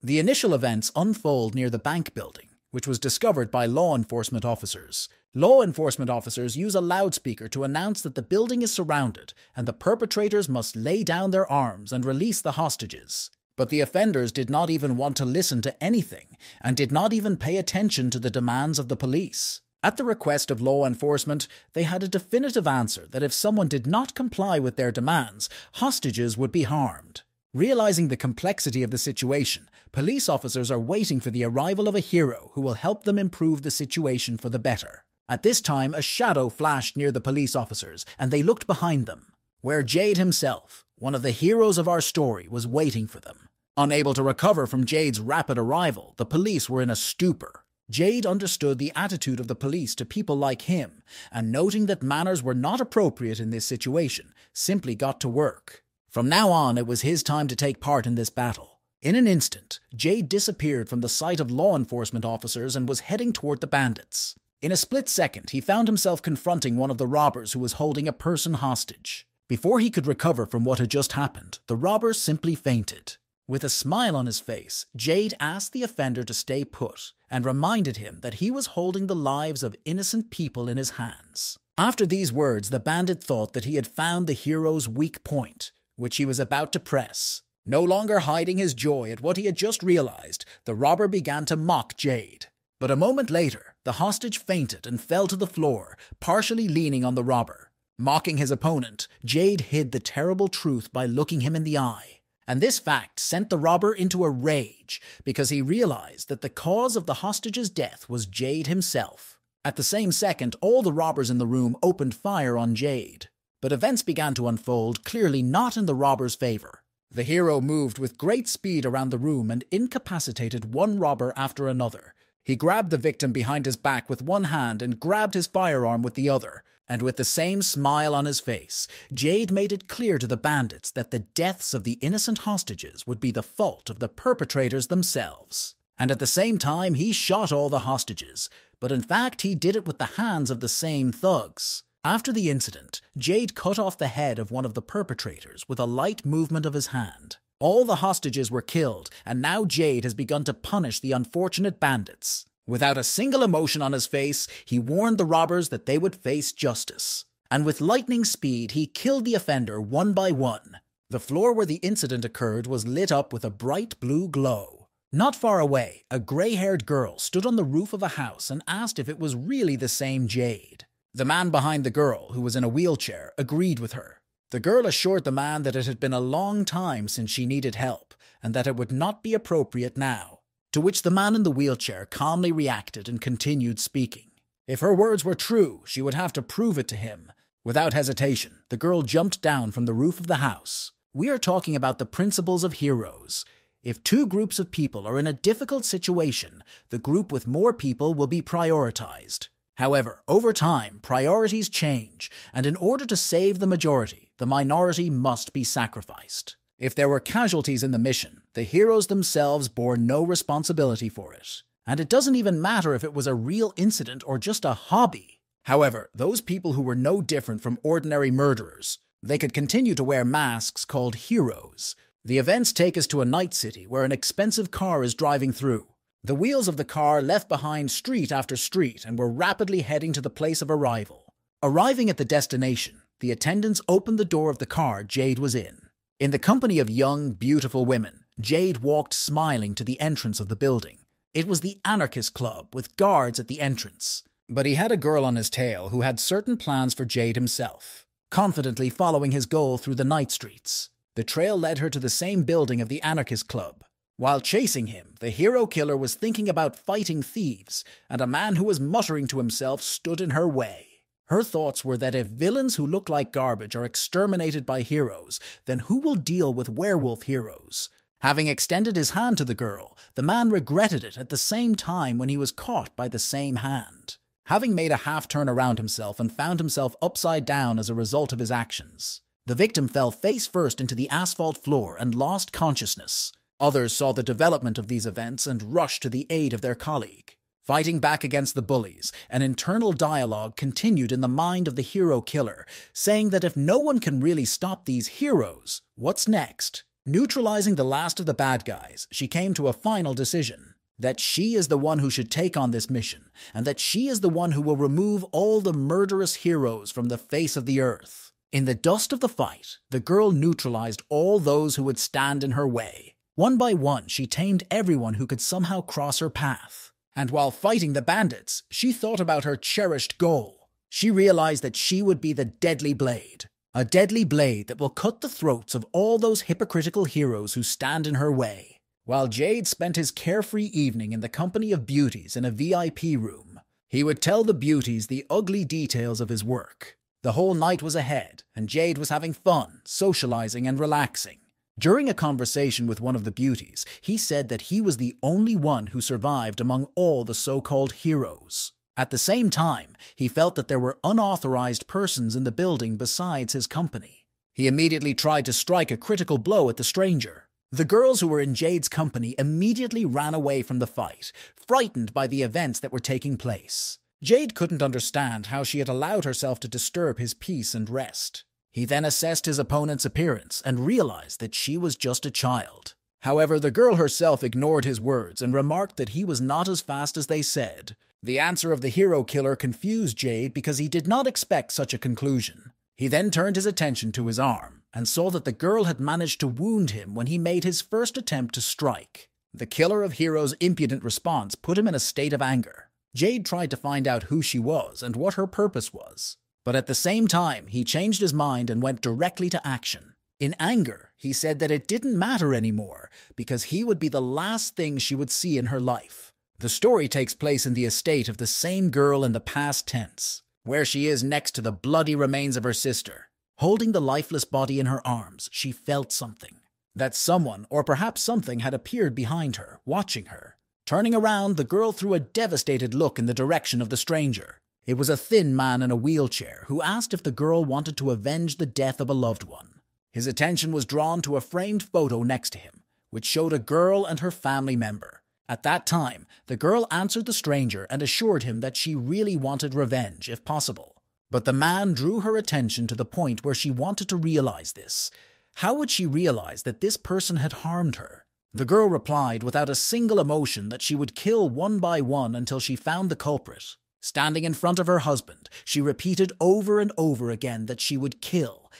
The initial events unfold near the bank building, which was discovered by law enforcement officers. Law enforcement officers use a loudspeaker to announce that the building is surrounded and the perpetrators must lay down their arms and release the hostages. But the offenders did not even want to listen to anything and did not even pay attention to the demands of the police. At the request of law enforcement, they had a definitive answer that if someone did not comply with their demands, hostages would be harmed. Realizing the complexity of the situation, police officers are waiting for the arrival of a hero who will help them improve the situation for the better. At this time, a shadow flashed near the police officers, and they looked behind them, where Jade himself, one of the heroes of our story, was waiting for them. Unable to recover from Jade's rapid arrival, the police were in a stupor. Jade understood the attitude of the police to people like him, and noting that manners were not appropriate in this situation, simply got to work. From now on, it was his time to take part in this battle. In an instant, Jade disappeared from the sight of law enforcement officers and was heading toward the bandits. In a split second, he found himself confronting one of the robbers who was holding a person hostage. Before he could recover from what had just happened, the robber simply fainted. With a smile on his face, Jade asked the offender to stay put and reminded him that he was holding the lives of innocent people in his hands. After these words, the bandit thought that he had found the hero's weak point, which he was about to press. No longer hiding his joy at what he had just realized, the robber began to mock Jade. But a moment later, the hostage fainted and fell to the floor, partially leaning on the robber. Mocking his opponent, Jade hid the terrible truth by looking him in the eye. And this fact sent the robber into a rage because he realized that the cause of the hostage's death was Jade himself. At the same second, all the robbers in the room opened fire on Jade. But events began to unfold, clearly not in the robber's favor. The hero moved with great speed around the room and incapacitated one robber after another. He grabbed the victim behind his back with one hand and grabbed his firearm with the other. And with the same smile on his face, Jade made it clear to the bandits that the deaths of the innocent hostages would be the fault of the perpetrators themselves. And at the same time, he shot all the hostages, but in fact he did it with the hands of the same thugs. After the incident, Jade cut off the head of one of the perpetrators with a light movement of his hand. All the hostages were killed, and now Jade has begun to punish the unfortunate bandits. Without a single emotion on his face, he warned the robbers that they would face justice. And with lightning speed, he killed the offender one by one. The floor where the incident occurred was lit up with a bright blue glow. Not far away, a gray-haired girl stood on the roof of a house and asked if it was really the same Jade. The man behind the girl, who was in a wheelchair, agreed with her. The girl assured the man that it had been a long time since she needed help, and that it would not be appropriate now. To which the man in the wheelchair calmly reacted and continued speaking. If her words were true, she would have to prove it to him. Without hesitation, the girl jumped down from the roof of the house. We are talking about the principles of heroes. If two groups of people are in a difficult situation, the group with more people will be prioritized. However, over time, priorities change, and in order to save the majority, the minority must be sacrificed. If there were casualties in the mission, the heroes themselves bore no responsibility for it. And it doesn't even matter if it was a real incident or just a hobby. However, those people who were no different from ordinary murderers, they could continue to wear masks called heroes. The events take us to a night city where an expensive car is driving through. The wheels of the car left behind street after street and were rapidly heading to the place of arrival. Arriving at the destination, the attendants opened the door of the car Jade was in. In the company of young, beautiful women, Jade walked smiling to the entrance of the building. It was the Anarchist Club, with guards at the entrance. But he had a girl on his tail who had certain plans for Jade himself, confidently following his goal through the night streets. The trail led her to the same building of the Anarchist Club. While chasing him, the hero killer was thinking about fighting thieves, and a man who was muttering to himself stood in her way. Her thoughts were that if villains who look like garbage are exterminated by heroes, then who will deal with werewolf heroes? Having extended his hand to the girl, the man regretted it at the same time when he was caught by the same hand. Having made a half-turn around himself and found himself upside down as a result of his actions, the victim fell face first into the asphalt floor and lost consciousness. Others saw the development of these events and rushed to the aid of their colleague. Fighting back against the bullies, an internal dialogue continued in the mind of the hero killer, saying that if no one can really stop these heroes, what's next? Neutralizing the last of the bad guys, she came to a final decision. That she is the one who should take on this mission, and that she is the one who will remove all the murderous heroes from the face of the earth. In the dust of the fight, the girl neutralized all those who would stand in her way. One by one, she tamed everyone who could somehow cross her path. And while fighting the bandits, she thought about her cherished goal. She realized that she would be the deadly blade. A deadly blade that will cut the throats of all those hypocritical heroes who stand in her way. While Jade spent his carefree evening in the company of beauties in a VIP room, he would tell the beauties the ugly details of his work. The whole night was ahead, and Jade was having fun, socializing and relaxing. During a conversation with one of the beauties, he said that he was the only one who survived among all the so-called heroes. At the same time, he felt that there were unauthorized persons in the building besides his company. He immediately tried to strike a critical blow at the stranger. The girls who were in Jade's company immediately ran away from the fight, frightened by the events that were taking place. Jade couldn't understand how she had allowed herself to disturb his peace and rest. He then assessed his opponent's appearance and realized that she was just a child. However, the girl herself ignored his words and remarked that he was not as fast as they said. The answer of the hero killer confused Jade because he did not expect such a conclusion. He then turned his attention to his arm and saw that the girl had managed to wound him when he made his first attempt to strike. The killer of heroes' impudent response put him in a state of anger. Jade tried to find out who she was and what her purpose was. But at the same time, he changed his mind and went directly to action. In anger, he said that it didn't matter anymore because he would be the last thing she would see in her life. The story takes place in the estate of the same girl in the past tense, where she is next to the bloody remains of her sister. Holding the lifeless body in her arms, she felt something. That someone, or perhaps something, had appeared behind her, watching her. Turning around, the girl threw a devastated look in the direction of the stranger. It was a thin man in a wheelchair who asked if the girl wanted to avenge the death of a loved one. His attention was drawn to a framed photo next to him, which showed a girl and her family member. At that time, the girl answered the stranger and assured him that she really wanted revenge, if possible. But the man drew her attention to the point where she wanted to realize this. How would she realize that this person had harmed her? The girl replied without a single emotion that she would kill one by one until she found the culprit. Standing in front of her husband, she repeated over and over again that she would kill,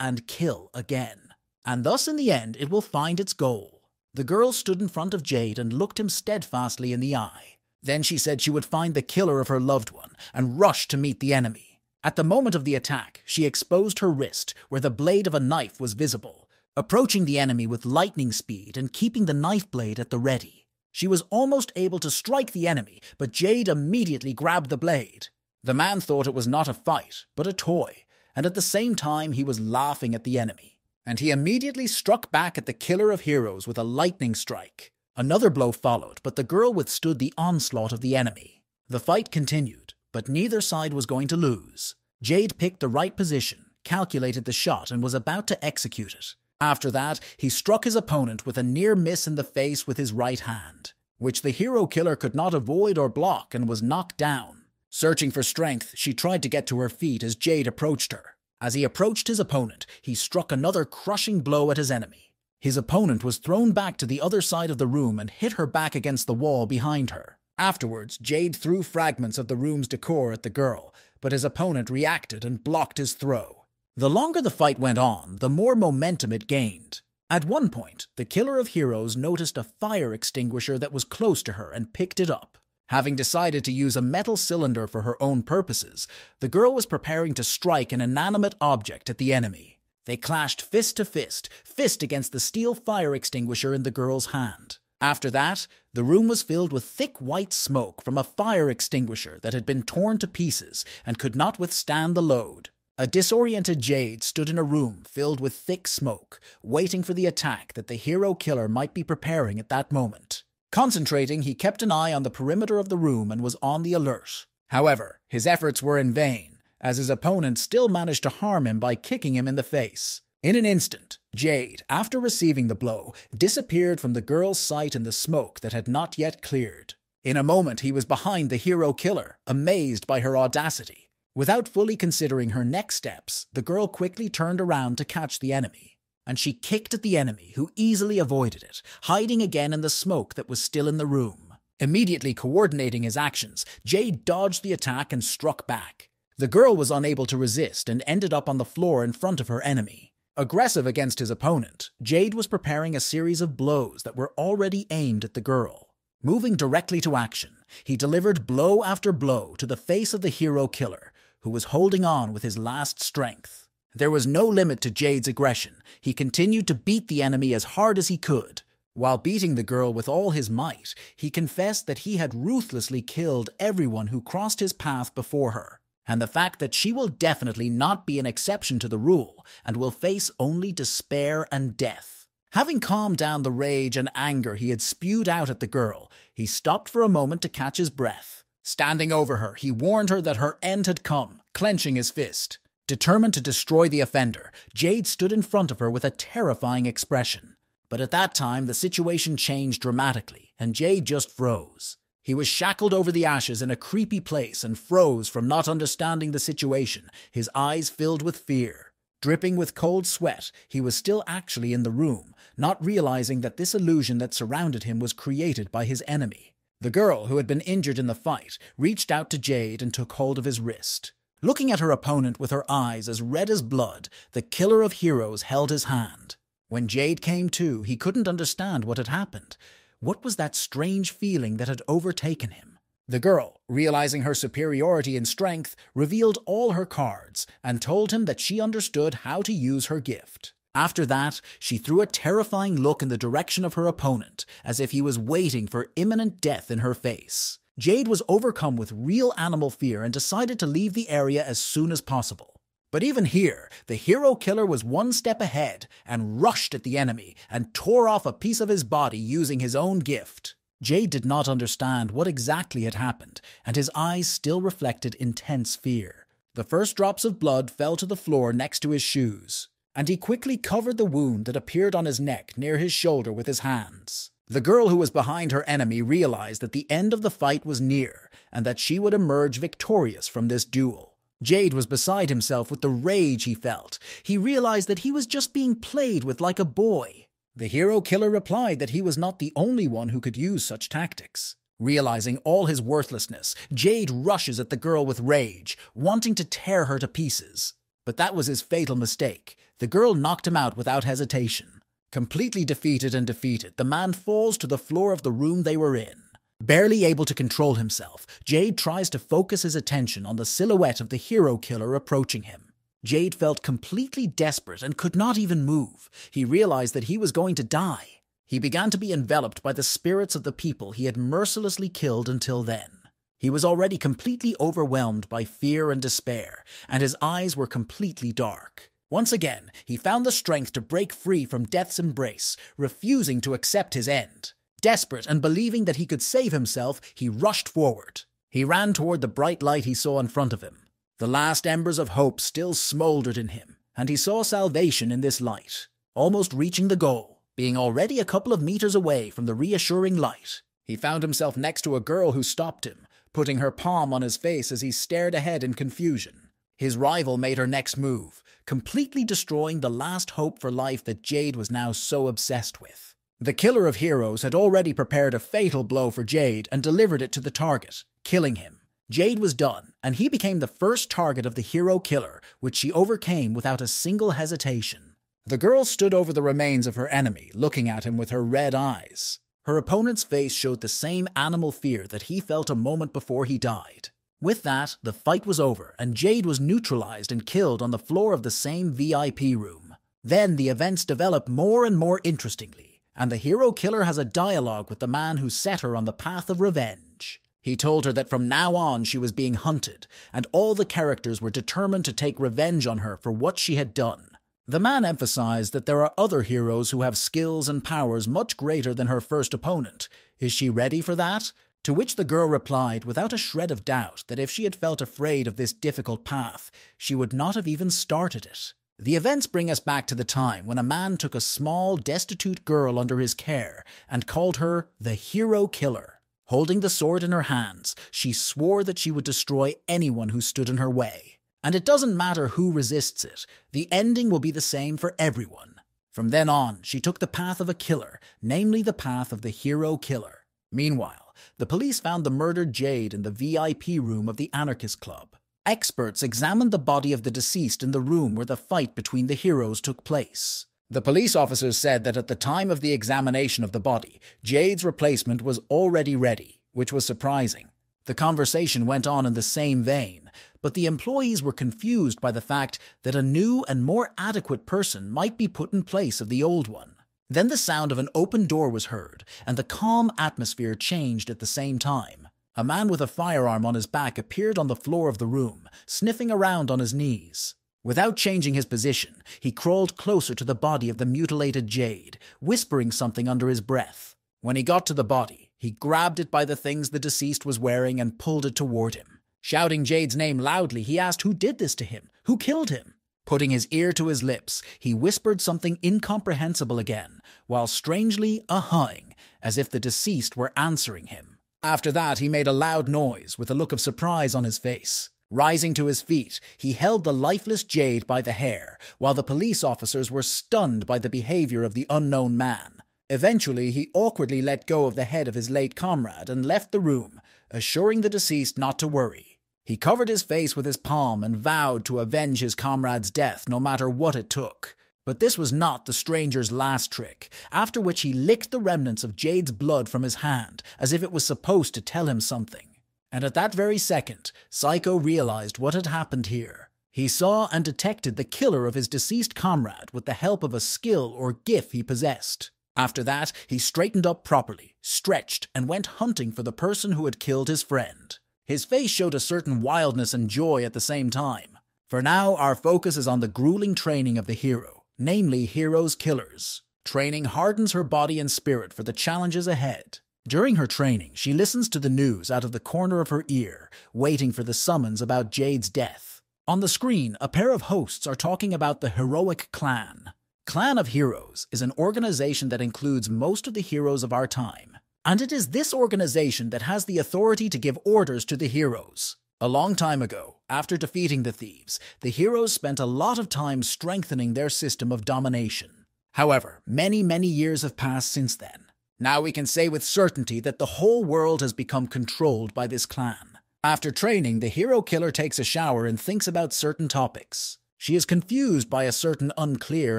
and kill again. And thus in the end it will find its goal. The girl stood in front of Jade and looked him steadfastly in the eye. Then she said she would find the killer of her loved one and rush to meet the enemy. At the moment of the attack, she exposed her wrist where the blade of a knife was visible, approaching the enemy with lightning speed and keeping the knife blade at the ready. She was almost able to strike the enemy, but Jade immediately grabbed the blade. The man thought it was not a fight, but a toy, and at the same time he was laughing at the enemy. And he immediately struck back at the killer of heroes with a lightning strike. Another blow followed, but the girl withstood the onslaught of the enemy. The fight continued, but neither side was going to lose. Jade picked the right position, calculated the shot, and was about to execute it. After that, he struck his opponent with a near miss in the face with his right hand, which the hero killer could not avoid or block and was knocked down. Searching for strength, she tried to get to her feet as Jade approached her. As he approached his opponent, he struck another crushing blow at his enemy. His opponent was thrown back to the other side of the room and hit her back against the wall behind her. Afterwards, Jade threw fragments of the room's decor at the girl, but his opponent reacted and blocked his throw. The longer the fight went on, the more momentum it gained. At one point, the killer of heroes noticed a fire extinguisher that was close to her and picked it up. Having decided to use a metal cylinder for her own purposes, the girl was preparing to strike an inanimate object at the enemy. They clashed fist to fist, fist against the steel fire extinguisher in the girl's hand. After that, the room was filled with thick white smoke from a fire extinguisher that had been torn to pieces and could not withstand the load. A disoriented Jade stood in a room filled with thick smoke, waiting for the attack that the hero killer might be preparing at that moment. Concentrating, he kept an eye on the perimeter of the room and was on the alert. However, his efforts were in vain, as his opponent still managed to harm him by kicking him in the face. In an instant, Jade, after receiving the blow, disappeared from the girl's sight in the smoke that had not yet cleared. In a moment, he was behind the hero killer, amazed by her audacity. Without fully considering her next steps, the girl quickly turned around to catch the enemy. and she kicked at the enemy, who easily avoided it, hiding again in the smoke that was still in the room. Immediately coordinating his actions, Jade dodged the attack and struck back. The girl was unable to resist and ended up on the floor in front of her enemy. Aggressive against his opponent, Jade was preparing a series of blows that were already aimed at the girl. Moving directly to action, he delivered blow after blow to the face of the hero killer, who was holding on with his last strength. There was no limit to Jade's aggression. He continued to beat the enemy as hard as he could. While beating the girl with all his might, he confessed that he had ruthlessly killed everyone who crossed his path before her, and the fact that she will definitely not be an exception to the rule and will face only despair and death. Having calmed down the rage and anger he had spewed out at the girl, he stopped for a moment to catch his breath. Standing over her, he warned her that her end had come, clenching his fist. Determined to destroy the offender, Jade stood in front of her with a terrifying expression. But at that time, the situation changed dramatically, and Jade just froze. He was shackled over the ashes in a creepy place and froze from not understanding the situation, his eyes filled with fear. Dripping with cold sweat, he was still actually in the room, not realizing that this illusion that surrounded him was created by his enemy. The girl, who had been injured in the fight, reached out to Jade and took hold of his wrist. Looking at her opponent with her eyes as red as blood, the killer of heroes held his hand. When Jade came to, he couldn't understand what had happened. What was that strange feeling that had overtaken him? The girl, realizing her superiority in strength, revealed all her cards and told him that she understood how to use her gift. After that, she threw a terrifying look in the direction of her opponent, as if he was waiting for imminent death in her face. Jade was overcome with real animal fear and decided to leave the area as soon as possible. But even here, the hero killer was one step ahead and rushed at the enemy and tore off a piece of his body using his own gift. Jade did not understand what exactly had happened, and his eyes still reflected intense fear. The first drops of blood fell to the floor next to his shoes, and he quickly covered the wound that appeared on his neck near his shoulder with his hands. The girl who was behind her enemy realized that the end of the fight was near, and that she would emerge victorious from this duel. Jade was beside himself with the rage he felt. He realized that he was just being played with like a boy. The hero killer replied that he was not the only one who could use such tactics. Realizing all his worthlessness, Jade rushes at the girl with rage, wanting to tear her to pieces. But that was his fatal mistake. The girl knocked him out without hesitation. Completely defeated, the man falls to the floor of the room they were in. Barely able to control himself, Jade tries to focus his attention on the silhouette of the hero killer approaching him. Jade felt completely desperate and could not even move. He realized that he was going to die. He began to be enveloped by the spirits of the people he had mercilessly killed until then. He was already completely overwhelmed by fear and despair, and his eyes were completely dark. Once again, he found the strength to break free from death's embrace, refusing to accept his end. Desperate and believing that he could save himself, he rushed forward. He ran toward the bright light he saw in front of him. The last embers of hope still smoldered in him, and he saw salvation in this light. Almost reaching the goal, being already a couple of meters away from the reassuring light, he found himself next to a girl who stopped him, putting her palm on his face as he stared ahead in confusion. His rival made her next move, completely destroying the last hope for life that Jade was now so obsessed with. The killer of heroes had already prepared a fatal blow for Jade and delivered it to the target, killing him. Jade was done, and he became the first target of the hero killer, which she overcame without a single hesitation. The girl stood over the remains of her enemy, looking at him with her red eyes. Her opponent's face showed the same animal fear that he felt a moment before he died. With that, the fight was over, and Jade was neutralized and killed on the floor of the same VIP room. Then the events develop more and more interestingly, and the hero killer has a dialogue with the man who set her on the path of revenge. He told her that from now on she was being hunted, and all the characters were determined to take revenge on her for what she had done. The man emphasized that there are other heroes who have skills and powers much greater than her first opponent. Is she ready for that? To which the girl replied without a shred of doubt that if she had felt afraid of this difficult path, she would not have even started it. The events bring us back to the time when a man took a small, destitute girl under his care and called her the hero killer. Holding the sword in her hands, she swore that she would destroy anyone who stood in her way. And it doesn't matter who resists it, the ending will be the same for everyone. From then on, she took the path of a killer, namely the path of the hero killer. Meanwhile, the police found the murdered Jade in the VIP room of the Anarchist Club. Experts examined the body of the deceased in the room where the fight between the heroes took place. The police officers said that at the time of the examination of the body, Jade's replacement was already ready, which was surprising. The conversation went on in the same vein, but the employees were confused by the fact that a new and more adequate person might be put in place of the old one. Then the sound of an open door was heard, and the calm atmosphere changed at the same time. A man with a firearm on his back appeared on the floor of the room, sniffing around on his knees. Without changing his position, he crawled closer to the body of the mutilated Jade, whispering something under his breath. When he got to the body, he grabbed it by the things the deceased was wearing and pulled it toward him. Shouting Jade's name loudly, he asked who did this to him, who killed him. Putting his ear to his lips, he whispered something incomprehensible again, while strangely ahhing, as if the deceased were answering him. After that, he made a loud noise with a look of surprise on his face. Rising to his feet, he held the lifeless Jade by the hair, while the police officers were stunned by the behavior of the unknown man. Eventually, he awkwardly let go of the head of his late comrade and left the room, assuring the deceased not to worry. He covered his face with his palm and vowed to avenge his comrade's death no matter what it took. But this was not the stranger's last trick, after which he licked the remnants of Jade's blood from his hand, as if it was supposed to tell him something. And at that very second, Psycho realized what had happened here. He saw and detected the killer of his deceased comrade with the help of a skill or gift he possessed. After that, he straightened up properly, stretched, and went hunting for the person who had killed his friend. His face showed a certain wildness and joy at the same time. For now, our focus is on the grueling training of the hero, namely Hero's killers. Training hardens her body and spirit for the challenges ahead. During her training, she listens to the news out of the corner of her ear, waiting for the summons about Jade's death. On the screen, a pair of hosts are talking about the heroic clan. Clan of Heroes is an organization that includes most of the heroes of our time. And it is this organization that has the authority to give orders to the heroes. A long time ago, after defeating the thieves, the heroes spent a lot of time strengthening their system of domination. However, many years have passed since then. Now we can say with certainty that the whole world has become controlled by this clan. After training, the hero killer takes a shower and thinks about certain topics. She is confused by a certain unclear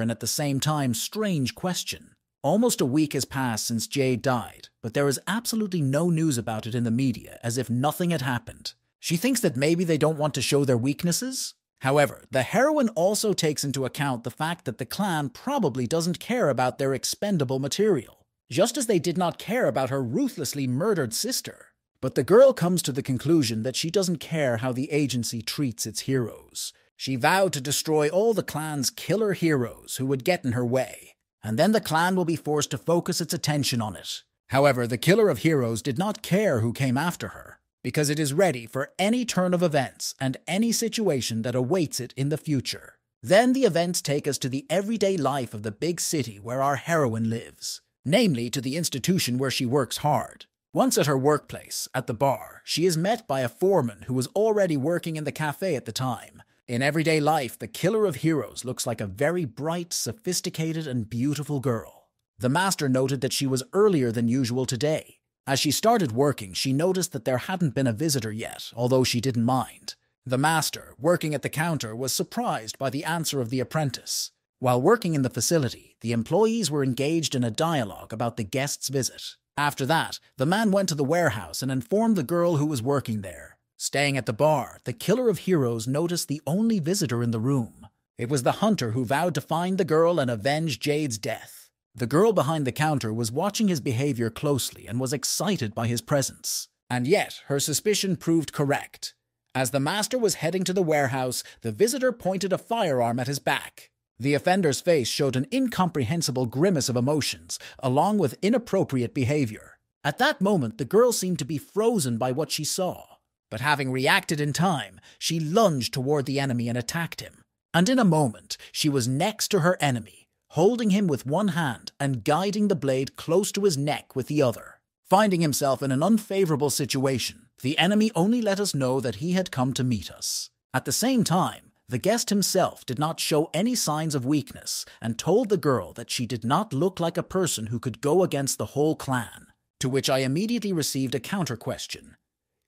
and at the same time strange question. Almost a week has passed since Jade died, but there is absolutely no news about it in the media, as if nothing had happened. She thinks that maybe they don't want to show their weaknesses. However, the heroine also takes into account the fact that the clan probably doesn't care about their expendable material, just as they did not care about her ruthlessly murdered sister. But the girl comes to the conclusion that she doesn't care how the agency treats its heroes. She vowed to destroy all the clan's killer heroes who would get in her way, and then the clan will be forced to focus its attention on it. However, the killer of heroes did not care who came after her, because it is ready for any turn of events and any situation that awaits it in the future. Then the events take us to the everyday life of the big city where our heroine lives, namely to the institution where she works hard. Once at her workplace, at the bar, she is met by a foreman who was already working in the cafe at the time. In everyday life, the killer of heroes looks like a very bright, sophisticated, and beautiful girl. The master noted that she was earlier than usual today. As she started working, she noticed that there hadn't been a visitor yet, although she didn't mind. The master, working at the counter, was surprised by the answer of the apprentice. While working in the facility, the employees were engaged in a dialogue about the guest's visit. After that, the man went to the warehouse and informed the girl who was working there. Staying at the bar, the killer of heroes noticed the only visitor in the room. It was the hunter who vowed to find the girl and avenge Jade's death. The girl behind the counter was watching his behavior closely and was excited by his presence. And yet, her suspicion proved correct. As the master was heading to the warehouse, the visitor pointed a firearm at his back. The offender's face showed an incomprehensible grimace of emotions, along with inappropriate behavior. At that moment, the girl seemed to be frozen by what she saw. But having reacted in time, she lunged toward the enemy and attacked him. And in a moment, she was next to her enemy, holding him with one hand and guiding the blade close to his neck with the other. Finding himself in an unfavorable situation, the enemy only let us know that he had come to meet us. At the same time, The guest himself did not show any signs of weakness and told the girl that she did not look like a person who could go against the whole clan, to which I immediately received a counter-question.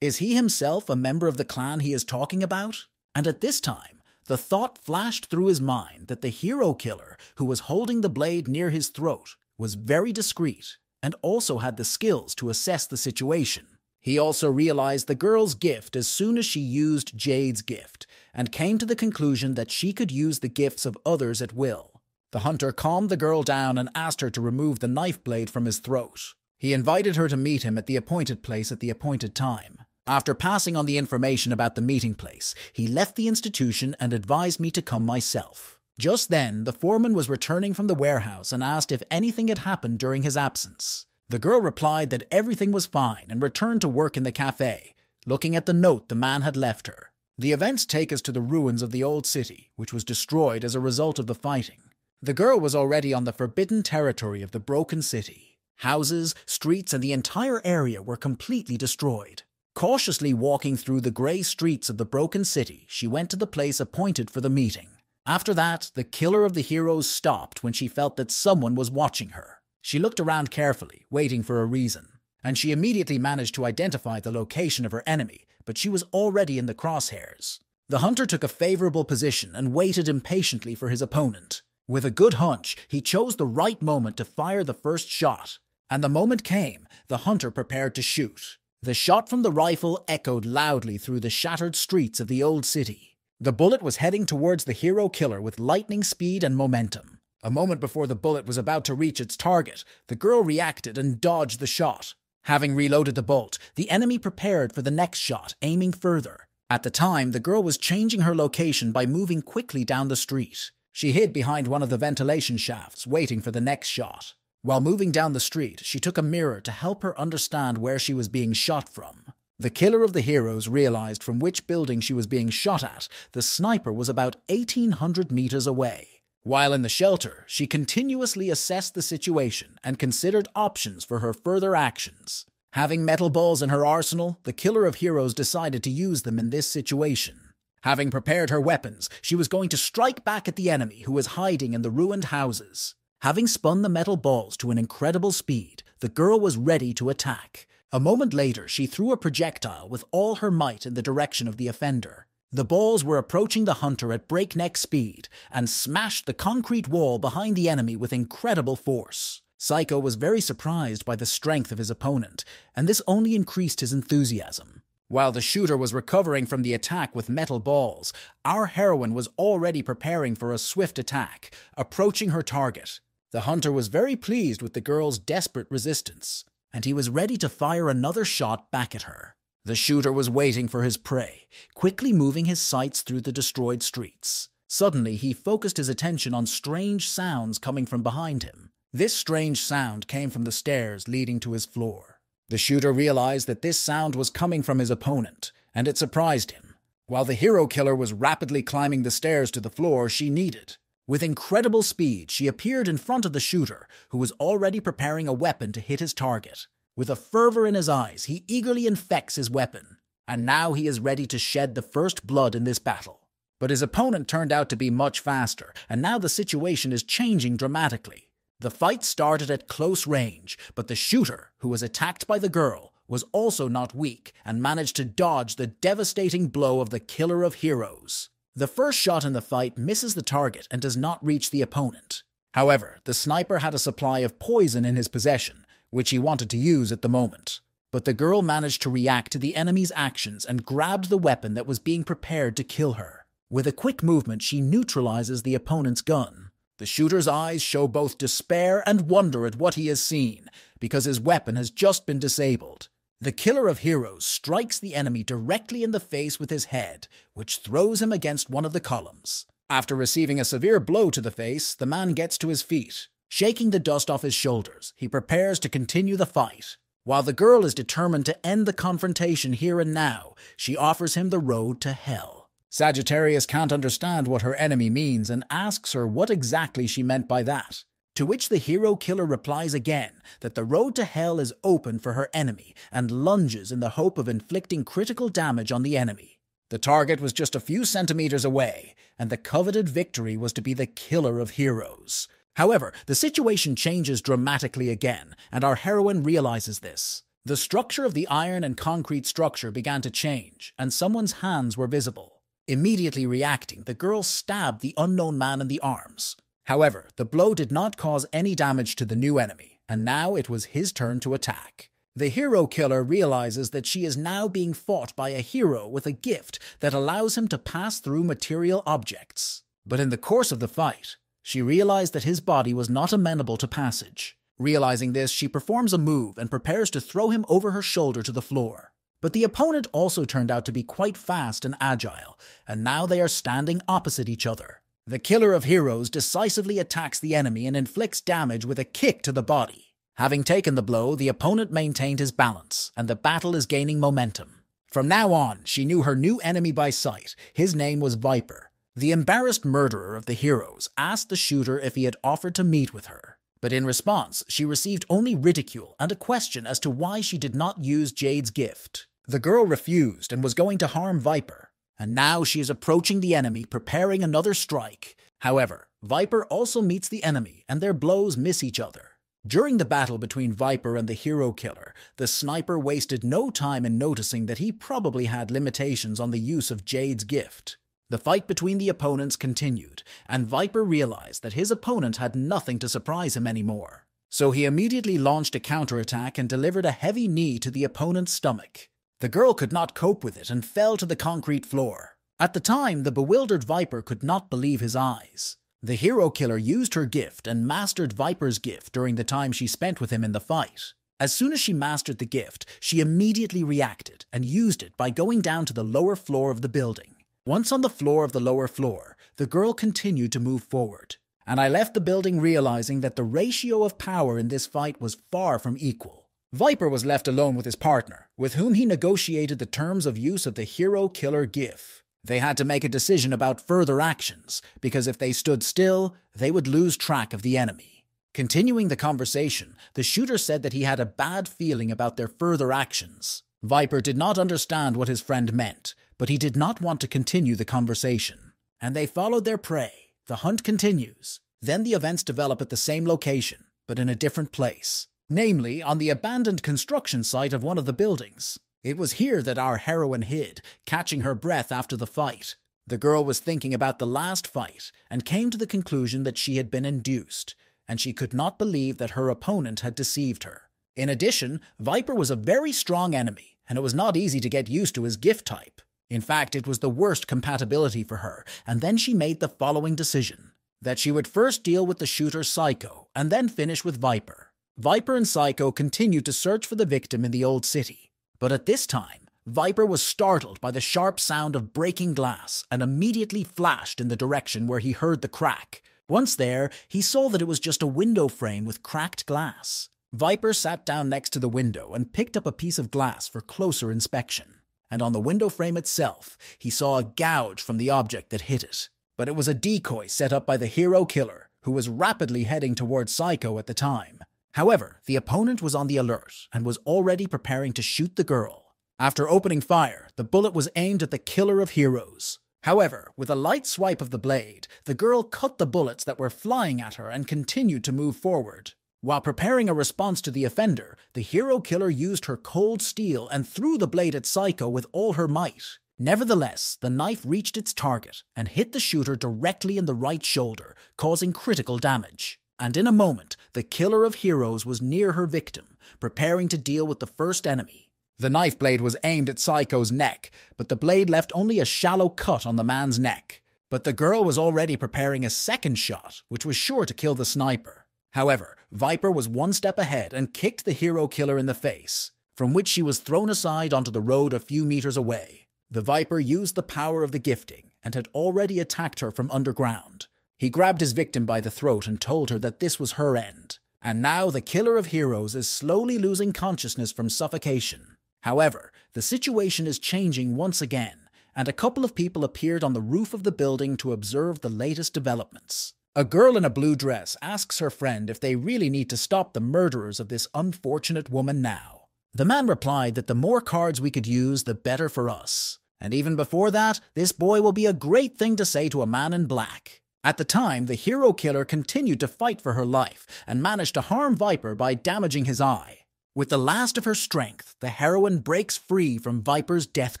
Is he himself a member of the clan he is talking about? And at this time, the thought flashed through his mind that the hero killer who was holding the blade near his throat was very discreet and also had the skills to assess the situation. He also realized the girl's gift as soon as she used Jade's gift, and came to the conclusion that she could use the gifts of others at will. The hunter calmed the girl down and asked her to remove the knife blade from his throat. He invited her to meet him at the appointed place at the appointed time. After passing on the information about the meeting place, he left the institution and advised me to come myself. Just then, the foreman was returning from the warehouse and asked if anything had happened during his absence. The girl replied that everything was fine and returned to work in the cafe, looking at the note the man had left her. The events take us to the ruins of the old city, which was destroyed as a result of the fighting. The girl was already on the forbidden territory of the broken city. Houses, streets, and the entire area were completely destroyed. Cautiously walking through the grey streets of the broken city, she went to the place appointed for the meeting. After that, the killer of the heroes stopped when she felt that someone was watching her. She looked around carefully, waiting for a reason, and she immediately managed to identify the location of her enemy, but she was already in the crosshairs. The hunter took a favorable position and waited impatiently for his opponent. With a good hunch, he chose the right moment to fire the first shot, and the moment came, the hunter prepared to shoot. The shot from the rifle echoed loudly through the shattered streets of the old city. The bullet was heading towards the hero killer with lightning speed and momentum. A moment before the bullet was about to reach its target, the girl reacted and dodged the shot. Having reloaded the bolt, the enemy prepared for the next shot, aiming further. At the time, the girl was changing her location by moving quickly down the street. She hid behind one of the ventilation shafts, waiting for the next shot. While moving down the street, she took a mirror to help her understand where she was being shot from. The killer of the heroes realized from which building she was being shot at. The sniper was about 1,800 meters away. While in the shelter, she continuously assessed the situation and considered options for her further actions. Having metal balls in her arsenal, the killer of heroes decided to use them in this situation. Having prepared her weapons, she was going to strike back at the enemy who was hiding in the ruined houses. Having spun the metal balls to an incredible speed, the girl was ready to attack. A moment later, she threw a projectile with all her might in the direction of the offender. The balls were approaching the hunter at breakneck speed and smashed the concrete wall behind the enemy with incredible force. Psycho was very surprised by the strength of his opponent, and this only increased his enthusiasm. While the shooter was recovering from the attack with metal balls, our heroine was already preparing for a swift attack, approaching her target. The hunter was very pleased with the girl's desperate resistance, and he was ready to fire another shot back at her. The shooter was waiting for his prey, quickly moving his sights through the destroyed streets. Suddenly, he focused his attention on strange sounds coming from behind him. This strange sound came from the stairs leading to his floor. The shooter realized that this sound was coming from his opponent, and it surprised him. While the hero killer was rapidly climbing the stairs to the floor she needed. With incredible speed, she appeared in front of the shooter, who was already preparing a weapon to hit his target. With a fervor in his eyes, he eagerly infects his weapon, and now he is ready to shed the first blood in this battle. But his opponent turned out to be much faster, and now the situation is changing dramatically. The fight started at close range, but the shooter, who was attacked by the girl, was also not weak and managed to dodge the devastating blow of the killer of heroes. The first shot in the fight misses the target and does not reach the opponent. However, the sniper had a supply of poison in his possession, which he wanted to use at the moment. But the girl managed to react to the enemy's actions and grabbed the weapon that was being prepared to kill her. With a quick movement, she neutralizes the opponent's gun. The shooter's eyes show both despair and wonder at what he has seen, because his weapon has just been disabled. The killer of heroes strikes the enemy directly in the face with his head, which throws him against one of the columns. After receiving a severe blow to the face, the man gets to his feet. Shaking the dust off his shoulders, he prepares to continue the fight. While the girl is determined to end the confrontation here and now, she offers him the road to hell. Sagittarius can't understand what her enemy means and asks her what exactly she meant by that. To which the hero killer replies again that the road to hell is open for her enemy and lunges in the hope of inflicting critical damage on the enemy. The target was just a few centimeters away, and the coveted victory was to be the killer of heroes. However, the situation changes dramatically again, and our heroine realizes this. The structure of the iron and concrete structure began to change, and someone's hands were visible. Immediately reacting, the girl stabbed the unknown man in the arms. However, the blow did not cause any damage to the new enemy, and now it was his turn to attack. The hero killer realizes that she is now being fought by a hero with a gift that allows him to pass through material objects. But in the course of the fight, she realized that his body was not amenable to passage. Realizing this, she performs a move and prepares to throw him over her shoulder to the floor. But the opponent also turned out to be quite fast and agile, and now they are standing opposite each other. The killer of heroes decisively attacks the enemy and inflicts damage with a kick to the body. Having taken the blow, the opponent maintained his balance, and the battle is gaining momentum. From now on, she knew her new enemy by sight. His name was Viper. The embarrassed murderer of the heroes asked the shooter if he had offered to meet with her. But in response, she received only ridicule and a question as to why she did not use Jade's gift. The girl refused and was going to harm Viper. And now she is approaching the enemy, preparing another strike. However, Viper also meets the enemy, and their blows miss each other. During the battle between Viper and the hero killer, the sniper wasted no time in noticing that he probably had limitations on the use of Jade's gift. The fight between the opponents continued, and Viper realized that his opponent had nothing to surprise him anymore. So he immediately launched a counterattack and delivered a heavy knee to the opponent's stomach. The girl could not cope with it and fell to the concrete floor. At the time, the bewildered Viper could not believe his eyes. The hero killer used her gift and mastered Viper's gift during the time she spent with him in the fight. As soon as she mastered the gift, she immediately reacted and used it by going down to the lower floor of the building. Once on the floor of the lower floor, the girl continued to move forward. And I left the building realizing that the ratio of power in this fight was far from equal. Viper was left alone with his partner, with whom he negotiated the terms of use of the hero killer gift. They had to make a decision about further actions, because if they stood still, they would lose track of the enemy. Continuing the conversation, the shooter said that he had a bad feeling about their further actions. Viper did not understand what his friend meant, but he did not want to continue the conversation. And they followed their prey. The hunt continues. Then the events develop at the same location, but in a different place. Namely, on the abandoned construction site of one of the buildings. It was here that our heroine hid, catching her breath after the fight. The girl was thinking about the last fight and came to the conclusion that she had been induced, and she could not believe that her opponent had deceived her. In addition, Viper was a very strong enemy, and it was not easy to get used to his gift type. In fact, it was the worst compatibility for her, and then she made the following decision: that she would first deal with the shooter Psycho, and then finish with Viper. Viper and Psycho continued to search for the victim in the old city. But at this time, Viper was startled by the sharp sound of breaking glass and immediately flashed in the direction where he heard the crack. Once there, he saw that it was just a window frame with cracked glass. Viper sat down next to the window and picked up a piece of glass for closer inspection. And on the window frame itself, he saw a gouge from the object that hit it. But it was a decoy set up by the hero killer, who was rapidly heading towards Psycho at the time. However, the opponent was on the alert and was already preparing to shoot the girl. After opening fire, the bullet was aimed at the killer of heroes. However, with a light swipe of the blade, the girl cut the bullets that were flying at her and continued to move forward. While preparing a response to the offender, the hero killer used her cold steel and threw the blade at Psycho with all her might. Nevertheless, the knife reached its target and hit the shooter directly in the right shoulder, causing critical damage. And in a moment, the killer of heroes was near her victim, preparing to deal with the first enemy. The knife blade was aimed at Psycho's neck, but the blade left only a shallow cut on the man's neck. But the girl was already preparing a second shot, which was sure to kill the sniper. However, Viper was one step ahead and kicked the hero killer in the face, from which she was thrown aside onto the road a few meters away. The Viper used the power of the gifting and had already attacked her from underground. He grabbed his victim by the throat and told her that this was her end. And now the killer of heroes is slowly losing consciousness from suffocation. However, the situation is changing once again, and a couple of people appeared on the roof of the building to observe the latest developments. A girl in a blue dress asks her friend if they really need to stop the murderers of this unfortunate woman now. The man replied that the more cards we could use, the better for us. And even before that, this boy will be a great thing to say to a man in black. At the time, the hero killer continued to fight for her life and managed to harm Viper by damaging his eye. With the last of her strength, the heroine breaks free from Viper's death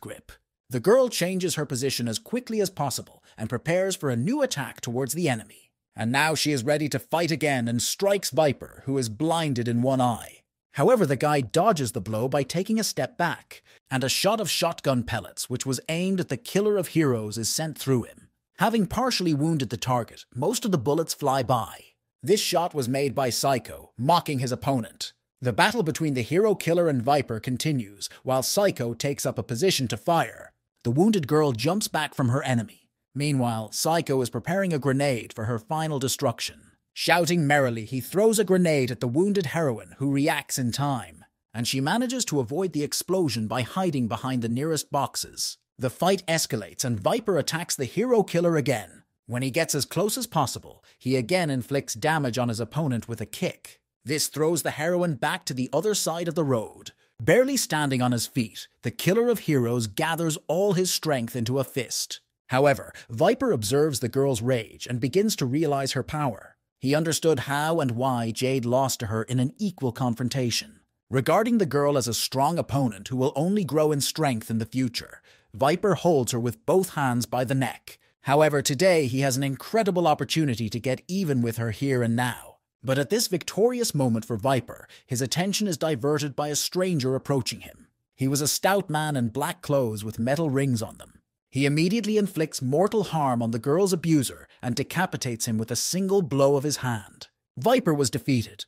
grip. The girl changes her position as quickly as possible and prepares for a new attack towards the enemy. And now she is ready to fight again and strikes Viper, who is blinded in one eye. However, the guy dodges the blow by taking a step back, and a shot of shotgun pellets, which was aimed at the killer of heroes, is sent through him. Having partially wounded the target, most of the bullets fly by. This shot was made by Psycho, mocking his opponent. The battle between the hero killer and Viper continues, while Psycho takes up a position to fire. The wounded girl jumps back from her enemy. Meanwhile, Psycho is preparing a grenade for her final destruction. Shouting merrily, he throws a grenade at the wounded heroine, who reacts in time, and she manages to avoid the explosion by hiding behind the nearest boxes. The fight escalates and Viper attacks the hero killer again. When he gets as close as possible, he again inflicts damage on his opponent with a kick. This throws the heroine back to the other side of the road. Barely standing on his feet, the killer of heroes gathers all his strength into a fist. However, Viper observes the girl's rage and begins to realize her power. He understood how and why Jade lost to her in an equal confrontation. Regarding the girl as a strong opponent who will only grow in strength in the future, Viper holds her with both hands by the neck. However, today he has an incredible opportunity to get even with her here and now. But at this victorious moment for Viper, his attention is diverted by a stranger approaching him. He was a stout man in black clothes with metal rings on them. He immediately inflicts mortal harm on the girl's abuser and decapitates him with a single blow of his hand. Viper was defeated,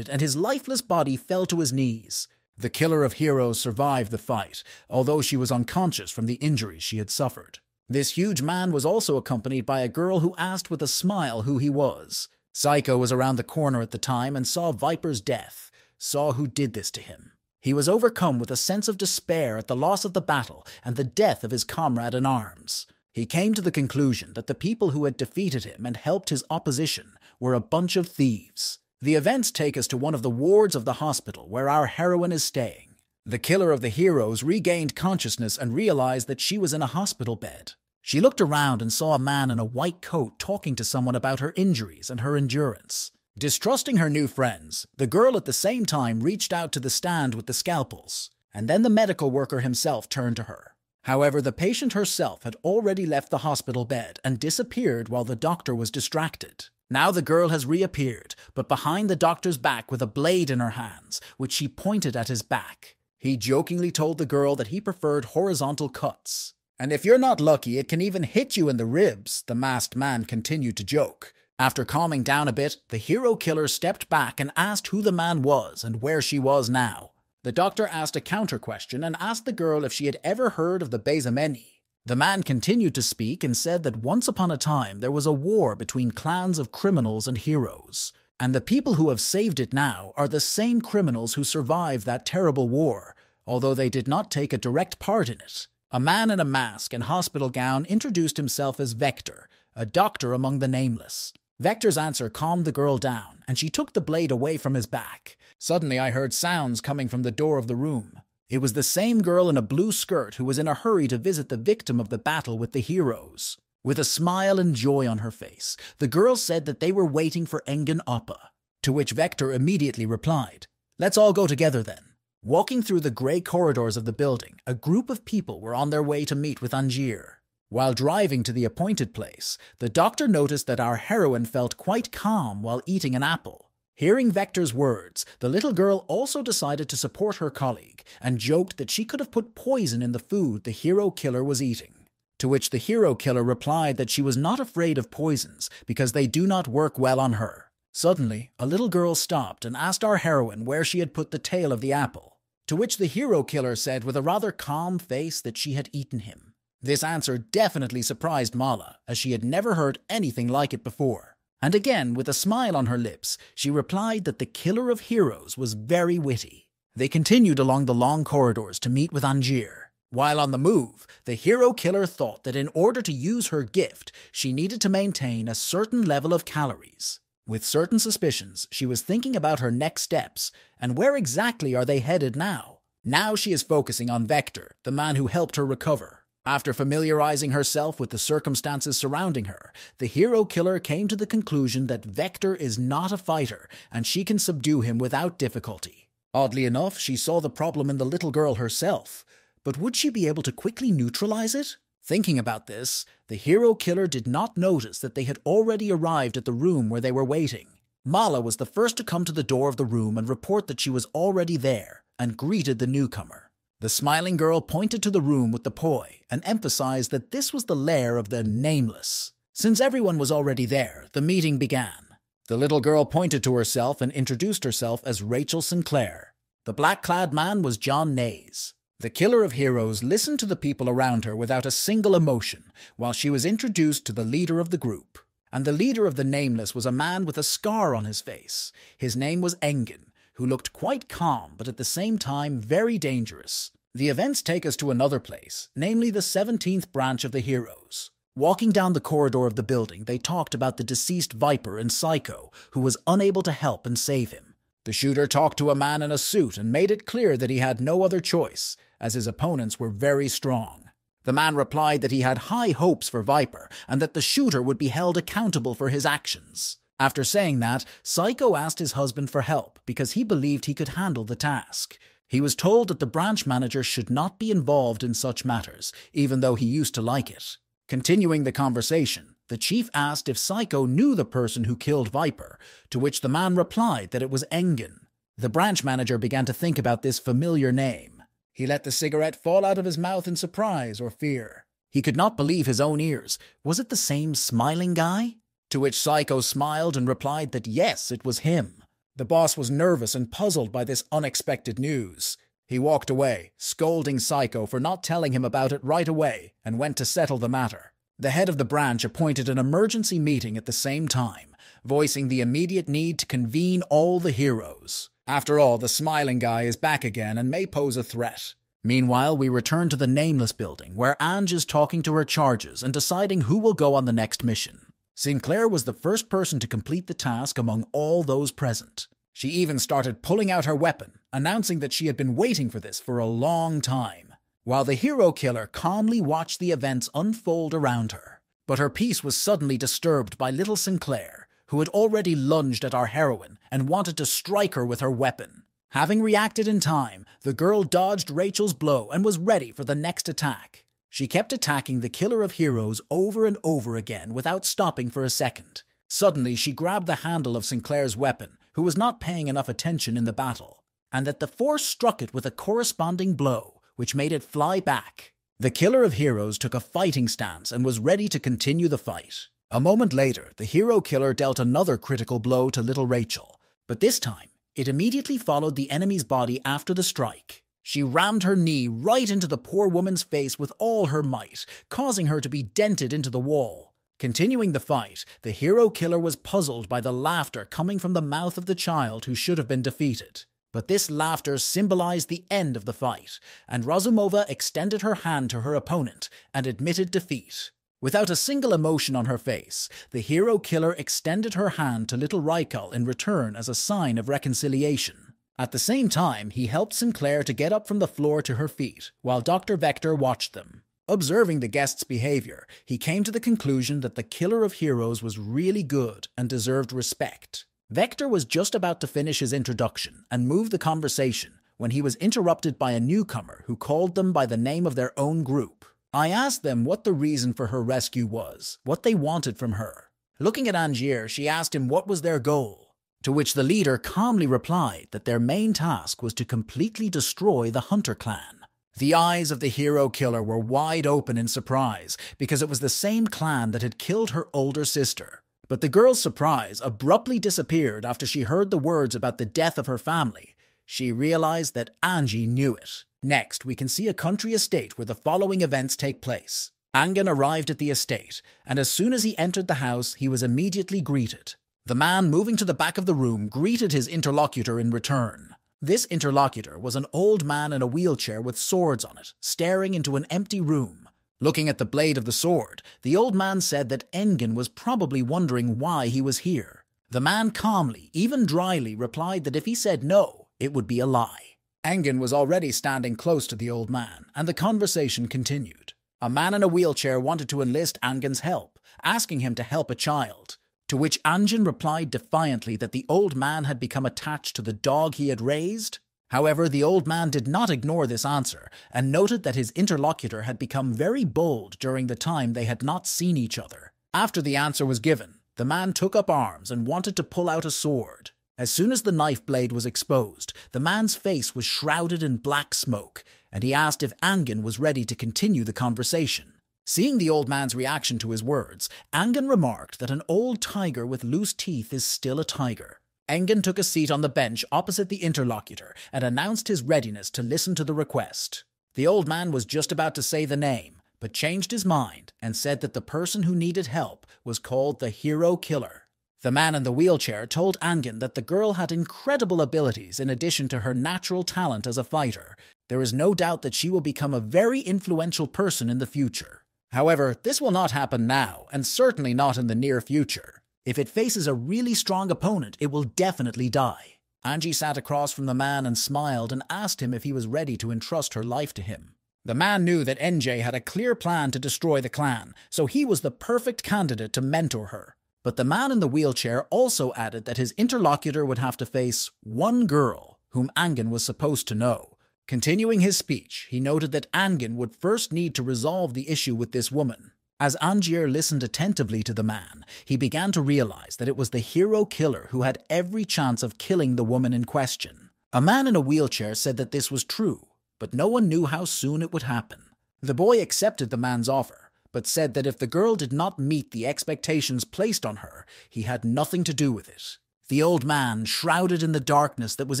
and his lifeless body fell to his knees. The killer of heroes survived the fight, although she was unconscious from the injuries she had suffered. This huge man was also accompanied by a girl who asked with a smile who he was. Psycho was around the corner at the time and saw Viper's death, saw who did this to him. He was overcome with a sense of despair at the loss of the battle and the death of his comrade in arms. He came to the conclusion that the people who had defeated him and helped his opposition were a bunch of thieves. The events take us to one of the wards of the hospital where our heroine is staying. The killer of the heroes regained consciousness and realized that she was in a hospital bed. She looked around and saw a man in a white coat talking to someone about her injuries and her endurance. Distrusting her new friends, the girl at the same time reached out to the stand with the scalpels, and then the medical worker himself turned to her. However, the patient herself had already left the hospital bed and disappeared while the doctor was distracted. Now the girl has reappeared, but behind the doctor's back with a blade in her hands, which she pointed at his back. He jokingly told the girl that he preferred horizontal cuts. "And if you're not lucky, it can even hit you in the ribs," the masked man continued to joke. After calming down a bit, the hero killer stepped back and asked who the man was and where she was now. The doctor asked a counter question and asked the girl if she had ever heard of the X-Manhwa. The man continued to speak and said that once upon a time there was a war between clans of criminals and heroes, and the people who have saved it now are the same criminals who survived that terrible war, although they did not take a direct part in it. A man in a mask and hospital gown introduced himself as Vector, a doctor among the nameless. Vector's answer calmed the girl down, and she took the blade away from his back. Suddenly I heard sounds coming from the door of the room. It was the same girl in a blue skirt who was in a hurry to visit the victim of the battle with the heroes. With a smile and joy on her face, the girl said that they were waiting for Engen Appa, to which Vector immediately replied, "Let's all go together then." Walking through the grey corridors of the building, a group of people were on their way to meet with Angier. While driving to the appointed place, the doctor noticed that our heroine felt quite calm while eating an apple. Hearing Vector's words, the little girl also decided to support her colleague and joked that she could have put poison in the food the hero killer was eating. To which the hero killer replied that she was not afraid of poisons because they do not work well on her. Suddenly, a little girl stopped and asked our heroine where she had put the tail of the apple, to which the hero killer said with a rather calm face that she had eaten him. This answer definitely surprised Mala, as she had never heard anything like it before. And again, with a smile on her lips, she replied that the killer of heroes was very witty. They continued along the long corridors to meet with Angier. While on the move, the hero killer thought that in order to use her gift, she needed to maintain a certain level of calories. With certain suspicions, she was thinking about her next steps, and where exactly are they headed now? Now she is focusing on Vector, the man who helped her recover. After familiarizing herself with the circumstances surrounding her, the hero killer came to the conclusion that Vector is not a fighter and she can subdue him without difficulty. Oddly enough, she saw the problem in the little girl herself, but would she be able to quickly neutralize it? Thinking about this, the hero killer did not notice that they had already arrived at the room where they were waiting. Mala was the first to come to the door of the room and report that she was already there, and greeted the newcomer. The smiling girl pointed to the room with the poi and emphasized that this was the lair of the Nameless. Since everyone was already there, the meeting began. The little girl pointed to herself and introduced herself as Rachel Sinclair. The black-clad man was John Nays. The killer of heroes listened to the people around her without a single emotion, while she was introduced to the leader of the group. And the leader of the Nameless was a man with a scar on his face. His name was Engen, who looked quite calm but at the same time very dangerous. The events take us to another place, namely the 17th branch of the heroes. Walking down the corridor of the building, they talked about the deceased Viper and Psycho, who was unable to help and save him. The shooter talked to a man in a suit and made it clear that he had no other choice, as his opponents were very strong. The man replied that he had high hopes for Viper and that the shooter would be held accountable for his actions. After saying that, Psycho asked his husband for help because he believed he could handle the task. He was told that the branch manager should not be involved in such matters, even though he used to like it. Continuing the conversation, the chief asked if Psycho knew the person who killed Viper, to which the man replied that it was Engen. The branch manager began to think about this familiar name. He let the cigarette fall out of his mouth in surprise or fear. He could not believe his own ears. Was it the same smiling guy? To which Psycho smiled and replied that yes, it was him. The boss was nervous and puzzled by this unexpected news. He walked away, scolding Psycho for not telling him about it right away, and went to settle the matter. The head of the branch appointed an emergency meeting at the same time, voicing the immediate need to convene all the heroes. After all, the smiling guy is back again and may pose a threat. Meanwhile, we return to the Nameless building, where Ange is talking to her charges and deciding who will go on the next mission. Sinclair was the first person to complete the task among all those present. She even started pulling out her weapon, announcing that she had been waiting for this for a long time, while the hero killer calmly watched the events unfold around her. But her peace was suddenly disturbed by little Sinclair, who had already lunged at our heroine and wanted to strike her with her weapon. Having reacted in time, the girl dodged Rachel's blow and was ready for the next attack. She kept attacking the killer of heroes over and over again without stopping for a second. Suddenly, she grabbed the handle of Sinclair's weapon, who was not paying enough attention in the battle, and that the force struck it with a corresponding blow, which made it fly back. The killer of heroes took a fighting stance and was ready to continue the fight. A moment later, the hero killer dealt another critical blow to little Rachel, but this time, it immediately followed the enemy's body after the strike. She rammed her knee right into the poor woman's face with all her might, causing her to be dented into the wall. Continuing the fight, the hero killer was puzzled by the laughter coming from the mouth of the child who should have been defeated. But this laughter symbolized the end of the fight, and Razumova extended her hand to her opponent and admitted defeat. Without a single emotion on her face, the hero killer extended her hand to little Raikal in return as a sign of reconciliation. At the same time, he helped Sinclair to get up from the floor to her feet, while Dr. Vector watched them. Observing the guest's behavior, he came to the conclusion that the killer of heroes was really good and deserved respect. Vector was just about to finish his introduction and move the conversation when he was interrupted by a newcomer who called them by the name of their own group. I asked them what the reason for her rescue was, what they wanted from her. Looking at Angier, she asked him what was their goal. To which the leader calmly replied that their main task was to completely destroy the Hunter clan. The eyes of the hero killer were wide open in surprise, because it was the same clan that had killed her older sister. But the girl's surprise abruptly disappeared after she heard the words about the death of her family. She realized that Angie knew it. Next, we can see a country estate where the following events take place. Angan arrived at the estate, and as soon as he entered the house, he was immediately greeted. The man moving to the back of the room greeted his interlocutor in return. This interlocutor was an old man in a wheelchair with swords on it, staring into an empty room. Looking at the blade of the sword, the old man said that Engen was probably wondering why he was here. The man calmly, even dryly, replied that if he said no, it would be a lie. Engen was already standing close to the old man, and the conversation continued. A man in a wheelchair wanted to enlist Angin's help, asking him to help a child, to which Angin replied defiantly that the old man had become attached to the dog he had raised. However, the old man did not ignore this answer and noted that his interlocutor had become very bold during the time they had not seen each other. After the answer was given, the man took up arms and wanted to pull out a sword. As soon as the knife blade was exposed, the man's face was shrouded in black smoke, and he asked if Angin was ready to continue the conversation. Seeing the old man's reaction to his words, Angin remarked that an old tiger with loose teeth is still a tiger. Angin took a seat on the bench opposite the interlocutor and announced his readiness to listen to the request. The old man was just about to say the name, but changed his mind and said that the person who needed help was called the Hero Killer. The man in the wheelchair told Angin that the girl had incredible abilities in addition to her natural talent as a fighter. There is no doubt that she will become a very influential person in the future. However, this will not happen now, and certainly not in the near future. If it faces a really strong opponent, it will definitely die. Angie sat across from the man and smiled and asked him if he was ready to entrust her life to him. The man knew that NJ had a clear plan to destroy the clan, so he was the perfect candidate to mentor her. But the man in the wheelchair also added that his interlocutor would have to face one girl, whom Angin was supposed to know. Continuing his speech, he noted that Angin would first need to resolve the issue with this woman. As Angier listened attentively to the man, he began to realize that it was the hero killer who had every chance of killing the woman in question. A man in a wheelchair said that this was true, but no one knew how soon it would happen. The boy accepted the man's offer, but said that if the girl did not meet the expectations placed on her, he had nothing to do with it. The old man, shrouded in the darkness that was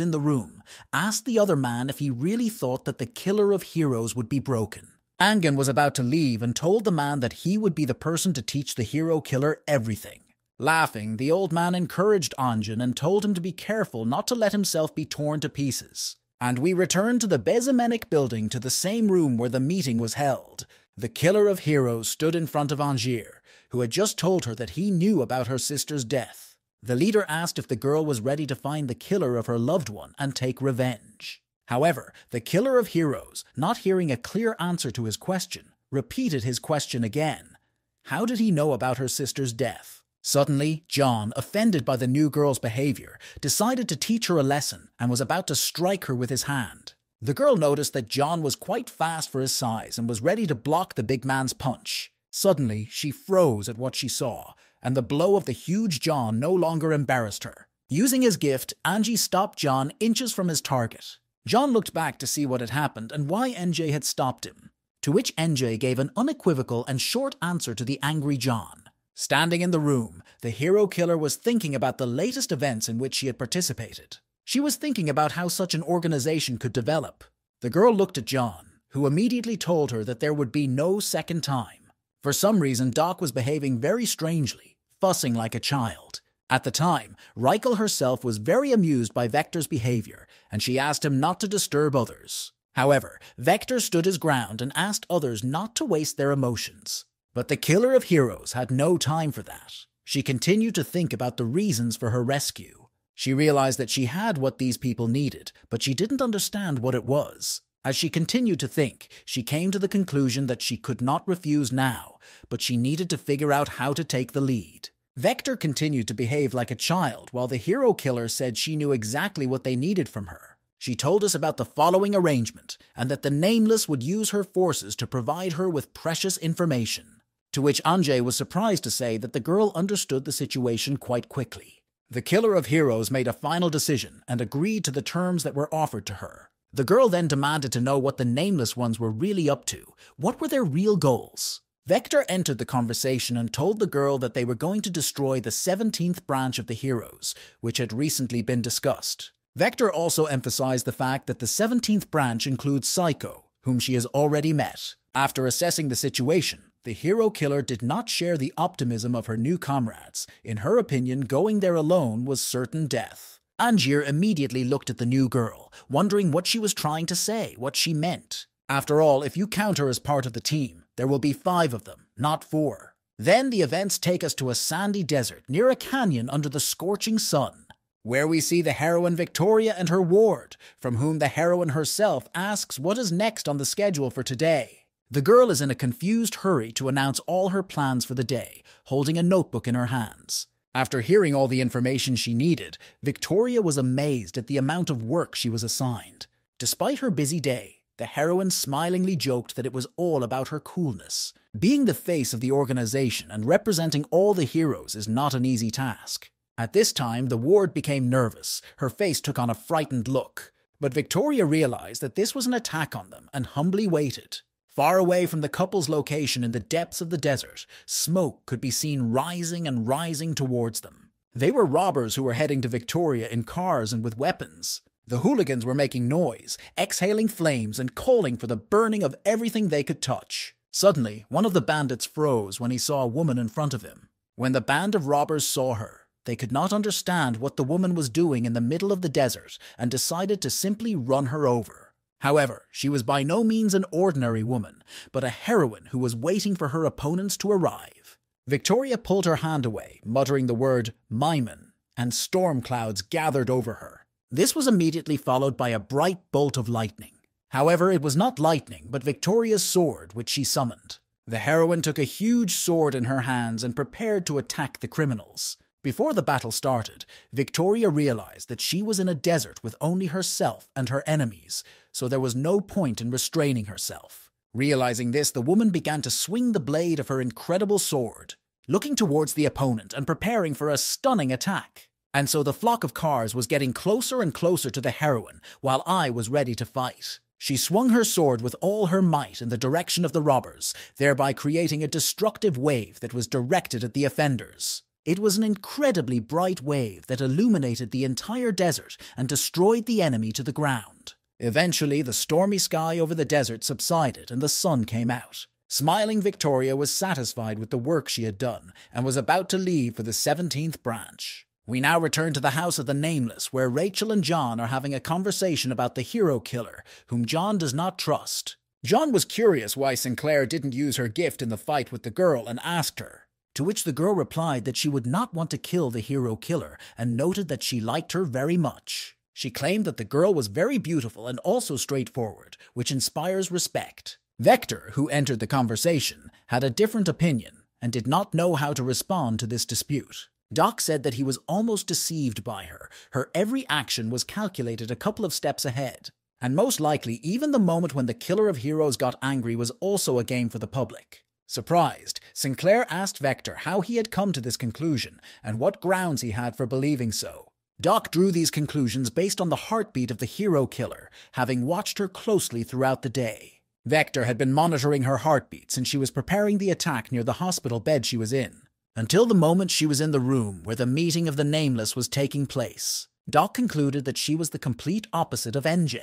in the room, asked the other man if he really thought that the killer of heroes would be broken. Angin was about to leave and told the man that he would be the person to teach the hero killer everything. Laughing, the old man encouraged Angin and told him to be careful not to let himself be torn to pieces. And we returned to the Bezamenik building, to the same room where the meeting was held. The killer of heroes stood in front of Angier, who had just told her that he knew about her sister's death. The leader asked if the girl was ready to find the killer of her loved one and take revenge. However, the killer of heroes, not hearing a clear answer to his question, repeated his question again. How did he know about her sister's death? Suddenly, John, offended by the new girl's behavior, decided to teach her a lesson and was about to strike her with his hand. The girl noticed that John was quite fast for his size and was ready to block the big man's punch. Suddenly, she froze at what she saw, and the blow of the huge John no longer embarrassed her. Using his gift, Angie stopped John inches from his target. John looked back to see what had happened and why NJ had stopped him, to which NJ gave an unequivocal and short answer to the angry John. Standing in the room, the hero killer was thinking about the latest events in which she had participated. She was thinking about how such an organization could develop. The girl looked at John, who immediately told her that there would be no second time. For some reason, Doc was behaving very strangely, fussing like a child. At the time, Reichel herself was very amused by Vector's behavior, and she asked him not to disturb others. However, Vector stood his ground and asked others not to waste their emotions. But the killer of heroes had no time for that. She continued to think about the reasons for her rescue. She realized that she had what these people needed, but she didn't understand what it was. As she continued to think, she came to the conclusion that she could not refuse now, but she needed to figure out how to take the lead. Vector continued to behave like a child, while the hero killer said she knew exactly what they needed from her. She told us about the following arrangement, and that the Nameless would use her forces to provide her with precious information. To which Anjay was surprised to say that the girl understood the situation quite quickly. The killer of heroes made a final decision and agreed to the terms that were offered to her. The girl then demanded to know what the Nameless ones were really up to. What were their real goals? Vector entered the conversation and told the girl that they were going to destroy the 17th branch of the heroes, which had recently been discussed. Vector also emphasized the fact that the 17th branch includes Psycho, whom she has already met. After assessing the situation, the hero killer did not share the optimism of her new comrades. In her opinion, going there alone was certain death. Angier immediately looked at the new girl, wondering what she was trying to say, what she meant. After all, if you count her as part of the team, there will be 5 of them, not 4. Then the events take us to a sandy desert near a canyon under the scorching sun, where we see the heroine Victoria and her ward, from whom the heroine herself asks what is next on the schedule for today. The girl is in a confused hurry to announce all her plans for the day, holding a notebook in her hands. After hearing all the information she needed, Victoria was amazed at the amount of work she was assigned. Despite her busy day, the heroine smilingly joked that it was all about her coolness. Being the face of the organization and representing all the heroes is not an easy task. At this time, the ward became nervous. Her face took on a frightened look. But Victoria realized that this was an attack on them and humbly waited. Far away from the couple's location in the depths of the desert, smoke could be seen rising and rising towards them. They were robbers who were heading to Victoria in cars and with weapons. The hooligans were making noise, exhaling flames and calling for the burning of everything they could touch. Suddenly, one of the bandits froze when he saw a woman in front of him. When the band of robbers saw her, they could not understand what the woman was doing in the middle of the desert and decided to simply run her over. However, she was by no means an ordinary woman, but a heroine who was waiting for her opponents to arrive. Victoria pulled her hand away, muttering the word "Myman," and storm clouds gathered over her. This was immediately followed by a bright bolt of lightning. However, it was not lightning, but Victoria's sword, which she summoned. The heroine took a huge sword in her hands and prepared to attack the criminals. Before the battle started, Victoria realized that she was in a desert with only herself and her enemies, so there was no point in restraining herself. Realizing this, the woman began to swing the blade of her incredible sword, looking towards the opponent and preparing for a stunning attack. And so the flock of cars was getting closer and closer to the heroine, while I was ready to fight. She swung her sword with all her might in the direction of the robbers, thereby creating a destructive wave that was directed at the offenders. It was an incredibly bright wave that illuminated the entire desert and destroyed the enemy to the ground. Eventually, the stormy sky over the desert subsided and the sun came out. Smiling, Victoria was satisfied with the work she had done and was about to leave for the 17th branch. We now return to the house of the Nameless, where Rachel and John are having a conversation about the hero killer, whom John does not trust. John was curious why Sinclair didn't use her gift in the fight with the girl and asked her, to which the girl replied that she would not want to kill the hero killer and noted that she liked her very much. She claimed that the girl was very beautiful and also straightforward, which inspires respect. Vector, who entered the conversation, had a different opinion and did not know how to respond to this dispute. Doc said that he was almost deceived by her. Her every action was calculated a couple of steps ahead. And most likely, even the moment when the killer of heroes got angry was also a game for the public. Surprised, Sinclair asked Vector how he had come to this conclusion and what grounds he had for believing so. Doc drew these conclusions based on the heartbeat of the hero killer, having watched her closely throughout the day. Vector had been monitoring her heartbeat since she was preparing the attack near the hospital bed she was in, until the moment she was in the room where the meeting of the Nameless was taking place. Doc concluded that she was the complete opposite of NJ.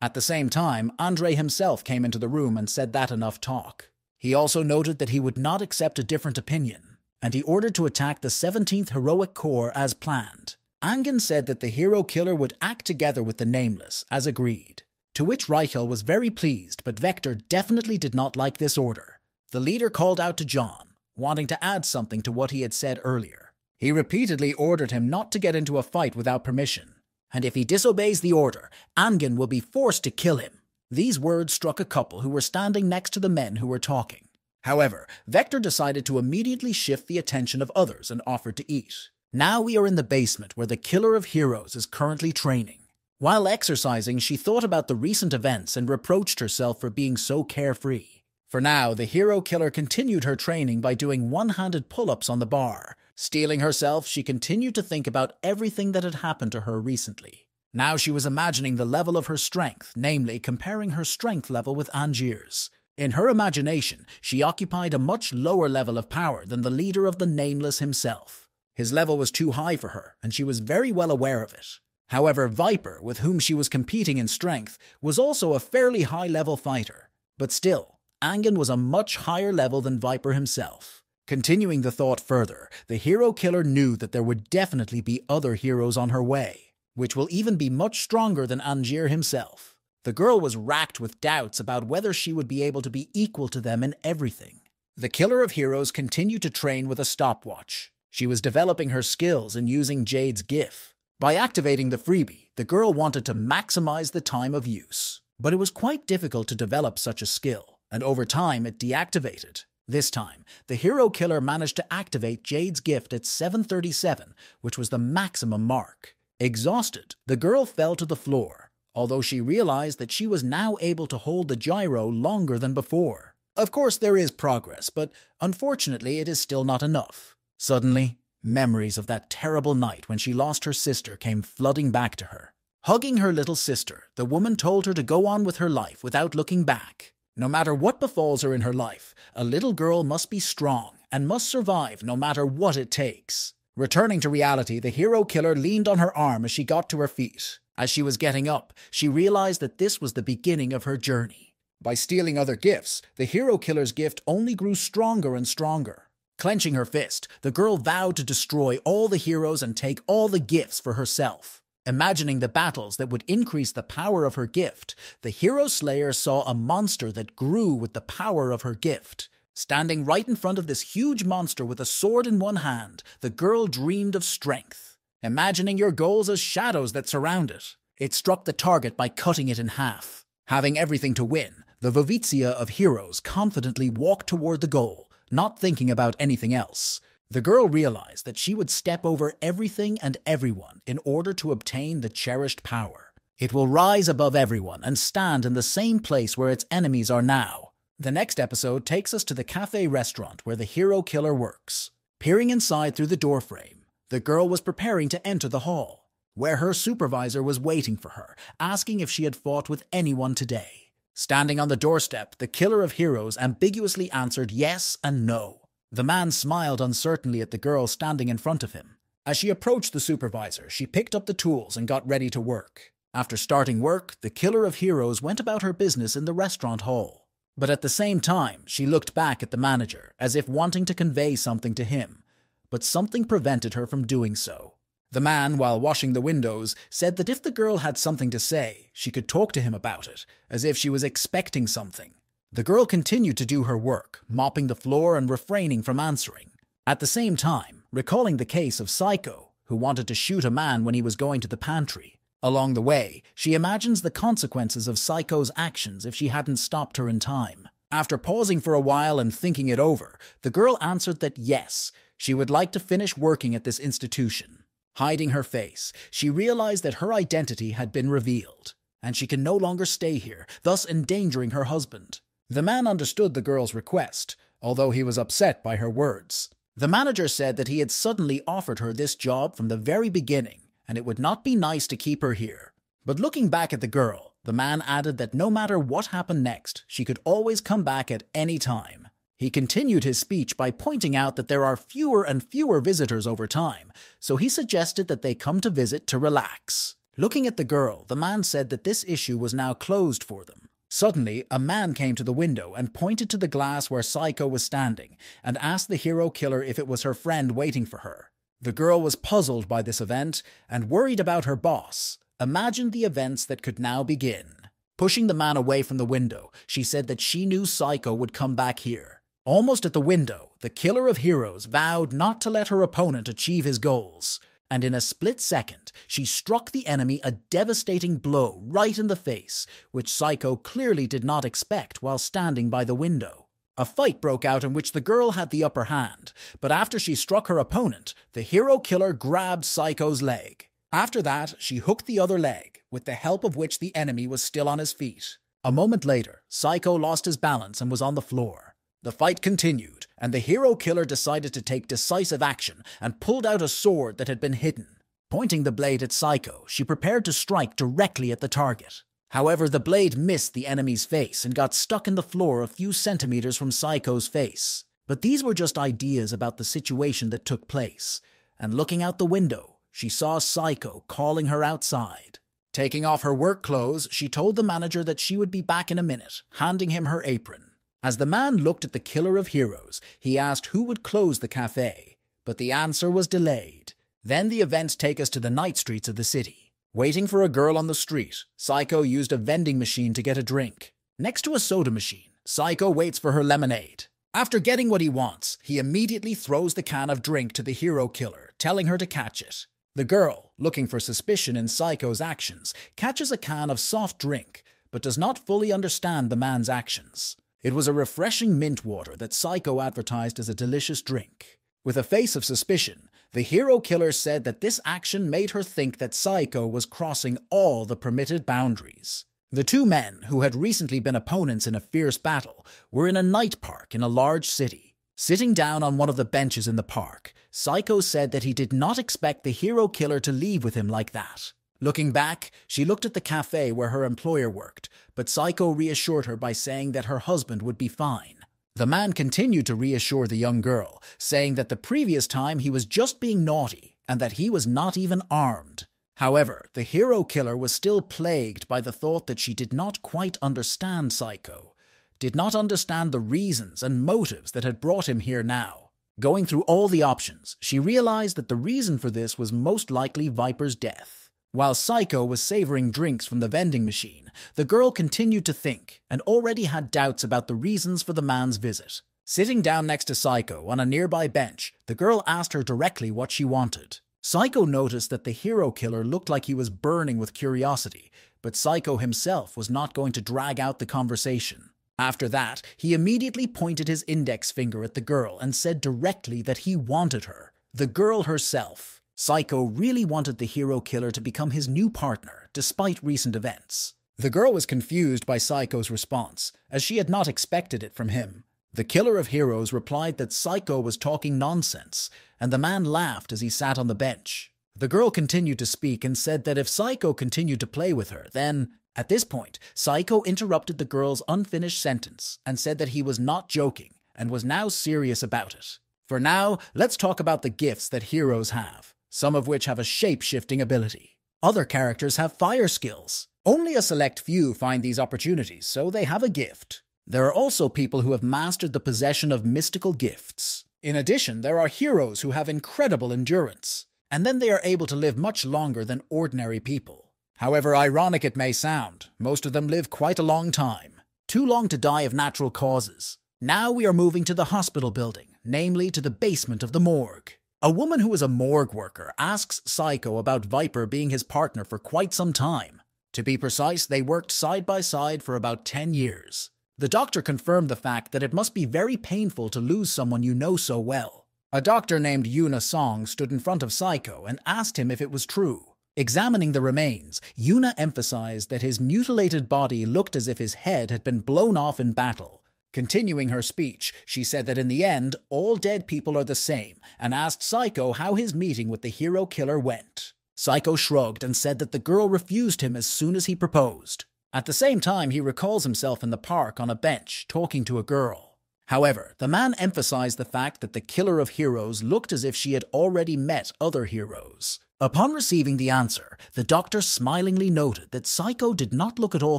At the same time, Andre himself came into the room and said that enough talk. He also noted that he would not accept a different opinion, and he ordered to attack the 17th Heroic Corps as planned. Angan said that the hero killer would act together with the Nameless, as agreed. To which Reichel was very pleased, but Vector definitely did not like this order. The leader called out to John, wanting to add something to what he had said earlier. He repeatedly ordered him not to get into a fight without permission, and if he disobeys the order, Angan will be forced to kill him. These words struck a couple who were standing next to the men who were talking. However, Vector decided to immediately shift the attention of others and offered to eat. Now we are in the basement where the killer of heroes is currently training. While exercising, she thought about the recent events and reproached herself for being so carefree. For now, the hero killer continued her training by doing one-handed pull-ups on the bar. Steeling herself, she continued to think about everything that had happened to her recently. Now she was imagining the level of her strength, namely comparing her strength level with Angier's. In her imagination, she occupied a much lower level of power than the leader of the Nameless himself. His level was too high for her, and she was very well aware of it. However, Viper, with whom she was competing in strength, was also a fairly high-level fighter. But still, Angan was a much higher level than Viper himself. Continuing the thought further, the hero killer knew that there would definitely be other heroes on her way, which will even be much stronger than Angier himself. The girl was racked with doubts about whether she would be able to be equal to them in everything. The killer of heroes continued to train with a stopwatch. She was developing her skills in using Jade's GIF. By activating the freebie, the girl wanted to maximize the time of use. But it was quite difficult to develop such a skill, and over time it deactivated. This time, the hero killer managed to activate Jade's gift at 7:37, which was the maximum mark. Exhausted, the girl fell to the floor, although she realized that she was now able to hold the gyro longer than before. Of course, there is progress, but unfortunately it is still not enough. Suddenly, memories of that terrible night when she lost her sister came flooding back to her. Hugging her little sister, the woman told her to go on with her life without looking back. No matter what befalls her in her life, a little girl must be strong and must survive no matter what it takes. Returning to reality, the hero killer leaned on her arm as she got to her feet. As she was getting up, she realized that this was the beginning of her journey. By stealing other gifts, the hero killer's gift only grew stronger and stronger. Clenching her fist, the girl vowed to destroy all the heroes and take all the gifts for herself. Imagining the battles that would increase the power of her gift, the hero slayer saw a monster that grew with the power of her gift. Standing right in front of this huge monster with a sword in one hand, the girl dreamed of strength. Imagining your goals as shadows that surround it, it struck the target by cutting it in half. Having everything to win, the Vovitsia of heroes confidently walked toward the goal, not thinking about anything else. The girl realized that she would step over everything and everyone in order to obtain the cherished power. It will rise above everyone and stand in the same place where its enemies are now. The next episode takes us to the cafe restaurant where the hero killer works. Peering inside through the doorframe, the girl was preparing to enter the hall, where her supervisor was waiting for her, asking if she had fought with anyone today. Standing on the doorstep, the killer of heroes ambiguously answered yes and no. The man smiled uncertainly at the girl standing in front of him. As she approached the supervisor, she picked up the tools and got ready to work. After starting work, the killer of heroes went about her business in the restaurant hall. But at the same time, she looked back at the manager, as if wanting to convey something to him. But something prevented her from doing so. The man, while washing the windows, said that if the girl had something to say, she could talk to him about it, as if she was expecting something. The girl continued to do her work, mopping the floor and refraining from answering. At the same time, recalling the case of Psycho, who wanted to shoot a man when he was going to the pantry. Along the way, she imagines the consequences of Psycho's actions if she hadn't stopped her in time. After pausing for a while and thinking it over, the girl answered that yes, she would like to finish working at this institution. Hiding her face, she realized that her identity had been revealed, and she can no longer stay here, thus endangering her husband. The man understood the girl's request, although he was upset by her words. The manager said that he had suddenly offered her this job from the very beginning, and it would not be nice to keep her here. But looking back at the girl, the man added that no matter what happened next, she could always come back at any time. He continued his speech by pointing out that there are fewer and fewer visitors over time, so he suggested that they come to visit to relax. Looking at the girl, the man said that this issue was now closed for them. Suddenly, a man came to the window and pointed to the glass where Psycho was standing and asked the hero killer if it was her friend waiting for her. The girl was puzzled by this event and worried about her boss. Imagined the events that could now begin. Pushing the man away from the window, she said that she knew Psycho would come back here. Almost at the window, the killer of heroes vowed not to let her opponent achieve his goals. And in a split second, she struck the enemy a devastating blow right in the face, which Psycho clearly did not expect while standing by the window. A fight broke out in which the girl had the upper hand, but after she struck her opponent, the hero killer grabbed Psycho's leg. After that, she hooked the other leg, with the help of which the enemy was still on his feet. A moment later, Psycho lost his balance and was on the floor. The fight continued, and the hero killer decided to take decisive action and pulled out a sword that had been hidden. Pointing the blade at Psycho, she prepared to strike directly at the target. However, the blade missed the enemy's face and got stuck in the floor a few centimeters from Psycho's face. But these were just ideas about the situation that took place, and looking out the window, she saw Psycho calling her outside. Taking off her work clothes, she told the manager that she would be back in a minute, handing him her apron. As the man looked at the killer of heroes, he asked who would close the cafe, but the answer was delayed. Then the events take us to the night streets of the city. Waiting for a girl on the street, Psycho used a vending machine to get a drink. Next to a soda machine, Psycho waits for her lemonade. After getting what he wants, he immediately throws the can of drink to the hero killer, telling her to catch it. The girl, looking for suspicion in Psycho's actions, catches a can of soft drink, but does not fully understand the man's actions. It was a refreshing mint water that Psycho advertised as a delicious drink. With a face of suspicion, the hero killer said that this action made her think that Psycho was crossing all the permitted boundaries. The two men, who had recently been opponents in a fierce battle, were in a night park in a large city. Sitting down on one of the benches in the park, Psycho said that he did not expect the hero killer to leave with him like that. Looking back, she looked at the cafe where her employer worked, but Psycho reassured her by saying that her husband would be fine. The man continued to reassure the young girl, saying that the previous time he was just being naughty and that he was not even armed. However, the hero killer was still plagued by the thought that she did not quite understand Psycho, did not understand the reasons and motives that had brought him here now. Going through all the options, she realized that the reason for this was most likely Viper's death. While Psycho was savoring drinks from the vending machine, the girl continued to think and already had doubts about the reasons for the man's visit. Sitting down next to Psycho on a nearby bench, the girl asked her directly what she wanted. Psycho noticed that the hero killer looked like he was burning with curiosity, but Psycho himself was not going to drag out the conversation. After that, he immediately pointed his index finger at the girl and said directly that he wanted her, the girl herself. Psycho really wanted the hero killer to become his new partner, despite recent events. The girl was confused by Psycho's response, as she had not expected it from him. The killer of heroes replied that Psycho was talking nonsense, and the man laughed as he sat on the bench. The girl continued to speak and said that if Psycho continued to play with her, then... At this point, Psycho interrupted the girl's unfinished sentence and said that he was not joking and was now serious about it. For now, let's talk about the gifts that heroes have, some of which have a shape-shifting ability. Other characters have fire skills. Only a select few find these opportunities, so they have a gift. There are also people who have mastered the possession of mystical gifts. In addition, there are heroes who have incredible endurance, and then they are able to live much longer than ordinary people. However ironic it may sound, most of them live quite a long time. Too long to die of natural causes. Now we are moving to the hospital building, namely to the basement of the morgue. A woman who is a morgue worker asks Psycho about Viper being his partner for quite some time. To be precise, they worked side by side for about 10 years. The doctor confirmed the fact that it must be very painful to lose someone you know so well. A doctor named Yuna Song stood in front of Psycho and asked him if it was true. Examining the remains, Yuna emphasized that his mutilated body looked as if his head had been blown off in battle. Continuing her speech, she said that in the end, all dead people are the same, and asked Psycho how his meeting with the hero killer went. Psycho shrugged and said that the girl refused him as soon as he proposed. At the same time, he recalls himself in the park on a bench, talking to a girl. However, the man emphasized the fact that the killer of heroes looked as if she had already met other heroes. Upon receiving the answer, the doctor smilingly noted that Psycho did not look at all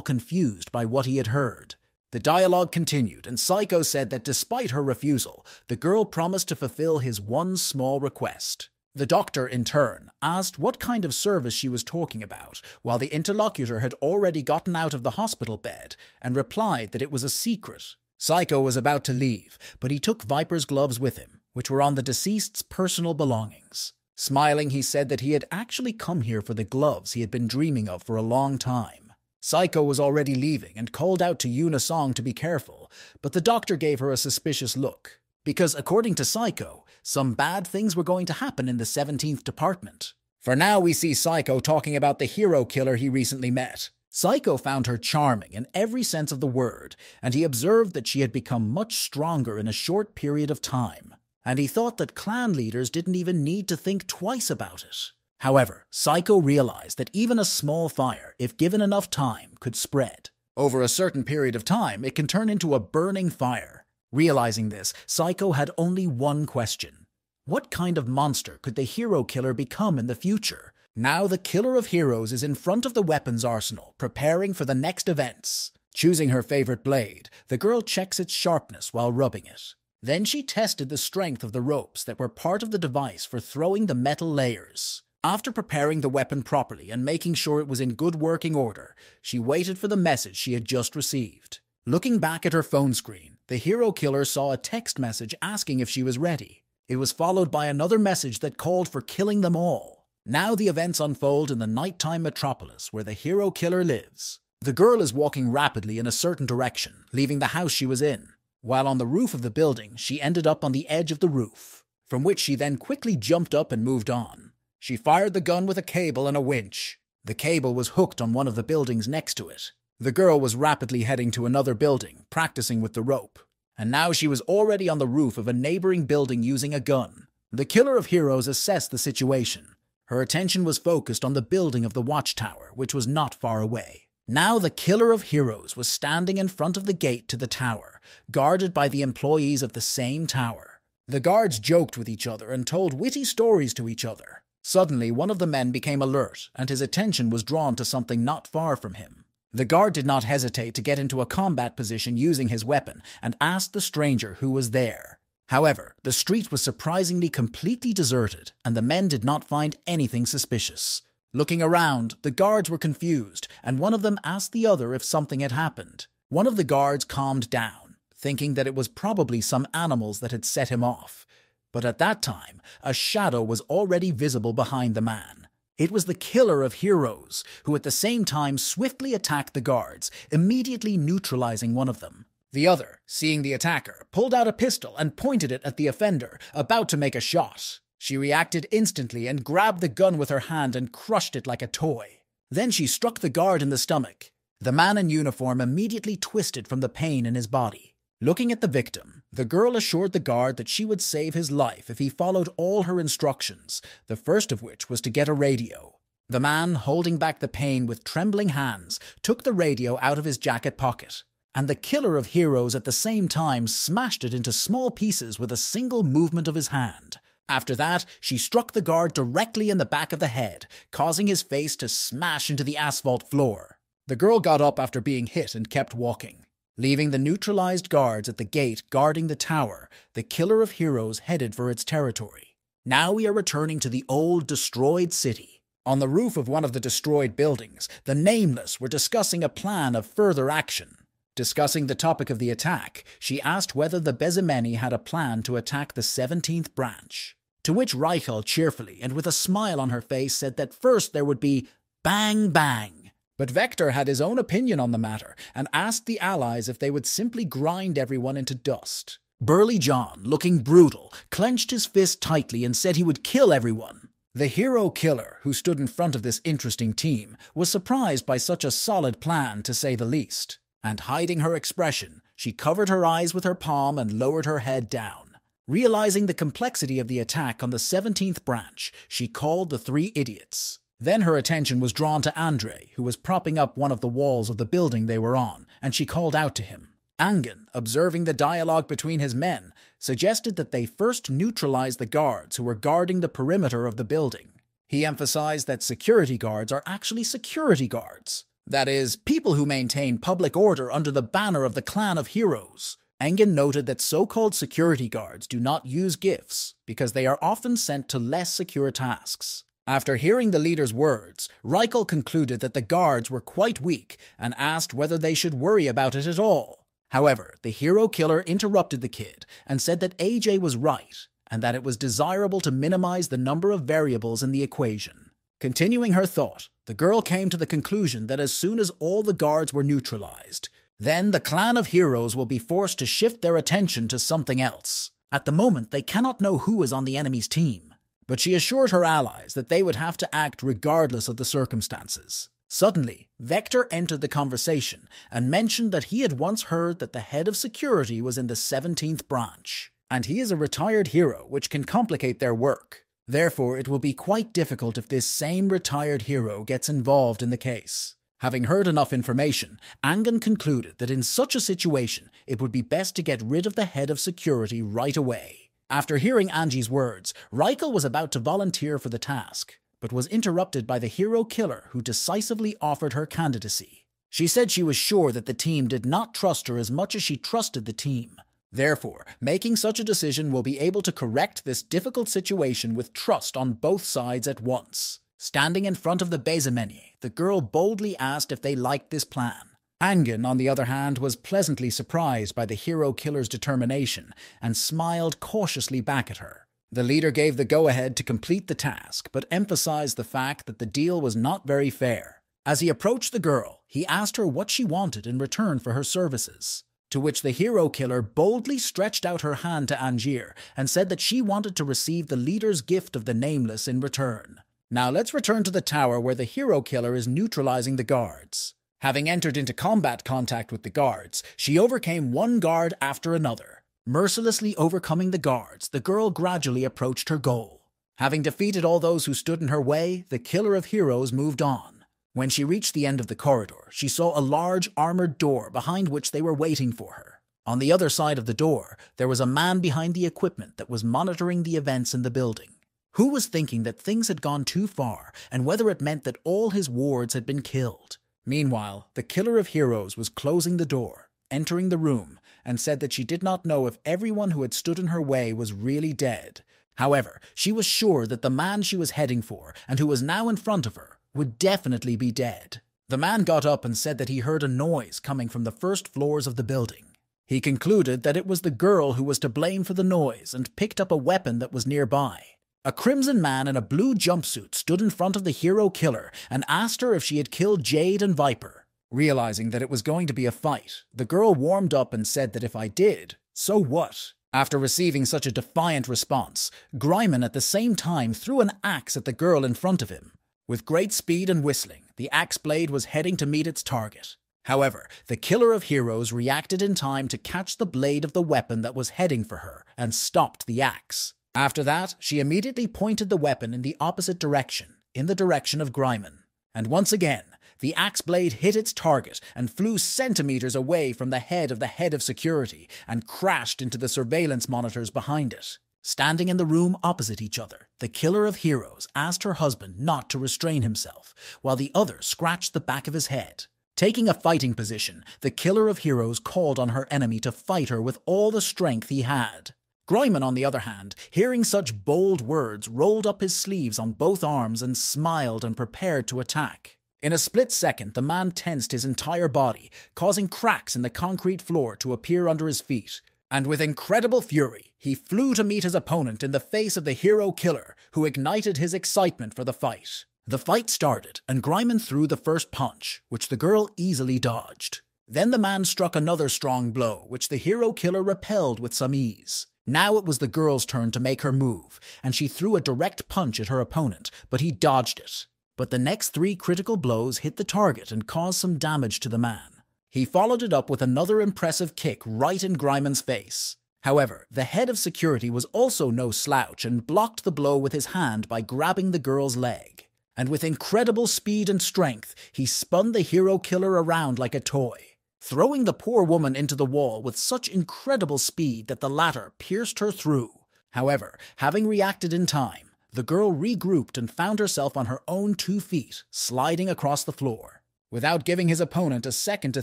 confused by what he had heard. The dialogue continued, and Psycho said that despite her refusal, the girl promised to fulfill his one small request. The doctor, in turn, asked what kind of service she was talking about, while the interlocutor had already gotten out of the hospital bed and replied that it was a secret. Psycho was about to leave, but he took Viper's gloves with him, which were on the deceased's personal belongings. Smiling, he said that he had actually come here for the gloves he had been dreaming of for a long time. Psycho was already leaving and called out to Yuna Song to be careful, but the doctor gave her a suspicious look, because according to Psycho, some bad things were going to happen in the 17th department. For now, we see Psycho talking about the hero killer he recently met. Psycho found her charming in every sense of the word, and he observed that she had become much stronger in a short period of time. And he thought that clan leaders didn't even need to think twice about it. However, Psycho realized that even a small fire, if given enough time, could spread. Over a certain period of time, it can turn into a burning fire. Realizing this, Psycho had only one question. What kind of monster could the hero killer become in the future? Now the killer of heroes is in front of the weapons arsenal, preparing for the next events. Choosing her favorite blade, the girl checks its sharpness while rubbing it. Then she tested the strength of the ropes that were part of the device for throwing the metal layers. After preparing the weapon properly and making sure it was in good working order, she waited for the message she had just received. Looking back at her phone screen, the hero killer saw a text message asking if she was ready. It was followed by another message that called for killing them all. Now the events unfold in the nighttime metropolis where the hero killer lives. The girl is walking rapidly in a certain direction, leaving the house she was in. While on the roof of the building, she ended up on the edge of the roof, from which she then quickly jumped up and moved on. She fired the gun with a cable and a winch. The cable was hooked on one of the buildings next to it. The girl was rapidly heading to another building, practicing with the rope. And now she was already on the roof of a neighboring building using a gun. The killer of heroes assessed the situation. Her attention was focused on the building of the watchtower, which was not far away. Now the killer of heroes was standing in front of the gate to the tower, guarded by the employees of the same tower. The guards joked with each other and told witty stories to each other. Suddenly, one of the men became alert, and his attention was drawn to something not far from him. The guard did not hesitate to get into a combat position using his weapon and asked the stranger who was there. However, the street was surprisingly completely deserted, and the men did not find anything suspicious. Looking around, the guards were confused, and one of them asked the other if something had happened. One of the guards calmed down, thinking that it was probably some animals that had set him off. But at that time, a shadow was already visible behind the man. It was the killer of heroes, who at the same time swiftly attacked the guards, immediately neutralizing one of them. The other, seeing the attacker, pulled out a pistol and pointed it at the offender, about to make a shot. She reacted instantly and grabbed the gun with her hand and crushed it like a toy. Then she struck the guard in the stomach. The man in uniform immediately twisted from the pain in his body. Looking at the victim, the girl assured the guard that she would save his life if he followed all her instructions, the first of which was to get a radio. The man, holding back the pain with trembling hands, took the radio out of his jacket pocket, and the killer of heroes at the same time smashed it into small pieces with a single movement of his hand. After that, she struck the guard directly in the back of the head, causing his face to smash into the asphalt floor. The girl got up after being hit and kept walking. Leaving the neutralized guards at the gate guarding the tower, the killer of heroes headed for its territory. Now we are returning to the old, destroyed city. On the roof of one of the destroyed buildings, the Nameless were discussing a plan of further action. Discussing the topic of the attack, she asked whether the Bezimeni had a plan to attack the 17th branch. To which Reichel cheerfully and with a smile on her face said that first there would be bang bang. But Vector had his own opinion on the matter and asked the allies if they would simply grind everyone into dust. Burly John, looking brutal, clenched his fist tightly and said he would kill everyone. The hero killer, who stood in front of this interesting team, was surprised by such a solid plan, to say the least. And hiding her expression, she covered her eyes with her palm and lowered her head down. Realizing the complexity of the attack on the 17th branch, she called the three idiots. Then her attention was drawn to Andre, who was propping up one of the walls of the building they were on, and she called out to him. Angen, observing the dialogue between his men, suggested that they first neutralize the guards who were guarding the perimeter of the building. He emphasized that security guards are actually security guards. That is, people who maintain public order under the banner of the clan of heroes. Engen noted that so-called security guards do not use gifts because they are often sent to less secure tasks. After hearing the leader's words, Reichel concluded that the guards were quite weak and asked whether they should worry about it at all. However, the hero killer interrupted the kid and said that AJ was right and that it was desirable to minimize the number of variables in the equation. Continuing her thought, the girl came to the conclusion that as soon as all the guards were neutralized, then the clan of heroes will be forced to shift their attention to something else. At the moment, they cannot know who is on the enemy's team, but she assured her allies that they would have to act regardless of the circumstances. Suddenly, Vector entered the conversation and mentioned that he had once heard that the head of security was in the 17th branch, and he is a retired hero, which can complicate their work. Therefore, it will be quite difficult if this same retired hero gets involved in the case. Having heard enough information, Angen concluded that in such a situation, it would be best to get rid of the head of security right away. After hearing Angie's words, Reichel was about to volunteer for the task, but was interrupted by the hero killer who decisively offered her candidacy. She said she was sure that the team did not trust her as much as she trusted the team. Therefore, making such a decision will be able to correct this difficult situation with trust on both sides at once. Standing in front of the Bezimeni, the girl boldly asked if they liked this plan. Angen, on the other hand, was pleasantly surprised by the hero killer's determination and smiled cautiously back at her. The leader gave the go-ahead to complete the task, but emphasized the fact that the deal was not very fair. As he approached the girl, he asked her what she wanted in return for her services, to which the hero killer boldly stretched out her hand to Angier and said that she wanted to receive the leader's gift of the Nameless in return. Now let's return to the tower where the hero killer is neutralizing the guards. Having entered into combat contact with the guards, she overcame one guard after another. Mercilessly overcoming the guards, the girl gradually approached her goal. Having defeated all those who stood in her way, the killer of heroes moved on. When she reached the end of the corridor, she saw a large armored door behind which they were waiting for her. On the other side of the door, there was a man behind the equipment that was monitoring the events in the building. Who was thinking that things had gone too far, and whether it meant that all his wards had been killed? Meanwhile, the killer of heroes was closing the door, entering the room, and said that she did not know if everyone who had stood in her way was really dead. However, she was sure that the man she was heading for, and who was now in front of her, would definitely be dead. The man got up and said that he heard a noise coming from the first floors of the building. He concluded that it was the girl who was to blame for the noise and picked up a weapon that was nearby. A crimson man in a blue jumpsuit stood in front of the hero killer and asked her if she had killed Jade and Viper. Realizing that it was going to be a fight, the girl warmed up and said that if I did, so what? After receiving such a defiant response, Gryman at the same time threw an axe at the girl in front of him. With great speed and whistling, the axe blade was heading to meet its target. However, the killer of heroes reacted in time to catch the blade of the weapon that was heading for her and stopped the axe. After that, she immediately pointed the weapon in the opposite direction, in the direction of Gryman. And once again, the axe blade hit its target and flew centimeters away from the head of security and crashed into the surveillance monitors behind it. Standing in the room opposite each other, the killer of heroes asked her husband not to restrain himself, while the other scratched the back of his head. Taking a fighting position, the killer of heroes called on her enemy to fight her with all the strength he had. Gryman, on the other hand, hearing such bold words, rolled up his sleeves on both arms and smiled and prepared to attack. In a split second, the man tensed his entire body, causing cracks in the concrete floor to appear under his feet. And with incredible fury, he flew to meet his opponent in the face of the hero killer, who ignited his excitement for the fight. The fight started, and Gryman threw the first punch, which the girl easily dodged. Then the man struck another strong blow, which the hero killer repelled with some ease. Now it was the girl's turn to make her move, and she threw a direct punch at her opponent, but he dodged it. But the next 3 critical blows hit the target and caused some damage to the man. He followed it up with another impressive kick right in Gryman's face. However, the head of security was also no slouch and blocked the blow with his hand by grabbing the girl's leg. And with incredible speed and strength, he spun the hero killer around like a toy, throwing the poor woman into the wall with such incredible speed that the latter pierced her through. However, having reacted in time, the girl regrouped and found herself on her own 2 feet, sliding across the floor. Without giving his opponent a second to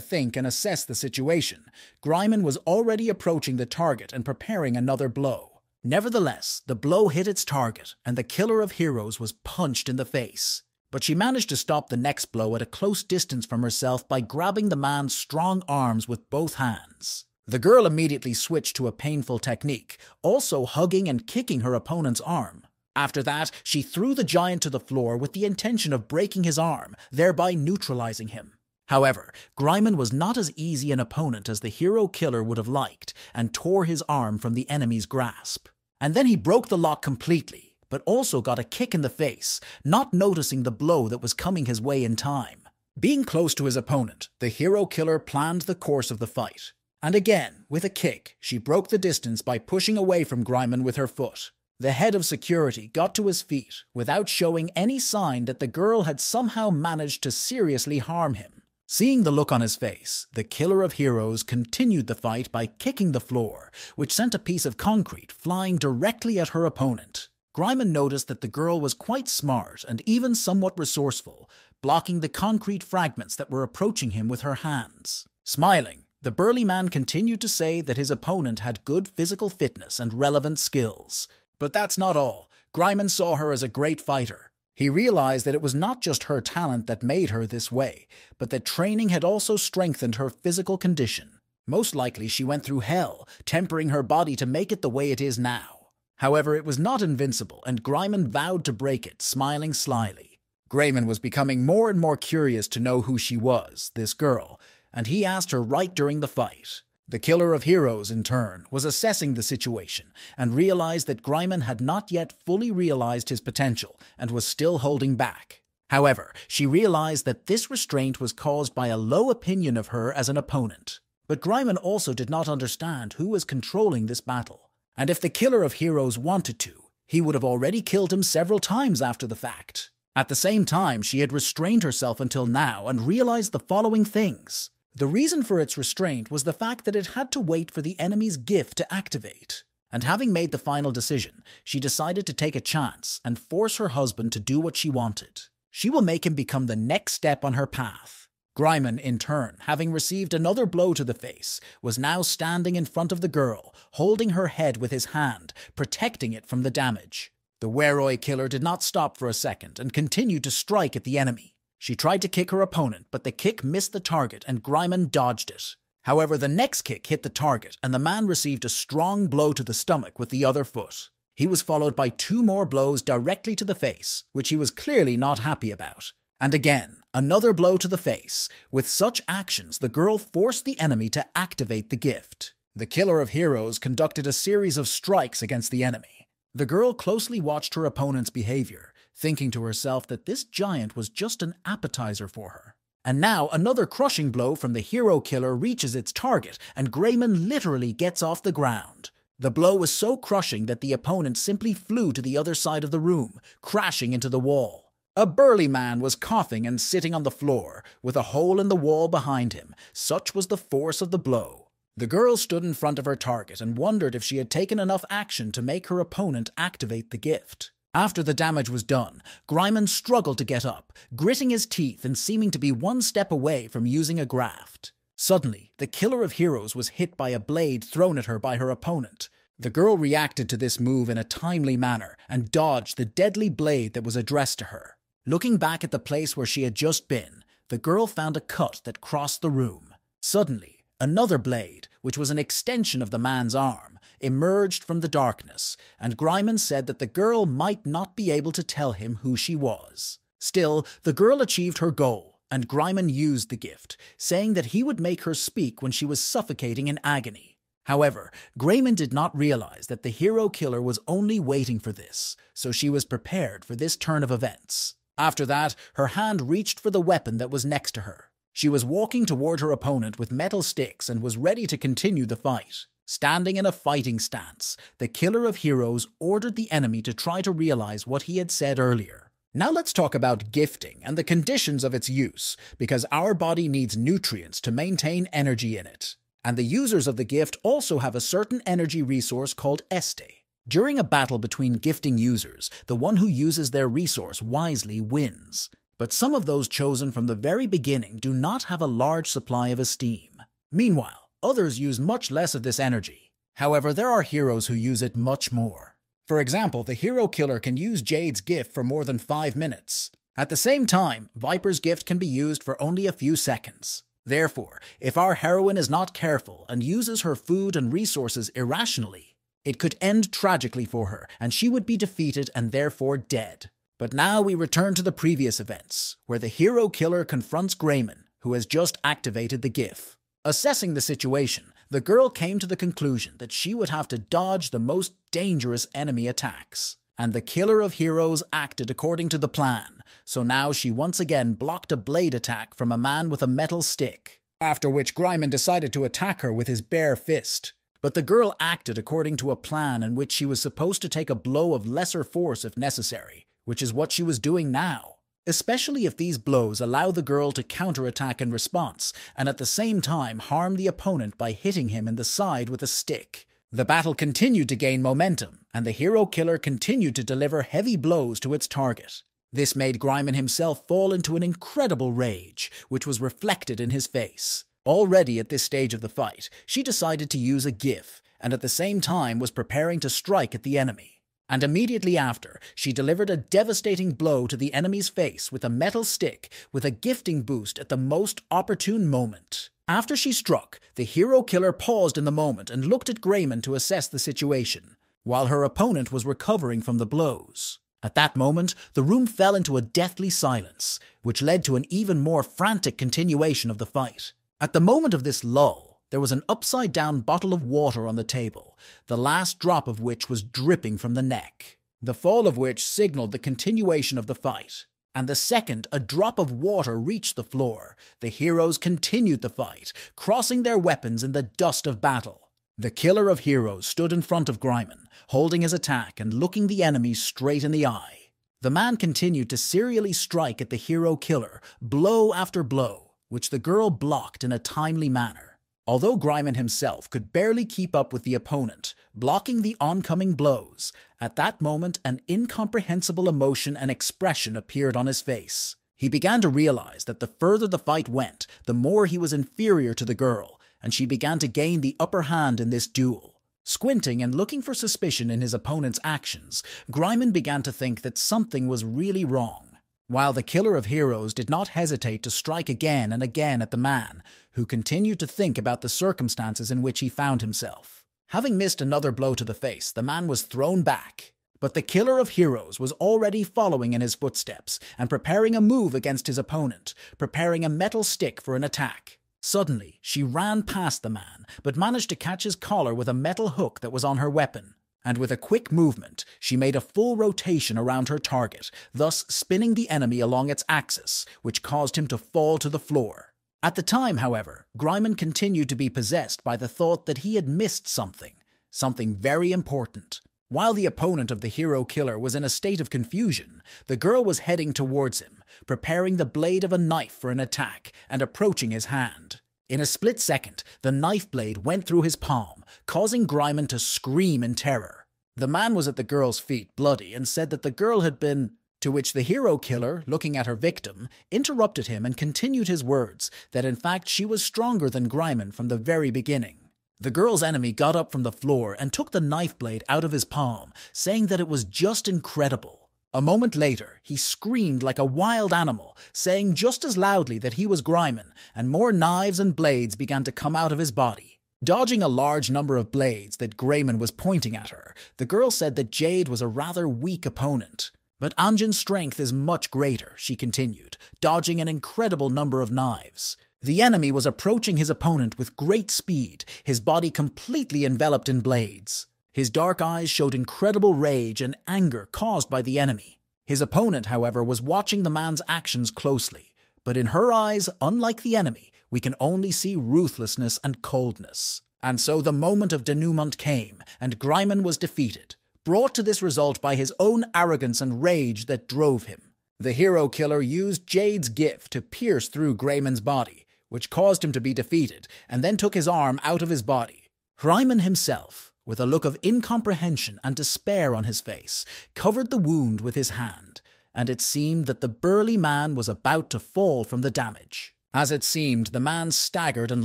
think and assess the situation, Gryman was already approaching the target and preparing another blow. Nevertheless, the blow hit its target, and the killer of heroes was punched in the face. But she managed to stop the next blow at a close distance from herself by grabbing the man's strong arms with both hands. The girl immediately switched to a painful technique, also hugging and kicking her opponent's arm. After that, she threw the giant to the floor with the intention of breaking his arm, thereby neutralizing him. However, Gryman was not as easy an opponent as the hero killer would have liked, and tore his arm from the enemy's grasp. And then he broke the lock completely, but also got a kick in the face, not noticing the blow that was coming his way in time. Being close to his opponent, the hero killer planned the course of the fight. And again, with a kick, she broke the distance by pushing away from Gryman with her foot. The head of security got to his feet without showing any sign that the girl had somehow managed to seriously harm him. Seeing the look on his face, the killer of heroes continued the fight by kicking the floor, which sent a piece of concrete flying directly at her opponent. Gryman noticed that the girl was quite smart and even somewhat resourceful, blocking the concrete fragments that were approaching him with her hands. Smiling, the burly man continued to say that his opponent had good physical fitness and relevant skills. But that's not all. Gryman saw her as a great fighter. He realized that it was not just her talent that made her this way, but that training had also strengthened her physical condition. Most likely she went through hell, tempering her body to make it the way it is now. However, it was not invincible, and Gryman vowed to break it, smiling slyly. Grayman was becoming more and more curious to know who she was, this girl, and he asked her right during the fight. The killer of heroes, in turn, was assessing the situation and realized that Grayman had not yet fully realized his potential and was still holding back. However, she realized that this restraint was caused by a low opinion of her as an opponent. But Grayman also did not understand who was controlling this battle. And if the killer of heroes wanted to, he would have already killed him several times after the fact. At the same time, she had restrained herself until now and realized the following things. The reason for its restraint was the fact that it had to wait for the enemy's gift to activate. And having made the final decision, she decided to take a chance and force her husband to do what she wanted. She will make him become the next step on her path. Grayman, in turn, having received another blow to the face, was now standing in front of the girl, holding her head with his hand, protecting it from the damage. The Weroi killer did not stop for a second and continued to strike at the enemy. She tried to kick her opponent, but the kick missed the target and Grayman dodged it. However, the next kick hit the target and the man received a strong blow to the stomach with the other foot. He was followed by 2 more blows directly to the face, which he was clearly not happy about. And again, another blow to the face. With such actions, the girl forced the enemy to activate the gift. The killer of heroes conducted a series of strikes against the enemy. The girl closely watched her opponent's behavior, thinking to herself that this giant was just an appetizer for her. And now another crushing blow from the hero killer reaches its target, and Grayman literally gets off the ground. The blow was so crushing that the opponent simply flew to the other side of the room, crashing into the wall. A burly man was coughing and sitting on the floor, with a hole in the wall behind him. Such was the force of the blow. The girl stood in front of her target and wondered if she had taken enough action to make her opponent activate the gift. After the damage was done, Grayman struggled to get up, gritting his teeth and seeming to be one step away from using a graft. Suddenly, the killer of heroes was hit by a blade thrown at her by her opponent. The girl reacted to this move in a timely manner and dodged the deadly blade that was addressed to her. Looking back at the place where she had just been, the girl found a cut that crossed the room. Suddenly, another blade, which was an extension of the man's arm, emerged from the darkness, and Grayman said that the girl might not be able to tell him who she was. Still, the girl achieved her goal, and Grayman used the gift, saying that he would make her speak when she was suffocating in agony. However, Grayman did not realize that the hero killer was only waiting for this, so she was prepared for this turn of events. After that, her hand reached for the weapon that was next to her. She was walking toward her opponent with metal sticks and was ready to continue the fight. Standing in a fighting stance, the killer of heroes ordered the enemy to try to realize what he had said earlier. Now let's talk about gifting and the conditions of its use, because our body needs nutrients to maintain energy in it. And the users of the gift also have a certain energy resource called este. During a battle between gifting users, the one who uses their resource wisely wins. But some of those chosen from the very beginning do not have a large supply of esteem. Meanwhile, others use much less of this energy. However, there are heroes who use it much more. For example, the hero killer can use Jade's gift for more than 5 minutes. At the same time, Viper's gift can be used for only a few seconds. Therefore, if our heroine is not careful and uses her food and resources irrationally, it could end tragically for her, and she would be defeated and therefore dead. But now we return to the previous events, where the hero killer confronts Grayman, who has just activated the GIF. Assessing the situation, the girl came to the conclusion that she would have to dodge the most dangerous enemy attacks. And the killer of heroes acted according to the plan, so now she once again blocked a blade attack from a man with a metal stick, after which Grayman decided to attack her with his bare fist. But the girl acted according to a plan in which she was supposed to take a blow of lesser force if necessary, which is what she was doing now. Especially if these blows allow the girl to counterattack in response, and at the same time harm the opponent by hitting him in the side with a stick. The battle continued to gain momentum, and the hero killer continued to deliver heavy blows to its target. This made Grayman himself fall into an incredible rage, which was reflected in his face. Already at this stage of the fight, she decided to use a GIF, and at the same time was preparing to strike at the enemy. And immediately after, she delivered a devastating blow to the enemy's face with a metal stick with a gifting boost at the most opportune moment. After she struck, the hero killer paused in the moment and looked at Grayman to assess the situation, while her opponent was recovering from the blows. At that moment, the room fell into a deathly silence, which led to an even more frantic continuation of the fight. At the moment of this lull, there was an upside-down bottle of water on the table, the last drop of which was dripping from the neck, the fall of which signaled the continuation of the fight. And the second a drop of water reached the floor, the heroes continued the fight, crossing their weapons in the dust of battle. The killer of heroes stood in front of Greiman, holding his attack and looking the enemy straight in the eye. The man continued to serially strike at the hero killer, blow after blow, which the girl blocked in a timely manner. Although Greiman himself could barely keep up with the opponent, blocking the oncoming blows, at that moment an incomprehensible emotion and expression appeared on his face. He began to realize that the further the fight went, the more he was inferior to the girl, and she began to gain the upper hand in this duel. Squinting and looking for suspicion in his opponent's actions, Greiman began to think that something was really wrong, while the killer of heroes did not hesitate to strike again and again at the man, who continued to think about the circumstances in which he found himself. Having missed another blow to the face, the man was thrown back, but the killer of heroes was already following in his footsteps and preparing a move against his opponent, preparing a metal stick for an attack. Suddenly, she ran past the man, but managed to catch his collar with a metal hook that was on her weapon. And with a quick movement, she made a full rotation around her target, thus spinning the enemy along its axis, which caused him to fall to the floor. At the time, however, Greiman continued to be possessed by the thought that he had missed something very important. While the opponent of the hero killer was in a state of confusion, the girl was heading towards him, preparing the blade of a knife for an attack and approaching his hand. In a split second, the knife blade went through his palm, causing Greiman to scream in terror. The man was at the girl's feet, bloody, and said that the girl had been... To which the hero killer, looking at her victim, interrupted him and continued his words that in fact she was stronger than Greiman from the very beginning. The girl's enemy got up from the floor and took the knife blade out of his palm, saying that it was just incredible. A moment later, he screamed like a wild animal, saying just as loudly that he was Greiman, and more knives and blades began to come out of his body. Dodging a large number of blades that Greiman was pointing at her, the girl said that Jade was a rather weak opponent. But Anjin's strength is much greater, she continued, dodging an incredible number of knives. The enemy was approaching his opponent with great speed, his body completely enveloped in blades. His dark eyes showed incredible rage and anger caused by the enemy. His opponent, however, was watching the man's actions closely, but in her eyes, unlike the enemy, we can only see ruthlessness and coldness. And so the moment of denouement came, and Greiman was defeated, brought to this result by his own arrogance and rage that drove him. The hero killer used Jade's gift to pierce through Greiman's body, which caused him to be defeated, and then took his arm out of his body. Greiman himself, with a look of incomprehension and despair on his face, covered the wound with his hand, and it seemed that the burly man was about to fall from the damage. As it seemed, the man staggered and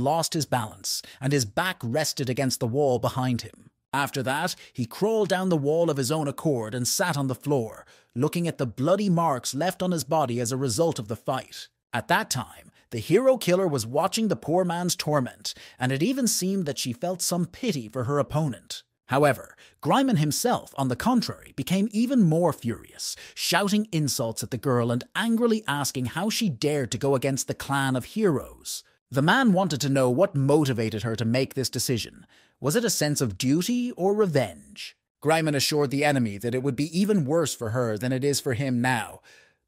lost his balance, and his back rested against the wall behind him. After that, he crawled down the wall of his own accord and sat on the floor, looking at the bloody marks left on his body as a result of the fight. At that time, the hero killer was watching the poor man's torment, and it even seemed that she felt some pity for her opponent. However, Greiman himself, on the contrary, became even more furious, shouting insults at the girl and angrily asking how she dared to go against the clan of heroes. The man wanted to know what motivated her to make this decision. Was it a sense of duty or revenge? Greiman assured the enemy that it would be even worse for her than it is for him now,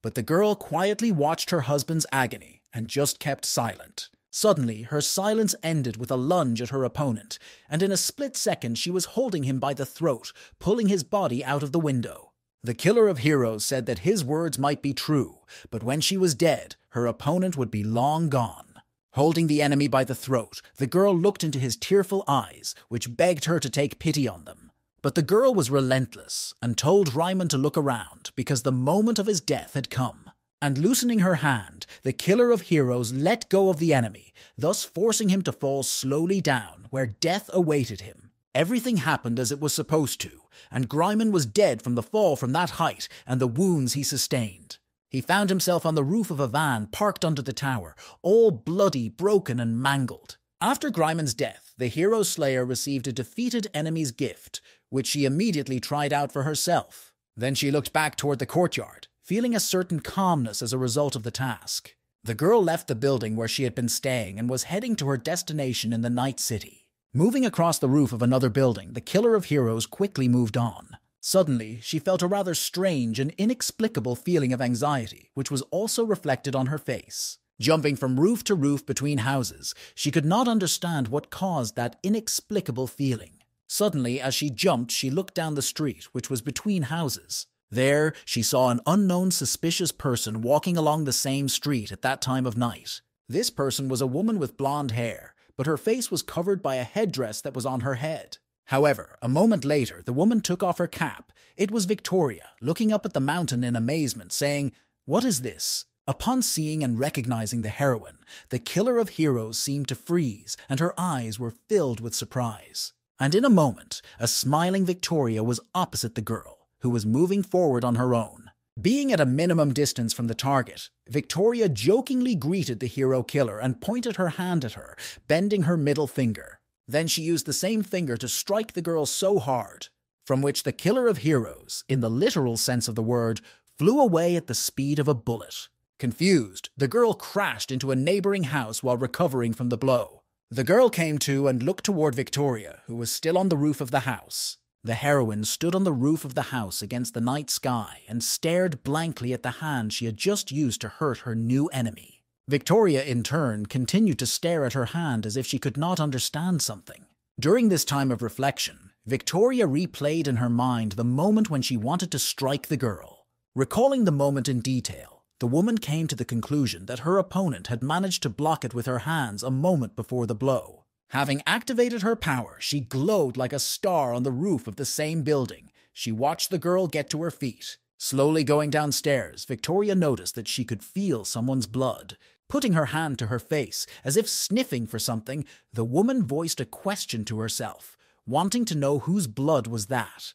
but the girl quietly watched her husband's agony and just kept silent. Suddenly, her silence ended with a lunge at her opponent, and in a split second she was holding him by the throat, pulling his body out of the window. The killer of heroes said that his words might be true, but when she was dead, her opponent would be long gone. Holding the enemy by the throat, the girl looked into his tearful eyes, which begged her to take pity on them. But the girl was relentless and told Greiman to look around because the moment of his death had come. And loosening her hand, the killer of heroes let go of the enemy, thus forcing him to fall slowly down where death awaited him. Everything happened as it was supposed to, and Greiman was dead from the fall from that height and the wounds he sustained. He found himself on the roof of a van parked under the tower, all bloody, broken and mangled. After Greiman's death, the hero slayer received a defeated enemy's gift, which she immediately tried out for herself. Then she looked back toward the courtyard, feeling a certain calmness as a result of the task. The girl left the building where she had been staying and was heading to her destination in the night city. Moving across the roof of another building, the killer of heroes quickly moved on. Suddenly, she felt a rather strange and inexplicable feeling of anxiety, which was also reflected on her face. Jumping from roof to roof between houses, she could not understand what caused that inexplicable feeling. Suddenly, as she jumped, she looked down the street, which was between houses. There, she saw an unknown suspicious person walking along the same street at that time of night. This person was a woman with blonde hair, but her face was covered by a headdress that was on her head. However, a moment later, the woman took off her cap. It was Victoria, looking up at the mountain in amazement, saying, "What is this?" Upon seeing and recognizing the heroine, the killer of heroes seemed to freeze, and her eyes were filled with surprise. And in a moment, a smiling Victoria was opposite the girl, who was moving forward on her own. Being at a minimum distance from the target, Victoria jokingly greeted the hero killer and pointed her hand at her, bending her middle finger. Then she used the same finger to strike the girl so hard, from which the killer of heroes, in the literal sense of the word, flew away at the speed of a bullet. Confused, the girl crashed into a neighboring house while recovering from the blow. The girl came to and looked toward Victoria, who was still on the roof of the house. The heroine stood on the roof of the house against the night sky and stared blankly at the hand she had just used to hurt her new enemy. Victoria, in turn, continued to stare at her hand as if she could not understand something. During this time of reflection, Victoria replayed in her mind the moment when she wanted to strike the girl. Recalling the moment in detail, the woman came to the conclusion that her opponent had managed to block it with her hands a moment before the blow. Having activated her power, she glowed like a star on the roof of the same building. She watched the girl get to her feet. Slowly going downstairs, Victoria noticed that she could feel someone's blood. Putting her hand to her face, as if sniffing for something, the woman voiced a question to herself, wanting to know whose blood was that.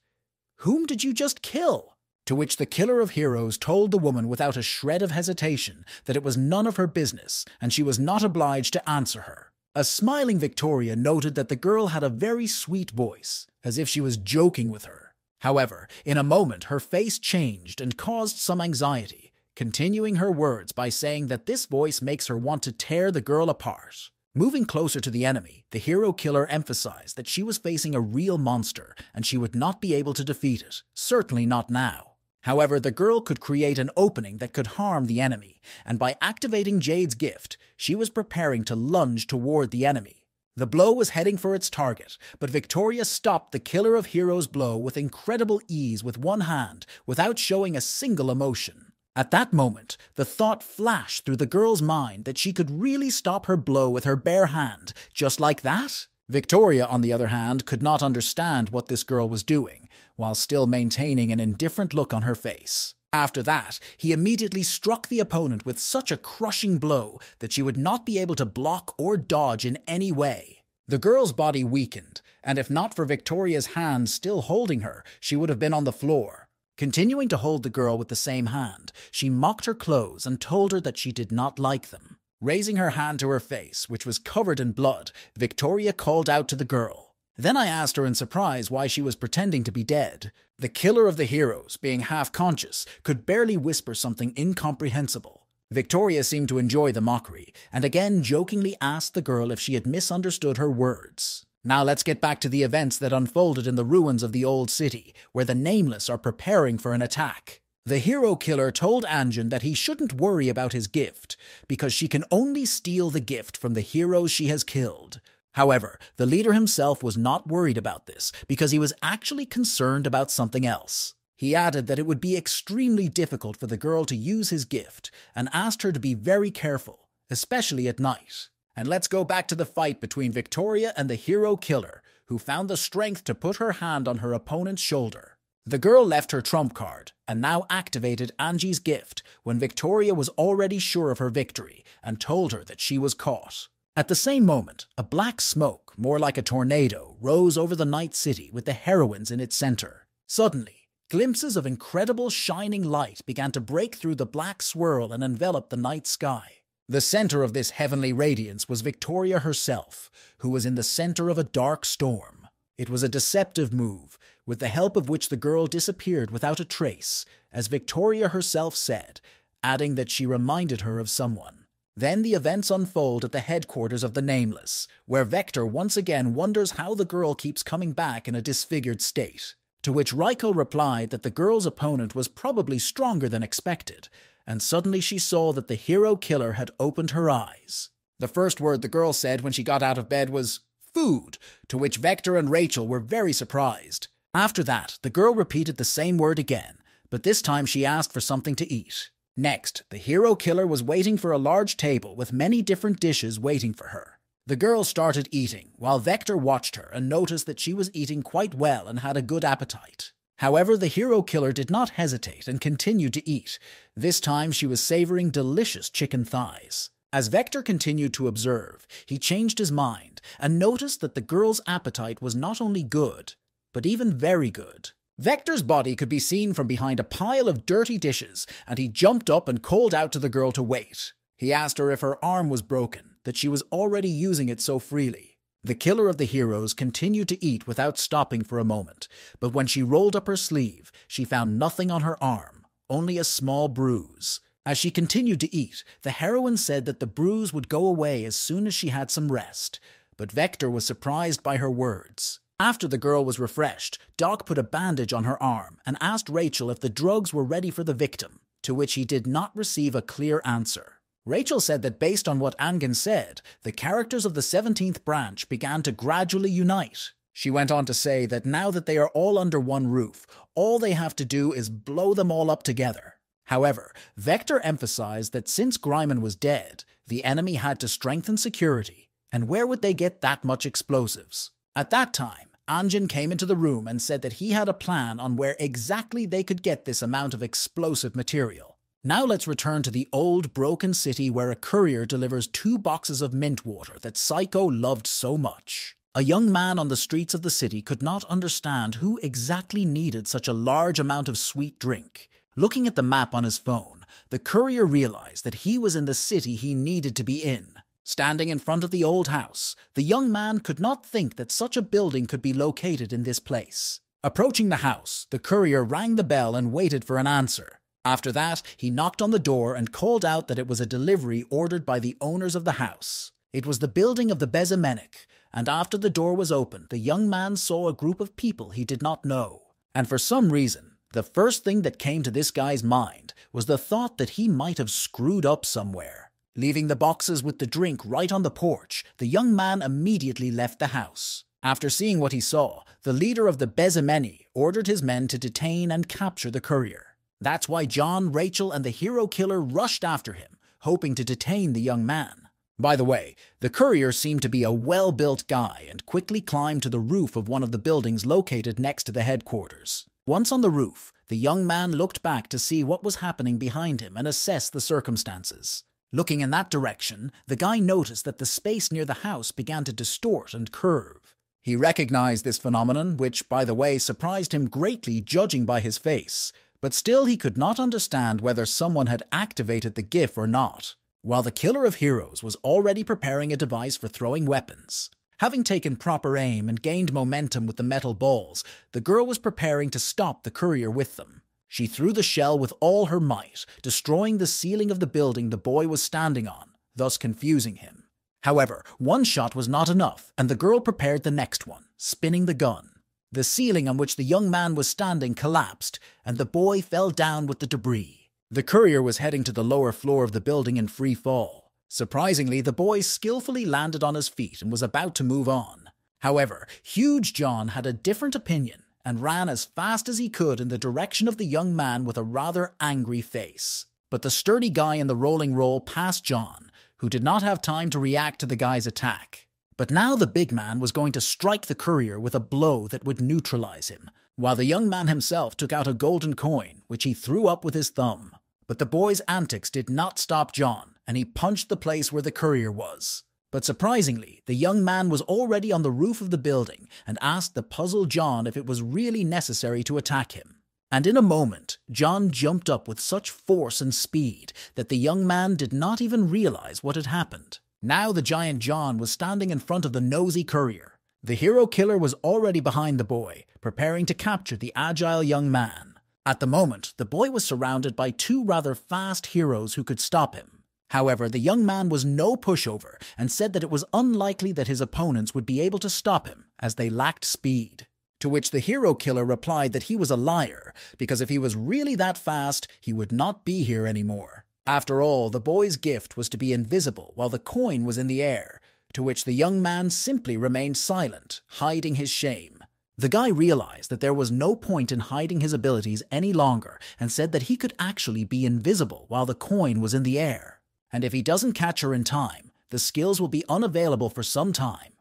"Whom did you just kill?" To which the killer of heroes told the woman without a shred of hesitation that it was none of her business and she was not obliged to answer her. A smiling Victoria noted that the girl had a very sweet voice, as if she was joking with her. However, in a moment her face changed and caused some anxiety, continuing her words by saying that this voice makes her want to tear the girl apart. Moving closer to the enemy, the hero killer emphasized that she was facing a real monster and she would not be able to defeat it, certainly not now. However, the girl could create an opening that could harm the enemy, and by activating Jade's gift, she was preparing to lunge toward the enemy. The blow was heading for its target, but Victoria stopped the killer of heroes' blow with incredible ease with one hand, without showing a single emotion. At that moment, the thought flashed through the girl's mind that she could really stop her blow with her bare hand, just like that? Victoria, on the other hand, could not understand what this girl was doing, while still maintaining an indifferent look on her face. After that, he immediately struck the opponent with such a crushing blow that she would not be able to block or dodge in any way. The girl's body weakened, and if not for Victoria's hand still holding her, she would have been on the floor. Continuing to hold the girl with the same hand, she mocked her clothes and told her that she did not like them. Raising her hand to her face, which was covered in blood, Victoria called out to the girl. Then I asked her in surprise why she was pretending to be dead. The killer of the heroes, being half-conscious, could barely whisper something incomprehensible. Victoria seemed to enjoy the mockery, and again jokingly asked the girl if she had misunderstood her words. Now let's get back to the events that unfolded in the ruins of the old city, where the Nameless are preparing for an attack. The hero killer told Anjin that he shouldn't worry about his gift, because she can only steal the gift from the heroes she has killed. However, the leader himself was not worried about this, because he was actually concerned about something else. He added that it would be extremely difficult for the girl to use his gift, and asked her to be very careful, especially at night. And let's go back to the fight between Victoria and the hero killer, who found the strength to put her hand on her opponent's shoulder. The girl left her trump card, and now activated Angie's gift when Victoria was already sure of her victory, and told her that she was caught. At the same moment, a black smoke, more like a tornado, rose over the night city with the heroines in its center. Suddenly, glimpses of incredible shining light began to break through the black swirl and envelop the night sky. The center of this heavenly radiance was Victoria herself, who was in the center of a dark storm. It was a deceptive move, with the help of which the girl disappeared without a trace, as Victoria herself said, adding that she reminded her of someone. Then the events unfold at the headquarters of the Nameless, where Vector once again wonders how the girl keeps coming back in a disfigured state. To which Raiko replied that the girl's opponent was probably stronger than expected, and suddenly she saw that the hero killer had opened her eyes. The first word the girl said when she got out of bed was food, to which Vector and Rachel were very surprised. After that, the girl repeated the same word again, but this time she asked for something to eat. Next, the hero killer was waiting for a large table with many different dishes waiting for her. The girl started eating, while Vector watched her and noticed that she was eating quite well and had a good appetite. However, the hero killer did not hesitate and continued to eat. This time she was savoring delicious chicken thighs. As Vector continued to observe, he changed his mind and noticed that the girl's appetite was not only good, but even very good. Vector's body could be seen from behind a pile of dirty dishes, and he jumped up and called out to the girl to wait. He asked her if her arm was broken, that she was already using it so freely. The killer of the heroes continued to eat without stopping for a moment, but when she rolled up her sleeve, she found nothing on her arm, only a small bruise. As she continued to eat, the heroine said that the bruise would go away as soon as she had some rest, but Vector was surprised by her words. After the girl was refreshed, Doc put a bandage on her arm and asked Rachel if the drugs were ready for the victim, to which he did not receive a clear answer. Rachel said that based on what Angan said, the characters of the 17th branch began to gradually unite. She went on to say that now that they are all under one roof, all they have to do is blow them all up together. However, Vector emphasized that since Greiman was dead, the enemy had to strengthen security, and where would they get that much explosives? At that time, Anjan came into the room and said that he had a plan on where exactly they could get this amount of explosive material. Now let's return to the old broken city where a courier delivers 2 boxes of mint water that Psycho loved so much. A young man on the streets of the city could not understand who exactly needed such a large amount of sweet drink. Looking at the map on his phone, the courier realized that he was in the city he needed to be in. Standing in front of the old house, the young man could not think that such a building could be located in this place. Approaching the house, the courier rang the bell and waited for an answer. After that, he knocked on the door and called out that it was a delivery ordered by the owners of the house. It was the building of the Bezemenik, and after the door was opened, the young man saw a group of people he did not know. And for some reason, the first thing that came to this guy's mind was the thought that he might have screwed up somewhere. Leaving the boxes with the drink right on the porch, the young man immediately left the house. After seeing what he saw, the leader of the Bezemeni ordered his men to detain and capture the courier. That's why John, Rachel, and the hero killer rushed after him, hoping to detain the young man. By the way, the courier seemed to be a well-built guy and quickly climbed to the roof of one of the buildings located next to the headquarters. Once on the roof, the young man looked back to see what was happening behind him and assess the circumstances. Looking in that direction, the guy noticed that the space near the house began to distort and curve. He recognized this phenomenon, which, by the way, surprised him greatly judging by his face, but still he could not understand whether someone had activated the GIF or not. While the killer of heroes was already preparing a device for throwing weapons. Having taken proper aim and gained momentum with the metal balls, the girl was preparing to stop the courier with them. She threw the shell with all her might, destroying the ceiling of the building the boy was standing on, thus confusing him. However, one shot was not enough, and the girl prepared the next one, spinning the gun. The ceiling on which the young man was standing collapsed, and the boy fell down with the debris. The courier was heading to the lower floor of the building in free fall. Surprisingly, the boy skillfully landed on his feet and was about to move on. However, Huge John had a different opinion and ran as fast as he could in the direction of the young man with a rather angry face. But the sturdy guy in the rolling roll passed John, who did not have time to react to the guy's attack. But now the big man was going to strike the courier with a blow that would neutralize him, while the young man himself took out a golden coin, which he threw up with his thumb. But the boy's antics did not stop John, and he punched the place where the courier was. But surprisingly, the young man was already on the roof of the building and asked the puzzled John if it was really necessary to attack him. And in a moment, John jumped up with such force and speed that the young man did not even realize what had happened. Now the giant John was standing in front of the nosy courier. The hero killer was already behind the boy, preparing to capture the agile young man. At the moment, the boy was surrounded by two rather fast heroes who could stop him. However, the young man was no pushover and said that it was unlikely that his opponents would be able to stop him, as they lacked speed. To which the hero killer replied that he was a liar, because if he was really that fast, he would not be here anymore. After all, the boy's gift was to be invisible while the coin was in the air, to which the young man simply remained silent, hiding his shame. The guy realized that there was no point in hiding his abilities any longer and said that he could actually be invisible while the coin was in the air. And if he doesn't catch her in time, the skills will be unavailable for some time.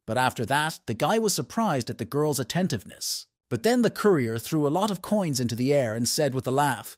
But after that, the guy was surprised at the girl's attentiveness. But then the courier threw a lot of coins into the air and said with a laugh,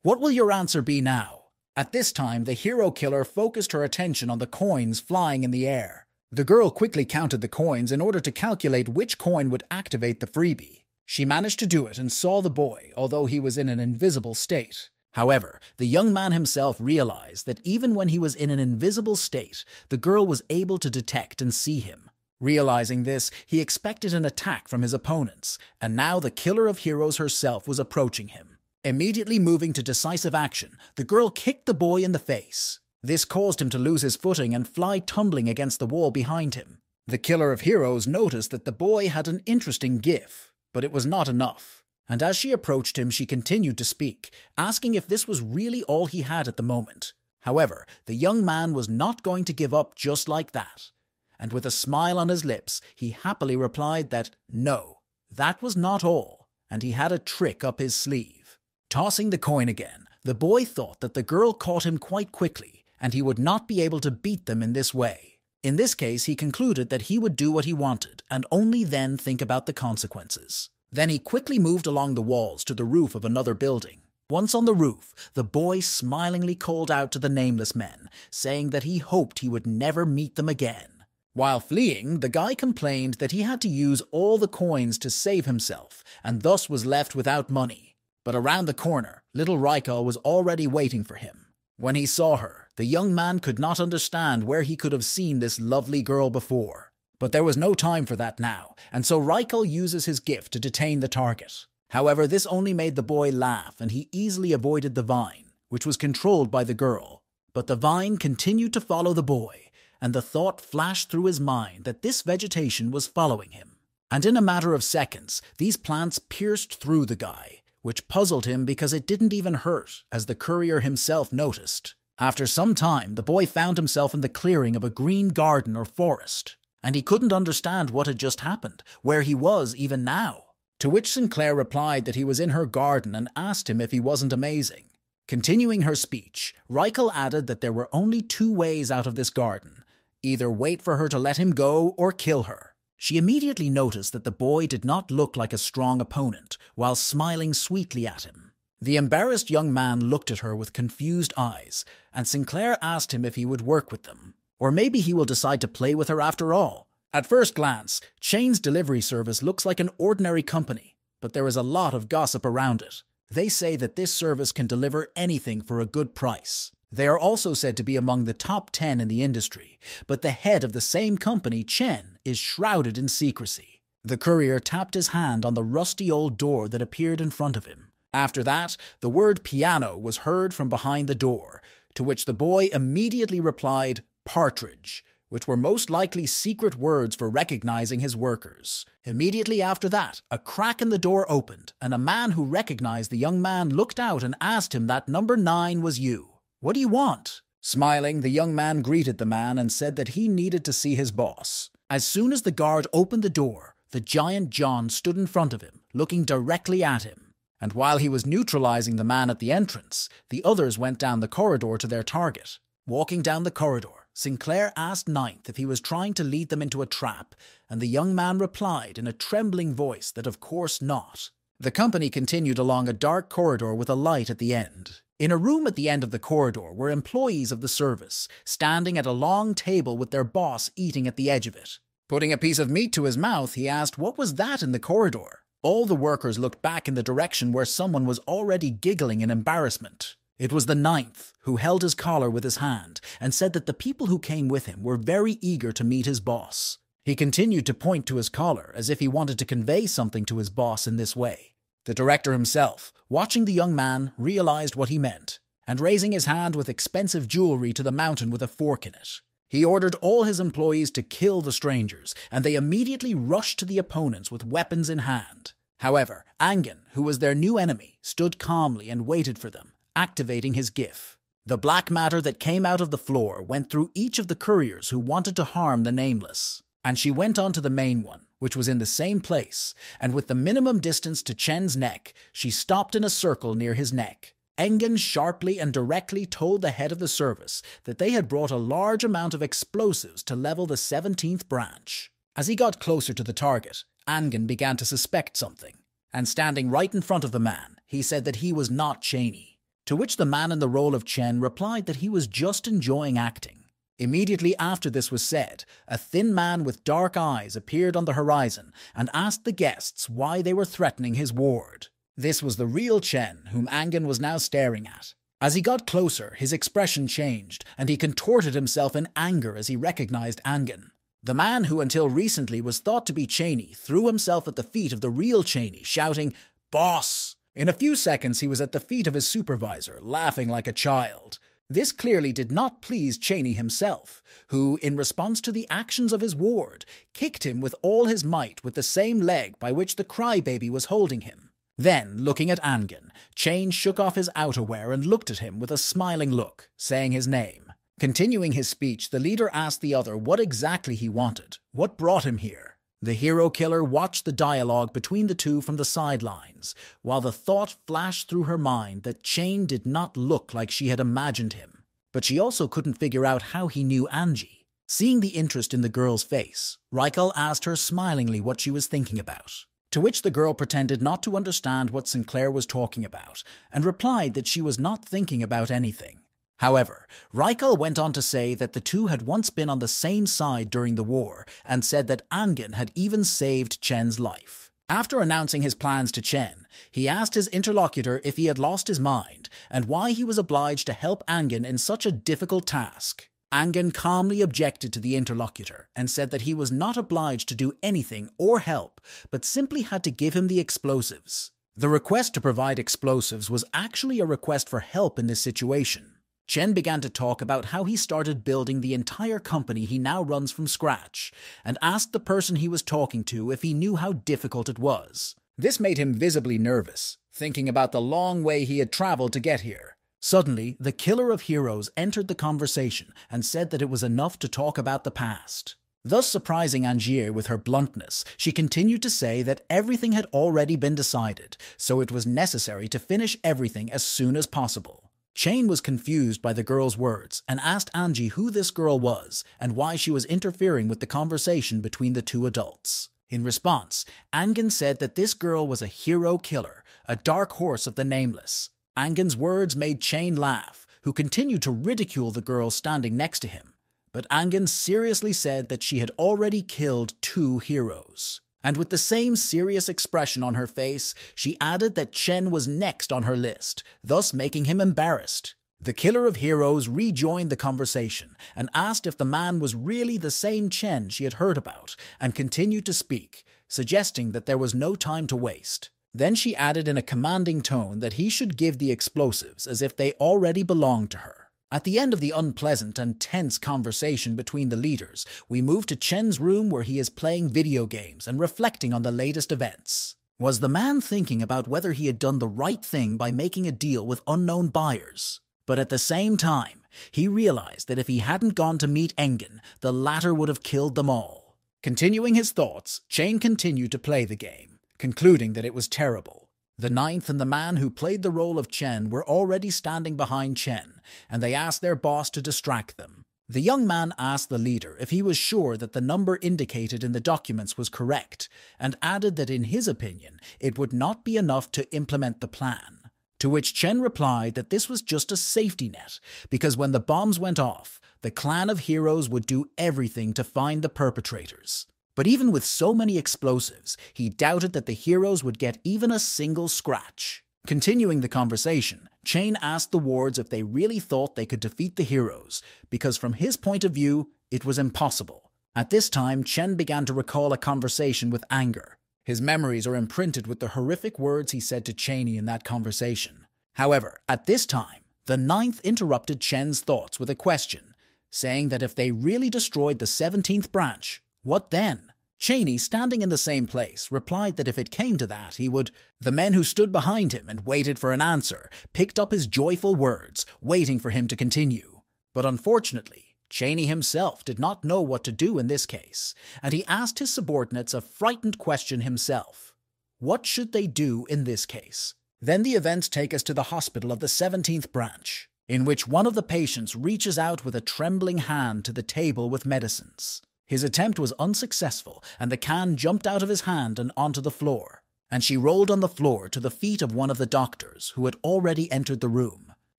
"What will your answer be now?" At this time, the hero killer focused her attention on the coins flying in the air. The girl quickly counted the coins in order to calculate which coin would activate the freebie. She managed to do it and saw the boy, although he was in an invisible state. However, the young man himself realized that even when he was in an invisible state, the girl was able to detect and see him. Realizing this, he expected an attack from his opponents, and now the killer of heroes herself was approaching him. Immediately moving to decisive action, the girl kicked the boy in the face. This caused him to lose his footing and fly tumbling against the wall behind him. The killer of heroes noticed that the boy had an interesting gif, but it was not enough. And as she approached him, she continued to speak, asking if this was really all he had at the moment. However, the young man was not going to give up just like that. And with a smile on his lips, he happily replied that no, that was not all, and he had a trick up his sleeve. Tossing the coin again, the boy thought that the girl caught him quite quickly, and he would not be able to beat them in this way. In this case, he concluded that he would do what he wanted, and only then think about the consequences. Then he quickly moved along the walls to the roof of another building. Once on the roof, the boy smilingly called out to the nameless men, saying that he hoped he would never meet them again. While fleeing, the guy complained that he had to use all the coins to save himself, and thus was left without money. But around the corner, little Raikal was already waiting for him. When he saw her, the young man could not understand where he could have seen this lovely girl before. But there was no time for that now, and so Raikal uses his gift to detain the target. However, this only made the boy laugh, and he easily avoided the vine, which was controlled by the girl. But the vine continued to follow the boy, and the thought flashed through his mind that this vegetation was following him. And in a matter of seconds, these plants pierced through the guy, which puzzled him because it didn't even hurt, as the courier himself noticed. After some time, the boy found himself in the clearing of a green garden or forest, and he couldn't understand what had just happened, where he was even now. To which Sinclair replied that he was in her garden and asked him if he wasn't amazing. Continuing her speech, Raikal added that there were only two ways out of this garden: either wait for her to let him go or kill her. She immediately noticed that the boy did not look like a strong opponent, while smiling sweetly at him. The embarrassed young man looked at her with confused eyes, and Sinclair asked him if he would work with them. Or maybe he will decide to play with her after all. At first glance, Chain's delivery service looks like an ordinary company, but there is a lot of gossip around it. They say that this service can deliver anything for a good price. They are also said to be among the top 10 in the industry, but the head of the same company, Chen, is shrouded in secrecy. The courier tapped his hand on the rusty old door that appeared in front of him. After that, the word piano was heard from behind the door, to which the boy immediately replied, partridge, which were most likely secret words for recognizing his workers. Immediately after that, a crack in the door opened, and a man who recognized the young man looked out and asked him that number 9 was you. What do you want? Smiling, the young man greeted the man and said that he needed to see his boss. As soon as the guard opened the door, the giant John stood in front of him, looking directly at him. And while he was neutralizing the man at the entrance, the others went down the corridor to their target. Walking down the corridor, Sinclair asked Ninth if he was trying to lead them into a trap, and the young man replied in a trembling voice that of course not. The company continued along a dark corridor with a light at the end. In a room at the end of the corridor were employees of the service, standing at a long table with their boss eating at the edge of it. Putting a piece of meat to his mouth, he asked what was that in the corridor. All the workers looked back in the direction where someone was already giggling in embarrassment. It was the Ninth, who held his collar with his hand and said that the people who came with him were very eager to meet his boss. He continued to point to his collar as if he wanted to convey something to his boss in this way. The director himself, watching the young man, realized what he meant, and raising his hand with expensive jewelry to the mountain with a fork in it. He ordered all his employees to kill the strangers, and they immediately rushed to the opponents with weapons in hand. However, Angan, who was their new enemy, stood calmly and waited for them, activating his GIF. The black matter that came out of the floor went through each of the couriers who wanted to harm the Nameless, and she went on to the main one, which was in the same place, and with the minimum distance to Chen's neck, she stopped in a circle near his neck. Engan sharply and directly told the head of the service that they had brought a large amount of explosives to level the 17th branch. As he got closer to the target, Angan began to suspect something, and standing right in front of the man, he said that he was not Cheney, to which the man in the role of Chen replied that he was just enjoying acting. Immediately after this was said, a thin man with dark eyes appeared on the horizon and asked the guests why they were threatening his ward. This was the real Chen, whom Angan was now staring at. As he got closer, his expression changed, and he contorted himself in anger as he recognized Angan. The man who until recently was thought to be Cheney threw himself at the feet of the real Cheney, shouting, "Boss!" In a few seconds he was at the feet of his supervisor, laughing like a child. This clearly did not please Cheney himself, who, in response to the actions of his ward, kicked him with all his might with the same leg by which the crybaby was holding him. Then, looking at Angan, Chen shook off his outerwear and looked at him with a smiling look, saying his name. Continuing his speech, the leader asked the other what exactly he wanted, what brought him here. The hero killer watched the dialogue between the two from the sidelines, while the thought flashed through her mind that Chen did not look like she had imagined him. But she also couldn't figure out how he knew Angie. Seeing the interest in the girl's face, Raikal asked her smilingly what she was thinking about, to which the girl pretended not to understand what Sinclair was talking about, and replied that she was not thinking about anything. However, Raikal went on to say that the two had once been on the same side during the war, and said that Angan had even saved Chen's life. After announcing his plans to Chen, he asked his interlocutor if he had lost his mind, and why he was obliged to help Angan in such a difficult task. Angan calmly objected to the interlocutor, and said that he was not obliged to do anything or help, but simply had to give him the explosives. The request to provide explosives was actually a request for help in this situation. Chen began to talk about how he started building the entire company he now runs from scratch, and asked the person he was talking to if he knew how difficult it was. This made him visibly nervous, thinking about the long way he had traveled to get here. Suddenly, the killer of heroes entered the conversation and said that it was enough to talk about the past. Thus surprising Angier with her bluntness, she continued to say that everything had already been decided, so it was necessary to finish everything as soon as possible. Chen was confused by the girl's words and asked Angie who this girl was and why she was interfering with the conversation between the two adults. In response, Angan said that this girl was a hero killer, a dark horse of the Nameless. Angan's words made Chen laugh, who continued to ridicule the girl standing next to him. But Angan seriously said that she had already killed 2 heroes. And with the same serious expression on her face, she added that Chen was next on her list, thus making him embarrassed. The killer of heroes rejoined the conversation and asked if the man was really the same Chen she had heard about, and continued to speak, suggesting that there was no time to waste. Then she added in a commanding tone that he should give the explosives as if they already belonged to her. At the end of the unpleasant and tense conversation between the leaders, we move to Chen's room where he is playing video games and reflecting on the latest events. Was the man thinking about whether he had done the right thing by making a deal with unknown buyers? But at the same time, he realized that if he hadn't gone to meet Engan, the latter would have killed them all. Continuing his thoughts, Chen continued to play the game, concluding that it was terrible. The ninth and the man who played the role of Chen were already standing behind Chen, and they asked their boss to distract them. The young man asked the leader if he was sure that the number indicated in the documents was correct, and added that in his opinion it would not be enough to implement the plan. To which Chen replied that this was just a safety net, because when the bombs went off, the clan of heroes would do everything to find the perpetrators. But even with so many explosives, he doubted that the heroes would get even a single scratch. Continuing the conversation, Chen asked the wards if they really thought they could defeat the heroes, because from his point of view, it was impossible. At this time, Chen began to recall a conversation with anger. His memories are imprinted with the horrific words he said to Cheney in that conversation. However, at this time, the ninth interrupted Chen's thoughts with a question, saying that if they really destroyed the 17th branch, what then? Cheney, standing in the same place, replied that if it came to that, he would. The men who stood behind him and waited for an answer picked up his joyful words, waiting for him to continue. But unfortunately, Cheney himself did not know what to do in this case, and he asked his subordinates a frightened question himself. What should they do in this case? Then the events take us to the hospital of the 17th branch, in which one of the patients reaches out with a trembling hand to the table with medicines. His attempt was unsuccessful, and the can jumped out of his hand and onto the floor, and she rolled on the floor to the feet of one of the doctors who had already entered the room.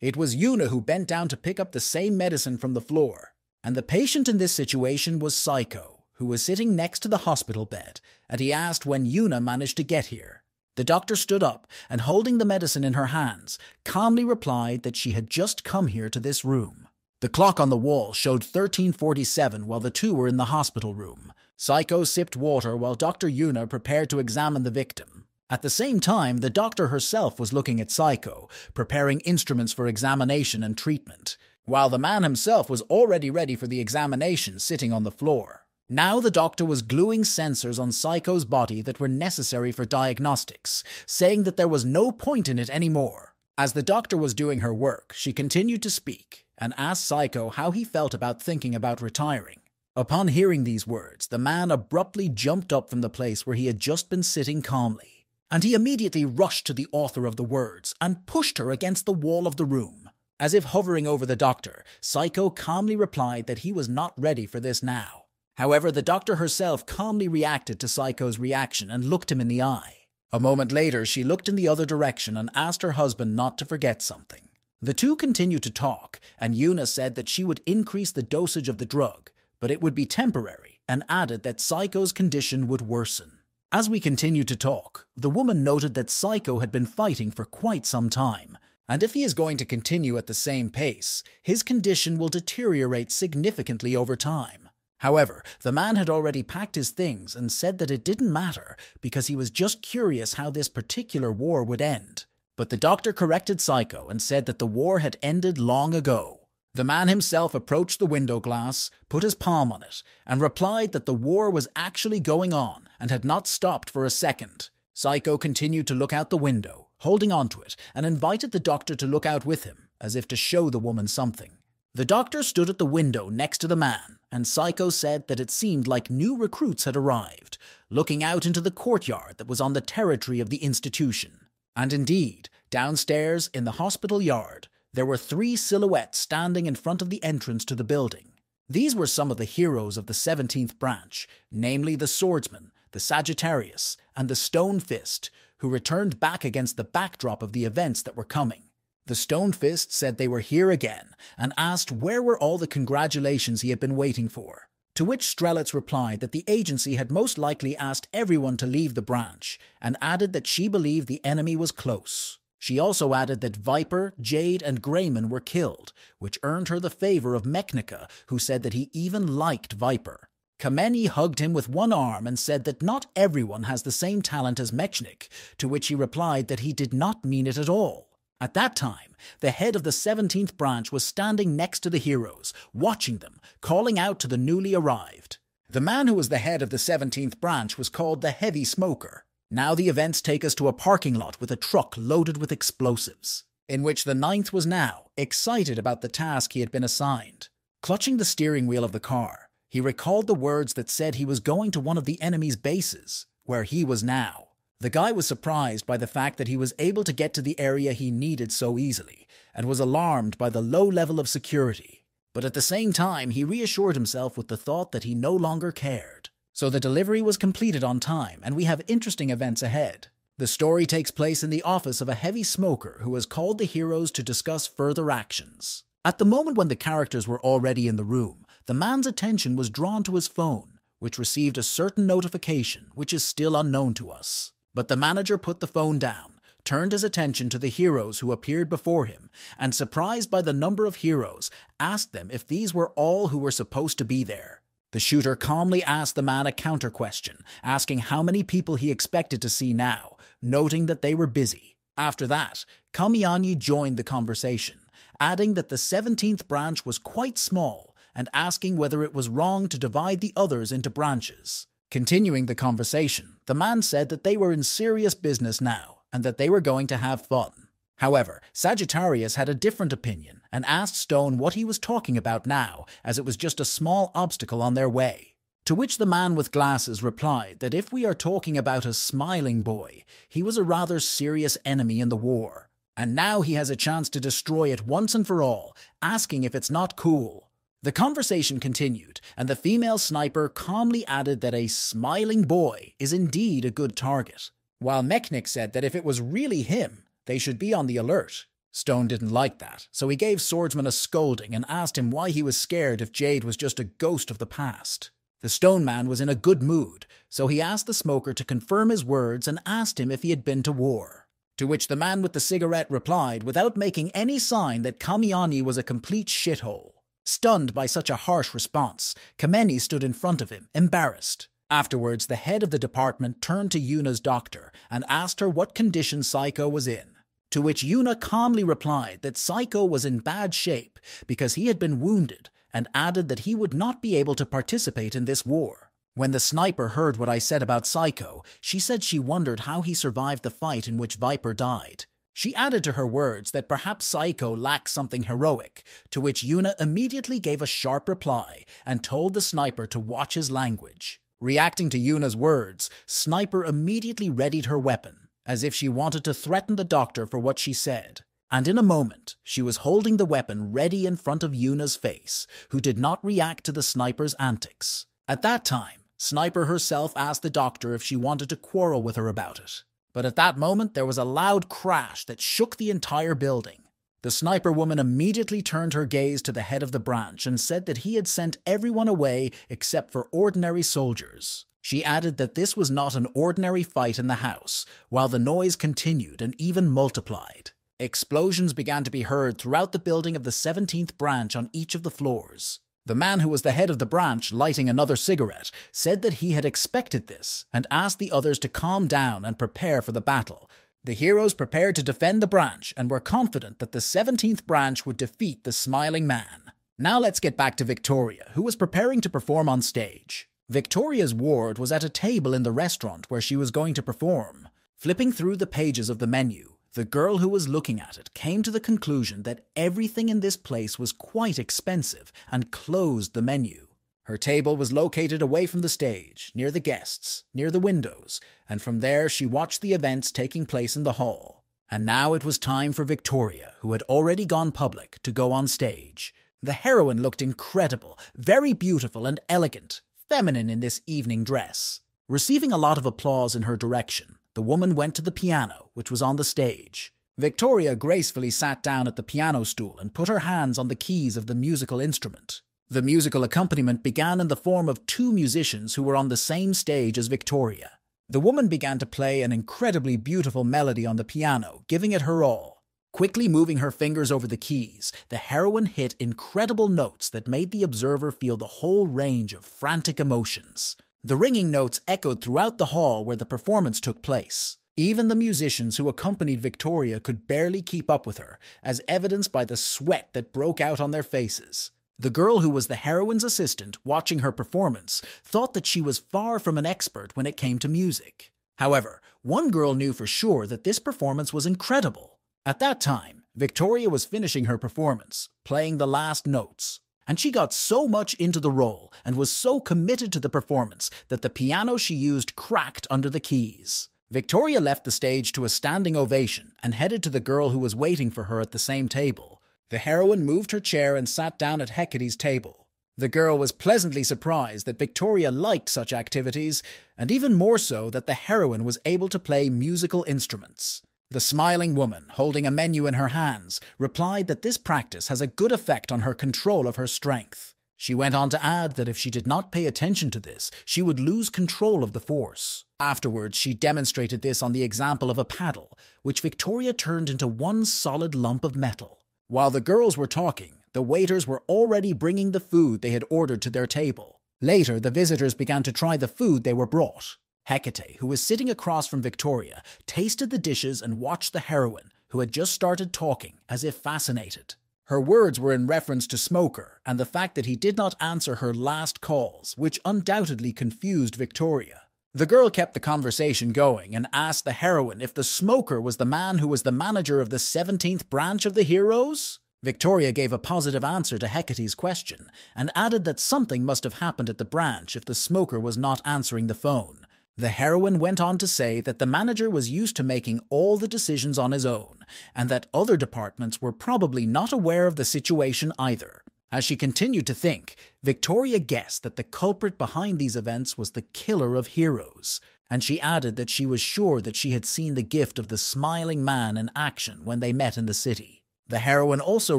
It was Yuna who bent down to pick up the same medicine from the floor, and the patient in this situation was Psycho, who was sitting next to the hospital bed, and he asked when Yuna managed to get here. The doctor stood up and, holding the medicine in her hands, calmly replied that she had just come here to this room. The clock on the wall showed 13:47 while the two were in the hospital room. Psycho sipped water while Dr. Yuna prepared to examine the victim. At the same time, the doctor herself was looking at Psycho, preparing instruments for examination and treatment, while the man himself was already ready for the examination sitting on the floor. Now the doctor was gluing sensors on Psycho's body that were necessary for diagnostics, saying that there was no point in it anymore. As the doctor was doing her work, she continued to speak and asked Psycho how he felt about thinking about retiring. Upon hearing these words, the man abruptly jumped up from the place where he had just been sitting calmly, and he immediately rushed to the author of the words and pushed her against the wall of the room. As if hovering over the doctor, Psycho calmly replied that he was not ready for this now. However, the doctor herself calmly reacted to Psycho's reaction and looked him in the eye. A moment later, she looked in the other direction and asked her husband not to forget something. The two continued to talk, and Yuna said that she would increase the dosage of the drug, but it would be temporary, and added that Psycho's condition would worsen. As we continued to talk, the woman noted that Psycho had been fighting for quite some time, and if he is going to continue at the same pace, his condition will deteriorate significantly over time. However, the man had already packed his things and said that it didn't matter because he was just curious how this particular war would end. But the doctor corrected Psycho and said that the war had ended long ago. The man himself approached the window glass, put his palm on it, and replied that the war was actually going on and had not stopped for a second. Psycho continued to look out the window, holding onto it, and invited the doctor to look out with him, as if to show the woman something. The doctor stood at the window next to the man, and Psycho said that it seemed like new recruits had arrived, looking out into the courtyard that was on the territory of the institution. And indeed, downstairs in the hospital yard, there were 3 silhouettes standing in front of the entrance to the building. These were some of the heroes of the 17th branch, namely the Swordsman, the Sagittarius, and the Stone Fist, who returned back against the backdrop of the events that were coming. The Stone Fist said they were here again, and asked where were all the congratulations he had been waiting for. To which Strelitz replied that the agency had most likely asked everyone to leave the branch, and added that she believed the enemy was close. She also added that Viper, Jade, and Greyman were killed, which earned her the favor of Mechnica, who said that he even liked Viper. Kameni hugged him with one arm and said that not everyone has the same talent as Mechnik, to which he replied that he did not mean it at all. At that time, the head of the 17th branch was standing next to the heroes, watching them, calling out to the newly arrived. The man who was the head of the 17th branch was called the Heavy Smoker. Now the events take us to a parking lot with a truck loaded with explosives, in which the 9th was now excited about the task he had been assigned. Clutching the steering wheel of the car, he recalled the words that said he was going to one of the enemy's bases, where he was now. The guy was surprised by the fact that he was able to get to the area he needed so easily, and was alarmed by the low level of security. But at the same time, he reassured himself with the thought that he no longer cared. So the delivery was completed on time, and we have interesting events ahead. The story takes place in the office of a heavy smoker who has called the heroes to discuss further actions. At the moment when the characters were already in the room, the man's attention was drawn to his phone, which received a certain notification which is still unknown to us. But the manager put the phone down, turned his attention to the heroes who appeared before him, and surprised by the number of heroes, asked them if these were all who were supposed to be there. The shooter calmly asked the man a counter question, asking how many people he expected to see now, noting that they were busy. After that, Kamiani joined the conversation, adding that the 17th branch was quite small and asking whether it was wrong to divide the others into branches. Continuing the conversation, the man said that they were in serious business now and that they were going to have fun. However, Sagittarius had a different opinion and asked Stone what he was talking about now, as it was just a small obstacle on their way. To which the man with glasses replied that if we are talking about a smiling boy, he was a rather serious enemy in the war, and now he has a chance to destroy it once and for all, asking if it's not cool. The conversation continued, and the female sniper calmly added that a smiling boy is indeed a good target, while Mechnik said that if it was really him, they should be on the alert. Stone didn't like that, so he gave Swordsman a scolding and asked him why he was scared if Jade was just a ghost of the past. The Stone Man was in a good mood, so he asked the smoker to confirm his words and asked him if he had been to war. To which the man with the cigarette replied without making any sign that Kamiani was a complete shithole. Stunned by such a harsh response, Kameni stood in front of him, embarrassed. Afterwards, the head of the department turned to Yuna's doctor and asked her what condition Psycho was in. To which Yuna calmly replied that Psycho was in bad shape because he had been wounded, and added that he would not be able to participate in this war. When the sniper heard what I said about Psycho, she said she wondered how he survived the fight in which Viper died. She added to her words that perhaps Psycho lacked something heroic, to which Yuna immediately gave a sharp reply and told the sniper to watch his language. Reacting to Yuna's words, Sniper immediately readied her weapon, as if she wanted to threaten the doctor for what she said. And in a moment, she was holding the weapon ready in front of Yuna's face, who did not react to the sniper's antics. At that time, Sniper herself asked the doctor if she wanted to quarrel with her about it. But at that moment, there was a loud crash that shook the entire building. The sniper woman immediately turned her gaze to the head of the branch and said that he had sent everyone away except for ordinary soldiers. She added that this was not an ordinary fight in the house, while the noise continued and even multiplied. Explosions began to be heard throughout the building of the 17th branch on each of the floors. The man who was the head of the branch, lighting another cigarette, said that he had expected this and asked the others to calm down and prepare for the battle. The heroes prepared to defend the branch and were confident that the 17th branch would defeat the smiling man. Now let's get back to Victoria, who was preparing to perform on stage. Victoria's ward was at a table in the restaurant where she was going to perform. Flipping through the pages of the menu, the girl who was looking at it came to the conclusion that everything in this place was quite expensive and closed the menu. Her table was located away from the stage, near the guests, near the windows, and from there she watched the events taking place in the hall. And now it was time for Victoria, who had already gone public, to go on stage. The heroine looked incredible, very beautiful and elegant, feminine in this evening dress. Receiving a lot of applause in her direction, the woman went to the piano, which was on the stage. Victoria gracefully sat down at the piano stool and put her hands on the keys of the musical instrument. The musical accompaniment began in the form of two musicians who were on the same stage as Victoria. The woman began to play an incredibly beautiful melody on the piano, giving it her all. Quickly moving her fingers over the keys, the heroine hit incredible notes that made the observer feel the whole range of frantic emotions. The ringing notes echoed throughout the hall where the performance took place. Even the musicians who accompanied Victoria could barely keep up with her, as evidenced by the sweat that broke out on their faces. The girl who was the heroine's assistant, watching her performance, thought that she was far from an expert when it came to music. However, one girl knew for sure that this performance was incredible. At that time, Victoria was finishing her performance, playing the last notes. And she got so much into the role and was so committed to the performance that the piano she used cracked under the keys. Victoria left the stage to a standing ovation and headed to the girl who was waiting for her at the same table. The heroine moved her chair and sat down at Hecate's table. The girl was pleasantly surprised that Victoria liked such activities, and even more so that the heroine was able to play musical instruments. The smiling woman, holding a menu in her hands, replied that this practice has a good effect on her control of her strength. She went on to add that if she did not pay attention to this, she would lose control of the force. Afterwards, she demonstrated this on the example of a paddle, which Victoria turned into one solid lump of metal. While the girls were talking, the waiters were already bringing the food they had ordered to their table. Later, the visitors began to try the food they were brought. Hecate, who was sitting across from Victoria, tasted the dishes and watched the heroine, who had just started talking, as if fascinated. Her words were in reference to Smoker and the fact that he did not answer her last calls, which undoubtedly confused Victoria. The girl kept the conversation going and asked the heroine if the Smoker was the man who was the manager of the 17th branch of the Heroes. Victoria gave a positive answer to Hecate's question and added that something must have happened at the branch if the Smoker was not answering the phone. The heroine went on to say that the manager was used to making all the decisions on his own, and that other departments were probably not aware of the situation either. As she continued to think, Victoria guessed that the culprit behind these events was the killer of heroes, and she added that she was sure that she had seen the gift of the smiling man in action when they met in the city. The heroine also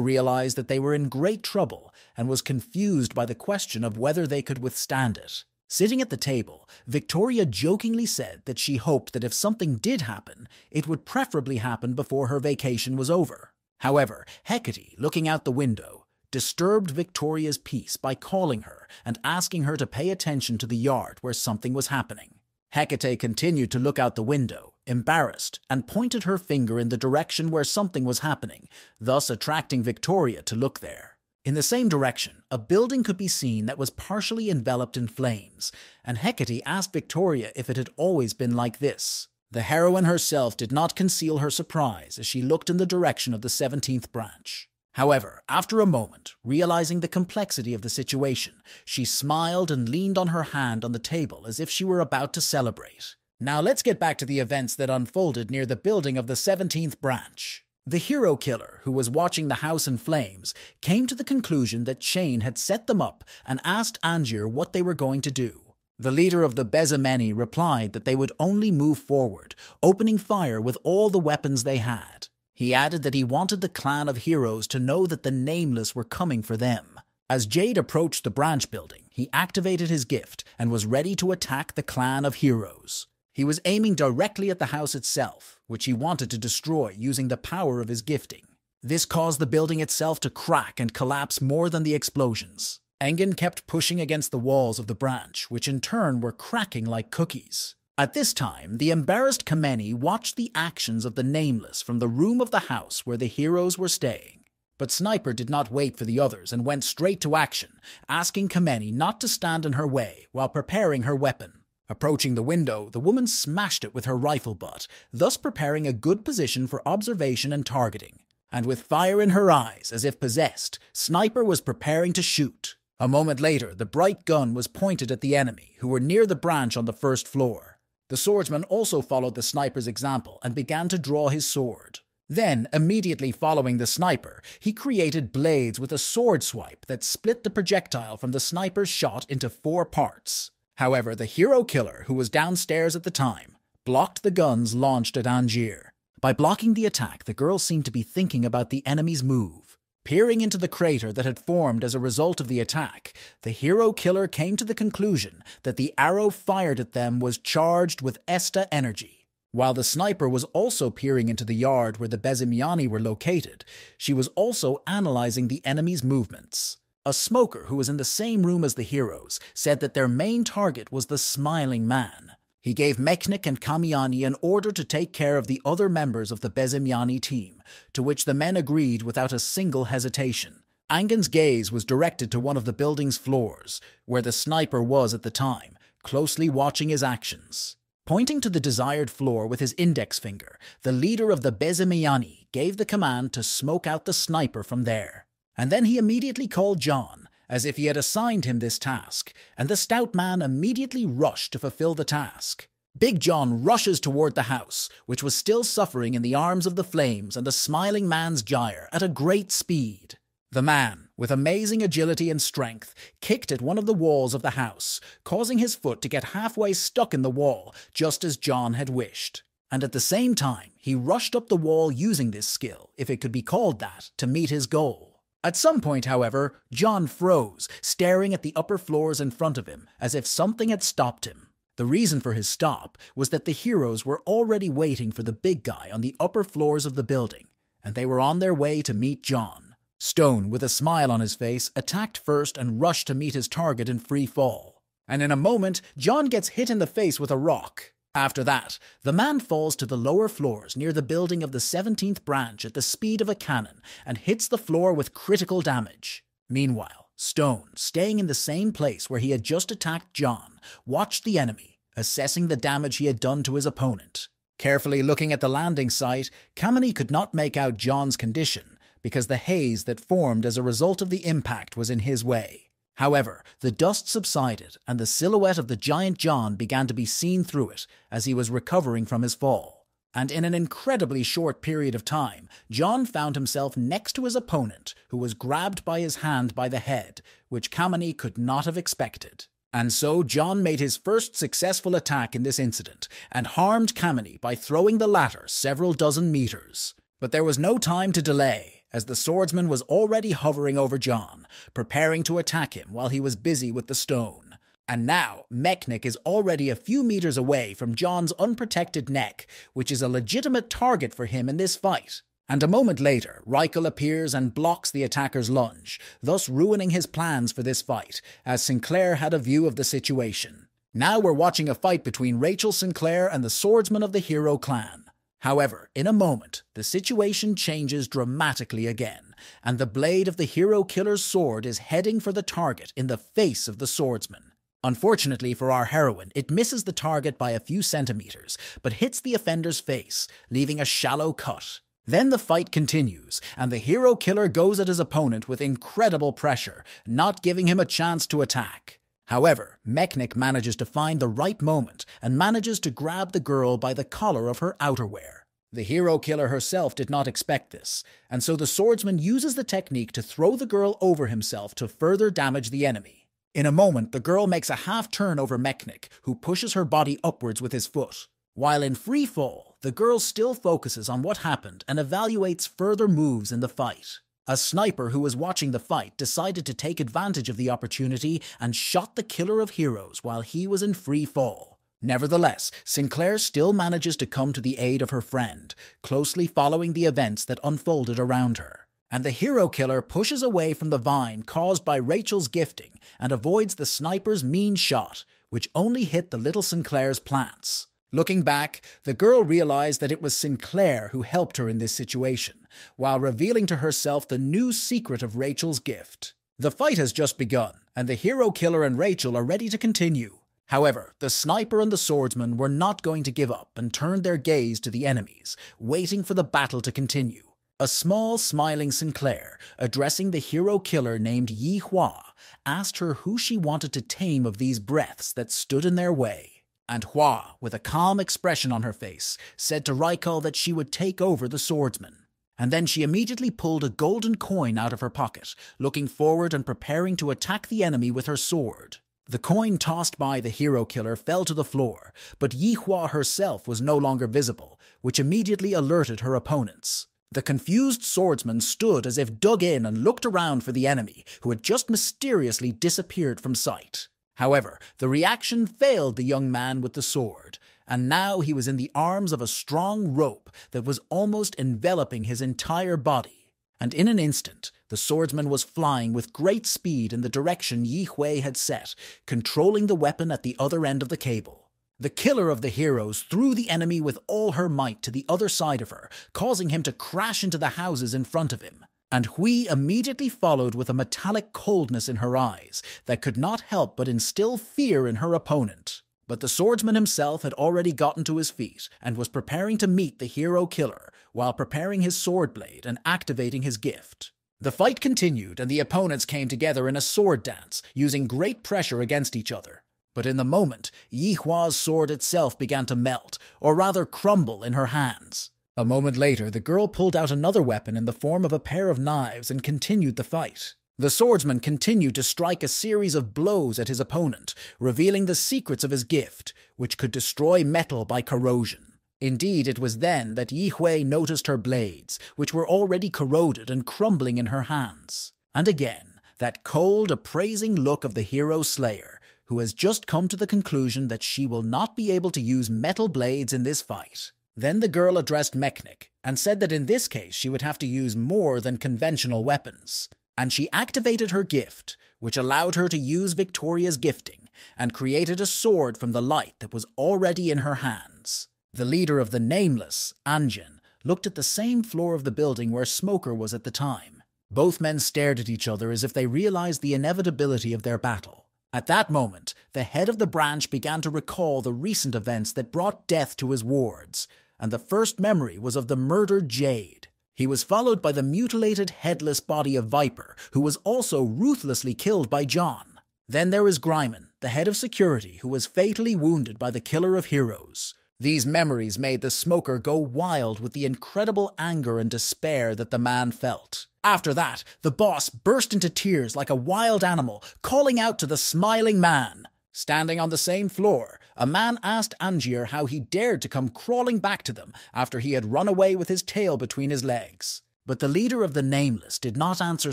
realized that they were in great trouble and was confused by the question of whether they could withstand it. Sitting at the table, Victoria jokingly said that she hoped that if something did happen, it would preferably happen before her vacation was over. However, Hecate, looking out the window, disturbed Victoria's peace by calling her and asking her to pay attention to the yard where something was happening. Hecate continued to look out the window, embarrassed, and pointed her finger in the direction where something was happening, thus attracting Victoria to look there. In the same direction, a building could be seen that was partially enveloped in flames, and Hecate asked Victoria if it had always been like this. The heroine herself did not conceal her surprise as she looked in the direction of the 17th branch. However, after a moment, realizing the complexity of the situation, she smiled and leaned on her hand on the table as if she were about to celebrate. Now let's get back to the events that unfolded near the building of the 17th branch. The hero killer, who was watching the house in flames, came to the conclusion that Shane had set them up and asked Angier what they were going to do. The leader of the Bezimeni replied that they would only move forward, opening fire with all the weapons they had. He added that he wanted the clan of heroes to know that the Nameless were coming for them. As Jade approached the branch building, he activated his gift and was ready to attack the clan of heroes. He was aiming directly at the house itself, which he wanted to destroy using the power of his gifting. This caused the building itself to crack and collapse more than the explosions. Engen kept pushing against the walls of the branch, which in turn were cracking like cookies. At this time, the embarrassed Kameni watched the actions of the Nameless from the room of the house where the heroes were staying. But Sniper did not wait for the others and went straight to action, asking Kameni not to stand in her way while preparing her weapon. Approaching the window, the woman smashed it with her rifle butt, thus preparing a good position for observation and targeting. And with fire in her eyes, as if possessed, Sniper was preparing to shoot. A moment later, the bright gun was pointed at the enemy, who were near the branch on the first floor. The swordsman also followed the sniper's example and began to draw his sword. Then, immediately following the sniper, he created blades with a sword swipe that split the projectile from the sniper's shot into 4 parts. However, the hero killer, who was downstairs at the time, blocked the guns launched at Angier. By blocking the attack, the girl seemed to be thinking about the enemy's move. Peering into the crater that had formed as a result of the attack, the hero killer came to the conclusion that the arrow fired at them was charged with Esta energy. While the sniper was also peering into the yard where the Bezimiani were located, she was also analyzing the enemy's movements. A smoker who was in the same room as the heroes said that their main target was the Smiling Man. He gave Mechnik and Kamiani an order to take care of the other members of the Bezimiani team, to which the men agreed without a single hesitation. Angen's gaze was directed to one of the building's floors, where the sniper was at the time, closely watching his actions. Pointing to the desired floor with his index finger, the leader of the Bezimiani gave the command to smoke out the sniper from there. And then he immediately called John, as if he had assigned him this task, and the stout man immediately rushed to fulfill the task. Big John rushes toward the house, which was still suffering in the arms of the flames and the Smiling Man's gyre at a great speed. The man, with amazing agility and strength, kicked at one of the walls of the house, causing his foot to get halfway stuck in the wall, just as John had wished. And at the same time, he rushed up the wall using this skill, if it could be called that, to meet his goal. At some point, however, John froze, staring at the upper floors in front of him, as if something had stopped him. The reason for his stop was that the heroes were already waiting for the big guy on the upper floors of the building, and they were on their way to meet John. Stone, with a smile on his face, attacked first and rushed to meet his target in free fall. And in a moment, John gets hit in the face with a rock. After that, the man falls to the lower floors near the building of the 17th branch at the speed of a cannon and hits the floor with critical damage. Meanwhile, Stone, staying in the same place where he had just attacked John, watched the enemy, assessing the damage he had done to his opponent. Carefully looking at the landing site, Kamini could not make out John's condition because the haze that formed as a result of the impact was in his way. However, the dust subsided and the silhouette of the giant John began to be seen through it as he was recovering from his fall. And in an incredibly short period of time, John found himself next to his opponent, who was grabbed by his hand by the head, which Kamini could not have expected. And so John made his first successful attack in this incident and harmed Kamini by throwing the latter several dozen meters. But there was no time to delay, as the swordsman was already hovering over John, preparing to attack him while he was busy with the stone. And now, Mechnik is already a few meters away from John's unprotected neck, which is a legitimate target for him in this fight. And a moment later, Reichel appears and blocks the attacker's lunge, thus ruining his plans for this fight, as Sinclair had a view of the situation. Now we're watching a fight between Rachel Sinclair and the swordsman of the hero clan. However, in a moment, the situation changes dramatically again, and the blade of the hero killer's sword is heading for the target in the face of the swordsman. Unfortunately for our heroine, it misses the target by a few centimeters, but hits the offender's face, leaving a shallow cut. Then the fight continues, and the hero killer goes at his opponent with incredible pressure, not giving him a chance to attack. However, Mechnik manages to find the right moment and manages to grab the girl by the collar of her outerwear. The hero killer herself did not expect this, and so the swordsman uses the technique to throw the girl over himself to further damage the enemy. In a moment, the girl makes a half-turn over Mechnik, who pushes her body upwards with his foot. While in free fall, the girl still focuses on what happened and evaluates further moves in the fight. A sniper who was watching the fight decided to take advantage of the opportunity and shot the killer of heroes while he was in free fall. Nevertheless, Sinclair still manages to come to the aid of her friend, closely following the events that unfolded around her. And the hero killer pushes away from the vine caused by Rachel's gifting and avoids the sniper's mean shot, which only hit the little Sinclair's plants. Looking back, the girl realized that it was Sinclair who helped her in this situation, while revealing to herself the new secret of Rachel's gift. The fight has just begun, and the hero killer and Rachel are ready to continue. However, the sniper and the swordsman were not going to give up and turned their gaze to the enemies, waiting for the battle to continue. A small, smiling Sinclair, addressing the hero killer named Yi Hua, asked her who she wanted to tame of these breaths that stood in their way. And Hua, with a calm expression on her face, said to Reichel that she would take over the swordsman. And then she immediately pulled a golden coin out of her pocket, looking forward and preparing to attack the enemy with her sword. The coin tossed by the hero killer fell to the floor, but Yi Hua herself was no longer visible, which immediately alerted her opponents. The confused swordsman stood as if dug in and looked around for the enemy, who had just mysteriously disappeared from sight. However, the reaction failed the young man with the sword, and now he was in the arms of a strong rope that was almost enveloping his entire body. And in an instant, the swordsman was flying with great speed in the direction Yi Hui had set, controlling the weapon at the other end of the cable. The killer of the heroes threw the enemy with all her might to the other side of her, causing him to crash into the houses in front of him. And Hui immediately followed with a metallic coldness in her eyes that could not help but instill fear in her opponent. But the swordsman himself had already gotten to his feet and was preparing to meet the hero killer while preparing his sword blade and activating his gift. The fight continued and the opponents came together in a sword dance, using great pressure against each other. But in the moment, Yi Hua's sword itself began to melt, or rather crumble, in her hands. A moment later, the girl pulled out another weapon in the form of a pair of knives and continued the fight. The swordsman continued to strike a series of blows at his opponent, revealing the secrets of his gift, which could destroy metal by corrosion. Indeed, it was then that Yi Hui noticed her blades, which were already corroded and crumbling in her hands. And again, that cold, appraising look of the hero slayer, who has just come to the conclusion that she will not be able to use metal blades in this fight. Then the girl addressed Mechnik and said that in this case she would have to use more than conventional weapons. And she activated her gift, which allowed her to use Victoria's gifting, and created a sword from the light that was already in her hands. The leader of the Nameless, Anjin, looked at the same floor of the building where Smoker was at the time. Both men stared at each other as if they realized the inevitability of their battle. At that moment, the head of the branch began to recall the recent events that brought death to his wards, and the first memory was of the murdered Jade. He was followed by the mutilated, headless body of Viper, who was also ruthlessly killed by John. Then there was Gryman, the head of security, who was fatally wounded by the killer of heroes. These memories made the Smoker go wild with the incredible anger and despair that the man felt. After that, the boss burst into tears like a wild animal, calling out to the smiling man. Standing on the same floor, a man asked Angier how he dared to come crawling back to them after he had run away with his tail between his legs. But the leader of the Nameless did not answer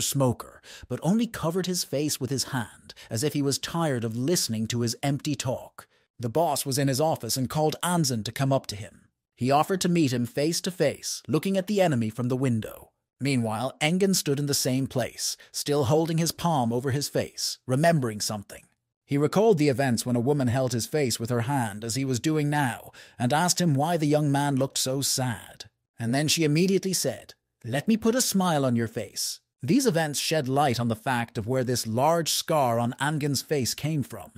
Smoker, but only covered his face with his hand, as if he was tired of listening to his empty talk. The boss was in his office and called Anzen to come up to him. He offered to meet him face to face, looking at the enemy from the window. Meanwhile, Engen stood in the same place, still holding his palm over his face, remembering something. He recalled the events when a woman held his face with her hand, as he was doing now, and asked him why the young man looked so sad. And then she immediately said, "Let me put a smile on your face." These events shed light on the fact of where this large scar on Angen's face came from.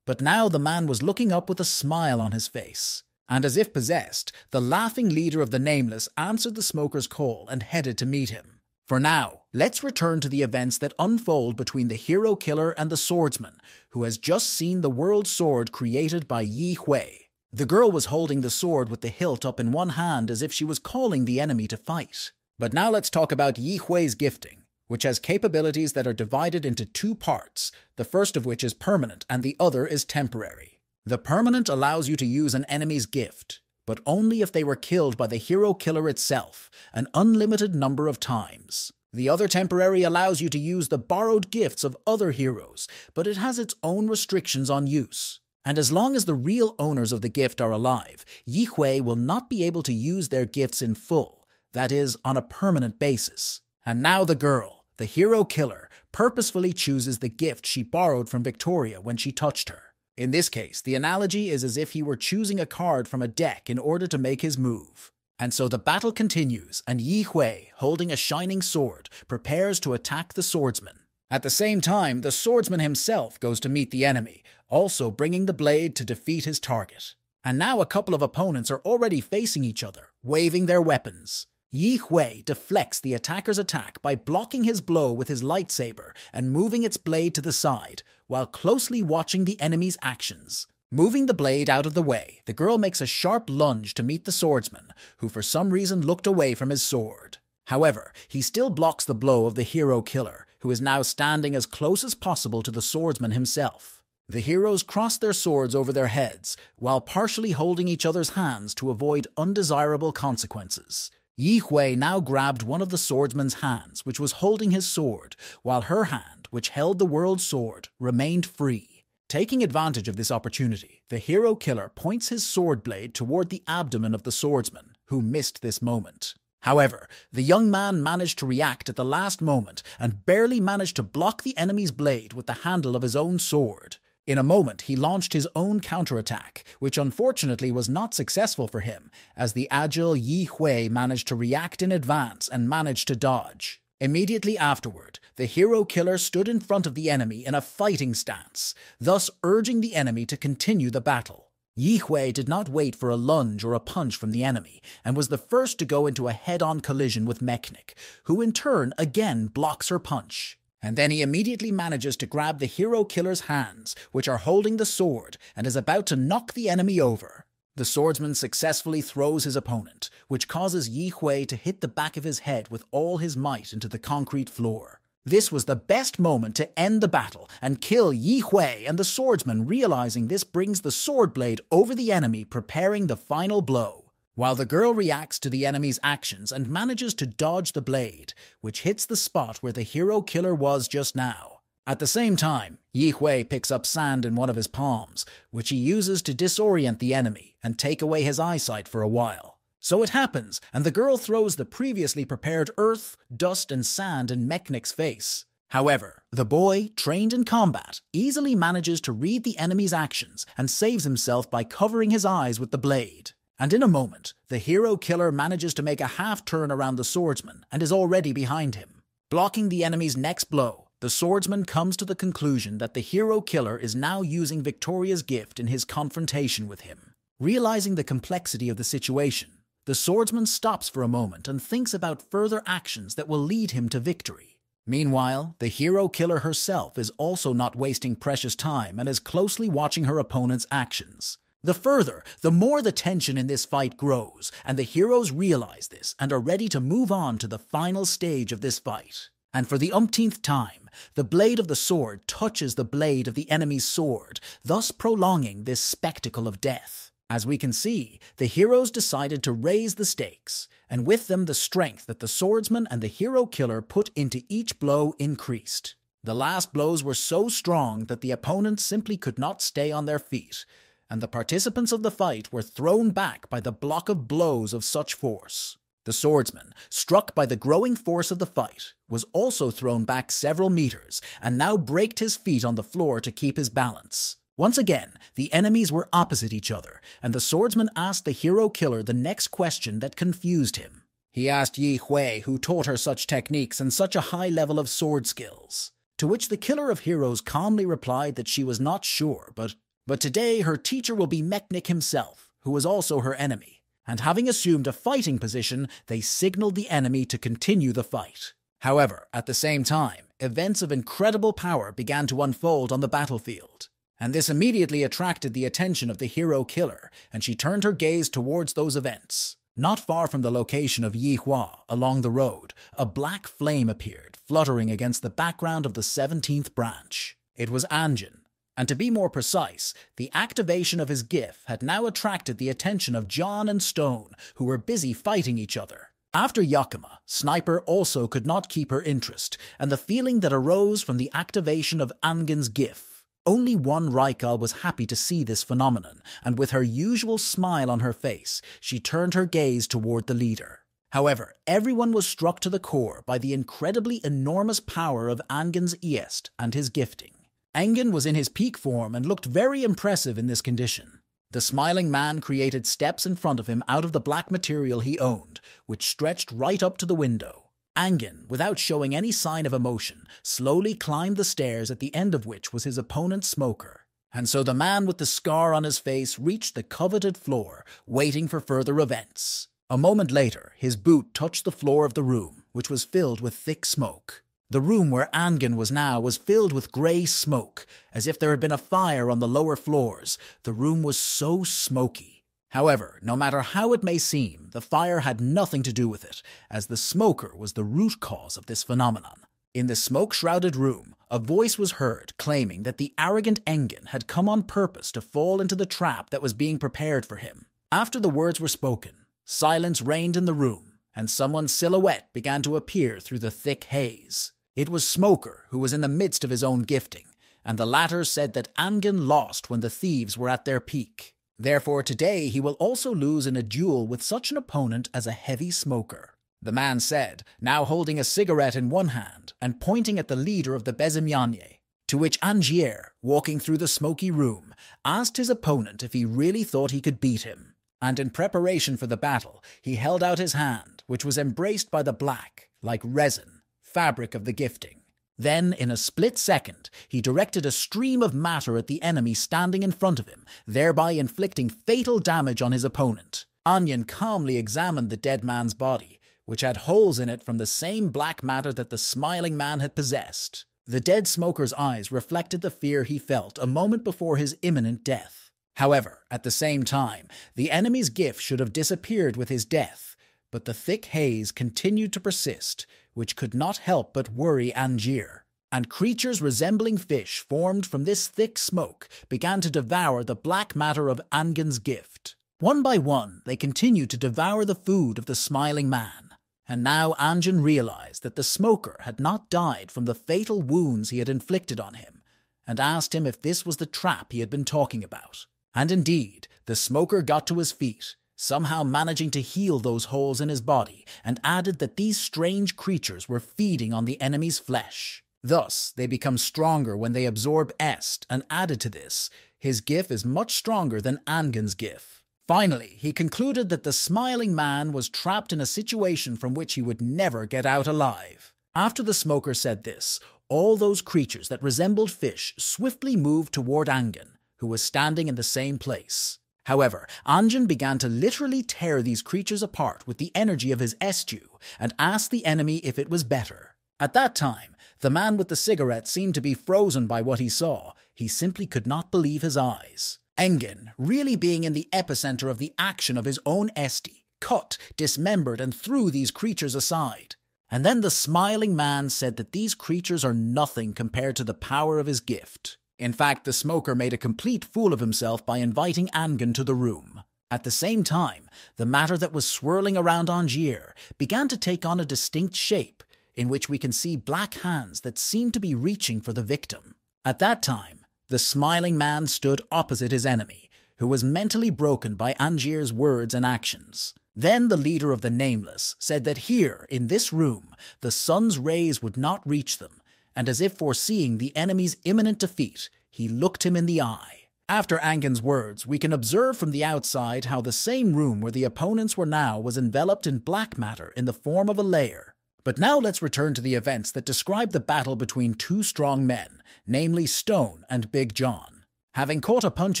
But now the man was looking up with a smile on his face. And as if possessed, the laughing leader of the Nameless answered the Smoker's call and headed to meet him. For now, let's return to the events that unfold between the hero killer and the swordsman, who has just seen the world sword created by Yi Hui. The girl was holding the sword with the hilt up in one hand as if she was calling the enemy to fight. But now let's talk about Yi Hui's gifting, which has capabilities that are divided into two parts, the first of which is permanent and the other is temporary. The permanent allows you to use an enemy's gift, but only if they were killed by the hero killer itself, an unlimited number of times. The other temporary allows you to use the borrowed gifts of other heroes, but it has its own restrictions on use. And as long as the real owners of the gift are alive, Yi Hui will not be able to use their gifts in full, that is, on a permanent basis. And now the girl, the hero killer, purposefully chooses the gift she borrowed from Victoria when she touched her. In this case, the analogy is as if he were choosing a card from a deck in order to make his move. And so the battle continues, and Yi Hui, holding a shining sword, prepares to attack the swordsman. At the same time, the swordsman himself goes to meet the enemy, also bringing the blade to defeat his target. And now a couple of opponents are already facing each other, waving their weapons. Yi Hui deflects the attacker's attack by blocking his blow with his lightsaber and moving its blade to the side, while closely watching the enemy's actions. Moving the blade out of the way, the girl makes a sharp lunge to meet the swordsman, who for some reason looked away from his sword. However, he still blocks the blow of the hero killer, who is now standing as close as possible to the swordsman himself. The heroes cross their swords over their heads, while partially holding each other's hands to avoid undesirable consequences. Yi Hui now grabbed one of the swordsman's hands, which was holding his sword, while her hand, which held the world sword, remained free. Taking advantage of this opportunity, the hero killer points his sword blade toward the abdomen of the swordsman, who missed this moment. However, the young man managed to react at the last moment and barely managed to block the enemy's blade with the handle of his own sword. In a moment, he launched his own counterattack, which unfortunately was not successful for him, as the agile Yi Hui managed to react in advance and managed to dodge. Immediately afterward, the hero killer stood in front of the enemy in a fighting stance, thus urging the enemy to continue the battle. Yi Hui did not wait for a lunge or a punch from the enemy, and was the first to go into a head-on collision with Mechnik, who in turn again blocks her punch. And then he immediately manages to grab the hero killer's hands, which are holding the sword, and is about to knock the enemy over. The swordsman successfully throws his opponent, which causes Yi Hui to hit the back of his head with all his might into the concrete floor. This was the best moment to end the battle and kill Yi Hui, and the swordsman, realizing this, brings the sword blade over the enemy, preparing the final blow. While the girl reacts to the enemy's actions and manages to dodge the blade, which hits the spot where the hero killer was just now. At the same time, Yi Hui picks up sand in one of his palms, which he uses to disorient the enemy and take away his eyesight for a while. So it happens, and the girl throws the previously prepared earth, dust, and sand in Mechnik's face. However, the boy, trained in combat, easily manages to read the enemy's actions and saves himself by covering his eyes with the blade. And in a moment, the hero killer manages to make a half-turn around the swordsman and is already behind him. Blocking the enemy's next blow, the swordsman comes to the conclusion that the hero killer is now using Victoria's gift in his confrontation with him. Realizing the complexity of the situation, the swordsman stops for a moment and thinks about further actions that will lead him to victory. Meanwhile, the hero killer herself is also not wasting precious time and is closely watching her opponent's actions. The more the tension in this fight grows, and the heroes realize this and are ready to move on to the final stage of this fight. And for the umpteenth time, the blade of the sword touches the blade of the enemy's sword, thus prolonging this spectacle of death. As we can see, the heroes decided to raise the stakes, and with them the strength that the swordsman and the hero killer put into each blow increased. The last blows were so strong that the opponents simply could not stay on their feet, and the participants of the fight were thrown back by the block of blows of such force. The swordsman, struck by the growing force of the fight, was also thrown back several meters and now braked his feet on the floor to keep his balance. Once again, the enemies were opposite each other, and the swordsman asked the hero killer the next question that confused him. He asked Yi Hui who taught her such techniques and such a high level of sword skills, to which the killer of heroes calmly replied that she was not sure, but today her teacher will be Mechnik himself, who was also her enemy. And having assumed a fighting position, they signaled the enemy to continue the fight. However, at the same time, events of incredible power began to unfold on the battlefield. And this immediately attracted the attention of the hero killer, and she turned her gaze towards those events. Not far from the location of Yi Hua, along the road, a black flame appeared, fluttering against the background of the 17th branch. It was Anjin. And to be more precise, the activation of his GIF had now attracted the attention of John and Stone, who were busy fighting each other. After Yakima, Sniper also could not keep her interest, and the feeling that arose from the activation of Angin's GIF. Only one Raikal was happy to see this phenomenon, and with her usual smile on her face, she turned her gaze toward the leader. However, everyone was struck to the core by the incredibly enormous power of Angin's Iest and his gifting. Angin was in his peak form and looked very impressive in this condition. The smiling man created steps in front of him out of the black material he owned, which stretched right up to the window. Angin, without showing any sign of emotion, slowly climbed the stairs at the end of which was his opponent Smoker. And so the man with the scar on his face reached the coveted floor, waiting for further events. A moment later, his boot touched the floor of the room, which was filled with thick smoke. The room where Angin was now was filled with grey smoke, as if there had been a fire on the lower floors. The room was so smoky. However, no matter how it may seem, the fire had nothing to do with it, as the smoker was the root cause of this phenomenon. In the smoke-shrouded room, a voice was heard claiming that the arrogant Engin had come on purpose to fall into the trap that was being prepared for him. After the words were spoken, silence reigned in the room, and someone's silhouette began to appear through the thick haze. It was Smoker, who was in the midst of his own gifting, and the latter said that Angin lost when the thieves were at their peak. Therefore today he will also lose in a duel with such an opponent as a heavy smoker. The man said, now holding a cigarette in one hand and pointing at the leader of the Bezimyanye, to which Angier, walking through the smoky room, asked his opponent if he really thought he could beat him. And in preparation for the battle, he held out his hand, which was embraced by the black, like resin, fabric of the gifting. Then, in a split second, he directed a stream of matter at the enemy standing in front of him, thereby inflicting fatal damage on his opponent. Onion calmly examined the dead man's body, which had holes in it from the same black matter that the smiling man had possessed. The dead smoker's eyes reflected the fear he felt a moment before his imminent death. However, at the same time, the enemy's gift should have disappeared with his death, but the thick haze continued to persist, which could not help but worry Angier, and creatures resembling fish formed from this thick smoke began to devour the black matter of Angin's gift. One by one, they continued to devour the food of the smiling man, and now Angin realized that the smoker had not died from the fatal wounds he had inflicted on him, and asked him if this was the trap he had been talking about. And indeed, the smoker got to his feet, somehow managing to heal those holes in his body, and added that these strange creatures were feeding on the enemy's flesh. Thus, they become stronger when they absorb est, and added to this, his gif is much stronger than Angen's gif. Finally, he concluded that the smiling man was trapped in a situation from which he would never get out alive. After the smoker said this, all those creatures that resembled fish swiftly moved toward Angen, who was standing in the same place. However, Angen began to literally tear these creatures apart with the energy of his estu and asked the enemy if it was better. At that time, the man with the cigarette seemed to be frozen by what he saw. He simply could not believe his eyes. Engen, really being in the epicenter of the action of his own esti, cut, dismembered, and threw these creatures aside. And then the smiling man said that these creatures are nothing compared to the power of his gift. In fact, the smoker made a complete fool of himself by inviting Angen to the room. At the same time, the matter that was swirling around Angier began to take on a distinct shape, in which we can see black hands that seem to be reaching for the victim. At that time, the smiling man stood opposite his enemy, who was mentally broken by Angier's words and actions. Then the leader of the Nameless said that here, in this room, the sun's rays would not reach them, and as if foreseeing the enemy's imminent defeat, he looked him in the eye. After Angen's words, we can observe from the outside how the same room where the opponents were now was enveloped in black matter in the form of a layer. But now let's return to the events that describe the battle between two strong men, namely Stone and Big John. Having caught a punch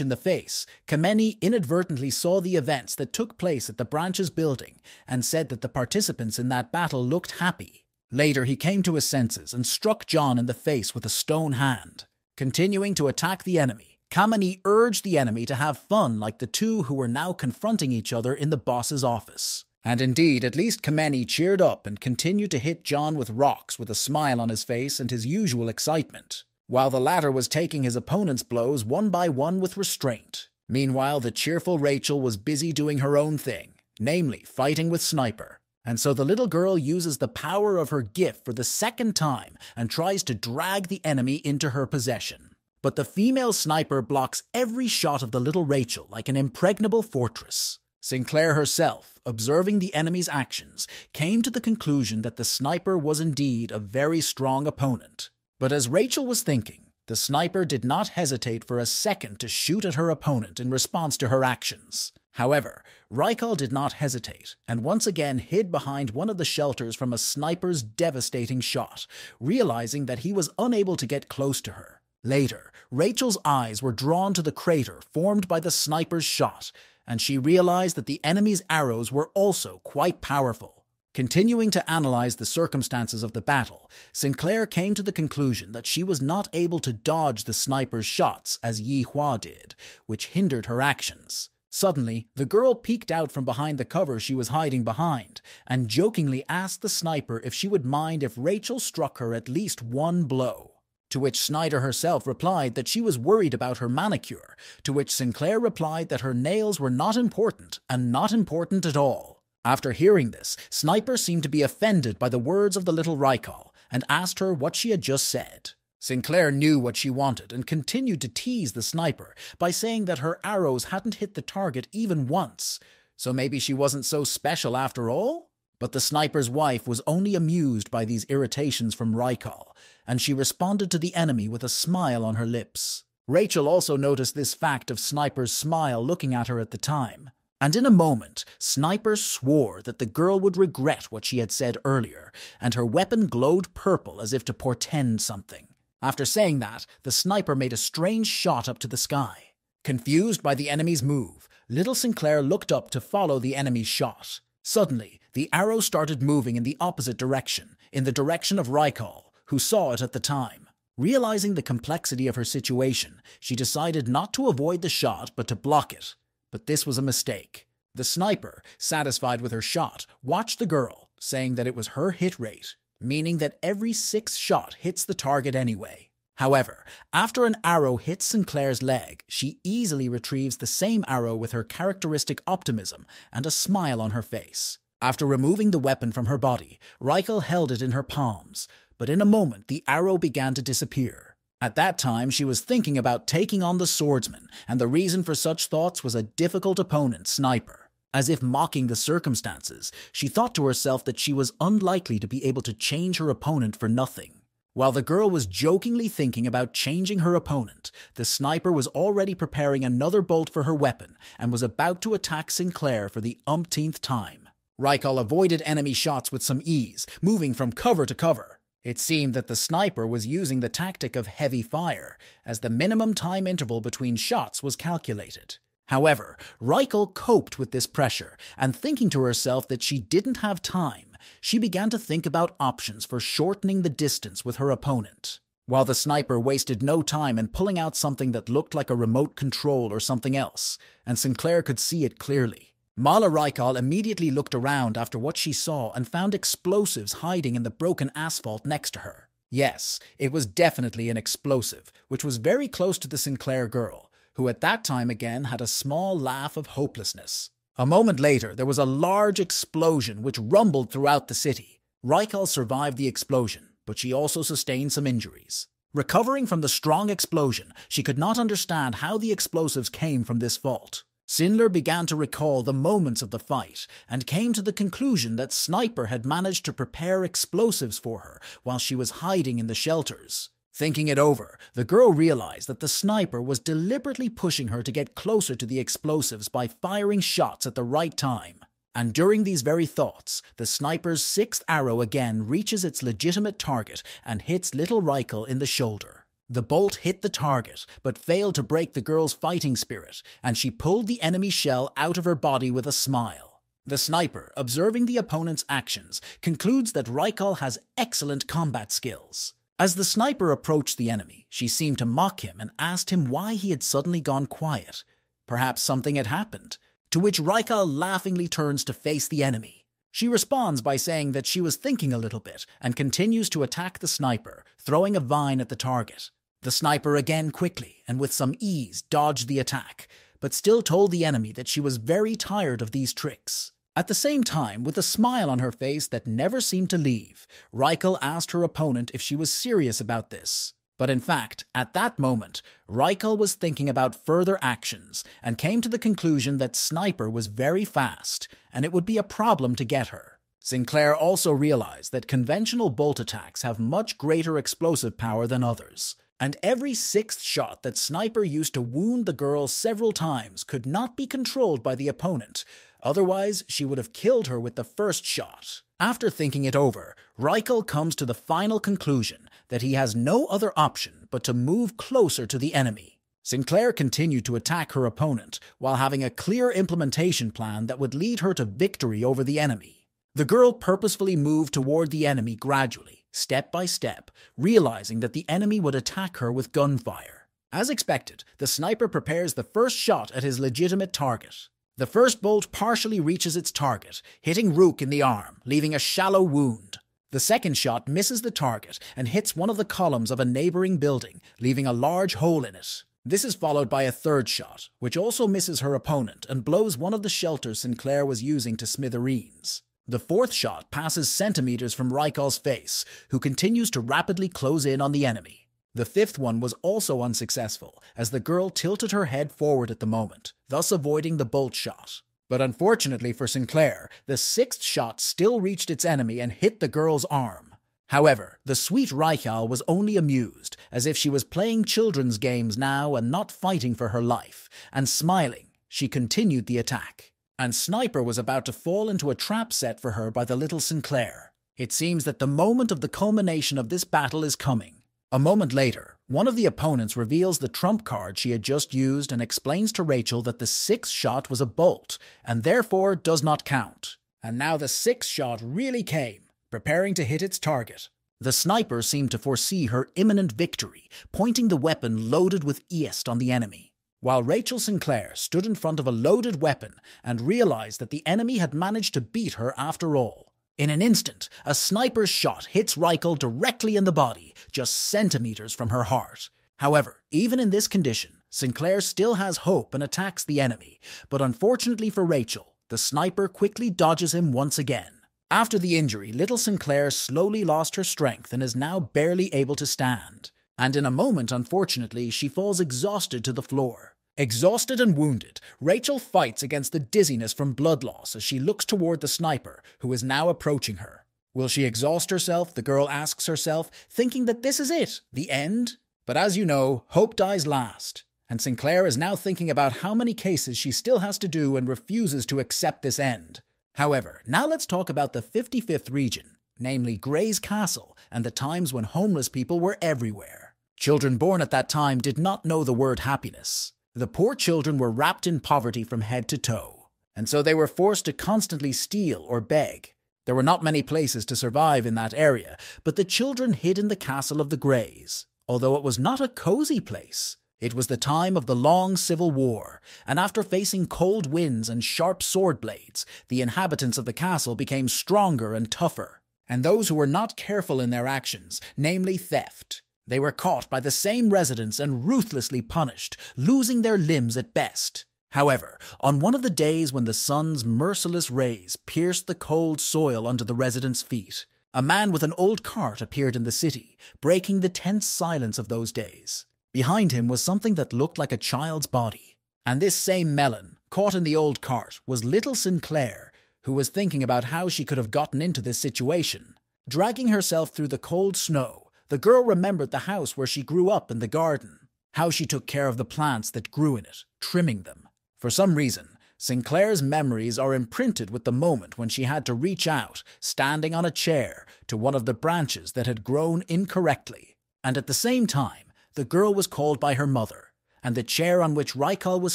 in the face, Kameni inadvertently saw the events that took place at the branch's building and said that the participants in that battle looked happy. Later, he came to his senses and struck John in the face with a stone hand. Continuing to attack the enemy, Kameni urged the enemy to have fun like the two who were now confronting each other in the boss's office. And indeed, at least Kameni cheered up and continued to hit John with rocks with a smile on his face and his usual excitement, while the latter was taking his opponent's blows one by one with restraint. Meanwhile, the cheerful Rachel was busy doing her own thing, namely fighting with Sniper. And so the little girl uses the power of her gift for the second time and tries to drag the enemy into her possession. But the female Sniper blocks every shot of the little Rachel like an impregnable fortress. Sinclair herself, observing the enemy's actions, came to the conclusion that the Sniper was indeed a very strong opponent. But as Rachel was thinking, the Sniper did not hesitate for a second to shoot at her opponent in response to her actions. However, Rykal did not hesitate, and once again hid behind one of the shelters from a Sniper's devastating shot, realizing that he was unable to get close to her. Later, Rachel's eyes were drawn to the crater formed by the Sniper's shot, and she realized that the enemy's arrows were also quite powerful. Continuing to analyze the circumstances of the battle, Sinclair came to the conclusion that she was not able to dodge the Sniper's shots as Yi Hua did, which hindered her actions. Suddenly, the girl peeked out from behind the cover she was hiding behind, and jokingly asked the Sniper if she would mind if Rachel struck her at least one blow. To which Snyder herself replied that she was worried about her manicure, to which Sinclair replied that her nails were not important, and not important at all. After hearing this, Sniper seemed to be offended by the words of the little Rykal, and asked her what she had just said. Sinclair knew what she wanted and continued to tease the Sniper by saying that her arrows hadn't hit the target even once, so maybe she wasn't so special after all? But the Sniper's wife was only amused by these irritations from Rykal, and she responded to the enemy with a smile on her lips. Rachel also noticed this fact of Sniper's smile looking at her at the time, and in a moment, Sniper swore that the girl would regret what she had said earlier, and her weapon glowed purple as if to portend something. After saying that, the Sniper made a strange shot up to the sky. Confused by the enemy's move, little Sinclair looked up to follow the enemy's shot. Suddenly, the arrow started moving in the opposite direction, in the direction of Rykal, who saw it at the time. Realizing the complexity of her situation, she decided not to avoid the shot but to block it. But this was a mistake. The Sniper, satisfied with her shot, watched the girl, saying that it was her hit rate, meaning that every 6 shot hits the target anyway. However, after an arrow hits Sinclair's leg, she easily retrieves the same arrow with her characteristic optimism and a smile on her face. After removing the weapon from her body, Rykal held it in her palms, but in a moment the arrow began to disappear. At that time, she was thinking about taking on the swordsman, and the reason for such thoughts was a difficult opponent, Sniper. As if mocking the circumstances, she thought to herself that she was unlikely to be able to change her opponent for nothing. While the girl was jokingly thinking about changing her opponent, the sniper was already preparing another bolt for her weapon and was about to attack Sinclair for the umpteenth time. Rykal avoided enemy shots with some ease, moving from cover to cover. It seemed that the sniper was using the tactic of heavy fire, as the minimum time interval between shots was calculated. However, Rykal coped with this pressure, and thinking to herself that she didn't have time, she began to think about options for shortening the distance with her opponent. While the sniper wasted no time in pulling out something that looked like a remote control or something else, and Sinclair could see it clearly. Mala Rykal immediately looked around after what she saw and found explosives hiding in the broken asphalt next to her. Yes, it was definitely an explosive, which was very close to the Sinclair girl, who at that time again had a small laugh of hopelessness. A moment later, there was a large explosion which rumbled throughout the city. Rykal survived the explosion, but she also sustained some injuries. Recovering from the strong explosion, she could not understand how the explosives came from this vault. Sindler began to recall the moments of the fight and came to the conclusion that Sniper had managed to prepare explosives for her while she was hiding in the shelters. Thinking it over, the girl realized that the sniper was deliberately pushing her to get closer to the explosives by firing shots at the right time. And during these very thoughts, the sniper's sixth arrow again reaches its legitimate target and hits little Rykal in the shoulder. The bolt hit the target, but failed to break the girl's fighting spirit, and she pulled the enemy shell out of her body with a smile. The sniper, observing the opponent's actions, concludes that Rykal has excellent combat skills. As the sniper approached the enemy, she seemed to mock him and asked him why he had suddenly gone quiet. Perhaps something had happened, to which Rykal laughingly turns to face the enemy. She responds by saying that she was thinking a little bit and continues to attack the sniper, throwing a vine at the target. The sniper again quickly and with some ease dodged the attack, but still told the enemy that she was very tired of these tricks. At the same time, with a smile on her face that never seemed to leave, Rykal asked her opponent if she was serious about this. But in fact, at that moment, Rykal was thinking about further actions and came to the conclusion that Sniper was very fast, and it would be a problem to get her. Sinclair also realized that conventional bolt attacks have much greater explosive power than others, and every sixth shot that Sniper used to wound the girl several times could not be controlled by the opponent. Otherwise, she would have killed her with the first shot. After thinking it over, Rykal comes to the final conclusion that he has no other option but to move closer to the enemy. Sinclair continued to attack her opponent while having a clear implementation plan that would lead her to victory over the enemy. The girl purposefully moved toward the enemy gradually, step by step, realizing that the enemy would attack her with gunfire. As expected, the sniper prepares the first shot at his legitimate target. The first bolt partially reaches its target, hitting Rook in the arm, leaving a shallow wound. The second shot misses the target and hits one of the columns of a neighboring building, leaving a large hole in it. This is followed by a third shot, which also misses her opponent and blows one of the shelters Sinclair was using to smithereens. The fourth shot passes centimeters from Rykal's face, who continues to rapidly close in on the enemy. The fifth one was also unsuccessful, as the girl tilted her head forward at the moment, thus avoiding the bolt shot. But unfortunately for Sinclair, the sixth shot still reached its enemy and hit the girl's arm. However, the sweet Rykal was only amused, as if she was playing children's games now and not fighting for her life, and smiling, she continued the attack. And Sniper was about to fall into a trap set for her by the little Sinclair. It seems that the moment of the culmination of this battle is coming. A moment later, one of the opponents reveals the trump card she had just used and explains to Rachel that the sixth shot was a bolt, and therefore does not count. And now the sixth shot really came, preparing to hit its target. The sniper seemed to foresee her imminent victory, pointing the weapon loaded with east on the enemy. While Rachel Sinclair stood in front of a loaded weapon and realized that the enemy had managed to beat her after all. In an instant, a sniper's shot hits Rykal directly in the body, just centimeters from her heart. However, even in this condition, Sinclair still has hope and attacks the enemy, but unfortunately for Rachel, the sniper quickly dodges him once again. After the injury, little Sinclair slowly lost her strength and is now barely able to stand. And in a moment, unfortunately, she falls exhausted to the floor. Exhausted and wounded, Rachel fights against the dizziness from blood loss as she looks toward the sniper, who is now approaching her. Will she exhaust herself, the girl asks herself, thinking that this is it, the end? But as you know, hope dies last, and Sinclair is now thinking about how many cases she still has to do and refuses to accept this end. However, now let's talk about the 55th region, namely Gray's Castle, and the times when homeless people were everywhere. Children born at that time did not know the word happiness. The poor children were wrapped in poverty from head to toe, and so they were forced to constantly steal or beg. There were not many places to survive in that area, but the children hid in the castle of the Greys. Although it was not a cozy place, it was the time of the long civil war, and after facing cold winds and sharp sword blades, the inhabitants of the castle became stronger and tougher. And those who were not careful in their actions, namely theft, they were caught by the same residents and ruthlessly punished, losing their limbs at best. However, on one of the days when the sun's merciless rays pierced the cold soil under the residents' feet, a man with an old cart appeared in the city, breaking the tense silence of those days. Behind him was something that looked like a child's body. And this same melon, caught in the old cart, was little Sinclair, who was thinking about how she could have gotten into this situation. Dragging herself through the cold snow, the girl remembered the house where she grew up in the garden, how she took care of the plants that grew in it, trimming them. For some reason, Sinclair's memories are imprinted with the moment when she had to reach out, standing on a chair, to one of the branches that had grown incorrectly. And at the same time, the girl was called by her mother, and the chair on which Rykal was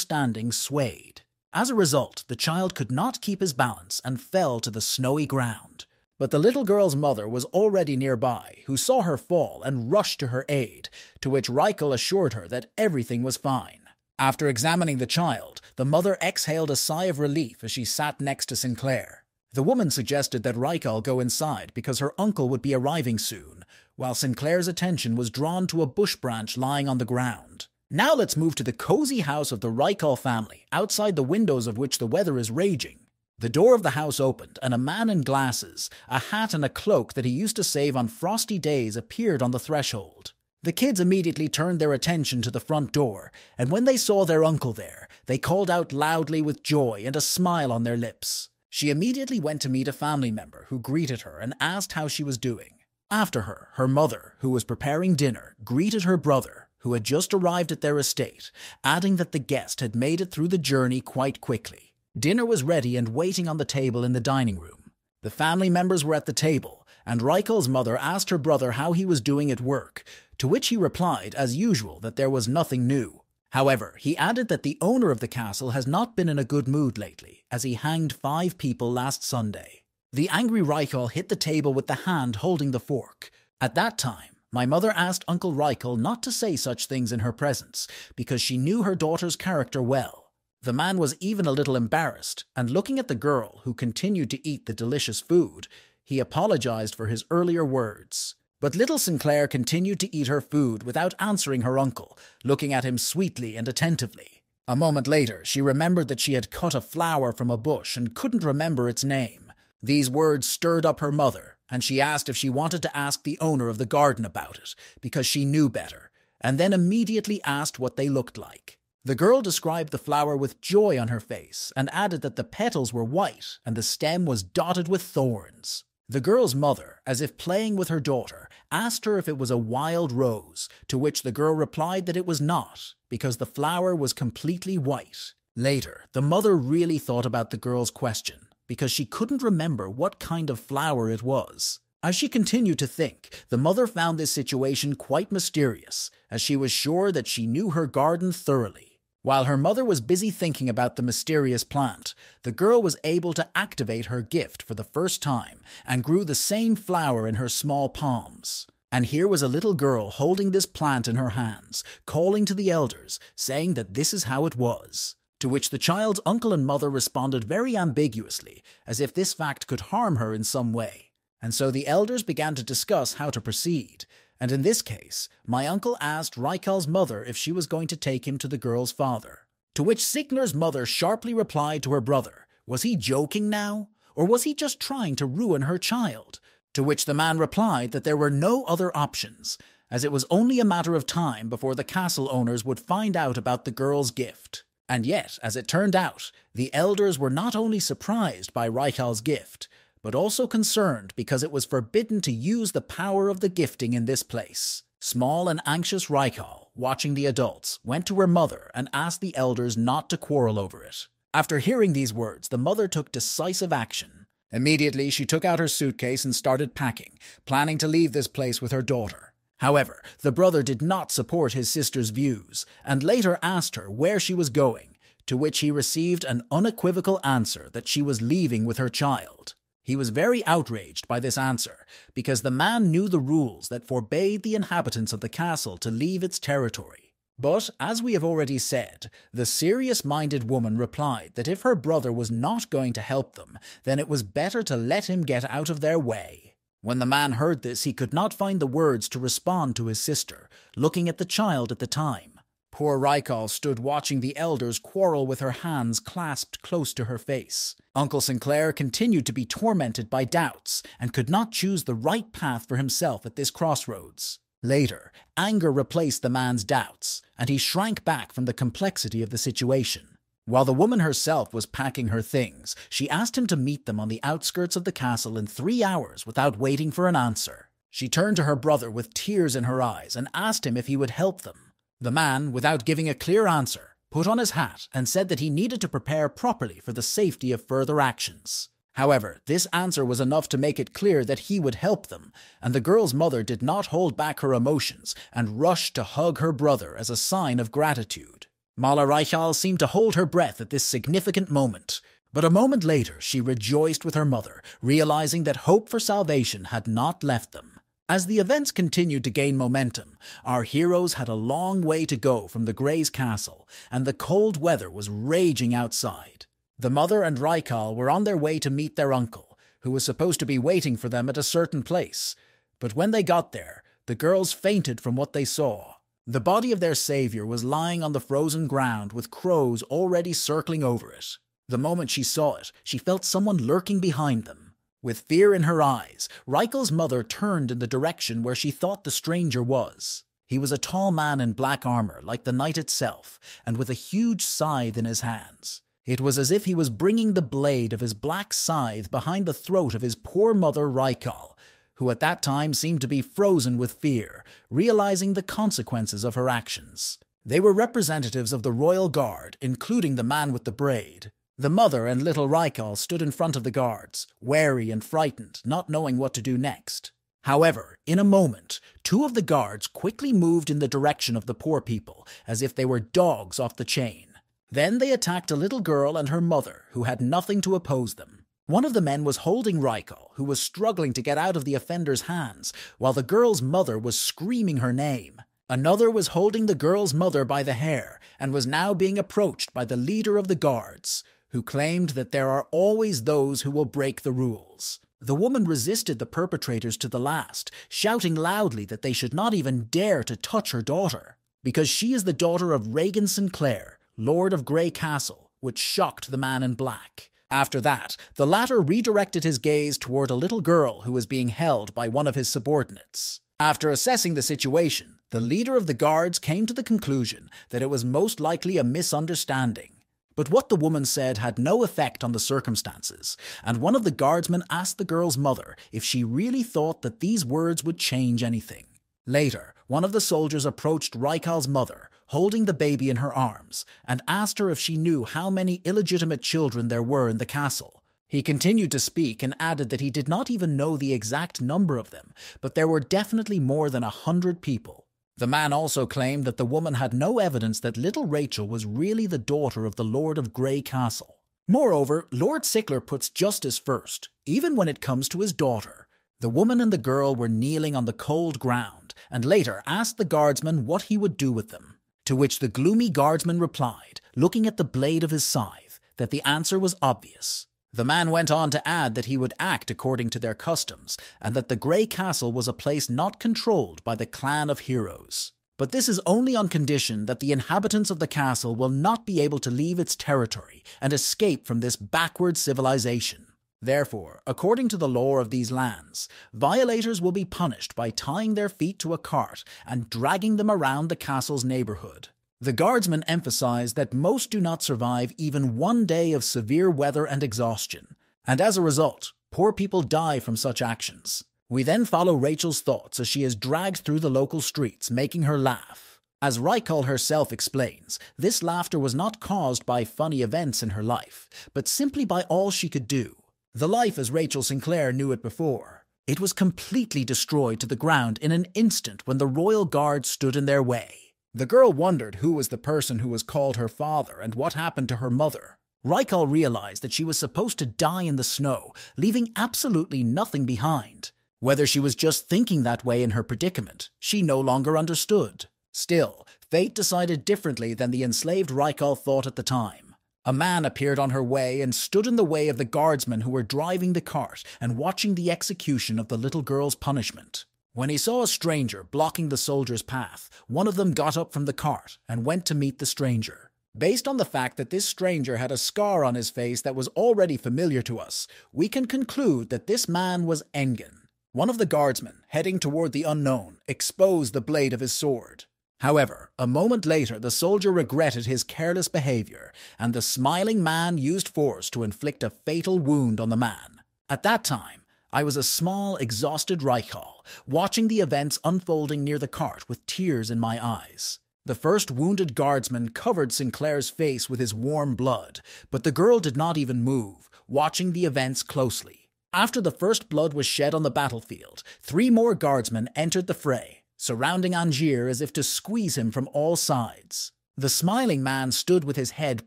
standing swayed. As a result, the child could not keep his balance and fell to the snowy ground. But the little girl's mother was already nearby, who saw her fall and rushed to her aid, to which Rykal assured her that everything was fine. After examining the child, the mother exhaled a sigh of relief as she sat next to Sinclair. The woman suggested that Rykal go inside because her uncle would be arriving soon, while Sinclair's attention was drawn to a bush branch lying on the ground. Now let's move to the cozy house of the Rykal family, outside the windows of which the weather is raging. The door of the house opened, and a man in glasses, a hat and a cloak that he used to save on frosty days appeared on the threshold. The kids immediately turned their attention to the front door, and when they saw their uncle there, they called out loudly with joy and a smile on their lips. She immediately went to meet a family member who greeted her and asked how she was doing. After her, her mother, who was preparing dinner, greeted her brother, who had just arrived at their estate, adding that the guest had made it through the journey quite quickly. Dinner was ready and waiting on the table in the dining room. The family members were at the table, and Rykal's mother asked her brother how he was doing at work, to which he replied, as usual, that there was nothing new. However, he added that the owner of the castle has not been in a good mood lately, as he hanged 5 people last Sunday. The angry Rykal hit the table with the hand holding the fork. At that time, my mother asked Uncle Rykal not to say such things in her presence, because she knew her daughter's character well. The man was even a little embarrassed, and looking at the girl, who continued to eat the delicious food, he apologized for his earlier words. But little Sinclair continued to eat her food without answering her uncle, looking at him sweetly and attentively. A moment later, she remembered that she had cut a flower from a bush and couldn't remember its name. These words stirred up her mother, and she asked if she wanted to ask the owner of the garden about it, because she knew better, and then immediately asked what they looked like. The girl described the flower with joy on her face and added that the petals were white and the stem was dotted with thorns. The girl's mother, as if playing with her daughter, asked her if it was a wild rose, to which the girl replied that it was not, because the flower was completely white. Later, the mother really thought about the girl's question, because she couldn't remember what kind of flower it was. As she continued to think, the mother found this situation quite mysterious, as she was sure that she knew her garden thoroughly. While her mother was busy thinking about the mysterious plant, the girl was able to activate her gift for the first time and grew the same flower in her small palms. And here was a little girl holding this plant in her hands, calling to the elders, saying that this is how it was. To which the child's uncle and mother responded very ambiguously, as if this fact could harm her in some way. And so the elders began to discuss how to proceed. And in this case, my uncle asked Rykal's mother if she was going to take him to the girl's father. To which Signer's mother sharply replied to her brother, was he joking now? Or was he just trying to ruin her child? To which the man replied that there were no other options, as it was only a matter of time before the castle owners would find out about the girl's gift. And yet, as it turned out, the elders were not only surprised by Reikal's gift, but also concerned because it was forbidden to use the power of the gifting in this place. Small and anxious Raikal, watching the adults, went to her mother and asked the elders not to quarrel over it. After hearing these words, the mother took decisive action. Immediately, she took out her suitcase and started packing, planning to leave this place with her daughter. However, the brother did not support his sister's views, and later asked her where she was going, to which he received an unequivocal answer that she was leaving with her child. He was very outraged by this answer, because the man knew the rules that forbade the inhabitants of the castle to leave its territory. But, as we have already said, the serious-minded woman replied that if her brother was not going to help them, then it was better to let him get out of their way. When the man heard this, he could not find the words to respond to his sister, looking at the child at the time. Poor Raikal stood watching the elders quarrel with her hands clasped close to her face. Uncle Sinclair continued to be tormented by doubts and could not choose the right path for himself at this crossroads. Later, anger replaced the man's doubts, and he shrank back from the complexity of the situation. While the woman herself was packing her things, she asked him to meet them on the outskirts of the castle in 3 hours without waiting for an answer. She turned to her brother with tears in her eyes and asked him if he would help them. The man, without giving a clear answer, put on his hat and said that he needed to prepare properly for the safety of further actions. However, this answer was enough to make it clear that he would help them, and the girl's mother did not hold back her emotions and rushed to hug her brother as a sign of gratitude. Mala Reichal seemed to hold her breath at this significant moment, but a moment later she rejoiced with her mother, realizing that hope for salvation had not left them. As the events continued to gain momentum, our heroes had a long way to go from the Grey's castle, and the cold weather was raging outside. The mother and Raikal were on their way to meet their uncle, who was supposed to be waiting for them at a certain place. But when they got there, the girls fainted from what they saw. The body of their savior was lying on the frozen ground with crows already circling over it. The moment she saw it, she felt someone lurking behind them. With fear in her eyes, Reikal's mother turned in the direction where she thought the stranger was. He was a tall man in black armor, like the night itself, and with a huge scythe in his hands. It was as if he was bringing the blade of his black scythe behind the throat of his poor mother Raikal, who at that time seemed to be frozen with fear, realizing the consequences of her actions. They were representatives of the royal guard, including the man with the braid. The mother and little Raikal stood in front of the guards, wary and frightened, not knowing what to do next. However, in a moment, 2 of the guards quickly moved in the direction of the poor people, as if they were dogs off the chain. Then they attacked a little girl and her mother, who had nothing to oppose them. One of the men was holding Raikal, who was struggling to get out of the offender's hands, while the girl's mother was screaming her name. Another was holding the girl's mother by the hair, and was now being approached by the leader of the guards, who claimed that there are always those who will break the rules. The woman resisted the perpetrators to the last, shouting loudly that they should not even dare to touch her daughter, because she is the daughter of Regan Sinclair, Lord of Grey Castle, which shocked the man in black. After that, the latter redirected his gaze toward a little girl who was being held by one of his subordinates. After assessing the situation, the leader of the guards came to the conclusion that it was most likely a misunderstanding. But what the woman said had no effect on the circumstances, and one of the guardsmen asked the girl's mother if she really thought that these words would change anything. Later, one of the soldiers approached Raikal's mother, holding the baby in her arms, and asked her if she knew how many illegitimate children there were in the castle. He continued to speak and added that he did not even know the exact number of them, but there were definitely more than 100 people. The man also claimed that the woman had no evidence that little Rachel was really the daughter of the Lord of Grey Castle. Moreover, Lord Sickler puts justice first, even when it comes to his daughter. The woman and the girl were kneeling on the cold ground, and later asked the guardsman what he would do with them. To which the gloomy guardsman replied, looking at the blade of his scythe, that the answer was obvious. The man went on to add that he would act according to their customs, and that the Grey Castle was a place not controlled by the clan of heroes. But this is only on condition that the inhabitants of the castle will not be able to leave its territory and escape from this backward civilization. Therefore, according to the law of these lands, violators will be punished by tying their feet to a cart and dragging them around the castle's neighborhood. The guardsmen emphasize that most do not survive even one day of severe weather and exhaustion, and as a result, poor people die from such actions. We then follow Rachel's thoughts as she is dragged through the local streets, making her laugh. As Rykal herself explains, this laughter was not caused by funny events in her life, but simply by all she could do. The life as Rachel Sinclair knew it before. It was completely destroyed to the ground in an instant when the royal guard stood in their way. The girl wondered who was the person who was called her father and what happened to her mother. Rykal realized that she was supposed to die in the snow, leaving absolutely nothing behind. Whether she was just thinking that way in her predicament, she no longer understood. Still, fate decided differently than the enslaved Rykal thought at the time. A man appeared on her way and stood in the way of the guardsmen who were driving the cart and watching the execution of the little girl's punishment. When he saw a stranger blocking the soldier's path, one of them got up from the cart and went to meet the stranger. Based on the fact that this stranger had a scar on his face that was already familiar to us, we can conclude that this man was Engen. One of the guardsmen, heading toward the unknown, exposed the blade of his sword. However, a moment later the soldier regretted his careless behavior, and the smiling man used force to inflict a fatal wound on the man. At that time, I was a small, exhausted Rykal, watching the events unfolding near the cart with tears in my eyes. The first wounded guardsman covered Sinclair's face with his warm blood, but the girl did not even move, watching the events closely. After the first blood was shed on the battlefield, 3 more guardsmen entered the fray, surrounding Angier as if to squeeze him from all sides. The smiling man stood with his head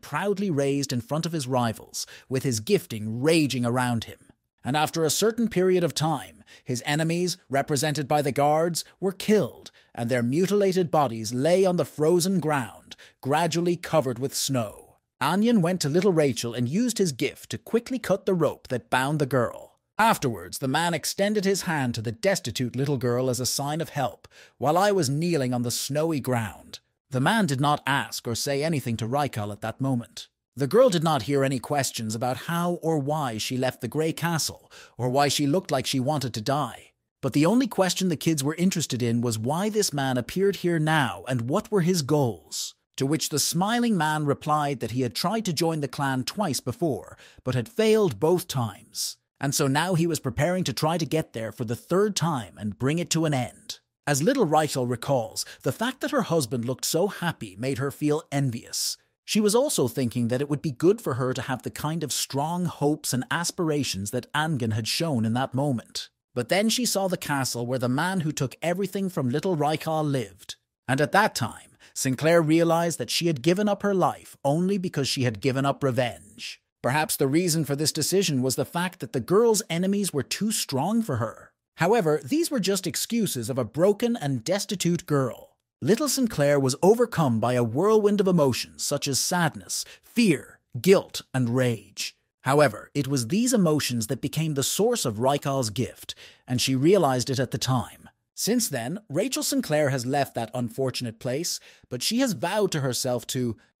proudly raised in front of his rivals, with his gifting raging around him. And after a certain period of time, his enemies, represented by the guards, were killed, and their mutilated bodies lay on the frozen ground, gradually covered with snow. Anyan went to little Rachel and used his gift to quickly cut the rope that bound the girl. Afterwards, the man extended his hand to the destitute little girl as a sign of help, while I was kneeling on the snowy ground. The man did not ask or say anything to Rykal at that moment. The girl did not hear any questions about how or why she left the Grey Castle, or why she looked like she wanted to die. But the only question the kids were interested in was why this man appeared here now and what were his goals. To which the smiling man replied that he had tried to join the clan twice before, but had failed both times. And so now he was preparing to try to get there for the 3rd time and bring it to an end. As little Rachel recalls, the fact that her husband looked so happy made her feel envious. She was also thinking that it would be good for her to have the kind of strong hopes and aspirations that Angen had shown in that moment. But then she saw the castle where the man who took everything from little Rykal lived. And at that time, Sinclair realized that she had given up her life only because she had given up revenge. Perhaps the reason for this decision was the fact that the girl's enemies were too strong for her. However, these were just excuses of a broken and destitute girl. Little Sinclair was overcome by a whirlwind of emotions such as sadness, fear, guilt, and rage. However, it was these emotions that became the source of Rykal's gift, and she realized it at the time. Since then, Rachel Sinclair has left that unfortunate place, but she has vowed to herself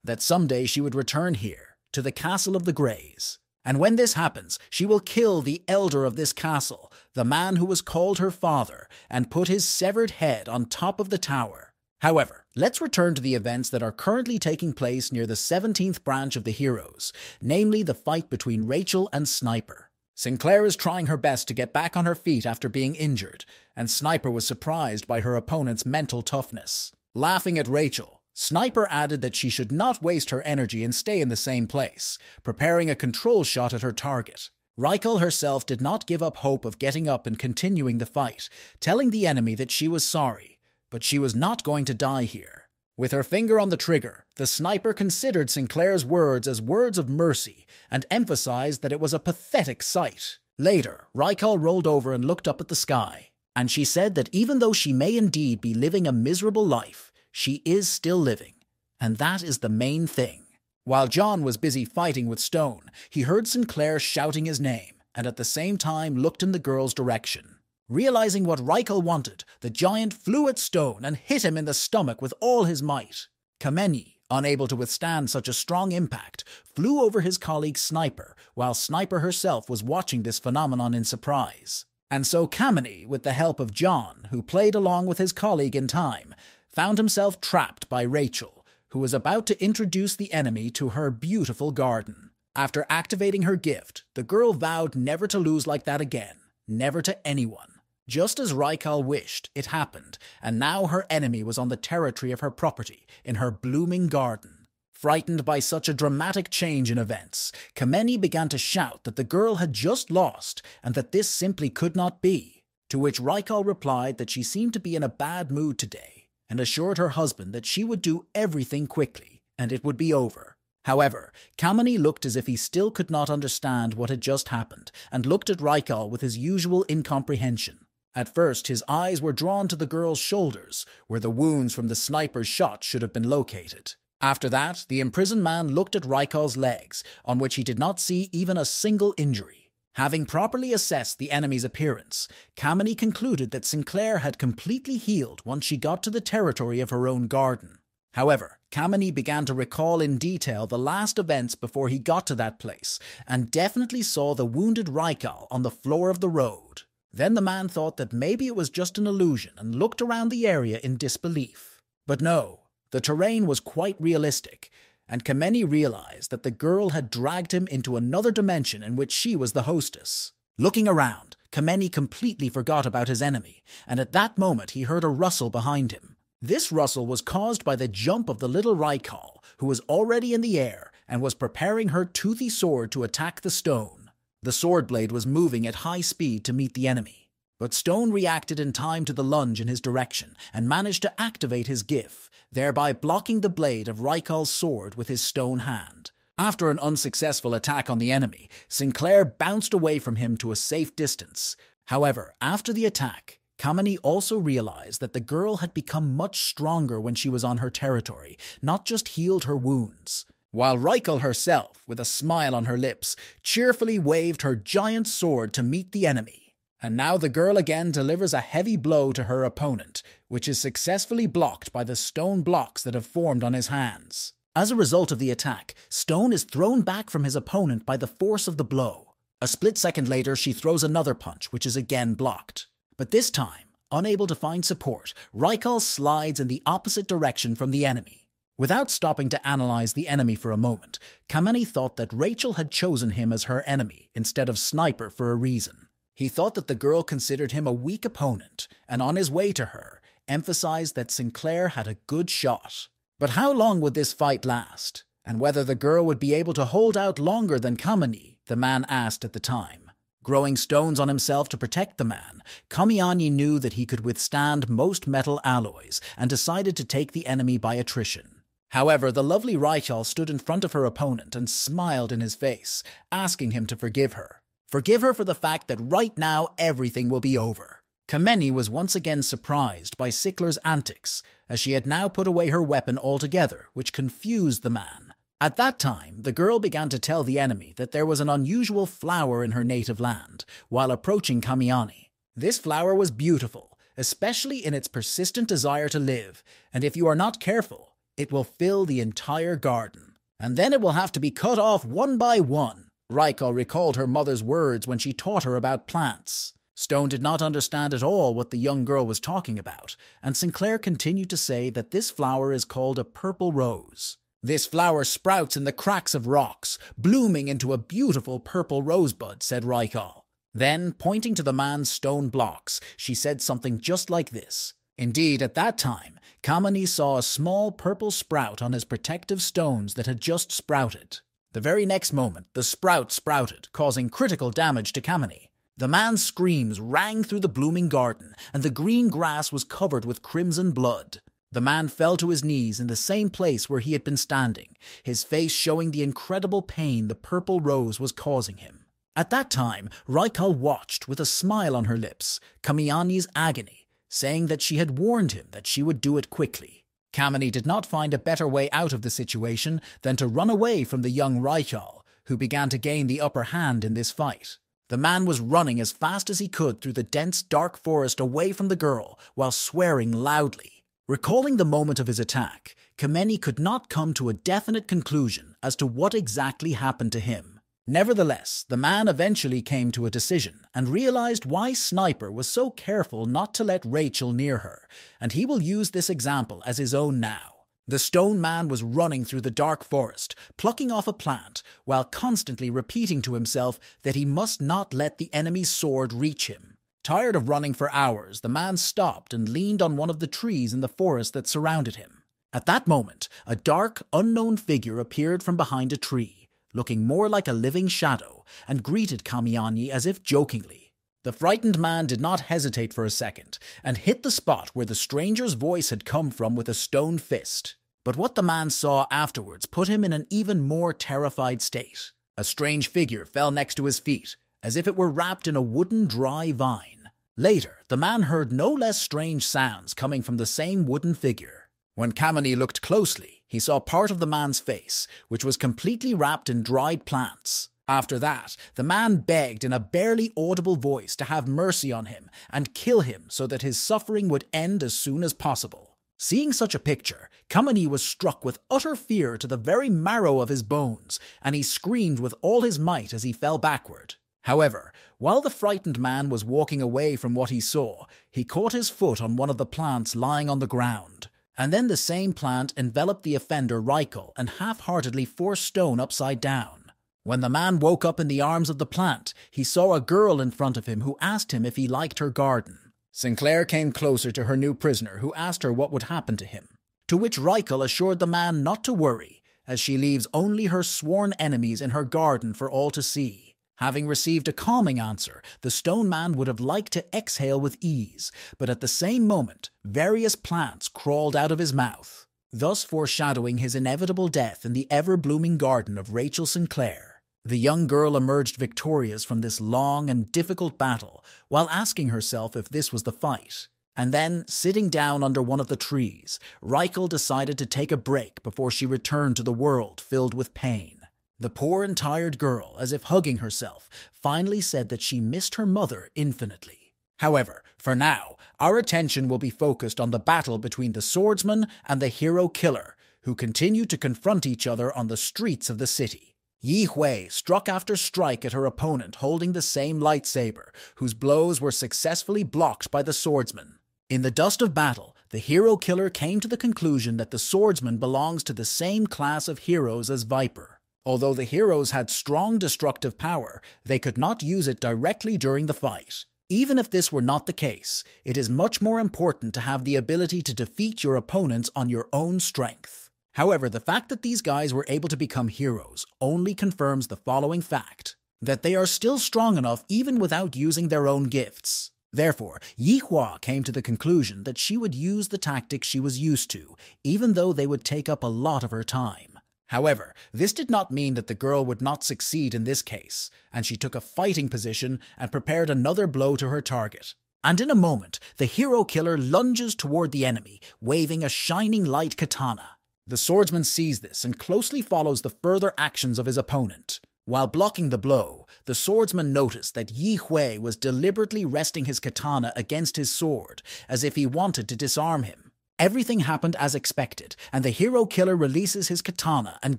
that someday she would return here, to the Castle of the Greys. And when this happens, she will kill the elder of this castle, the man who was called her father, and put his severed head on top of the tower. However, let's return to the events that are currently taking place near the 17th branch of the heroes, namely the fight between Rachel and Sniper. Sinclair is trying her best to get back on her feet after being injured, and Sniper was surprised by her opponent's mental toughness. Laughing at Rachel, Sniper added that she should not waste her energy and stay in the same place, preparing a control shot at her target. Rykal herself did not give up hope of getting up and continuing the fight, telling the enemy that she was sorry, but she was not going to die here. With her finger on the trigger, the Sniper considered Sinclair's words as words of mercy and emphasized that it was a pathetic sight. Later, Rykal rolled over and looked up at the sky, and she said that even though she may indeed be living a miserable life, she is still living, and that is the main thing. While John was busy fighting with Stone, he heard Sinclair shouting his name, and at the same time looked in the girl's direction. Realizing what Rykal wanted, the giant flew at Stone and hit him in the stomach with all his might. Kameni, unable to withstand such a strong impact, flew over his colleague Sniper, while Sniper herself was watching this phenomenon in surprise. And so Kamini, with the help of John, who played along with his colleague in time, found himself trapped by Rachel, who was about to introduce the enemy to her beautiful garden. After activating her gift, the girl vowed never to lose like that again, never to anyone. Just as Raikal wished, it happened, and now her enemy was on the territory of her property, in her blooming garden. Frightened by such a dramatic change in events, Kameni began to shout that the girl had just lost, and that this simply could not be, to which Raikal replied that she seemed to be in a bad mood today, and assured her husband that she would do everything quickly, and it would be over. However, Kameni looked as if he still could not understand what had just happened, and looked at Raikal with his usual incomprehension. At first, his eyes were drawn to the girl's shoulders, where the wounds from the sniper's shot should have been located. After that, the imprisoned man looked at Raikal's legs, on which he did not see even a single injury. Having properly assessed the enemy's appearance, Kameni concluded that Sinclair had completely healed once she got to the territory of her own garden. However, Kameni began to recall in detail the last events before he got to that place, and definitely saw the wounded Raikal on the floor of the road. Then the man thought that maybe it was just an illusion and looked around the area in disbelief. But no, the terrain was quite realistic, and Kameni realized that the girl had dragged him into another dimension in which she was the hostess. Looking around, Kameni completely forgot about his enemy, and at that moment he heard a rustle behind him. This rustle was caused by the jump of the little Raikal, who was already in the air and was preparing her toothy sword to attack the stone. The sword blade was moving at high speed to meet the enemy, but Stone reacted in time to the lunge in his direction and managed to activate his gif, thereby blocking the blade of Raikal's sword with his stone hand. After an unsuccessful attack on the enemy, Sinclair bounced away from him to a safe distance. However, after the attack, Kameni also realized that the girl had become much stronger when she was on her territory, not just healed her wounds. While Raikal herself, with a smile on her lips, cheerfully waved her giant sword to meet the enemy. And now the girl again delivers a heavy blow to her opponent, which is successfully blocked by the stone blocks that have formed on his hands. As a result of the attack, Stone is thrown back from his opponent by the force of the blow. A split second later, she throws another punch, which is again blocked. But this time, unable to find support, Raikal slides in the opposite direction from the enemy. Without stopping to analyze the enemy for a moment, Kameni thought that Rachel had chosen him as her enemy instead of Sniper for a reason. He thought that the girl considered him a weak opponent, and on his way to her, emphasized that Sinclair had a good shot. But how long would this fight last? And whether the girl would be able to hold out longer than Kameni, the man asked at the time. Growing stones on himself to protect the man, Kamiani knew that he could withstand most metal alloys and decided to take the enemy by attrition. However, the lovely Raikal stood in front of her opponent and smiled in his face, asking him to forgive her. Forgive her for the fact that right now everything will be over. Kameni was once again surprised by Sickler's antics, as she had now put away her weapon altogether, which confused the man. At that time, the girl began to tell the enemy that there was an unusual flower in her native land, while approaching Kamiani. This flower was beautiful, especially in its persistent desire to live, and if you are not careful, it will fill the entire garden. And then it will have to be cut off one by one. Raikal recalled her mother's words when she taught her about plants. Stone did not understand at all what the young girl was talking about, and Sinclair continued to say that this flower is called a purple rose. This flower sprouts in the cracks of rocks, blooming into a beautiful purple rosebud, said Raikal. Then, pointing to the man's stone blocks, she said something just like this. Indeed, at that time, Kameni saw a small purple sprout on his protective stones that had just sprouted. The very next moment, the sprout sprouted, causing critical damage to Kameni. The man's screams rang through the blooming garden, and the green grass was covered with crimson blood. The man fell to his knees in the same place where he had been standing, his face showing the incredible pain the purple rose was causing him. At that time, Raikal watched with a smile on her lips, Kamiani's agony, saying that she had warned him that she would do it quickly. Kameni did not find a better way out of the situation than to run away from the young Raikal, who began to gain the upper hand in this fight. The man was running as fast as he could through the dense, dark forest away from the girl, while swearing loudly. Recalling the moment of his attack, Kameni could not come to a definite conclusion as to what exactly happened to him. Nevertheless, the man eventually came to a decision and realized why Sniper was so careful not to let Rachel near her, and he will use this example as his own now. The stone man was running through the dark forest, plucking off a plant, while constantly repeating to himself that he must not let the enemy's sword reach him. Tired of running for hours, the man stopped and leaned on one of the trees in the forest that surrounded him. At that moment, a dark, unknown figure appeared from behind a tree, looking more like a living shadow, and greeted Kamiani as if jokingly. The frightened man did not hesitate for a second, and hit the spot where the stranger's voice had come from with a stone fist. But what the man saw afterwards put him in an even more terrified state. A strange figure fell next to his feet, as if it were wrapped in a wooden dry vine. Later, the man heard no less strange sounds coming from the same wooden figure. When Kamini looked closely, he saw part of the man's face, which was completely wrapped in dried plants. After that, the man begged in a barely audible voice to have mercy on him and kill him so that his suffering would end as soon as possible. Seeing such a picture, Kamini was struck with utter fear to the very marrow of his bones, and he screamed with all his might as he fell backward. However, while the frightened man was walking away from what he saw, he caught his foot on one of the plants lying on the ground. And then the same plant enveloped the offender Reichel and half-heartedly forced Stone upside down. When the man woke up in the arms of the plant, he saw a girl in front of him who asked him if he liked her garden. Sinclair came closer to her new prisoner, who asked her what would happen to him, to which Reichel assured the man not to worry, as she leaves only her sworn enemies in her garden for all to see. Having received a calming answer, the stone man would have liked to exhale with ease, but at the same moment, various plants crawled out of his mouth, thus foreshadowing his inevitable death in the ever-blooming garden of Rachel Sinclair. The young girl emerged victorious from this long and difficult battle, while asking herself if this was the fight. And then, sitting down under one of the trees, Reichel decided to take a break before she returned to the world filled with pain. The poor and tired girl, as if hugging herself, finally said that she missed her mother infinitely. However, for now, our attention will be focused on the battle between the swordsman and the hero killer, who continue to confront each other on the streets of the city. Yi Hui struck after strike at her opponent holding the same lightsaber, whose blows were successfully blocked by the swordsman. In the dust of battle, the hero killer came to the conclusion that the swordsman belongs to the same class of heroes as Viper. Although the heroes had strong destructive power, they could not use it directly during the fight. Even if this were not the case, it is much more important to have the ability to defeat your opponents on your own strength. However, the fact that these guys were able to become heroes only confirms the following fact: that they are still strong enough even without using their own gifts. Therefore, Yi Hua came to the conclusion that she would use the tactics she was used to, even though they would take up a lot of her time. However, this did not mean that the girl would not succeed in this case, and she took a fighting position and prepared another blow to her target. And in a moment, the hero killer lunges toward the enemy, waving a shining light katana. The swordsman sees this and closely follows the further actions of his opponent. While blocking the blow, the swordsman noticed that Yi Hui was deliberately resting his katana against his sword, as if he wanted to disarm him. Everything happened as expected, and the hero killer releases his katana and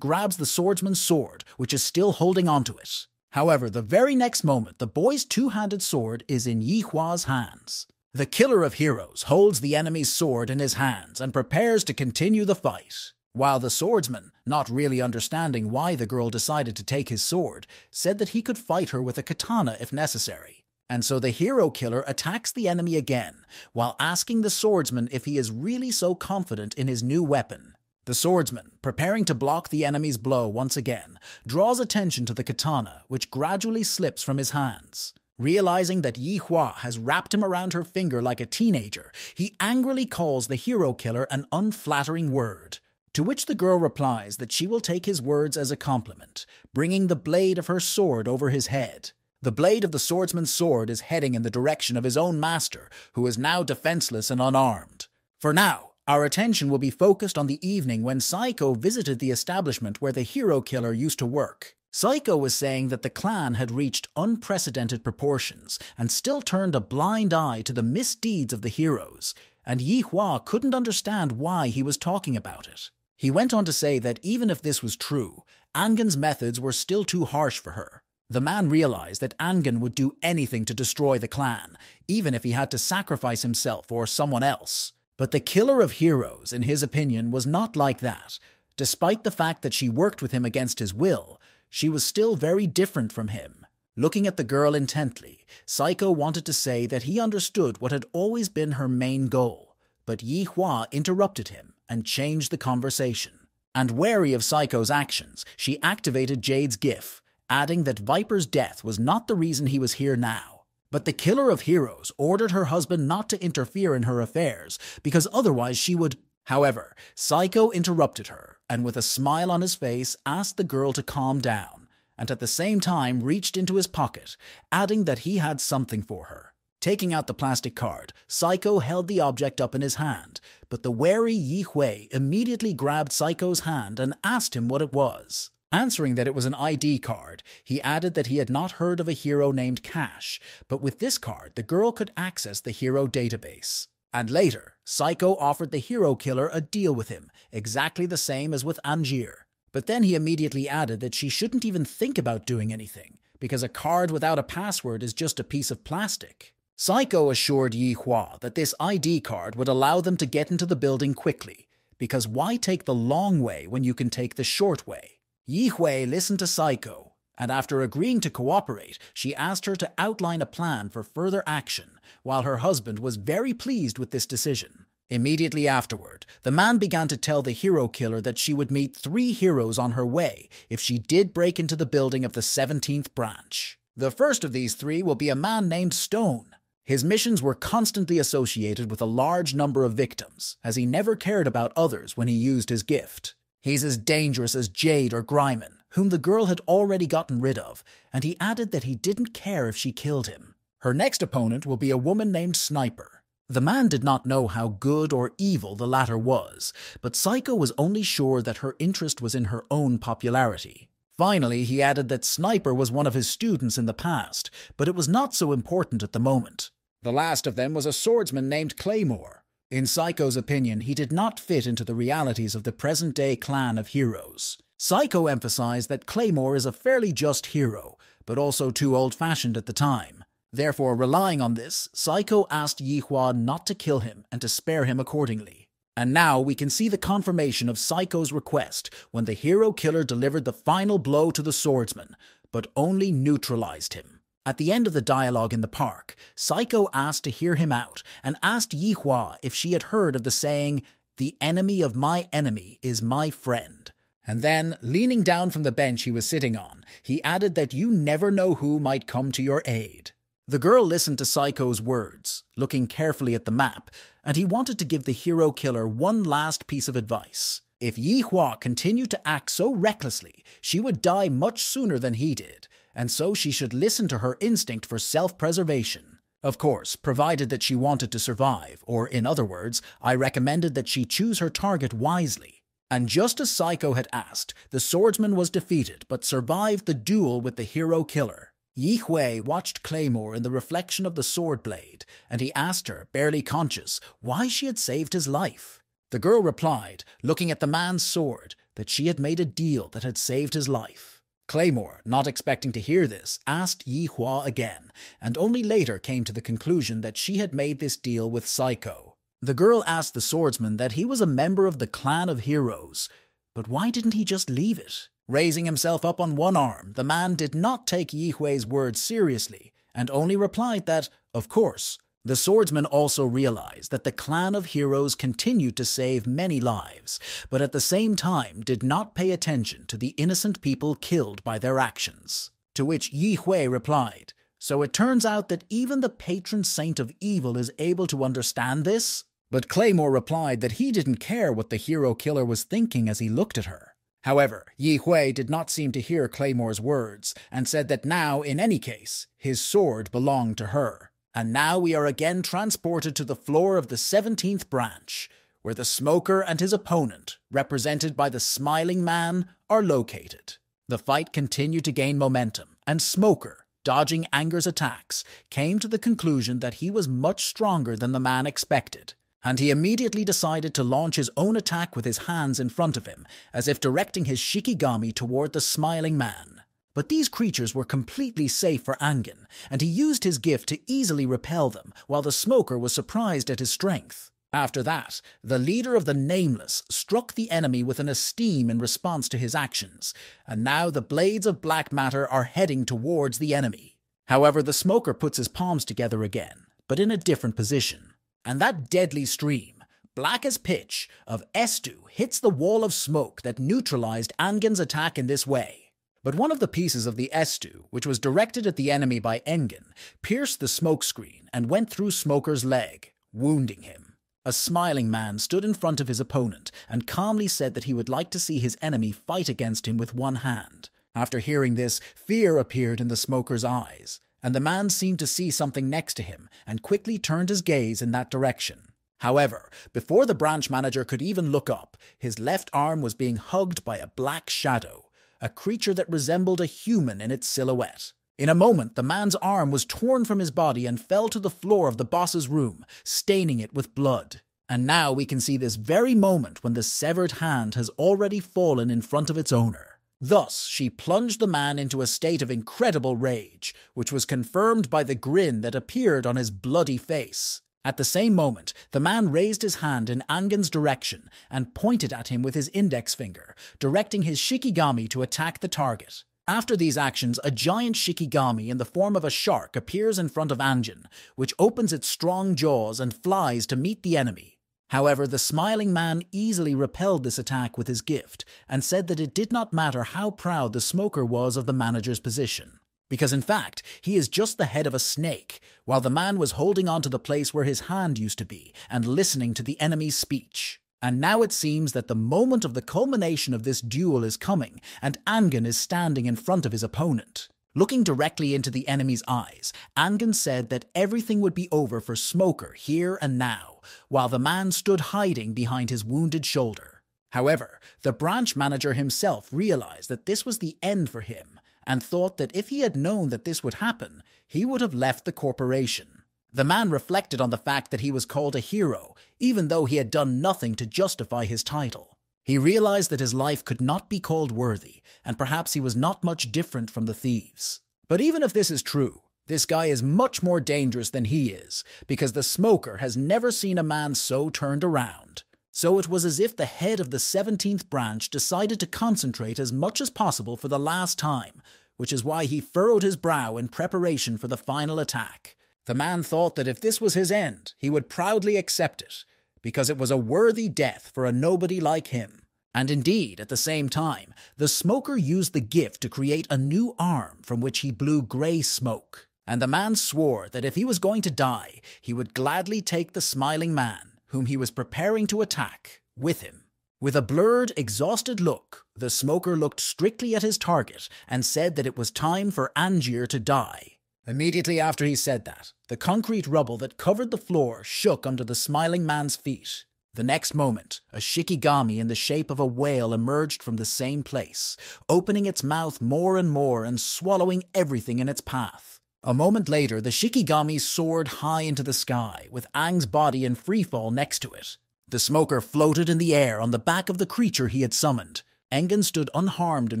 grabs the swordsman's sword, which is still holding onto it. However, the very next moment, the boy's two-handed sword is in Yi Hua's hands. The killer of heroes holds the enemy's sword in his hands and prepares to continue the fight. While the swordsman, not really understanding why the girl decided to take his sword, said that he could fight her with a katana if necessary. And so the hero killer attacks the enemy again, while asking the swordsman if he is really so confident in his new weapon. The swordsman, preparing to block the enemy's blow once again, draws attention to the katana, which gradually slips from his hands. Realizing that Yi Hua has wrapped him around her finger like a teenager, he angrily calls the hero killer an unflattering word. To which the girl replies that she will take his words as a compliment, bringing the blade of her sword over his head. The blade of the swordsman's sword is heading in the direction of his own master, who is now defenseless and unarmed. For now, our attention will be focused on the evening when Saiko visited the establishment where the hero killer used to work. Saiko was saying that the clan had reached unprecedented proportions and still turned a blind eye to the misdeeds of the heroes, and Yi Hua couldn't understand why he was talking about it. He went on to say that even if this was true, Angen's methods were still too harsh for her. The man realized that Angen would do anything to destroy the clan, even if he had to sacrifice himself or someone else. But the killer of heroes, in his opinion, was not like that. Despite the fact that she worked with him against his will, she was still very different from him. Looking at the girl intently, Saiko wanted to say that he understood what had always been her main goal, but Yi Hua interrupted him and changed the conversation. And wary of Saiko's actions, she activated Jade's GIF, adding that Viper's death was not the reason he was here now. But the killer of heroes ordered her husband not to interfere in her affairs, because otherwise she would... However, Saiko interrupted her, and with a smile on his face asked the girl to calm down, and at the same time reached into his pocket, adding that he had something for her. Taking out the plastic card, Saiko held the object up in his hand, but the wary Yi Hui immediately grabbed Saiko's hand and asked him what it was. Answering that it was an ID card, he added that he had not heard of a hero named Cash, but with this card the girl could access the hero database. And later, Saiko offered the hero killer a deal with him, exactly the same as with Angier. But then he immediately added that she shouldn't even think about doing anything, because a card without a password is just a piece of plastic. Saiko assured Yi Hua that this ID card would allow them to get into the building quickly, because why take the long way when you can take the short way? Yi Hui listened to Saiko, and after agreeing to cooperate, she asked her to outline a plan for further action, while her husband was very pleased with this decision. Immediately afterward, the man began to tell the hero killer that she would meet 3 heroes on her way if she did break into the building of the 17th branch. The first of these 3 will be a man named Stone. His missions were constantly associated with a large number of victims, as he never cared about others when he used his gift. He's as dangerous as Jade or Gryman, whom the girl had already gotten rid of, and he added that he didn't care if she killed him. Her next opponent will be a woman named Sniper. The man did not know how good or evil the latter was, but Saiko was only sure that her interest was in her own popularity. Finally, he added that Sniper was one of his students in the past, but it was not so important at the moment. The last of them was a swordsman named Claymore. In Saiko's opinion, he did not fit into the realities of the present-day clan of heroes. Saiko emphasized that Claymore is a fairly just hero, but also too old-fashioned at the time. Therefore, relying on this, Saiko asked Yi Hua not to kill him and to spare him accordingly. And now we can see the confirmation of Saiko's request when the hero killer delivered the final blow to the swordsman, but only neutralized him. At the end of the dialogue in the park, Saiko asked to hear him out and asked Yi Hua if she had heard of the saying, "The enemy of my enemy is my friend." And then, leaning down from the bench he was sitting on, he added that you never know who might come to your aid. The girl listened to Saiko's words, looking carefully at the map, and he wanted to give the hero killer one last piece of advice. If Yi Hua continued to act so recklessly, she would die much sooner than he did, and so she should listen to her instinct for self-preservation. Of course, provided that she wanted to survive, or in other words, I recommended that she choose her target wisely. And just as Saiko had asked, the swordsman was defeated but survived the duel with the hero killer. Yi Hui watched Claymore in the reflection of the sword blade, and he asked her, barely conscious, why she had saved his life. The girl replied, looking at the man's sword, that she had made a deal that had saved his life. Claymore, not expecting to hear this, asked Yi Hua again, and only later came to the conclusion that she had made this deal with Saiko. The girl asked the swordsman that he was a member of the clan of heroes, but why didn't he just leave it? Raising himself up on one arm, the man did not take Yi Hui's words seriously, and only replied that, of course. The swordsman also realized that the clan of heroes continued to save many lives, but at the same time did not pay attention to the innocent people killed by their actions. To which Yi Hui replied, "So it turns out that even the patron saint of evil is able to understand this?" But Claymore replied that he didn't care what the hero killer was thinking as he looked at her. However, Yi Hui did not seem to hear Claymore's words, and said that now, in any case, his sword belonged to her. And now we are again transported to the floor of the 17th branch, where the smoker and his opponent, represented by the smiling man, are located. The fight continued to gain momentum, and Smoker, dodging Anger's attacks, came to the conclusion that he was much stronger than the man expected. and he immediately decided to launch his own attack with his hands in front of him, as if directing his shikigami toward the smiling man. But these creatures were completely safe for Angen, and he used his gift to easily repel them, while the smoker was surprised at his strength. After that, the leader of the Nameless struck the enemy with an esteem in response to his actions, and now the blades of black matter are heading towards the enemy. However, the smoker puts his palms together again, but in a different position. And that deadly stream, black as pitch, of Estu hits the wall of smoke that neutralized Angen's attack in this way. But one of the pieces of the Estu, which was directed at the enemy by Engen, pierced the smoke screen and went through Smoker's leg, wounding him. A smiling man stood in front of his opponent and calmly said that he would like to see his enemy fight against him with one hand. After hearing this, fear appeared in the smoker's eyes, and the man seemed to see something next to him and quickly turned his gaze in that direction. However, before the branch manager could even look up, his left arm was being hugged by a black shadow, a creature that resembled a human in its silhouette. In a moment, the man's arm was torn from his body and fell to the floor of the boss's room, staining it with blood. And now we can see this very moment when the severed hand has already fallen in front of its owner. Thus, she plunged the man into a state of incredible rage, which was confirmed by the grin that appeared on his bloody face. At the same moment, the man raised his hand in Angen's direction and pointed at him with his index finger, directing his shikigami to attack the target. After these actions, a giant shikigami in the form of a shark appears in front of Angen, which opens its strong jaws and flies to meet the enemy. However, the smiling man easily repelled this attack with his gift and said that it did not matter how proud the smoker was of the manager's position, because in fact, he is just the head of a snake, while the man was holding on to the place where his hand used to be and listening to the enemy's speech. And now it seems that the moment of the culmination of this duel is coming, and Angen is standing in front of his opponent. Looking directly into the enemy's eyes, Angen said that everything would be over for Smoker here and now, while the man stood hiding behind his wounded shoulder. However, the branch manager himself realized that this was the end for him, and thought that if he had known that this would happen, he would have left the corporation. The man reflected on the fact that he was called a hero, even though he had done nothing to justify his title. He realized that his life could not be called worthy, and perhaps he was not much different from the thieves. But even if this is true, this guy is much more dangerous than he is, because the smoker has never seen a man so turned around. So it was as if the head of the 17th branch decided to concentrate as much as possible for the last time, which is why he furrowed his brow in preparation for the final attack. The man thought that if this was his end, he would proudly accept it, because it was a worthy death for a nobody like him. And indeed, at the same time, the smoker used the gift to create a new arm from which he blew grey smoke. And the man swore that if he was going to die, he would gladly take the smiling man, whom he was preparing to attack, with him. With a blurred, exhausted look, the smoker looked strictly at his target and said that it was time for Angier to die. Immediately after he said that, the concrete rubble that covered the floor shook under the smiling man's feet. The next moment, a shikigami in the shape of a whale emerged from the same place, opening its mouth more and more and swallowing everything in its path. A moment later, the shikigami soared high into the sky, with Aang's body in freefall next to it. The smoker floated in the air on the back of the creature he had summoned. Engen stood unharmed in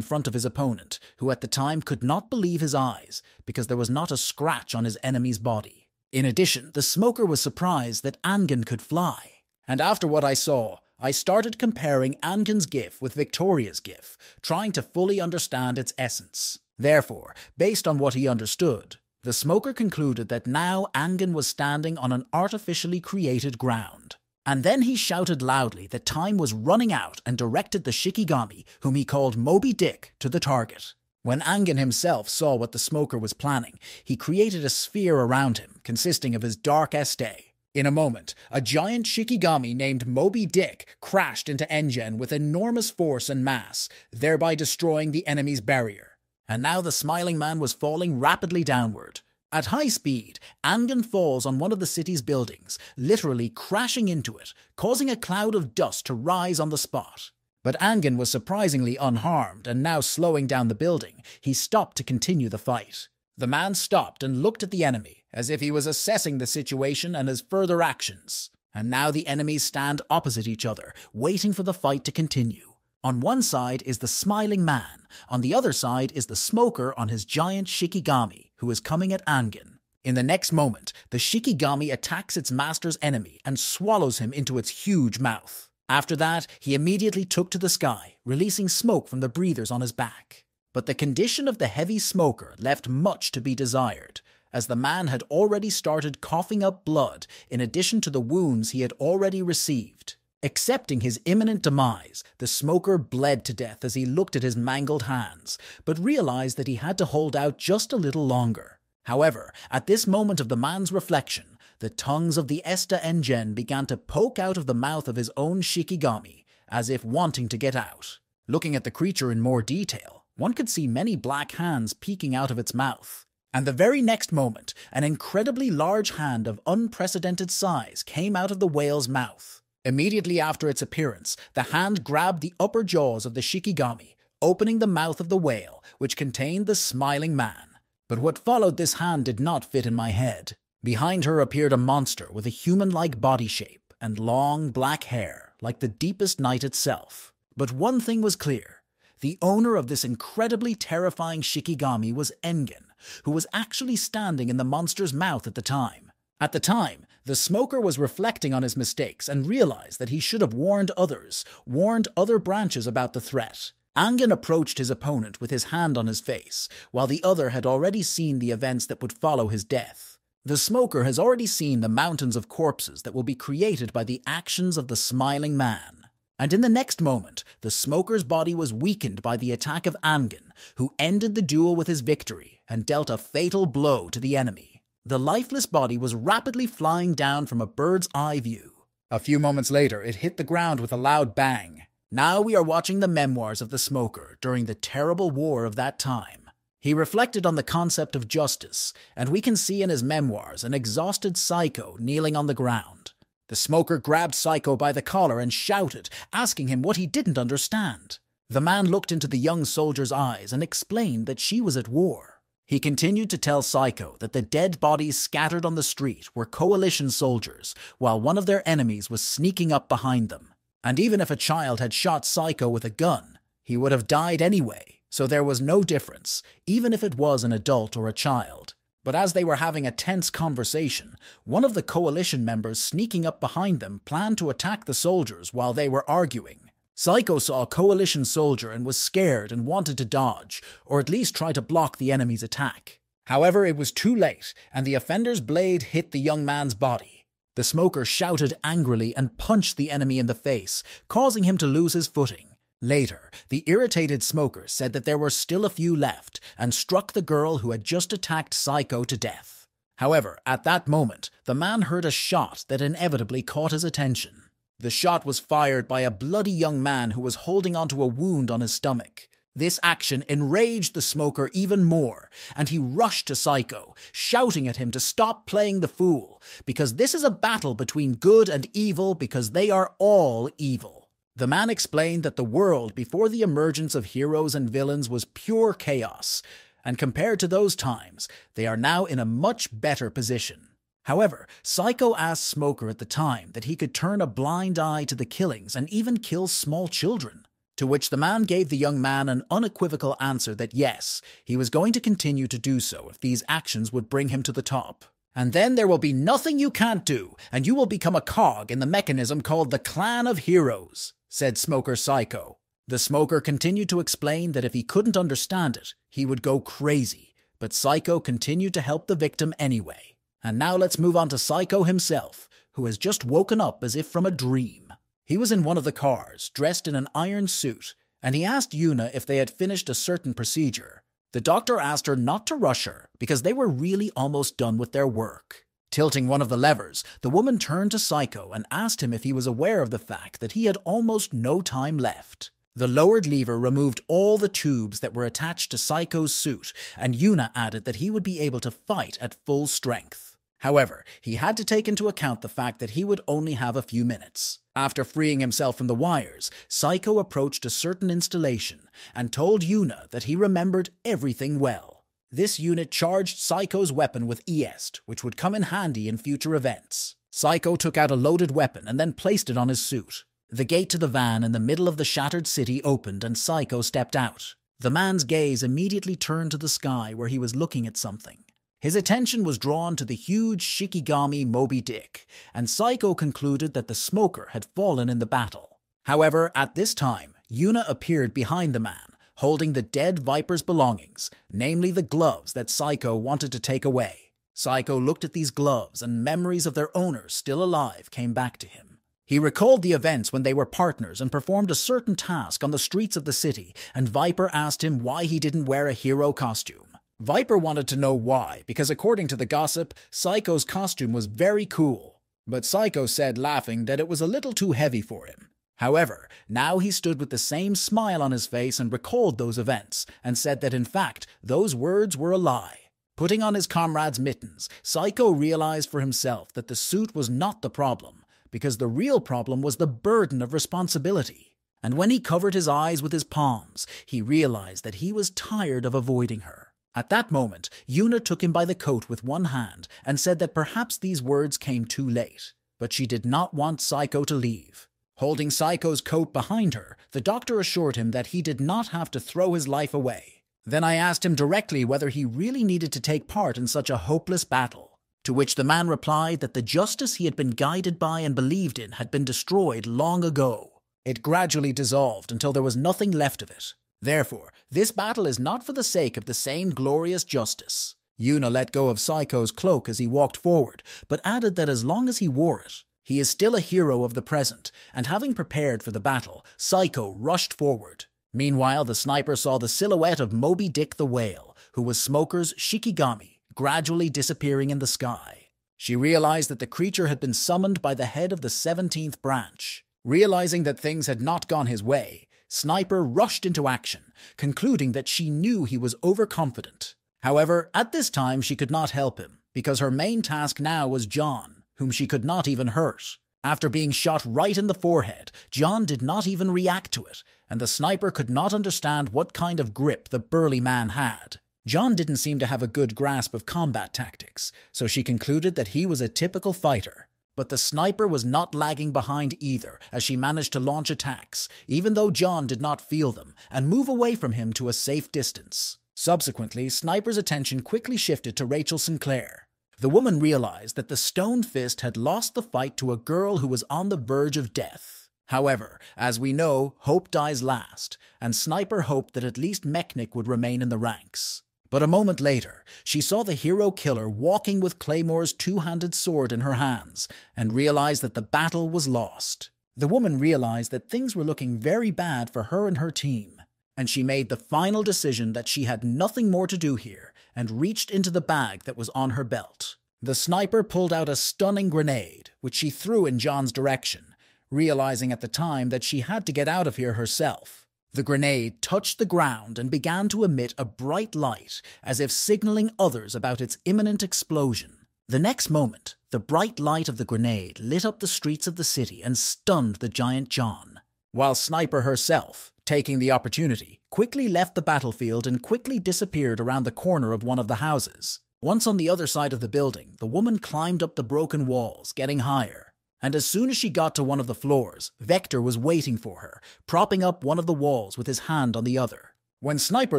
front of his opponent, who at the time could not believe his eyes, because there was not a scratch on his enemy's body. In addition, the smoker was surprised that Angen could fly. And after what I saw, I started comparing Angen's gif with Victoria's gif, trying to fully understand its essence. Therefore, based on what he understood, the smoker concluded that now Angen was standing on an artificially created ground. And then he shouted loudly that time was running out and directed the shikigami, whom he called Moby Dick, to the target. When Angen himself saw what the smoker was planning, he created a sphere around him, consisting of his dark este. In a moment, a giant shikigami named Moby Dick crashed into Engen with enormous force and mass, thereby destroying the enemy's barrier. And now the smiling man was falling rapidly downward. At high speed, Angen falls on one of the city's buildings, literally crashing into it, causing a cloud of dust to rise on the spot. But Angen was surprisingly unharmed, and now slowing down the building, he stopped to continue the fight. The man stopped and looked at the enemy, as if he was assessing the situation and his further actions. And now the enemies stand opposite each other, waiting for the fight to continue. On one side is the smiling man, on the other side is the smoker on his giant Shikigami, who is coming at Angin. In the next moment, the Shikigami attacks its master's enemy and swallows him into its huge mouth. After that, he immediately took to the sky, releasing smoke from the breathers on his back. But the condition of the heavy smoker left much to be desired, as the man had already started coughing up blood in addition to the wounds he had already received. Accepting his imminent demise, the smoker bled to death as he looked at his mangled hands, but realized that he had to hold out just a little longer. However, at this moment of the man's reflection, the tongues of the Esta Engen began to poke out of the mouth of his own Shikigami, as if wanting to get out. Looking at the creature in more detail, one could see many black hands peeking out of its mouth. And the very next moment, an incredibly large hand of unprecedented size came out of the whale's mouth. Immediately after its appearance, the hand grabbed the upper jaws of the Shikigami, opening the mouth of the whale, which contained the smiling man. But what followed this hand did not fit in my head. Behind her appeared a monster with a human-like body shape and long black hair, like the deepest night itself. But one thing was clear. The owner of this incredibly terrifying Shikigami was Engen, who was actually standing in the monster's mouth at the time. At the time, the smoker was reflecting on his mistakes and realized that he should have warned other branches about the threat. Angin approached his opponent with his hand on his face, while the other had already seen the events that would follow his death. The smoker has already seen the mountains of corpses that will be created by the actions of the smiling man. And in the next moment, the smoker's body was weakened by the attack of Angin, who ended the duel with his victory and dealt a fatal blow to the enemy. The lifeless body was rapidly flying down from a bird's eye view. A few moments later, it hit the ground with a loud bang. Now we are watching the memoirs of the smoker during the terrible war of that time. He reflected on the concept of justice, and we can see in his memoirs an exhausted Psycho kneeling on the ground. The smoker grabbed Psycho by the collar and shouted, asking him what he didn't understand. The man looked into the young soldier's eyes and explained that she was at war. He continued to tell Psycho that the dead bodies scattered on the street were coalition soldiers, while one of their enemies was sneaking up behind them. And even if a child had shot Psycho with a gun, he would have died anyway, so there was no difference, even if it was an adult or a child. But as they were having a tense conversation, one of the coalition members sneaking up behind them planned to attack the soldiers while they were arguing. Psycho saw a coalition soldier and was scared and wanted to dodge, or at least try to block the enemy's attack. However, it was too late, and the offender's blade hit the young man's body. The smoker shouted angrily and punched the enemy in the face, causing him to lose his footing. Later, the irritated smoker said that there were still a few left and struck the girl who had just attacked Psycho to death. However, at that moment, the man heard a shot that inevitably caught his attention. The shot was fired by a bloody young man who was holding onto a wound on his stomach. This action enraged the smoker even more, and he rushed to Psycho, shouting at him to stop playing the fool, because this is a battle between good and evil because they are all evil. The man explained that the world before the emergence of heroes and villains was pure chaos, and compared to those times, they are now in a much better position. However, Psycho asked Smoker at the time that he could turn a blind eye to the killings and even kill small children. To which the man gave the young man an unequivocal answer that yes, he was going to continue to do so if these actions would bring him to the top. And then there will be nothing you can't do, and you will become a cog in the mechanism called the Clan of Heroes, said Smoker Psycho. The smoker continued to explain that if he couldn't understand it, he would go crazy, but Psycho continued to help the victim anyway. And now let's move on to Psycho himself, who has just woken up as if from a dream. He was in one of the cars, dressed in an iron suit, and he asked Yuna if they had finished a certain procedure. The doctor asked her not to rush her, because they were really almost done with their work. Tilting one of the levers, the woman turned to Psycho and asked him if he was aware of the fact that he had almost no time left. The lowered lever removed all the tubes that were attached to Psycho's suit, and Yuna added that he would be able to fight at full strength. However, he had to take into account the fact that he would only have a few minutes. After freeing himself from the wires, Psycho approached a certain installation and told Yuna that he remembered everything well. This unit charged Psycho's weapon with Est, which would come in handy in future events. Psycho took out a loaded weapon and then placed it on his suit. The gate to the van in the middle of the shattered city opened and Psycho stepped out. The man's gaze immediately turned to the sky where he was looking at something. His attention was drawn to the huge Shikigami Moby Dick, and Psycho concluded that the smoker had fallen in the battle. However, at this time, Yuna appeared behind the man, holding the dead Viper's belongings, namely the gloves that Psycho wanted to take away. Psycho looked at these gloves, and memories of their owners still alive came back to him. He recalled the events when they were partners and performed a certain task on the streets of the city, and Viper asked him why he didn't wear a hero costume. Viper wanted to know why, because according to the gossip, Psycho's costume was very cool. But Psycho said, laughing, that it was a little too heavy for him. However, now he stood with the same smile on his face and recalled those events, and said that in fact, those words were a lie. Putting on his comrade's mittens, Psycho realized for himself that the suit was not the problem, because the real problem was the burden of responsibility. And when he covered his eyes with his palms, he realized that he was tired of avoiding her. At that moment, Yuna took him by the coat with one hand and said that perhaps these words came too late, but she did not want Psycho to leave. Holding Psycho's coat behind her, the doctor assured him that he did not have to throw his life away. Then I asked him directly whether he really needed to take part in such a hopeless battle, to which the man replied that the justice he had been guided by and believed in had been destroyed long ago. It gradually dissolved until there was nothing left of it. Therefore, this battle is not for the sake of the same glorious justice. Yuna let go of Psycho's cloak as he walked forward, but added that as long as he wore it, he is still a hero of the present, and having prepared for the battle, Psycho rushed forward. Meanwhile, the sniper saw the silhouette of Moby Dick the whale, who was Smoker's Shikigami, gradually disappearing in the sky. She realized that the creature had been summoned by the head of the 17th branch. Realizing that things had not gone his way, Sniper rushed into action, concluding that she knew he was overconfident. However, at this time she could not help him, because her main task now was John, whom she could not even hurt. After being shot right in the forehead, John did not even react to it, and the sniper could not understand what kind of grip the burly man had. John didn't seem to have a good grasp of combat tactics, so she concluded that he was a typical fighter. But the sniper was not lagging behind either, as she managed to launch attacks, even though John did not feel them, and move away from him to a safe distance. Subsequently, Sniper's attention quickly shifted to Rachel Sinclair. The woman realized that the Stone Fist had lost the fight to a girl who was on the verge of death. However, as we know, hope dies last, and Sniper hoped that at least Mechnik would remain in the ranks. But a moment later, she saw the hero killer walking with Claymore's two-handed sword in her hands, and realized that the battle was lost. The woman realized that things were looking very bad for her and her team, and she made the final decision that she had nothing more to do here, and reached into the bag that was on her belt. The sniper pulled out a stunning grenade, which she threw in John's direction, realizing at the time that she had to get out of here herself. The grenade touched the ground and began to emit a bright light, as if signaling others about its imminent explosion. The next moment, the bright light of the grenade lit up the streets of the city and stunned the giant John, while Sniper herself, taking the opportunity, quickly left the battlefield and quickly disappeared around the corner of one of the houses. Once on the other side of the building, the woman climbed up the broken walls, getting higher. And as soon as she got to one of the floors, Vector was waiting for her, propping up one of the walls with his hand on the other. When Sniper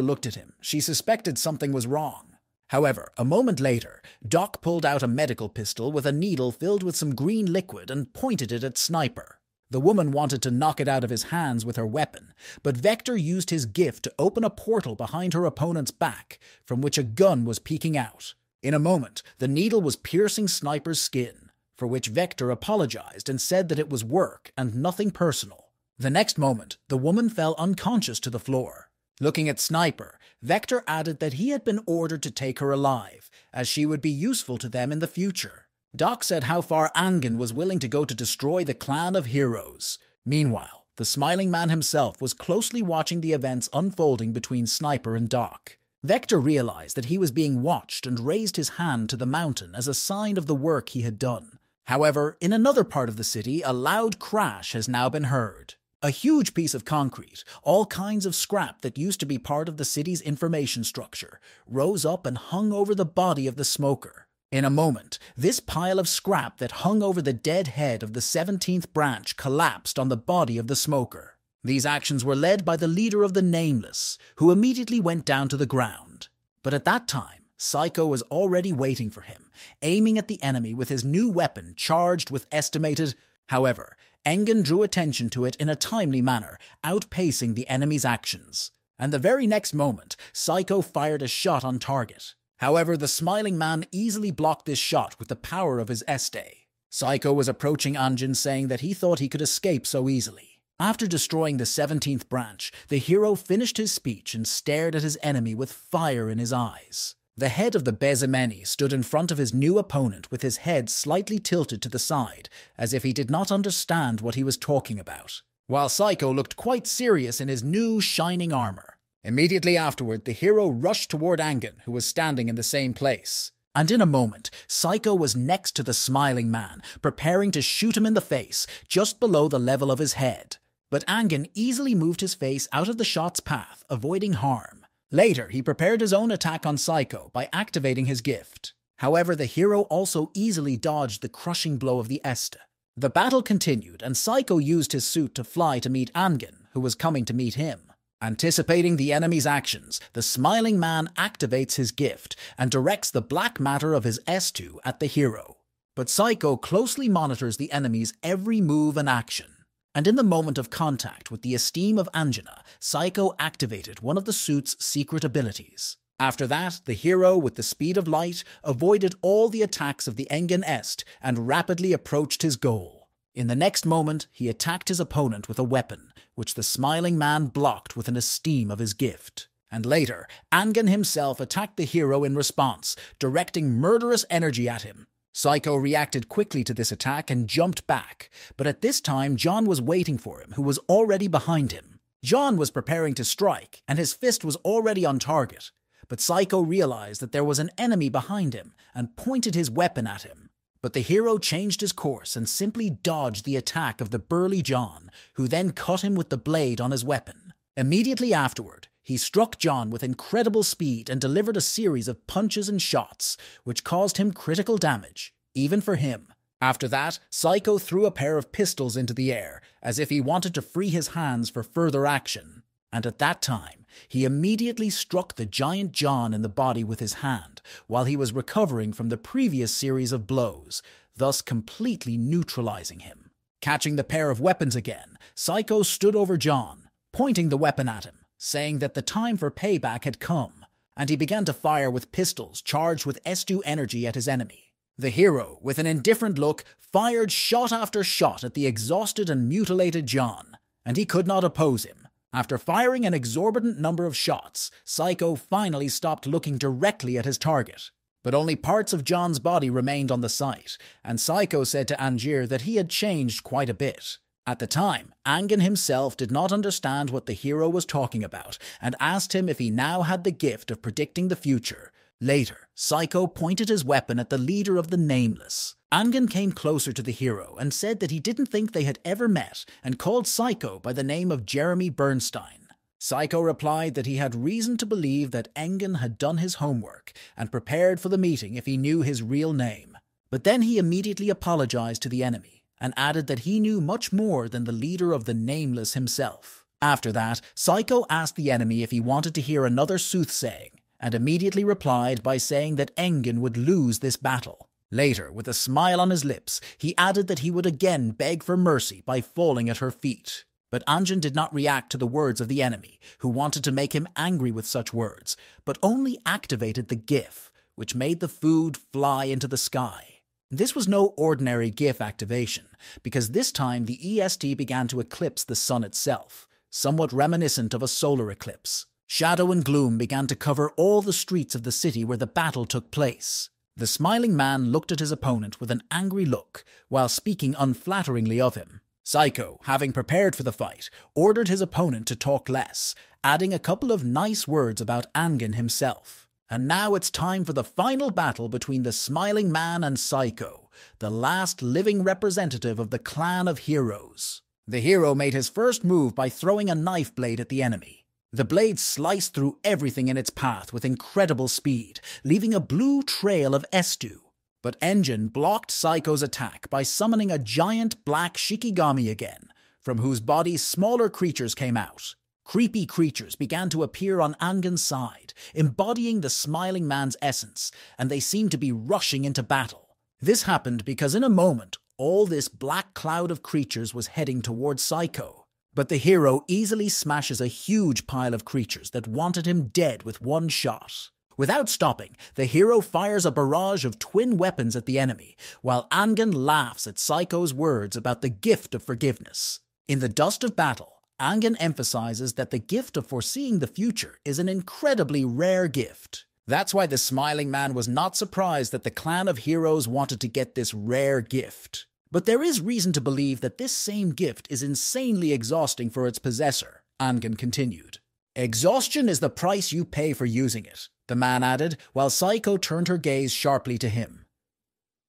looked at him, she suspected something was wrong. However, a moment later, Doc pulled out a medical pistol with a needle filled with some green liquid and pointed it at Sniper. The woman wanted to knock it out of his hands with her weapon, but Vector used his gift to open a portal behind her opponent's back, from which a gun was peeking out. In a moment, the needle was piercing Sniper's skin, for which Vector apologized and said that it was work and nothing personal. The next moment, the woman fell unconscious to the floor. Looking at Sniper, Vector added that he had been ordered to take her alive, as she would be useful to them in the future. Doc said how far Angen was willing to go to destroy the clan of heroes. Meanwhile, the smiling man himself was closely watching the events unfolding between Sniper and Doc. Vector realized that he was being watched and raised his hand to the mountain as a sign of the work he had done. However, in another part of the city, a loud crash has now been heard. A huge piece of concrete, all kinds of scrap that used to be part of the city's information structure, rose up and hung over the body of the smoker. In a moment, this pile of scrap that hung over the dead head of the 17th branch collapsed on the body of the smoker. These actions were led by the leader of the Nameless, who immediately went down to the ground. But at that time, Psycho was already waiting for him, aiming at the enemy with his new weapon charged with estimated. However, Engen drew attention to it in a timely manner, outpacing the enemy's actions. And the very next moment, Psycho fired a shot on target. However, the smiling man easily blocked this shot with the power of his Este. Psycho was approaching Anjin, saying that he thought he could escape so easily. After destroying the 17th branch, the hero finished his speech and stared at his enemy with fire in his eyes. The head of the Bezimeni stood in front of his new opponent with his head slightly tilted to the side, as if he did not understand what he was talking about, while Psycho looked quite serious in his new shining armor. Immediately afterward, the hero rushed toward Angen, who was standing in the same place. And in a moment, Psycho was next to the smiling man, preparing to shoot him in the face, just below the level of his head. But Angen easily moved his face out of the shot's path, avoiding harm. Later, he prepared his own attack on Psycho by activating his gift. However, the hero also easily dodged the crushing blow of the Este. The battle continued, and Psycho used his suit to fly to meet Angen, who was coming to meet him. Anticipating the enemy's actions, the smiling man activates his gift and directs the black matter of his S2 at the hero. But Psycho closely monitors the enemy's every move and action. And in the moment of contact with the esteem of Anjina, Psycho activated one of the suit's secret abilities. After that, the hero, with the speed of light, avoided all the attacks of the Engen Est and rapidly approached his goal. In the next moment, he attacked his opponent with a weapon, which the smiling man blocked with an esteem of his gift. And later, Angen himself attacked the hero in response, directing murderous energy at him. Psycho reacted quickly to this attack and jumped back, but at this time John was waiting for him, who was already behind him. John was preparing to strike, and his fist was already on target, but Psycho realized that there was an enemy behind him and pointed his weapon at him. But the hero changed his course and simply dodged the attack of the burly John, who then cut him with the blade on his weapon. Immediately afterward, he struck John with incredible speed and delivered a series of punches and shots, which caused him critical damage, even for him. After that, Psycho threw a pair of pistols into the air, as if he wanted to free his hands for further action. And at that time, he immediately struck the giant John in the body with his hand, while he was recovering from the previous series of blows, thus completely neutralizing him. Catching the pair of weapons again, Psycho stood over John, pointing the weapon at him, saying that the time for payback had come, and he began to fire with pistols charged with S2 energy at his enemy. The hero, with an indifferent look, fired shot after shot at the exhausted and mutilated John, and he could not oppose him. After firing an exorbitant number of shots, Psycho finally stopped looking directly at his target. But only parts of John's body remained on the site, and Psycho said to Angier that he had changed quite a bit. At the time, Angen himself did not understand what the hero was talking about, and asked him if he now had the gift of predicting the future. Later, Psycho pointed his weapon at the leader of the Nameless. Angen came closer to the hero and said that he didn't think they had ever met, and called Psycho by the name of Jeremy Bernstein. Psycho replied that he had reason to believe that Engen had done his homework and prepared for the meeting if he knew his real name. But then he immediately apologized to the enemy and added that he knew much more than the leader of the Nameless himself. After that, Psycho asked the enemy if he wanted to hear another soothsaying, and immediately replied by saying that Engen would lose this battle. Later, with a smile on his lips, he added that he would again beg for mercy by falling at her feet. But Anjin did not react to the words of the enemy, who wanted to make him angry with such words, but only activated the GIF, which made the food fly into the sky. This was no ordinary GIF activation, because this time the EST began to eclipse the sun itself, somewhat reminiscent of a solar eclipse. Shadow and gloom began to cover all the streets of the city where the battle took place. The smiling man looked at his opponent with an angry look, while speaking unflatteringly of him. Psycho, having prepared for the fight, ordered his opponent to talk less, adding a couple of nice words about Angen himself. And now it's time for the final battle between the smiling man and Psycho, the last living representative of the clan of heroes. The hero made his first move by throwing a knife blade at the enemy. The blade sliced through everything in its path with incredible speed, leaving a blue trail of Estu. But Engine blocked Saiko's attack by summoning a giant black Shikigami again, from whose body smaller creatures came out. Creepy creatures began to appear on Angen's side, embodying the Smiling Man's essence, and they seemed to be rushing into battle. This happened because in a moment, all this black cloud of creatures was heading towards Saiko. But the hero easily smashes a huge pile of creatures that wanted him dead with one shot. Without stopping, the hero fires a barrage of twin weapons at the enemy, while Angen laughs at Saiko's words about the gift of forgiveness. In the dust of battle, Angen emphasizes that the gift of foreseeing the future is an incredibly rare gift. That's why the Smiling Man was not surprised that the clan of heroes wanted to get this rare gift. But there is reason to believe that this same gift is insanely exhausting for its possessor, Angen continued. Exhaustion is the price you pay for using it, the man added, while Saiko turned her gaze sharply to him.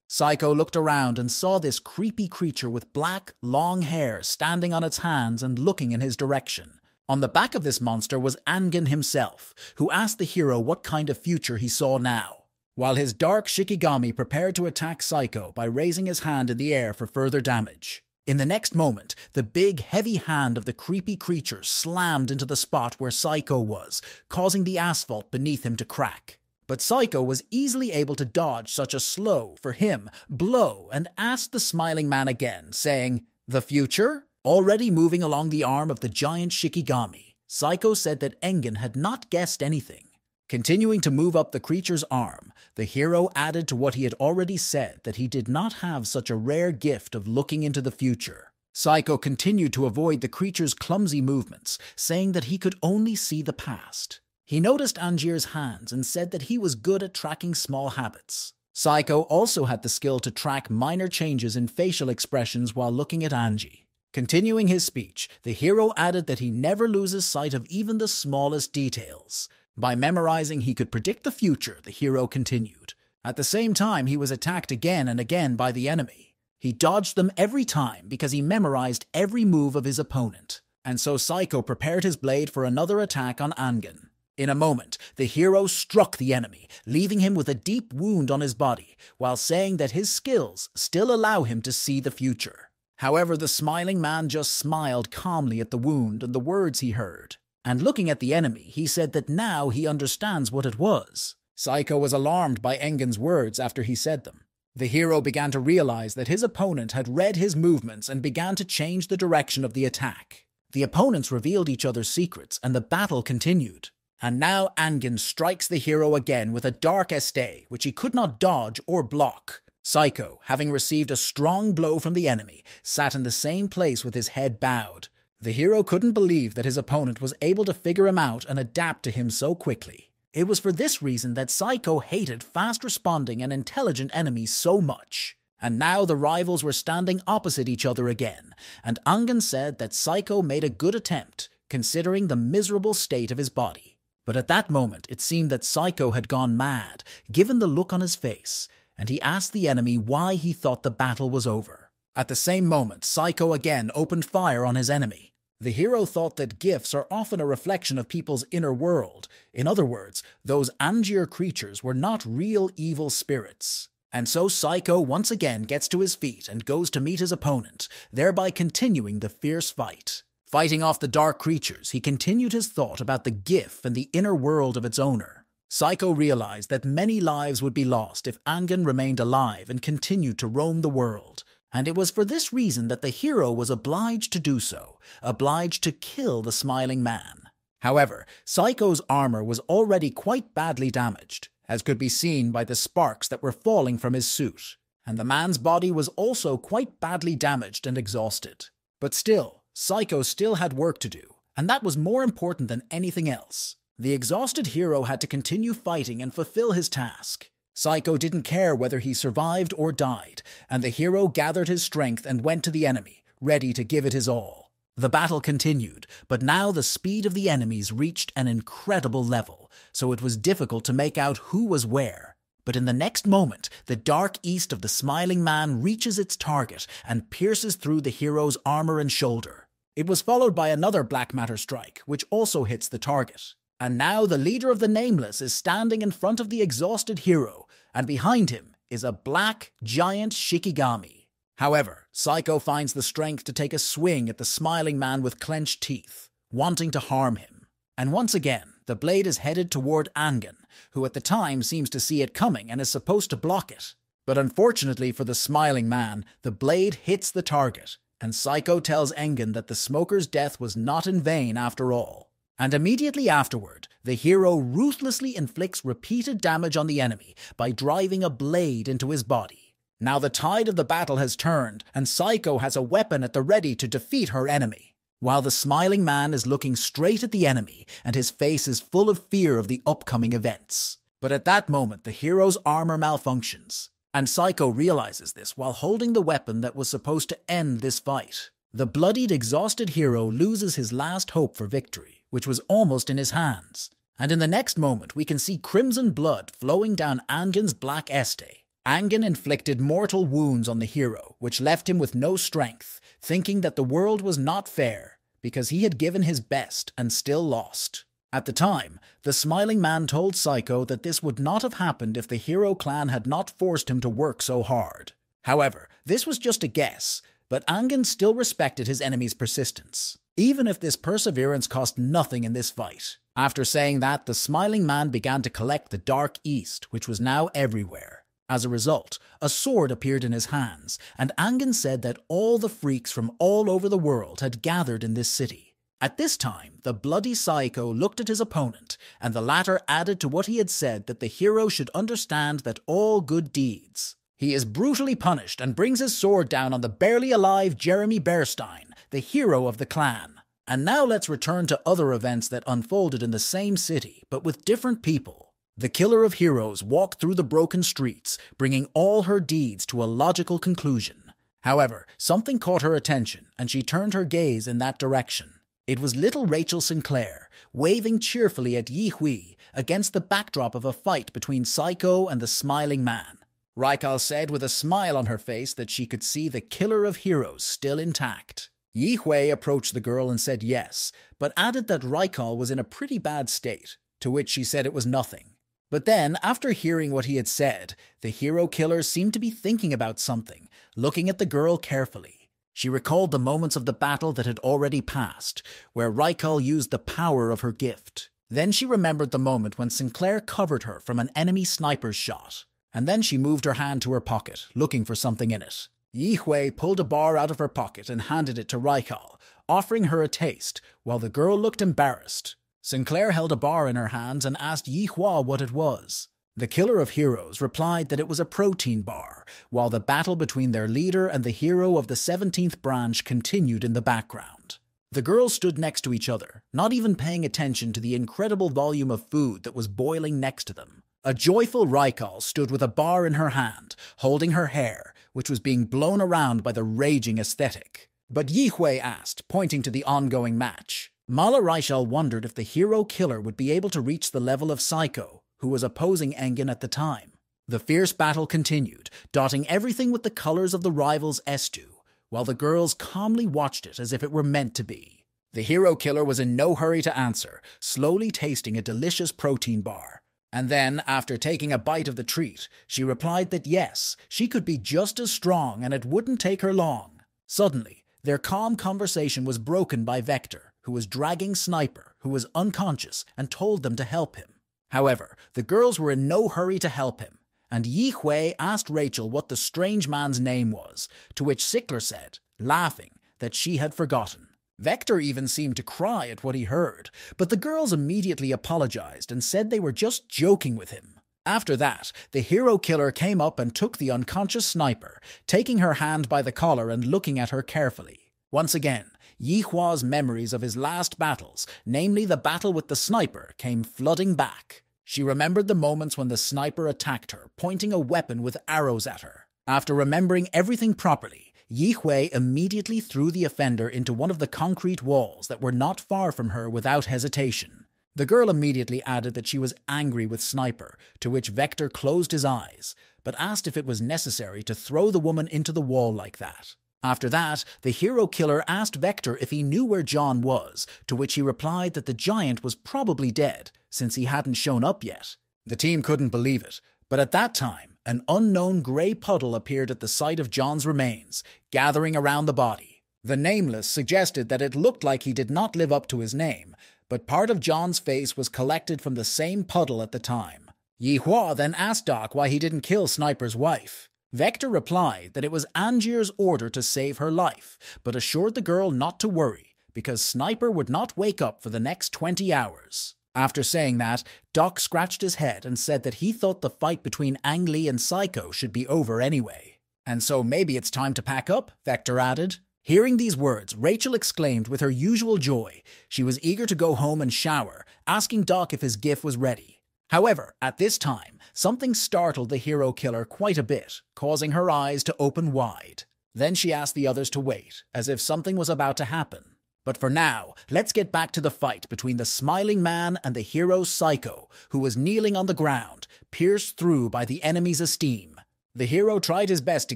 Saiko looked around and saw this creepy creature with black, long hair standing on its hands and looking in his direction. On the back of this monster was Angen himself, who asked the hero what kind of future he saw now, while his dark Shikigami prepared to attack Saiko by raising his hand in the air for further damage. In the next moment, the big, heavy hand of the creepy creature slammed into the spot where Saiko was, causing the asphalt beneath him to crack. But Saiko was easily able to dodge such a slow, for him, blow and asked the Smiling Man again, saying, "The future?" Already moving along the arm of the giant Shikigami, Saiko said that Engen had not guessed anything. Continuing to move up the creature's arm, the hero added to what he had already said that he did not have such a rare gift of looking into the future. Saiko continued to avoid the creature's clumsy movements, saying that he could only see the past. He noticed Angier's hands and said that he was good at tracking small habits. Saiko also had the skill to track minor changes in facial expressions while looking at Angie. Continuing his speech, the hero added that he never loses sight of even the smallest details. By memorizing he could predict the future, the hero continued. At the same time, he was attacked again and again by the enemy. He dodged them every time because he memorized every move of his opponent. And so Saiko prepared his blade for another attack on Angen. In a moment, the hero struck the enemy, leaving him with a deep wound on his body, while saying that his skills still allow him to see the future. However, the Smiling Man just smiled calmly at the wound and the words he heard. And looking at the enemy, he said that now he understands what it was. Saiko was alarmed by Engen's words after he said them. The hero began to realize that his opponent had read his movements and began to change the direction of the attack. The opponents revealed each other's secrets, and the battle continued. And now Angen strikes the hero again with a dark este, which he could not dodge or block. Saiko, having received a strong blow from the enemy, sat in the same place with his head bowed. The hero couldn't believe that his opponent was able to figure him out and adapt to him so quickly. It was for this reason that Saiko hated fast-responding and intelligent enemies so much. And now the rivals were standing opposite each other again, and Angen said that Saiko made a good attempt, considering the miserable state of his body. But at that moment, it seemed that Saiko had gone mad, given the look on his face, and he asked the enemy why he thought the battle was over. At the same moment, Saiko again opened fire on his enemy. The hero thought that gifts are often a reflection of people's inner world. In other words, those Angier creatures were not real evil spirits. And so Saiko once again gets to his feet and goes to meet his opponent, thereby continuing the fierce fight. Fighting off the dark creatures, he continued his thought about the gift and the inner world of its owner. Saiko realized that many lives would be lost if Angen remained alive and continued to roam the world. And it was for this reason that the hero was obliged to do so, obliged to kill the Smiling Man. However, Saiko's armor was already quite badly damaged, as could be seen by the sparks that were falling from his suit. And the man's body was also quite badly damaged and exhausted. But still, Saiko still had work to do, and that was more important than anything else. The exhausted hero had to continue fighting and fulfill his task. Saiko didn't care whether he survived or died, and the hero gathered his strength and went to the enemy, ready to give it his all. The battle continued, but now the speed of the enemies reached an incredible level, so it was difficult to make out who was where. But in the next moment, the dark east of the Smiling Man reaches its target and pierces through the hero's armor and shoulder. It was followed by another black matter strike, which also hits the target. And now the leader of the Nameless is standing in front of the exhausted hero, and behind him is a black, giant Shikigami. However, Psycho finds the strength to take a swing at the smiling man with clenched teeth, wanting to harm him. And once again, the blade is headed toward Angen, who at the time seems to see it coming and is supposed to block it. But unfortunately for the smiling man, the blade hits the target, and Psycho tells Engen that the smoker's death was not in vain after all. And immediately afterward, the hero ruthlessly inflicts repeated damage on the enemy by driving a blade into his body. Now the tide of the battle has turned, and Psycho has a weapon at the ready to defeat her enemy, while the smiling man is looking straight at the enemy, and his face is full of fear of the upcoming events. But at that moment, the hero's armor malfunctions, and Psycho realizes this while holding the weapon that was supposed to end this fight. The bloodied, exhausted hero loses his last hope for victory, which was almost in his hands. And in the next moment, we can see crimson blood flowing down Angen's black este. Angen inflicted mortal wounds on the hero, which left him with no strength, thinking that the world was not fair, because he had given his best and still lost. At the time, the smiling man told Psycho that this would not have happened if the hero clan had not forced him to work so hard. However, this was just a guess, but Angen still respected his enemy's persistence, even if this perseverance cost nothing in this fight. After saying that, the smiling man began to collect the Dark East, which was now everywhere. As a result, a sword appeared in his hands, and Angen said that all the freaks from all over the world had gathered in this city. At this time, the bloody Psycho looked at his opponent, and the latter added to what he had said that the hero should understand that all good deeds. He is brutally punished and brings his sword down on the barely alive Jeremy Bearstein, the hero of the clan. And now let's return to other events that unfolded in the same city, but with different people. The killer of heroes walked through the broken streets, bringing all her deeds to a logical conclusion. However, something caught her attention, and she turned her gaze in that direction. It was little Rachel Sinclair, waving cheerfully at Yi Hui against the backdrop of a fight between Psycho and the smiling man. Raikal said with a smile on her face that she could see the killer of heroes still intact. Yi Hui approached the girl and said yes, but added that Raikal was in a pretty bad state, to which she said it was nothing. But then, after hearing what he had said, the hero killer seemed to be thinking about something, looking at the girl carefully. She recalled the moments of the battle that had already passed, where Raikal used the power of her gift. Then she remembered the moment when Sinclair covered her from an enemy sniper's shot. And then she moved her hand to her pocket, looking for something in it. Yi Hui pulled a bar out of her pocket and handed it to Raikal, offering her a taste, while the girl looked embarrassed. Sinclair held a bar in her hands and asked Yi Hua what it was. The killer of heroes replied that it was a protein bar, while the battle between their leader and the hero of the 17th branch continued in the background. The girls stood next to each other, not even paying attention to the incredible volume of food that was boiling next to them. A joyful Raikal stood with a bar in her hand, holding her hair, which was being blown around by the raging aesthetic. But Yi Hui asked, pointing to the ongoing match. Mala Raishal wondered if the hero killer would be able to reach the level of Psycho, who was opposing Engen at the time. The fierce battle continued, dotting everything with the colors of the rival's estu, while the girls calmly watched it as if it were meant to be. The hero killer was in no hurry to answer, slowly tasting a delicious protein bar. And then, after taking a bite of the treat, she replied that yes, she could be just as strong and it wouldn't take her long. Suddenly, their calm conversation was broken by Vector, who was dragging Sniper, who was unconscious, and told them to help him. However, the girls were in no hurry to help him, and Yi Hui asked Rachel what the strange man's name was, to which Sickler said, laughing, that she had forgotten. Vector even seemed to cry at what he heard, but the girls immediately apologized and said they were just joking with him. After that, the hero killer came up and took the unconscious Sniper, taking her hand by the collar and looking at her carefully. Once again, Yi Hua's memories of his last battles, namely the battle with the Sniper, came flooding back. She remembered the moments when the Sniper attacked her, pointing a weapon with arrows at her. After remembering everything properly, Yi Hui immediately threw the offender into one of the concrete walls that were not far from her without hesitation. The girl immediately added that she was angry with Sniper, to which Vector closed his eyes, but asked if it was necessary to throw the woman into the wall like that. After that, the hero killer asked Vector if he knew where John was, to which he replied that the giant was probably dead, since he hadn't shown up yet. The team couldn't believe it, but at that time, an unknown grey puddle appeared at the site of John's remains, gathering around the body. The Nameless suggested that it looked like he did not live up to his name, but part of John's face was collected from the same puddle at the time. Yihua then asked Doc why he didn't kill Sniper's wife. Vector replied that it was Angier's order to save her life, but assured the girl not to worry, because Sniper would not wake up for the next 20 hours. After saying that, Doc scratched his head and said that he thought the fight between Ang Lee and Psycho should be over anyway. And so maybe it's time to pack up, Vector added. Hearing these words, Rachel exclaimed with her usual joy. She was eager to go home and shower, asking Doc if his GIF was ready. However, at this time, something startled the hero killer quite a bit, causing her eyes to open wide. Then she asked the others to wait, as if something was about to happen. But for now, let's get back to the fight between the smiling man and the hero Psycho, who was kneeling on the ground, pierced through by the enemy's esteem. The hero tried his best to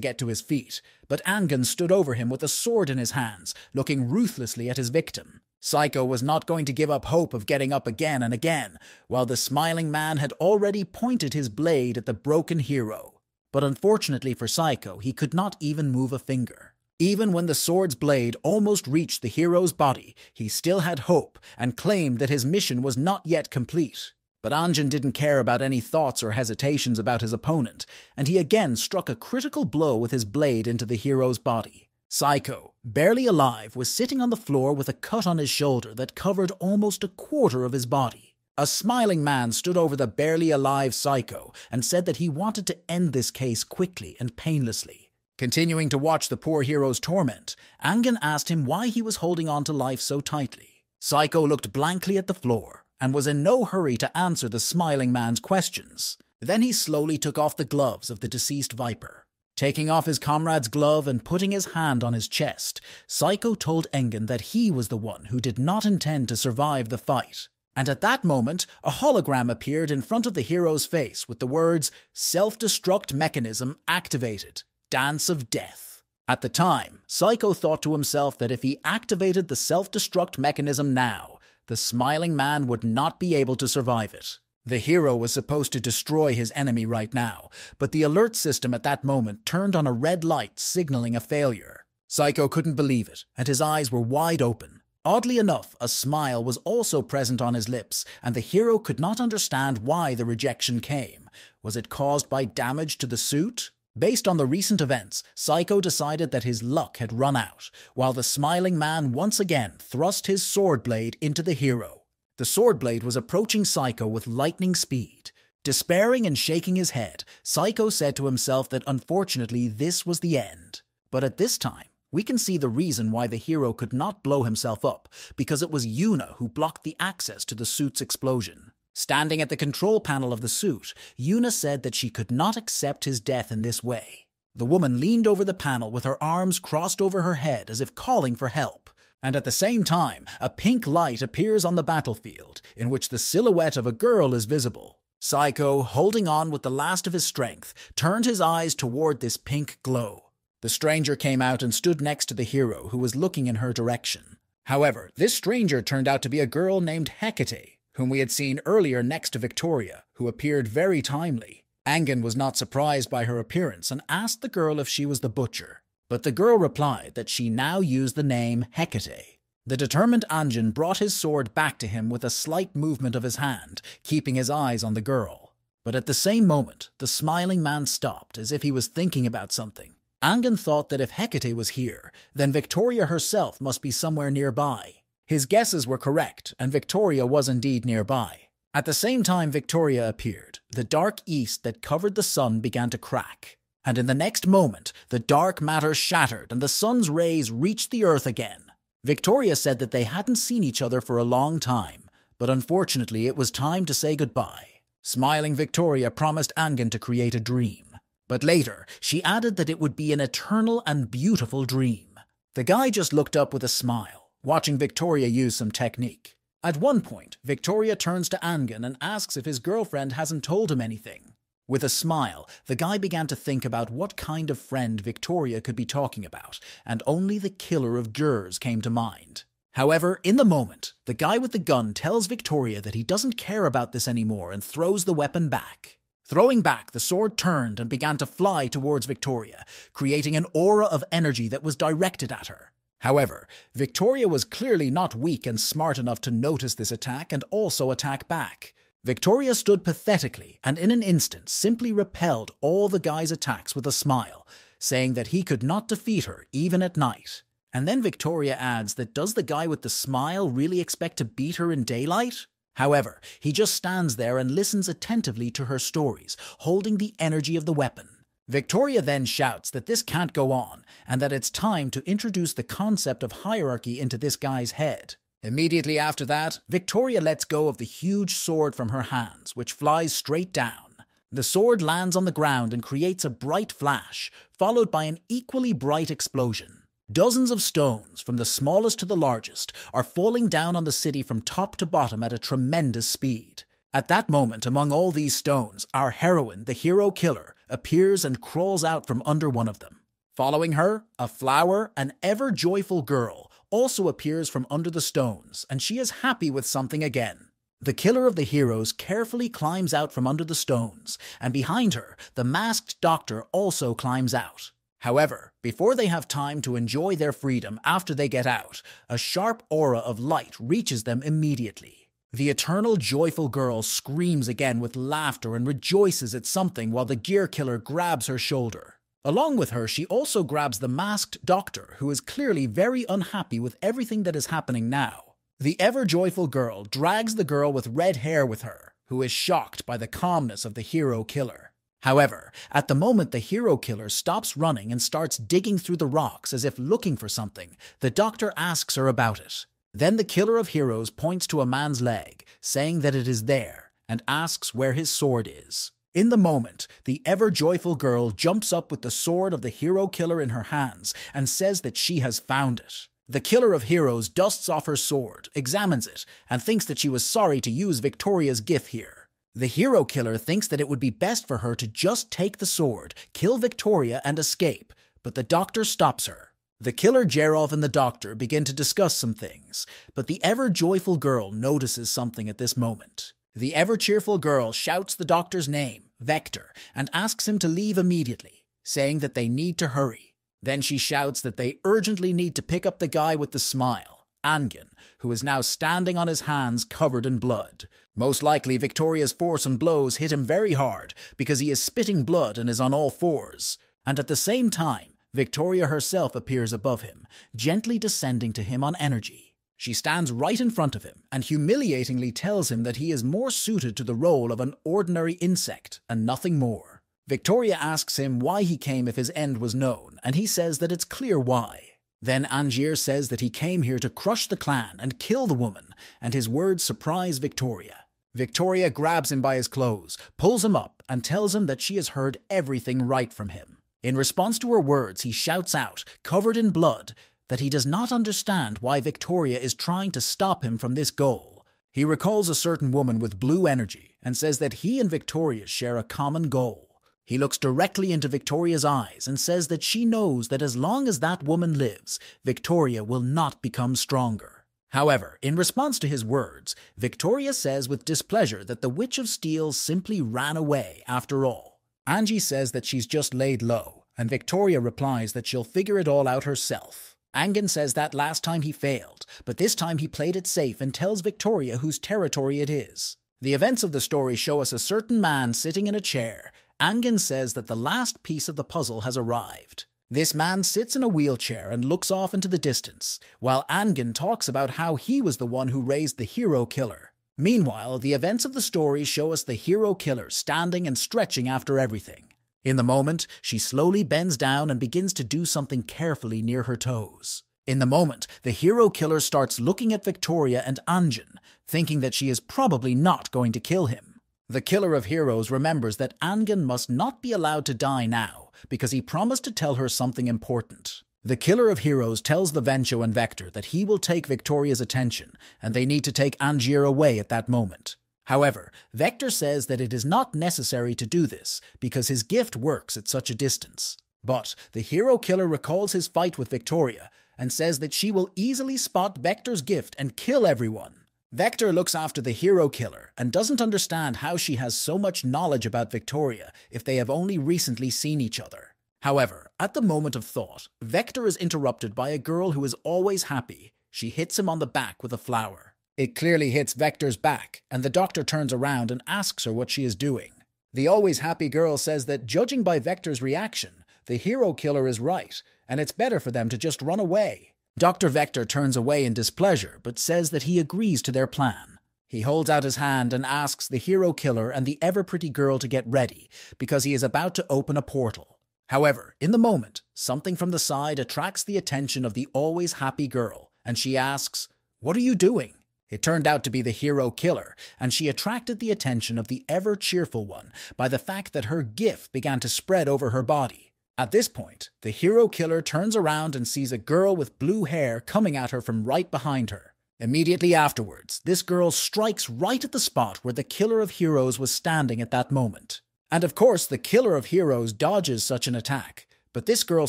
get to his feet, but Angan stood over him with a sword in his hands, looking ruthlessly at his victim. Psycho was not going to give up hope of getting up again and again, while the smiling man had already pointed his blade at the broken hero. But unfortunately for Psycho, he could not even move a finger. Even when the sword's blade almost reached the hero's body, he still had hope and claimed that his mission was not yet complete. But Anjan didn't care about any thoughts or hesitations about his opponent, and he again struck a critical blow with his blade into the hero's body. Psycho, barely alive, was sitting on the floor with a cut on his shoulder that covered almost a quarter of his body. A smiling man stood over the barely alive Psycho and said that he wanted to end this case quickly and painlessly. Continuing to watch the poor hero's torment, Angan asked him why he was holding on to life so tightly. Psycho looked blankly at the floor and was in no hurry to answer the smiling man's questions. Then he slowly took off the gloves of the deceased Viper. Taking off his comrade's glove and putting his hand on his chest, Psycho told Engan that he was the one who did not intend to survive the fight. And at that moment, a hologram appeared in front of the hero's face with the words, "Self-destruct mechanism activated. Dance of Death." At the time, Psycho thought to himself that if he activated the self-destruct mechanism now, the smiling man would not be able to survive it. The hero was supposed to destroy his enemy right now, but the alert system at that moment turned on a red light signaling a failure. Psycho couldn't believe it, and his eyes were wide open. Oddly enough, a smile was also present on his lips, and the hero could not understand why the rejection came. Was it caused by damage to the suit? Based on the recent events, Psycho decided that his luck had run out, while the smiling man once again thrust his sword blade into the hero. The sword blade was approaching Psycho with lightning speed. Despairing and shaking his head, Psycho said to himself that unfortunately this was the end. But at this time, we can see the reason why the hero could not blow himself up, because it was Yuna who blocked the access to the suit's explosion. Standing at the control panel of the suit, Yuna said that she could not accept his death in this way. The woman leaned over the panel with her arms crossed over her head as if calling for help. And at the same time, a pink light appears on the battlefield, in which the silhouette of a girl is visible. Psycho, holding on with the last of his strength, turned his eyes toward this pink glow. The stranger came out and stood next to the hero, who was looking in her direction. However, this stranger turned out to be a girl named Hecate, whom we had seen earlier next to Victoria, who appeared very timely. Angan was not surprised by her appearance and asked the girl if she was the butcher, but the girl replied that she now used the name Hecate. The determined Anjan brought his sword back to him with a slight movement of his hand, keeping his eyes on the girl. But at the same moment, the smiling man stopped as if he was thinking about something. Angan thought that if Hecate was here, then Victoria herself must be somewhere nearby. His guesses were correct, and Victoria was indeed nearby. At the same time Victoria appeared, the dark east that covered the sun began to crack. And in the next moment, the dark matter shattered and the sun's rays reached the earth again. Victoria said that they hadn't seen each other for a long time, but unfortunately it was time to say goodbye. Smiling Victoria promised Angan to create a dream. But later, she added that it would be an eternal and beautiful dream. The guy just looked up with a smile, watching Victoria use some technique. At one point, Victoria turns to Angan and asks if his girlfriend hasn't told him anything. With a smile, the guy began to think about what kind of friend Victoria could be talking about, and only the killer of jurors came to mind. However, in the moment, the guy with the gun tells Victoria that he doesn't care about this anymore and throws the weapon back. Throwing back, the sword turned and began to fly towards Victoria, creating an aura of energy that was directed at her. However, Victoria was clearly not weak and smart enough to notice this attack and also attack back. Victoria stood pathetically and in an instant simply repelled all the guy's attacks with a smile, saying that he could not defeat her even at night. And then Victoria adds that does the guy with the smile really expect to beat her in daylight? However, he just stands there and listens attentively to her stories, holding the energy of the weapon. Victoria then shouts that this can't go on, and that it's time to introduce the concept of hierarchy into this guy's head. Immediately after that, Victoria lets go of the huge sword from her hands, which flies straight down. The sword lands on the ground and creates a bright flash, followed by an equally bright explosion. Dozens of stones, from the smallest to the largest, are falling down on the city from top to bottom at a tremendous speed. At that moment, among all these stones, our heroine, the hero killer, appears and crawls out from under one of them. Following her, a flower, an ever-joyful girl, also appears from under the stones, and she is happy with something again. The killer of the heroes carefully climbs out from under the stones, and behind her, the masked doctor also climbs out. However, before they have time to enjoy their freedom after they get out, a sharp aura of light reaches them immediately. The eternal joyful girl screams again with laughter and rejoices at something while the gear killer grabs her shoulder. Along with her, she also grabs the masked doctor, who is clearly very unhappy with everything that is happening now. The ever-joyful girl drags the girl with red hair with her, who is shocked by the calmness of the hero killer. However, at the moment the hero killer stops running and starts digging through the rocks as if looking for something, the doctor asks her about it. Then the killer of heroes points to a man's leg, saying that it is there, and asks where his sword is. In the moment, the ever-joyful girl jumps up with the sword of the hero killer in her hands and says that she has found it. The killer of heroes dusts off her sword, examines it, and thinks that she was sorry to use Victoria's gift here. The hero killer thinks that it would be best for her to just take the sword, kill Victoria, and escape, but the doctor stops her. The killer Gerov and the doctor begin to discuss some things, but the ever-joyful girl notices something at this moment. The ever-cheerful girl shouts the doctor's name, Vector, and asks him to leave immediately, saying that they need to hurry. Then she shouts that they urgently need to pick up the guy with the smile, Angin, who is now standing on his hands covered in blood. Most likely Victoria's force and blows hit him very hard because he is spitting blood and is on all fours. And at the same time, Victoria herself appears above him, gently descending to him on energy. She stands right in front of him and humiliatingly tells him that he is more suited to the role of an ordinary insect and nothing more. Victoria asks him why he came if his end was known, and he says that it's clear why. Then Angier says that he came here to crush the clan and kill the woman, and his words surprise Victoria. Victoria grabs him by his clothes, pulls him up, and tells him that she has heard everything right from him. In response to her words, he shouts out, covered in blood, that he does not understand why Victoria is trying to stop him from this goal. He recalls a certain woman with blue energy and says that he and Victoria share a common goal. He looks directly into Victoria's eyes and says that she knows that as long as that woman lives, Victoria will not become stronger. However, in response to his words, Victoria says with displeasure that the Witch of Steel simply ran away after all. Angie says that she's just laid low, and Victoria replies that she'll figure it all out herself. Angin says that last time he failed, but this time he played it safe and tells Victoria whose territory it is. The events of the story show us a certain man sitting in a chair. Angin says that the last piece of the puzzle has arrived. This man sits in a wheelchair and looks off into the distance, while Angin talks about how he was the one who raised the hero killer. Meanwhile, the events of the story show us the hero killer standing and stretching after everything. In the moment, she slowly bends down and begins to do something carefully near her toes. In the moment, the hero killer starts looking at Victoria and Angin, thinking that she is probably not going to kill him. The killer of heroes remembers that Angin must not be allowed to die now, because he promised to tell her something important. The killer of heroes tells the Vencho and Vector that he will take Victoria's attention, and they need to take Angier away at that moment. However, Vector says that it is not necessary to do this, because his gift works at such a distance. But the hero killer recalls his fight with Victoria, and says that she will easily spot Vector's gift and kill everyone. Vector looks after the hero killer and doesn't understand how she has so much knowledge about Victoria if they have only recently seen each other. However, at the moment of thought, Vector is interrupted by a girl who is always happy. She hits him on the back with a flower. It clearly hits Vector's back, and the doctor turns around and asks her what she is doing. The always happy girl says that judging by Vector's reaction, the hero killer is right, and it's better for them to just run away. Dr. Vector turns away in displeasure, but says that he agrees to their plan. He holds out his hand and asks the hero killer and the ever-pretty girl to get ready, because he is about to open a portal. However, in the moment, something from the side attracts the attention of the always happy girl, and she asks, "What are you doing?" It turned out to be the hero killer, and she attracted the attention of the ever-cheerful one by the fact that her gif began to spread over her body. At this point, the hero killer turns around and sees a girl with blue hair coming at her from right behind her. Immediately afterwards, this girl strikes right at the spot where the killer of heroes was standing at that moment. And of course, the killer of heroes dodges such an attack, but this girl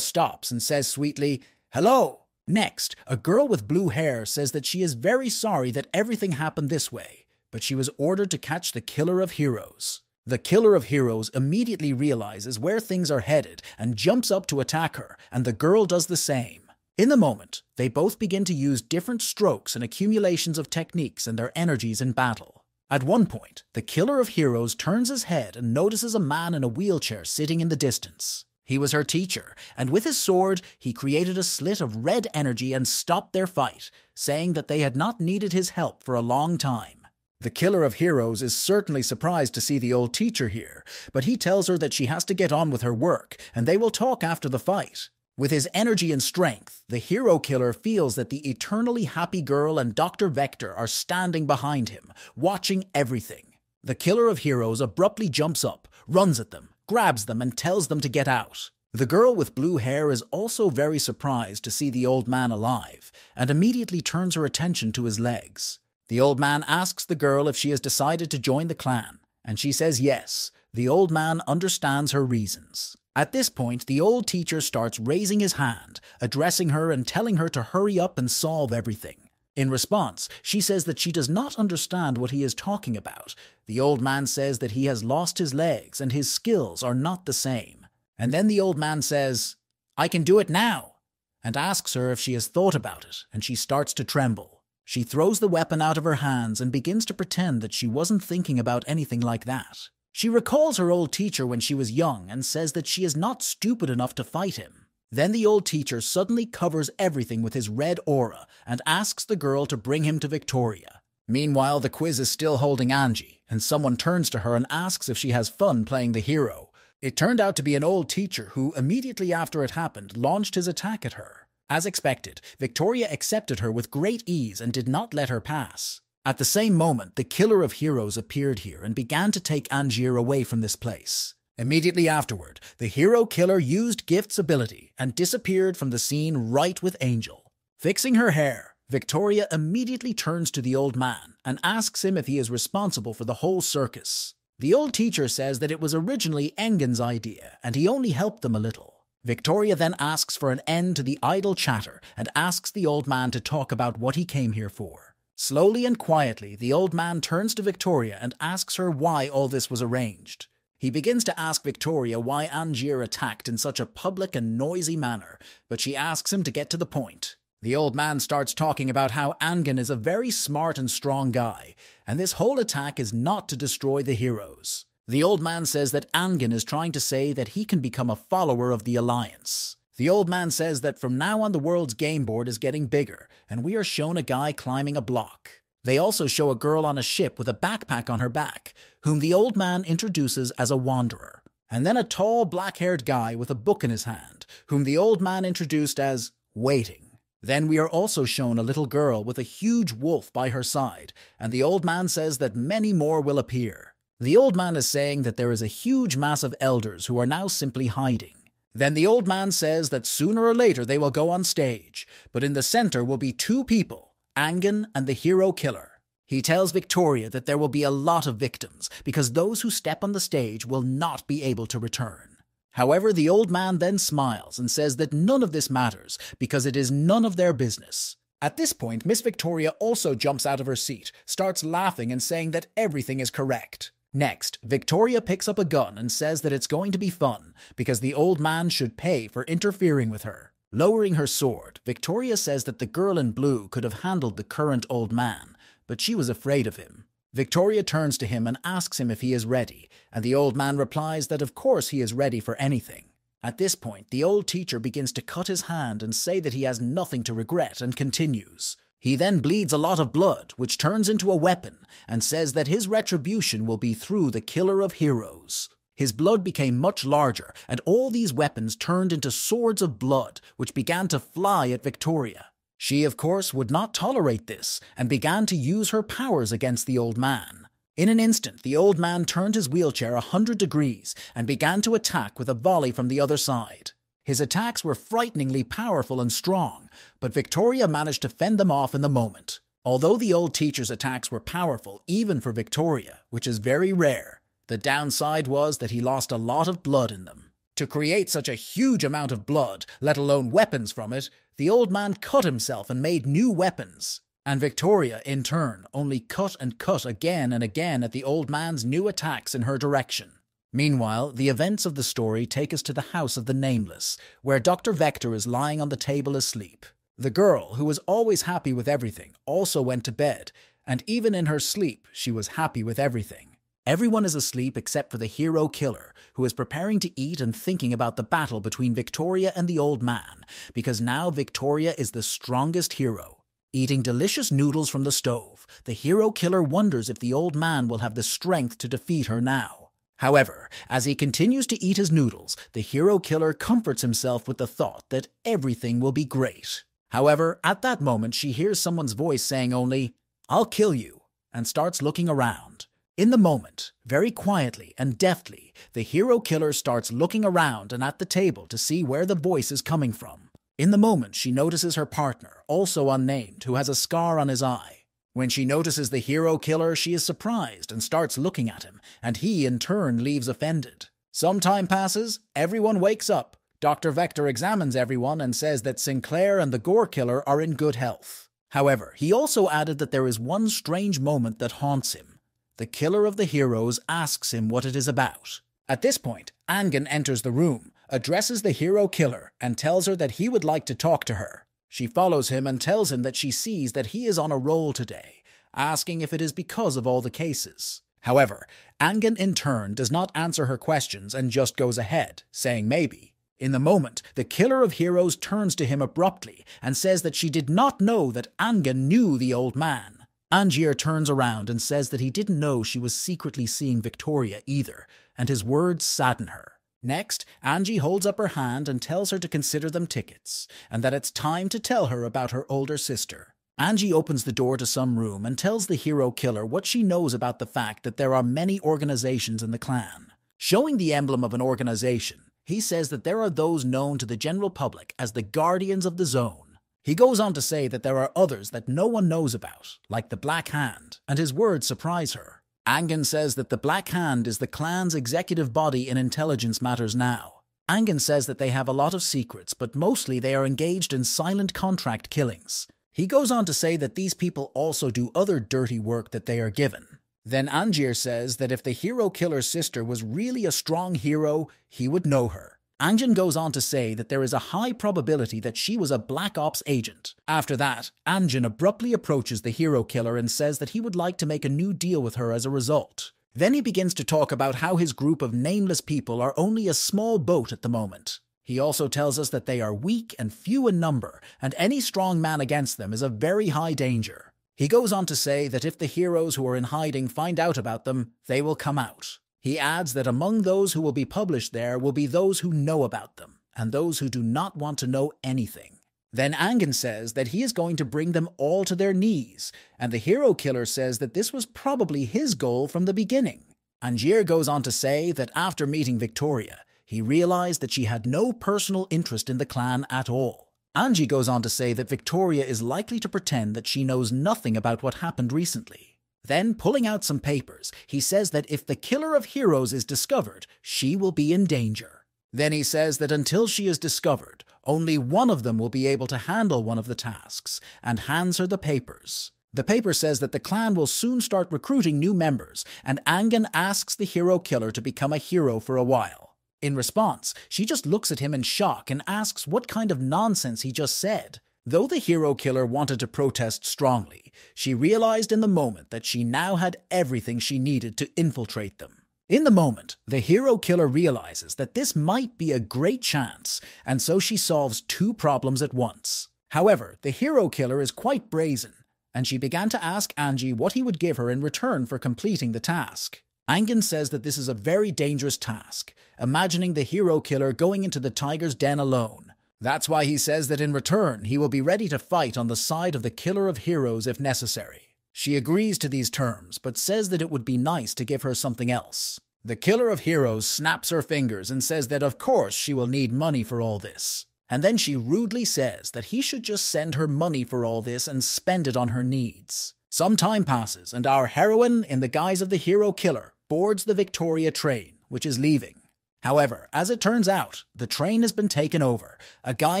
stops and says sweetly, "Hello." Next, a girl with blue hair says that she is very sorry that everything happened this way, but she was ordered to catch the killer of heroes. The killer of heroes immediately realizes where things are headed and jumps up to attack her, and the girl does the same. In the moment, they both begin to use different strokes and accumulations of techniques and their energies in battle. At one point, the killer of heroes turns his head and notices a man in a wheelchair sitting in the distance. He was her teacher, and with his sword, he created a slit of red energy and stopped their fight, saying that they had not needed his help for a long time. The killer of heroes is certainly surprised to see the old teacher here, but he tells her that she has to get on with her work, and they will talk after the fight. With his energy and strength, the hero killer feels that the eternally happy girl and Dr. Vector are standing behind him, watching everything. The killer of heroes abruptly jumps up, runs at them, grabs them and tells them to get out. The girl with blue hair is also very surprised to see the old man alive, and immediately turns her attention to his legs. The old man asks the girl if she has decided to join the clan, and she says yes. The old man understands her reasons. At this point, the old teacher starts raising his hand, addressing her and telling her to hurry up and solve everything. In response, she says that she does not understand what he is talking about. The old man says that he has lost his legs and his skills are not the same. And then the old man says, "I can do it now," and asks her if she has thought about it, and she starts to tremble. She throws the weapon out of her hands and begins to pretend that she wasn't thinking about anything like that. She recalls her old teacher when she was young and says that she is not stupid enough to fight him. Then the old teacher suddenly covers everything with his red aura and asks the girl to bring him to Victoria. Meanwhile, the quiz is still holding Angie, and someone turns to her and asks if she has fun playing the hero. It turned out to be an old teacher who, immediately after it happened, launched his attack at her. As expected, Victoria accepted her with great ease and did not let her pass. At the same moment, the killer of heroes appeared here and began to take Angier away from this place. Immediately afterward, the hero killer used Gift's ability and disappeared from the scene right with Angel. Fixing her hair, Victoria immediately turns to the old man and asks him if he is responsible for the whole circus. The old teacher says that it was originally Engin's idea and he only helped them a little. Victoria then asks for an end to the idle chatter and asks the old man to talk about what he came here for. Slowly and quietly, the old man turns to Victoria and asks her why all this was arranged. He begins to ask Victoria why Angier attacked in such a public and noisy manner, but she asks him to get to the point. The old man starts talking about how Angin is a very smart and strong guy, and this whole attack is not to destroy the heroes. The old man says that Angin is trying to say that he can become a follower of the Alliance. The old man says that from now on the world's game board is getting bigger, and we are shown a guy climbing a block. They also show a girl on a ship with a backpack on her back, whom the old man introduces as a wanderer. And then a tall, black-haired guy with a book in his hand, whom the old man introduced as waiting. Then we are also shown a little girl with a huge wolf by her side, and the old man says that many more will appear. The old man is saying that there is a huge mass of elders who are now simply hiding. Then the old man says that sooner or later they will go on stage, but in the center will be two people, Angin and the hero killer. He tells Victoria that there will be a lot of victims, because those who step on the stage will not be able to return. However, the old man then smiles and says that none of this matters, because it is none of their business. At this point, Miss Victoria also jumps out of her seat, starts laughing and saying that everything is correct. Next, Victoria picks up a gun and says that it's going to be fun because the old man should pay for interfering with her. Lowering her sword, Victoria says that the girl in blue could have handled the current old man, but she was afraid of him. Victoria turns to him and asks him if he is ready, and the old man replies that of course he is ready for anything. At this point, the old teacher begins to cut his hand and say that he has nothing to regret and continues. He then bleeds a lot of blood, which turns into a weapon, and says that his retribution will be through the killer of heroes. His blood became much larger, and all these weapons turned into swords of blood, which began to fly at Victoria. She, of course, would not tolerate this, and began to use her powers against the old man. In an instant, the old man turned his wheelchair 100 degrees and began to attack with a volley from the other side. His attacks were frighteningly powerful and strong, but Victoria managed to fend them off in the moment. Although the old teacher's attacks were powerful even for Victoria, which is very rare, the downside was that he lost a lot of blood in them. To create such a huge amount of blood, let alone weapons from it, the old man cut himself and made new weapons. And Victoria, in turn, only cut and cut again and again at the old man's new attacks in her direction. Meanwhile, the events of the story take us to the House of the Nameless, where Dr. Vector is lying on the table asleep. The girl, who was always happy with everything, also went to bed, and even in her sleep, she was happy with everything. Everyone is asleep except for the hero killer, who is preparing to eat and thinking about the battle between Victoria and the old man, because now Victoria is the strongest hero. Eating delicious noodles from the stove, the hero killer wonders if the old man will have the strength to defeat her now. However, as he continues to eat his noodles, the hero killer comforts himself with the thought that everything will be great. However, at that moment she hears someone's voice saying only, "I'll kill you," and starts looking around. In the moment, very quietly and deftly, the hero killer starts looking around and at the table to see where the voice is coming from. In the moment, she notices her partner, also unnamed, who has a scar on his eye. When she notices the hero killer, she is surprised and starts looking at him, and he in turn leaves offended. Some time passes, everyone wakes up. Dr. Vector examines everyone and says that Sinclair and the Gore Killer are in good health. However, he also added that there is one strange moment that haunts him. The killer of the heroes asks him what it is about. At this point, Angan enters the room, addresses the hero killer, and tells her that he would like to talk to her. She follows him and tells him that she sees that he is on a roll today, asking if it is because of all the cases. However, Angan in turn does not answer her questions and just goes ahead, saying maybe. In the moment, the killer of heroes turns to him abruptly and says that she did not know that Angan knew the old man. Angier turns around and says that he didn't know she was secretly seeing Victoria either, and his words sadden her. Next, Angie holds up her hand and tells her to consider them tickets, and that it's time to tell her about her older sister. Angie opens the door to some room and tells the hero killer what she knows about the fact that there are many organizations in the clan. Showing the emblem of an organization, he says that there are those known to the general public as the Guardians of the Zone. He goes on to say that there are others that no one knows about, like the Black Hand, and his words surprise her. Angan says that the Black Hand is the clan's executive body in intelligence matters now. Angan says that they have a lot of secrets, but mostly they are engaged in silent contract killings. He goes on to say that these people also do other dirty work that they are given. Then Angier says that if the hero killer's sister was really a strong hero, he would know her. Angan goes on to say that there is a high probability that she was a Black Ops agent. After that, Angan abruptly approaches the hero killer and says that he would like to make a new deal with her as a result. Then he begins to talk about how his group of nameless people are only a small boat at the moment. He also tells us that they are weak and few in number, and any strong man against them is a very high danger. He goes on to say that if the heroes who are in hiding find out about them, they will come out. He adds that among those who will be published there will be those who know about them, and those who do not want to know anything. Then Angan says that he is going to bring them all to their knees, and the hero killer says that this was probably his goal from the beginning. Angier goes on to say that after meeting Victoria, he realized that she had no personal interest in the clan at all. Angie goes on to say that Victoria is likely to pretend that she knows nothing about what happened recently. Then, pulling out some papers, he says that if the killer of heroes is discovered, she will be in danger. Then he says that until she is discovered, only one of them will be able to handle one of the tasks, and hands her the papers. The paper says that the clan will soon start recruiting new members, and Angan asks the hero killer to become a hero for a while. In response, she just looks at him in shock and asks what kind of nonsense he just said. Though the hero killer wanted to protest strongly, she realized in the moment that she now had everything she needed to infiltrate them. In the moment, the hero killer realizes that this might be a great chance, and so she solves two problems at once. However, the hero killer is quite brazen, and she began to ask Angie what he would give her in return for completing the task. Angan says that this is a very dangerous task, imagining the hero killer going into the tiger's den alone. That's why he says that in return, he will be ready to fight on the side of the killer of heroes if necessary. She agrees to these terms, but says that it would be nice to give her something else. The killer of heroes snaps her fingers and says that of course she will need money for all this. And then she rudely says that he should just send her money for all this and spend it on her needs. Some time passes, and our heroine, in the guise of the hero killer, boards the Victoria train, which is leaving. However, as it turns out, the train has been taken over. A guy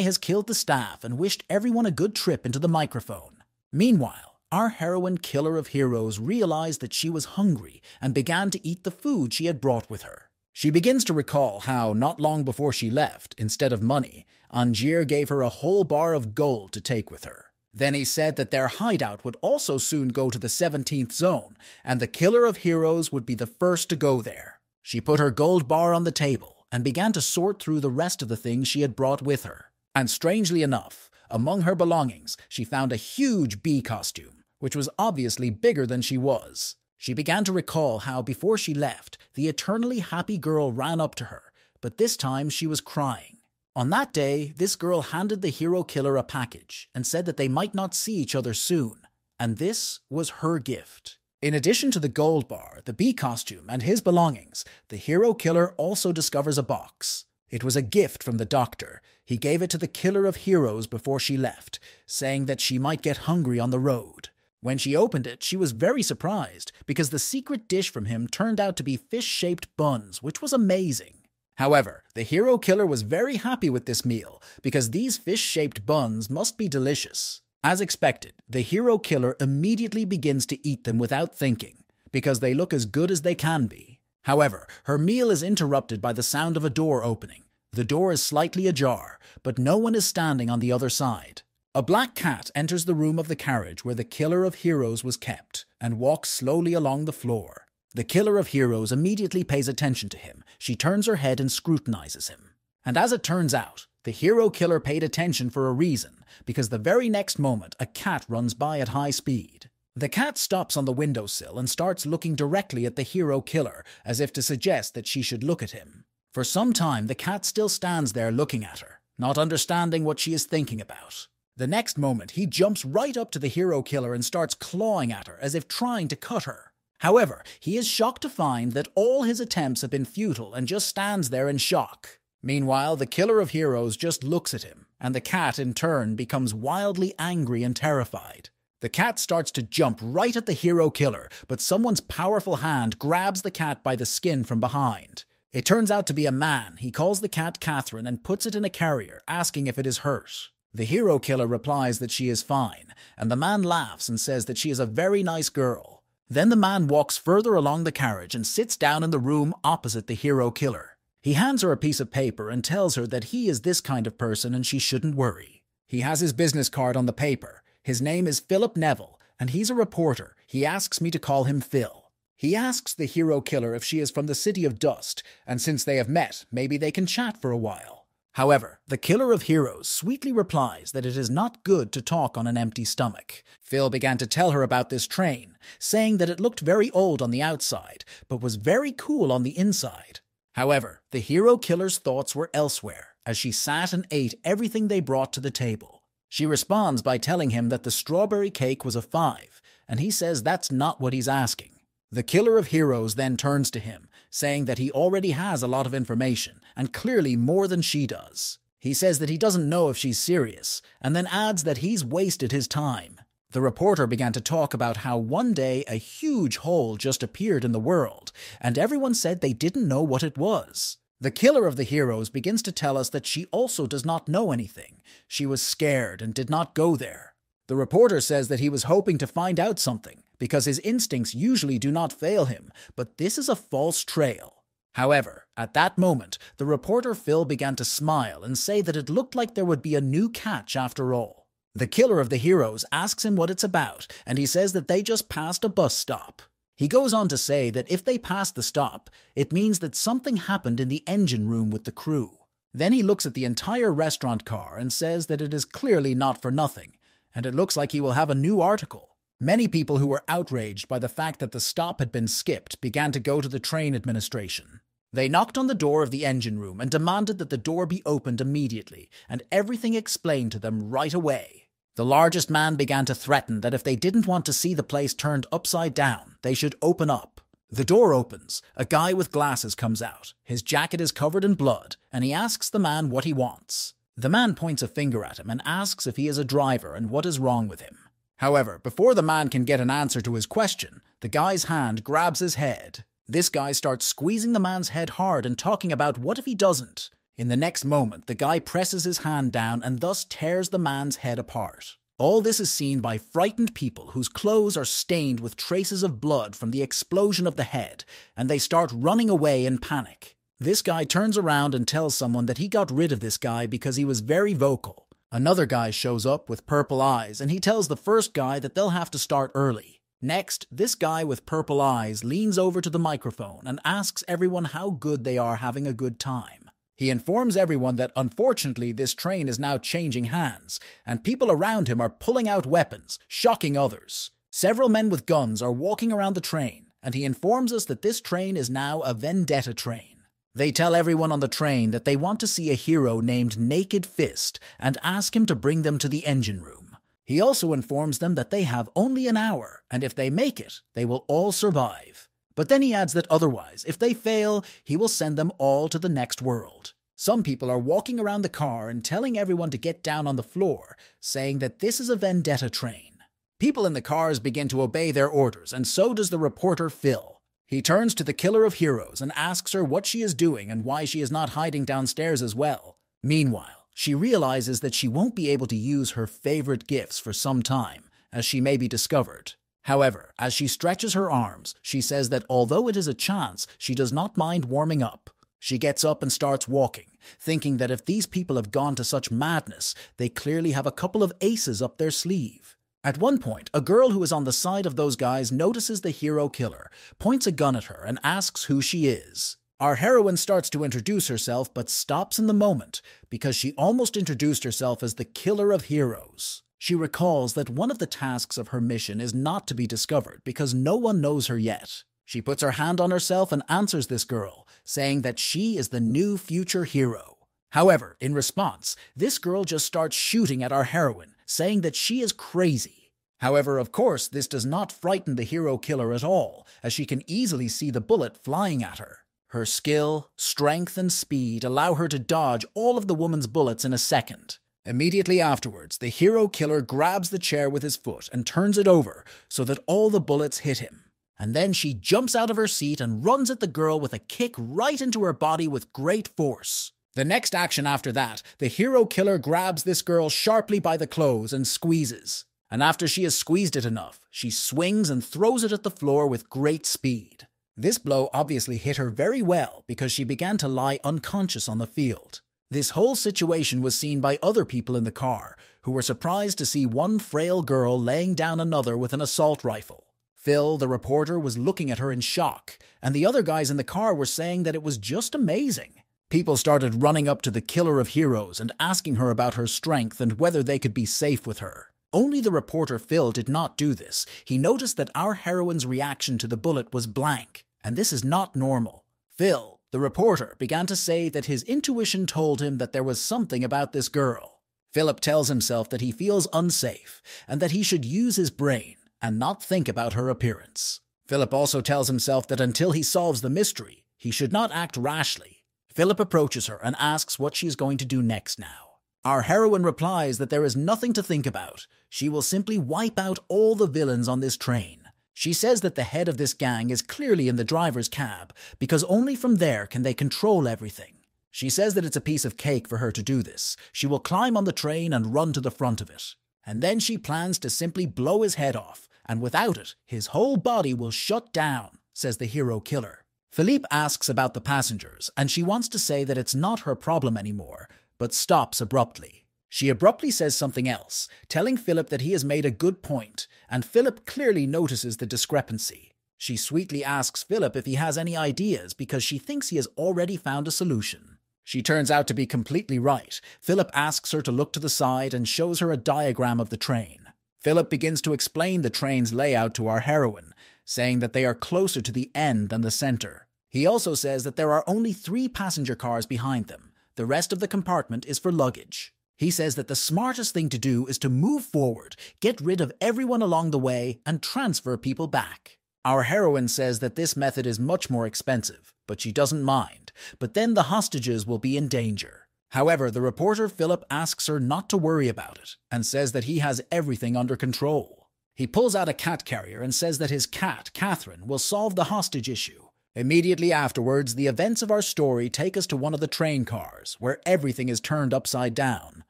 has killed the staff and wished everyone a good trip into the microphone. Meanwhile, our heroine killer of heroes realized that she was hungry and began to eat the food she had brought with her. She begins to recall how, not long before she left, instead of money, Angier gave her a whole bar of gold to take with her. Then he said that their hideout would also soon go to the 17th zone, and the killer of heroes would be the first to go there. She put her gold bar on the table and began to sort through the rest of the things she had brought with her. And strangely enough, among her belongings, she found a huge bee costume, which was obviously bigger than she was. She began to recall how, before she left, the eternally happy girl ran up to her, but this time she was crying. On that day, this girl handed the hero killer a package and said that they might not see each other soon, and this was her gift. In addition to the gold bar, the bee costume, and his belongings, the hero killer also discovers a box. It was a gift from the doctor. He gave it to the killer of heroes before she left, saying that she might get hungry on the road. When she opened it, she was very surprised because the secret dish from him turned out to be fish-shaped buns, which was amazing. However, the hero killer was very happy with this meal because these fish-shaped buns must be delicious. As expected, the hero killer immediately begins to eat them without thinking because they look as good as they can be. However, her meal is interrupted by the sound of a door opening. The door is slightly ajar, but no one is standing on the other side. A black cat enters the room of the carriage where the killer of heroes was kept and walks slowly along the floor. The killer of heroes immediately pays attention to him. She turns her head and scrutinizes him. And as it turns out, the hero killer paid attention for a reason, because the very next moment a cat runs by at high speed. The cat stops on the windowsill and starts looking directly at the hero killer, as if to suggest that she should look at him. For some time, the cat still stands there looking at her, not understanding what she is thinking about. The next moment, he jumps right up to the hero killer and starts clawing at her as if trying to cut her. However, he is shocked to find that all his attempts have been futile and just stands there in shock. Meanwhile, the killer of heroes just looks at him, and the cat in turn becomes wildly angry and terrified. The cat starts to jump right at the hero killer, but someone's powerful hand grabs the cat by the skin from behind. It turns out to be a man. He calls the cat Catherine and puts it in a carrier, asking if it is hurt. The hero killer replies that she is fine, and the man laughs and says that she is a very nice girl. Then the man walks further along the carriage and sits down in the room opposite the hero killer. He hands her a piece of paper and tells her that he is this kind of person and she shouldn't worry. He has his business card on the paper. His name is Philip Neville, and he's a reporter. He asks me to call him Phil. He asks the hero killer if she is from the City of Dust, and since they have met, maybe they can chat for a while. However, the killer of heroes sweetly replies that it is not good to talk on an empty stomach. Phil began to tell her about this train, saying that it looked very old on the outside, but was very cool on the inside. However, the hero killer's thoughts were elsewhere, as she sat and ate everything they brought to the table. She responds by telling him that the strawberry cake was a 5, and he says that's not what he's asking. The killer of heroes then turns to him, saying that he already has a lot of information, and clearly more than she does. He says that he doesn't know if she's serious, and then adds that he's wasted his time. The reporter began to talk about how one day a huge hole just appeared in the world, and everyone said they didn't know what it was. The killer of the heroes begins to tell us that she also does not know anything. She was scared and did not go there. The reporter says that he was hoping to find out something, because his instincts usually do not fail him, but this is a false trail. However, at that moment, the reporter Phil began to smile and say that it looked like there would be a new catch after all. The killer of the heroes asks him what it's about, and he says that they just passed a bus stop. He goes on to say that if they pass the stop, it means that something happened in the engine room with the crew. Then he looks at the entire restaurant car and says that it is clearly not for nothing, and it looks like he will have a new article. Many people who were outraged by the fact that the stop had been skipped began to go to the train administration. They knocked on the door of the engine room and demanded that the door be opened immediately, and everything explained to them right away. The largest man began to threaten that if they didn't want to see the place turned upside down, they should open up. The door opens, a guy with glasses comes out, his jacket is covered in blood, and he asks the man what he wants. The man points a finger at him and asks if he is a driver and what is wrong with him. However, before the man can get an answer to his question, the guy's hand grabs his head. This guy starts squeezing the man's head hard and talking about what if he doesn't. In the next moment, the guy presses his hand down and thus tears the man's head apart. All this is seen by frightened people whose clothes are stained with traces of blood from the explosion of the head, and they start running away in panic. This guy turns around and tells someone that he got rid of this guy because he was very vocal. Another guy shows up with purple eyes, and he tells the first guy that they'll have to start early. Next, this guy with purple eyes leans over to the microphone and asks everyone how good they are having a good time. He informs everyone that unfortunately this train is now changing hands, and people around him are pulling out weapons, shocking others. Several men with guns are walking around the train, and he informs us that this train is now a vendetta train. They tell everyone on the train that they want to see a hero named Naked Fist and ask him to bring them to the engine room. He also informs them that they have only an hour, and if they make it, they will all survive. But then he adds that otherwise, if they fail, he will send them all to the next world. Some people are walking around the car and telling everyone to get down on the floor, saying that this is a vendetta train. People in the cars begin to obey their orders, and so does the reporter Phil. He turns to the killer of heroes and asks her what she is doing and why she is not hiding downstairs as well. Meanwhile, she realizes that she won't be able to use her favorite gifts for some time, as she may be discovered. However, as she stretches her arms, she says that although it is a chance, she does not mind warming up. She gets up and starts walking, thinking that if these people have gone to such madness, they clearly have a couple of aces up their sleeve. At one point, a girl who is on the side of those guys notices the hero killer, points a gun at her, and asks who she is. Our heroine starts to introduce herself but stops in the moment because she almost introduced herself as the killer of heroes. She recalls that one of the tasks of her mission is not to be discovered because no one knows her yet. She puts her hand on herself and answers this girl, saying that she is the new future hero. However, in response, this girl just starts shooting at our heroine, saying that she is crazy. However, of course, this does not frighten the hero killer at all, as she can easily see the bullet flying at her. Her skill, strength, and speed allow her to dodge all of the woman's bullets in a second. Immediately afterwards, the hero killer grabs the chair with his foot and turns it over so that all the bullets hit him. And then she jumps out of her seat and runs at the girl with a kick right into her body with great force. The next action after that, the hero killer grabs this girl sharply by the clothes and squeezes. And after she has squeezed it enough, she swings and throws it at the floor with great speed. This blow obviously hit her very well because she began to lie unconscious on the field. This whole situation was seen by other people in the car, who were surprised to see one frail girl laying down another with an assault rifle. Phil, the reporter, was looking at her in shock, and the other guys in the car were saying that it was just amazing. People started running up to the killer of heroes and asking her about her strength and whether they could be safe with her. Only the reporter Phil did not do this. He noticed that our heroine's reaction to the bullet was blank, and this is not normal. Phil, the reporter, began to say that his intuition told him that there was something about this girl. Philip tells himself that he feels unsafe and that he should use his brain and not think about her appearance. Philip also tells himself that until he solves the mystery, he should not act rashly. Philip approaches her and asks what she is going to do next now. Our heroine replies that there is nothing to think about. She will simply wipe out all the villains on this train. She says that the head of this gang is clearly in the driver's cab because only from there can they control everything. She says that it's a piece of cake for her to do this. She will climb on the train and run to the front of it. And then she plans to simply blow his head off, and without it, his whole body will shut down, says the hero killer. Philippe asks about the passengers, and she wants to say that it's not her problem anymore, but stops abruptly. She abruptly says something else, telling Philip that he has made a good point, and Philip clearly notices the discrepancy. She sweetly asks Philip if he has any ideas because she thinks he has already found a solution. She turns out to be completely right. Philip asks her to look to the side and shows her a diagram of the train. Philip begins to explain the train's layout to our heroine, saying that they are closer to the end than the center. He also says that there are only 3 passenger cars behind them. The rest of the compartment is for luggage. He says that the smartest thing to do is to move forward, get rid of everyone along the way, and transfer people back. Our heroine says that this method is much more expensive, but she doesn't mind. But then the hostages will be in danger. However, the reporter Philip asks her not to worry about it, and says that he has everything under control. He pulls out a cat carrier and says that his cat, Catherine, will solve the hostage issue. Immediately afterwards, the events of our story take us to one of the train cars, where everything is turned upside down.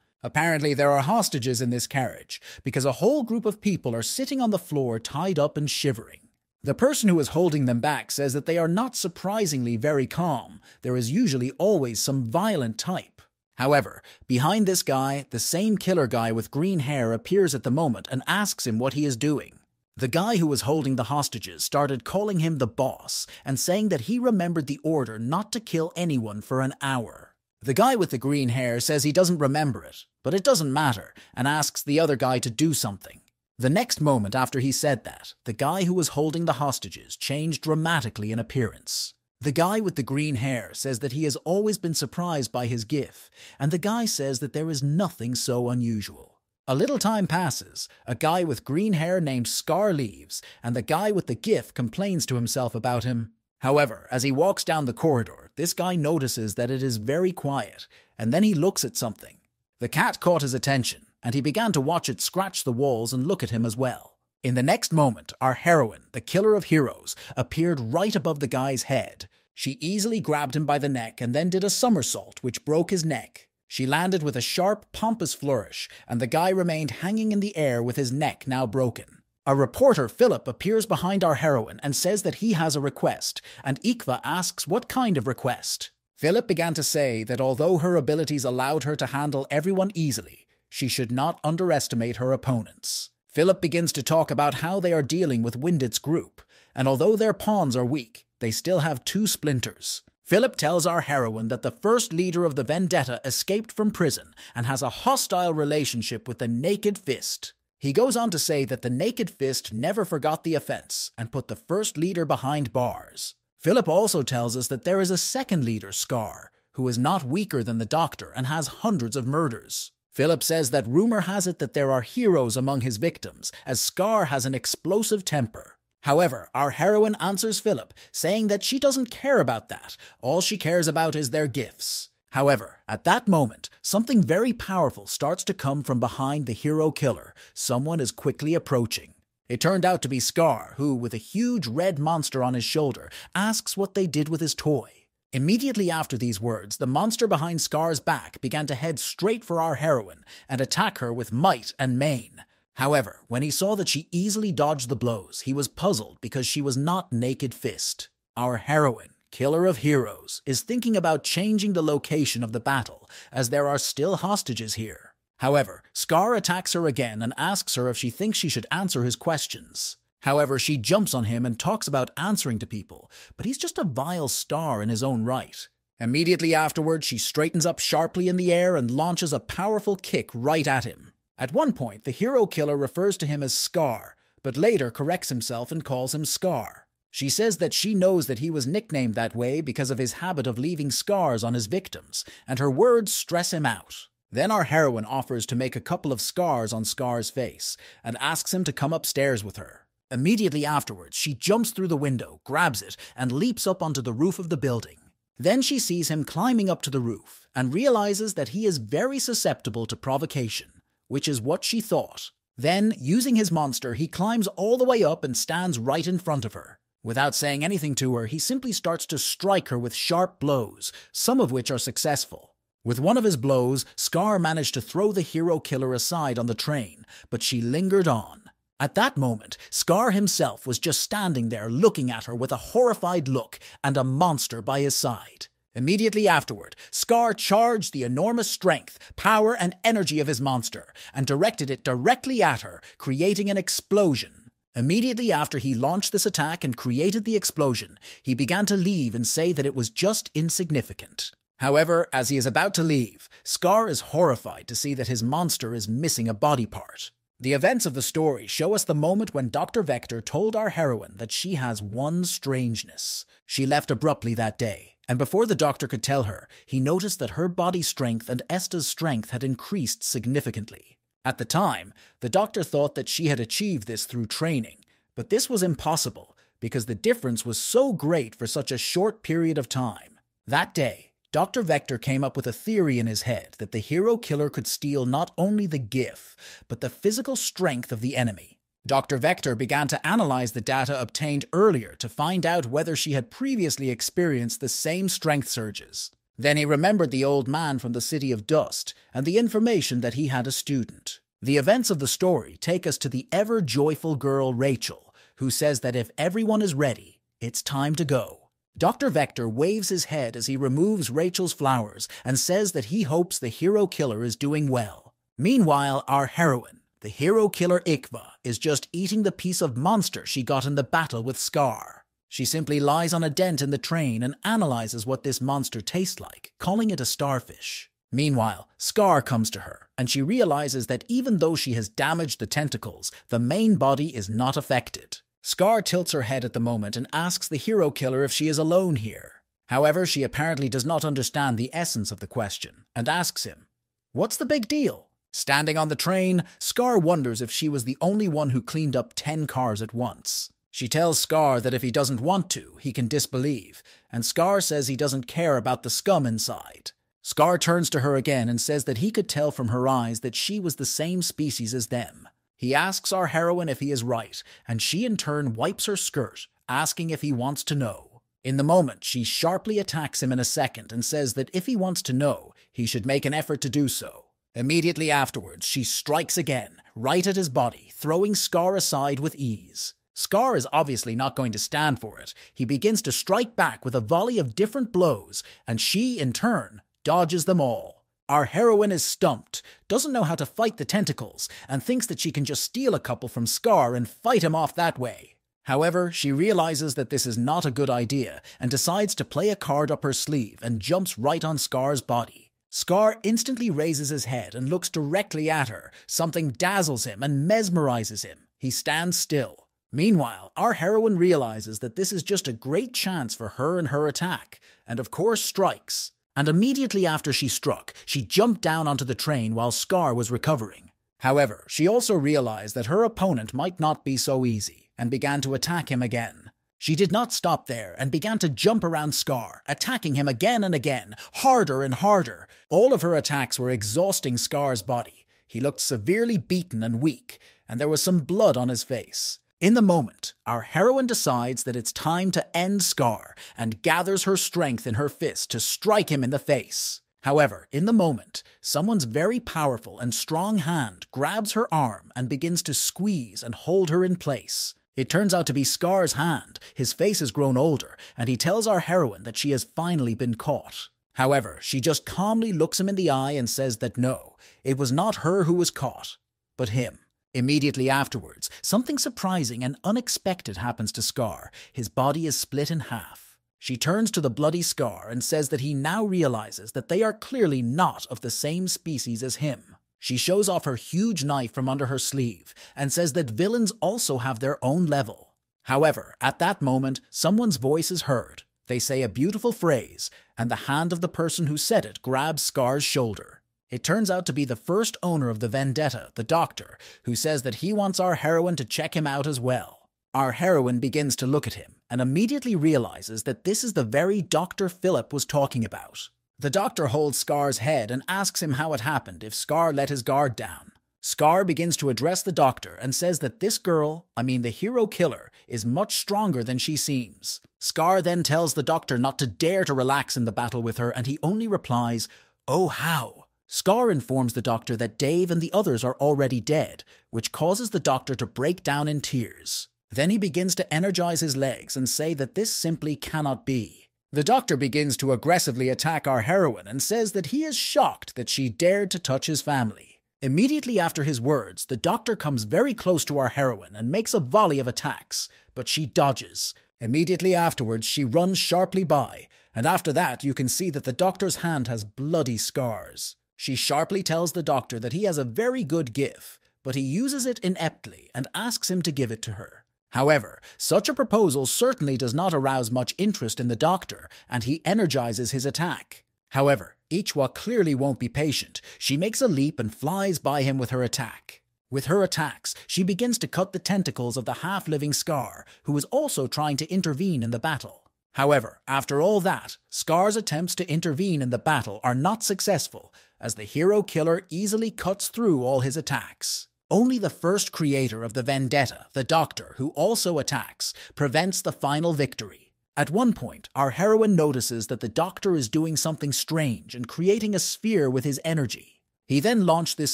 Apparently, there are hostages in this carriage, because a whole group of people are sitting on the floor tied up and shivering. The person who is holding them back says that they are not surprisingly very calm. There is usually always some violent type. However, behind this guy, the same killer guy with green hair appears at the moment and asks him what he is doing. The guy who was holding the hostages started calling him the boss and saying that he remembered the order not to kill anyone for an hour. The guy with the green hair says he doesn't remember it, but it doesn't matter, and asks the other guy to do something. The next moment after he said that, the guy who was holding the hostages changed dramatically in appearance. The guy with the green hair says that he has always been surprised by his GIF, and the guy says that there is nothing so unusual. A little time passes, a guy with green hair named Scar leaves, and the guy with the GIF complains to himself about him. However, as he walks down the corridor, this guy notices that it is very quiet, and then he looks at something. The cat caught his attention, and he began to watch it scratch the walls and look at him as well. In the next moment, our heroine, the killer of heroes, appeared right above the guy's head. She easily grabbed him by the neck and then did a somersault, which broke his neck. She landed with a sharp, pompous flourish, and the guy remained hanging in the air with his neck now broken. A reporter, Philip, appears behind our heroine and says that he has a request, and Ikva asks what kind of request. Philip began to say that although her abilities allowed her to handle everyone easily, she should not underestimate her opponents. Philip begins to talk about how they are dealing with Windit's group, and although their pawns are weak, they still have 2 splinters. Philip tells our heroine that the first leader of the vendetta escaped from prison and has a hostile relationship with the Naked Fist. He goes on to say that the Naked Fist never forgot the offense and put the first leader behind bars. Philip also tells us that there is a second leader, Scar, who is not weaker than the Doctor and has hundreds of murders. Philip says that rumor has it that there are heroes among his victims, as Scar has an explosive temper. However, our heroine answers Philip, saying that she doesn't care about that. All she cares about is their gifts. However, at that moment, something very powerful starts to come from behind the hero killer. Someone is quickly approaching. It turned out to be Scar, who, with a huge red monster on his shoulder, asks what they did with his toy. Immediately after these words, the monster behind Scar's back began to head straight for our heroine and attack her with might and main. However, when he saw that she easily dodged the blows, he was puzzled because she was not Naked Fist. Our heroine, killer of heroes, is thinking about changing the location of the battle, as there are still hostages here. However, Scar attacks her again and asks her if she thinks she should answer his questions. However, she jumps on him and talks about answering to people, but he's just a vile star in his own right. Immediately afterwards, she straightens up sharply in the air and launches a powerful kick right at him. At one point, the hero killer refers to him as Scar, but later corrects himself and calls him Scar. She says that she knows that he was nicknamed that way because of his habit of leaving scars on his victims, and her words stress him out. Then our heroine offers to make a couple of scars on Scar's face, and asks him to come upstairs with her. Immediately afterwards, she jumps through the window, grabs it, and leaps up onto the roof of the building. Then she sees him climbing up to the roof, and realizes that he is very susceptible to provocation, which is what she thought. Then, using his monster, he climbs all the way up and stands right in front of her. Without saying anything to her, he simply starts to strike her with sharp blows, some of which are successful. With one of his blows, Scar managed to throw the hero killer aside on the train, but she lingered on. At that moment, Scar himself was just standing there looking at her with a horrified look and a monster by his side. Immediately afterward, Scar charged the enormous strength, power, and energy of his monster and directed it directly at her, creating an explosion. Immediately after he launched this attack and created the explosion, he began to leave and say that it was just insignificant. However, as he is about to leave, Scar is horrified to see that his monster is missing a body part. The events of the story show us the moment when Dr. Vector told our heroine that she has one strangeness. She left abruptly that day, and before the doctor could tell her, he noticed that her body strength and Esta's strength had increased significantly. At the time, the doctor thought that she had achieved this through training, but this was impossible because the difference was so great for such a short period of time. That day, Dr. Vector came up with a theory in his head that the hero killer could steal not only the GIF, but the physical strength of the enemy. Dr. Vector began to analyze the data obtained earlier to find out whether she had previously experienced the same strength surges. Then he remembered the old man from the City of Dust and the information that he had a student. The events of the story take us to the ever-joyful girl Rachel, who says that if everyone is ready, it's time to go. Dr. Vector waves his head as he removes Rachel's flowers and says that he hopes the hero killer is doing well. Meanwhile, our heroine, the hero killer Ikva, is just eating the piece of monster she got in the battle with Scar. She simply lies on a dent in the train and analyzes what this monster tastes like, calling it a starfish. Meanwhile, Scar comes to her, and she realizes that even though she has damaged the tentacles, the main body is not affected. Scar tilts her head at the moment and asks the hero killer if she is alone here. However, she apparently does not understand the essence of the question, and asks him, "What's the big deal?" Standing on the train, Scar wonders if she was the only one who cleaned up 10 cars at once. She tells Scar that if he doesn't want to, he can disbelieve, and Scar says he doesn't care about the scum inside. Scar turns to her again and says that he could tell from her eyes that she was the same species as them. He asks our heroine if he is right, and she in turn wipes her skirt, asking if he wants to know. In the moment, she sharply attacks him in a second and says that if he wants to know, he should make an effort to do so. Immediately afterwards, she strikes again, right at his body, throwing Scar aside with ease. Scar is obviously not going to stand for it. He begins to strike back with a volley of different blows, and she, in turn, dodges them all. Our heroine is stumped, doesn't know how to fight the tentacles, and thinks that she can just steal a couple from Scar and fight him off that way. However, she realizes that this is not a good idea and decides to play a card up her sleeve and jumps right on Scar's body. Scar instantly raises his head and looks directly at her. Something dazzles him and mesmerizes him. He stands still. Meanwhile, our heroine realizes that this is just a great chance for her and her attack, and of course strikes. And immediately after she struck, she jumped down onto the train while Scar was recovering. However, she also realized that her opponent might not be so easy, and began to attack him again. She did not stop there, and began to jump around Scar, attacking him again and again, harder and harder. All of her attacks were exhausting Scar's body. He looked severely beaten and weak, and there was some blood on his face. In the moment, our heroine decides that it's time to end Scar and gathers her strength in her fist to strike him in the face. However, in the moment, someone's very powerful and strong hand grabs her arm and begins to squeeze and hold her in place. It turns out to be Scar's hand. His face has grown older, and he tells our heroine that she has finally been caught. However, she just calmly looks him in the eye and says that no, it was not her who was caught, but him. Immediately afterwards, something surprising and unexpected happens to Scar. His body is split in half. She turns to the bloody Scar and says that he now realizes that they are clearly not of the same species as him. She shows off her huge knife from under her sleeve and says that villains also have their own level. However, at that moment, someone's voice is heard. They say a beautiful phrase, and the hand of the person who said it grabs Scar's shoulder. It turns out to be the first owner of the vendetta, the doctor, who says that he wants our heroine to check him out as well. Our heroine begins to look at him and immediately realizes that this is the very Dr. Philip was talking about. The doctor holds Scar's head and asks him how it happened if Scar let his guard down. Scar begins to address the doctor and says that this girl, the hero killer, is much stronger than she seems. Scar then tells the doctor not to dare to relax in the battle with her, and he only replies, "Oh, how?" Scar informs the doctor that Dave and the others are already dead, which causes the doctor to break down in tears. Then he begins to energize his legs and say that this simply cannot be. The doctor begins to aggressively attack our heroine and says that he is shocked that she dared to touch his family. Immediately after his words, the doctor comes very close to our heroine and makes a volley of attacks, but she dodges. Immediately afterwards, she runs sharply by, and after that you can see that the doctor's hand has bloody scars. She sharply tells the doctor that he has a very good gift, but he uses it ineptly and asks him to give it to her. However, such a proposal certainly does not arouse much interest in the doctor, and he energizes his attack. However, Ichwa clearly won't be patient. She makes a leap and flies by him with her attack. With her attacks, she begins to cut the tentacles of the half-living Scar, who is also trying to intervene in the battle. However, after all that, Scar's attempts to intervene in the battle are not successful, as the hero killer easily cuts through all his attacks. Only the first creator of the vendetta, the Doctor, who also attacks, prevents the final victory. At one point, our heroine notices that the Doctor is doing something strange and creating a sphere with his energy. He then launched this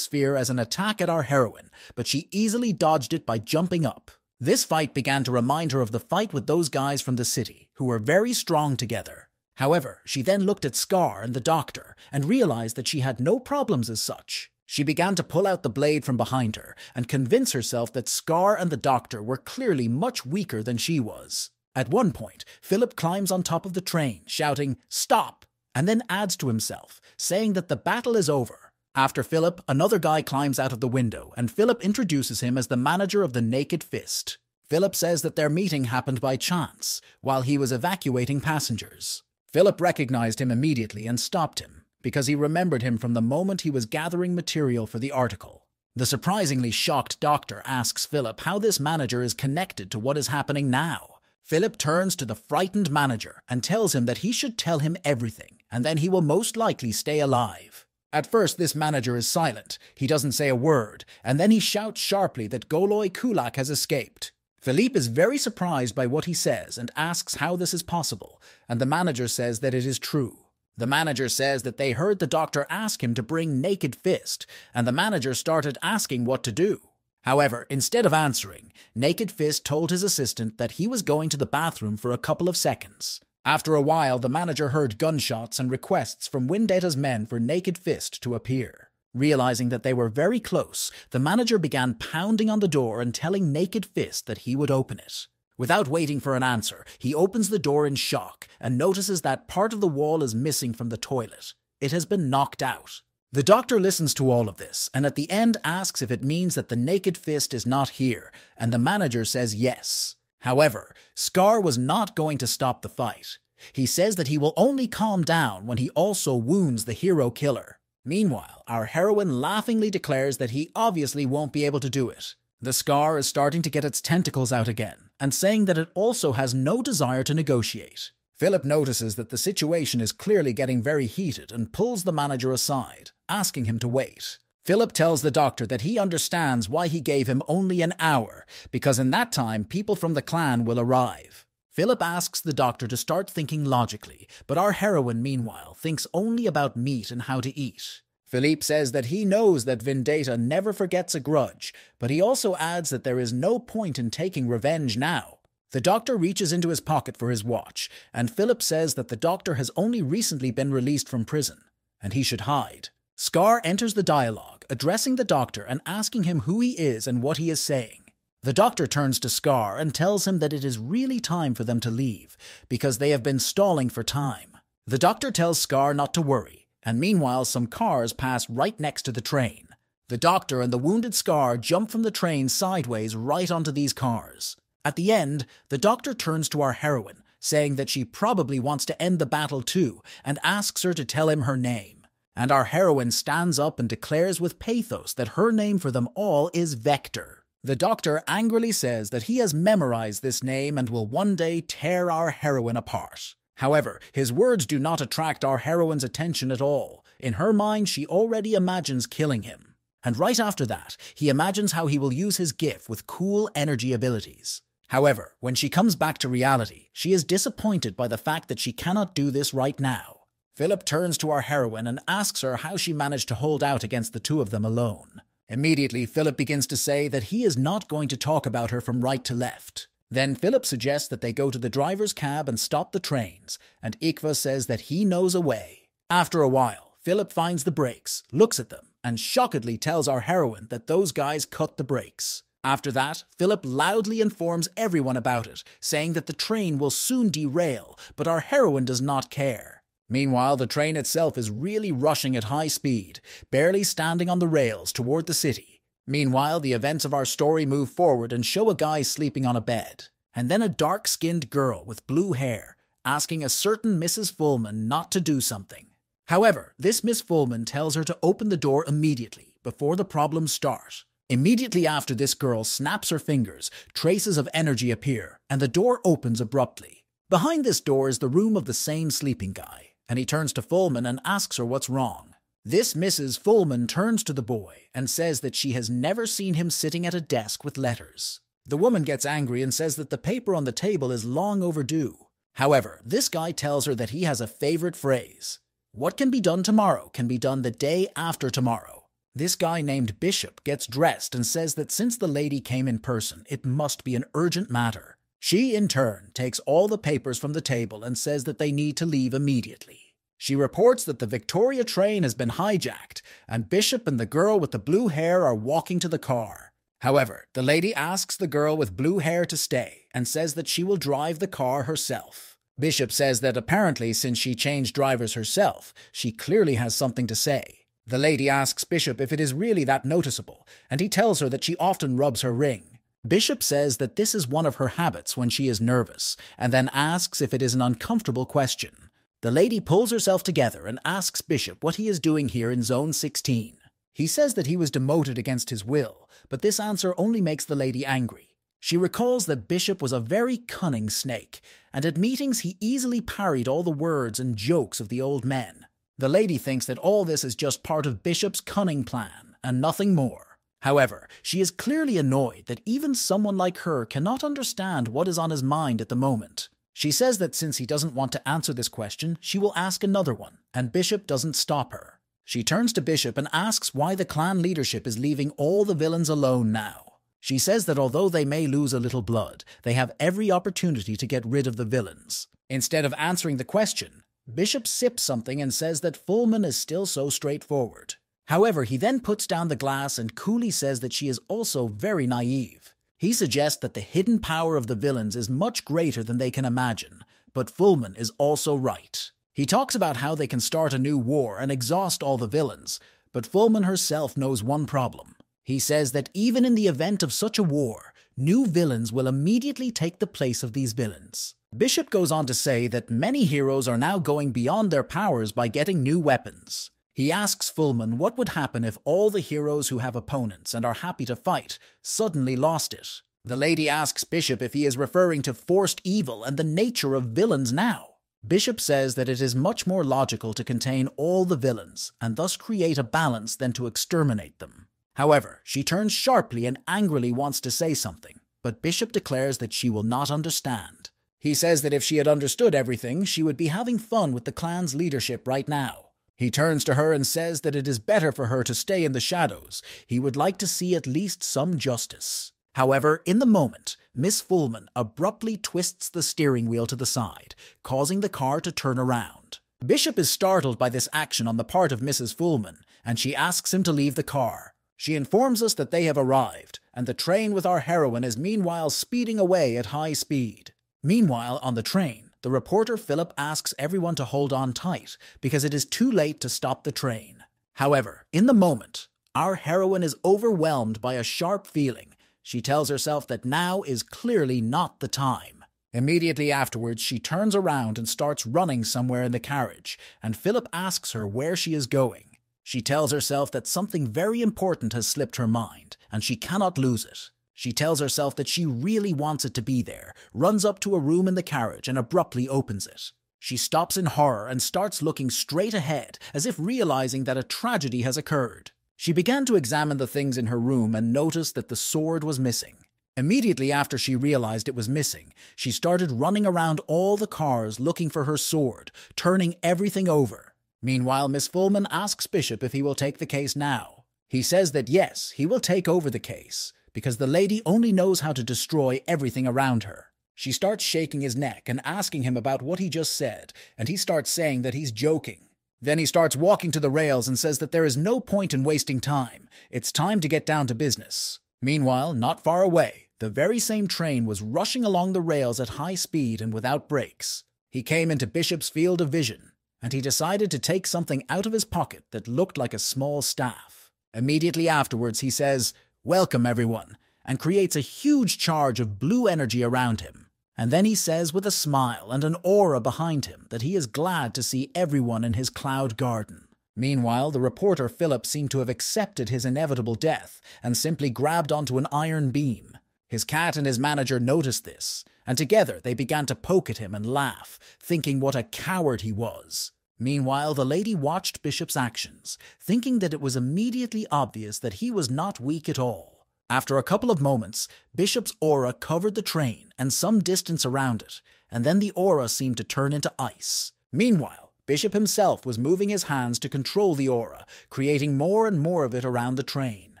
sphere as an attack at our heroine, but she easily dodged it by jumping up. This fight began to remind her of the fight with those guys from the city, who were very strong together. However, she then looked at Scar and the Doctor and realized that she had no problems as such. She began to pull out the blade from behind her and convince herself that Scar and the Doctor were clearly much weaker than she was. At one point, Philip climbs on top of the train, shouting, "Stop!" and then adds to himself, saying that the battle is over. After Philip, another guy climbs out of the window, and Philip introduces him as the manager of the Naked Fist. Philip says that their meeting happened by chance, while he was evacuating passengers. Philip recognized him immediately and stopped him, because he remembered him from the moment he was gathering material for the article. The surprisingly shocked doctor asks Philip how this manager is connected to what is happening now. Philip turns to the frightened manager and tells him that he should tell him everything, and then he will most likely stay alive. At first, this manager is silent. He doesn't say a word, and then he shouts sharply that Goloi Kulak has escaped. Philippe is very surprised by what he says and asks how this is possible, and the manager says that it is true. The manager says that they heard the doctor ask him to bring Naked Fist, and the manager started asking what to do. However, instead of answering, Naked Fist told his assistant that he was going to the bathroom for a couple of seconds. After a while, the manager heard gunshots and requests from Windetta's men for Naked Fist to appear. Realizing that they were very close, the manager began pounding on the door and telling Naked Fist that he would open it. Without waiting for an answer, he opens the door in shock and notices that part of the wall is missing from the toilet. It has been knocked out. The doctor listens to all of this, and at the end asks if it means that the Naked Fist is not here, and the manager says yes. However, Scar was not going to stop the fight. He says that he will only calm down when he also wounds the hero killer. Meanwhile, our heroine laughingly declares that he obviously won't be able to do it. The Scar is starting to get its tentacles out again, and saying that it also has no desire to negotiate. Philip notices that the situation is clearly getting very heated and pulls the manager aside, asking him to wait. Philip tells the doctor that he understands why he gave him only an hour, because in that time people from the clan will arrive. Philip asks the doctor to start thinking logically, but our heroine, meanwhile, thinks only about meat and how to eat. Philippe says that he knows that Vendetta never forgets a grudge, but he also adds that there is no point in taking revenge now. The doctor reaches into his pocket for his watch, and Philip says that the doctor has only recently been released from prison, and he should hide. Scar enters the dialogue, addressing the doctor and asking him who he is and what he is saying. The doctor turns to Scar and tells him that it is really time for them to leave, because they have been stalling for time. The doctor tells Scar not to worry, and meanwhile some cars pass right next to the train. The doctor and the wounded Scar jump from the train sideways right onto these cars. At the end, the doctor turns to our heroine, saying that she probably wants to end the battle too, and asks her to tell him her name. And our heroine stands up and declares with pathos that her name for them all is Vector. The doctor angrily says that he has memorized this name and will one day tear our heroine apart. However, his words do not attract our heroine's attention at all. In her mind, she already imagines killing him. And right after that, he imagines how he will use his gift with cool energy abilities. However, when she comes back to reality, she is disappointed by the fact that she cannot do this right now. Philip turns to our heroine and asks her how she managed to hold out against the two of them alone. Immediately, Philip begins to say that he is not going to talk about her from right to left. Then Philip suggests that they go to the driver's cab and stop the trains, and Ikva says that he knows a way. After a while, Philip finds the brakes, looks at them, and shockedly tells our heroine that those guys cut the brakes. After that, Philip loudly informs everyone about it, saying that the train will soon derail, but our heroine does not care. Meanwhile, the train itself is really rushing at high speed, barely standing on the rails toward the city. Meanwhile, the events of our story move forward and show a guy sleeping on a bed, and then a dark-skinned girl with blue hair asking a certain Mrs. Fullman not to do something. However, this Miss Fullman tells her to open the door immediately, before the problems start. Immediately after this girl snaps her fingers, traces of energy appear, and the door opens abruptly. Behind this door is the room of the same sleeping guy, and he turns to Fullman and asks her what's wrong. This Mrs. Fullman turns to the boy and says that she has never seen him sitting at a desk with letters. The woman gets angry and says that the paper on the table is long overdue. However, this guy tells her that he has a favorite phrase. What can be done tomorrow can be done the day after tomorrow. This guy named Bishop gets dressed and says that since the lady came in person, it must be an urgent matter. She, in turn, takes all the papers from the table and says that they need to leave immediately. She reports that the Victoria train has been hijacked, and Bishop and the girl with the blue hair are walking to the car. However, the lady asks the girl with blue hair to stay and says that she will drive the car herself. Bishop says that apparently since she changed drivers herself, she clearly has something to say. The lady asks Bishop if it is really that noticeable, and he tells her that she often rubs her ring. Bishop says that this is one of her habits when she is nervous, and then asks if it is an uncomfortable question. The lady pulls herself together and asks Bishop what he is doing here in Zone 16. He says that he was demoted against his will, but this answer only makes the lady angry. She recalls that Bishop was a very cunning snake, and at meetings he easily parried all the words and jokes of the old men. The lady thinks that all this is just part of Bishop's cunning plan, and nothing more. However, she is clearly annoyed that even someone like her cannot understand what is on his mind at the moment. She says that since he doesn't want to answer this question, she will ask another one, and Bishop doesn't stop her. She turns to Bishop and asks why the clan leadership is leaving all the villains alone now. She says that although they may lose a little blood, they have every opportunity to get rid of the villains. Instead of answering the question, Bishop sips something and says that Fullman is still so straightforward. However, he then puts down the glass and coolly says that she is also very naive. He suggests that the hidden power of the villains is much greater than they can imagine, but Fullman is also right. He talks about how they can start a new war and exhaust all the villains, but Fullman herself knows one problem. He says that even in the event of such a war, new villains will immediately take the place of these villains. Bishop goes on to say that many heroes are now going beyond their powers by getting new weapons. He asks Fullman what would happen if all the heroes who have opponents and are happy to fight suddenly lost it. The lady asks Bishop if he is referring to forced evil and the nature of villains now. Bishop says that it is much more logical to contain all the villains and thus create a balance than to exterminate them. However, she turns sharply and angrily wants to say something, but Bishop declares that she will not understand. He says that if she had understood everything, she would be having fun with the clan's leadership right now. He turns to her and says that it is better for her to stay in the shadows. He would like to see at least some justice. However, in the moment, Miss Fullman abruptly twists the steering wheel to the side, causing the car to turn around. Bishop is startled by this action on the part of Mrs. Fullman, and she asks him to leave the car. She informs us that they have arrived, and the train with our heroine is meanwhile speeding away at high speed. Meanwhile, on the train, the reporter Philip asks everyone to hold on tight, because it is too late to stop the train. However, in the moment, our heroine is overwhelmed by a sharp feeling. She tells herself that now is clearly not the time. Immediately afterwards, she turns around and starts running somewhere in the carriage, and Philip asks her where she is going. She tells herself that something very important has slipped her mind, and she cannot lose it. She tells herself that she really wants it to be there, runs up to a room in the carriage and abruptly opens it. She stops in horror and starts looking straight ahead, as if realizing that a tragedy has occurred. She began to examine the things in her room and noticed that the sword was missing. Immediately after she realized it was missing, she started running around all the cars looking for her sword, turning everything over. Meanwhile, Miss Fullman asks Bishop if he will take the case now. He says that yes, he will take over the case, because the lady only knows how to destroy everything around her. She starts shaking his neck and asking him about what he just said, and he starts saying that he's joking. Then he starts walking to the rails and says that there is no point in wasting time. It's time to get down to business. Meanwhile, not far away, the very same train was rushing along the rails at high speed and without brakes. He came into Bishop's field of vision, and he decided to take something out of his pocket that looked like a small staff. Immediately afterwards, he says, "Welcome, everyone," and creates a huge charge of blue energy around him. And then he says with a smile and an aura behind him that he is glad to see everyone in his cloud garden. Meanwhile, the reporter Philip seemed to have accepted his inevitable death and simply grabbed onto an iron beam. His cat and his manager noticed this, and together they began to poke at him and laugh, thinking what a coward he was. Meanwhile, the lady watched Bishop's actions, thinking that it was immediately obvious that he was not weak at all. After a couple of moments, Bishop's aura covered the train and some distance around it, and then the aura seemed to turn into ice. Meanwhile, Bishop himself was moving his hands to control the aura, creating more and more of it around the train.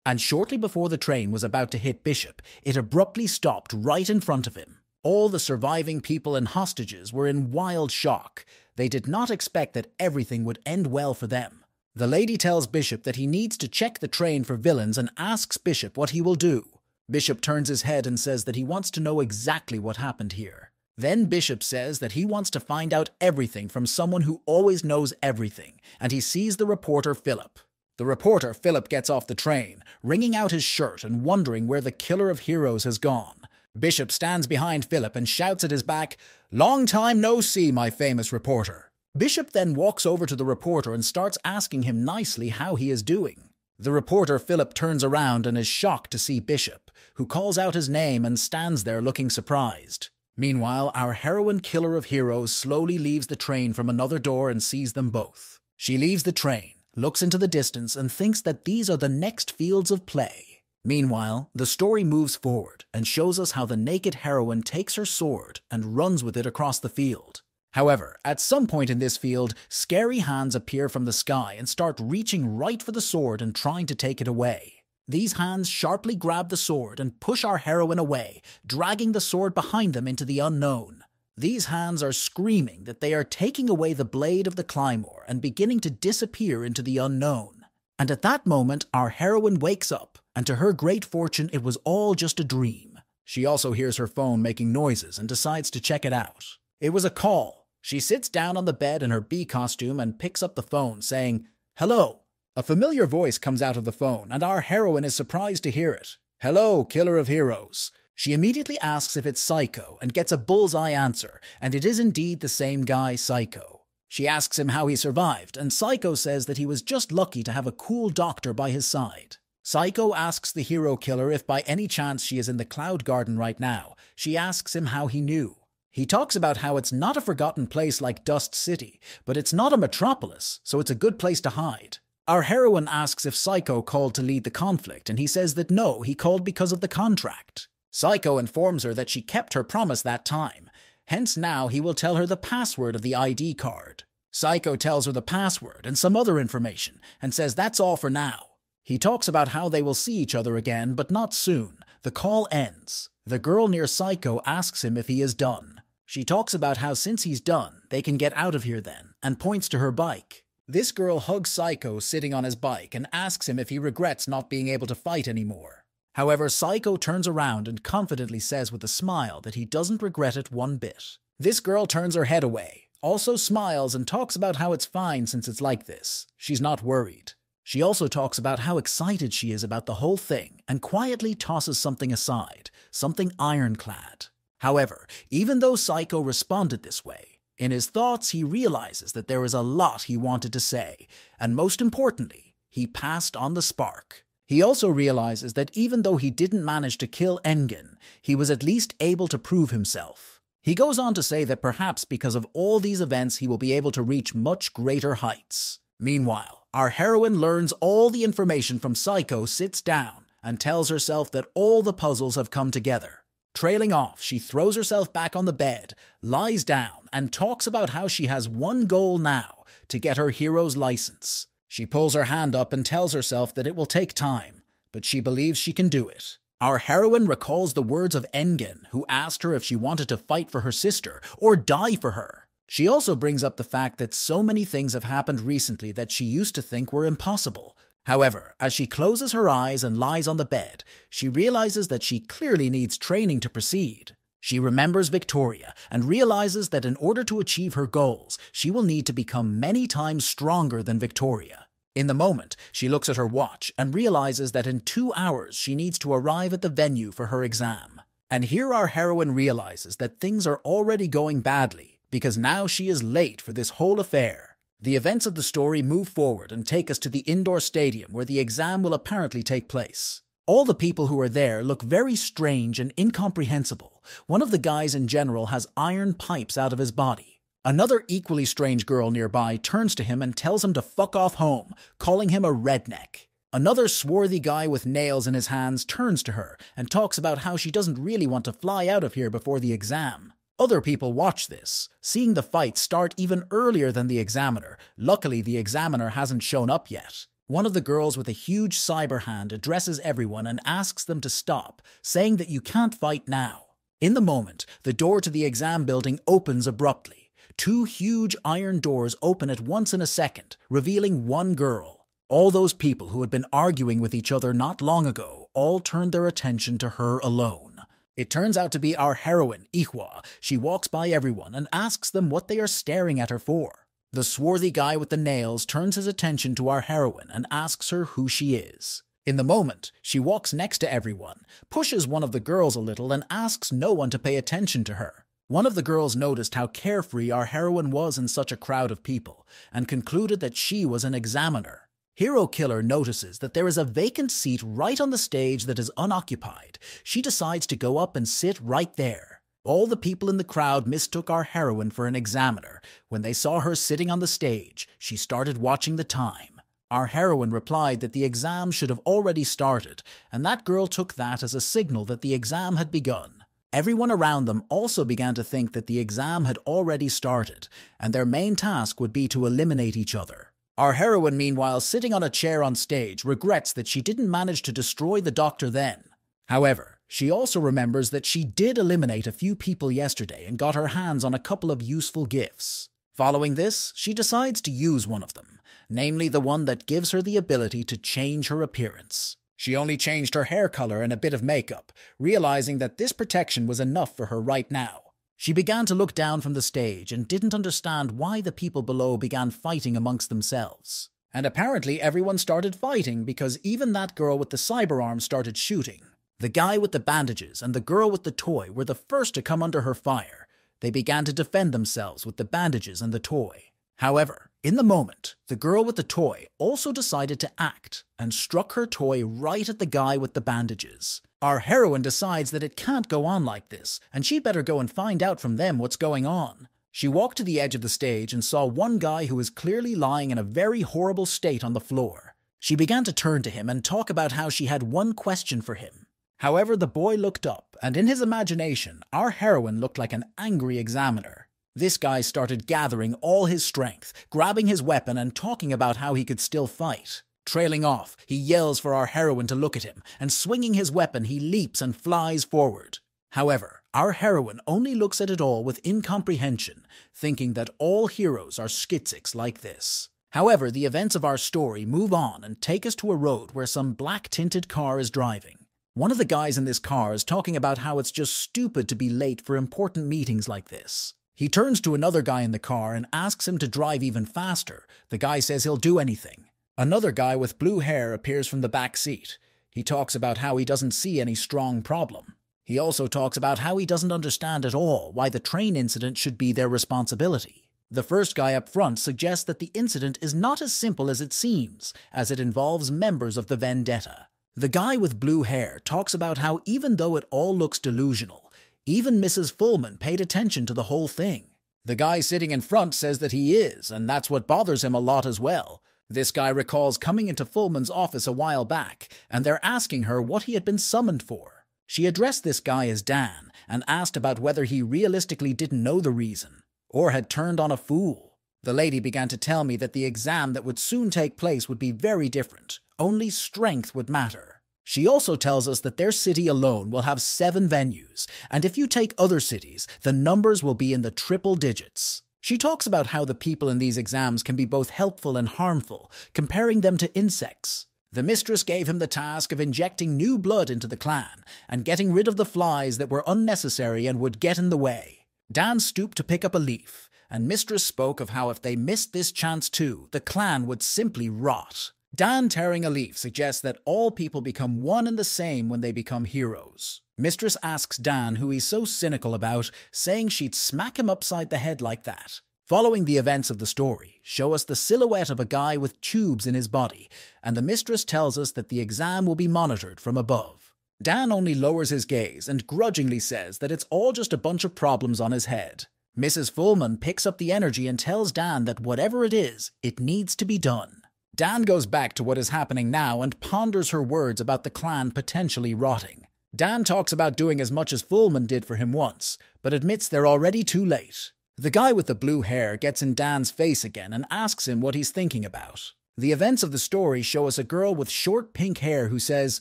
And shortly before the train was about to hit Bishop, it abruptly stopped right in front of him. All the surviving people and hostages were in wild shock. They did not expect that everything would end well for them. The lady tells Bishop that he needs to check the train for villains and asks Bishop what he will do. Bishop turns his head and says that he wants to know exactly what happened here. Then Bishop says that he wants to find out everything from someone who always knows everything, and he sees the reporter Philip. The reporter Philip gets off the train, wringing out his shirt and wondering where the killer of heroes has gone. Bishop stands behind Philip and shouts at his back, "Long time no see, my famous reporter." Bishop then walks over to the reporter and starts asking him nicely how he is doing. The reporter Philip turns around and is shocked to see Bishop, who calls out his name and stands there looking surprised. Meanwhile, our heroine killer of heroes slowly leaves the train from another door and sees them both. She leaves the train, looks into the distance, and thinks that these are the next fields of play. Meanwhile, the story moves forward and shows us how the naked heroine takes her sword and runs with it across the field. However, at some point in this field, scary hands appear from the sky and start reaching right for the sword and trying to take it away. These hands sharply grab the sword and push our heroine away, dragging the sword behind them into the unknown. These hands are screaming that they are taking away the blade of the Claymore and beginning to disappear into the unknown. And at that moment, our heroine wakes up, and to her great fortune, it was all just a dream. She also hears her phone making noises and decides to check it out. It was a call. She sits down on the bed in her bee costume and picks up the phone, saying, "Hello." A familiar voice comes out of the phone, and our heroine is surprised to hear it. "Hello, killer of heroes." She immediately asks if it's Psycho and gets a bullseye answer, and it is indeed the same guy, Psycho. She asks him how he survived, and Psycho says that he was just lucky to have a cool doctor by his side. Psycho asks the hero killer if by any chance she is in the Cloud Garden right now. She asks him how he knew. He talks about how it's not a forgotten place like Dust City, but it's not a metropolis, so it's a good place to hide. Our heroine asks if Psycho called to lead the conflict, and he says that no, he called because of the contract. Psycho informs her that she kept her promise that time, hence now he will tell her the password of the ID card. Psycho tells her the password and some other information, and says that's all for now. He talks about how they will see each other again, but not soon. The call ends. The girl near Psycho asks him if he is done. She talks about how since he's done, they can get out of here then, and points to her bike. This girl hugs Psycho sitting on his bike and asks him if he regrets not being able to fight anymore. However, Psycho turns around and confidently says with a smile that he doesn't regret it one bit. This girl turns her head away, also smiles and talks about how it's fine since it's like this. She's not worried. She also talks about how excited she is about the whole thing and quietly tosses something aside, something ironclad. However, even though Psycho responded this way, in his thoughts he realizes that there is a lot he wanted to say, and most importantly, he passed on the spark. He also realizes that even though he didn't manage to kill Engen, he was at least able to prove himself. He goes on to say that perhaps because of all these events he will be able to reach much greater heights. Meanwhile, Our heroine learns all the information from Psycho, sits down, and tells herself that all the puzzles have come together. Trailing off, she throws herself back on the bed, lies down, and talks about how she has one goal now, to get her hero's license. She pulls her hand up and tells herself that it will take time, but she believes she can do it. Our heroine recalls the words of Engen, who asked her if she wanted to fight for her sister or die for her. She also brings up the fact that so many things have happened recently that she used to think were impossible. However, as she closes her eyes and lies on the bed, she realizes that she clearly needs training to proceed. She remembers Victoria and realizes that in order to achieve her goals, she will need to become many times stronger than Victoria. In the moment, she looks at her watch and realizes that in 2 hours she needs to arrive at the venue for her exam. And here our heroine realizes that things are already going badly, because now she is late for this whole affair. The events of the story move forward and take us to the indoor stadium where the exam will apparently take place. All the people who are there look very strange and incomprehensible. One of the guys in general has iron pipes out of his body. Another equally strange girl nearby turns to him and tells him to fuck off home, calling him a redneck. Another swarthy guy with nails in his hands turns to her and talks about how she doesn't really want to fly out of here before the exam. Other people watch this, seeing the fight start even earlier than the examiner. Luckily, the examiner hasn't shown up yet. One of the girls with a huge cyber hand addresses everyone and asks them to stop, saying that you can't fight now. In the moment, the door to the exam building opens abruptly. 2 huge iron doors open at once in a second, revealing one girl. All those people who had been arguing with each other not long ago all turned their attention to her alone. It turns out to be our heroine, Ihwa. She walks by everyone and asks them what they are staring at her for. The swarthy guy with the nails turns his attention to our heroine and asks her who she is. In the moment, she walks next to everyone, pushes one of the girls a little and asks no one to pay attention to her. One of the girls noticed how carefree our heroine was in such a crowd of people and concluded that she was an examiner. Hero Killer notices that there is a vacant seat right on the stage that is unoccupied. She decides to go up and sit right there. All the people in the crowd mistook our heroine for an examiner. When they saw her sitting on the stage, she started watching the time. Our heroine replied that the exam should have already started, and that girl took that as a signal that the exam had begun. Everyone around them also began to think that the exam had already started, and their main task would be to eliminate each other. Our heroine, meanwhile, sitting on a chair on stage, regrets that she didn't manage to destroy the doctor then. However, she also remembers that she did eliminate a few people yesterday and got her hands on a couple of useful gifts. Following this, she decides to use one of them, namely the one that gives her the ability to change her appearance. She only changed her hair color and a bit of makeup, realizing that this protection was enough for her right now. She began to look down from the stage and didn't understand why the people below began fighting amongst themselves. And apparently everyone started fighting because even that girl with the cyber arm started shooting. The guy with the bandages and the girl with the toy were the first to come under her fire. They began to defend themselves with the bandages and the toy. However, in the moment, the girl with the toy also decided to act and struck her toy right at the guy with the bandages. Our heroine decides that it can't go on like this, and she'd better go and find out from them what's going on. She walked to the edge of the stage and saw one guy who was clearly lying in a very horrible state on the floor. She began to turn to him and talk about how she had one question for him. However, the boy looked up, and in his imagination, our heroine looked like an angry examiner. This guy started gathering all his strength, grabbing his weapon and talking about how he could still fight. Trailing off, he yells for our heroine to look at him, and swinging his weapon, he leaps and flies forward. However, our heroine only looks at it all with incomprehension, thinking that all heroes are schizics like this. However, the events of our story move on and take us to a road where some black-tinted car is driving. One of the guys in this car is talking about how it's just stupid to be late for important meetings like this. He turns to another guy in the car and asks him to drive even faster. The guy says he'll do anything. Another guy with blue hair appears from the back seat. He talks about how he doesn't see any strong problem. He also talks about how he doesn't understand at all why the train incident should be their responsibility. The first guy up front suggests that the incident is not as simple as it seems, as it involves members of the Vendetta. The guy with blue hair talks about how even though it all looks delusional, even Mrs. Fullman paid attention to the whole thing. The guy sitting in front says that he is, and that's what bothers him a lot as well. This guy recalls coming into Fullman's office a while back, and they're asking her what he had been summoned for. She addressed this guy as Dan and asked about whether he realistically didn't know the reason, or had turned on a fool. The lady began to tell me that the exam that would soon take place would be very different. Only strength would matter. She also tells us that their city alone will have 7 venues, and if you take other cities, the numbers will be in the triple digits. She talks about how the people in these exams can be both helpful and harmful, comparing them to insects. The mistress gave him the task of injecting new blood into the clan and getting rid of the flies that were unnecessary and would get in the way. Dan stooped to pick up a leaf, and mistress spoke of how if they missed this chance too, the clan would simply rot. Dan tearing a leaf suggests that all people become one and the same when they become heroes. Mistress asks Dan who he's so cynical about, saying she'd smack him upside the head like that. Following the events of the story, show us the silhouette of a guy with tubes in his body, and the mistress tells us that the exam will be monitored from above. Dan only lowers his gaze and grudgingly says that it's all just a bunch of problems on his head. Mrs. Fullman picks up the energy and tells Dan that whatever it is, it needs to be done. Dan goes back to what is happening now and ponders her words about the clan potentially rotting. Dan talks about doing as much as Fullman did for him once, but admits they're already too late. The guy with the blue hair gets in Dan's face again and asks him what he's thinking about. The events of the story show us a girl with short pink hair who says,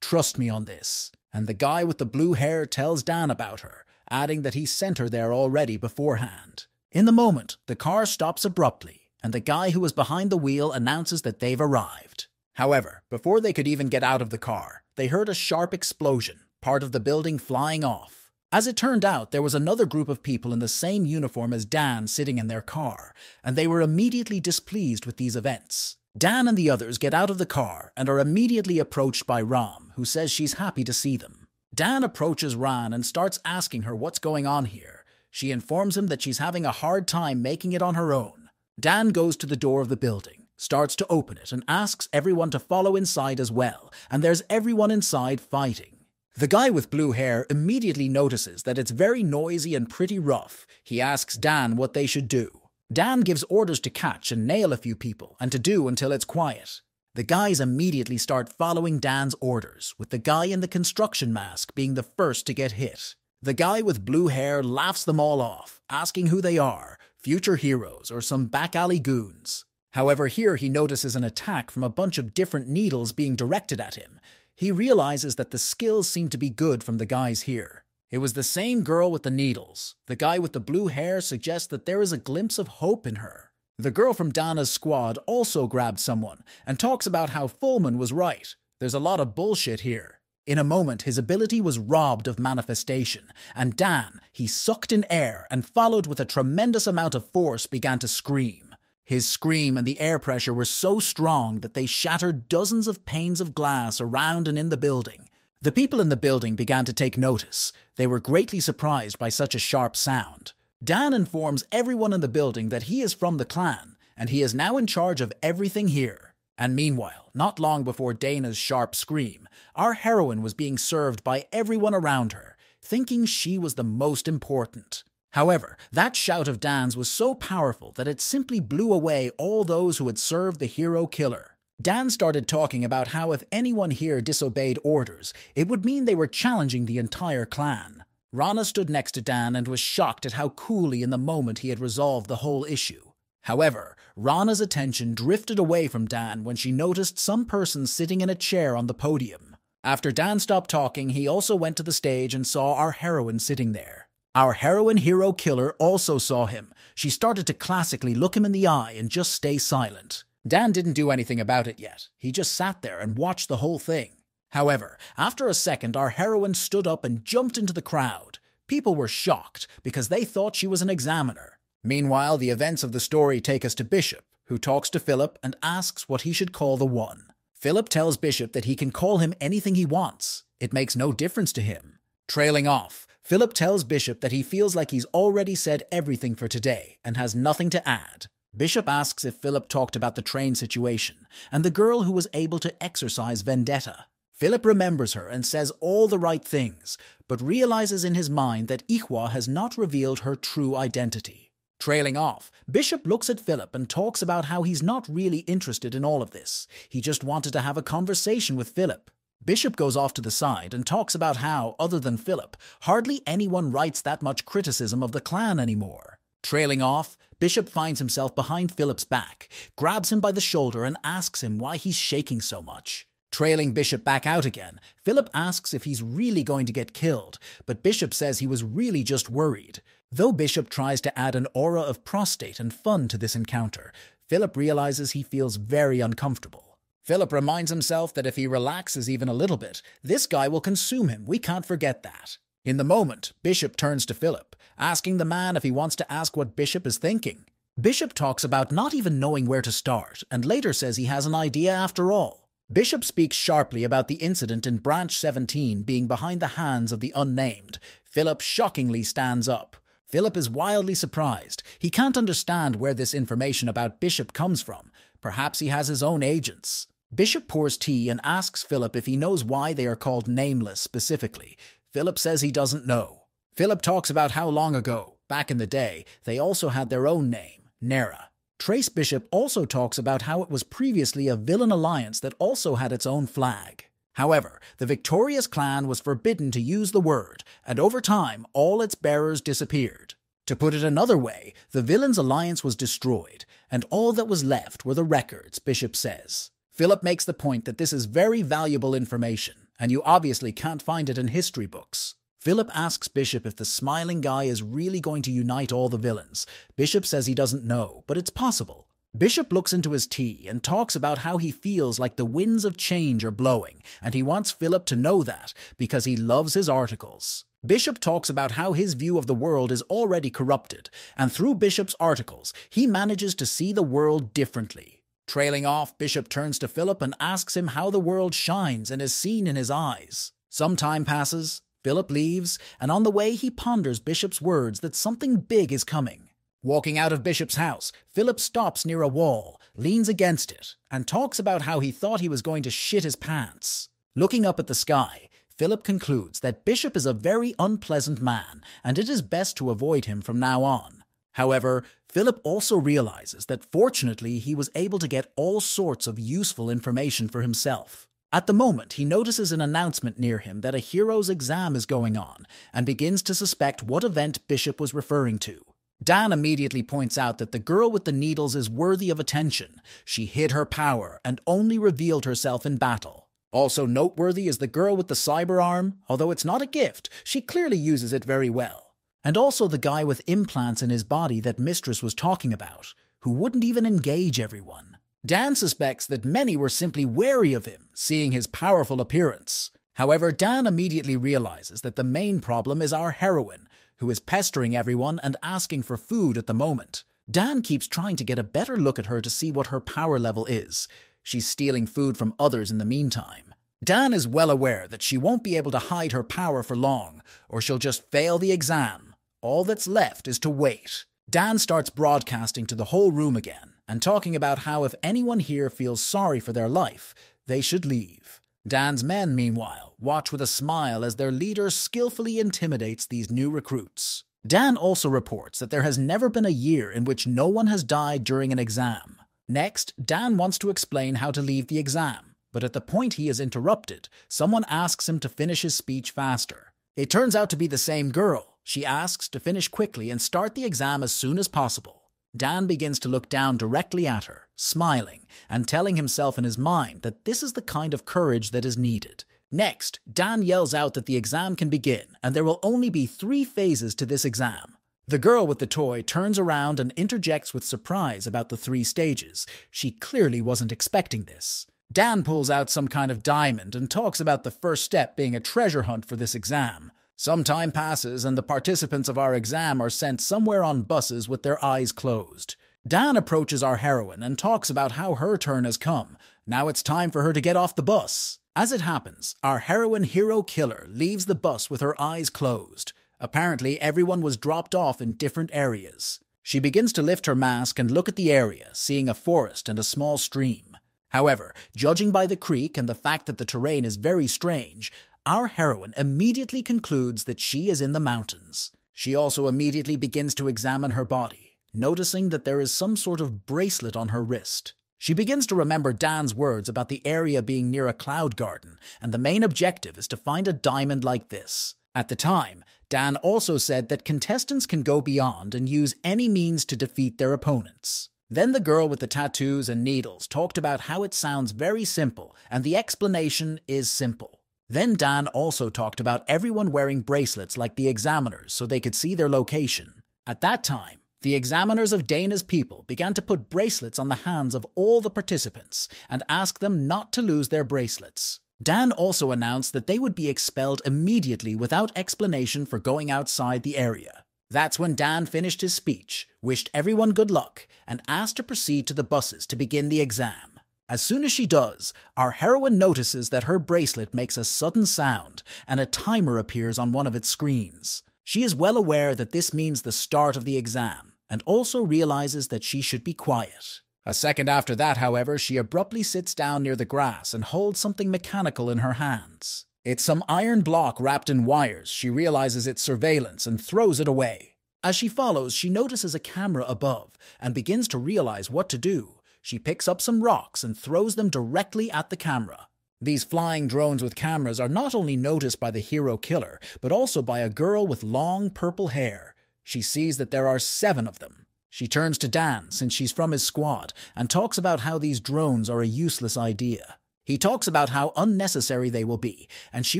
"Trust me on this," and the guy with the blue hair tells Dan about her, adding that he sent her there already beforehand. In the moment, the car stops abruptly, and the guy who was behind the wheel announces that they've arrived. However, before they could even get out of the car, they heard a sharp explosion, part of the building flying off. As it turned out, there was another group of people in the same uniform as Dan sitting in their car, and they were immediately displeased with these events. Dan and the others get out of the car and are immediately approached by Ram, who says she's happy to see them. Dan approaches Ran and starts asking her what's going on here. She informs him that she's having a hard time making it on her own. Dan goes to the door of the building, starts to open it, and asks everyone to follow inside as well, and there's everyone inside fighting. The guy with blue hair immediately notices that it's very noisy and pretty rough. He asks Dan what they should do. Dan gives orders to catch and nail a few people, and to do until it's quiet. The guys immediately start following Dan's orders, with the guy in the construction mask being the first to get hit. The guy with blue hair laughs them all off, asking who they are, future heroes or some back-alley goons. However, here he notices an attack from a bunch of different needles being directed at him. He realizes that the skills seem to be good from the guys here. It was the same girl with the needles. The guy with the blue hair suggests that there is a glimpse of hope in her. The girl from Dana's squad also grabbed someone and talks about how Fullman was right. There's a lot of bullshit here. In a moment, his ability was robbed of manifestation, and Dan, he sucked in air and followed with a tremendous amount of force, began to scream. His scream and the air pressure were so strong that they shattered dozens of panes of glass around and in the building. The people in the building began to take notice. They were greatly surprised by such a sharp sound. Dan informs everyone in the building that he is from the clan, and he is now in charge of everything here. And meanwhile, not long before Dana's sharp scream, our heroine was being served by everyone around her, thinking she was the most important. However, that shout of Dan's was so powerful that it simply blew away all those who had served the hero killer. Dan started talking about how if anyone here disobeyed orders, it would mean they were challenging the entire clan. Rana stood next to Dan and was shocked at how coolly in the moment he had resolved the whole issue. However, Rana's attention drifted away from Dan when she noticed some person sitting in a chair on the podium. After Dan stopped talking, he also went to the stage and saw our heroine sitting there. Our heroine hero killer also saw him. She started to classically look him in the eye and just stay silent. Dan didn't do anything about it yet. He just sat there and watched the whole thing. However, after a second, our heroine stood up and jumped into the crowd. People were shocked because they thought she was an examiner. Meanwhile, the events of the story take us to Bishop, who talks to Philip and asks what he should call the One. Philip tells Bishop that he can call him anything he wants. It makes no difference to him. Trailing off, Philip tells Bishop that he feels like he's already said everything for today and has nothing to add. Bishop asks if Philip talked about the train situation and the girl who was able to exercise vendetta. Philip remembers her and says all the right things, but realizes in his mind that Ihwa has not revealed her true identity. Trailing off, Bishop looks at Philip and talks about how he's not really interested in all of this. He just wanted to have a conversation with Philip. Bishop goes off to the side and talks about how, other than Philip, hardly anyone writes that much criticism of the clan anymore. Trailing off, Bishop finds himself behind Philip's back, grabs him by the shoulder and asks him why he's shaking so much. Trailing Bishop back out again, Philip asks if he's really going to get killed, but Bishop says he was really just worried. Though Bishop tries to add an aura of prostate and fun to this encounter, Philip realizes he feels very uncomfortable. Philip reminds himself that if he relaxes even a little bit, this guy will consume him. We can't forget that. In the moment, Bishop turns to Philip, asking the man if he wants to ask what Bishop is thinking. Bishop talks about not even knowing where to start, and later says he has an idea after all. Bishop speaks sharply about the incident in Branch 17 being behind the hands of the unnamed. Philip shockingly stands up. Philip is wildly surprised. He can't understand where this information about Bishop comes from. Perhaps he has his own agents. Bishop pours tea and asks Philip if he knows why they are called Nameless specifically. Philip says he doesn't know. Philip talks about how long ago, back in the day, they also had their own name, Nera. Trace Bishop also talks about how it was previously a villain alliance that also had its own flag. However, the victorious clan was forbidden to use the word, and over time, all its bearers disappeared. To put it another way, the villain's alliance was destroyed, and all that was left were the records, Bishop says. Philip makes the point that this is very valuable information, and you obviously can't find it in history books. Philip asks Bishop if the smiling guy is really going to unite all the villains. Bishop says he doesn't know, but it's possible. Bishop looks into his tea and talks about how he feels like the winds of change are blowing, and he wants Philip to know that because he loves his articles. Bishop talks about how his view of the world is already corrupted, and through Bishop's articles, he manages to see the world differently. Trailing off, Bishop turns to Philip and asks him how the world shines and is seen in his eyes. Some time passes, Philip leaves, and on the way he ponders Bishop's words that something big is coming. Walking out of Bishop's house, Philip stops near a wall, leans against it, and talks about how he thought he was going to shit his pants. Looking up at the sky, Philip concludes that Bishop is a very unpleasant man, and it is best to avoid him from now on. However, Philip also realizes that fortunately he was able to get all sorts of useful information for himself. At the moment, he notices an announcement near him that a hero's exam is going on, and begins to suspect what event Bishop was referring to. Dan immediately points out that the girl with the needles is worthy of attention. She hid her power and only revealed herself in battle. Also noteworthy is the girl with the cyber arm. Although it's not a gift, she clearly uses it very well. And also the guy with implants in his body that Mistress was talking about, who wouldn't even engage everyone. Dan suspects that many were simply wary of him, seeing his powerful appearance. However, Dan immediately realizes that the main problem is our heroine, who is pestering everyone and asking for food at the moment. Dan keeps trying to get a better look at her to see what her power level is. She's stealing food from others in the meantime. Dan is well aware that she won't be able to hide her power for long, or she'll just fail the exam. All that's left is to wait. Dan starts broadcasting to the whole room again, and talking about how if anyone here feels sorry for their life, they should leave. Dan's men, meanwhile, watch with a smile as their leader skillfully intimidates these new recruits. Dan also reports that there has never been a year in which no one has died during an exam. Next, Dan wants to explain how to leave the exam, but at the point he is interrupted, someone asks him to finish his speech faster. It turns out to be the same girl. She asks to finish quickly and start the exam as soon as possible. Dan begins to look down directly at her, smiling, and telling himself in his mind that this is the kind of courage that is needed. Next, Dan yells out that the exam can begin, and there will only be 3 phases to this exam. The girl with the toy turns around and interjects with surprise about the 3 stages. She clearly wasn't expecting this. Dan pulls out some kind of diamond and talks about the first step being a treasure hunt for this exam. Some time passes and the participants of our exam are sent somewhere on buses with their eyes closed. Dan approaches our heroine and talks about how her turn has come. Now it's time for her to get off the bus. As it happens, our heroine hero killer leaves the bus with her eyes closed. Apparently, everyone was dropped off in different areas. She begins to lift her mask and look at the area, seeing a forest and a small stream. However, judging by the creek and the fact that the terrain is very strange, our heroine immediately concludes that she is in the mountains. She also immediately begins to examine her body. noticing that there is some sort of bracelet on her wrist. She begins to remember Dan's words about the area being near a cloud garden, and the main objective is to find a diamond like this. At the time, Dan also said that contestants can go beyond and use any means to defeat their opponents. Then the girl with the tattoos and needles talked about how it sounds very simple, and the explanation is simple. Then Dan also talked about everyone wearing bracelets like the examiners so they could see their location. At that time, the examiners of Dana's people began to put bracelets on the hands of all the participants and ask them not to lose their bracelets. Dan also announced that they would be expelled immediately without explanation for going outside the area. That's when Dan finished his speech, wished everyone good luck, and asked to proceed to the buses to begin the exam. As soon as she does, our heroine notices that her bracelet makes a sudden sound and a timer appears on one of its screens. She is well aware that this means the start of the exam, and also realizes that she should be quiet. A second after that, however, she abruptly sits down near the grass and holds something mechanical in her hands. It's some iron block wrapped in wires. She realizes it's surveillance and throws it away. As she follows, she notices a camera above and begins to realize what to do. She picks up some rocks and throws them directly at the camera. These flying drones with cameras are not only noticed by the hero killer, but also by a girl with long purple hair. She sees that there are 7 of them. She turns to Dan, since she's from his squad, and talks about how these drones are a useless idea. He talks about how unnecessary they will be, and she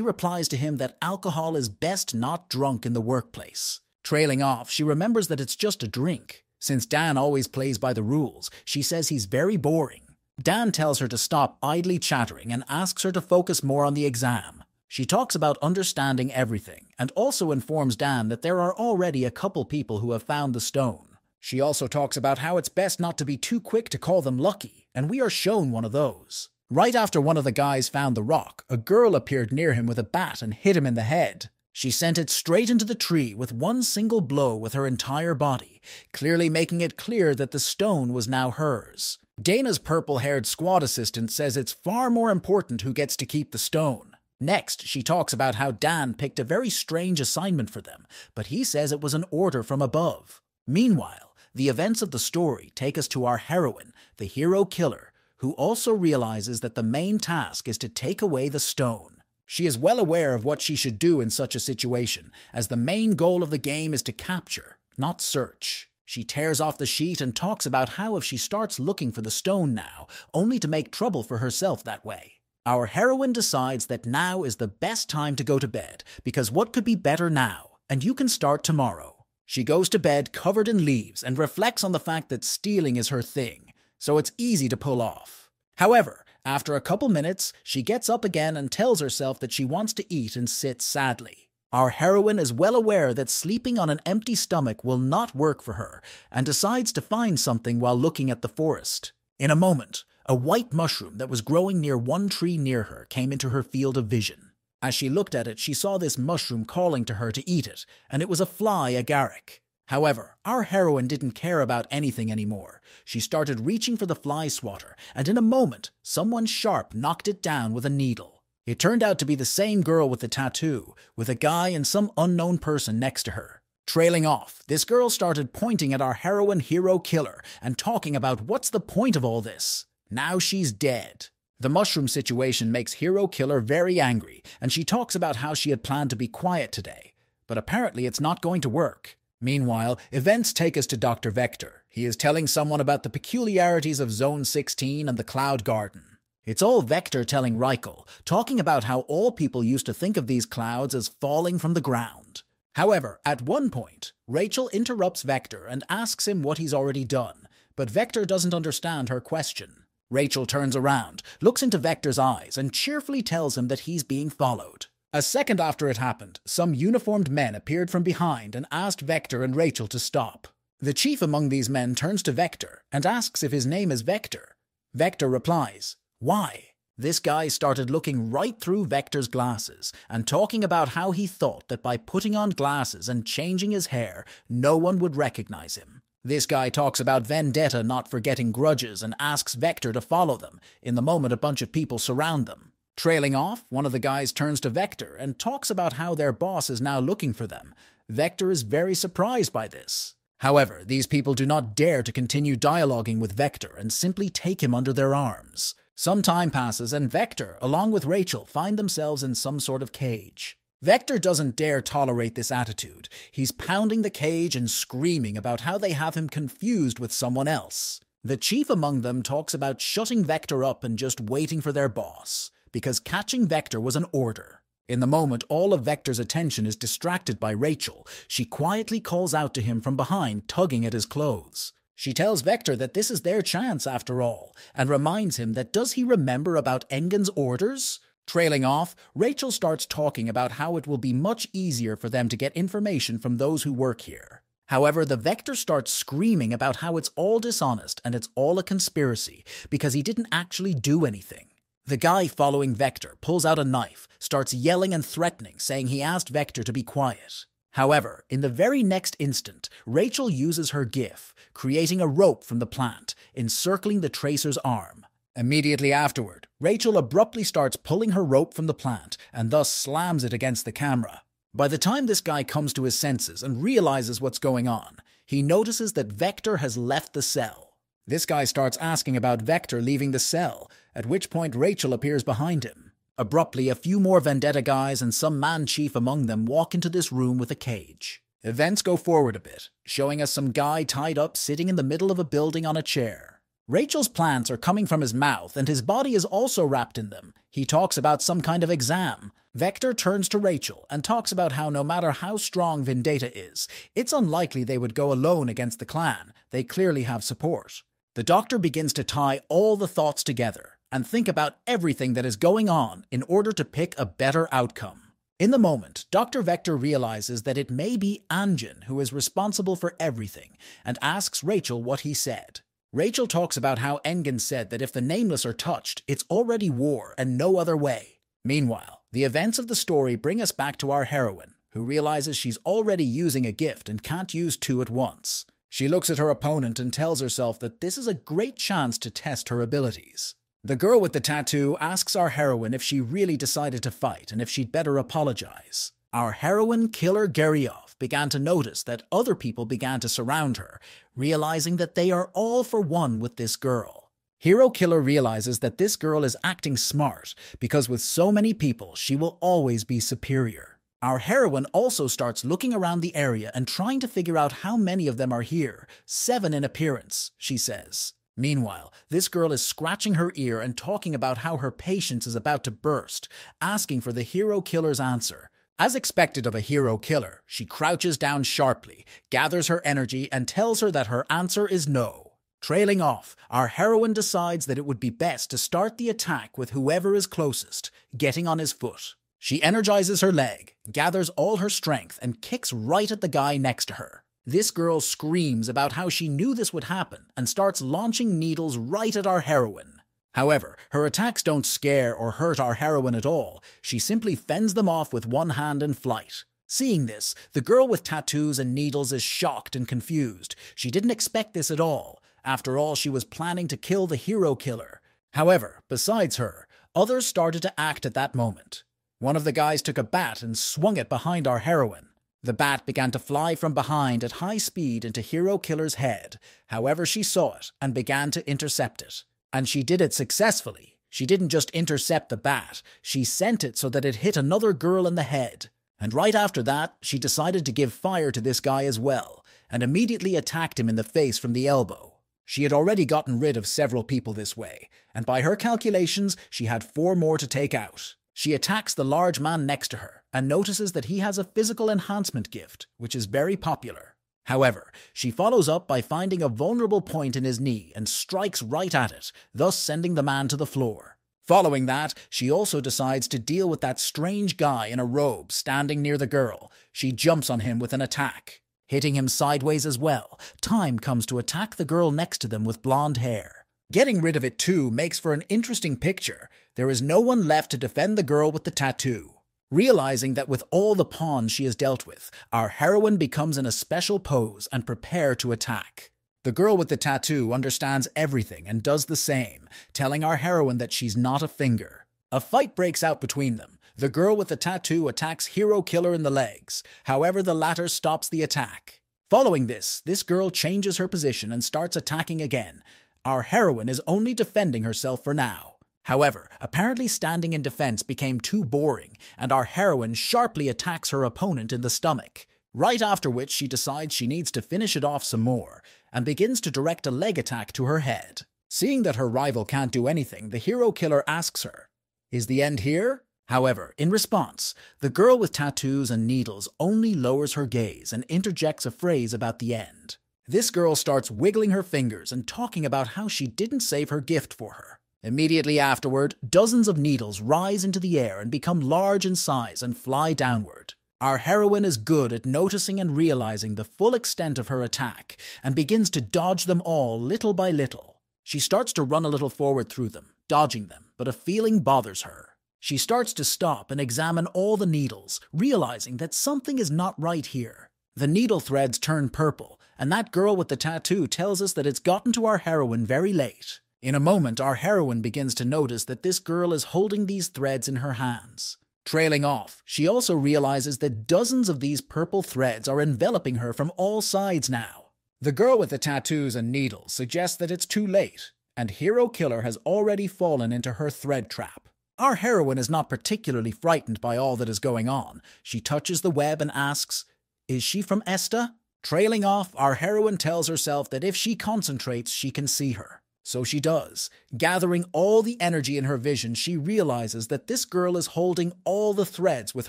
replies to him that alcohol is best not drunk in the workplace. Trailing off, she remembers that it's just a drink. Since Dan always plays by the rules, she says he's very boring. Dan tells her to stop idly chattering and asks her to focus more on the exam. She talks about understanding everything, and also informs Dan that there are already a couple people who have found the stone. She also talks about how it's best not to be too quick to call them lucky, and we are shown one of those. Right after one of the guys found the rock, a girl appeared near him with a bat and hit him in the head. She sent it straight into the tree with one single blow with her entire body, clearly making it clear that the stone was now hers. Dana's purple-haired squad assistant says it's far more important who gets to keep the stone. Next, she talks about how Dan picked a very strange assignment for them, but he says it was an order from above. Meanwhile, the events of the story take us to our heroine, the hero killer, who also realizes that the main task is to take away the stone. She is well aware of what she should do in such a situation, as the main goal of the game is to capture, not search. She tears off the sheet and talks about how if she starts looking for the stone now, only to make trouble for herself that way. Our heroine decides that now is the best time to go to bed, because what could be better now, and you can start tomorrow. She goes to bed covered in leaves and reflects on the fact that stealing is her thing, so it's easy to pull off. However, after a couple minutes, she gets up again and tells herself that she wants to eat and sits sadly. Our heroine is well aware that sleeping on an empty stomach will not work for her, and decides to find something while looking at the forest. In a moment, a white mushroom that was growing near one tree near her came into her field of vision. As she looked at it, she saw this mushroom calling to her to eat it, and it was a fly agaric. However, our heroine didn't care about anything anymore. She started reaching for the fly swatter, and in a moment, someone sharp knocked it down with a needle. It turned out to be the same girl with the tattoo, with a guy and some unknown person next to her. Trailing off, this girl started pointing at our heroine hero killer and talking about what's the point of all this. Now she's dead. The mushroom situation makes hero killer very angry, and she talks about how she had planned to be quiet today, but apparently it's not going to work. Meanwhile, events take us to Dr. Vector. He is telling someone about the peculiarities of Zone 16 and the Cloud Garden. It's all Vector telling Reichel, talking about how all people used to think of these clouds as falling from the ground. However, at one point, Rachel interrupts Vector and asks him what he's already done, but Vector doesn't understand her question. Rachel turns around, looks into Vector's eyes, and cheerfully tells him that he's being followed. A second after it happened, some uniformed men appeared from behind and asked Vector and Rachel to stop. The chief among these men turns to Vector and asks if his name is Vector. Vector replies, "Why?" This guy started looking right through Vector's glasses and talking about how he thought that by putting on glasses and changing his hair, no one would recognize him. This guy talks about vendetta not forgetting grudges and asks Vector to follow them. In the moment, a bunch of people surround them. Trailing off, one of the guys turns to Vector and talks about how their boss is now looking for them. Vector is very surprised by this. However, these people do not dare to continue dialoguing with Vector and simply take him under their arms. Some time passes and Vector, along with Rachel, find themselves in some sort of cage. Vector doesn't dare tolerate this attitude. He's pounding the cage and screaming about how they have him confused with someone else. The chief among them talks about shutting Vector up and just waiting for their boss, because catching Vector was an order. In the moment, all of Vector's attention is distracted by Rachel. She quietly calls out to him from behind, tugging at his clothes. She tells Vector that this is their chance after all, and reminds him that does he remember about Engen's orders? Trailing off, Rachel starts talking about how it will be much easier for them to get information from those who work here. However, the Vector starts screaming about how it's all dishonest and it's all a conspiracy because he didn't actually do anything. The guy following Vector pulls out a knife, starts yelling and threatening, saying he asked Vector to be quiet. However, in the very next instant, Rachel uses her GIF, creating a rope from the plant, encircling the Tracer's arm. Immediately afterward, Rachel abruptly starts pulling her rope from the plant and thus slams it against the camera. By the time this guy comes to his senses and realizes what's going on, he notices that Vector has left the cell. This guy starts asking about Vector leaving the cell, at which point Rachel appears behind him. Abruptly, a few more Vendetta guys and some man-chief among them walk into this room with a cage. Events go forward a bit, showing us some guy tied up sitting in the middle of a building on a chair. Rachel's plants are coming from his mouth and his body is also wrapped in them. He talks about some kind of exam. Vector turns to Rachel and talks about how no matter how strong Vendetta is, it's unlikely they would go alone against the clan. They clearly have support. The doctor begins to tie all the thoughts together and think about everything that is going on in order to pick a better outcome. In the moment, Dr. Vector realizes that it may be Anjin who is responsible for everything and asks Rachel what he said. Rachel talks about how Engen said that if the Nameless are touched, it's already war and no other way. Meanwhile, the events of the story bring us back to our heroine, who realizes she's already using a gift and can't use two at once. She looks at her opponent and tells herself that this is a great chance to test her abilities. The girl with the tattoo asks our heroine if she really decided to fight and if she'd better apologize. Our heroine, Killer Geryov, began to notice that other people began to surround her, realizing that they are all for one with this girl. Hero Killer realizes that this girl is acting smart because with so many people, she will always be superior. Our heroine also starts looking around the area and trying to figure out how many of them are here. 7 in appearance, she says. Meanwhile, this girl is scratching her ear and talking about how her patience is about to burst, asking for the Hero Killer's answer. As expected of a hero killer, she crouches down sharply, gathers her energy, and tells her that her answer is no. Trailing off, our heroine decides that it would be best to start the attack with whoever is closest, getting on his foot. She energizes her leg, gathers all her strength, and kicks right at the guy next to her. This girl screams about how she knew this would happen and starts launching needles right at our heroine. However, her attacks don't scare or hurt our heroine at all. She simply fends them off with one hand in flight. Seeing this, the girl with tattoos and needles is shocked and confused. She didn't expect this at all. After all, she was planning to kill the hero killer. However, besides her, others started to act at that moment. One of the guys took a bat and swung it behind our heroine. The bat began to fly from behind at high speed into Hero Killer's head. However, she saw it and began to intercept it. And she did it successfully. She didn't just intercept the bat, she sent it so that it hit another girl in the head. And right after that, she decided to give fire to this guy as well, and immediately attacked him in the face from the elbow. She had already gotten rid of several people this way, and by her calculations, she had 4 more to take out. She attacks the large man next to her, and notices that he has a physical enhancement gift, which is very popular. However, she follows up by finding a vulnerable point in his knee and strikes right at it, thus sending the man to the floor. Following that, she also decides to deal with that strange guy in a robe standing near the girl. She jumps on him with an attack, hitting him sideways as well. Time comes to attack the girl next to them with blonde hair. Getting rid of it too makes for an interesting picture. There is no one left to defend the girl with the tattoo. Realizing that with all the pawns she has dealt with, our heroine becomes in a special pose and prepare to attack. The girl with the tattoo understands everything and does the same, telling our heroine that she's not a finger. A fight breaks out between them. The girl with the tattoo attacks Hero Killer in the legs. However, the latter stops the attack. Following this girl changes her position and starts attacking again. Our heroine is only defending herself for now. However, apparently standing in defense became too boring, and our heroine sharply attacks her opponent in the stomach, right after which she decides she needs to finish it off some more, and begins to direct a leg attack to her head. Seeing that her rival can't do anything, the hero killer asks her, "Is the end here?" However, in response, the girl with tattoos and needles only lowers her gaze and interjects a phrase about the end. This girl starts wiggling her fingers and talking about how she didn't save her gift for her. Immediately afterward, dozens of needles rise into the air and become large in size and fly downward. Our heroine is good at noticing and realizing the full extent of her attack and begins to dodge them all little by little. She starts to run a little forward through them, dodging them, but a feeling bothers her. She starts to stop and examine all the needles, realizing that something is not right here. The needle threads turn purple, and that girl with the tattoo tells us that it's gotten to our heroine very late. In a moment, our heroine begins to notice that this girl is holding these threads in her hands. Trailing off, she also realizes that dozens of these purple threads are enveloping her from all sides now. The girl with the tattoos and needles suggests that it's too late, and hero killer has already fallen into her thread trap. Our heroine is not particularly frightened by all that is going on. She touches the web and asks, "Is she from Esta?" Trailing off, our heroine tells herself that if she concentrates, she can see her. So she does. Gathering all the energy in her vision, she realizes that this girl is holding all the threads with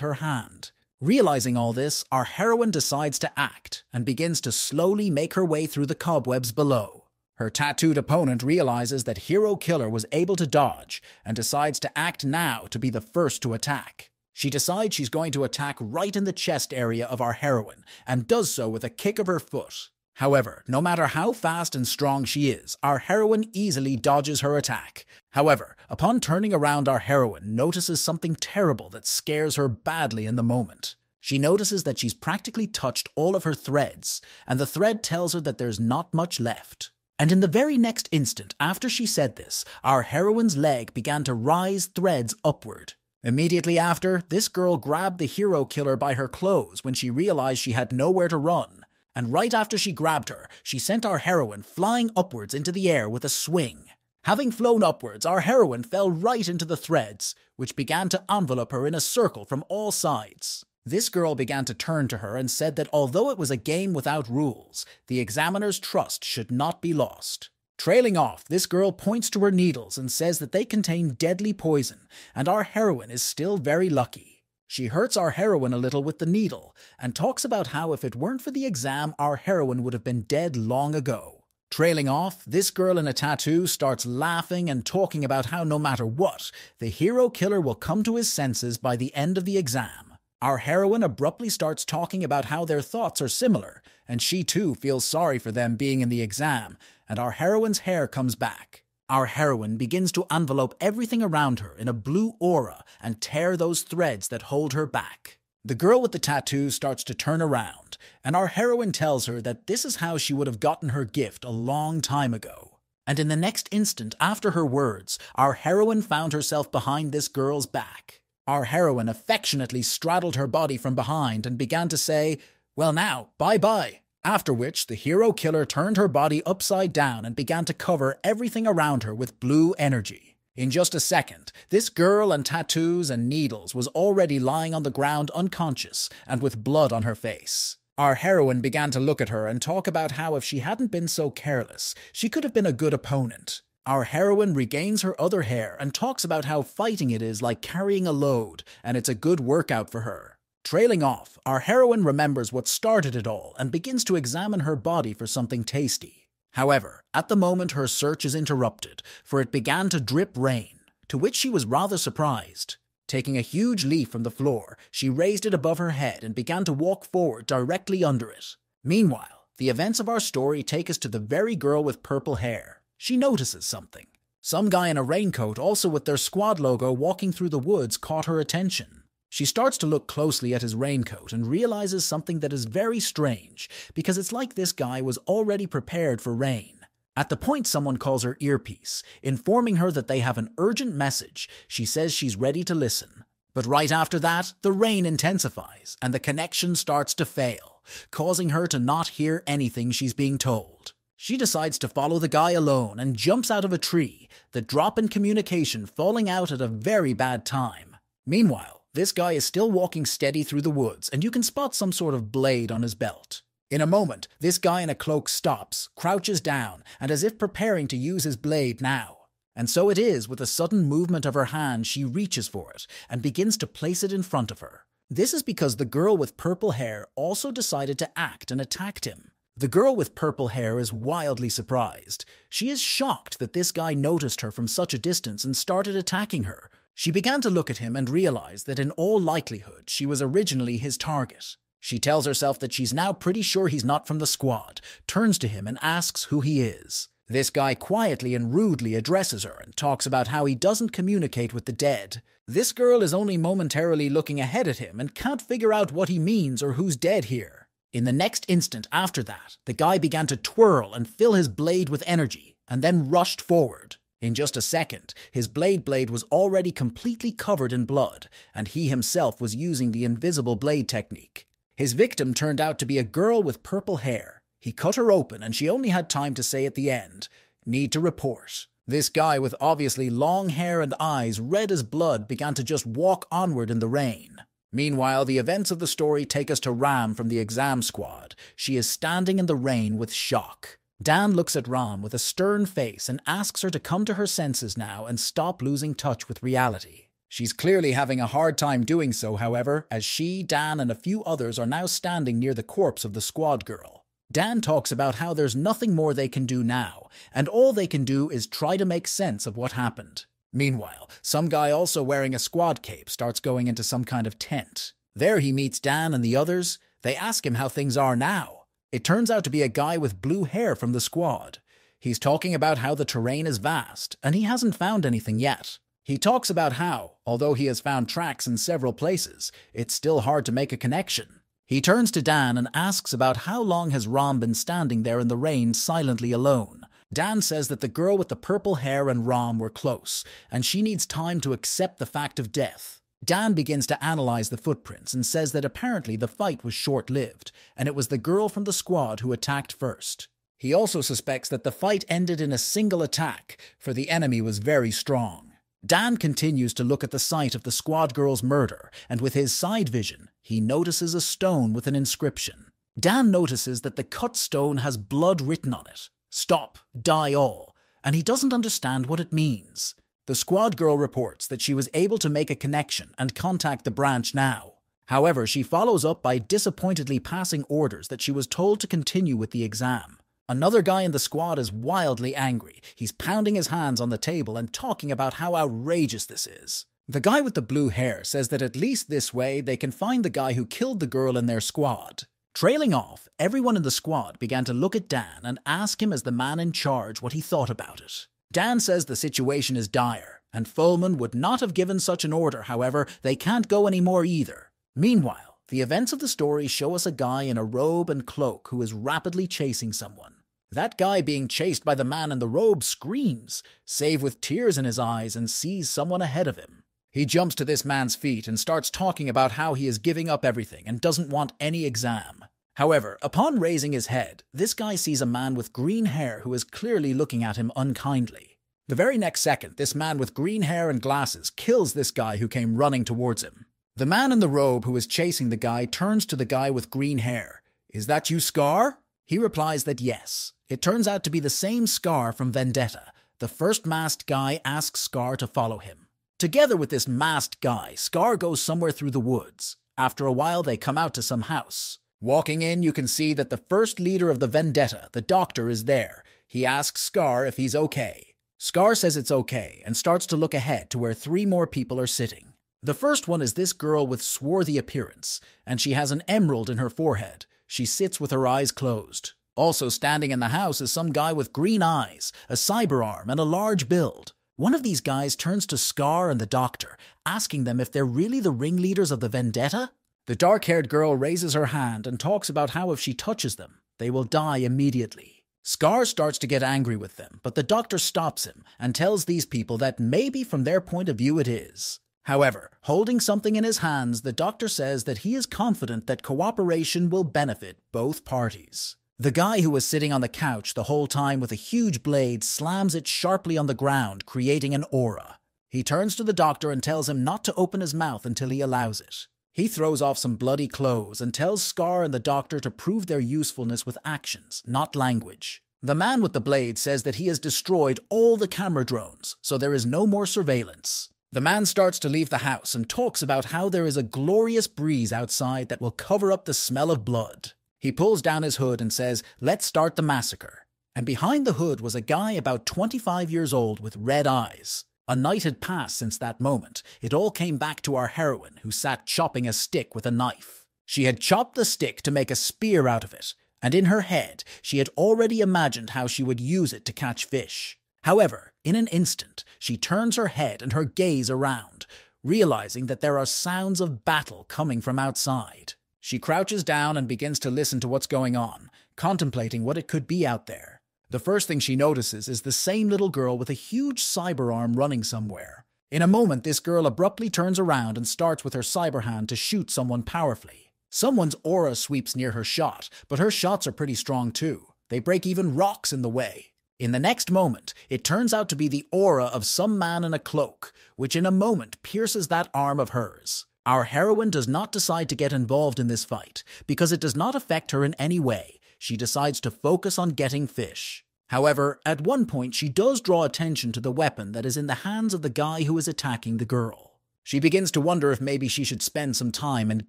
her hand. Realizing all this, our heroine decides to act and begins to slowly make her way through the cobwebs below. Her tattooed opponent realizes that hero killer was able to dodge and decides to act now to be the first to attack. She decides she's going to attack right in the chest area of our heroine and does so with a kick of her foot. However, no matter how fast and strong she is, our heroine easily dodges her attack. However, upon turning around, our heroine notices something terrible that scares her badly in the moment. She notices that she's practically touched all of her threads, and the thread tells her that there's not much left. And in the very next instant after she said this, our heroine's leg began to rise threads upward. Immediately after, this girl grabbed the hero killer by her clothes when she realized she had nowhere to run. And right after she grabbed her, she sent our heroine flying upwards into the air with a swing. Having flown upwards, our heroine fell right into the threads, which began to envelop her in a circle from all sides. This girl began to turn to her and said that although it was a game without rules, the examiner's trust should not be lost. Trailing off, this girl points to her needles and says that they contain deadly poison, and our heroine is still very lucky. She hurts our heroine a little with the needle, and talks about how if it weren't for the exam, our heroine would have been dead long ago. Trailing off, this girl in a tattoo starts laughing and talking about how no matter what, the hero killer will come to his senses by the end of the exam. Our heroine abruptly starts talking about how their thoughts are similar, and she too feels sorry for them being in the exam, and our heroine's hair comes back. Our heroine begins to envelope everything around her in a blue aura and tear those threads that hold her back. The girl with the tattoo starts to turn around, and our heroine tells her that this is how she would have gotten her gift a long time ago. And in the next instant after her words, our heroine found herself behind this girl's back. Our heroine affectionately straddled her body from behind and began to say, "Well now, bye-bye." After which, the hero killer turned her body upside down and began to cover everything around her with blue energy. In just a second, this girl and tattoos and needles was already lying on the ground unconscious and with blood on her face. Our heroine began to look at her and talk about how if she hadn't been so careless, she could have been a good opponent. Our heroine regains her other hair and talks about how fighting it is like carrying a load, and it's a good workout for her. Trailing off, our heroine remembers what started it all and begins to examine her body for something tasty. However, at the moment her search is interrupted, for it began to drip rain, to which she was rather surprised. Taking a huge leaf from the floor, she raised it above her head and began to walk forward directly under it. Meanwhile, the events of our story take us to the very girl with purple hair. She notices something. Some guy in a raincoat, also with their squad logo, walking through the woods caught her attention. She starts to look closely at his raincoat and realizes something that is very strange, because it's like this guy was already prepared for rain. At the point someone calls her earpiece, informing her that they have an urgent message, she says she's ready to listen. But right after that, the rain intensifies and the connection starts to fail, causing her to not hear anything she's being told. She decides to follow the guy alone and jumps out of a tree, the drop in communication falling out at a very bad time. Meanwhile, this guy is still walking steady through the woods, and you can spot some sort of blade on his belt. In a moment, this guy in a cloak stops, crouches down, and as if preparing to use his blade now. And so it is, with a sudden movement of her hand, she reaches for it and begins to place it in front of her. This is because the girl with purple hair also decided to act and attacked him. The girl with purple hair is wildly surprised. She is shocked that this guy noticed her from such a distance and started attacking her. She began to look at him and realized that in all likelihood she was originally his target. She tells herself that she's now pretty sure he's not from the squad, turns to him and asks who he is. This guy quietly and rudely addresses her and talks about how he doesn't communicate with the dead. This girl is only momentarily looking ahead at him and can't figure out what he means or who's dead here. In the next instant after that, the guy began to twirl and fill his blade with energy, and then rushed forward. In just a second, his blade was already completely covered in blood, and he himself was using the invisible blade technique. His victim turned out to be a girl with purple hair. He cut her open, and she only had time to say at the end, "Need to report." This guy with obviously long hair and eyes red as blood began to just walk onward in the rain. Meanwhile, the events of the story take us to Ram from the exam squad. She is standing in the rain with shock. Dan looks at Ram with a stern face and asks her to come to her senses now and stop losing touch with reality. She's clearly having a hard time doing so, however, as she, Dan, and a few others are now standing near the corpse of the squad girl. Dan talks about how there's nothing more they can do now, and all they can do is try to make sense of what happened. Meanwhile, some guy also wearing a squad cape starts going into some kind of tent. There he meets Dan and the others. They ask him how things are now. It turns out to be a guy with blue hair from the squad. He's talking about how the terrain is vast, and he hasn't found anything yet. He talks about how, although he has found tracks in several places, it's still hard to make a connection. He turns to Dan and asks about how long has Ram been standing there in the rain silently alone. Dan says that the girl with the purple hair and Ram were close, and she needs time to accept the fact of death. Dan begins to analyze the footprints and says that apparently the fight was short-lived, and it was the girl from the squad who attacked first. He also suspects that the fight ended in a single attack, for the enemy was very strong. Dan continues to look at the site of the squad girl's murder, and with his side vision, he notices a stone with an inscription. Dan notices that the cut stone has blood written on it. "Stop, die all," and he doesn't understand what it means. The squad girl reports that she was able to make a connection and contact the branch now. However, she follows up by disappointedly passing orders that she was told to continue with the exam. Another guy in the squad is wildly angry. He's pounding his hands on the table and talking about how outrageous this is. The guy with the blue hair says that at least this way they can find the guy who killed the girl in their squad. Trailing off, everyone in the squad began to look at Dan and ask him as the man in charge what he thought about it. Dan says the situation is dire, and Fulman would not have given such an order. However, they can't go anymore either. Meanwhile, the events of the story show us a guy in a robe and cloak who is rapidly chasing someone. That guy being chased by the man in the robe screams, save with tears in his eyes, and sees someone ahead of him. He jumps to this man's feet and starts talking about how he is giving up everything and doesn't want any exam. However, upon raising his head, this guy sees a man with green hair who is clearly looking at him unkindly. The very next second, this man with green hair and glasses kills this guy who came running towards him. The man in the robe who is chasing the guy turns to the guy with green hair. "Is that you, Scar?" He replies that yes. It turns out to be the same Scar from Vendetta. The first masked guy asks Scar to follow him. Together with this masked guy, Scar goes somewhere through the woods. After a while, they come out to some house. Walking in, you can see that the first leader of the Vendetta, the doctor, is there. He asks Scar if he's okay. Scar says it's okay and starts to look ahead to where 3 more people are sitting. The first one is this girl with swarthy appearance, and she has an emerald in her forehead. She sits with her eyes closed. Also standing in the house is some guy with green eyes, a cyber arm, and a large build. One of these guys turns to Scar and the doctor, asking them if they're really the ringleaders of the Vendetta. The dark-haired girl raises her hand and talks about how if she touches them, they will die immediately. Scar starts to get angry with them, but the doctor stops him and tells these people that maybe from their point of view it is. However, holding something in his hands, the doctor says that he is confident that cooperation will benefit both parties. The guy who was sitting on the couch the whole time with a huge blade slams it sharply on the ground, creating an aura. He turns to the doctor and tells him not to open his mouth until he allows it. He throws off some bloody clothes and tells Scar and the doctor to prove their usefulness with actions, not language. The man with the blade says that he has destroyed all the camera drones, so there is no more surveillance. The man starts to leave the house and talks about how there is a glorious breeze outside that will cover up the smell of blood. He pulls down his hood and says, "Let's start the massacre." And behind the hood was a guy about 25 years old with red eyes. A night had passed since that moment. It all came back to our heroine, who sat chopping a stick with a knife. She had chopped the stick to make a spear out of it, and in her head, she had already imagined how she would use it to catch fish. However, in an instant, she turns her head and her gaze around, realizing that there are sounds of battle coming from outside. She crouches down and begins to listen to what's going on, contemplating what it could be out there. The first thing she notices is the same little girl with a huge cyber arm running somewhere. In a moment, this girl abruptly turns around and starts with her cyber hand to shoot someone powerfully. Someone's aura sweeps near her shot, but her shots are pretty strong too. They break even rocks in the way. In the next moment, it turns out to be the aura of some man in a cloak, which in a moment pierces that arm of hers. Our heroine does not decide to get involved in this fight, because it does not affect her in any way. She decides to focus on getting fish. However, at one point she does draw attention to the weapon that is in the hands of the guy who is attacking the girl. She begins to wonder if maybe she should spend some time and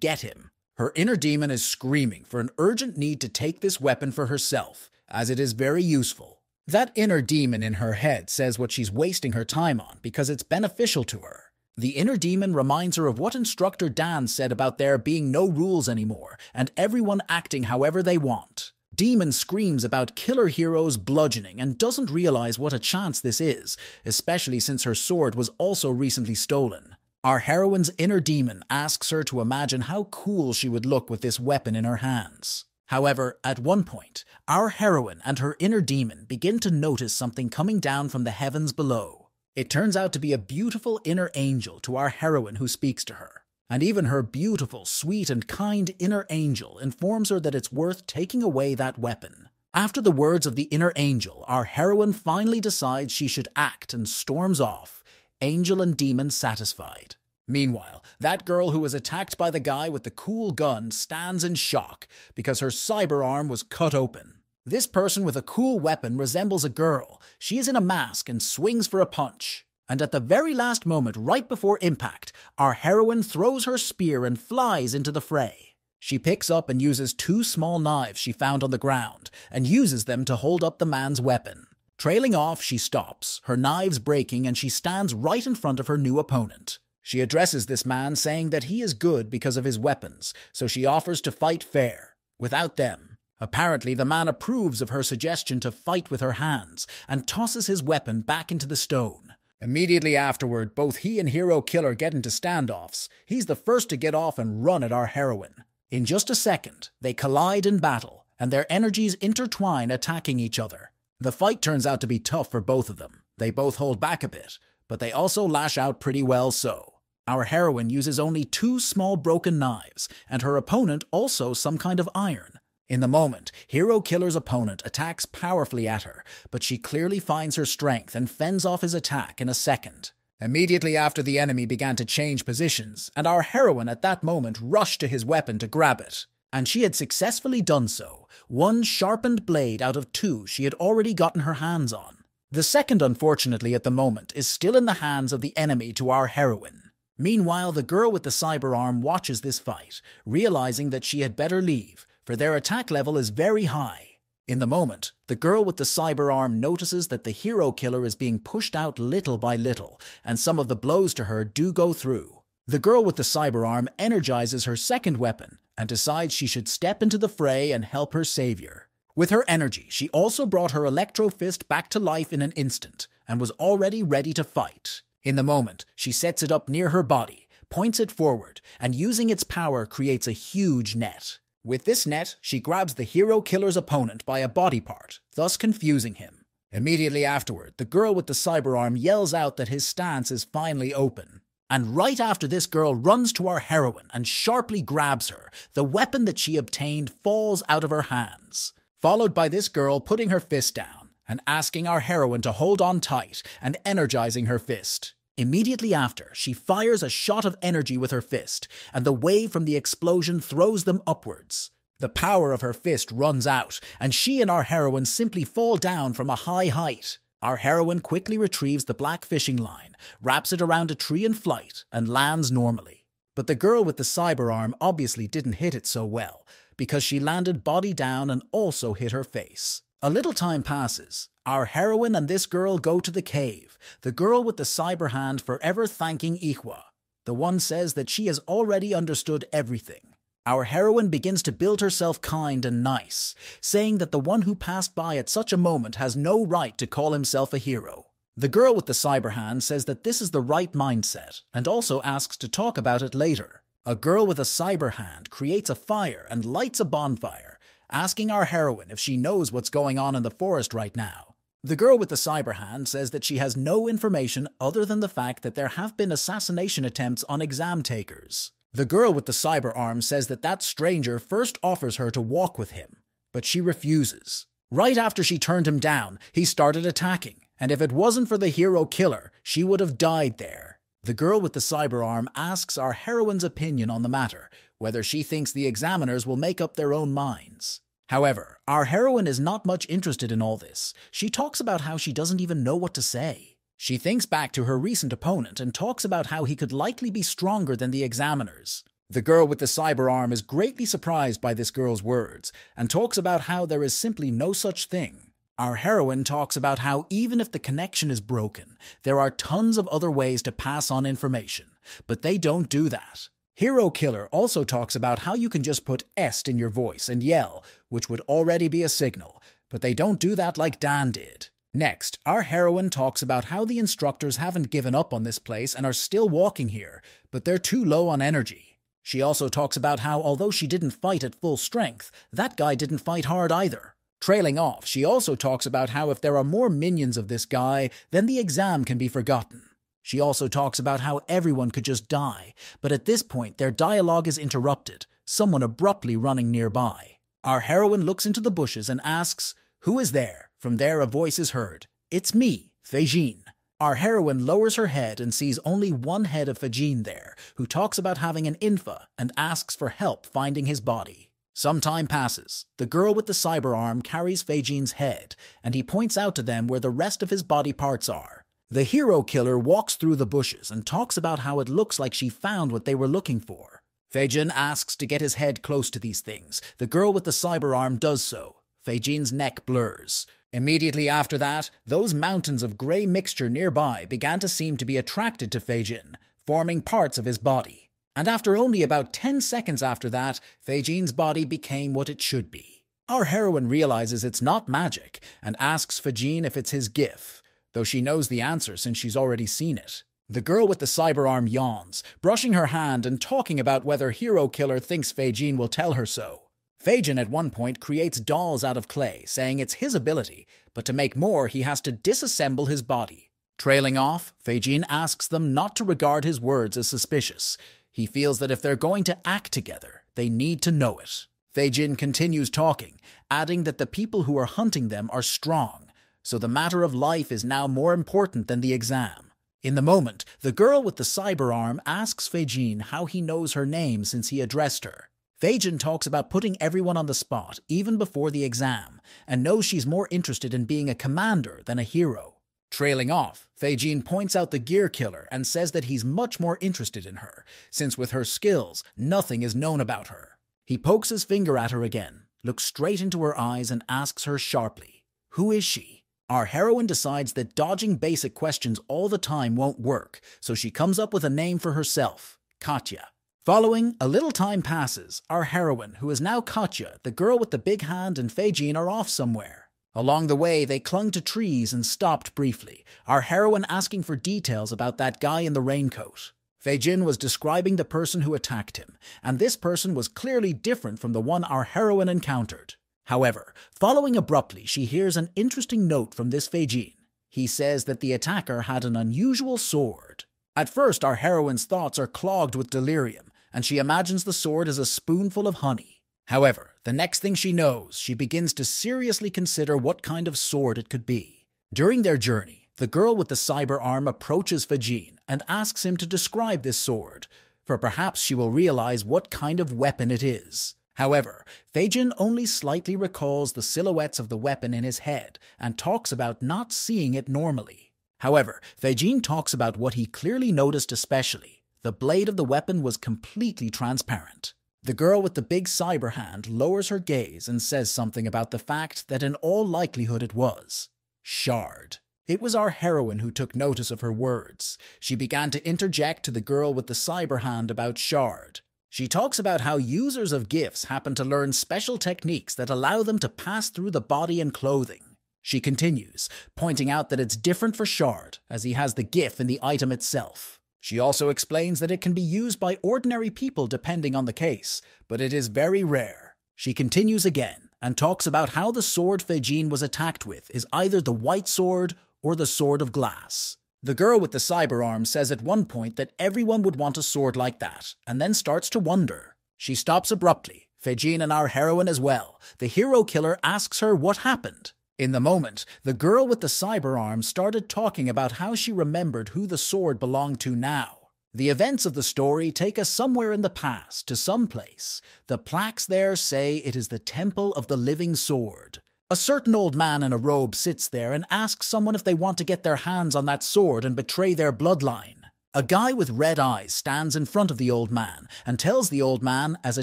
get him. Her inner demon is screaming for an urgent need to take this weapon for herself, as it is very useful. That inner demon in her head says what she's wasting her time on because it's beneficial to her. The inner demon reminds her of what Instructor Dan said about there being no rules anymore and everyone acting however they want. Demon screams about killer heroes bludgeoning and doesn't realize what a chance this is, especially since her sword was also recently stolen. Our heroine's inner demon asks her to imagine how cool she would look with this weapon in her hands. However, at one point, our heroine and her inner demon begin to notice something coming down from the heavens below. It turns out to be a beautiful inner angel to our heroine who speaks to her. And even her beautiful, sweet, and kind inner angel informs her that it's worth taking away that weapon. After the words of the inner angel, our heroine finally decides she should act and storms off, angel and demon satisfied. Meanwhile, that girl who was attacked by the guy with the cool gun stands in shock because her cyber arm was cut open. This person with a cool weapon resembles a girl. She is in a mask and swings for a punch. And at the very last moment, right before impact, our heroine throws her spear and flies into the fray. She picks up and uses 2 small knives she found on the ground and uses them to hold up the man's weapon. Trailing off, she stops, her knives breaking, and she stands right in front of her new opponent. She addresses this man saying that he is good because of his weapons, so she offers to fight fair, without them. Apparently, the man approves of her suggestion to fight with her hands and tosses his weapon back into the stone. Immediately afterward, both he and Hero Killer get into standoffs. He's the first to get off and run at our heroine. In just a second, they collide in battle, and their energies intertwine, attacking each other. The fight turns out to be tough for both of them. They both hold back a bit, but they also lash out pretty well so. Our heroine uses only 2 small broken knives, and her opponent also some kind of iron. In the moment, Hero Killer's opponent attacks powerfully at her, but she clearly finds her strength and fends off his attack in a second. Immediately after, the enemy began to change positions, and our heroine at that moment rushed to his weapon to grab it. And she had successfully done so, 1 sharpened blade out of 2 she had already gotten her hands on. The second, unfortunately at the moment, is still in the hands of the enemy to our heroine. Meanwhile, the girl with the cyber arm watches this fight, realizing that she had better leave, for their attack level is very high. In the moment, the girl with the cyber arm notices that the hero killer is being pushed out little by little, and some of the blows to her do go through. The girl with the cyber arm energizes her second weapon and decides she should step into the fray and help her savior. With her energy, she also brought her electro fist back to life in an instant and was already ready to fight. In the moment, she sets it up near her body, points it forward, and using its power creates a huge net. With this net, she grabs the hero killer's opponent by a body part, thus confusing him. Immediately afterward, the girl with the cyber arm yells out that his stance is finally open. And right after this girl runs to our heroine and sharply grabs her, the weapon that she obtained falls out of her hands, followed by this girl putting her fist down and asking our heroine to hold on tight and energizing her fist. Immediately after, she fires a shot of energy with her fist, and the wave from the explosion throws them upwards. The power of her fist runs out, and she and our heroine simply fall down from a high height. Our heroine quickly retrieves the black fishing line, wraps it around a tree in flight, and lands normally. But the girl with the cyber arm obviously didn't hit it so well, because she landed body down and also hit her face. A little time passes. Our heroine and this girl go to the cave, the girl with the cyber hand forever thanking Ikhwa. The one says that she has already understood everything. Our heroine begins to build herself kind and nice, saying that the one who passed by at such a moment has no right to call himself a hero. The girl with the cyber hand says that this is the right mindset, and also asks to talk about it later. A girl with a cyber hand creates a fire and lights a bonfire, asking our heroine if she knows what's going on in the forest right now. The girl with the cyber hand says that she has no information other than the fact that there have been assassination attempts on exam takers. The girl with the cyber arm says that that stranger first offers her to walk with him, but she refuses. Right after she turned him down, he started attacking, and if it wasn't for the hero killer, she would have died there. The girl with the cyber arm asks our heroine's opinion on the matter, whether she thinks the examiners will make up their own minds. However, our heroine is not much interested in all this. She talks about how she doesn't even know what to say. She thinks back to her recent opponent and talks about how he could likely be stronger than the examiners. The girl with the cyber arm is greatly surprised by this girl's words and talks about how there is simply no such thing. Our heroine talks about how even if the connection is broken, there are tons of other ways to pass on information, but they don't do that. Hero Killer also talks about how you can just put est in your voice and yell, which would already be a signal, but they don't do that like Dan did. Next, our heroine talks about how the instructors haven't given up on this place and are still walking here, but they're too low on energy. She also talks about how, although she didn't fight at full strength, that guy didn't fight hard either. Trailing off, she also talks about how if there are more minions of this guy, then the exam can be forgotten. She also talks about how everyone could just die, but at this point their dialogue is interrupted, someone abruptly running nearby. Our heroine looks into the bushes and asks, "Who is there?" From there a voice is heard. "It's me, Feijin." Our heroine lowers her head and sees only one head of Feijin there, who talks about having an infa and asks for help finding his body. Some time passes. The girl with the cyber arm carries Feijin's head, and he points out to them where the rest of his body parts are. The hero killer walks through the bushes and talks about how it looks like she found what they were looking for. Feijin asks to get his head close to these things. The girl with the cyber arm does so. Feijin's neck blurs. Immediately after that, those mountains of grey mixture nearby began to seem to be attracted to Feijin, forming parts of his body. And after only about 10 seconds after that, Feijin's body became what it should be. Our heroine realizes it's not magic and asks Feijin if it's his GIF, though she knows the answer since she's already seen it. The girl with the cyber arm yawns, brushing her hand and talking about whether Hero Killer thinks Feijin will tell her so. Feijin at one point creates dolls out of clay, saying it's his ability, but to make more he has to disassemble his body. Trailing off, Feijin asks them not to regard his words as suspicious. He feels that if they're going to act together, they need to know it. Feijin continues talking, adding that the people who are hunting them are strong, so the matter of life is now more important than the exam. In the moment, the girl with the cyber arm asks Feijin how he knows her name since he addressed her. Feijin talks about putting everyone on the spot even before the exam, and knows she's more interested in being a commander than a hero. Trailing off, Feijin points out the gear killer and says that he's much more interested in her, since with her skills, nothing is known about her. He pokes his finger at her again, looks straight into her eyes and asks her sharply, "Who is she?" Our heroine decides that dodging basic questions all the time won't work, so she comes up with a name for herself, Katya. Following, a little time passes. Our heroine, who is now Katya, the girl with the big hand, and Feijin are off somewhere. Along the way, they clung to trees and stopped briefly, our heroine asking for details about that guy in the raincoat. Feijin was describing the person who attacked him, and this person was clearly different from the one our heroine encountered. However, following abruptly, she hears an interesting note from this Feijin. He says that the attacker had an unusual sword. At first, our heroine's thoughts are clogged with delirium, and she imagines the sword as a spoonful of honey. However, the next thing she knows, she begins to seriously consider what kind of sword it could be. During their journey, the girl with the cyber arm approaches Fajin and asks him to describe this sword, for perhaps she will realize what kind of weapon it is. However, Fajin only slightly recalls the silhouettes of the weapon in his head and talks about not seeing it normally. However, Fajin talks about what he clearly noticed especially. The blade of the weapon was completely transparent. The girl with the big cyber hand lowers her gaze and says something about the fact that in all likelihood it was Shard. It was our heroine who took notice of her words. She began to interject to the girl with the cyber hand about Shard. She talks about how users of gifts happen to learn special techniques that allow them to pass through the body and clothing. She continues, pointing out that it's different for Shard, as he has the gif in the item itself. She also explains that it can be used by ordinary people depending on the case, but it is very rare. She continues again, and talks about how the sword Fajin was attacked with is either the white sword or the sword of glass. The girl with the cyber arm says at one point that everyone would want a sword like that, and then starts to wonder. She stops abruptly, Fajin and our heroine as well. The hero killer asks her what happened. In the moment, the girl with the cyber arm started talking about how she remembered who the sword belonged to now. The events of the story take us somewhere in the past, to some place. The plaques there say it is the Temple of the Living Sword. A certain old man in a robe sits there and asks someone if they want to get their hands on that sword and betray their bloodline. A guy with red eyes stands in front of the old man and tells the old man, as a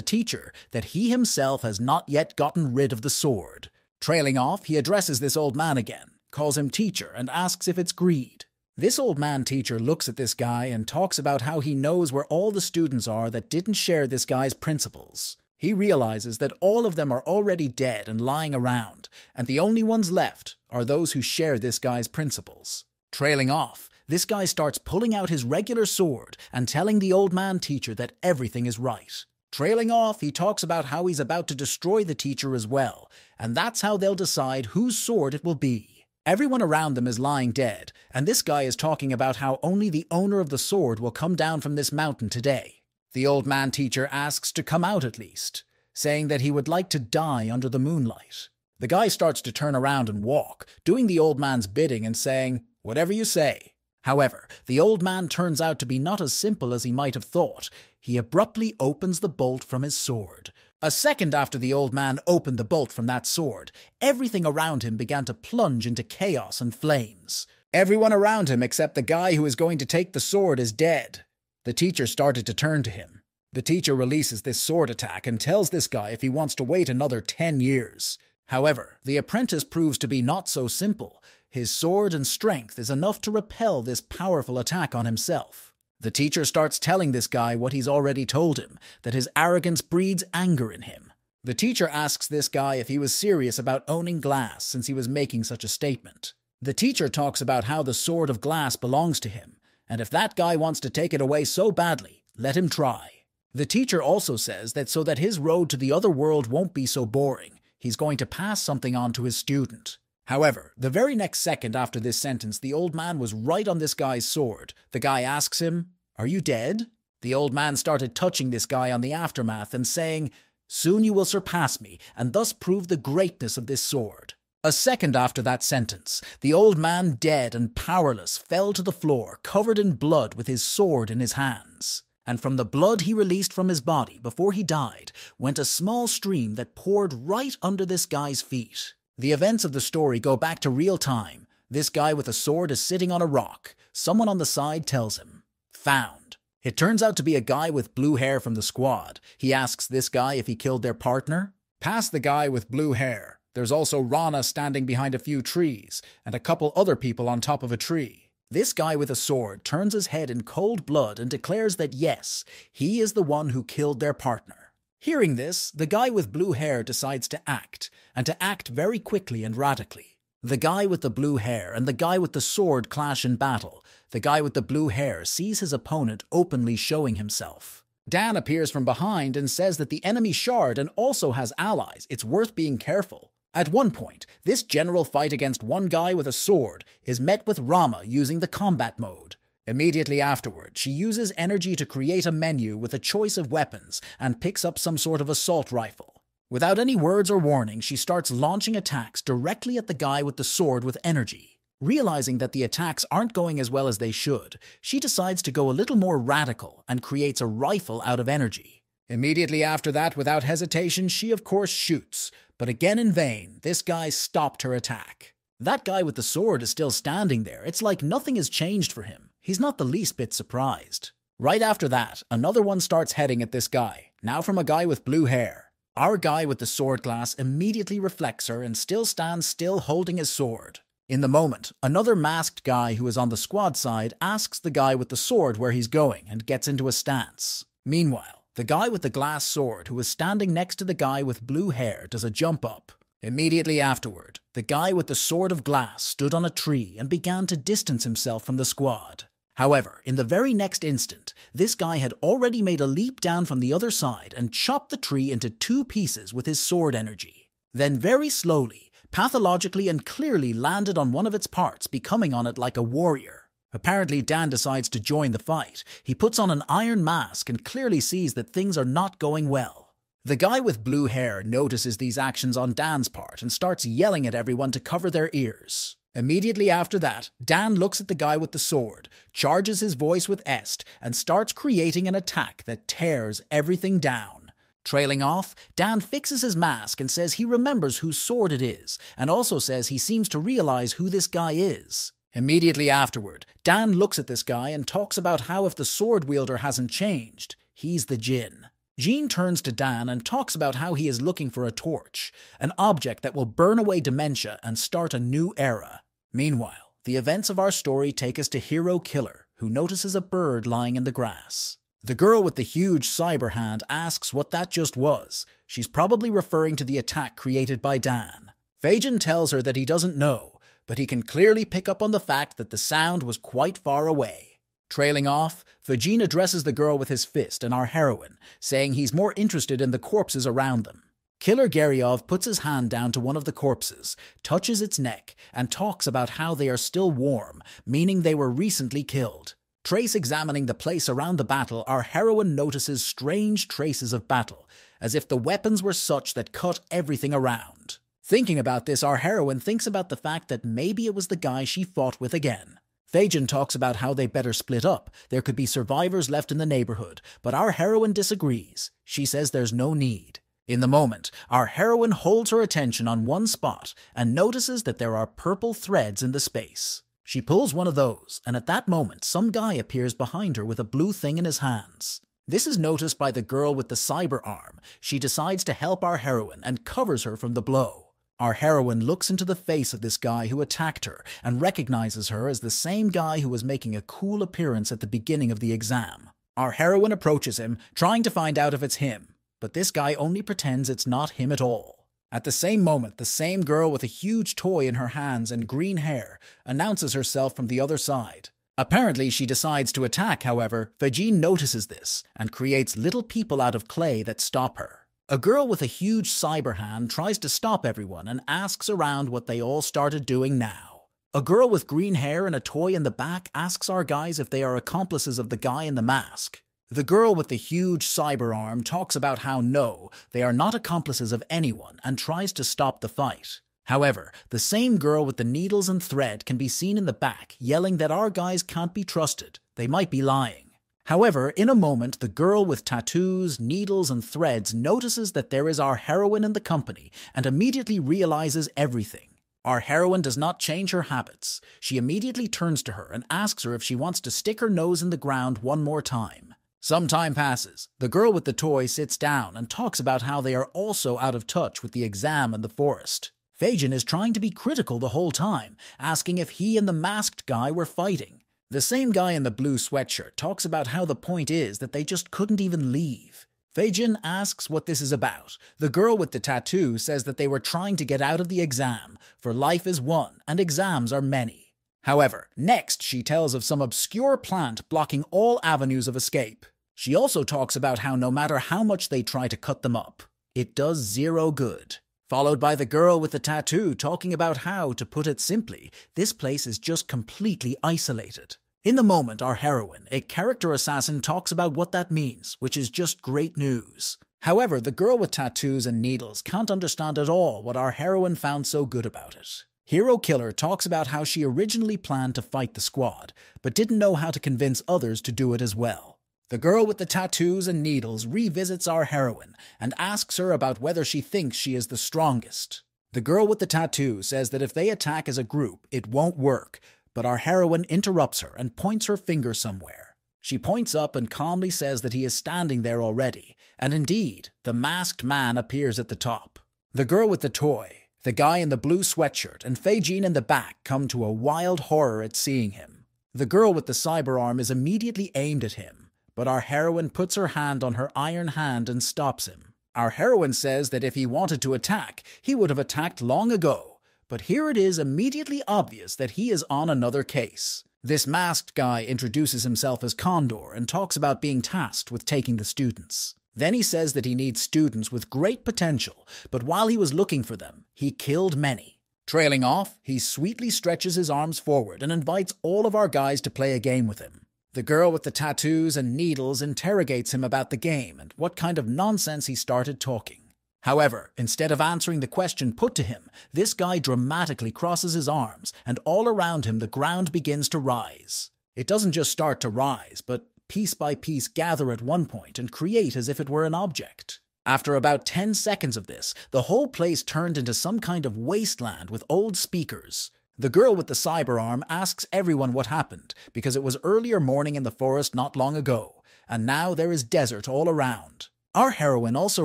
teacher, that he himself has not yet gotten rid of the sword. Trailing off, he addresses this old man again, calls him teacher, and asks if it's greed. This old man teacher looks at this guy and talks about how he knows where all the students are that didn't share this guy's principles. He realizes that all of them are already dead and lying around, and the only ones left are those who share this guy's principles. Trailing off, this guy starts pulling out his regular sword and telling the old man teacher that everything is right. Trailing off, he talks about how he's about to destroy the teacher as well, and that's how they'll decide whose sword it will be. Everyone around them is lying dead, and this guy is talking about how only the owner of the sword will come down from this mountain today. The old man teacher asks to come out at least, saying that he would like to die under the moonlight. The guy starts to turn around and walk, doing the old man's bidding and saying, "Whatever you say." However, the old man turns out to be not as simple as he might have thought. He abruptly opens the bolt from his sword. A second after the old man opened the bolt from that sword, everything around him began to plunge into chaos and flames. Everyone around him except the guy who is going to take the sword is dead. The teacher started to turn to him. The teacher releases this sword attack and tells this guy if he wants to wait another 10 years. However, the apprentice proves to be not so simple. His sword and strength is enough to repel this powerful attack on himself. The teacher starts telling this guy what he's already told him, that his arrogance breeds anger in him. The teacher asks this guy if he was serious about owning glass since he was making such a statement. The teacher talks about how the sword of glass belongs to him, and if that guy wants to take it away so badly, let him try. The teacher also says that so that his road to the other world won't be so boring, he's going to pass something on to his student. However, the very next second after this sentence, the old man was right on this guy's sword. The guy asks him, "Are you dead?" The old man started touching this guy on the aftermath and saying, "Soon you will surpass me, and thus prove the greatness of this sword." A second after that sentence, the old man, dead and powerless, fell to the floor, covered in blood with his sword in his hands. And from the blood he released from his body before he died, went a small stream that poured right under this guy's feet. The events of the story go back to real time. This guy with a sword is sitting on a rock. Someone on the side tells him, "Found." It turns out to be a guy with blue hair from the squad. He asks this guy if he killed their partner. Past the guy with blue hair, there's also Rana standing behind a few trees, and a couple other people on top of a tree. This guy with a sword turns his head in cold blood and declares that yes, he is the one who killed their partner. Hearing this, the guy with blue hair decides to act, and to act very quickly and radically. The guy with the blue hair and the guy with the sword clash in battle. The guy with the blue hair sees his opponent openly showing himself. Dan appears from behind and says that the enemy Shard and also has allies. It's worth being careful. At one point, this general fight against one guy with a sword is met with Rama using the combat mode. Immediately afterward, she uses energy to create a menu with a choice of weapons and picks up some sort of assault rifle. Without any words or warning, she starts launching attacks directly at the guy with the sword with energy. Realizing that the attacks aren't going as well as they should, she decides to go a little more radical and creates a rifle out of energy. Immediately after that, without hesitation, she of course shoots, but again in vain. This guy stopped her attack. That guy with the sword is still standing there. It's like nothing has changed for him. He's not the least bit surprised. Right after that, another one starts heading at this guy, now from a guy with blue hair. Our guy with the sword glass immediately reflects her and still stands still holding his sword. In the moment, another masked guy who is on the squad side asks the guy with the sword where he's going and gets into a stance. Meanwhile, the guy with the glass sword who is standing next to the guy with blue hair does a jump up. Immediately afterward, the guy with the sword of glass stood on a tree and began to distance himself from the squad. However, in the very next instant, this guy had already made a leap down from the other side and chopped the tree into 2 pieces with his sword energy. Then very slowly, pathologically and clearly landed on one of its parts, becoming on it like a warrior. Apparently, Dan decides to join the fight. He puts on an iron mask and clearly sees that things are not going well. The guy with blue hair notices these actions on Dan's part and starts yelling at everyone to cover their ears. Immediately after that, Dan looks at the guy with the sword, charges his voice with Est, and starts creating an attack that tears everything down. Trailing off, Dan fixes his mask and says he remembers whose sword it is, and also says he seems to realize who this guy is. Immediately afterward, Dan looks at this guy and talks about how if the sword wielder hasn't changed, he's the Jinn. Jean turns to Dan and talks about how he is looking for a torch, an object that will burn away dementia and start a new era. Meanwhile, the events of our story take us to Hero Killer, who notices a bird lying in the grass. The girl with the huge cyber hand asks what that just was. She's probably referring to the attack created by Dan. Fajin tells her that he doesn't know, but he can clearly pick up on the fact that the sound was quite far away. Trailing off, Fajin addresses the girl with his fist and our heroine, saying he's more interested in the corpses around them. Killer Geryov puts his hand down to one of the corpses, touches its neck, and talks about how they are still warm, meaning they were recently killed. Trace examining the place around the battle, our heroine notices strange traces of battle, as if the weapons were such that cut everything around. Thinking about this, our heroine thinks about the fact that maybe it was the guy she fought with again. Fajin talks about how they better split up. There could be survivors left in the neighborhood, but our heroine disagrees. She says there's no need. In the moment, our heroine holds her attention on one spot and notices that there are purple threads in the space. She pulls one of those, and at that moment, some guy appears behind her with a blue thing in his hands. This is noticed by the girl with the cyber arm. She decides to help our heroine and covers her from the blow. Our heroine looks into the face of this guy who attacked her and recognizes her as the same guy who was making a cool appearance at the beginning of the exam. Our heroine approaches him, trying to find out if it's him, but this guy only pretends it's not him at all. At the same moment, the same girl with a huge toy in her hands and green hair announces herself from the other side. Apparently, she decides to attack, however. Fajin notices this and creates little people out of clay that stop her. A girl with a huge cyber hand tries to stop everyone and asks around what they all started doing now. A girl with green hair and a toy in the back asks our guys if they are accomplices of the guy in the mask. The girl with the huge cyber arm talks about how no, they are not accomplices of anyone and tries to stop the fight. However, the same girl with the needles and thread can be seen in the back yelling that our guys can't be trusted. They might be lying. However, in a moment, the girl with tattoos, needles, and threads notices that there is our heroine in the company and immediately realizes everything. Our heroine does not change her habits. She immediately turns to her and asks her if she wants to stick her nose in the ground one more time. Some time passes. The girl with the toy sits down and talks about how they are also out of touch with the exam and the forest. Fajin is trying to be critical the whole time, asking if he and the masked guy were fighting. The same guy in the blue sweatshirt talks about how the point is that they just couldn't even leave. Fajin asks what this is about. The girl with the tattoo says that they were trying to get out of the exam, for life is one and exams are many. However, next she tells of some obscure plant blocking all avenues of escape. She also talks about how no matter how much they try to cut them up, it does zero good. Followed by the girl with the tattoo talking about how, to put it simply, this place is just completely isolated. In the moment, our heroine, a character assassin, talks about what that means, which is just great news. However, the girl with tattoos and needles can't understand at all what our heroine found so good about it. Hero Killer talks about how she originally planned to fight the squad, but didn't know how to convince others to do it as well. The girl with the tattoos and needles revisits our heroine and asks her about whether she thinks she is the strongest. The girl with the tattoo says that if they attack as a group, it won't work, but our heroine interrupts her and points her finger somewhere. She points up and calmly says that he is standing there already, and indeed, the masked man appears at the top. The girl with the toy, the guy in the blue sweatshirt, and Fei-jin in the back come to a wild horror at seeing him. The girl with the cyber arm is immediately aimed at him, but our heroine puts her hand on her iron hand and stops him. Our heroine says that if he wanted to attack, he would have attacked long ago, but here it is immediately obvious that he is on another case. This masked guy introduces himself as Condor and talks about being tasked with taking the students. Then he says that he needs students with great potential, but while he was looking for them, he killed many. Trailing off, he sweetly stretches his arms forward and invites all of our guys to play a game with him. The girl with the tattoos and needles interrogates him about the game and what kind of nonsense he started talking. However, instead of answering the question put to him, this guy dramatically crosses his arms, and all around him the ground begins to rise. It doesn't just start to rise, but piece by piece gather at one point and create as if it were an object. After about 10 seconds of this, the whole place turned into some kind of wasteland with old speakers. The girl with the cyber arm asks everyone what happened, because it was earlier morning in the forest not long ago, and now there is desert all around. Our heroine also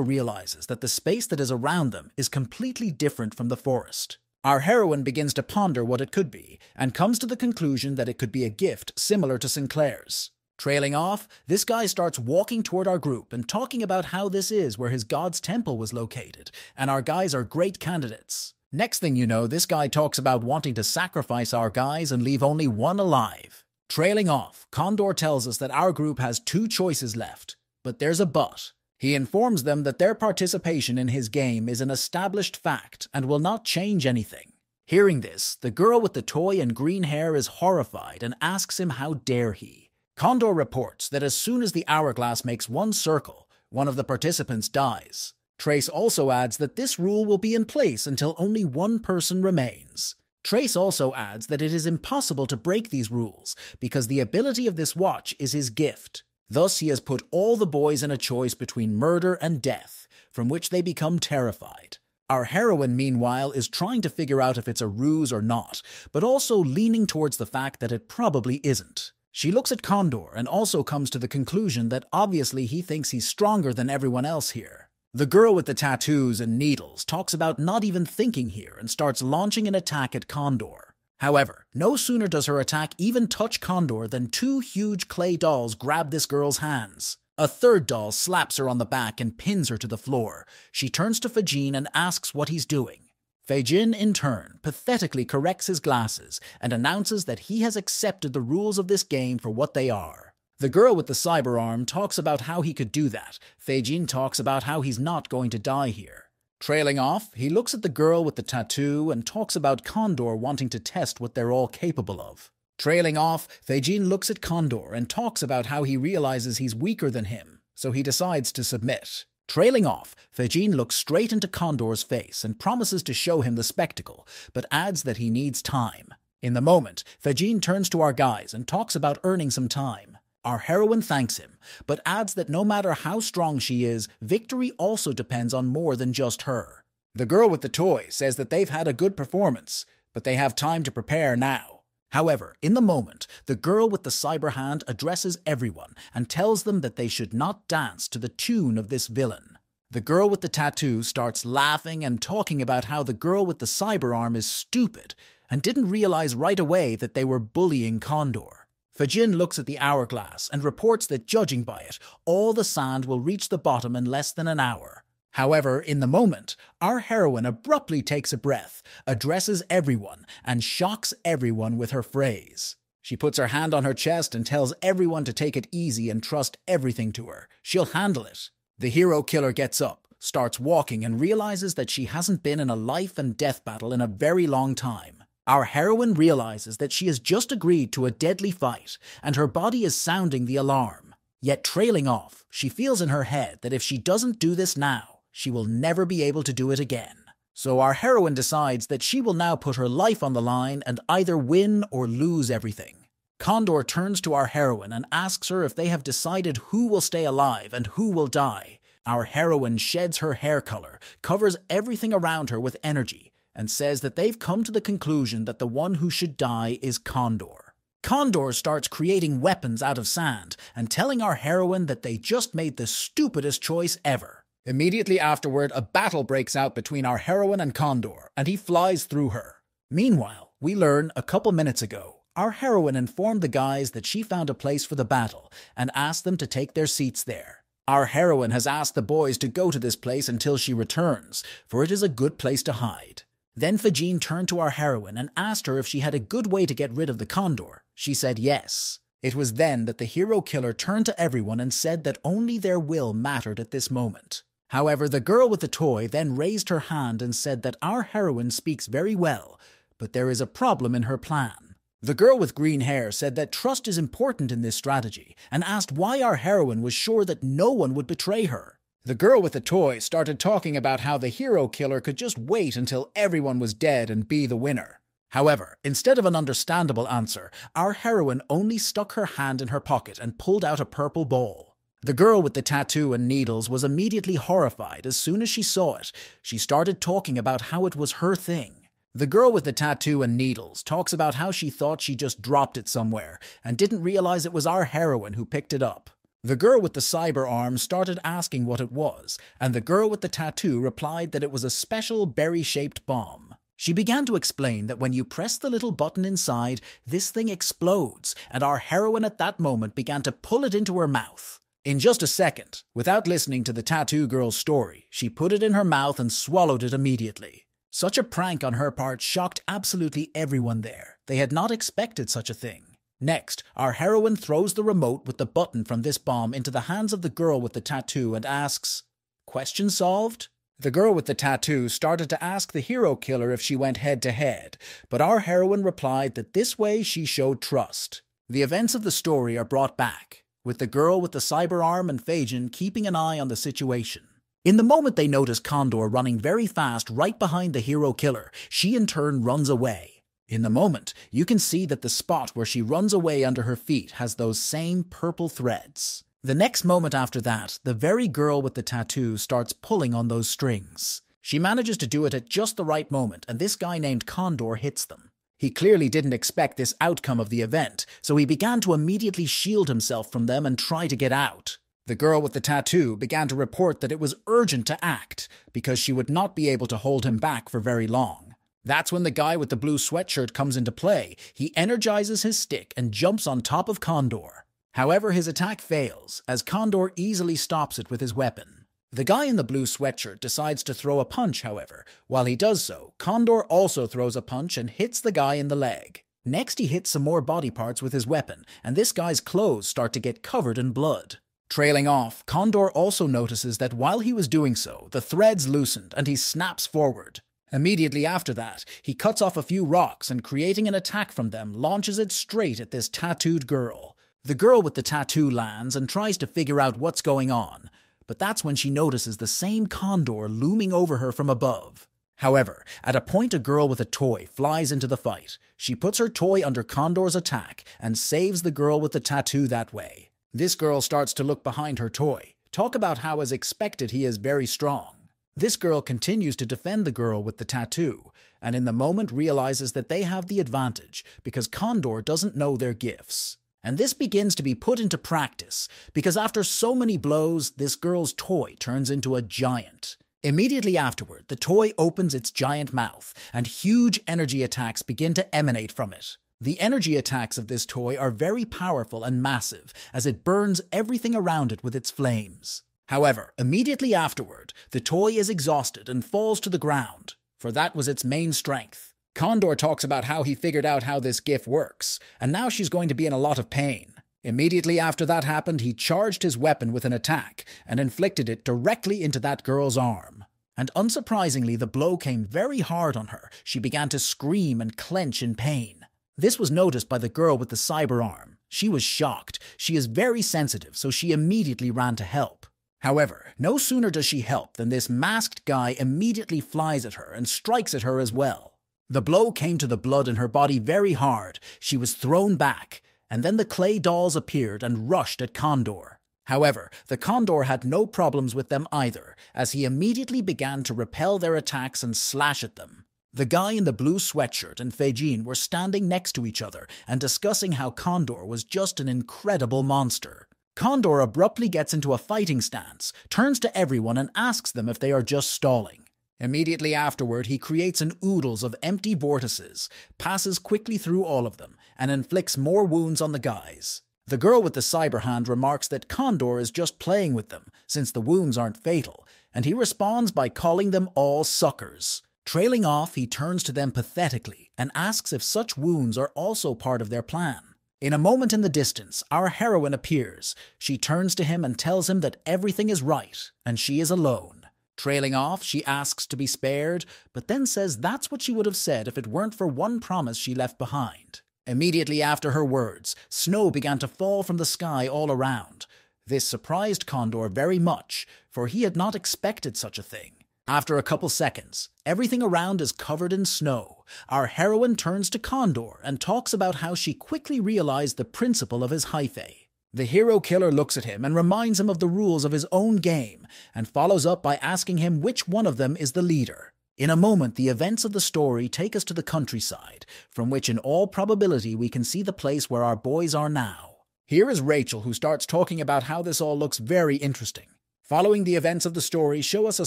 realizes that the space that is around them is completely different from the forest. Our heroine begins to ponder what it could be, and comes to the conclusion that it could be a gift similar to Sinclair's. Trailing off, this guy starts walking toward our group and talking about how this is where his god's temple was located, and our guys are great candidates. Next thing you know, this guy talks about wanting to sacrifice our guys and leave only one alive. Trailing off, Condor tells us that our group has 2 choices left, but there's a but. He informs them that their participation in his game is an established fact and will not change anything. Hearing this, the girl with the toy and green hair is horrified and asks him how dare he. Condor reports that as soon as the hourglass makes one circle, one of the participants dies. Trace also adds that this rule will be in place until only one person remains. Trace also adds that it is impossible to break these rules because the ability of this watch is his gift. Thus, he has put all the boys in a choice between murder and death, from which they become terrified. Our heroine, meanwhile, is trying to figure out if it's a ruse or not, but also leaning towards the fact that it probably isn't. She looks at Condor and also comes to the conclusion that obviously he thinks he's stronger than everyone else here. The girl with the tattoos and needles talks about not even thinking here and starts launching an attack at Condor. However, no sooner does her attack even touch Condor than 2 huge clay dolls grab this girl's hands. A third doll slaps her on the back and pins her to the floor. She turns to Fei-jin and asks what he's doing. Fei-jin, in turn, pathetically corrects his glasses and announces that he has accepted the rules of this game for what they are. The girl with the cyber arm talks about how he could do that. Fei-jin talks about how he's not going to die here. Trailing off, he looks at the girl with the tattoo and talks about Condor wanting to test what they're all capable of. Trailing off, Fei-jin looks at Condor and talks about how he realizes he's weaker than him, so he decides to submit. Trailing off, Fei-jin looks straight into Condor's face and promises to show him the spectacle, but adds that he needs time. In the moment, Fei-jin turns to our guys and talks about earning some time. Our heroine thanks him, but adds that no matter how strong she is, victory also depends on more than just her. The girl with the toy says that they've had a good performance, but they have time to prepare now. However, in the moment, the girl with the cyber hand addresses everyone and tells them that they should not dance to the tune of this villain. The girl with the tattoo starts laughing and talking about how the girl with the cyber arm is stupid and didn't realize right away that they were bullying Condor. Fei-jin looks at the hourglass and reports that judging by it, all the sand will reach the bottom in less than an hour. However, in the moment, our heroine abruptly takes a breath, addresses everyone, and shocks everyone with her phrase. She puts her hand on her chest and tells everyone to take it easy and trust everything to her. She'll handle it. The hero killer gets up, starts walking, and realizes that she hasn't been in a life and death battle in a very long time. Our heroine realizes that she has just agreed to a deadly fight, and her body is sounding the alarm. Yet trailing off, she feels in her head that if she doesn't do this now, she will never be able to do it again. So our heroine decides that she will now put her life on the line and either win or lose everything. Condor turns to our heroine and asks her if they have decided who will stay alive and who will die. Our heroine sheds her hair color, covers everything around her with energy, and says that they've come to the conclusion that the one who should die is Condor. Condor starts creating weapons out of sand and telling our heroine that they just made the stupidest choice ever. Immediately afterward, a battle breaks out between our heroine and Condor, and he flies through her. Meanwhile, we learn a couple minutes ago, our heroine informed the guys that she found a place for the battle and asked them to take their seats there. Our heroine has asked the boys to go to this place until she returns, for it is a good place to hide. Then Fajin turned to our heroine and asked her if she had a good way to get rid of the Condor. She said yes. It was then that the hero killer turned to everyone and said that only their will mattered at this moment. However, the girl with the toy then raised her hand and said that our heroine speaks very well, but there is a problem in her plan. The girl with green hair said that trust is important in this strategy and asked why our heroine was sure that no one would betray her. The girl with the toy started talking about how the hero killer could just wait until everyone was dead and be the winner. However, instead of an understandable answer, our heroine only stuck her hand in her pocket and pulled out a purple ball. The girl with the tattoo and needles was immediately horrified as soon as she saw it. She started talking about how it was her thing. The girl with the tattoo and needles talks about how she thought she just dropped it somewhere and didn't realize it was our heroine who picked it up. The girl with the cyber arm started asking what it was, and the girl with the tattoo replied that it was a special berry-shaped bomb. She began to explain that when you press the little button inside, this thing explodes, and our heroine at that moment began to pull it into her mouth. In just a second, without listening to the tattoo girl's story, she put it in her mouth and swallowed it immediately. Such a prank on her part shocked absolutely everyone there. They had not expected such a thing. Next, our heroine throws the remote with the button from this bomb into the hands of the girl with the tattoo and asks, "Question solved?" The girl with the tattoo started to ask the hero killer if she went head-to-head, but our heroine replied that this way she showed trust. The events of the story are brought back, with the girl with the cyber arm and Fajin keeping an eye on the situation. In the moment they notice Condor running very fast right behind the hero killer, she in turn runs away. In the moment, you can see that the spot where she runs away under her feet has those same purple threads. The next moment after that, the very girl with the tattoo starts pulling on those strings. She manages to do it at just the right moment, and this guy named Condor hits them. He clearly didn't expect this outcome of the event, so he began to immediately shield himself from them and try to get out. The girl with the tattoo began to report that it was urgent to act, because she would not be able to hold him back for very long. That's when the guy with the blue sweatshirt comes into play. He energizes his stick and jumps on top of Condor. However, his attack fails, as Condor easily stops it with his weapon. The guy in the blue sweatshirt decides to throw a punch, however. While he does so, Condor also throws a punch and hits the guy in the leg. Next, he hits some more body parts with his weapon, and this guy's clothes start to get covered in blood. Trailing off, Condor also notices that while he was doing so, the threads loosened and he snaps forward. Immediately after that, he cuts off a few rocks and creating an attack from them, launches it straight at this tattooed girl. The girl with the tattoo lands and tries to figure out what's going on, but that's when she notices the same Condor looming over her from above. However, at a point a girl with a toy flies into the fight. She puts her toy under Condor's attack and saves the girl with the tattoo that way. This girl starts to look behind her toy, talk about how as expected he is very strong. This girl continues to defend the girl with the tattoo, and in the moment realizes that they have the advantage because Condor doesn't know their gifts. And this begins to be put into practice, because after so many blows, this girl's toy turns into a giant. Immediately afterward, the toy opens its giant mouth, and huge energy attacks begin to emanate from it. The energy attacks of this toy are very powerful and massive, as it burns everything around it with its flames. However, immediately afterward, the toy is exhausted and falls to the ground, for that was its main strength. Condor talks about how he figured out how this GIF works, and now she's going to be in a lot of pain. Immediately after that happened, he charged his weapon with an attack and inflicted it directly into that girl's arm. And unsurprisingly, the blow came very hard on her. She began to scream and clench in pain. This was noticed by the girl with the cyber arm. She was shocked. She is very sensitive, so she immediately ran to help. However, no sooner does she help than this masked guy immediately flies at her and strikes at her as well. The blow came to the blood in her body very hard. She was thrown back, and then the clay dolls appeared and rushed at Condor. However, the Condor had no problems with them either, as he immediately began to repel their attacks and slash at them. The guy in the blue sweatshirt and Feijin were standing next to each other and discussing how Condor was just an incredible monster. Condor abruptly gets into a fighting stance, turns to everyone and asks them if they are just stalling. Immediately afterward, he creates an oodles of empty vortices, passes quickly through all of them, and inflicts more wounds on the guys. The girl with the cyber hand remarks that Condor is just playing with them, since the wounds aren't fatal, and he responds by calling them all suckers. Trailing off, he turns to them pathetically and asks if such wounds are also part of their plan. In a moment in the distance, our heroine appears. She turns to him and tells him that everything is right, and she is alone. Trailing off, she asks to be spared, but then says that's what she would have said if it weren't for one promise she left behind. Immediately after her words, snow began to fall from the sky all around. This surprised Condor very much, for he had not expected such a thing. After a couple seconds, everything around is covered in snow. Our heroine turns to Condor and talks about how she quickly realized the principle of his hyphae. The hero killer looks at him and reminds him of the rules of his own game, and follows up by asking him which one of them is the leader. In a moment, the events of the story take us to the countryside, from which in all probability we can see the place where our boys are now. Here is Rachel, who starts talking about how this all looks very interesting. Following the events of the story show us a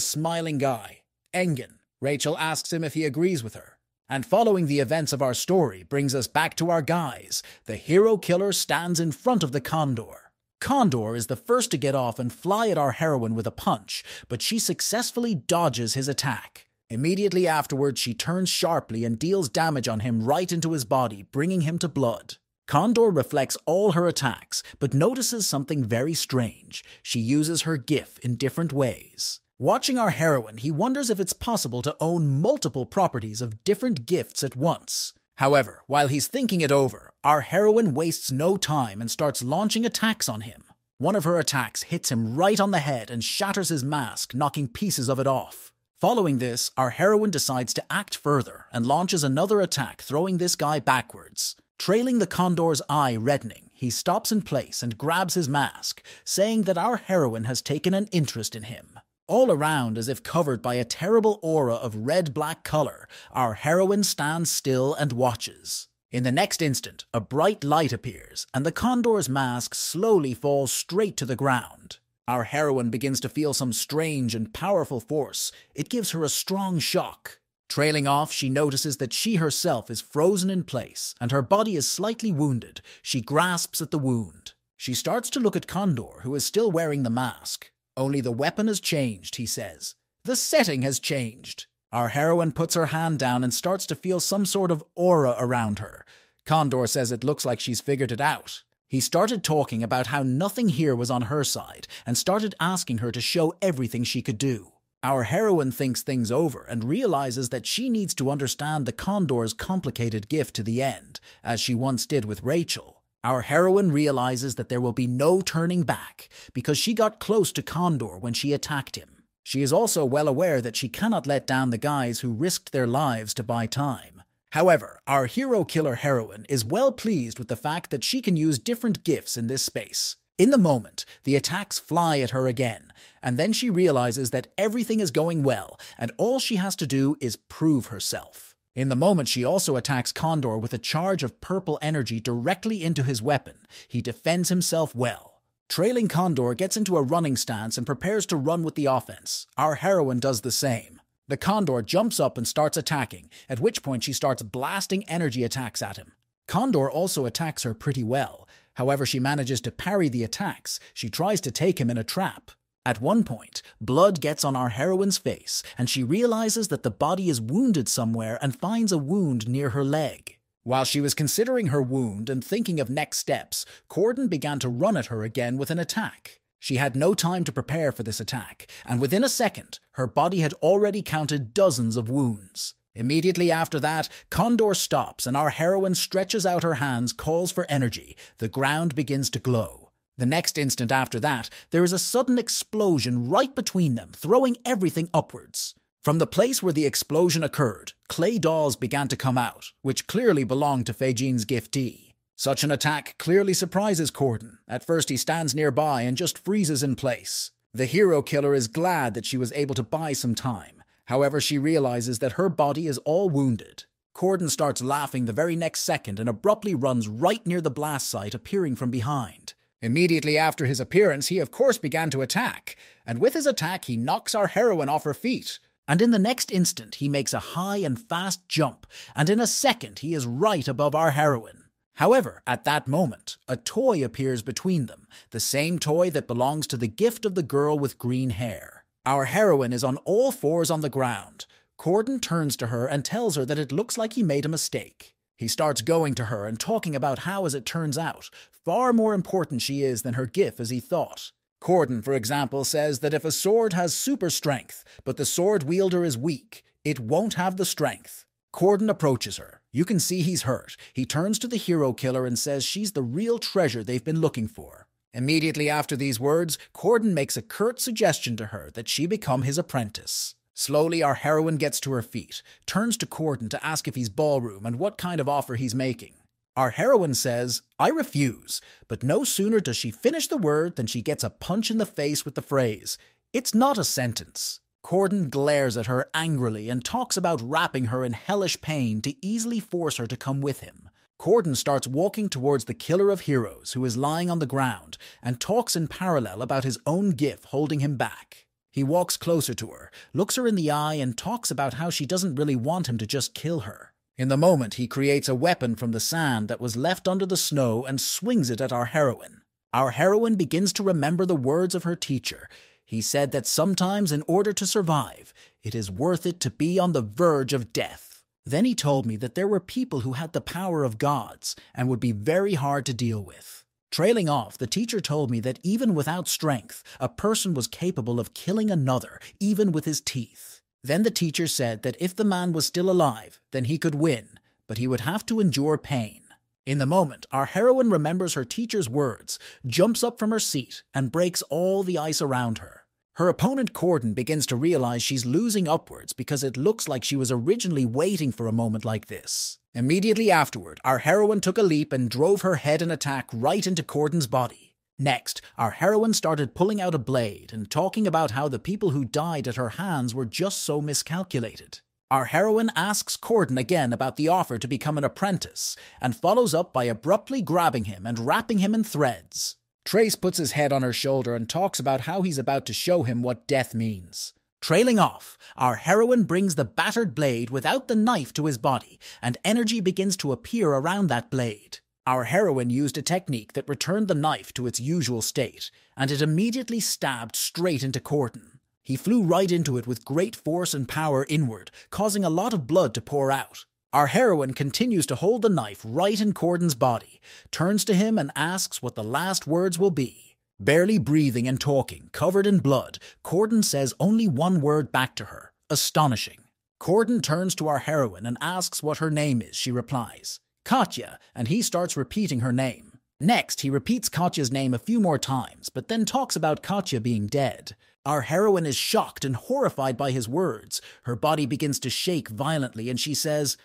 smiling guy, Engen. Rachel asks him if he agrees with her. And following the events of our story brings us back to our guys. The hero killer stands in front of the Condor. Condor is the first to get off and fly at our heroine with a punch, but she successfully dodges his attack. Immediately afterwards, she turns sharply and deals damage on him right into his body, bringing him to blood. Condor reflects all her attacks, but notices something very strange. She uses her GIF in different ways. Watching our heroine, he wonders if it's possible to own multiple properties of different gifts at once. However, while he's thinking it over, our heroine wastes no time and starts launching attacks on him. One of her attacks hits him right on the head and shatters his mask, knocking pieces of it off. Following this, our heroine decides to act further and launches another attack, throwing this guy backwards. Trailing the Condor's eye reddening, he stops in place and grabs his mask, saying that our heroine has taken an interest in him. All around, as if covered by a terrible aura of red-black color, our heroine stands still and watches. In the next instant, a bright light appears, and the Condor's mask slowly falls straight to the ground. Our heroine begins to feel some strange and powerful force. It gives her a strong shock. Trailing off, she notices that she herself is frozen in place, and her body is slightly wounded. She grasps at the wound. She starts to look at Condor, who is still wearing the mask. Only the weapon has changed, he says. The setting has changed. Our heroine puts her hand down and starts to feel some sort of aura around her. Condor says it looks like she's figured it out. He started talking about how nothing here was on her side and started asking her to show everything she could do. Our heroine thinks things over and realizes that she needs to understand the Condor's complicated gift to the end, as she once did with Rachel. Our heroine realizes that there will be no turning back because she got close to Condor when she attacked him. She is also well aware that she cannot let down the guys who risked their lives to buy time. However, our hero-killer heroine is well pleased with the fact that she can use different gifts in this space. In the moment, the attacks fly at her again, and then she realizes that everything is going well, and all she has to do is prove herself. In the moment, she also attacks Condor with a charge of purple energy directly into his weapon. He defends himself well. Trailing Condor gets into a running stance and prepares to run with the offense. Our heroine does the same. The Condor jumps up and starts attacking, at which point she starts blasting energy attacks at him. Condor also attacks her pretty well. However, she manages to parry the attacks. She tries to take him in a trap. At one point, blood gets on our heroine's face, and she realizes that the body is wounded somewhere and finds a wound near her leg. While she was considering her wound and thinking of next steps, Corden began to run at her again with an attack. She had no time to prepare for this attack, and within a second, her body had already counted dozens of wounds. Immediately after that, Condor stops and our heroine stretches out her hands, calls for energy. The ground begins to glow. The next instant after that, there is a sudden explosion right between them, throwing everything upwards. From the place where the explosion occurred, clay dolls began to come out, which clearly belonged to Feijin's giftee. Such an attack clearly surprises Corden. At first he stands nearby and just freezes in place. The hero killer is glad that she was able to buy some time. However, she realizes that her body is all wounded. Corden starts laughing the very next second and abruptly runs right near the blast site, appearing from behind. Immediately after his appearance, he of course began to attack, and with his attack he knocks our heroine off her feet. And in the next instant he makes a high and fast jump, and in a second he is right above our heroine. However, at that moment, a toy appears between them, the same toy that belongs to the gift of the girl with green hair. Our heroine is on all fours on the ground. Corden turns to her and tells her that it looks like he made a mistake. He starts going to her and talking about how, as it turns out, far more important she is than her gift as he thought. Corden, for example, says that if a sword has super strength, but the sword wielder is weak, it won't have the strength. Corden approaches her. You can see he's hurt. He turns to the hero killer and says she's the real treasure they've been looking for. Immediately after these words, Corden makes a curt suggestion to her that she become his apprentice. Slowly, our heroine gets to her feet, turns to Corden to ask if he's ballroom and what kind of offer he's making. Our heroine says, "I refuse," but no sooner does she finish the word than she gets a punch in the face with the phrase, "It's not a sentence." Corden glares at her angrily and talks about wrapping her in hellish pain to easily force her to come with him. Corden starts walking towards the killer of heroes, who is lying on the ground, and talks in parallel about his own gift holding him back. He walks closer to her, looks her in the eye, and talks about how she doesn't really want him to just kill her. In the moment, he creates a weapon from the sand that was left under the snow and swings it at our heroine. Our heroine begins to remember the words of her teacher. He said that sometimes, in order to survive, it is worth it to be on the verge of death. Then he told me that there were people who had the power of gods and would be very hard to deal with. Trailing off, the teacher told me that even without strength, a person was capable of killing another, even with his teeth. Then the teacher said that if the man was still alive, then he could win, but he would have to endure pain. In the moment, our heroine remembers her teacher's words, jumps up from her seat, and breaks all the ice around her. Her opponent Corden begins to realize she's losing upwards because it looks like she was originally waiting for a moment like this. Immediately afterward, our heroine took a leap and drove her head and attack right into Corden's body. Next, our heroine started pulling out a blade and talking about how the people who died at her hands were just so miscalculated. Our heroine asks Corden again about the offer to become an apprentice, and follows up by abruptly grabbing him and wrapping him in threads. Trace puts his head on her shoulder and talks about how he's about to show him what death means. Trailing off, our heroine brings the battered blade without the knife to his body, and energy begins to appear around that blade. Our heroine used a technique that returned the knife to its usual state, and it immediately stabbed straight into Corden. He flew right into it with great force and power inward, causing a lot of blood to pour out. Our heroine continues to hold the knife right in Corden's body, turns to him and asks what the last words will be. Barely breathing and talking, covered in blood, Corden says only one word back to her, astonishing. Corden turns to our heroine and asks what her name is. She replies, "Katya," and he starts repeating her name. Next, he repeats Katya's name a few more times, but then talks about Katya being dead. Our heroine is shocked and horrified by his words. Her body begins to shake violently and she says,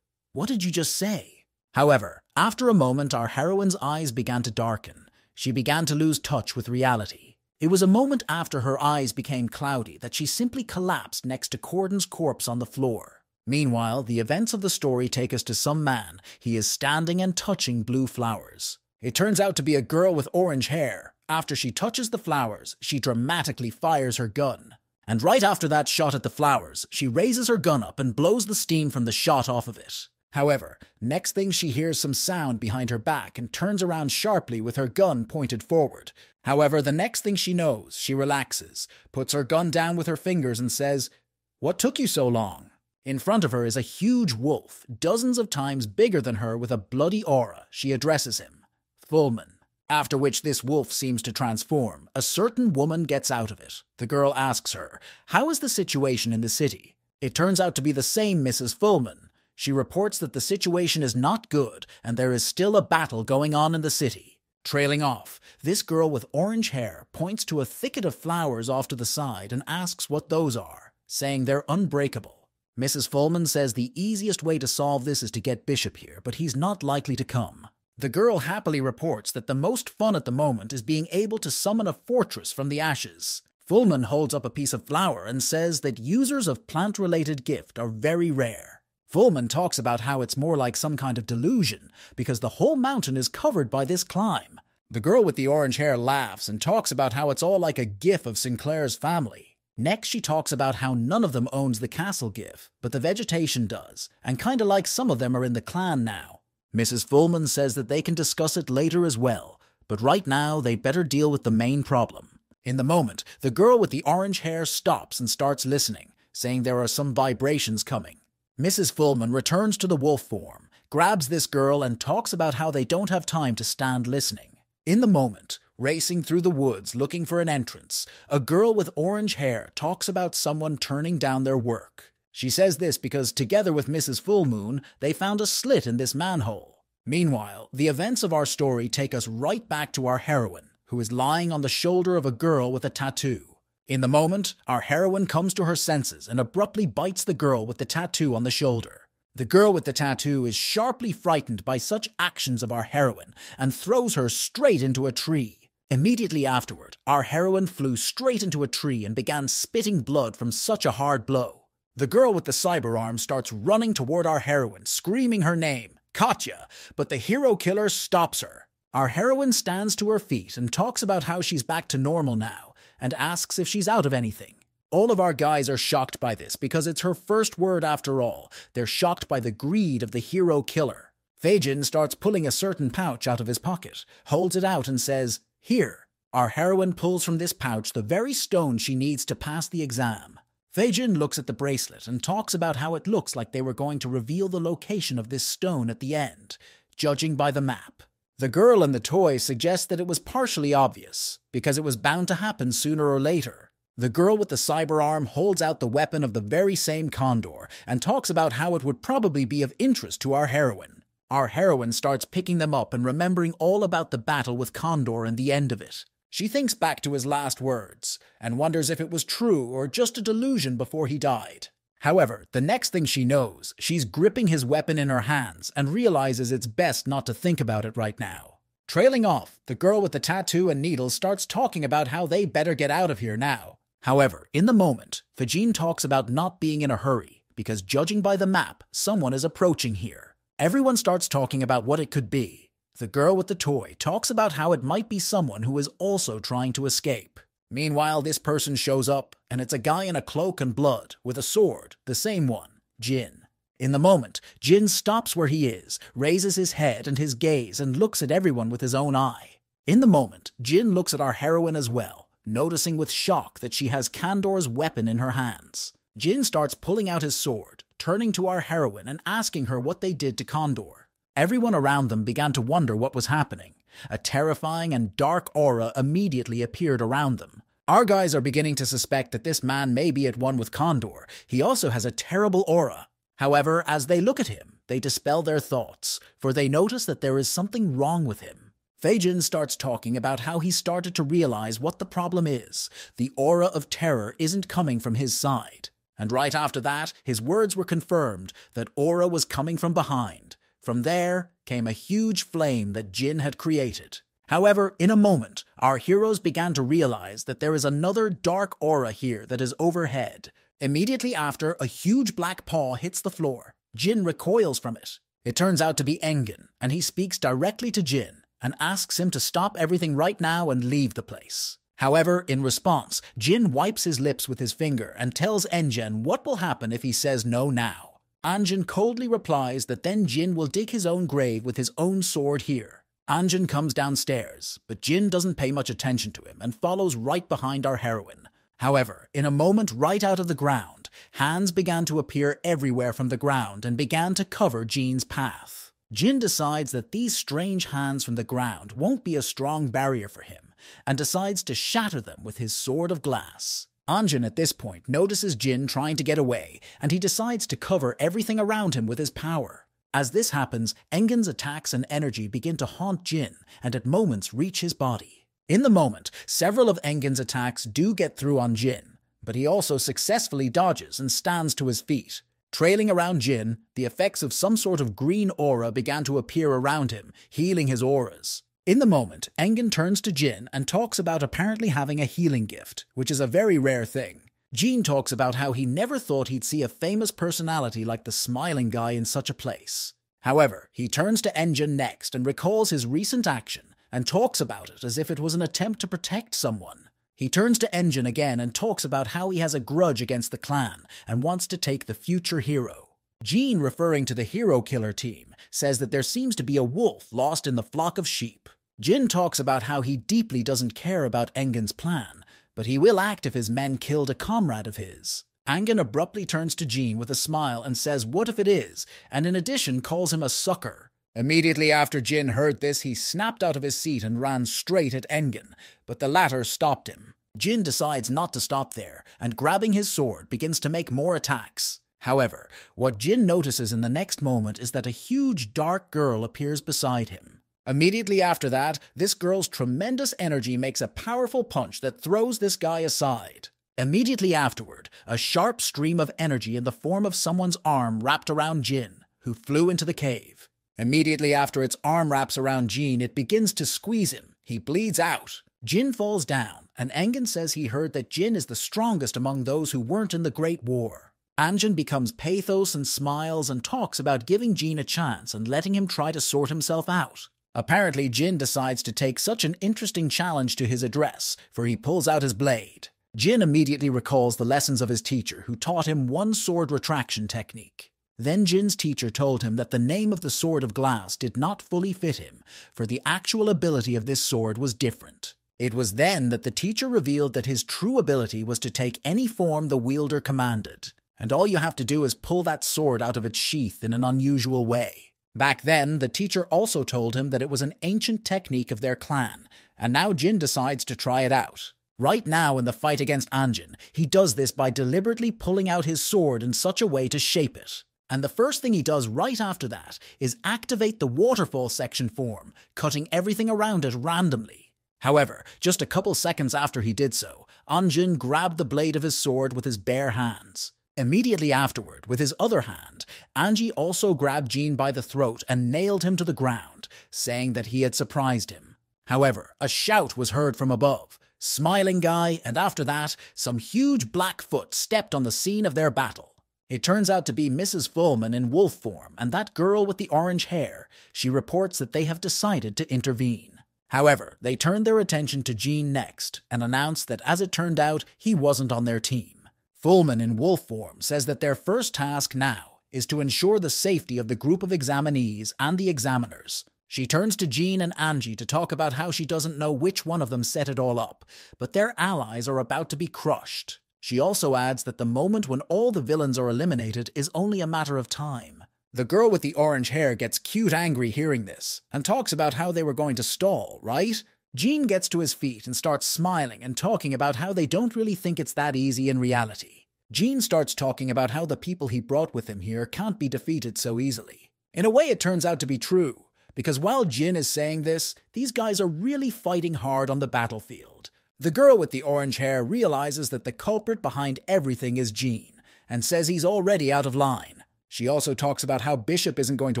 "What did you just say?" However, after a moment, our heroine's eyes began to darken. She began to lose touch with reality. It was a moment after her eyes became cloudy that she simply collapsed next to Corden's corpse on the floor. Meanwhile, the events of the story take us to some man. He is standing and touching blue flowers. It turns out to be a girl with orange hair. After she touches the flowers, she dramatically fires her gun. And right after that shot at the flowers, she raises her gun up and blows the steam from the shot off of it. However, next thing she hears some sound behind her back and turns around sharply with her gun pointed forward. However, the next thing she knows, she relaxes, puts her gun down with her fingers and says, "What took you so long?" In front of her is a huge wolf, dozens of times bigger than her with a bloody aura. She addresses him, "Fullman." After which this wolf seems to transform, a certain woman gets out of it. The girl asks her, "How is the situation in the city?" It turns out to be the same Mrs. Fullman. She reports that the situation is not good and there is still a battle going on in the city. Trailing off, this girl with orange hair points to a thicket of flowers off to the side and asks what those are, saying they're unbreakable. Mrs. Fullman says the easiest way to solve this is to get Bishop here, but he's not likely to come. The girl happily reports that the most fun at the moment is being able to summon a fortress from the ashes. Fullman holds up a piece of flower and says that users of plant-related gift are very rare. Fullman talks about how it's more like some kind of delusion because the whole mountain is covered by this climb. The girl with the orange hair laughs and talks about how it's all like a gif of Sinclair's family. Next, she talks about how none of them owns the castle gif, but the vegetation does, and kinda like some of them are in the clan now. Mrs. Fullman says that they can discuss it later as well, but right now they'd better deal with the main problem. In the moment, the girl with the orange hair stops and starts listening, saying there are some vibrations coming. Mrs. Fullman returns to the wolf form, grabs this girl and talks about how they don't have time to stand listening. In the moment, racing through the woods looking for an entrance, a girl with orange hair talks about someone turning down their work. She says this because together with Mrs. Fullmoon, they found a slit in this manhole. Meanwhile, the events of our story take us right back to our heroine, who is lying on the shoulder of a girl with a tattoo. In the moment, our heroine comes to her senses and abruptly bites the girl with the tattoo on the shoulder. The girl with the tattoo is sharply frightened by such actions of our heroine and throws her straight into a tree. Immediately afterward, our heroine flew straight into a tree and began spitting blood from such a hard blow. The girl with the cyber arm starts running toward our heroine, screaming her name, Katya, but the hero killer stops her. Our heroine stands to her feet and talks about how she's back to normal now and asks if she's out of anything. All of our guys are shocked by this because it's her first word after all. They're shocked by the greed of the hero killer. Feijin starts pulling a certain pouch out of his pocket, holds it out and says, "Here." Our heroine pulls from this pouch the very stone she needs to pass the exam. Feijin looks at the bracelet and talks about how it looks like they were going to reveal the location of this stone at the end, judging by the map. The girl in the toy suggests that it was partially obvious, because it was bound to happen sooner or later. The girl with the cyber arm holds out the weapon of the very same condor and talks about how it would probably be of interest to our heroine. Our heroine starts picking them up and remembering all about the battle with Condor and the end of it. She thinks back to his last words and wonders if it was true or just a delusion before he died. However, the next thing she knows, she's gripping his weapon in her hands and realizes it's best not to think about it right now. Trailing off, the girl with the tattoo and needles starts talking about how they better get out of here now. However, in the moment, Feijin talks about not being in a hurry, because judging by the map, someone is approaching here. Everyone starts talking about what it could be. The girl with the toy talks about how it might be someone who is also trying to escape. Meanwhile, this person shows up, and it's a guy in a cloak and blood, with a sword, the same one, Jin. In the moment, Jin stops where he is, raises his head and his gaze and looks at everyone with his own eye. In the moment, Jin looks at our heroine as well, noticing with shock that she has Kandor's weapon in her hands. Jin starts pulling out his sword, turning to our heroine and asking her what they did to Condor. Everyone around them began to wonder what was happening. A terrifying and dark aura immediately appeared around them. Our guys are beginning to suspect that this man may be at one with Condor. He also has a terrible aura. However, as they look at him, they dispel their thoughts, for they notice that there is something wrong with him. Feijin starts talking about how he started to realize what the problem is. The aura of terror isn't coming from his side. And right after that, his words were confirmed that aura was coming from behind. From there came a huge flame that Jin had created. However, in a moment, our heroes began to realize that there is another dark aura here that is overhead. Immediately after, a huge black paw hits the floor. Jin recoils from it. It turns out to be Engen, and he speaks directly to Jin and asks him to stop everything right now and leave the place. However, in response, Jin wipes his lips with his finger and tells Engen what will happen if he says no now. Anjin coldly replies that then Jin will dig his own grave with his own sword here. Anjin comes downstairs, but Jin doesn't pay much attention to him and follows right behind our heroine. However, in a moment right out of the ground, hands began to appear everywhere from the ground and began to cover Jin's path. Jin decides that these strange hands from the ground won't be a strong barrier for him, and decides to shatter them with his sword of glass. Anjin at this point notices Jin trying to get away, and he decides to cover everything around him with his power. As this happens, Engin's attacks and energy begin to haunt Jin, and at moments reach his body. In the moment, several of Engin's attacks do get through on Jin, but he also successfully dodges and stands to his feet. Trailing around Jin, the effects of some sort of green aura began to appear around him, healing his auras. In the moment, Engin turns to Jin and talks about apparently having a healing gift, which is a very rare thing. Jin talks about how he never thought he'd see a famous personality like the smiling guy in such a place. However, he turns to Engin next and recalls his recent action and talks about it as if it was an attempt to protect someone. He turns to Engin again and talks about how he has a grudge against the clan and wants to take the future hero. Jin, referring to the hero killer team, says that there seems to be a wolf lost in the flock of sheep. Jin talks about how he deeply doesn't care about Engin's plan, but he will act if his men killed a comrade of his. Engin abruptly turns to Jin with a smile and says what if it is, and in addition calls him a sucker. Immediately after Jin heard this, he snapped out of his seat and ran straight at Engin, but the latter stopped him. Jin decides not to stop there, and grabbing his sword begins to make more attacks. However, what Jin notices in the next moment is that a huge dark girl appears beside him. Immediately after that, this girl's tremendous energy makes a powerful punch that throws this guy aside. Immediately afterward, a sharp stream of energy in the form of someone's arm wrapped around Jin, who flew into the cave. Immediately after its arm wraps around Jin, it begins to squeeze him. He bleeds out. Jin falls down, and Engin says he heard that Jin is the strongest among those who weren't in the Great War. Anjin becomes pathos and smiles and talks about giving Jin a chance and letting him try to sort himself out. Apparently, Jin decides to take such an interesting challenge to his address, for he pulls out his blade. Jin immediately recalls the lessons of his teacher, who taught him one sword retraction technique. Then Jin's teacher told him that the name of the sword of glass did not fully fit him, for the actual ability of this sword was different. It was then that the teacher revealed that his true ability was to take any form the wielder commanded, and all you have to do is pull that sword out of its sheath in an unusual way. Back then, the teacher also told him that it was an ancient technique of their clan, and now Jin decides to try it out. Right now in the fight against Anjin, he does this by deliberately pulling out his sword in such a way to shape it. And the first thing he does right after that is activate the waterfall section form, cutting everything around it randomly. However, just a couple seconds after he did so, Anjin grabbed the blade of his sword with his bare hands. Immediately afterward, with his other hand, Anji also grabbed Jin by the throat and nailed him to the ground, saying that he had surprised him. However, a shout was heard from above. Smiling guy, and after that, some huge black foot stepped on the scene of their battle. It turns out to be Mrs. Fullman in wolf form, and that girl with the orange hair. She reports that they have decided to intervene. However, they turned their attention to Jin next, and announced that as it turned out, he wasn't on their team. Fullman in wolf form says that their first task now is to ensure the safety of the group of examinees and the examiners. She turns to Jin and Anji to talk about how she doesn't know which one of them set it all up, but their allies are about to be crushed. She also adds that the moment when all the villains are eliminated is only a matter of time. The girl with the orange hair gets cute angry hearing this, and talks about how they were going to stall, right? Jin gets to his feet and starts smiling and talking about how they don't really think it's that easy in reality. Jin starts talking about how the people he brought with him here can't be defeated so easily. In a way, it turns out to be true, because while Jin is saying this, these guys are really fighting hard on the battlefield. The girl with the orange hair realizes that the culprit behind everything is Jin, and says he's already out of line. She also talks about how Bishop isn't going to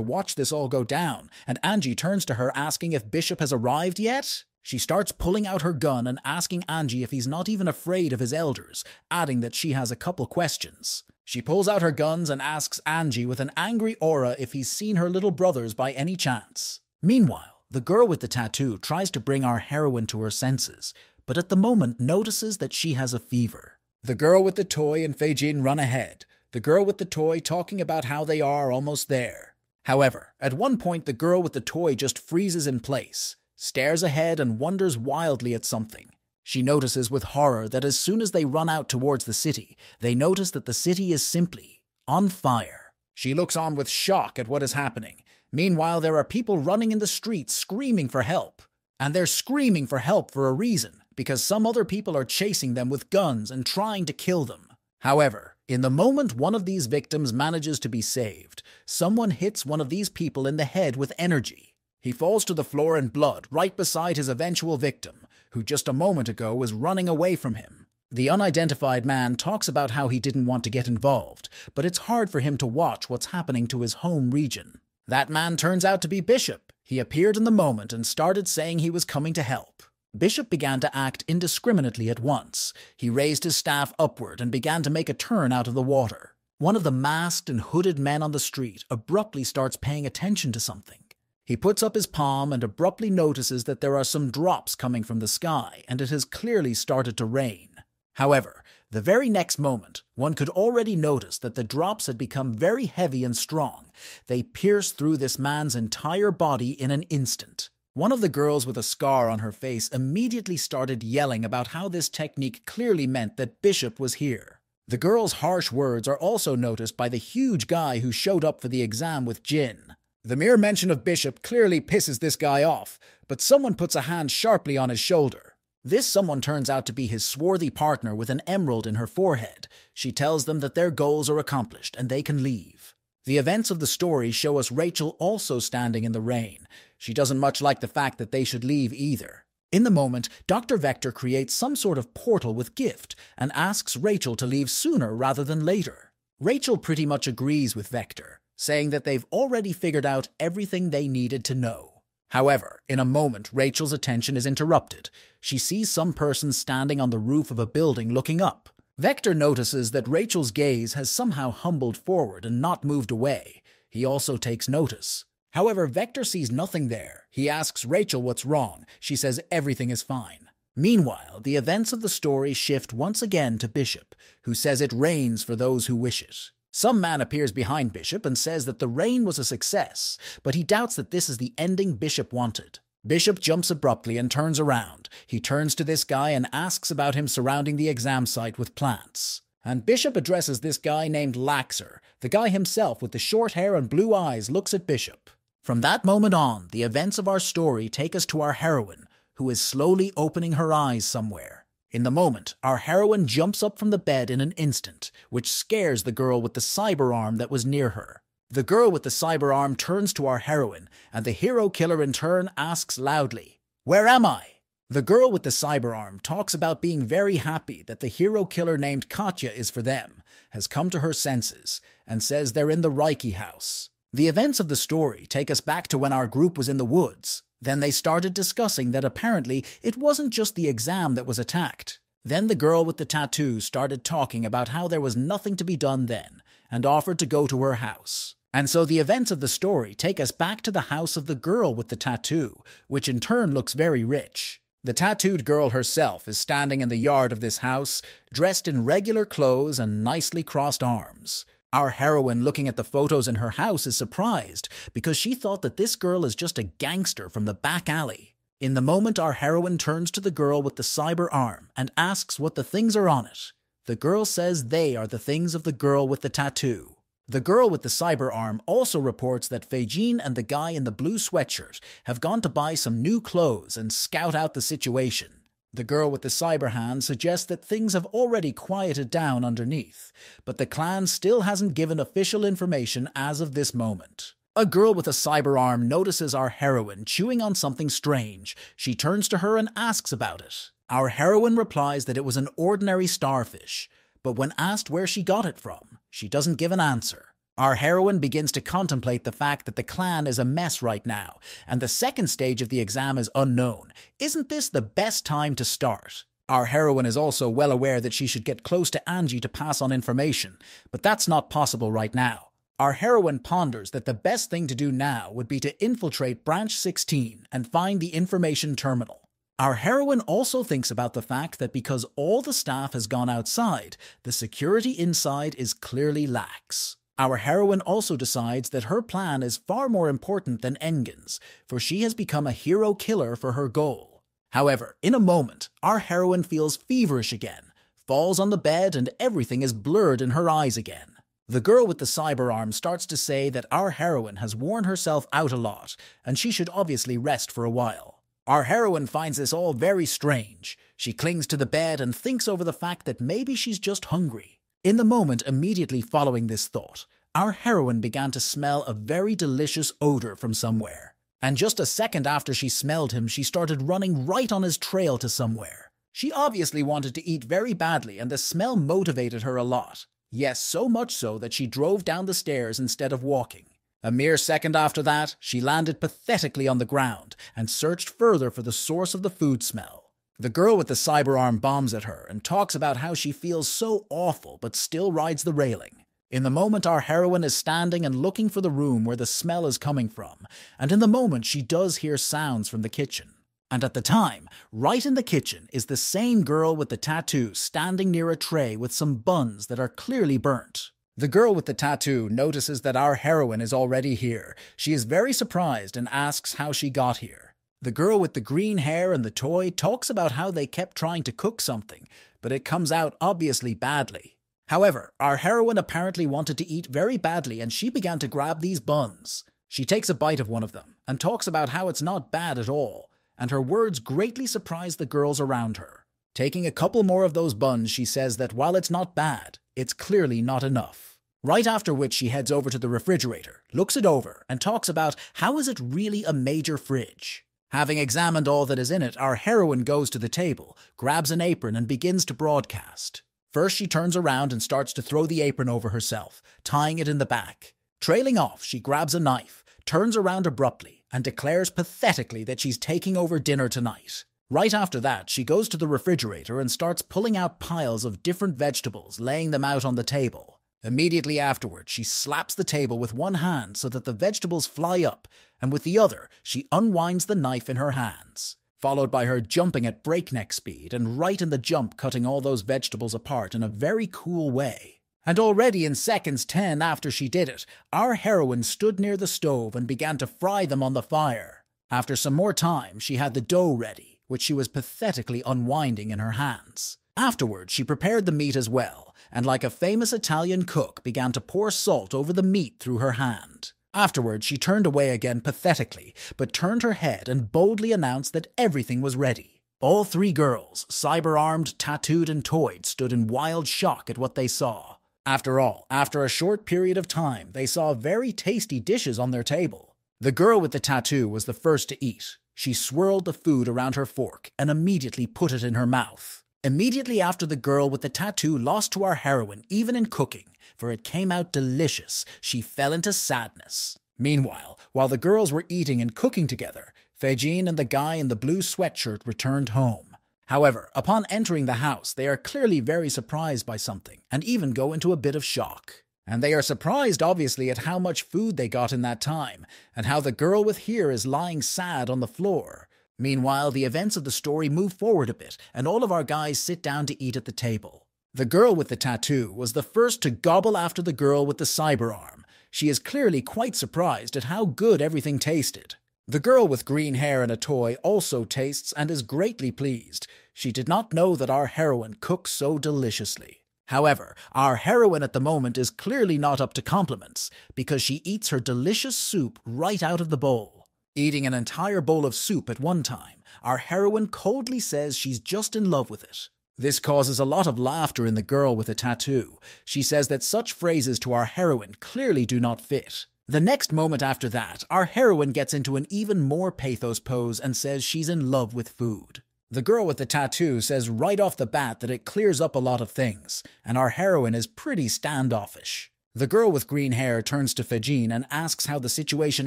watch this all go down, and Anji turns to her asking if Bishop has arrived yet. She starts pulling out her gun and asking Anji if he's not even afraid of his elders, adding that she has a couple questions. She pulls out her guns and asks Anji with an angry aura if he's seen her little brothers by any chance. Meanwhile, the girl with the tattoo tries to bring our heroine to her senses, but at the moment notices that she has a fever. The girl with the toy and Feijin run ahead, the girl with the toy talking about how they are almost there. However, at one point the girl with the toy just freezes in place, stares ahead and wonders wildly at something. She notices with horror that as soon as they run out towards the city, they notice that the city is simply on fire. She looks on with shock at what is happening, Meanwhile, there are people running in the streets screaming for help. And they're screaming for help for a reason, because some other people are chasing them with guns and trying to kill them. However, in the moment one of these victims manages to be saved, someone hits one of these people in the head with energy. He falls to the floor in blood right beside his eventual victim, who just a moment ago was running away from him. The unidentified man talks about how he didn't want to get involved, but it's hard for him to watch what's happening to his home region. That man turns out to be Bishop. He appeared in the moment and started saying he was coming to help. Bishop began to act indiscriminately at once. He raised his staff upward and began to make a turn out of the water. One of the masked and hooded men on the street abruptly starts paying attention to something. He puts up his palm and abruptly notices that there are some drops coming from the sky, and it has clearly started to rain. However, the very next moment, one could already notice that the drops had become very heavy and strong. They pierced through this man's entire body in an instant. One of the girls with a scar on her face immediately started yelling about how this technique clearly meant that Bishop was here. The girl's harsh words are also noticed by the huge guy who showed up for the exam with Jin. The mere mention of Bishop clearly pisses this guy off, but someone puts a hand sharply on his shoulder. This someone turns out to be his swarthy partner with an emerald in her forehead. She tells them that their goals are accomplished and they can leave. The events of the story show us Rachel also standing in the rain. She doesn't much like the fact that they should leave either. In the moment, Dr. Vector creates some sort of portal with Gift and asks Rachel to leave sooner rather than later. Rachel pretty much agrees with Vector, saying that they've already figured out everything they needed to know. However, in a moment, Rachel's attention is interrupted. She sees some person standing on the roof of a building looking up. Vector notices that Rachel's gaze has somehow humbled forward and not moved away. He also takes notice. However, Vector sees nothing there. He asks Rachel what's wrong. She says everything is fine. Meanwhile, the events of the story shift once again to Bishop, who says it rains for those who wish it. Some man appears behind Bishop and says that the rain was a success, but he doubts that this is the ending Bishop wanted. Bishop jumps abruptly and turns around. He turns to this guy and asks about him surrounding the exam site with plants. And Bishop addresses this guy named Laxer. The guy himself with the short hair and blue eyes looks at Bishop. From that moment on, the events of our story take us to our heroine, who is slowly opening her eyes somewhere. In the moment, our heroine jumps up from the bed in an instant, which scares the girl with the cyber arm that was near her. The girl with the cyber arm turns to our heroine, and the hero killer in turn asks loudly, "Where am I?" The girl with the cyber arm talks about being very happy that the hero killer named Katya is for them, has come to her senses, and says they're in the Reiki house. The events of the story take us back to when our group was in the woods. Then they started discussing that apparently it wasn't just the exam that was attacked. Then the girl with the tattoo started talking about how there was nothing to be done then, and offered to go to her house. And so the events of the story take us back to the house of the girl with the tattoo, which in turn looks very rich. The tattooed girl herself is standing in the yard of this house, dressed in regular clothes and nicely crossed arms. Our heroine looking at the photos in her house is surprised because she thought that this girl is just a gangster from the back alley. In the moment, our heroine turns to the girl with the cyber arm and asks what the things are on it. The girl says they are the things of the girl with the tattoo. The girl with the cyber arm also reports that Feijin and the guy in the blue sweatshirt have gone to buy some new clothes and scout out the situation. The girl with the cyber hand suggests that things have already quieted down underneath, but the clan still hasn't given official information as of this moment. A girl with a cyber arm notices our heroine chewing on something strange. She turns to her and asks about it. Our heroine replies that it was an ordinary starfish, but when asked where she got it from, she doesn't give an answer. Our heroine begins to contemplate the fact that the clan is a mess right now, and the second stage of the exam is unknown. Isn't this the best time to start? Our heroine is also well aware that she should get close to Angie to pass on information, but that's not possible right now. Our heroine ponders that the best thing to do now would be to infiltrate Branch 16 and find the information terminal. Our heroine also thinks about the fact that because all the staff has gone outside, the security inside is clearly lax. Our heroine also decides that her plan is far more important than Engin's, for she has become a hero killer for her goal. However, in a moment, our heroine feels feverish again, falls on the bed, and everything is blurred in her eyes again. The girl with the cyber arm starts to say that our heroine has worn herself out a lot, and she should obviously rest for a while. Our heroine finds this all very strange. She clings to the bed and thinks over the fact that maybe she's just hungry. In the moment immediately following this thought, our heroine began to smell a very delicious odor from somewhere. And just a second after she smelled him, she started running right on his trail to somewhere. She obviously wanted to eat very badly, and the smell motivated her a lot. Yes, so much so that she drove down the stairs instead of walking. A mere second after that, she landed pathetically on the ground and searched further for the source of the food smell. The girl with the cyber arm bombs at her and talks about how she feels so awful but still rides the railing. In the moment, our heroine is standing and looking for the room where the smell is coming from, and in the moment she does hear sounds from the kitchen. And at the time, right in the kitchen is the same girl with the tattoo standing near a tray with some buns that are clearly burnt. The girl with the tattoo notices that our heroine is already here. She is very surprised and asks how she got here. The girl with the green hair and the toy talks about how they kept trying to cook something, but it comes out obviously badly. However, our heroine apparently wanted to eat very badly and she began to grab these buns. She takes a bite of one of them and talks about how it's not bad at all, and her words greatly surprise the girls around her. Taking a couple more of those buns, she says that while it's not bad, it's clearly not enough. Right after which she heads over to the refrigerator, looks it over, and talks about how is it really a major fridge. Having examined all that is in it, our heroine goes to the table, grabs an apron and begins to broadcast. First she turns around and starts to throw the apron over herself, tying it in the back. Trailing off, she grabs a knife, turns around abruptly, and declares pathetically that she's taking over dinner tonight. Right after that, she goes to the refrigerator and starts pulling out piles of different vegetables, laying them out on the table. Immediately afterwards, she slaps the table with one hand so that the vegetables fly up, and with the other, she unwinds the knife in her hands, followed by her jumping at breakneck speed and right in the jump cutting all those vegetables apart in a very cool way. And already in seconds 10 after she did it, our heroine stood near the stove and began to fry them on the fire. After some more time, she had the dough ready, which she was pathetically unwinding in her hands. Afterwards, she prepared the meat as well, and like a famous Italian cook, began to pour salt over the meat through her hand. Afterwards, she turned away again pathetically, but turned her head and boldly announced that everything was ready. All three girls, cyber-armed, tattooed and toyed, stood in wild shock at what they saw. After all, after a short period of time, they saw very tasty dishes on their table. The girl with the tattoo was the first to eat. She swirled the food around her fork and immediately put it in her mouth. Immediately after, the girl with the tattoo lost to our heroine, even in cooking, for it came out delicious. She fell into sadness. Meanwhile, while the girls were eating and cooking together, Feijin and the guy in the blue sweatshirt returned home. However, upon entering the house, they are clearly very surprised by something, and even go into a bit of shock. And they are surprised, obviously, at how much food they got in that time, and how the girl with hair is lying sad on the floor. Meanwhile, the events of the story move forward a bit, and all of our guys sit down to eat at the table. The girl with the tattoo was the first to gobble after the girl with the cyber arm. She is clearly quite surprised at how good everything tasted. The girl with green hair and a toy also tastes and is greatly pleased. She did not know that our heroine cooks so deliciously. However, our heroine at the moment is clearly not up to compliments, because she eats her delicious soup right out of the bowl. Eating an entire bowl of soup at one time, our heroine coldly says she's just in love with it. This causes a lot of laughter in the girl with the tattoo. She says that such phrases to our heroine clearly do not fit. The next moment after that, our heroine gets into an even more pathos pose and says she's in love with food. The girl with the tattoo says right off the bat that it clears up a lot of things, and our heroine is pretty standoffish. The girl with green hair turns to Feijin and asks how the situation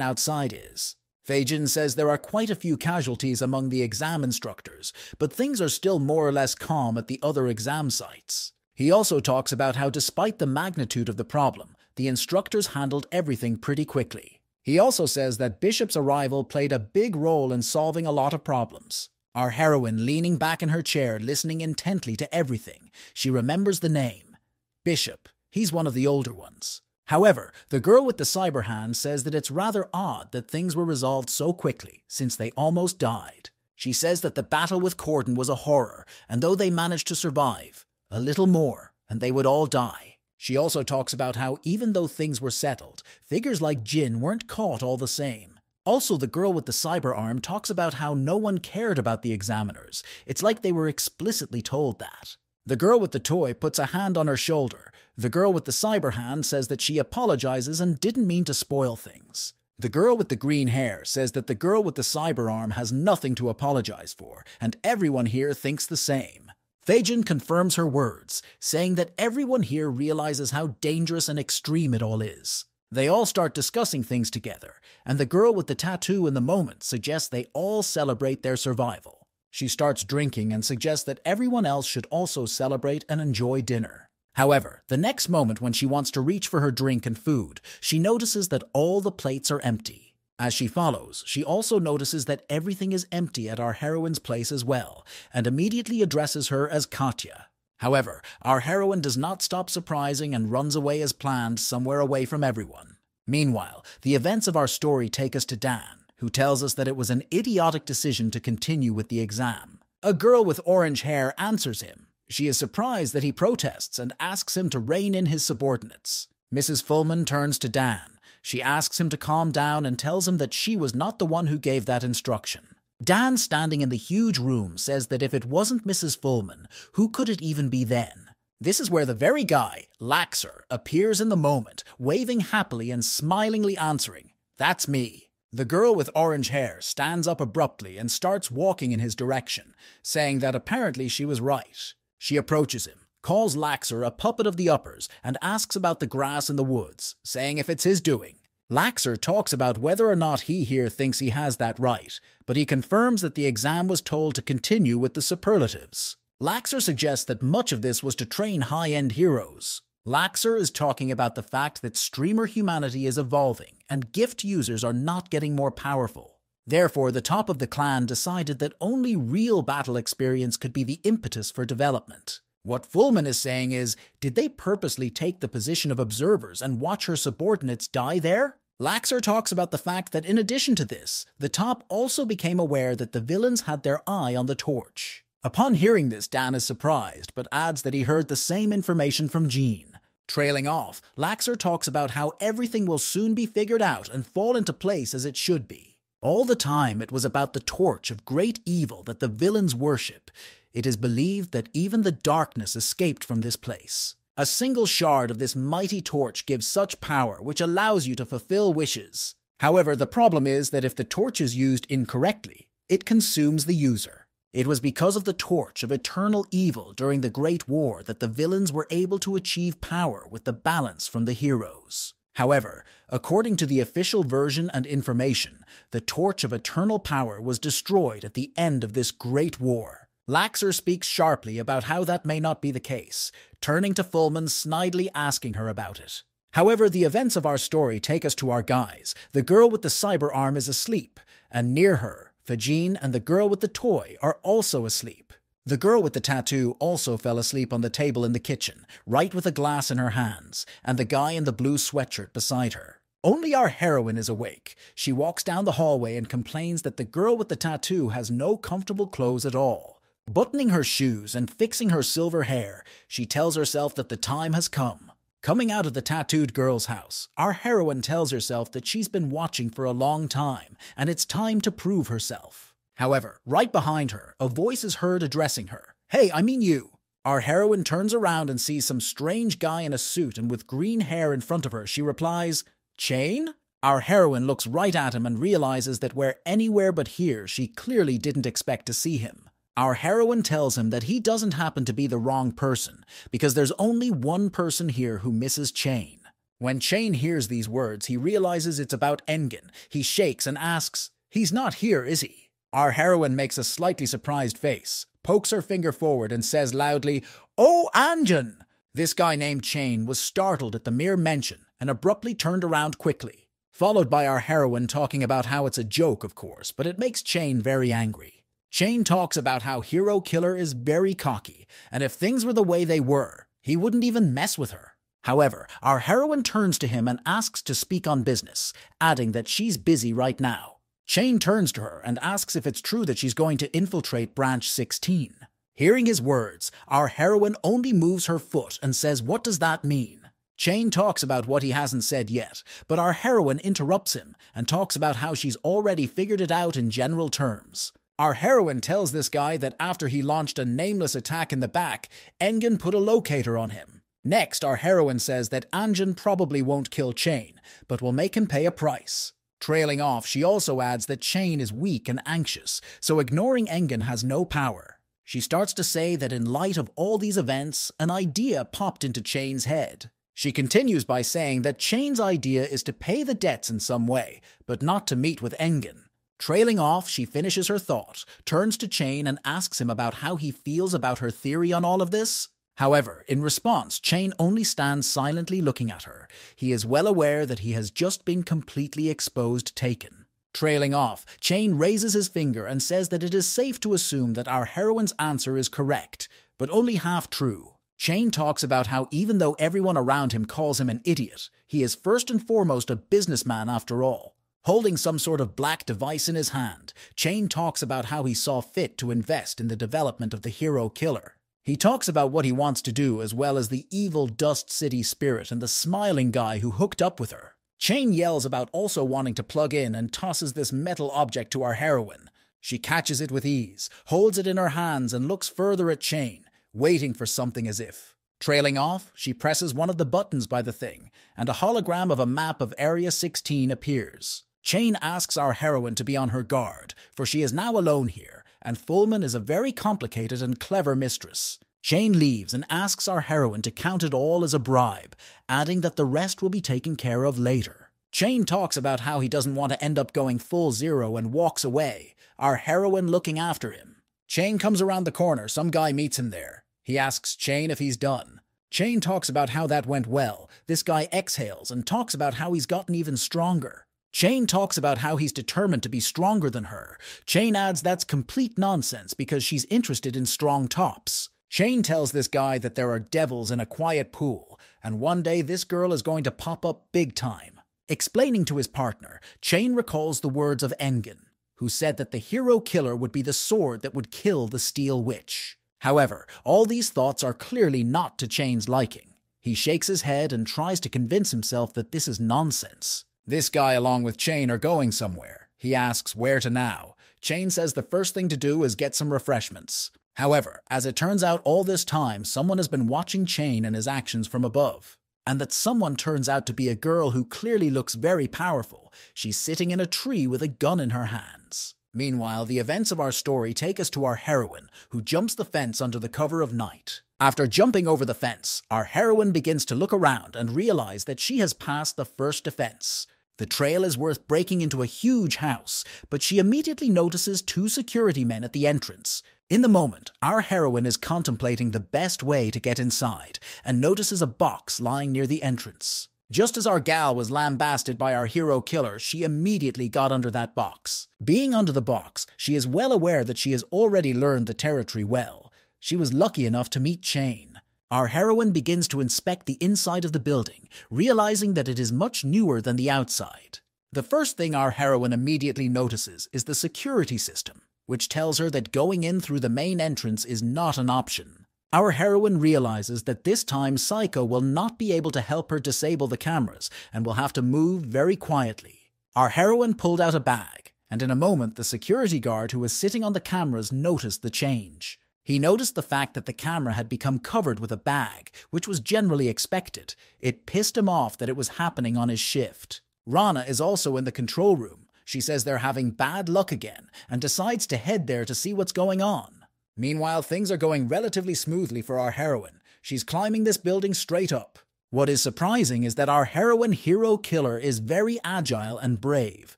outside is. Feijin says there are quite a few casualties among the exam instructors, but things are still more or less calm at the other exam sites. He also talks about how despite the magnitude of the problem, the instructors handled everything pretty quickly. He also says that Bishop's arrival played a big role in solving a lot of problems. Our heroine leaning back in her chair, listening intently to everything. She remembers the name. Bishop. He's one of the older ones. However, the girl with the cyber hand says that it's rather odd that things were resolved so quickly, since they almost died. She says that the battle with Corden was a horror, and though they managed to survive, a little more, and they would all die. She also talks about how even though things were settled, figures like Jin weren't caught all the same. Also, the girl with the cyber arm talks about how no one cared about the examiners. It's like they were explicitly told that. The girl with the toy puts a hand on her shoulder. The girl with the cyber hand says that she apologizes and didn't mean to spoil things. The girl with the green hair says that the girl with the cyber arm has nothing to apologize for, and everyone here thinks the same. Feijin confirms her words, saying that everyone here realizes how dangerous and extreme it all is. They all start discussing things together, and the girl with the tattoo in the moment suggests they all celebrate their survival. She starts drinking and suggests that everyone else should also celebrate and enjoy dinner. However, the next moment when she wants to reach for her drink and food, she notices that all the plates are empty. As she follows, she also notices that everything is empty at our heroine's place as well, and immediately addresses her as Katya. However, our heroine does not stop surprising and runs away as planned somewhere away from everyone. Meanwhile, the events of our story take us to Dan, who tells us that it was an idiotic decision to continue with the exam. A girl with orange hair answers him. She is surprised that he protests and asks him to rein in his subordinates. Mrs. Fullman turns to Dan. She asks him to calm down and tells him that she was not the one who gave that instruction. Dan, standing in the huge room, says that if it wasn't Mrs. Fullman, who could it even be then? This is where the very guy, Laxer, appears in the moment, waving happily and smilingly answering, "That's me." The girl with orange hair stands up abruptly and starts walking in his direction, saying that apparently she was right. She approaches him, calls Laxer a puppet of the uppers, and asks about the grass in the woods, saying if it's his doing. Laxer talks about whether or not he here thinks he has that right, but he confirms that the exam was told to continue with the superlatives. Laxer suggests that much of this was to train high-end heroes. Laxer is talking about the fact that streamer humanity is evolving, and gift users are not getting more powerful. Therefore, the top of the clan decided that only real battle experience could be the impetus for development. What Fullman is saying is, did they purposely take the position of observers and watch her subordinates die there? Laxer talks about the fact that in addition to this, the top also became aware that the villains had their eye on the torch. Upon hearing this, Dan is surprised, but adds that he heard the same information from Jean. Trailing off, Laxer talks about how everything will soon be figured out and fall into place as it should be. All the time it was about the torch of great evil that the villains worship. It is believed that even the darkness escaped from this place. A single shard of this mighty torch gives such power which allows you to fulfill wishes. However, the problem is that if the torch is used incorrectly, it consumes the user. It was because of the torch of eternal evil during the Great War that the villains were able to achieve power with the balance from the heroes. However, according to the official version and information, the torch of eternal power was destroyed at the end of this Great War. Laxer speaks sharply about how that may not be the case, turning to Fullman snidely asking her about it. However, the events of our story take us to our guys. The girl with the cyber arm is asleep, and near her, Feijin and the girl with the toy are also asleep. The girl with the tattoo also fell asleep on the table in the kitchen, right with a glass in her hands, and the guy in the blue sweatshirt beside her. Only our heroine is awake. She walks down the hallway and complains that the girl with the tattoo has no comfortable clothes at all. Buttoning her shoes and fixing her silver hair, she tells herself that the time has come. Coming out of the tattooed girl's house, our heroine tells herself that she's been watching for a long time, and it's time to prove herself. However, right behind her, a voice is heard addressing her. "Hey, I mean you." Our heroine turns around and sees some strange guy in a suit and with green hair in front of her. She replies, "Chain?" Our heroine looks right at him and realizes that where anywhere but here, she clearly didn't expect to see him. Our heroine tells him that he doesn't happen to be the wrong person, because there's only one person here who misses Chain. When Chain hears these words, he realizes it's about Engen. He shakes and asks, "He's not here, is he?" Our heroine makes a slightly surprised face, pokes her finger forward and says loudly, "Oh, Anjan!" This guy named Chain was startled at the mere mention and abruptly turned around quickly, followed by our heroine talking about how it's a joke, of course, but it makes Chain very angry. Chain talks about how Hero Killer is very cocky, and if things were the way they were, he wouldn't even mess with her. However, our heroine turns to him and asks to speak on business, adding that she's busy right now. Chain turns to her and asks if it's true that she's going to infiltrate Branch 16. Hearing his words, our heroine only moves her foot and says, "What does that mean?" Chain talks about what he hasn't said yet, but our heroine interrupts him and talks about how she's already figured it out in general terms. Our heroine tells this guy that after he launched a nameless attack in the back, Engen put a locator on him. Next, our heroine says that Anjin probably won't kill Chain, but will make him pay a price. Trailing off, she also adds that Chain is weak and anxious, so ignoring Engen has no power. She starts to say that in light of all these events, an idea popped into Chain's head. She continues by saying that Chain's idea is to pay the debts in some way, but not to meet with Engen. Trailing off, she finishes her thought, turns to Chain and asks him about how he feels about her theory on all of this. However, in response, Chain only stands silently looking at her. He is well aware that he has just been completely exposed taken. Trailing off, Chain raises his finger and says that it is safe to assume that our heroine's answer is correct, but only half true. Chain talks about how even though everyone around him calls him an idiot, he is first and foremost a businessman after all. Holding some sort of black device in his hand, Chain talks about how he saw fit to invest in the development of the hero killer. He talks about what he wants to do as well as the evil Dust City spirit and the smiling guy who hooked up with her. Chain yells about also wanting to plug in and tosses this metal object to our heroine. She catches it with ease, holds it in her hands and looks further at Chain, waiting for something as if. Trailing off, she presses one of the buttons by the thing, and a hologram of a map of Area 16 appears. Chain asks our heroine to be on her guard, for she is now alone here, and Fullman is a very complicated and clever mistress. Chain leaves and asks our heroine to count it all as a bribe, adding that the rest will be taken care of later. Chain talks about how he doesn't want to end up going full zero and walks away, our heroine looking after him. Chain comes around the corner, some guy meets him there. He asks Chain if he's done. Chain talks about how that went well. This guy exhales and talks about how he's gotten even stronger. Chain talks about how he's determined to be stronger than her. Chain adds that's complete nonsense because she's interested in strong tops. Chain tells this guy that there are devils in a quiet pool, and one day this girl is going to pop up big time. Explaining to his partner, Chain recalls the words of Engen, who said that the hero killer would be the sword that would kill the Steel Witch. However, all these thoughts are clearly not to Chain's liking. He shakes his head and tries to convince himself that this is nonsense. This guy along with Chain are going somewhere. He asks where to now. Chain says the first thing to do is get some refreshments. However, as it turns out all this time, someone has been watching Chain and his actions from above. And that someone turns out to be a girl who clearly looks very powerful. She's sitting in a tree with a gun in her hands. Meanwhile, the events of our story take us to our heroine, who jumps the fence under the cover of night. After jumping over the fence, our heroine begins to look around and realize that she has passed the first defense. The trail is worth breaking into a huge house, but she immediately notices two security men at the entrance. In the moment, our heroine is contemplating the best way to get inside and notices a box lying near the entrance. Just as our gal was lambasted by our hero killer, she immediately got under that box. Being under the box, she is well aware that she has already learned the territory well. She was lucky enough to meet Chain. Our heroine begins to inspect the inside of the building, realizing that it is much newer than the outside. The first thing our heroine immediately notices is the security system, which tells her that going in through the main entrance is not an option. Our heroine realizes that this time Psycho will not be able to help her disable the cameras and will have to move very quietly. Our heroine pulled out a bag, and in a moment the security guard who was sitting on the cameras noticed the change. He noticed the fact that the camera had become covered with a bag, which was generally expected. It pissed him off that it was happening on his shift. Rana is also in the control room. She says they're having bad luck again and decides to head there to see what's going on. Meanwhile, things are going relatively smoothly for our heroine. She's climbing this building straight up. What is surprising is that our heroine hero killer is very agile and brave.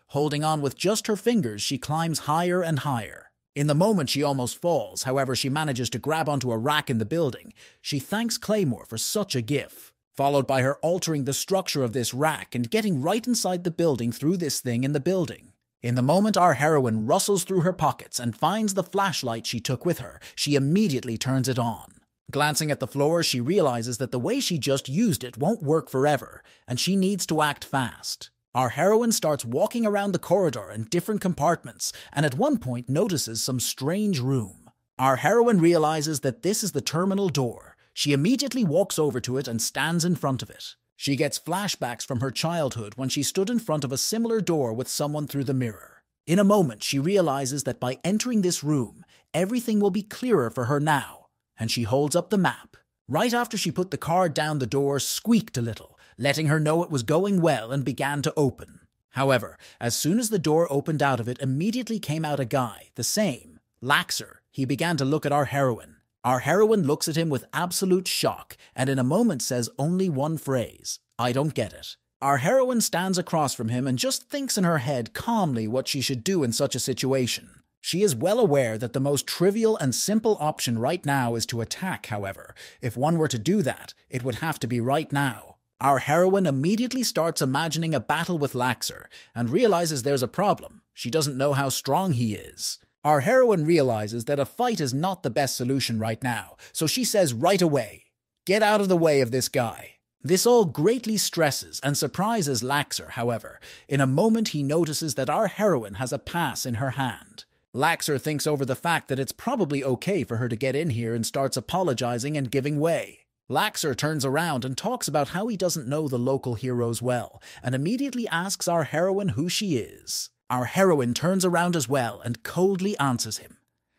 Holding on with just her fingers, she climbs higher and higher. In the moment she almost falls, however she manages to grab onto a rack in the building. She thanks Claymore for such a gift, followed by her altering the structure of this rack and getting right inside the building through this thing in the building. In the moment our heroine rustles through her pockets and finds the flashlight she took with her, she immediately turns it on. Glancing at the floor, she realizes that the way she just used it won't work forever, and she needs to act fast. Our heroine starts walking around the corridor in different compartments, and at one point notices some strange room. Our heroine realizes that this is the terminal door. She immediately walks over to it and stands in front of it. She gets flashbacks from her childhood when she stood in front of a similar door with someone through the mirror. In a moment, she realizes that by entering this room, everything will be clearer for her now, and she holds up the map. Right after she put the card down, the door squeaked a little, letting her know it was going well, and began to open. However, as soon as the door opened, out of it immediately came out a guy, the same, Laxer. He began to look at our heroine. Our heroine looks at him with absolute shock, and in a moment says only one phrase, "I don't get it." Our heroine stands across from him and just thinks in her head calmly what she should do in such a situation. She is well aware that the most trivial and simple option right now is to attack. However, if one were to do that, it would have to be right now. Our heroine immediately starts imagining a battle with Laxer and realizes there's a problem. She doesn't know how strong he is. Our heroine realizes that a fight is not the best solution right now, so she says right away, "Get out of the way of this guy." This all greatly stresses and surprises Laxer. However, in a moment he notices that our heroine has a pass in her hand. Laxer thinks over the fact that it's probably okay for her to get in here and starts apologizing and giving way. Laxer turns around and talks about how he doesn't know the local heroes well, and immediately asks our heroine who she is. Our heroine turns around as well and coldly answers him,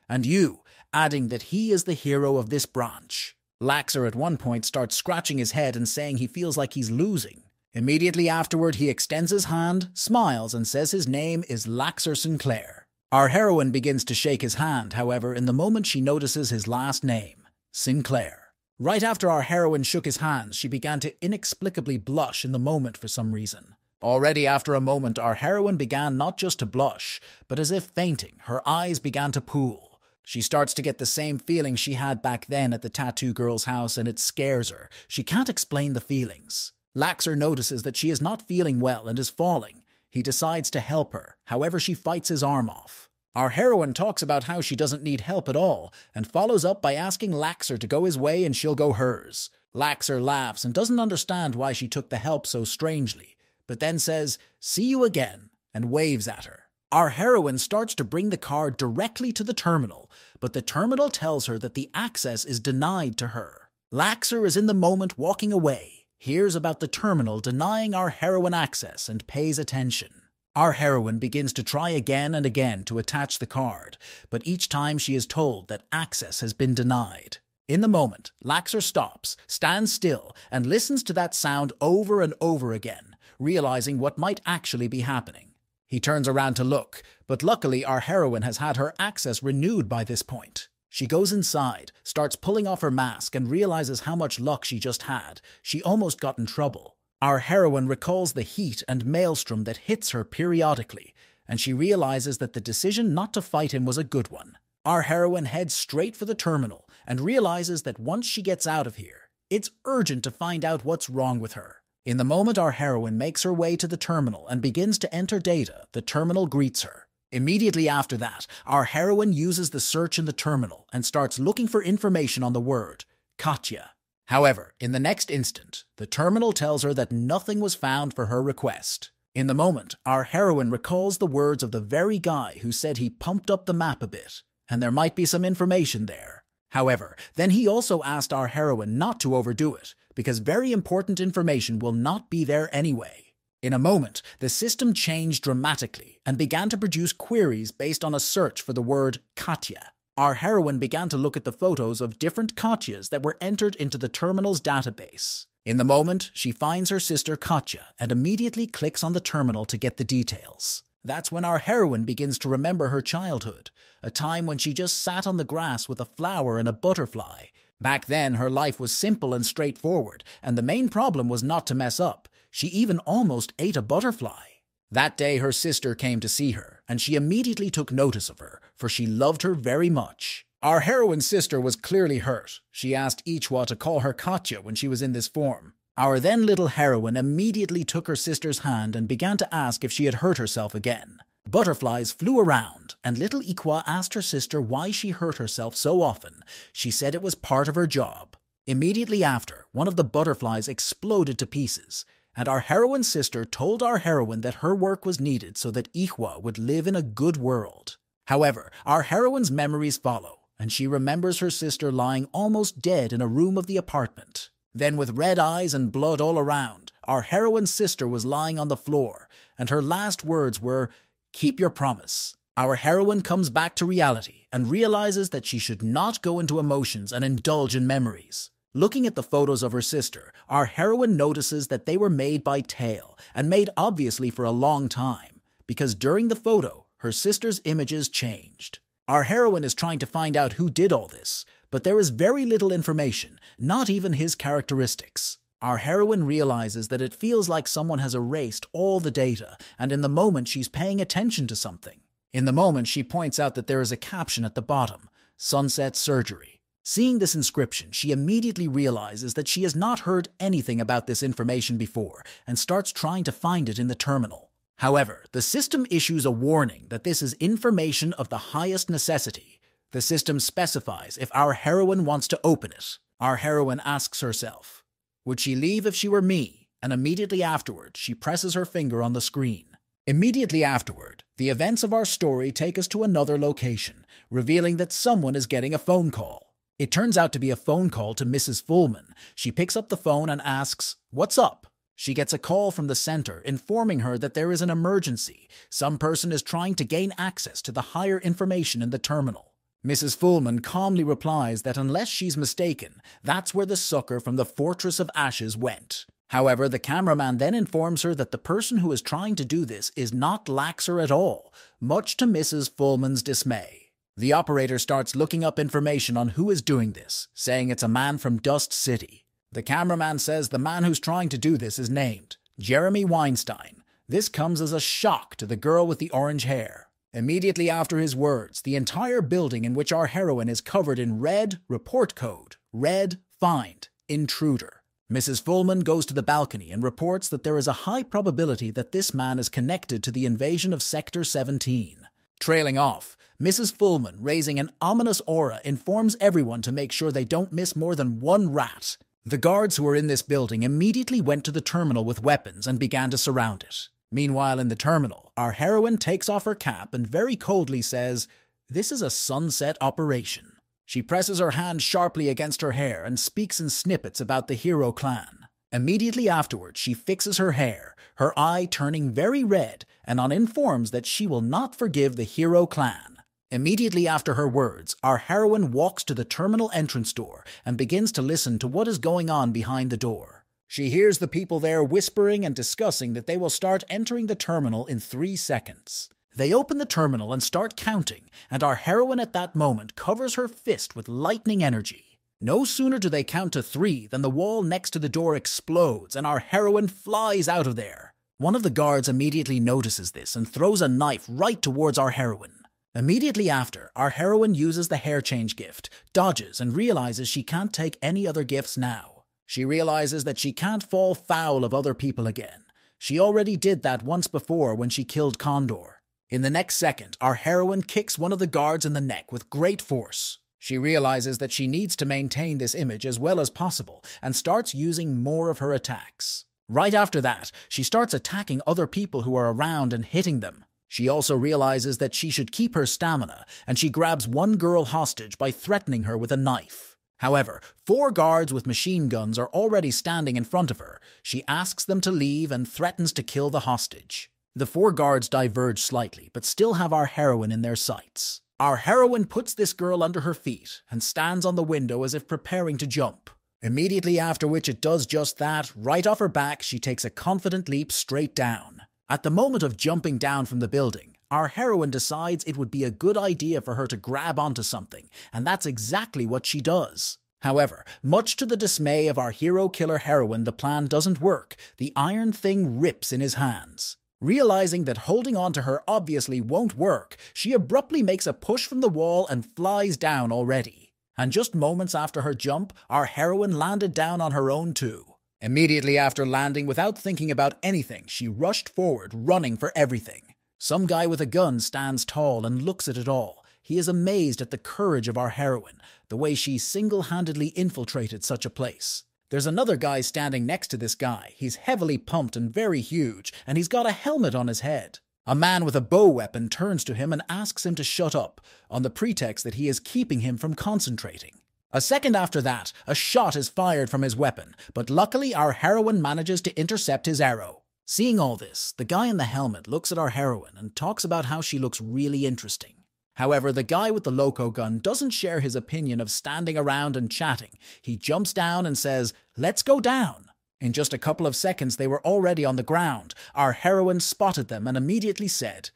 "And you," adding that he is the hero of this branch. Laxer at one point starts scratching his head and saying he feels like he's losing. Immediately afterward, he extends his hand, smiles, and says his name is Laxer Sinclair. Our heroine begins to shake his hand. However, in the moment she notices his last name, Sinclair. Right after our heroine shook his hands, she began to inexplicably blush in the moment for some reason. Already after a moment, our heroine began not just to blush, but as if fainting, her eyes began to pool. She starts to get the same feeling she had back then at the tattoo girl's house, and it scares her. She can't explain the feelings. Laxer notices that she is not feeling well and is falling. He decides to help her. However, she fights his arm off. Our heroine talks about how she doesn't need help at all, and follows up by asking Laxer to go his way and she'll go hers. Laxer laughs and doesn't understand why she took the help so strangely, but then says, "See you again," and waves at her. Our heroine starts to bring the card directly to the terminal, but the terminal tells her that the access is denied to her. Laxer is in the moment walking away, hears about the terminal denying our heroine access, and pays attention. Our heroine begins to try again and again to attach the card, but each time she is told that access has been denied. In the moment, Laxer stops, stands still, and listens to that sound over and over again, realizing what might actually be happening. He turns around to look, but luckily our heroine has had her access renewed by this point. She goes inside, starts pulling off her mask, and realizes how much luck she just had. She almost got in trouble. Our heroine recalls the heat and maelstrom that hits her periodically, and she realizes that the decision not to fight him was a good one. Our heroine heads straight for the terminal and realizes that once she gets out of here, it's urgent to find out what's wrong with her. In the moment our heroine makes her way to the terminal and begins to enter data, the terminal greets her. Immediately after that, our heroine uses the search in the terminal and starts looking for information on the word Katya. However, in the next instant, the terminal tells her that nothing was found for her request. In the moment, our heroine recalls the words of the very guy who said he pumped up the map a bit, and there might be some information there. However, then he also asked our heroine not to overdo it, because very important information will not be there anyway. In a moment, the system changed dramatically and began to produce queries based on a search for the word Katya. Our heroine began to look at the photos of different Katyas that were entered into the terminal's database. In the moment, she finds her sister Katya and immediately clicks on the terminal to get the details. That's when our heroine begins to remember her childhood, a time when she just sat on the grass with a flower and a butterfly. Back then, her life was simple and straightforward, and the main problem was not to mess up. She even almost ate a butterfly. That day, her sister came to see her, and she immediately took notice of her, for she loved her very much. Our heroine's sister was clearly hurt. She asked Ichwa to call her Katya when she was in this form. Our then little heroine immediately took her sister's hand and began to ask if she had hurt herself again. Butterflies flew around, and little Ichwa asked her sister why she hurt herself so often. She said it was part of her job. Immediately after, one of the butterflies exploded to pieces, and our heroine's sister told our heroine that her work was needed so that Ichwa would live in a good world. However, our heroine's memories follow. and she remembers her sister lying almost dead in a room of the apartment. Then, with red eyes and blood all around, our heroine's sister was lying on the floor, and her last words were, "Keep your promise." Our heroine comes back to reality and realizes that she should not go into emotions and indulge in memories. Looking at the photos of her sister, our heroine notices that they were made by Tail, and made obviously for a long time, because during the photo, her sister's images changed. Our heroine is trying to find out who did all this, but there is very little information, not even his characteristics. Our heroine realizes that it feels like someone has erased all the data, and in the moment she's paying attention to something. In the moment, she points out that there is a caption at the bottom, "Sunset Surgery." Seeing this inscription, she immediately realizes that she has not heard anything about this information before, and starts trying to find it in the terminal. However, the system issues a warning that this is information of the highest necessity. The system specifies if our heroine wants to open it. Our heroine asks herself, would she leave if she were me? And immediately afterward, she presses her finger on the screen. Immediately afterward, the events of our story take us to another location, revealing that someone is getting a phone call. It turns out to be a phone call to Mrs. Fullman. She picks up the phone and asks, "What's up?" She gets a call from the center informing her that there is an emergency. Some person is trying to gain access to the higher information in the terminal. Mrs. Fullman calmly replies that unless she's mistaken, that's where the sucker from the Fortress of Ashes went. However, the cameraman then informs her that the person who is trying to do this is not Laxer at all, much to Mrs. Fullman's dismay. The operator starts looking up information on who is doing this, saying it's a man from Dust City. The cameraman says the man who's trying to do this is named Jeremy Weinstein. This comes as a shock to the girl with the orange hair. Immediately after his words, the entire building in which our heroine is covered in red report code, red find, intruder. Mrs. Fullman goes to the balcony and reports that there is a high probability that this man is connected to the invasion of Sector 17. Trailing off, Mrs. Fullman, raising an ominous aura, informs everyone to make sure they don't miss more than one rat. The guards who were in this building immediately went to the terminal with weapons and began to surround it. Meanwhile, in the terminal, our heroine takes off her cap and very coldly says, "This is a sunset operation." She presses her hand sharply against her hair and speaks in snippets about the hero clan. Immediately afterwards, she fixes her hair, her eye turning very red, and informs that she will not forgive the hero clan. Immediately after her words, our heroine walks to the terminal entrance door and begins to listen to what is going on behind the door. She hears the people there whispering and discussing that they will start entering the terminal in 3 seconds. They open the terminal and start counting, and our heroine at that moment covers her fist with lightning energy. No sooner do they count to 3 than the wall next to the door explodes and our heroine flies out of there. One of the guards immediately notices this and throws a knife right towards our heroine. Immediately after, our heroine uses the hair change gift, dodges, and realizes she can't take any other gifts now. She realizes that she can't fall foul of other people again. She already did that once before when she killed Condor. In the next second, our heroine kicks one of the guards in the neck with great force. She realizes that she needs to maintain this image as well as possible and starts using more of her attacks. Right after that, she starts attacking other people who are around and hitting them. She also realizes that she should keep her stamina, and she grabs one girl hostage by threatening her with a knife. However, 4 guards with machine guns are already standing in front of her. She asks them to leave and threatens to kill the hostage. The 4 guards diverge slightly, but still have our heroine in their sights. Our heroine puts this girl under her feet and stands on the window as if preparing to jump. Immediately after which it does just that, right off her back, she takes a confident leap straight down. At the moment of jumping down from the building, our heroine decides it would be a good idea for her to grab onto something, and that's exactly what she does. However, much to the dismay of our hero-killer heroine, the plan doesn't work. The iron thing rips in his hands. Realizing that holding on to her obviously won't work, she abruptly makes a push from the wall and flies down already. And just moments after her jump, our heroine landed down on her own too. Immediately after landing, without thinking about anything, she rushed forward, running for everything. Some guy with a gun stands tall and looks at it all. He is amazed at the courage of our heroine, the way she single-handedly infiltrated such a place. There's another guy standing next to this guy. He's heavily pumped and very huge, and he's got a helmet on his head. A man with a bow weapon turns to him and asks him to shut up, on the pretext that he is keeping him from concentrating. A second after that, a shot is fired from his weapon, but luckily our heroine manages to intercept his arrow. Seeing all this, the guy in the helmet looks at our heroine and talks about how she looks really interesting. However, the guy with the loco gun doesn't share his opinion of standing around and chatting. He jumps down and says, "Let's go down." In just a couple of seconds, they were already on the ground. Our heroine spotted them and immediately said,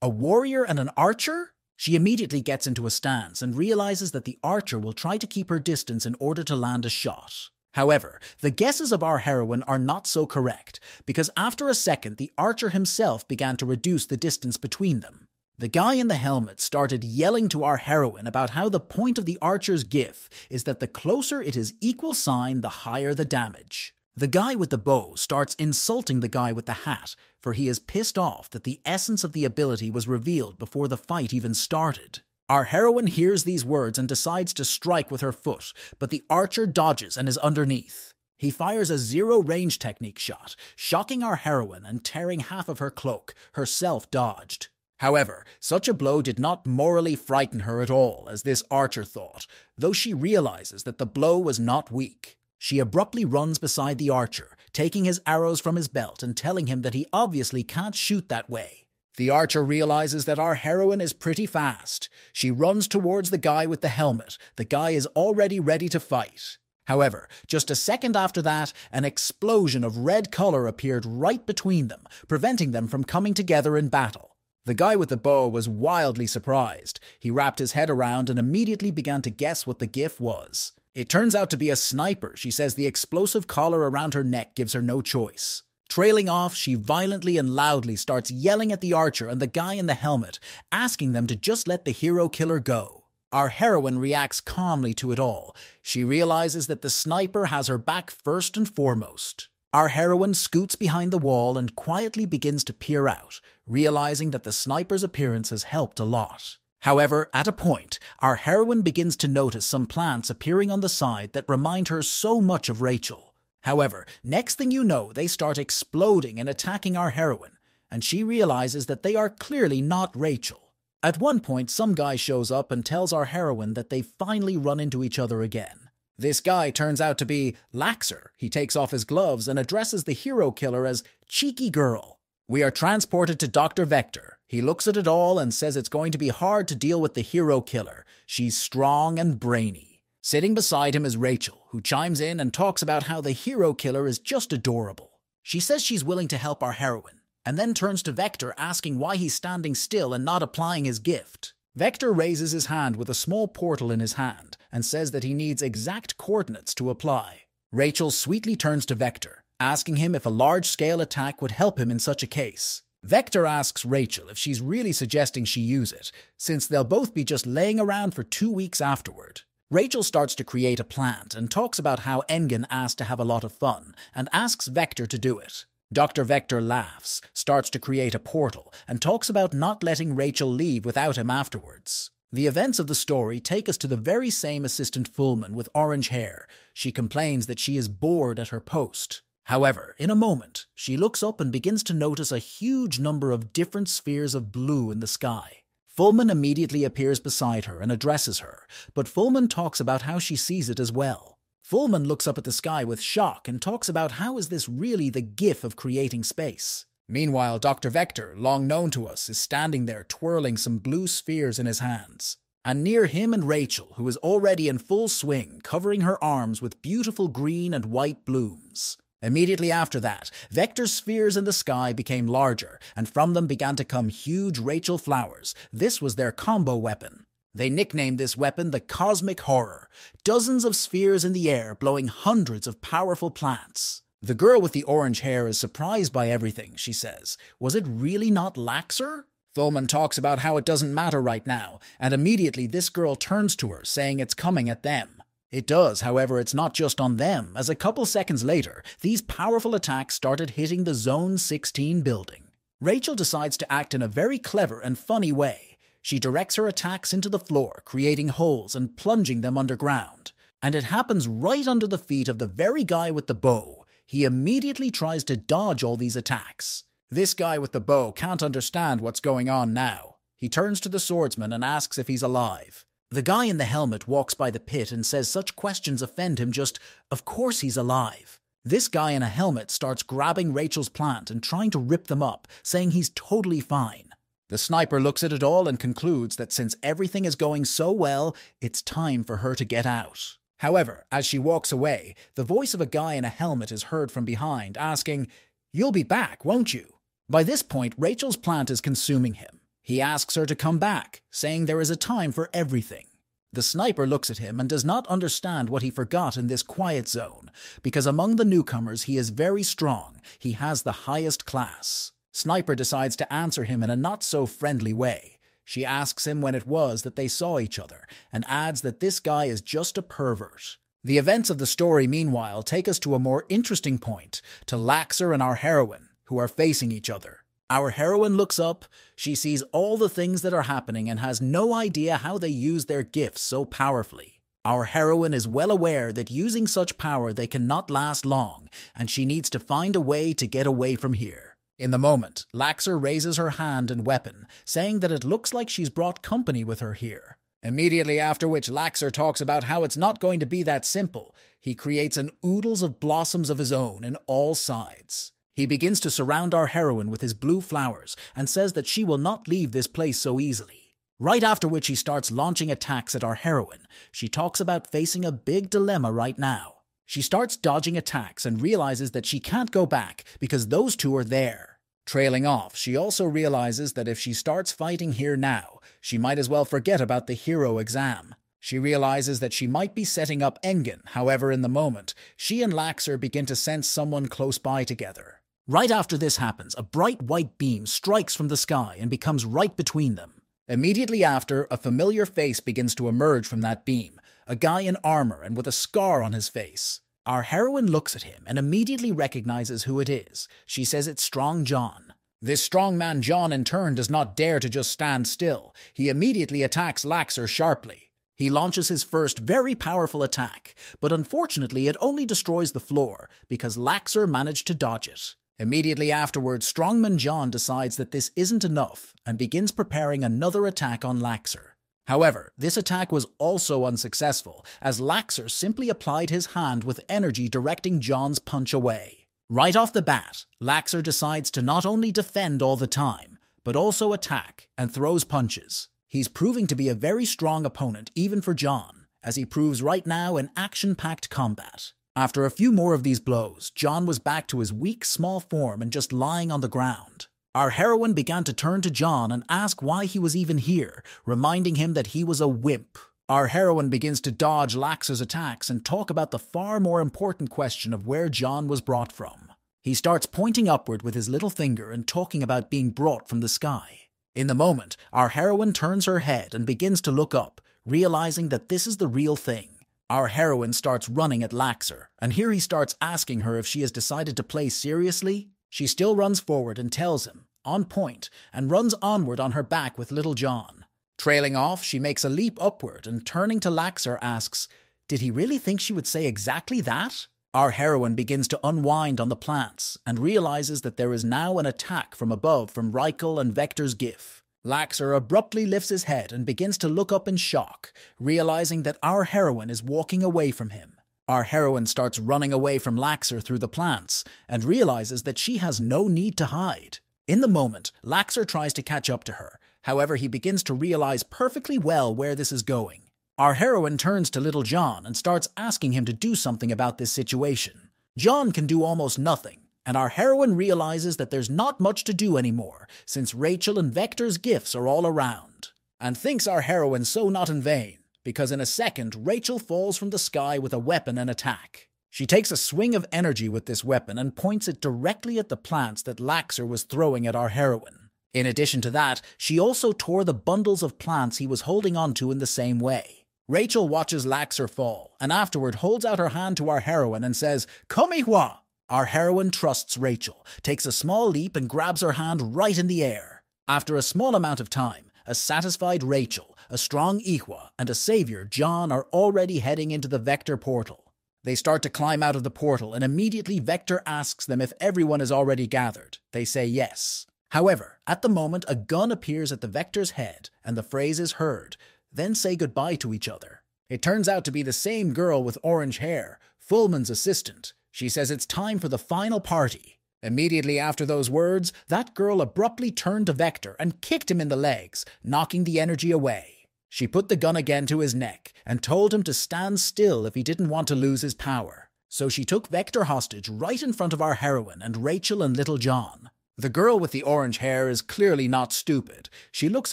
"A warrior and an archer?" She immediately gets into a stance and realizes that the archer will try to keep her distance in order to land a shot. However, the guesses of our heroine are not so correct, because after a second, the archer himself began to reduce the distance between them. The guy in the helmet started yelling to our heroine about how the point of the archer's gif is that the closer it is equal sign, the higher the damage. The guy with the bow starts insulting the guy with the hat, for he is pissed off that the essence of the ability was revealed before the fight even started. Our heroine hears these words and decides to strike with her foot, but the archer dodges and is underneath. He fires a zero-range technique shot, shocking our heroine and tearing half of her cloak, herself dodged. However, such a blow did not morally frighten her at all, as this archer thought, though she realizes that the blow was not weak. She abruptly runs beside the archer, taking his arrows from his belt and telling him that he obviously can't shoot that way. The archer realizes that our heroine is pretty fast. She runs towards the guy with the helmet. The guy is already ready to fight. However, just a second after that, an explosion of red color appeared right between them, preventing them from coming together in battle. The guy with the bow was wildly surprised. He wrapped his head around and immediately began to guess what the gif was. It turns out to be a sniper. She says the explosive collar around her neck gives her no choice. Trailing off, she violently and loudly starts yelling at the archer and the guy in the helmet, asking them to just let the hero killer go. Our heroine reacts calmly to it all. She realizes that the sniper has her back first and foremost. Our heroine scoots behind the wall and quietly begins to peer out, realizing that the sniper's appearance has helped a lot. However, at a point, our heroine begins to notice some plants appearing on the side that remind her so much of Rachel. However, next thing you know, they start exploding and attacking our heroine, and she realizes that they are clearly not Rachel. At one point, some guy shows up and tells our heroine that they've finally run into each other again. This guy turns out to be Laxer. He takes off his gloves and addresses the hero killer as "cheeky girl." We are transported to Dr. Vector. He looks at it all and says it's going to be hard to deal with the hero killer. She's strong and brainy. Sitting beside him is Rachel, who chimes in and talks about how the hero killer is just adorable. She says she's willing to help our heroine, and then turns to Vector asking why he's standing still and not applying his gift. Vector raises his hand with a small portal in his hand and says that he needs exact coordinates to apply. Rachel sweetly turns to Vector, asking him if a large-scale attack would help him in such a case. Vector asks Rachel if she's really suggesting she use it, since they'll both be just laying around for 2 weeks afterward. Rachel starts to create a plant and talks about how Engen asked to have a lot of fun and asks Vector to do it. Dr. Vector laughs, starts to create a portal, and talks about not letting Rachel leave without him afterwards. The events of the story take us to the very same assistant Fullman with orange hair. She complains that she is bored at her post. However, in a moment, she looks up and begins to notice a huge number of different spheres of blue in the sky. Fullman immediately appears beside her and addresses her, but Fullman talks about how she sees it as well. Fullman looks up at the sky with shock and talks about how is this really the gif of creating space. Meanwhile, Dr. Vector, long known to us, is standing there twirling some blue spheres in his hands. And near him and Rachel, who is already in full swing, covering her arms with beautiful green and white blooms. Immediately after that, Vector's spheres in the sky became larger, and from them began to come huge Rachel flowers. This was their combo weapon. They nicknamed this weapon the Cosmic Horror. Dozens of spheres in the air, blowing hundreds of powerful plants. The girl with the orange hair is surprised by everything, she says. Was it really not Laxer? Fullman talks about how it doesn't matter right now, and immediately this girl turns to her, saying it's coming at them. It does, however, it's not just on them, as a couple seconds later, these powerful attacks started hitting the Zone 16 building. Rachel decides to act in a very clever and funny way. She directs her attacks into the floor, creating holes and plunging them underground. And it happens right under the feet of the very guy with the bow. He immediately tries to dodge all these attacks. This guy with the bow can't understand what's going on now. He turns to the swordsman and asks if he's alive. The guy in the helmet walks by the pit and says such questions offend him, just, of course he's alive. This guy in a helmet starts grabbing Rachel's plant and trying to rip them up, saying he's totally fine. The sniper looks at it all and concludes that since everything is going so well, it's time for her to get out. However, as she walks away, the voice of a guy in a helmet is heard from behind, asking, "You'll be back, won't you?" By this point, Rachel's plant is consuming him. He asks her to come back, saying there is a time for everything. The sniper looks at him and does not understand what he forgot in this quiet zone, because among the newcomers he is very strong. He has the highest class. Sniper decides to answer him in a not-so-friendly way. She asks him when it was that they saw each other, and adds that this guy is just a pervert. The events of the story, meanwhile, take us to a more interesting point, to Laxer and our heroine, who are facing each other. Our heroine looks up, she sees all the things that are happening and has no idea how they use their gifts so powerfully. Our heroine is well aware that using such power they cannot last long, and she needs to find a way to get away from here. In the moment, Laxer raises her hand and weapon, saying that it looks like she's brought company with her here. Immediately after which Laxer talks about how it's not going to be that simple. He creates an oodles of blossoms of his own in all sides. He begins to surround our heroine with his blue flowers and says that she will not leave this place so easily. Right after which he starts launching attacks at our heroine. She talks about facing a big dilemma right now. She starts dodging attacks and realizes that she can't go back because those two are there. Trailing off, she also realizes that if she starts fighting here now, she might as well forget about the hero exam. She realizes that she might be setting up Engen, however in the moment, she and Laxer begin to sense someone close by together. Right after this happens, a bright white beam strikes from the sky and becomes right between them. Immediately after, a familiar face begins to emerge from that beam, a guy in armor and with a scar on his face. Our heroine looks at him and immediately recognizes who it is. She says it's Strong John. This strong man John in turn does not dare to just stand still. He immediately attacks Laxer sharply. He launches his first very powerful attack, but unfortunately it only destroys the floor because Laxer managed to dodge it. Immediately afterwards, Strongman John decides that this isn't enough and begins preparing another attack on Laxer. However, this attack was also unsuccessful, as Laxer simply applied his hand with energy directing John's punch away. Right off the bat, Laxer decides to not only defend all the time, but also attack and throws punches. He's proving to be a very strong opponent even for John, as he proves right now in action-packed combat. After a few more of these blows, John was back to his weak, small form and just lying on the ground. Our heroine began to turn to John and ask why he was even here, reminding him that he was a wimp. Our heroine begins to dodge Laxer's attacks and talk about the far more important question of where John was brought from. He starts pointing upward with his little finger and talking about being brought from the sky. In the moment, our heroine turns her head and begins to look up, realizing that this is the real thing. Our heroine starts running at Laxer, and here he starts asking her if she has decided to play seriously. She still runs forward and tells him, on point, and runs onward on her back with little John. Trailing off, she makes a leap upward and turning to Laxer asks, "Did he really think she would say exactly that?" Our heroine begins to unwind on the plants and realizes that there is now an attack from above from Reichel and Vector's gif. Laxer abruptly lifts his head and begins to look up in shock, realizing that our heroine is walking away from him. Our heroine starts running away from Laxer through the plants and realizes that she has no need to hide. In the moment, Laxer tries to catch up to her. However, he begins to realize perfectly well where this is going. Our heroine turns to little John and starts asking him to do something about this situation. John can do almost nothing, and our heroine realizes that there's not much to do anymore, since Rachel and Vector's gifts are all around. And thinks our heroine so not in vain, because in a second Rachel falls from the sky with a weapon and attack. She takes a swing of energy with this weapon and points it directly at the plants that Laxer was throwing at our heroine. In addition to that, she also tore the bundles of plants he was holding onto in the same way. Rachel watches Laxer fall, and afterward holds out her hand to our heroine and says, "MANHUA!" Our heroine trusts Rachel, takes a small leap and grabs her hand right in the air. After a small amount of time, a satisfied Rachel, a strong Ihwa, and a savior, John, are already heading into the Vector portal. They start to climb out of the portal, and immediately Vector asks them if everyone is already gathered. They say yes. However, at the moment, a gun appears at the Vector's head, and the phrase is heard, "Then say goodbye to each other." It turns out to be the same girl with orange hair, Fullman's assistant. She says it's time for the final party. Immediately after those words, that girl abruptly turned to Vector and kicked him in the legs, knocking the energy away. She put the gun again to his neck and told him to stand still if he didn't want to lose his power. So she took Vector hostage right in front of our heroine and Rachel and Little John. The girl with the orange hair is clearly not stupid. She looks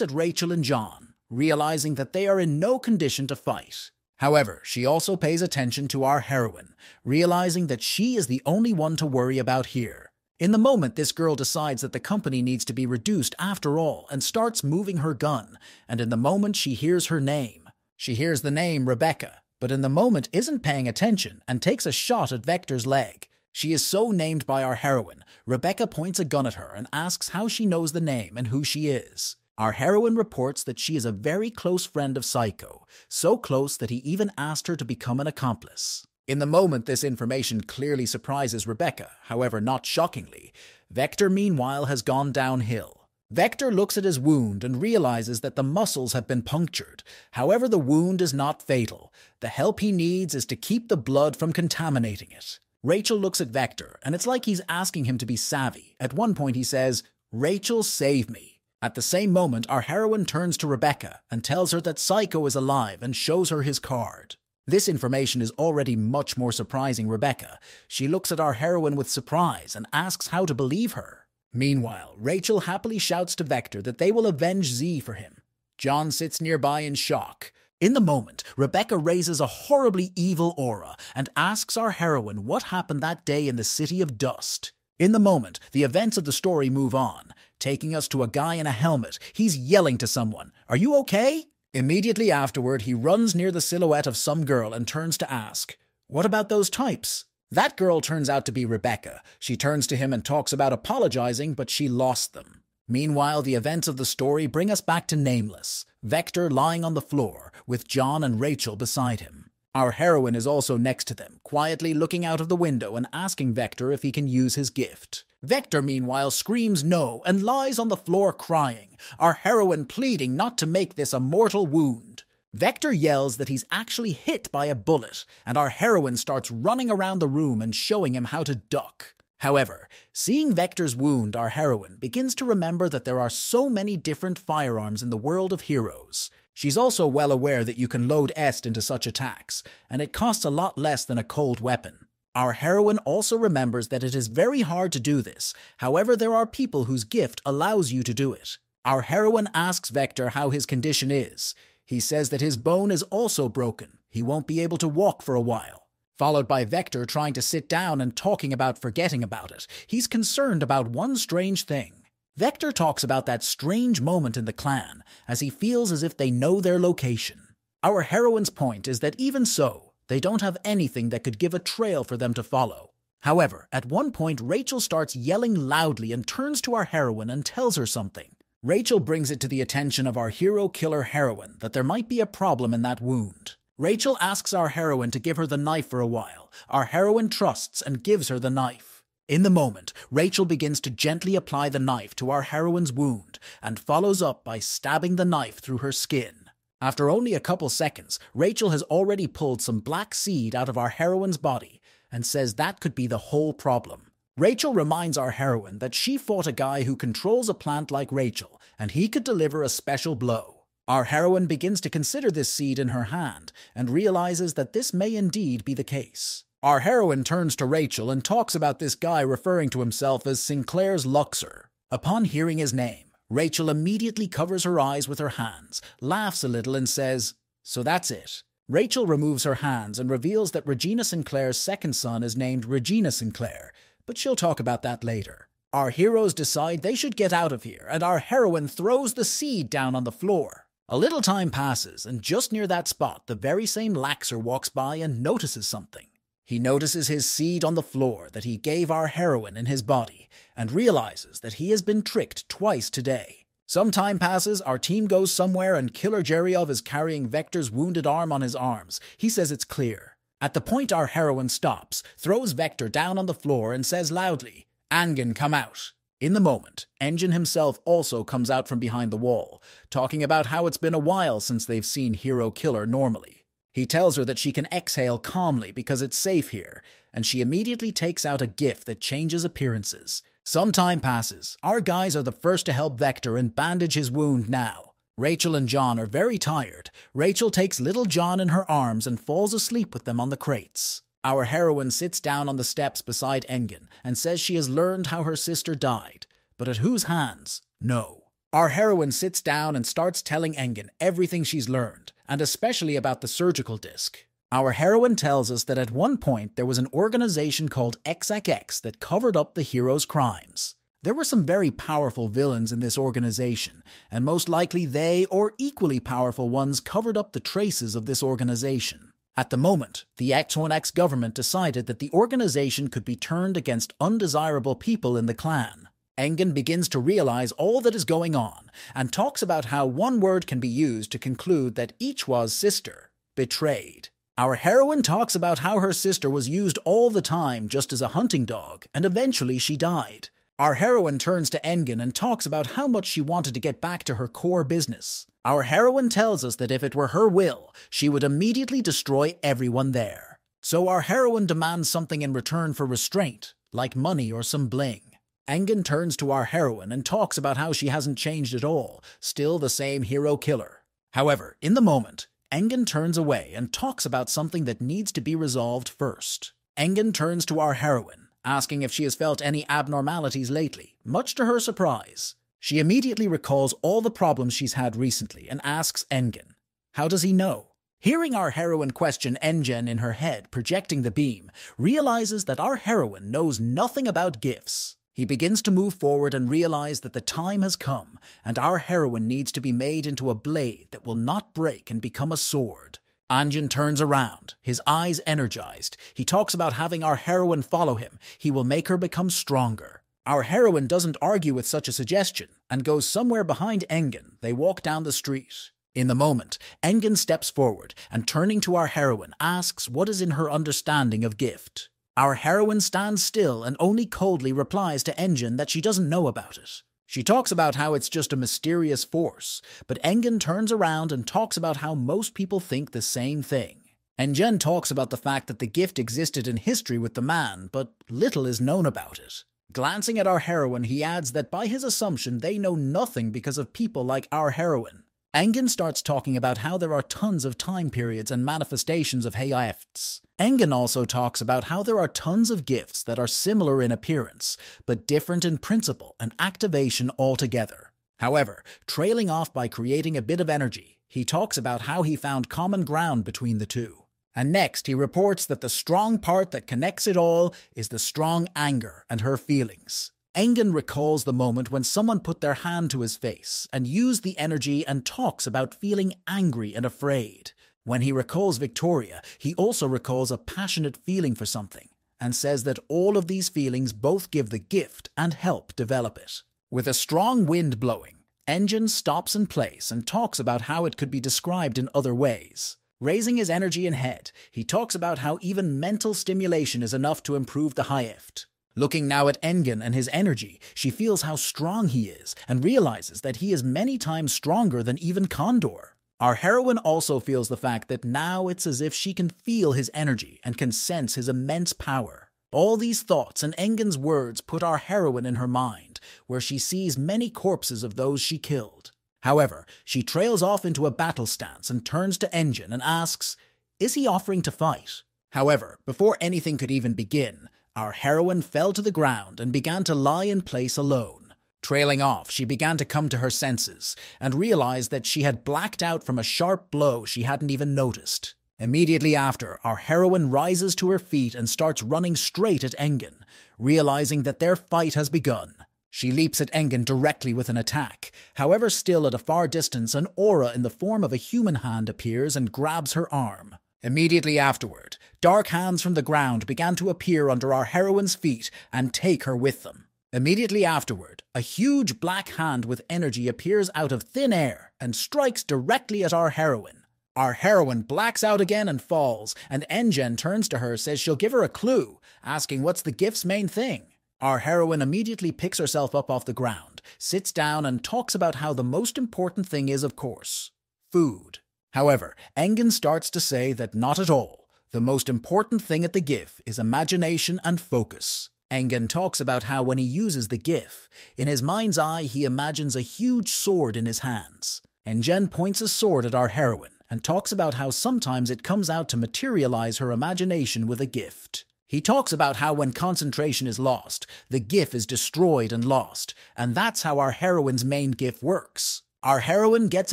at Rachel and John, realizing that they are in no condition to fight. However, she also pays attention to our heroine, realizing that she is the only one to worry about here. In the moment, this girl decides that the company needs to be reduced after all and starts moving her gun, and in the moment she hears her name. She hears the name Rebecca, but in the moment isn't paying attention and takes a shot at Vector's leg. She is so named by our heroine. Rebecca points a gun at her and asks how she knows the name and who she is. Our heroine reports that she is a very close friend of Psycho, so close that he even asked her to become an accomplice. In the moment, this information clearly surprises Rebecca. However, not shockingly, Vector meanwhile has gone downhill. Vector looks at his wound and realizes that the muscles have been punctured. However, the wound is not fatal. The help he needs is to keep the blood from contaminating it. Rachel looks at Vector, and it's like he's asking him to be savvy. At one point he says, "Rachel, save me." At the same moment, our heroine turns to Rebecca and tells her that Psycho is alive and shows her his card. This information is already much more surprising Rebecca. She looks at our heroine with surprise and asks how to believe her. Meanwhile, Rachel happily shouts to Vector that they will avenge Z for him. John sits nearby in shock. In the moment, Rebecca raises a horribly evil aura and asks our heroine what happened that day in the City of Dust. In the moment, the events of the story move on, taking us to a guy in a helmet. He's yelling to someone, "Are you okay?" Immediately afterward, he runs near the silhouette of some girl and turns to ask, "What about those types?" That girl turns out to be Rebecca. She turns to him and talks about apologizing, but she lost them. Meanwhile, the events of the story bring us back to Nameless, Vector lying on the floor, with John and Rachel beside him. Our heroine is also next to them, quietly looking out of the window and asking Vector if he can use his gift. Vector, meanwhile, screams no and lies on the floor crying, our heroine pleading not to make this a mortal wound. Vector yells that he's actually hit by a bullet, and our heroine starts running around the room and showing him how to duck. However, seeing Vector's wound, our heroine begins to remember that there are so many different firearms in the world of heroes. She's also well aware that you can load EST into such attacks, and it costs a lot less than a cold weapon. Our heroine also remembers that it is very hard to do this. However, there are people whose gift allows you to do it. Our heroine asks Vector how his condition is. He says that his bone is also broken. He won't be able to walk for a while. Followed by Vector trying to sit down and talking about forgetting about it. He's concerned about one strange thing. Vector talks about that strange moment in the clan, as he feels as if they know their location. Our heroine's point is that even so, they don't have anything that could give a trail for them to follow. However, at one point Rachel starts yelling loudly and turns to our heroine and tells her something. Rachel brings it to the attention of our hero-killer heroine that there might be a problem in that wound. Rachel asks our heroine to give her the knife for a while. Our heroine trusts and gives her the knife. In the moment, Rachel begins to gently apply the knife to our heroine's wound and follows up by stabbing the knife through her skin. After only a couple seconds, Rachel has already pulled some black seed out of our heroine's body and says that could be the whole problem. Rachel reminds our heroine that she fought a guy who controls a plant like Rachel, and he could deliver a special blow. Our heroine begins to consider this seed in her hand and realizes that this may indeed be the case. Our heroine turns to Rachel and talks about this guy referring to himself as Sinclair's Luxor. Upon hearing his name, Rachel immediately covers her eyes with her hands, laughs a little and says, "So that's it." Rachel removes her hands and reveals that Regina Sinclair's second son is named Regina Sinclair, but she'll talk about that later. Our heroes decide they should get out of here, and our heroine throws the seed down on the floor. A little time passes, and just near that spot, the very same Laxer walks by and notices something. He notices his seed on the floor that he gave our heroine in his body, and realizes that he has been tricked twice today. Some time passes, our team goes somewhere, and Killer Geryov is carrying Vector's wounded arm on his arms. He says it's clear. At the point our heroine stops, throws Vector down on the floor and says loudly, "Angen, come out." In the moment, Engine himself also comes out from behind the wall, talking about how it's been a while since they've seen Hero Killer normally. He tells her that she can exhale calmly because it's safe here, and she immediately takes out a gift that changes appearances. Some time passes. Our guys are the first to help Vector and bandage his wound now. Rachel and John are very tired. Rachel takes little John in her arms and falls asleep with them on the crates. Our heroine sits down on the steps beside Engin and says she has learned how her sister died. But at whose hands? No. Our heroine sits down and starts telling Engin everything she's learned, and especially about the surgical disc. Our heroine tells us that at one point there was an organization called XXX that covered up the hero's crimes. There were some very powerful villains in this organization, and most likely they or equally powerful ones covered up the traces of this organization. At the moment, the X-Manhwa government decided that the organization could be turned against undesirable people in the clan. Engin begins to realize all that is going on, and talks about how one word can be used to conclude that each was sister, betrayed. Our heroine talks about how her sister was used all the time just as a hunting dog, and eventually she died. Our heroine turns to Engin and talks about how much she wanted to get back to her core business. Our heroine tells us that if it were her will, she would immediately destroy everyone there. So our heroine demands something in return for restraint, like money or some bling. Engin turns to our heroine and talks about how she hasn't changed at all, still the same hero killer. However, in the moment, Engin turns away and talks about something that needs to be resolved first. Engin turns to our heroine, asking if she has felt any abnormalities lately, much to her surprise. She immediately recalls all the problems she's had recently and asks Engin, how does he know? Hearing our heroine question Engin in her head, projecting the beam, realizes that our heroine knows nothing about gifts. He begins to move forward and realize that the time has come, and our heroine needs to be made into a blade that will not break and become a sword. Engin turns around, his eyes energized. He talks about having our heroine follow him. He will make her become stronger. Our heroine doesn't argue with such a suggestion, and goes somewhere behind Engin. They walk down the street. In the moment, Engin steps forward, and turning to our heroine, asks what is in her understanding of gift. Our heroine stands still and only coldly replies to Engin that she doesn't know about it. She talks about how it's just a mysterious force, but Engin turns around and talks about how most people think the same thing. Engin talks about the fact that the gift existed in history with the man, but little is known about it. Glancing at our heroine, he adds that by his assumption they know nothing because of people like our heroine. Engin starts talking about how there are tons of time periods and manifestations of gifts. Engin also talks about how there are tons of gifts that are similar in appearance, but different in principle and activation altogether. However, trailing off by creating a bit of energy, he talks about how he found common ground between the two. And next, he reports that the strong part that connects it all is the strong anger and her feelings. Engin recalls the moment when someone put their hand to his face and used the energy and talks about feeling angry and afraid. When he recalls Victoria, he also recalls a passionate feeling for something and says that all of these feelings both give the gift and help develop it. With a strong wind blowing, Engin stops in place and talks about how it could be described in other ways. Raising his energy and head, he talks about how even mental stimulation is enough to improve the gift. Looking now at Engin and his energy, she feels how strong he is and realizes that he is many times stronger than even Condor. Our heroine also feels the fact that now it's as if she can feel his energy and can sense his immense power. All these thoughts and Engin's words put our heroine in her mind, where she sees many corpses of those she killed. However, she trails off into a battle stance and turns to Engin and asks, is he offering to fight? However, before anything could even begin, our heroine fell to the ground and began to lie in place alone. Trailing off, she began to come to her senses and realized that she had blacked out from a sharp blow she hadn't even noticed. Immediately after, our heroine rises to her feet and starts running straight at Engin, realizing that their fight has begun. She leaps at Engin directly with an attack. However, still at a far distance, an aura in the form of a human hand appears and grabs her arm. Immediately afterward, dark hands from the ground began to appear under our heroine's feet and take her with them. Immediately afterward, a huge black hand with energy appears out of thin air and strikes directly at our heroine. Our heroine blacks out again and falls, and Engen turns to her, says she'll give her a clue, asking what's the gift's main thing. Our heroine immediately picks herself up off the ground, sits down and talks about how the most important thing is, of course, food. However, Engen starts to say that not at all. The most important thing at the GIF is imagination and focus. Engen talks about how when he uses the GIF, in his mind's eye he imagines a huge sword in his hands. Engen points a sword at our heroine and talks about how sometimes it comes out to materialize her imagination with a gift. He talks about how when concentration is lost, the GIF is destroyed and lost, and that's how our heroine's main GIF works. Our heroine gets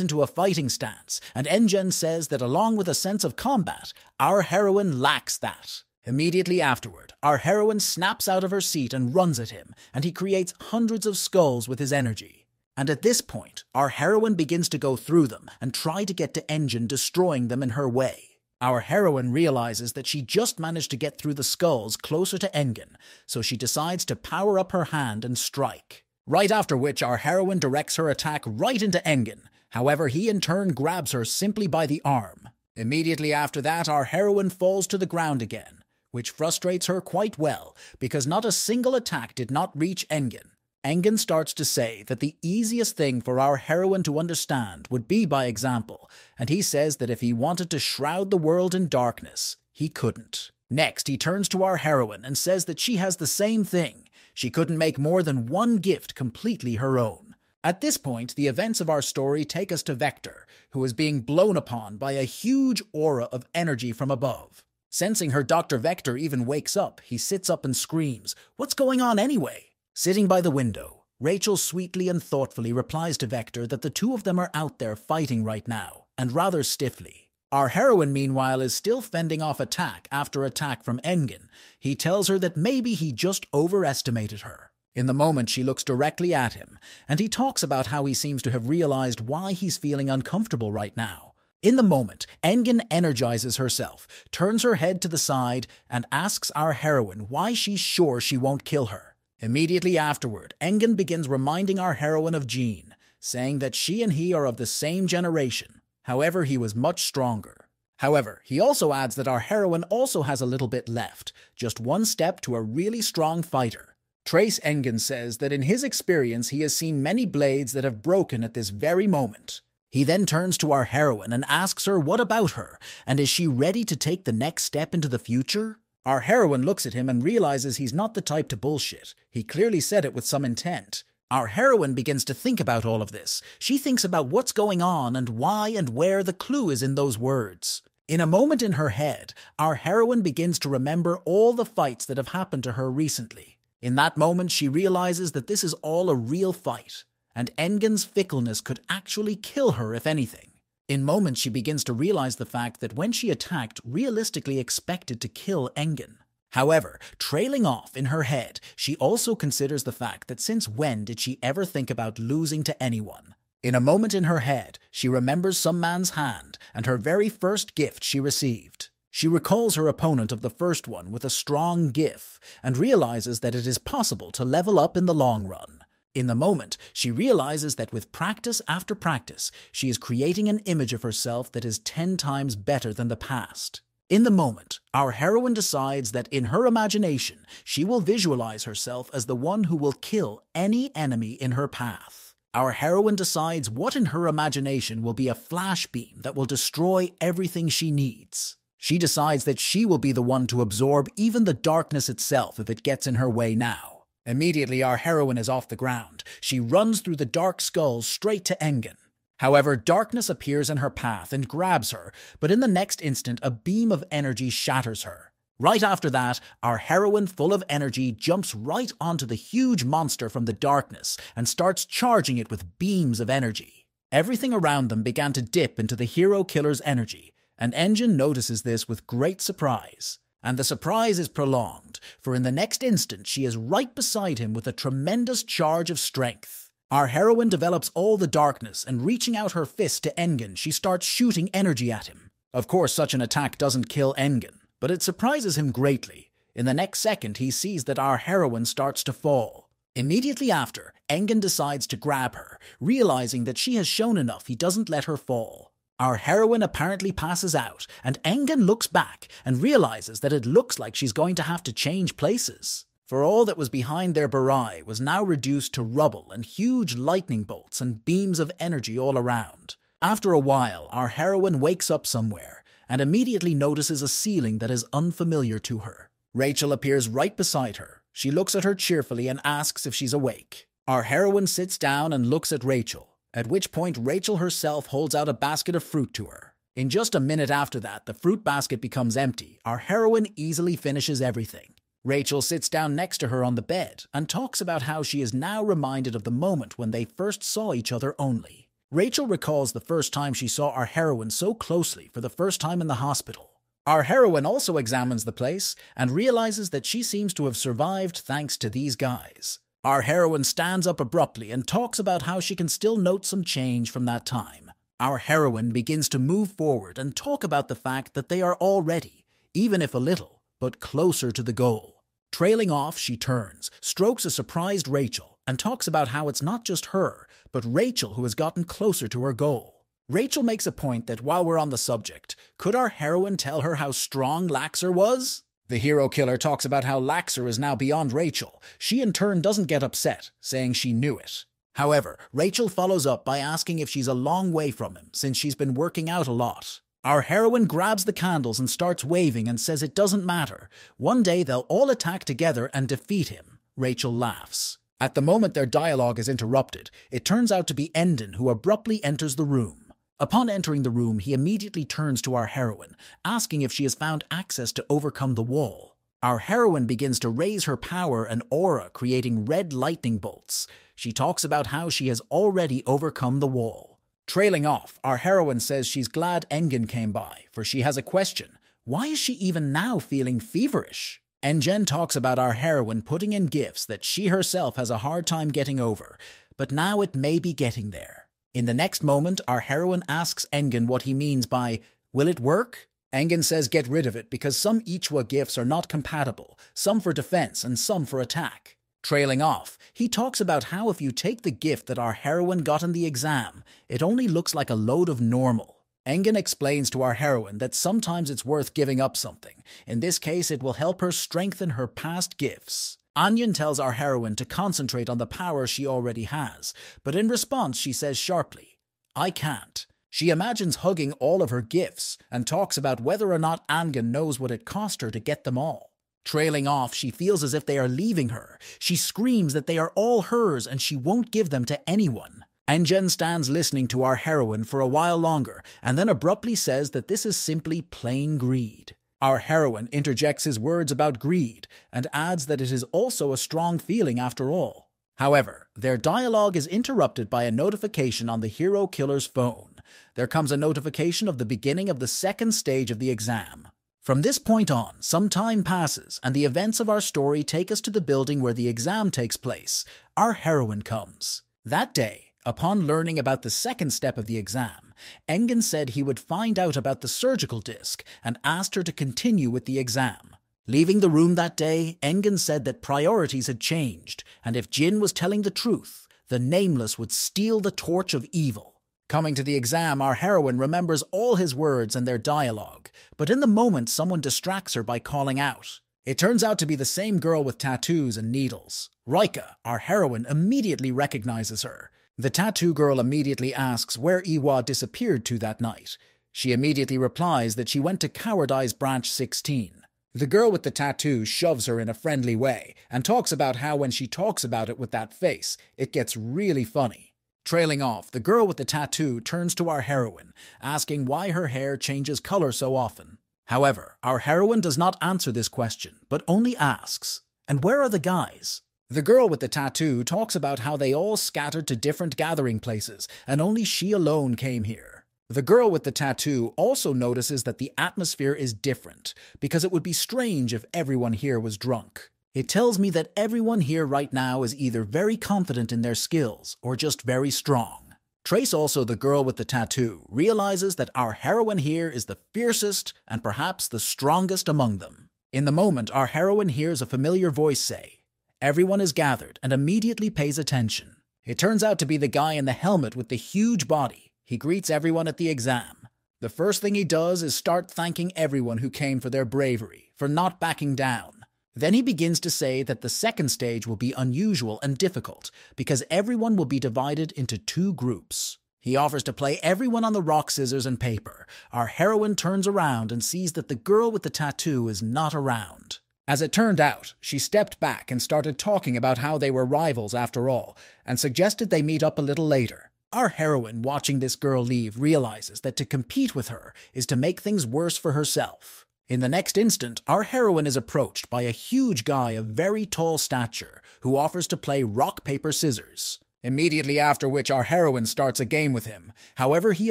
into a fighting stance, and Engen says that along with a sense of combat, our heroine lacks that. Immediately afterward, our heroine snaps out of her seat and runs at him, and he creates hundreds of skulls with his energy. And at this point, our heroine begins to go through them and try to get to Engen, destroying them in her way. Our heroine realizes that she just managed to get through the skulls closer to Engen, so she decides to power up her hand and strike. Right after which, our heroine directs her attack right into Engen. However, he in turn grabs her simply by the arm. Immediately after that, our heroine falls to the ground again, which frustrates her quite well, because not a single attack did not reach Engen. Engen starts to say that the easiest thing for our heroine to understand would be by example, and he says that if he wanted to shroud the world in darkness, he couldn't. Next, he turns to our heroine and says that she has the same thing. She couldn't make more than one gift completely her own. At this point, the events of our story take us to Vector, who is being blown upon by a huge aura of energy from above. Sensing her, Dr. Vector even wakes up. He sits up and screams, "What's going on anyway?" Sitting by the window, Rachel sweetly and thoughtfully replies to Vector that the two of them are out there fighting right now, and rather stiffly. Our heroine, meanwhile, is still fending off attack after attack from Engen. He tells her that maybe he just overestimated her. In the moment, she looks directly at him, and he talks about how he seems to have realized why he's feeling uncomfortable right now. In the moment, Engen energizes herself, turns her head to the side, and asks our heroine why she's sure she won't kill her. Immediately afterward, Engen begins reminding our heroine of Jean, saying that she and he are of the same generation. However, he was much stronger. However, he also adds that our heroine also has a little bit left, just one step to a really strong fighter. Trace Engen says that in his experience he has seen many blades that have broken at this very moment. He then turns to our heroine and asks her what about her, and is she ready to take the next step into the future? Our heroine looks at him and realizes he's not the type to bullshit. He clearly said it with some intent. Our heroine begins to think about all of this. She thinks about what's going on and why and where the clue is in those words. In a moment in her head, our heroine begins to remember all the fights that have happened to her recently. In that moment, she realizes that this is all a real fight, and Engen's fickleness could actually kill her if anything. In moments, she begins to realize the fact that when she attacked, realistically expected to kill Engen. However, trailing off in her head, she also considers the fact that since when did she ever think about losing to anyone? In a moment in her head, she remembers some man's hand and her very first gift she received. She recalls her opponent of the first one with a strong GIF and realizes that it is possible to level up in the long run. In the moment, she realizes that with practice after practice, she is creating an image of herself that is 10 times better than the past. In the moment, our heroine decides that in her imagination, she will visualize herself as the one who will kill any enemy in her path. Our heroine decides what in her imagination will be a flash beam that will destroy everything she needs. She decides that she will be the one to absorb even the darkness itself if it gets in her way now. Immediately, our heroine is off the ground. She runs through the dark skulls straight to Engen. However, darkness appears in her path and grabs her, but in the next instant, a beam of energy shatters her. Right after that, our heroine, full of energy, jumps right onto the huge monster from the darkness and starts charging it with beams of energy. Everything around them began to dip into the hero killer's energy, and Engen notices this with great surprise. And the surprise is prolonged, for in the next instant she is right beside him with a tremendous charge of strength. Our heroine develops all the darkness, and reaching out her fist to Engen, she starts shooting energy at him. Of course, such an attack doesn't kill Engen, but it surprises him greatly. In the next second, he sees that our heroine starts to fall. Immediately after, Engen decides to grab her, realizing that she has shown enough he doesn't let her fall. Our heroine apparently passes out, and Engen looks back and realizes that it looks like she's going to have to change places. For all that was behind their barai was now reduced to rubble and huge lightning bolts and beams of energy all around. After a while, our heroine wakes up somewhere and immediately notices a ceiling that is unfamiliar to her. Rachel appears right beside her. She looks at her cheerfully and asks if she's awake. Our heroine sits down and looks at Rachel, at which point Rachel herself holds out a basket of fruit to her. In just a minute after that, the fruit basket becomes empty. Our heroine easily finishes everything. Rachel sits down next to her on the bed and talks about how she is now reminded of the moment when they first saw each other only. Rachel recalls the first time she saw our heroine so closely for the first time in the hospital. Our heroine also examines the place and realizes that she seems to have survived thanks to these guys. Our heroine stands up abruptly and talks about how she can still note some change from that time. Our heroine begins to move forward and talk about the fact that they are already, even if a little, but closer to the goal. Trailing off, she turns, strokes a surprised Rachel, and talks about how it's not just her, but Rachel who has gotten closer to her goal. Rachel makes a point that while we're on the subject, could our heroine tell her how strong Laxer was? The hero killer talks about how Laxer is now beyond Rachel. She in turn doesn't get upset, saying she knew it. However, Rachel follows up by asking if she's a long way from him since she's been working out a lot. Our heroine grabs the candles and starts waving and says it doesn't matter. One day they'll all attack together and defeat him. Rachel laughs. At the moment their dialogue is interrupted, it turns out to be Endon who abruptly enters the room. Upon entering the room, he immediately turns to our heroine, asking if she has found access to overcome the wall. Our heroine begins to raise her power and aura, creating red lightning bolts. She talks about how she has already overcome the wall. Trailing off, our heroine says she's glad Engen came by, for she has a question. Why is she even now feeling feverish? Engen talks about our heroine putting in gifts that she herself has a hard time getting over, but now it may be getting there. In the next moment, our heroine asks Engen what he means by, "Will it work?" Engen says get rid of it because some Ichwa gifts are not compatible, some for defense and some for attack. Trailing off, he talks about how if you take the gift that our heroine got in the exam, it only looks like a load of normal. Engen explains to our heroine that sometimes it's worth giving up something. In this case, it will help her strengthen her past gifts. Anyan tells our heroine to concentrate on the power she already has, but in response she says sharply, "I can't." She imagines hugging all of her gifts and talks about whether or not Angan knows what it cost her to get them all. Trailing off, she feels as if they are leaving her. She screams that they are all hers and she won't give them to anyone. Anjan stands listening to our heroine for a while longer and then abruptly says that this is simply plain greed. Our heroine interjects his words about greed and adds that it is also a strong feeling after all. However, their dialogue is interrupted by a notification on the hero killer's phone. There comes a notification of the beginning of the second stage of the exam. From this point on, some time passes and the events of our story take us to the building where the exam takes place. Our heroine comes. That day, upon learning about the second step of the exam, Engen said he would find out about the surgical disc and asked her to continue with the exam. Leaving the room that day, Engen said that priorities had changed, and if Jin was telling the truth, the Nameless would steal the torch of evil. Coming to the exam, our heroine remembers all his words and their dialogue, but in the moment someone distracts her by calling out. It turns out to be the same girl with tattoos and needles. Rika, our heroine, immediately recognizes her. The tattoo girl immediately asks where Iwa disappeared to that night. She immediately replies that she went to Cowardice Branch 16. The girl with the tattoo shoves her in a friendly way and talks about how when she talks about it with that face, it gets really funny. Trailing off, the girl with the tattoo turns to our heroine, asking why her hair changes color so often. However, our heroine does not answer this question, but only asks, "And where are the guys?" The girl with the tattoo talks about how they all scattered to different gathering places, and only she alone came here. The girl with the tattoo also notices that the atmosphere is different, because it would be strange if everyone here was drunk. It tells me that everyone here right now is either very confident in their skills, or just very strong. Trace, also the girl with the tattoo, realizes that our heroine here is the fiercest and perhaps the strongest among them. In the moment, our heroine hears a familiar voice say, "Everyone is gathered," and immediately pays attention. It turns out to be the guy in the helmet with the huge body. He greets everyone at the exam. The first thing he does is start thanking everyone who came for their bravery, for not backing down. Then he begins to say that the second stage will be unusual and difficult because everyone will be divided into 2 groups. He offers to play everyone on the rock, scissors, and paper. Our heroine turns around and sees that the girl with the tattoo is not around. As it turned out, she stepped back and started talking about how they were rivals after all, and suggested they meet up a little later. Our heroine, watching this girl leave, realizes that to compete with her is to make things worse for herself. In the next instant, our heroine is approached by a huge guy of very tall stature who offers to play rock, paper, scissors. Immediately after which our heroine starts a game with him. However, he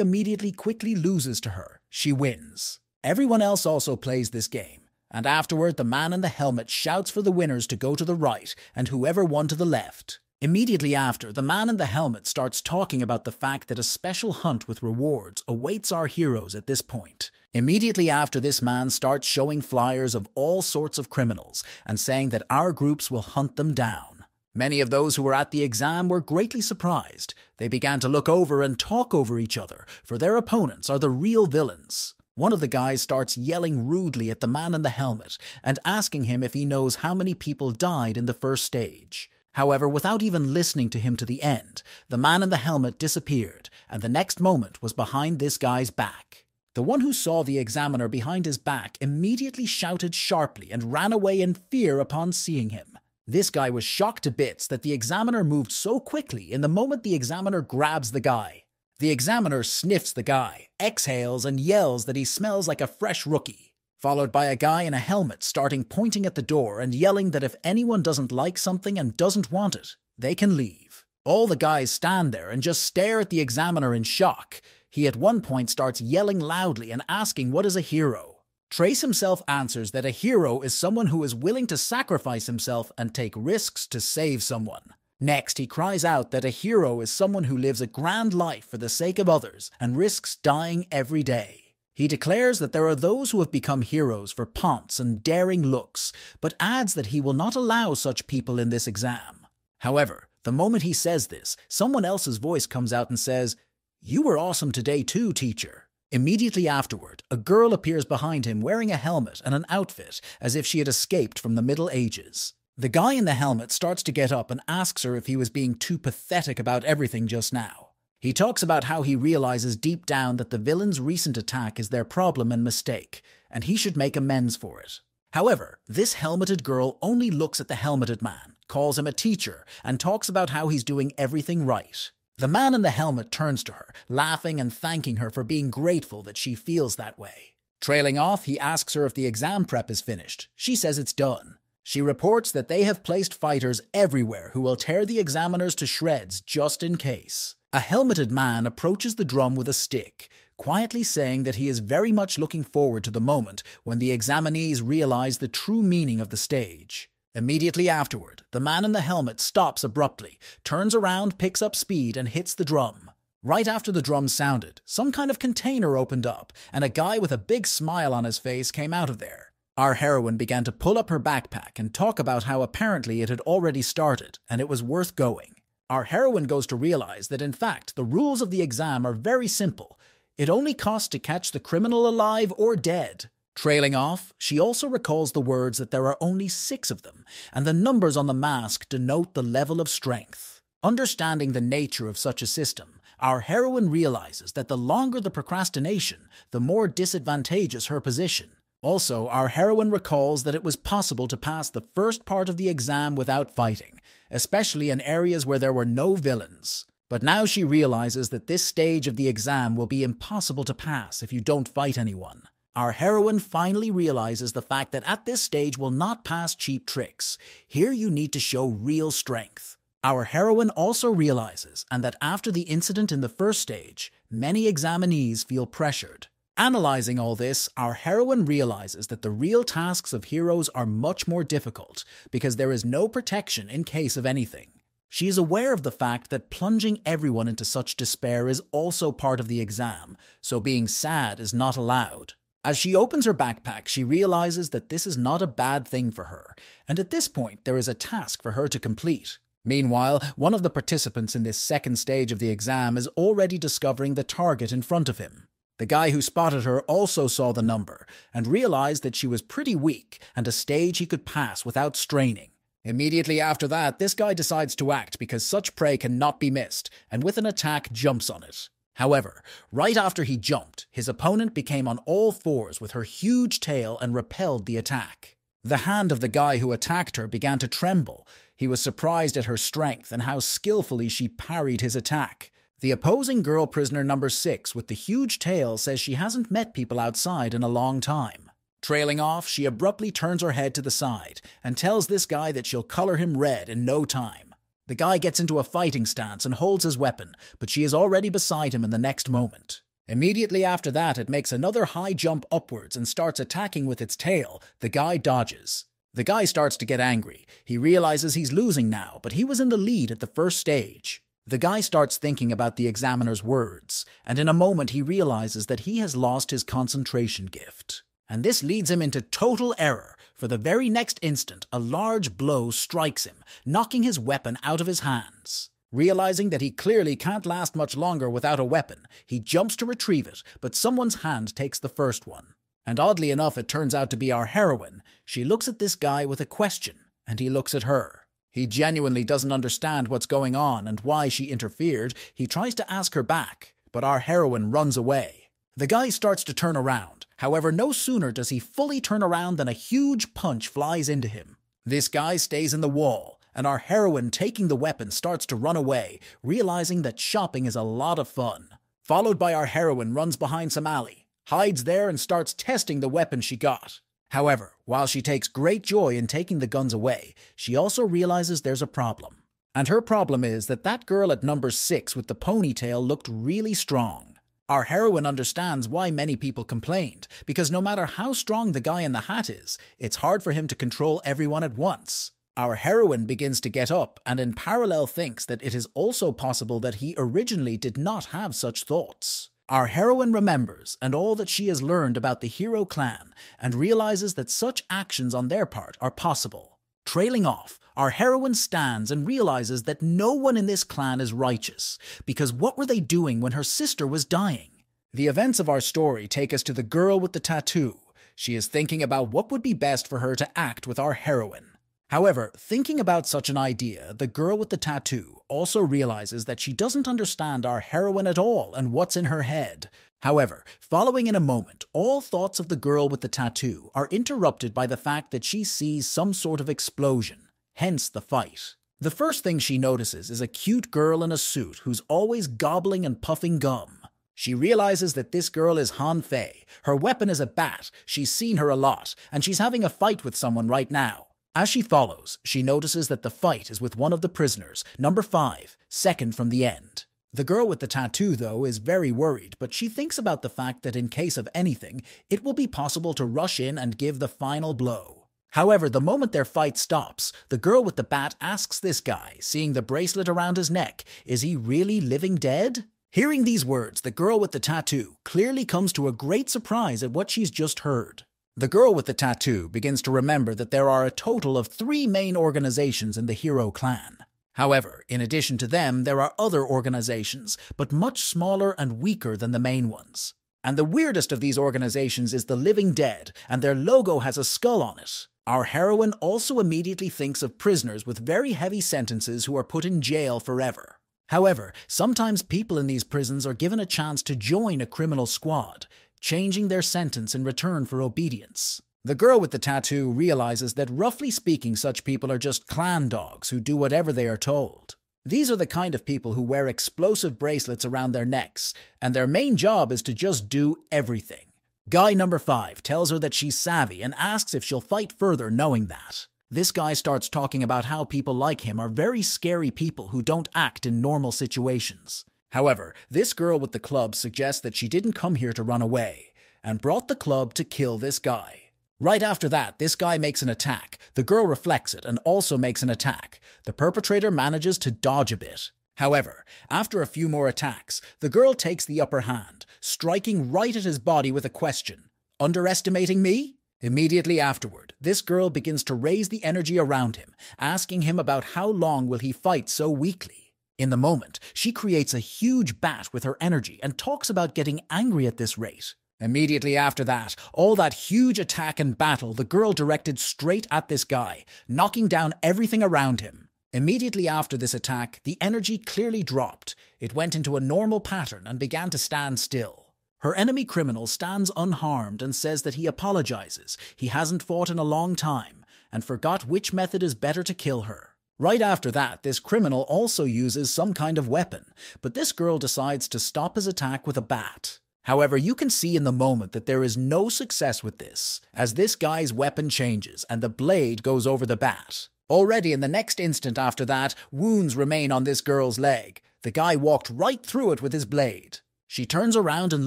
immediately quickly loses to her. She wins. Everyone else also plays this game, and afterward the man in the helmet shouts for the winners to go to the right and whoever won to the left. Immediately after, the man in the helmet starts talking about the fact that a special hunt with rewards awaits our heroes at this point. Immediately after, this man starts showing flyers of all sorts of criminals and saying that our groups will hunt them down. Many of those who were at the exam were greatly surprised. They began to look over and talk over each other, for their opponents are the real villains. One of the guys starts yelling rudely at the man in the helmet and asking him if he knows how many people died in the first stage. However, without even listening to him to the end, the man in the helmet disappeared, and the next moment was behind this guy's back. The one who saw the examiner behind his back immediately shouted sharply and ran away in fear upon seeing him. This guy was shocked to bits that the examiner moved so quickly in the moment the examiner grabs the guy. The examiner sniffs the guy, exhales, and yells that he smells like a fresh rookie, followed by a guy in a helmet starting pointing at the door and yelling that if anyone doesn't like something and doesn't want it, they can leave. All the guys stand there and just stare at the examiner in shock. He at one point starts yelling loudly and asking what is a hero. Trace himself answers that a hero is someone who is willing to sacrifice himself and take risks to save someone. Next, he cries out that a hero is someone who lives a grand life for the sake of others and risks dying every day. He declares that there are those who have become heroes for ponce and daring looks, but adds that he will not allow such people in this exam. However, the moment he says this, someone else's voice comes out and says, "You were awesome today too, teacher." Immediately afterward, a girl appears behind him wearing a helmet and an outfit as if she had escaped from the Middle Ages. The guy in the helmet starts to get up and asks her if he was being too pathetic about everything just now. He talks about how he realizes deep down that the villain's recent attack is their problem and mistake, and he should make amends for it. However, this helmeted girl only looks at the helmeted man, calls him a teacher, and talks about how he's doing everything right. The man in the helmet turns to her, laughing and thanking her for being grateful that she feels that way. Trailing off, he asks her if the exam prep is finished. She says it's done. She reports that they have placed fighters everywhere who will tear the examiners to shreds just in case. A helmeted man approaches the drum with a stick, quietly saying that he is very much looking forward to the moment when the examinees realize the true meaning of the stage. Immediately afterward, the man in the helmet stops abruptly, turns around, picks up speed, and hits the drum. Right after the drum sounded, some kind of container opened up, and a guy with a big smile on his face came out of there. Our heroine began to pull up her backpack and talk about how apparently it had already started, and it was worth going. Our heroine goes to realize that in fact the rules of the exam are very simple. It only costs to catch the criminal alive or dead. Trailing off, she also recalls the words that there are only 6 of them, and the numbers on the mask denote the level of strength. Understanding the nature of such a system, our heroine realizes that the longer the procrastination, the more disadvantageous her position. Also, our heroine recalls that it was possible to pass the first part of the exam without fighting, especially in areas where there were no villains. But now she realizes that this stage of the exam will be impossible to pass if you don't fight anyone. Our heroine finally realizes the fact that at this stage will not pass cheap tricks. Here you need to show real strength. Our heroine also realizes, and that after the incident in the first stage, many examinees feel pressured. Analyzing all this, our heroine realizes that the real tasks of heroes are much more difficult because there is no protection in case of anything. She is aware of the fact that plunging everyone into such despair is also part of the exam, so being sad is not allowed. As she opens her backpack, she realizes that this is not a bad thing for her, and at this point there is a task for her to complete. Meanwhile, one of the participants in this second stage of the exam is already discovering the target in front of him. The guy who spotted her also saw the number and realized that she was pretty weak and a stage he could pass without straining. Immediately after that, this guy decides to act because such prey cannot be missed, and with an attack jumps on it. However, right after he jumped, his opponent became on all fours with her huge tail and repelled the attack. The hand of the guy who attacked her began to tremble. He was surprised at her strength and how skillfully she parried his attack. The opposing girl prisoner number 6 with the huge tail says she hasn't met people outside in a long time. Trailing off, she abruptly turns her head to the side and tells this guy that she'll color him red in no time. The guy gets into a fighting stance and holds his weapon, but she is already beside him in the next moment. Immediately after that, it makes another high jump upwards and starts attacking with its tail. The guy dodges. The guy starts to get angry. He realizes he's losing now, but he was in the lead at the first stage. The guy starts thinking about the examiner's words, and in a moment he realizes that he has lost his concentration gift. And this leads him into total error. For the very next instant, a large blow strikes him, knocking his weapon out of his hands. Realizing that he clearly can't last much longer without a weapon, he jumps to retrieve it, but someone's hand takes the first one. And oddly enough, it turns out to be our heroine. She looks at this guy with a question, and he looks at her. He genuinely doesn't understand what's going on and why she interfered. He tries to ask her back, but our heroine runs away. The guy starts to turn around. However, no sooner does he fully turn around than a huge punch flies into him. This guy stays in the wall, and our heroine, taking the weapon, starts to run away, realizing that shopping is a lot of fun. Followed by our heroine runs behind some alley, hides there and starts testing the weapon she got. However, while she takes great joy in taking the guns away, she also realizes there's a problem. And her problem is that girl at number 6 with the ponytail looked really strong. Our heroine understands why many people complained, because no matter how strong the guy in the hat is, it's hard for him to control everyone at once. Our heroine begins to get up and in parallel thinks that it is also possible that he originally did not have such thoughts. Our heroine remembers and all that she has learned about the hero clan and realizes that such actions on their part are possible. Trailing off, our heroine stands and realizes that no one in this clan is righteous, because what were they doing when her sister was dying? The events of our story take us to the girl with the tattoo. She is thinking about what would be best for her to act with our heroine. However, thinking about such an idea, the girl with the tattoo also realizes that she doesn't understand our heroine at all and what's in her head. However, following in a moment, all thoughts of the girl with the tattoo are interrupted by the fact that she sees some sort of explosion, hence the fight. The first thing she notices is a cute girl in a suit who's always gobbling and puffing gum. She realizes that this girl is Han Fei. Her weapon is a bat. She's seen her a lot, and she's having a fight with someone right now. As she follows, she notices that the fight is with one of the prisoners, number 5, second from the end. The girl with the tattoo, though, is very worried, but she thinks about the fact that in case of anything, it will be possible to rush in and give the final blow. However, the moment their fight stops, the girl with the bat asks this guy, seeing the bracelet around his neck, is he really living dead? Hearing these words, the girl with the tattoo clearly comes to a great surprise at what she's just heard. The girl with the tattoo begins to remember that there are a total of 3 main organizations in the hero clan. However, in addition to them, there are other organizations, but much smaller and weaker than the main ones. And the weirdest of these organizations is the Living Dead, and their logo has a skull on it. Our heroine also immediately thinks of prisoners with very heavy sentences who are put in jail forever. However, sometimes people in these prisons are given a chance to join a criminal squad, changing their sentence in return for obedience. The girl with the tattoo realizes that roughly speaking, such people are just clan dogs who do whatever they are told. These are the kind of people who wear explosive bracelets around their necks, and their main job is to just do everything. Guy number 5 tells her that she's savvy and asks if she'll fight further knowing that. This guy starts talking about how people like him are very scary people who don't act in normal situations. However, this girl with the club suggests that she didn't come here to run away, and brought the club to kill this guy. Right after that, this guy makes an attack. The girl reflects it and also makes an attack. The perpetrator manages to dodge a bit. However, after a few more attacks, the girl takes the upper hand, striking right at his body with a question. Underestimating me? Immediately afterward, this girl begins to raise the energy around him, asking him about how long will he fight so weakly. In the moment, she creates a huge bat with her energy and talks about getting angry at this rate. Immediately after that, all that huge attack and battle the girl directed straight at this guy, knocking down everything around him. Immediately after this attack, the energy clearly dropped. It went into a normal pattern and began to stand still. Her enemy criminal stands unharmed and says that he apologizes. He hasn't fought in a long time and forgot which method is better to kill her. Right after that, this criminal also uses some kind of weapon, but this girl decides to stop his attack with a bat. However, you can see in the moment that there is no success with this, as this guy's weapon changes and the blade goes over the bat. Already in the next instant after that, wounds remain on this girl's leg. The guy walked right through it with his blade. She turns around and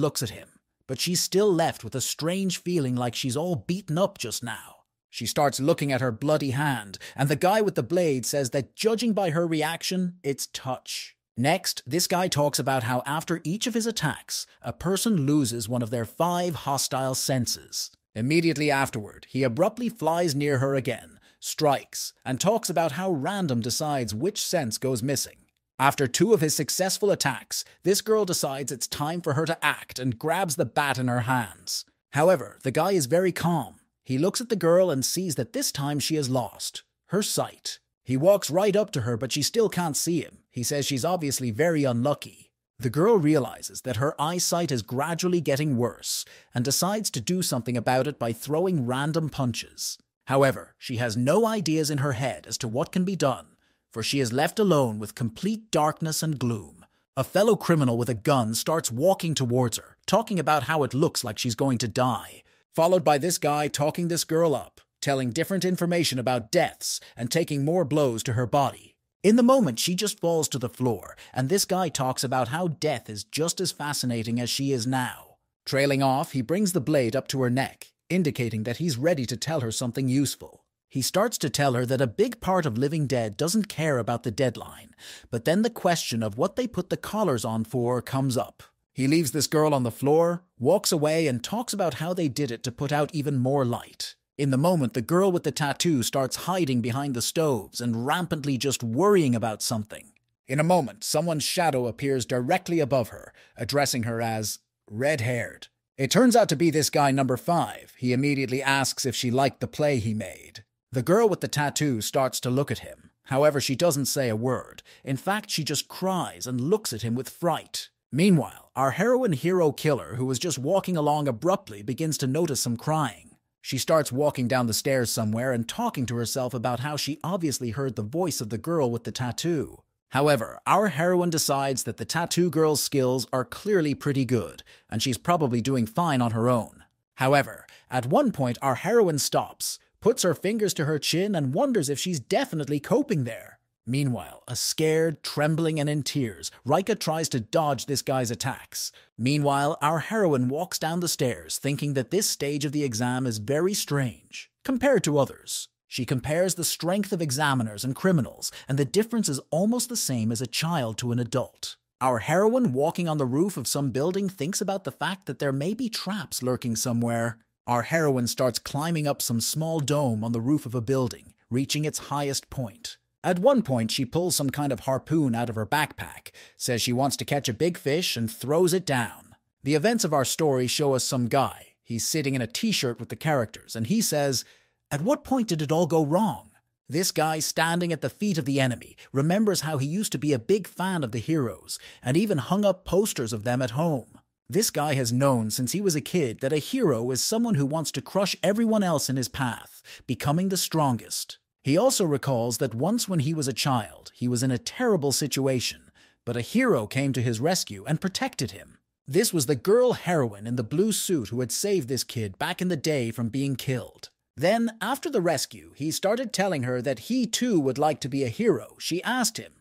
looks at him, but she's still left with a strange feeling like she's all beaten up just now. She starts looking at her bloody hand, and the guy with the blade says that judging by her reaction, it's touch. Next, this guy talks about how after each of his attacks, a person loses one of their 5 hostile senses. Immediately afterward, he abruptly flies near her again, strikes, and talks about how random decides which sense goes missing. After 2 of his successful attacks, this girl decides it's time for her to act and grabs the bat in her hands. However, the guy is very calm. He looks at the girl and sees that this time she has lost her sight. He walks right up to her, but she still can't see him. He says she's obviously very unlucky. The girl realizes that her eyesight is gradually getting worse and decides to do something about it by throwing random punches. However, she has no ideas in her head as to what can be done, for she is left alone with complete darkness and gloom. A fellow criminal with a gun starts walking towards her, talking about how it looks like she's going to die, followed by this guy talking this girl up, telling different information about deaths and taking more blows to her body. In the moment, she just falls to the floor, and this guy talks about how death is just as fascinating as she is now. Trailing off, he brings the blade up to her neck, indicating that he's ready to tell her something useful. He starts to tell her that a big part of living dead doesn't care about the deadline, but then the question of what they put the collars on for comes up. He leaves this girl on the floor, walks away, and talks about how they did it to put out even more light. In the moment, the girl with the tattoo starts hiding behind the stoves and rampantly just worrying about something. In a moment, someone's shadow appears directly above her, addressing her as red-haired. It turns out to be this guy number 5. He immediately asks if she liked the play he made. The girl with the tattoo starts to look at him. However, she doesn't say a word. In fact, she just cries and looks at him with fright. Meanwhile, our heroine hero killer, who was just walking along abruptly, begins to notice some crying. She starts walking down the stairs somewhere and talking to herself about how she obviously heard the voice of the girl with the tattoo. However, our heroine decides that the tattoo girl's skills are clearly pretty good, and she's probably doing fine on her own. However, at one point our heroine stops, puts her fingers to her chin, and wonders if she's definitely coping there. Meanwhile, a scared, trembling, and in tears, Rika tries to dodge this guy's attacks. Meanwhile, our heroine walks down the stairs, thinking that this stage of the exam is very strange compared to others. She compares the strength of examiners and criminals, and the difference is almost the same as a child to an adult. Our heroine, walking on the roof of some building, thinks about the fact that there may be traps lurking somewhere. Our heroine starts climbing up some small dome on the roof of a building, reaching its highest point. At one point, she pulls some kind of harpoon out of her backpack, says she wants to catch a big fish, and throws it down. The events of our story show us some guy. He's sitting in a t-shirt with the characters, and he says, "At what point did it all go wrong?" This guy, standing at the feet of the enemy, remembers how he used to be a big fan of the heroes, and even hung up posters of them at home. This guy has known since he was a kid that a hero is someone who wants to crush everyone else in his path, becoming the strongest. He also recalls that once when he was a child, he was in a terrible situation, but a hero came to his rescue and protected him. This was the girl heroine in the blue suit who had saved this kid back in the day from being killed. Then, after the rescue, he started telling her that he too would like to be a hero. She asked him,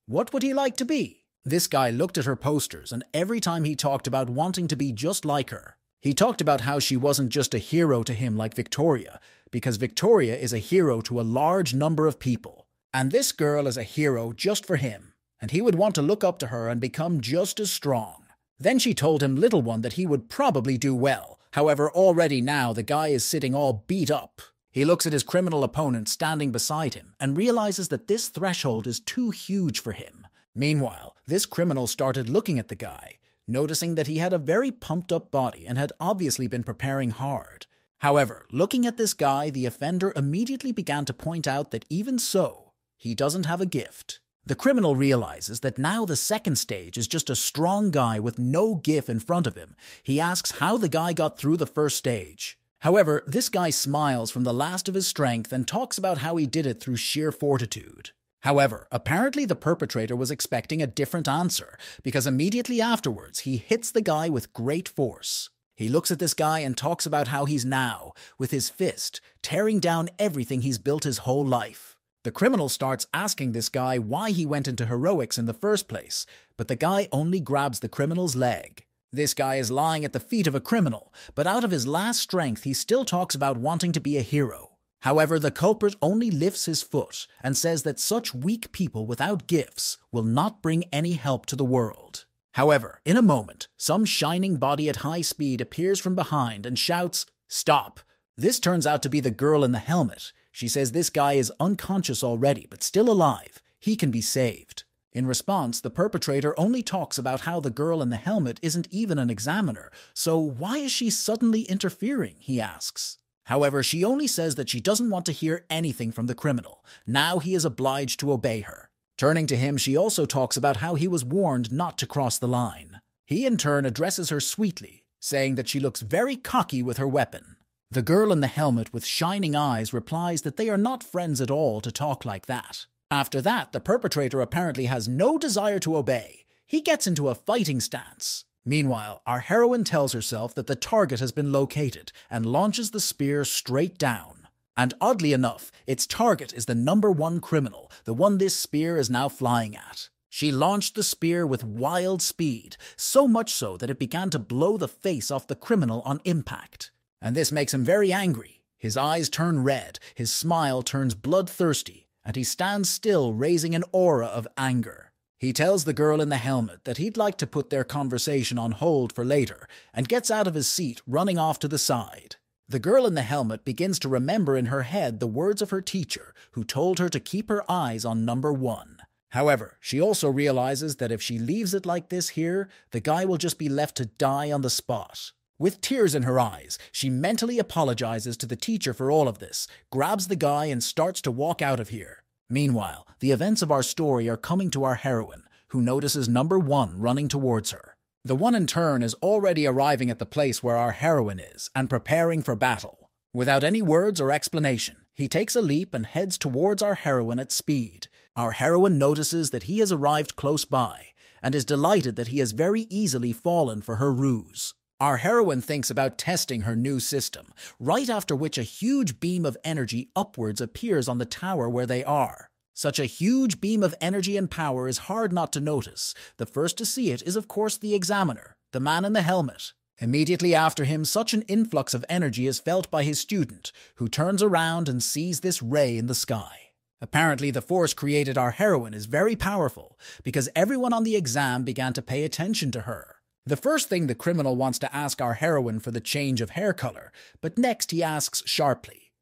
what would he like to be? This guy looked at her posters, and every time he talked about wanting to be just like her. He talked about how she wasn't just a hero to him like Victoria, because Victoria is a hero to a large number of people. And this girl is a hero just for him, and he would want to look up to her and become just as strong. Then she told him, little one, that he would probably do well. However, already now the guy is sitting all beat up. He looks at his criminal opponent standing beside him and realizes that this threshold is too huge for him. Meanwhile, this criminal started looking at the guy, noticing that he had a very pumped-up body and had obviously been preparing hard. However, looking at this guy, the offender immediately began to point out that even so, he doesn't have a gift. The criminal realizes that now the second stage is just a strong guy with no gift in front of him. He asks how the guy got through the first stage. However, this guy smiles from the last of his strength and talks about how he did it through sheer fortitude. However, apparently the perpetrator was expecting a different answer, because immediately afterwards he hits the guy with great force. He looks at this guy and talks about how he's now, with his fist, tearing down everything he's built his whole life. The criminal starts asking this guy why he went into heroics in the first place, but the guy only grabs the criminal's leg. This guy is lying at the feet of a criminal, but out of his last strength he still talks about wanting to be a hero. However, the culprit only lifts his foot and says that such weak people without gifts will not bring any help to the world. However, in a moment, some shining body at high speed appears from behind and shouts, "Stop!" This turns out to be the girl in the helmet. She says this guy is unconscious already, but still alive. He can be saved. In response, the perpetrator only talks about how the girl in the helmet isn't even an examiner, so why is she suddenly interfering, he asks. However, she only says that she doesn't want to hear anything from the criminal. Now he is obliged to obey her. Turning to him, she also talks about how he was warned not to cross the line. He in turn addresses her sweetly, saying that she looks very cocky with her weapon. The girl in the helmet with shining eyes replies that they are not friends at all to talk like that. After that, the perpetrator apparently has no desire to obey. He gets into a fighting stance. Meanwhile, our heroine tells herself that the target has been located and launches the spear straight down. And oddly enough, its target is the #1 criminal, the one this spear is now flying at. She launched the spear with wild speed, so much so that it began to blow the face off the criminal on impact. And this makes him very angry. His eyes turn red, his smile turns bloodthirsty, and he stands still, raising an aura of anger. He tells the girl in the helmet that he'd like to put their conversation on hold for later, and gets out of his seat, running off to the side. The girl in the helmet begins to remember in her head the words of her teacher, who told her to keep her eyes on #1. However, she also realizes that if she leaves it like this here, the guy will just be left to die on the spot. With tears in her eyes, she mentally apologizes to the teacher for all of this, grabs the guy and starts to walk out of here. Meanwhile, the events of our story are coming to our heroine, who notices #1 running towards her. The one in turn is already arriving at the place where our heroine is and preparing for battle. Without any words or explanation, he takes a leap and heads towards our heroine at speed. Our heroine notices that he has arrived close by and is delighted that he has very easily fallen for her ruse. Our heroine thinks about testing her new system, right after which a huge beam of energy upwards appears on the tower where they are. Such a huge beam of energy and power is hard not to notice. The first to see it is of course the examiner, the man in the helmet. Immediately after him, such an influx of energy is felt by his student, who turns around and sees this ray in the sky. Apparently the force created our heroine is very powerful, because everyone on the exam began to pay attention to her. The first thing the criminal wants to ask our heroine for the change of hair color, but next he asks sharply,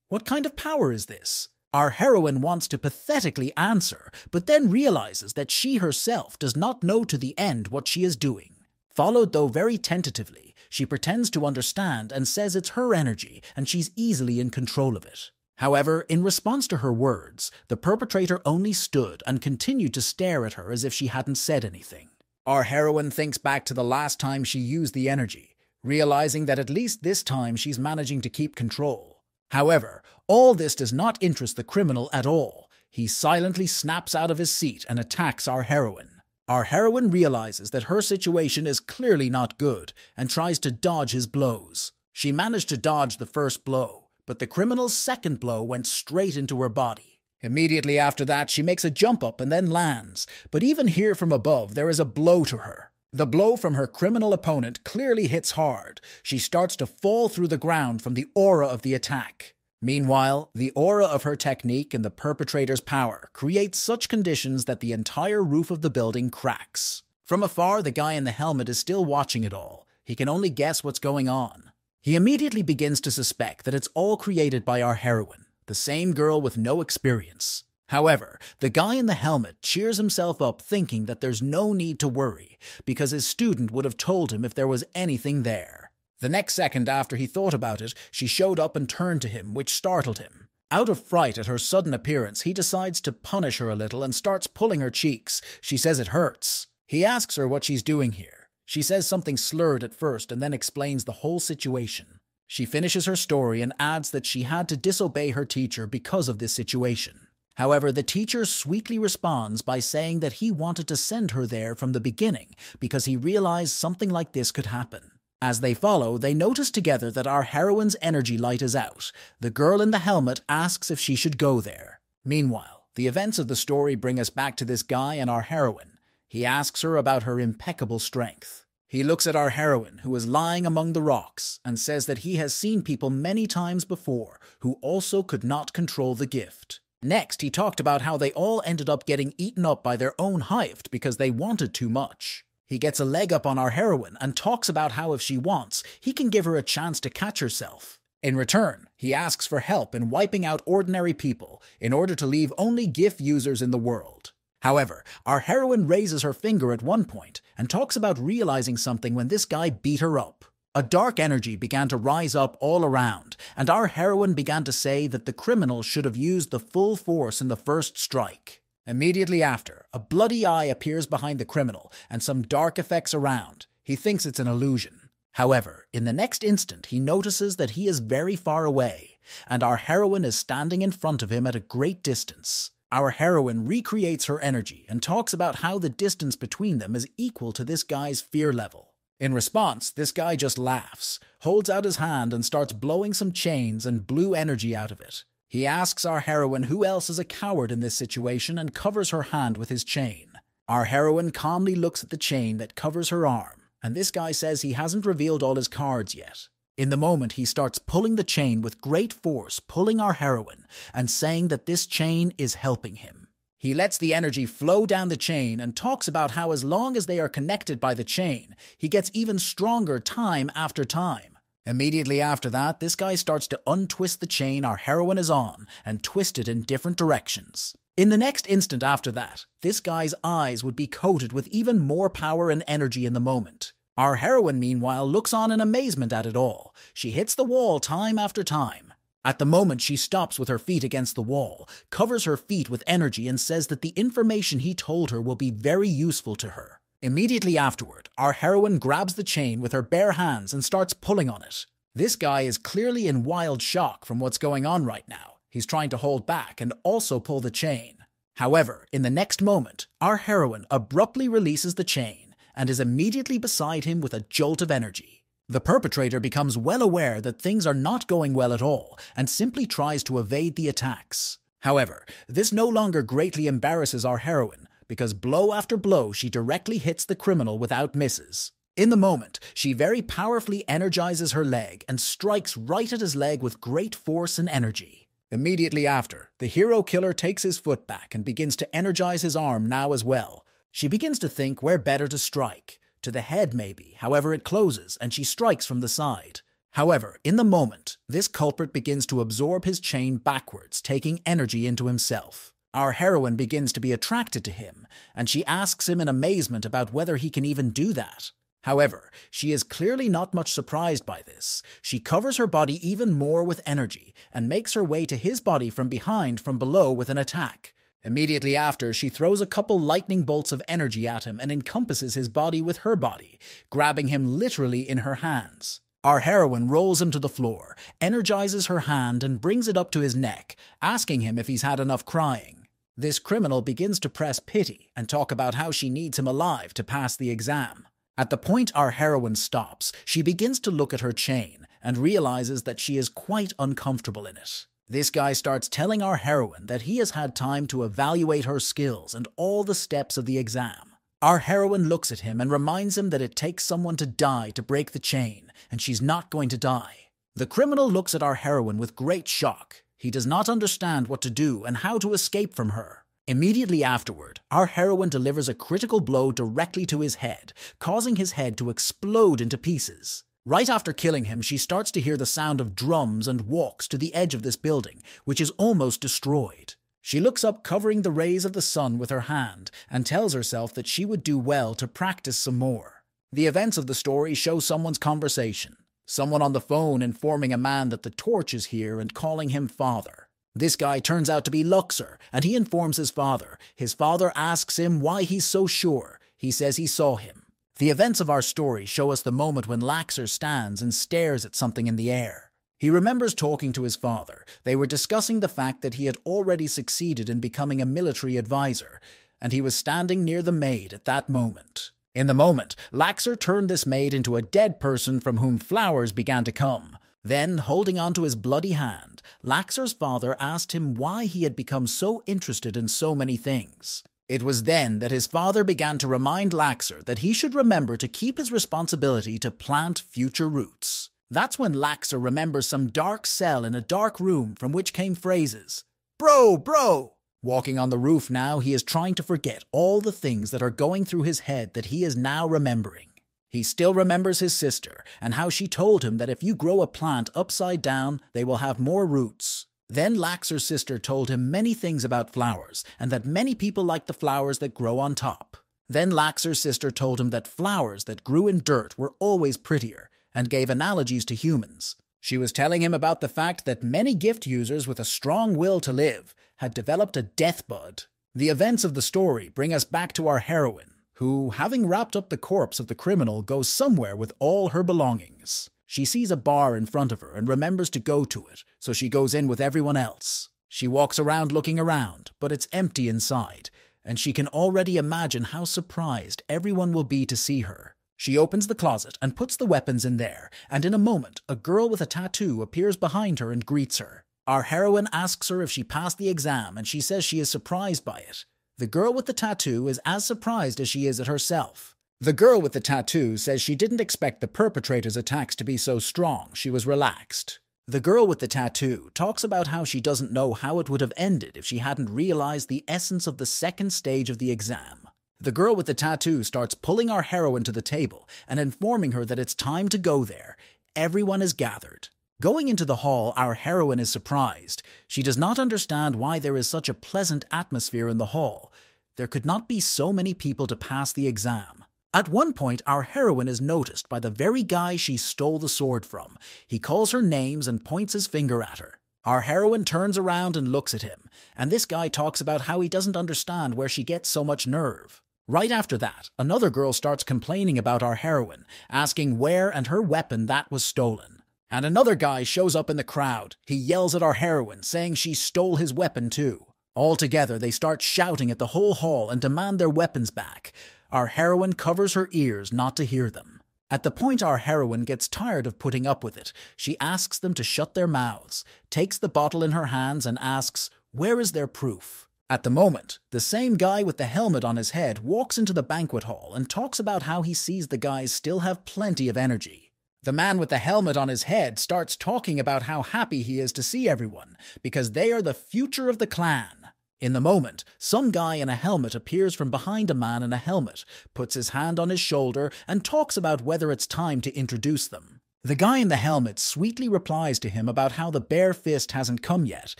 "What kind of power is this?" Our heroine wants to pathetically answer, but then realizes that she herself does not know to the end what she is doing. Followed though very tentatively, she pretends to understand and says it's her energy and she's easily in control of it. However, in response to her words, the perpetrator only stood and continued to stare at her as if she hadn't said anything. Our heroine thinks back to the last time she used the energy, realizing that at least this time she's managing to keep control. However, all this does not interest the criminal at all. He silently snaps out of his seat and attacks our heroine. Our heroine realizes that her situation is clearly not good and tries to dodge his blows. She managed to dodge the first blow, but the criminal's second blow went straight into her body. Immediately after that, she makes a jump up and then lands, but even here from above there is a blow to her. The blow from her criminal opponent clearly hits hard. She starts to fall through the ground from the aura of the attack. Meanwhile, the aura of her technique and the perpetrator's power creates such conditions that the entire roof of the building cracks. From afar, the guy in the helmet is still watching it all. He can only guess what's going on. He immediately begins to suspect that it's all created by our heroine, the same girl with no experience. However, the guy in the helmet cheers himself up thinking that there's no need to worry because his student would have told him if there was anything there. The next second after he thought about it, she showed up and turned to him, which startled him. Out of fright at her sudden appearance, he decides to punish her a little and starts pulling her cheeks. She says it hurts. He asks her what she's doing here. She says something slurred at first and then explains the whole situation. She finishes her story and adds that she had to disobey her teacher because of this situation. However, the teacher sweetly responds by saying that he wanted to send her there from the beginning because he realized something like this could happen. As they follow, they notice together that our heroine's energy light is out. The girl in the helmet asks if she should go there. Meanwhile, the events of the story bring us back to this guy and our heroine. He asks her about her impeccable strength. He looks at our heroine, who is lying among the rocks, and says that he has seen people many times before who also could not control the gift. Next, he talked about how they all ended up getting eaten up by their own hive because they wanted too much. He gets a leg up on our heroine and talks about how if she wants, he can give her a chance to catch herself. In return, he asks for help in wiping out ordinary people in order to leave only GIF users in the world. However, our heroine raises her finger at one point and talks about realizing something when this guy beat her up. A dark energy began to rise up all around, and our heroine began to say that the criminal should have used the full force in the first strike. Immediately after, a bloody eye appears behind the criminal and some dark effects around. He thinks it's an illusion. However, in the next instant, he notices that he is very far away, and our heroine is standing in front of him at a great distance. Our heroine recreates her energy and talks about how the distance between them is equal to this guy's fear level. In response, this guy just laughs, holds out his hand and starts blowing some chains and blue energy out of it. He asks our heroine who else is a coward in this situation and covers her hand with his chain. Our heroine calmly looks at the chain that covers her arm, and this guy says he hasn't revealed all his cards yet. In the moment, he starts pulling the chain with great force, pulling our heroine, and saying that this chain is helping him. He lets the energy flow down the chain and talks about how as long as they are connected by the chain, he gets even stronger time after time. Immediately after that, this guy starts to untwist the chain our heroine is on and twist it in different directions. In the next instant after that, this guy's eyes would be coated with even more power and energy in the moment. Our heroine, meanwhile, looks on in amazement at it all. She hits the wall time after time. At the moment, she stops with her feet against the wall, covers her feet with energy, and says that the information he told her will be very useful to her. Immediately afterward, our heroine grabs the chain with her bare hands and starts pulling on it. This guy is clearly in wild shock from what's going on right now. He's trying to hold back and also pull the chain. However, in the next moment, our heroine abruptly releases the chain and is immediately beside him with a jolt of energy. The perpetrator becomes well aware that things are not going well at all and simply tries to evade the attacks. However, this no longer greatly embarrasses our heroine because blow after blow she directly hits the criminal without misses. In the moment, she very powerfully energizes her leg and strikes right at his leg with great force and energy. Immediately after, the hero killer takes his foot back and begins to energize his arm now as well. She begins to think where better to strike. To the head maybe, however it closes and she strikes from the side. However, in the moment, this culprit begins to absorb his chain backwards, taking energy into himself. Our heroine begins to be attracted to him, and she asks him in amazement about whether he can even do that. However, she is clearly not much surprised by this. She covers her body even more with energy and makes her way to his body from behind from below with an attack. Immediately after, she throws a couple lightning bolts of energy at him and encompasses his body with her body, grabbing him literally in her hands. Our heroine rolls him to the floor, energizes her hand and brings it up to his neck, asking him if he's had enough crying. This criminal begins to press pity and talk about how she needs him alive to pass the exam. At the point our heroine stops, she begins to look at her chain and realizes that she is quite uncomfortable in it. This guy starts telling our heroine that he has had time to evaluate her skills and all the steps of the exam. Our heroine looks at him and reminds him that it takes someone to die to break the chain, and she's not going to die. The criminal looks at our heroine with great shock. He does not understand what to do and how to escape from her. Immediately afterward, our heroine delivers a critical blow directly to his head, causing his head to explode into pieces. Right after killing him, she starts to hear the sound of drums and walks to the edge of this building, which is almost destroyed. She looks up, covering the rays of the sun with her hand, and tells herself that she would do well to practice some more. The events of the story show someone's conversation. Someone on the phone informing a man that the torch is here and calling him father. This guy turns out to be Luxor, and he informs his father. His father asks him why he's so sure. He says he saw him. The events of our story show us the moment when Laxer stands and stares at something in the air. He remembers talking to his father. They were discussing the fact that he had already succeeded in becoming a military advisor, and he was standing near the maid at that moment. In the moment, Laxer turned this maid into a dead person from whom flowers began to come. Then, holding onto his bloody hand, Laxer's father asked him why he had become so interested in so many things. It was then that his father began to remind Laxer that he should remember to keep his responsibility to plant future roots. That's when Laxer remembers some dark cell in a dark room from which came phrases. Bro! Walking on the roof now, he is trying to forget all the things that are going through his head that he is now remembering. He still remembers his sister and how she told him that if you grow a plant upside down, they will have more roots. Then Laxer's sister told him many things about flowers and that many people like the flowers that grow on top. Then Laxer's sister told him that flowers that grew in dirt were always prettier and gave analogies to humans. She was telling him about the fact that many gift users with a strong will to live had developed a death bud. The events of the story bring us back to our heroine, who, having wrapped up the corpse of the criminal, goes somewhere with all her belongings. She sees a bar in front of her and remembers to go to it, so she goes in with everyone else. She walks around looking around, but it's empty inside, and she can already imagine how surprised everyone will be to see her. She opens the closet and puts the weapons in there, and in a moment, a girl with a tattoo appears behind her and greets her. Our heroine asks her if she passed the exam, and she says she is surprised by it. The girl with the tattoo is as surprised as she is at herself. The girl with the tattoo says she didn't expect the perpetrator's attacks to be so strong. She was relaxed. The girl with the tattoo talks about how she doesn't know how it would have ended if she hadn't realized the essence of the second stage of the exam. The girl with the tattoo starts pulling our heroine to the table and informing her that it's time to go there. Everyone is gathered. Going into the hall, our heroine is surprised. She does not understand why there is such a pleasant atmosphere in the hall. There could not be so many people to pass the exam. At one point, our heroine is noticed by the very guy she stole the sword from. He calls her names and points his finger at her. Our heroine turns around and looks at him, and this guy talks about how he doesn't understand where she gets so much nerve. Right after that, another girl starts complaining about our heroine, asking where and her weapon that was stolen. And another guy shows up in the crowd. He yells at our heroine, saying she stole his weapon too. Altogether, they start shouting at the whole hall and demand their weapons back. Our heroine covers her ears not to hear them. At the point our heroine gets tired of putting up with it, she asks them to shut their mouths, takes the bottle in her hands and asks, "Where is their proof?" At the moment, the same guy with the helmet on his head walks into the banquet hall and talks about how he sees the guys still have plenty of energy. The man with the helmet on his head starts talking about how happy he is to see everyone, because they are the future of the clan. In the moment, some guy in a helmet appears from behind a man in a helmet, puts his hand on his shoulder, and talks about whether it's time to introduce them. The guy in the helmet sweetly replies to him about how the bare fist hasn't come yet,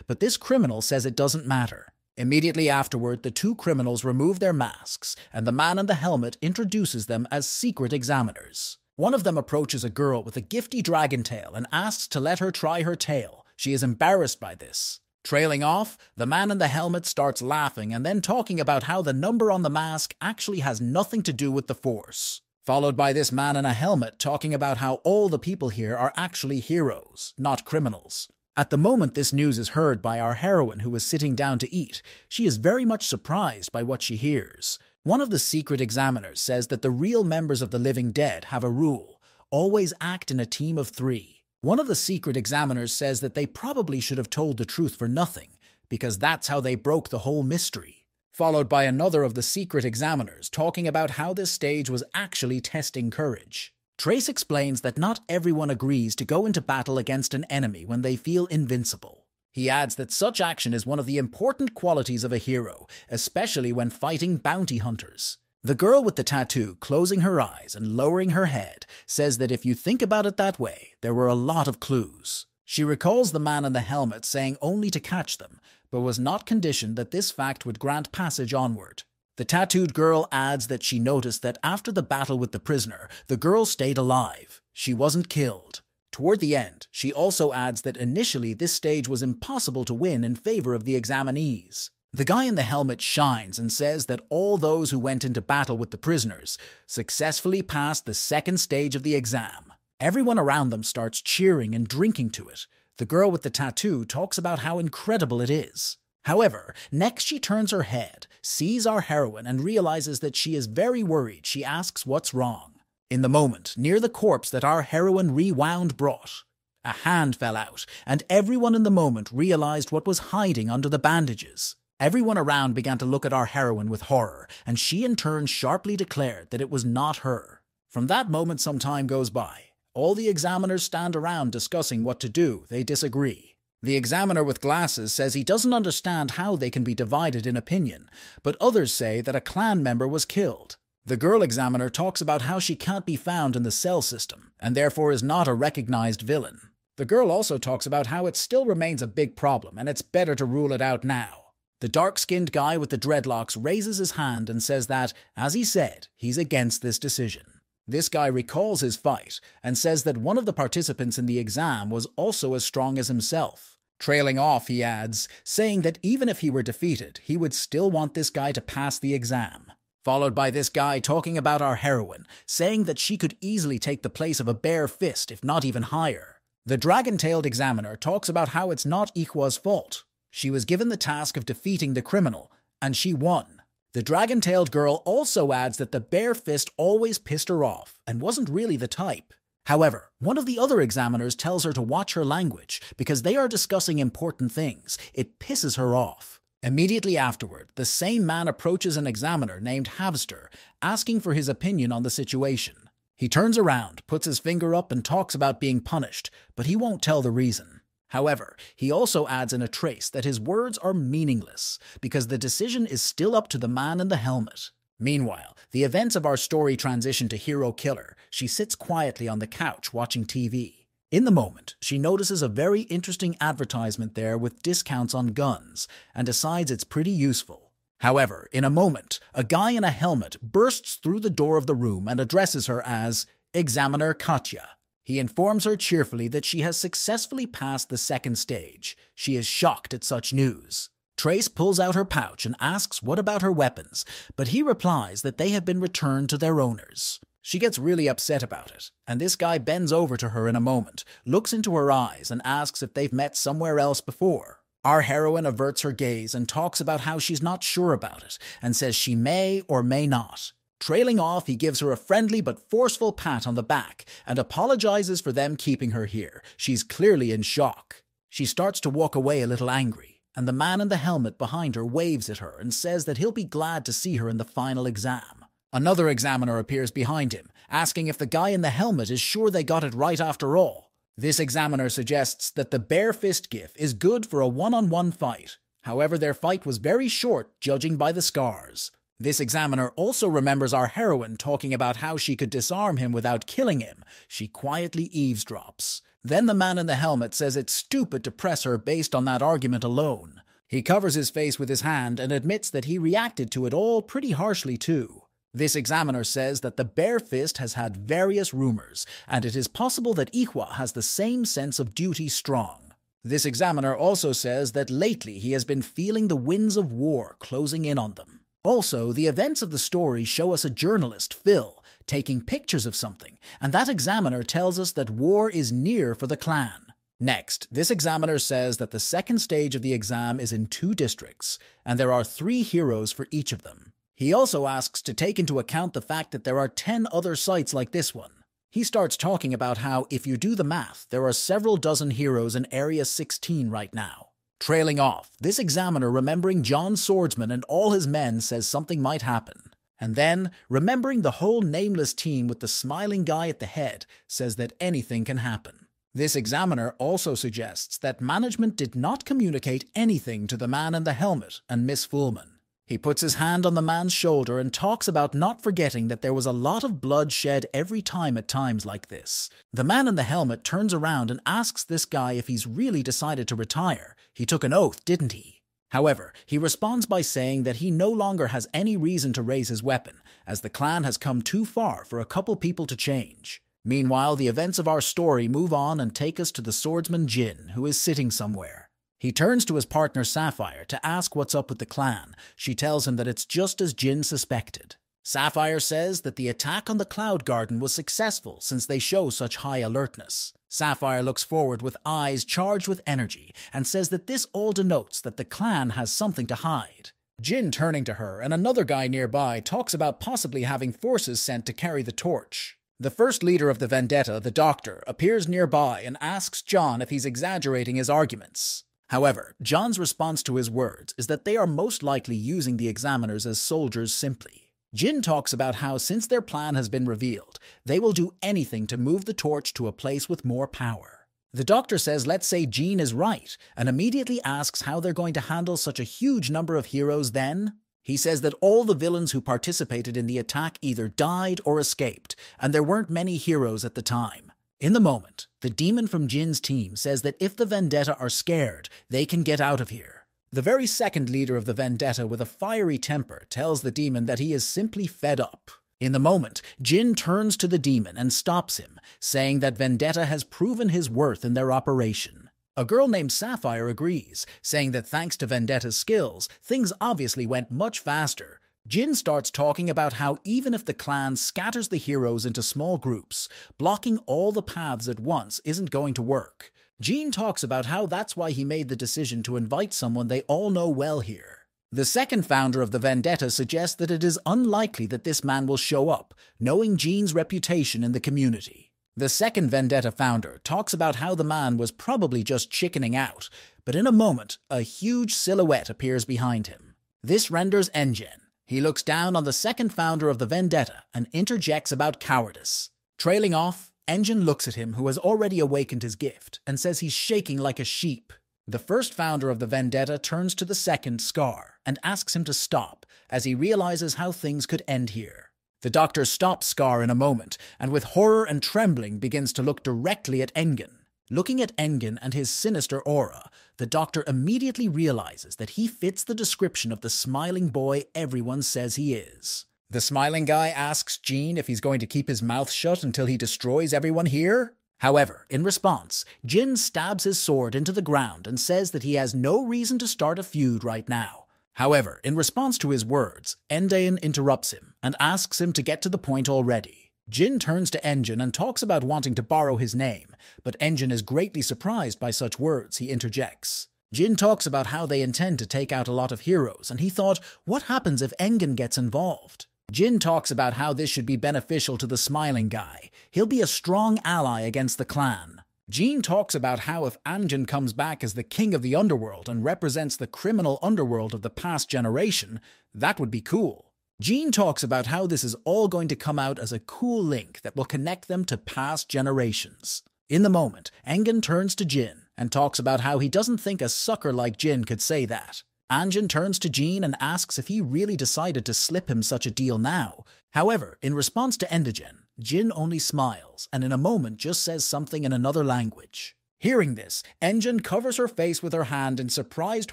but this criminal says it doesn't matter. Immediately afterward, the two criminals remove their masks, and the man in the helmet introduces them as secret examiners. One of them approaches a girl with a gifty dragon tail and asks to let her try her tail. She is embarrassed by this. Trailing off, the man in the helmet starts laughing and then talking about how the number on the mask actually has nothing to do with the Force. Followed by this man in a helmet talking about how all the people here are actually heroes, not criminals. At the moment this news is heard by our heroine who is sitting down to eat, she is very much surprised by what she hears. One of the secret examiners says that the real members of the living dead have a rule: always act in a team of 3. One of the secret examiners says that they probably should have told the truth for nothing, because that's how they broke the whole mystery. Followed by another of the secret examiners talking about how this stage was actually testing courage. Trace explains that not everyone agrees to go into battle against an enemy when they feel invincible. He adds that such action is one of the important qualities of a hero, especially when fighting bounty hunters. The girl with the tattoo, closing her eyes and lowering her head, says that if you think about it that way, there were a lot of clues. She recalls the man in the helmet saying only to catch them, but was not conditioned that this fact would grant passage onward. The tattooed girl adds that she noticed that after the battle with the prisoner, the girl stayed alive. She wasn't killed. Toward the end, she also adds that initially this stage was impossible to win in favor of the examinees. The guy in the helmet shines and says that all those who went into battle with the prisoners successfully passed the second stage of the exam. Everyone around them starts cheering and drinking to it. The girl with the tattoo talks about how incredible it is. However, next she turns her head, sees our heroine, and realizes that she is very worried. She asks what's wrong. In the moment, near the corpse that our heroine rewound brought, a hand fell out, and everyone in the moment realized what was hiding under the bandages. Everyone around began to look at our heroine with horror, and she in turn sharply declared that it was not her. From that moment, some time goes by. All the examiners stand around discussing what to do. They disagree. The examiner with glasses says he doesn't understand how they can be divided in opinion, but others say that a clan member was killed. The girl examiner talks about how she can't be found in the cell system, and therefore is not a recognized villain. The girl also talks about how it still remains a big problem, and it's better to rule it out now. The dark-skinned guy with the dreadlocks raises his hand and says that, as he said, he's against this decision. This guy recalls his fight and says that one of the participants in the exam was also as strong as himself. Trailing off, he adds, saying that even if he were defeated, he would still want this guy to pass the exam. Followed by this guy talking about our heroine, saying that she could easily take the place of a bare fist, if not even higher. The dragon-tailed examiner talks about how it's not Ikwa's fault. She was given the task of defeating the criminal, and she won. The dragon-tailed girl also adds that the bare fist always pissed her off, and wasn't really the type. However, one of the other examiners tells her to watch her language, because they are discussing important things. It pisses her off. Immediately afterward, the same man approaches an examiner named Havster, asking for his opinion on the situation. He turns around, puts his finger up, and talks about being punished, but he won't tell the reason. However, he also adds in a trace that his words are meaningless, because the decision is still up to the man in the helmet. Meanwhile, the events of our story transition to Hero Killer. She sits quietly on the couch watching TV. In the moment, she notices a very interesting advertisement there with discounts on guns, and decides it's pretty useful. However, in a moment, a guy in a helmet bursts through the door of the room and addresses her as Examiner Katya. He informs her cheerfully that she has successfully passed the second stage. She is shocked at such news. Trace pulls out her pouch and asks what about her weapons, but he replies that they have been returned to their owners. She gets really upset about it, and this guy bends over to her in a moment, looks into her eyes, and asks if they've met somewhere else before. Our heroine averts her gaze and talks about how she's not sure about it, and says she may or may not. Trailing off, he gives her a friendly but forceful pat on the back, and apologizes for them keeping her here. She's clearly in shock. She starts to walk away a little angry, and the man in the helmet behind her waves at her and says that he'll be glad to see her in the final exam. Another examiner appears behind him, asking if the guy in the helmet is sure they got it right after all. This examiner suggests that the bare fist gif is good for a one-on-one fight. However, their fight was very short, judging by the scars. This examiner also remembers our heroine talking about how she could disarm him without killing him. She quietly eavesdrops. Then the man in the helmet says it's stupid to press her based on that argument alone. He covers his face with his hand and admits that he reacted to it all pretty harshly too. This examiner says that the bare fist has had various rumors, and it is possible that Ikwa has the same sense of duty strong. This examiner also says that lately he has been feeling the winds of war closing in on them. Also, the events of the story show us a journalist, Phil, taking pictures of something, and that examiner tells us that war is near for the clan. Next, this examiner says that the second stage of the exam is in 2 districts, and there are 3 heroes for each of them. He also asks to take into account the fact that there are 10 other sites like this one. He starts talking about how, if you do the math, there are several dozen heroes in Area 16 right now. Trailing off, this examiner, remembering John Swordsman and all his men, says something might happen. And then, remembering the whole nameless team with the smiling guy at the head, says that anything can happen. This examiner also suggests that management did not communicate anything to the man in the helmet and Miss Fullman. He puts his hand on the man's shoulder and talks about not forgetting that there was a lot of blood shed every time at times like this. The man in the helmet turns around and asks this guy if he's really decided to retire. He took an oath, didn't he? However, he responds by saying that he no longer has any reason to raise his weapon, as the clan has come too far for a couple people to change. Meanwhile, the events of our story move on and take us to the swordsman Jin, who is sitting somewhere. He turns to his partner Sapphire to ask what's up with the clan. She tells him that it's just as Jin suspected. Sapphire says that the attack on the Cloud Garden was successful since they show such high alertness. Sapphire looks forward with eyes charged with energy and says that this all denotes that the clan has something to hide. Jin, turning to her, and another guy nearby, talks about possibly having forces sent to carry the torch. The first leader of the vendetta, the Doctor, appears nearby and asks John if he's exaggerating his arguments. However, John's response to his words is that they are most likely using the examiners as soldiers simply. Jin talks about how since their plan has been revealed, they will do anything to move the torch to a place with more power. The Doctor says let's say Jean is right, and immediately asks how they're going to handle such a huge number of heroes then. He says that all the villains who participated in the attack either died or escaped, and there weren't many heroes at the time. In the moment, the demon from Jin's team says that if the vendetta are scared, they can get out of here. The very second leader of the vendetta with a fiery temper tells the demon that he is simply fed up. In the moment, Jin turns to the demon and stops him, saying that vendetta has proven his worth in their operation. A girl named Sapphire agrees, saying that thanks to vendetta's skills, things obviously went much faster. Jin starts talking about how even if the clan scatters the heroes into small groups, blocking all the paths at once isn't going to work. Jean talks about how that's why he made the decision to invite someone they all know well here. The second founder of the vendetta suggests that it is unlikely that this man will show up, knowing Jean's reputation in the community. The second vendetta founder talks about how the man was probably just chickening out, but in a moment, a huge silhouette appears behind him. This renders Engen. He looks down on the second founder of the vendetta and interjects about cowardice. Trailing off, Engen looks at him, who has already awakened his gift, and says he's shaking like a sheep. The first founder of the vendetta turns to the second, Scar, and asks him to stop, as he realizes how things could end here. The Doctor stops Scar in a moment, and with horror and trembling begins to look directly at Engen. Looking at Engen and his sinister aura, the Doctor immediately realizes that he fits the description of the smiling boy everyone says he is. The smiling guy asks Jean if he's going to keep his mouth shut until he destroys everyone here. However, in response, Jin stabs his sword into the ground and says that he has no reason to start a feud right now. However, in response to his words, Endain interrupts him and asks him to get to the point already. Jin turns to Engen and talks about wanting to borrow his name, but Engen is greatly surprised by such words. He interjects. Jin talks about how they intend to take out a lot of heroes, and he thought, what happens if Engen gets involved? Jin talks about how this should be beneficial to the smiling guy. He'll be a strong ally against the clan. Jean talks about how if Anjin comes back as the king of the underworld and represents the criminal underworld of the past generation, that would be cool. Jean talks about how this is all going to come out as a cool link that will connect them to past generations. In the moment, Engen turns to Jin and talks about how he doesn't think a sucker like Jin could say that. Anjin turns to Jean and asks if he really decided to slip him such a deal now. However, in response to Endagen, Jin only smiles and in a moment just says something in another language. Hearing this, Engen covers her face with her hand in surprised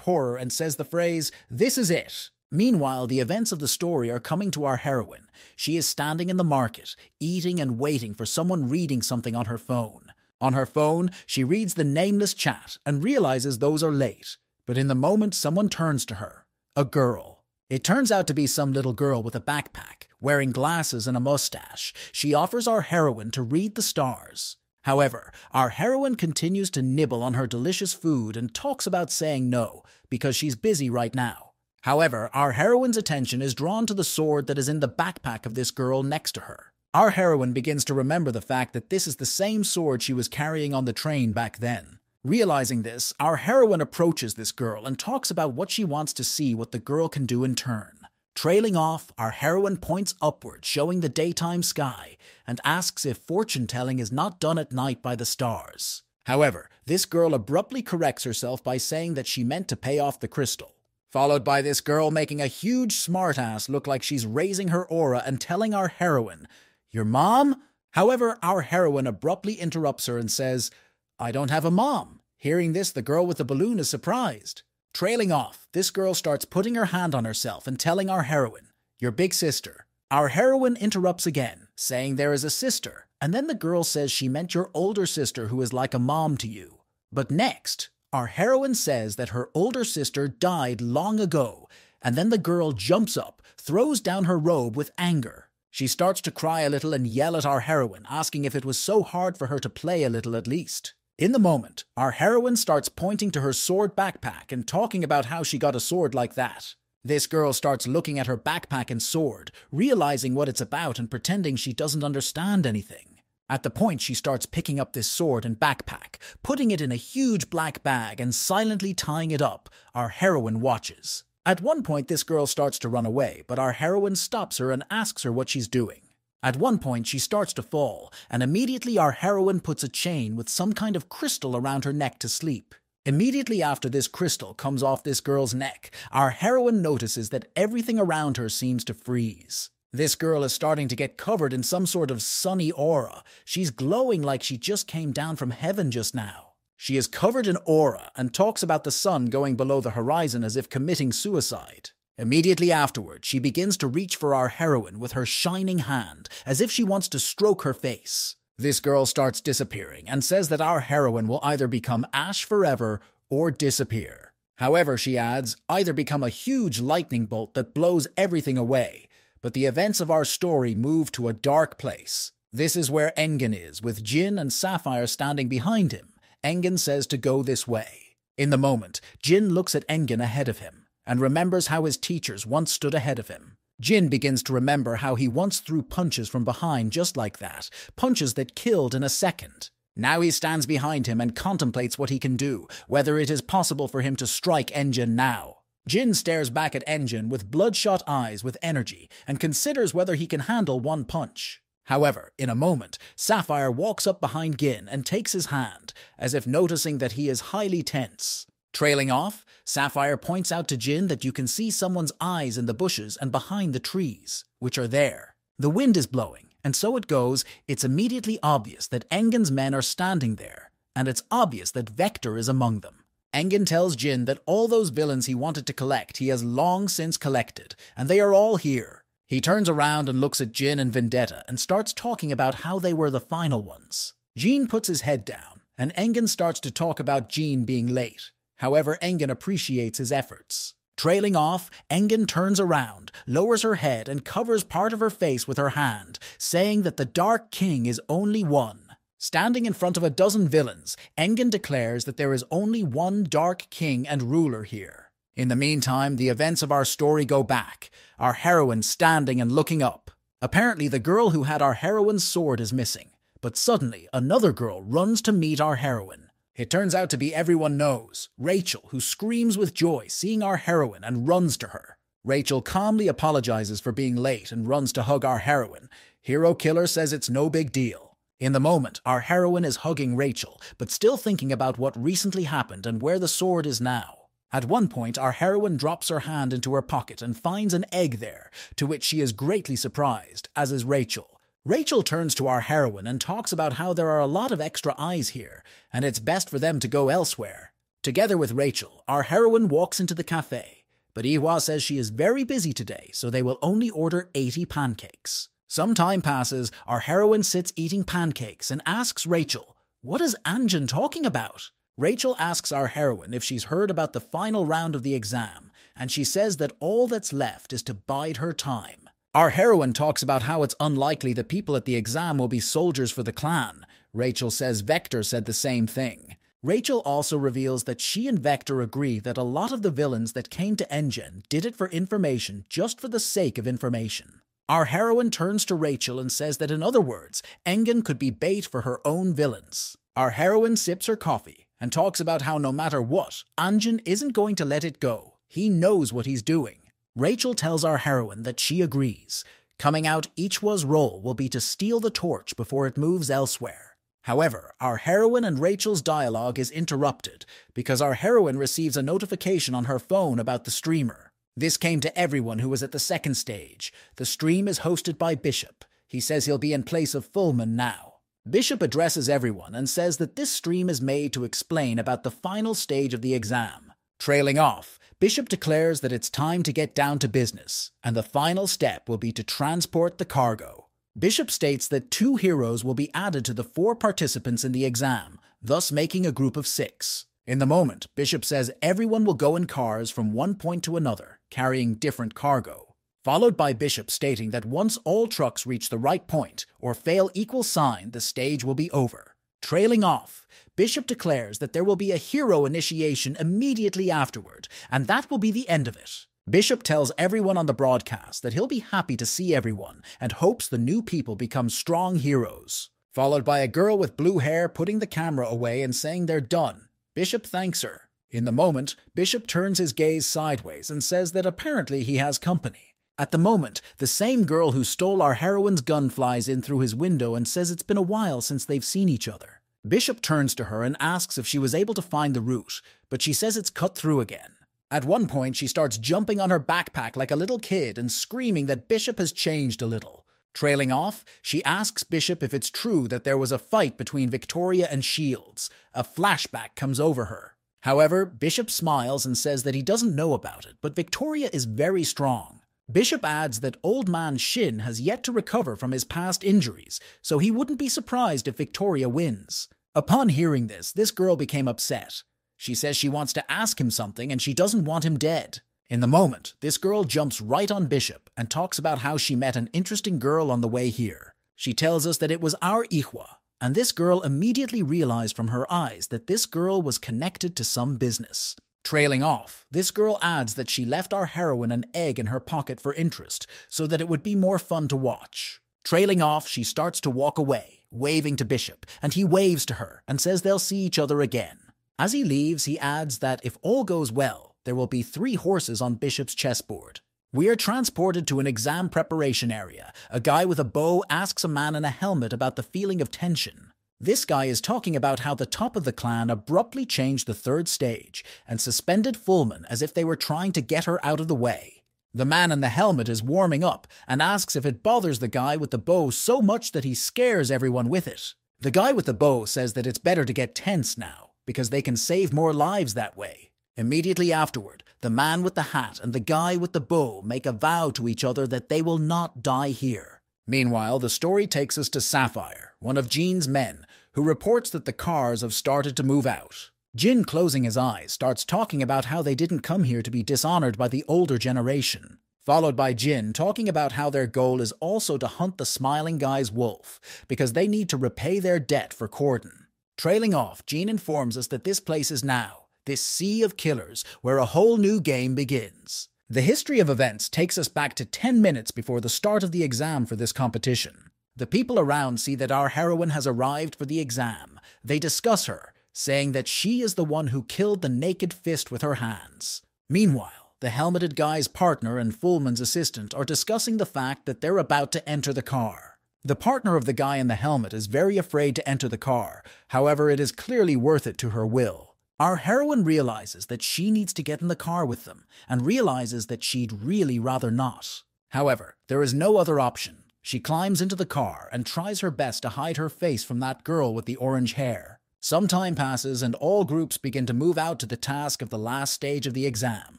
horror and says the phrase, "This is it." Meanwhile, the events of the story are coming to our heroine. She is standing in the market, eating and waiting for someone reading something on her phone. On her phone, she reads the nameless chat and realizes those are late. But in the moment, someone turns to her. A girl. It turns out to be some little girl with a backpack, wearing glasses and a mustache. She offers our heroine to read the stars. However, our heroine continues to nibble on her delicious food and talks about saying no, because she's busy right now. However, our heroine's attention is drawn to the sword that is in the backpack of this girl next to her. Our heroine begins to remember the fact that this is the same sword she was carrying on the train back then. Realizing this, our heroine approaches this girl and talks about what she wants to see what the girl can do in turn. Trailing off, our heroine points upward, showing the daytime sky, and asks if fortune-telling is not done at night by the stars. However, this girl abruptly corrects herself by saying that she meant to pay off the crystal. Followed by this girl making a huge smartass look like she's raising her aura and telling our heroine, "Your mom?" However, our heroine abruptly interrupts her and says, "I don't have a mom." Hearing this, the girl with the balloon is surprised. Trailing off, this girl starts putting her hand on herself and telling our heroine, "Your big sister." Our heroine interrupts again, saying there is a sister, and then the girl says she meant your older sister who is like a mom to you. But next, our heroine says that her older sister died long ago, and then the girl jumps up, throws down her robe with anger. She starts to cry a little and yell at our heroine, asking if it was so hard for her to play a little at least. In the moment, our heroine starts pointing to her sword backpack and talking about how she got a sword like that. This girl starts looking at her backpack and sword, realizing what it's about and pretending she doesn't understand anything. At the point, she starts picking up this sword and backpack, putting it in a huge black bag and silently tying it up. Our heroine watches. At one point, this girl starts to run away, but our heroine stops her and asks her what she's doing. At one point, she starts to fall, and immediately our heroine puts a chain with some kind of crystal around her neck to sleep. Immediately after this crystal comes off this girl's neck, our heroine notices that everything around her seems to freeze. This girl is starting to get covered in some sort of sunny aura. She's glowing like she just came down from heaven just now. She is covered in aura and talks about the sun going below the horizon as if committing suicide. Immediately afterward, she begins to reach for our heroine with her shining hand, as if she wants to stroke her face. This girl starts disappearing and says that our heroine will either become ash forever or disappear. However, she adds, either become a huge lightning bolt that blows everything away. But the events of our story move to a dark place. This is where Engen is, with Jin and Sapphire standing behind him. Engen says to go this way. In the moment, Jin looks at Engen ahead of him and remembers how his teachers once stood ahead of him. Jin begins to remember how he once threw punches from behind just like that, punches that killed in a second. Now he stands behind him and contemplates what he can do, whether it is possible for him to strike Engen now. Jin stares back at Engen with bloodshot eyes with energy and considers whether he can handle one punch. However, in a moment, Sapphire walks up behind Gin and takes his hand, as if noticing that he is highly tense. Trailing off, Sapphire points out to Jin that you can see someone's eyes in the bushes and behind the trees, which are there. The wind is blowing, and so it goes, it's immediately obvious that Engen's men are standing there, and it's obvious that Vector is among them. Engen tells Jin that all those villains he wanted to collect he has long since collected, and they are all here. He turns around and looks at Jin and Vendetta and starts talking about how they were the final ones. Jin puts his head down, and Engen starts to talk about Jin being late. However, Engen appreciates his efforts. Trailing off, Engen turns around, lowers her head, and covers part of her face with her hand, saying that the Dark King is only one. Standing in front of a dozen villains, Engen declares that there is only one Dark King and ruler here. In the meantime, the events of our story go back, our heroine standing and looking up. Apparently, the girl who had our heroine's sword is missing, but suddenly another girl runs to meet our heroine. It turns out to be everyone knows, Rachel, who screams with joy seeing our heroine and runs to her. Rachel calmly apologizes for being late and runs to hug our heroine. Hero Killer says it's no big deal. In the moment, our heroine is hugging Rachel, but still thinking about what recently happened and where the sword is now. At one point, our heroine drops her hand into her pocket and finds an egg there, to which she is greatly surprised, as is Rachel. Rachel turns to our heroine and talks about how there are a lot of extra eyes here, and it's best for them to go elsewhere. Together with Rachel, our heroine walks into the cafe, but Ihwa says she is very busy today, so they will only order 80 pancakes. Some time passes, our heroine sits eating pancakes and asks Rachel, "What is Anjin talking about?" Rachel asks our heroine if she's heard about the final round of the exam, and she says that all that's left is to bide her time. Our heroine talks about how it's unlikely the people at the exam will be soldiers for the clan. Rachel says Vector said the same thing. Rachel also reveals that she and Vector agree that a lot of the villains that came to Engen did it for information just for the sake of information. Our heroine turns to Rachel and says that in other words, Engen could be bait for her own villains. Our heroine sips her coffee and talks about how no matter what, Anjin isn't going to let it go. He knows what he's doing. Rachel tells our heroine that she agrees. Coming out, Ichwa's role will be to steal the torch before it moves elsewhere. However, our heroine and Rachel's dialogue is interrupted because our heroine receives a notification on her phone about the streamer. This came to everyone who was at the second stage. The stream is hosted by Bishop. He says he'll be in place of Fullman now. Bishop addresses everyone and says that this stream is made to explain about the final stage of the exam. Trailing off, Bishop declares that it's time to get down to business, and the final step will be to transport the cargo. Bishop states that 2 heroes will be added to the 4 participants in the exam, thus making a group of 6. In the moment, Bishop says everyone will go in cars from one point to another, carrying different cargo, followed by Bishop stating that once all trucks reach the right point or fail equal sign, the stage will be over. Trailing off, Bishop declares that there will be a hero initiation immediately afterward, and that will be the end of it. Bishop tells everyone on the broadcast that he'll be happy to see everyone and hopes the new people become strong heroes, followed by a girl with blue hair putting the camera away and saying they're done. Bishop thanks her. In the moment, Bishop turns his gaze sideways and says that apparently he has company. At the moment, the same girl who stole our heroine's gun flies in through his window and says it's been a while since they've seen each other. Bishop turns to her and asks if she was able to find the route, but she says it's cut through again. At one point, she starts jumping on her backpack like a little kid and screaming that Bishop has changed a little. Trailing off, she asks Bishop if it's true that there was a fight between Victoria and Shields. A flashback comes over her. However, Bishop smiles and says that he doesn't know about it, but Victoria is very strong. Bishop adds that Old Man Shin has yet to recover from his past injuries, so he wouldn't be surprised if Victoria wins. Upon hearing this girl became upset. She says she wants to ask him something and she doesn't want him dead. In the moment, this girl jumps right on Bishop and talks about how she met an interesting girl on the way here. She tells us that it was our Ihwa, and this girl immediately realized from her eyes that this girl was connected to some business. Trailing off, this girl adds that she left our heroine an egg in her pocket for interest, so that it would be more fun to watch. Trailing off, she starts to walk away, waving to Bishop, and he waves to her and says they'll see each other again. As he leaves, he adds that if all goes well, there will be 3 horses on Bishop's chessboard. We are transported to an exam preparation area. A guy with a bow asks a man in a helmet about the feeling of tension. This guy is talking about how the top of the clan abruptly changed the 3rd stage and suspended Fullman as if they were trying to get her out of the way. The man in the helmet is warming up and asks if it bothers the guy with the bow so much that he scares everyone with it. The guy with the bow says that it's better to get tense now, because they can save more lives that way. Immediately afterward, the man with the hat and the guy with the bow make a vow to each other that they will not die here. Meanwhile, the story takes us to Sapphire, one of Jean's men, who reports that the cars have started to move out. Jin, closing his eyes, starts talking about how they didn't come here to be dishonored by the older generation, followed by Jin talking about how their goal is also to hunt the smiling guy's wolf, because they need to repay their debt for Corden. Trailing off, Jean informs us that this place is now, this sea of killers, where a whole new game begins. The history of events takes us back to 10 minutes before the start of the exam for this competition. The people around see that our heroine has arrived for the exam. They discuss her, saying that she is the one who killed the naked fist with her hands. Meanwhile, the helmeted guy's partner and Fullman's assistant are discussing the fact that they're about to enter the car. The partner of the guy in the helmet is very afraid to enter the car, however it is clearly worth it to her will. Our heroine realizes that she needs to get in the car with them, and realizes that she'd really rather not. However, there is no other option. She climbs into the car and tries her best to hide her face from that girl with the orange hair. Some time passes and all groups begin to move out to the task of the last stage of the exam.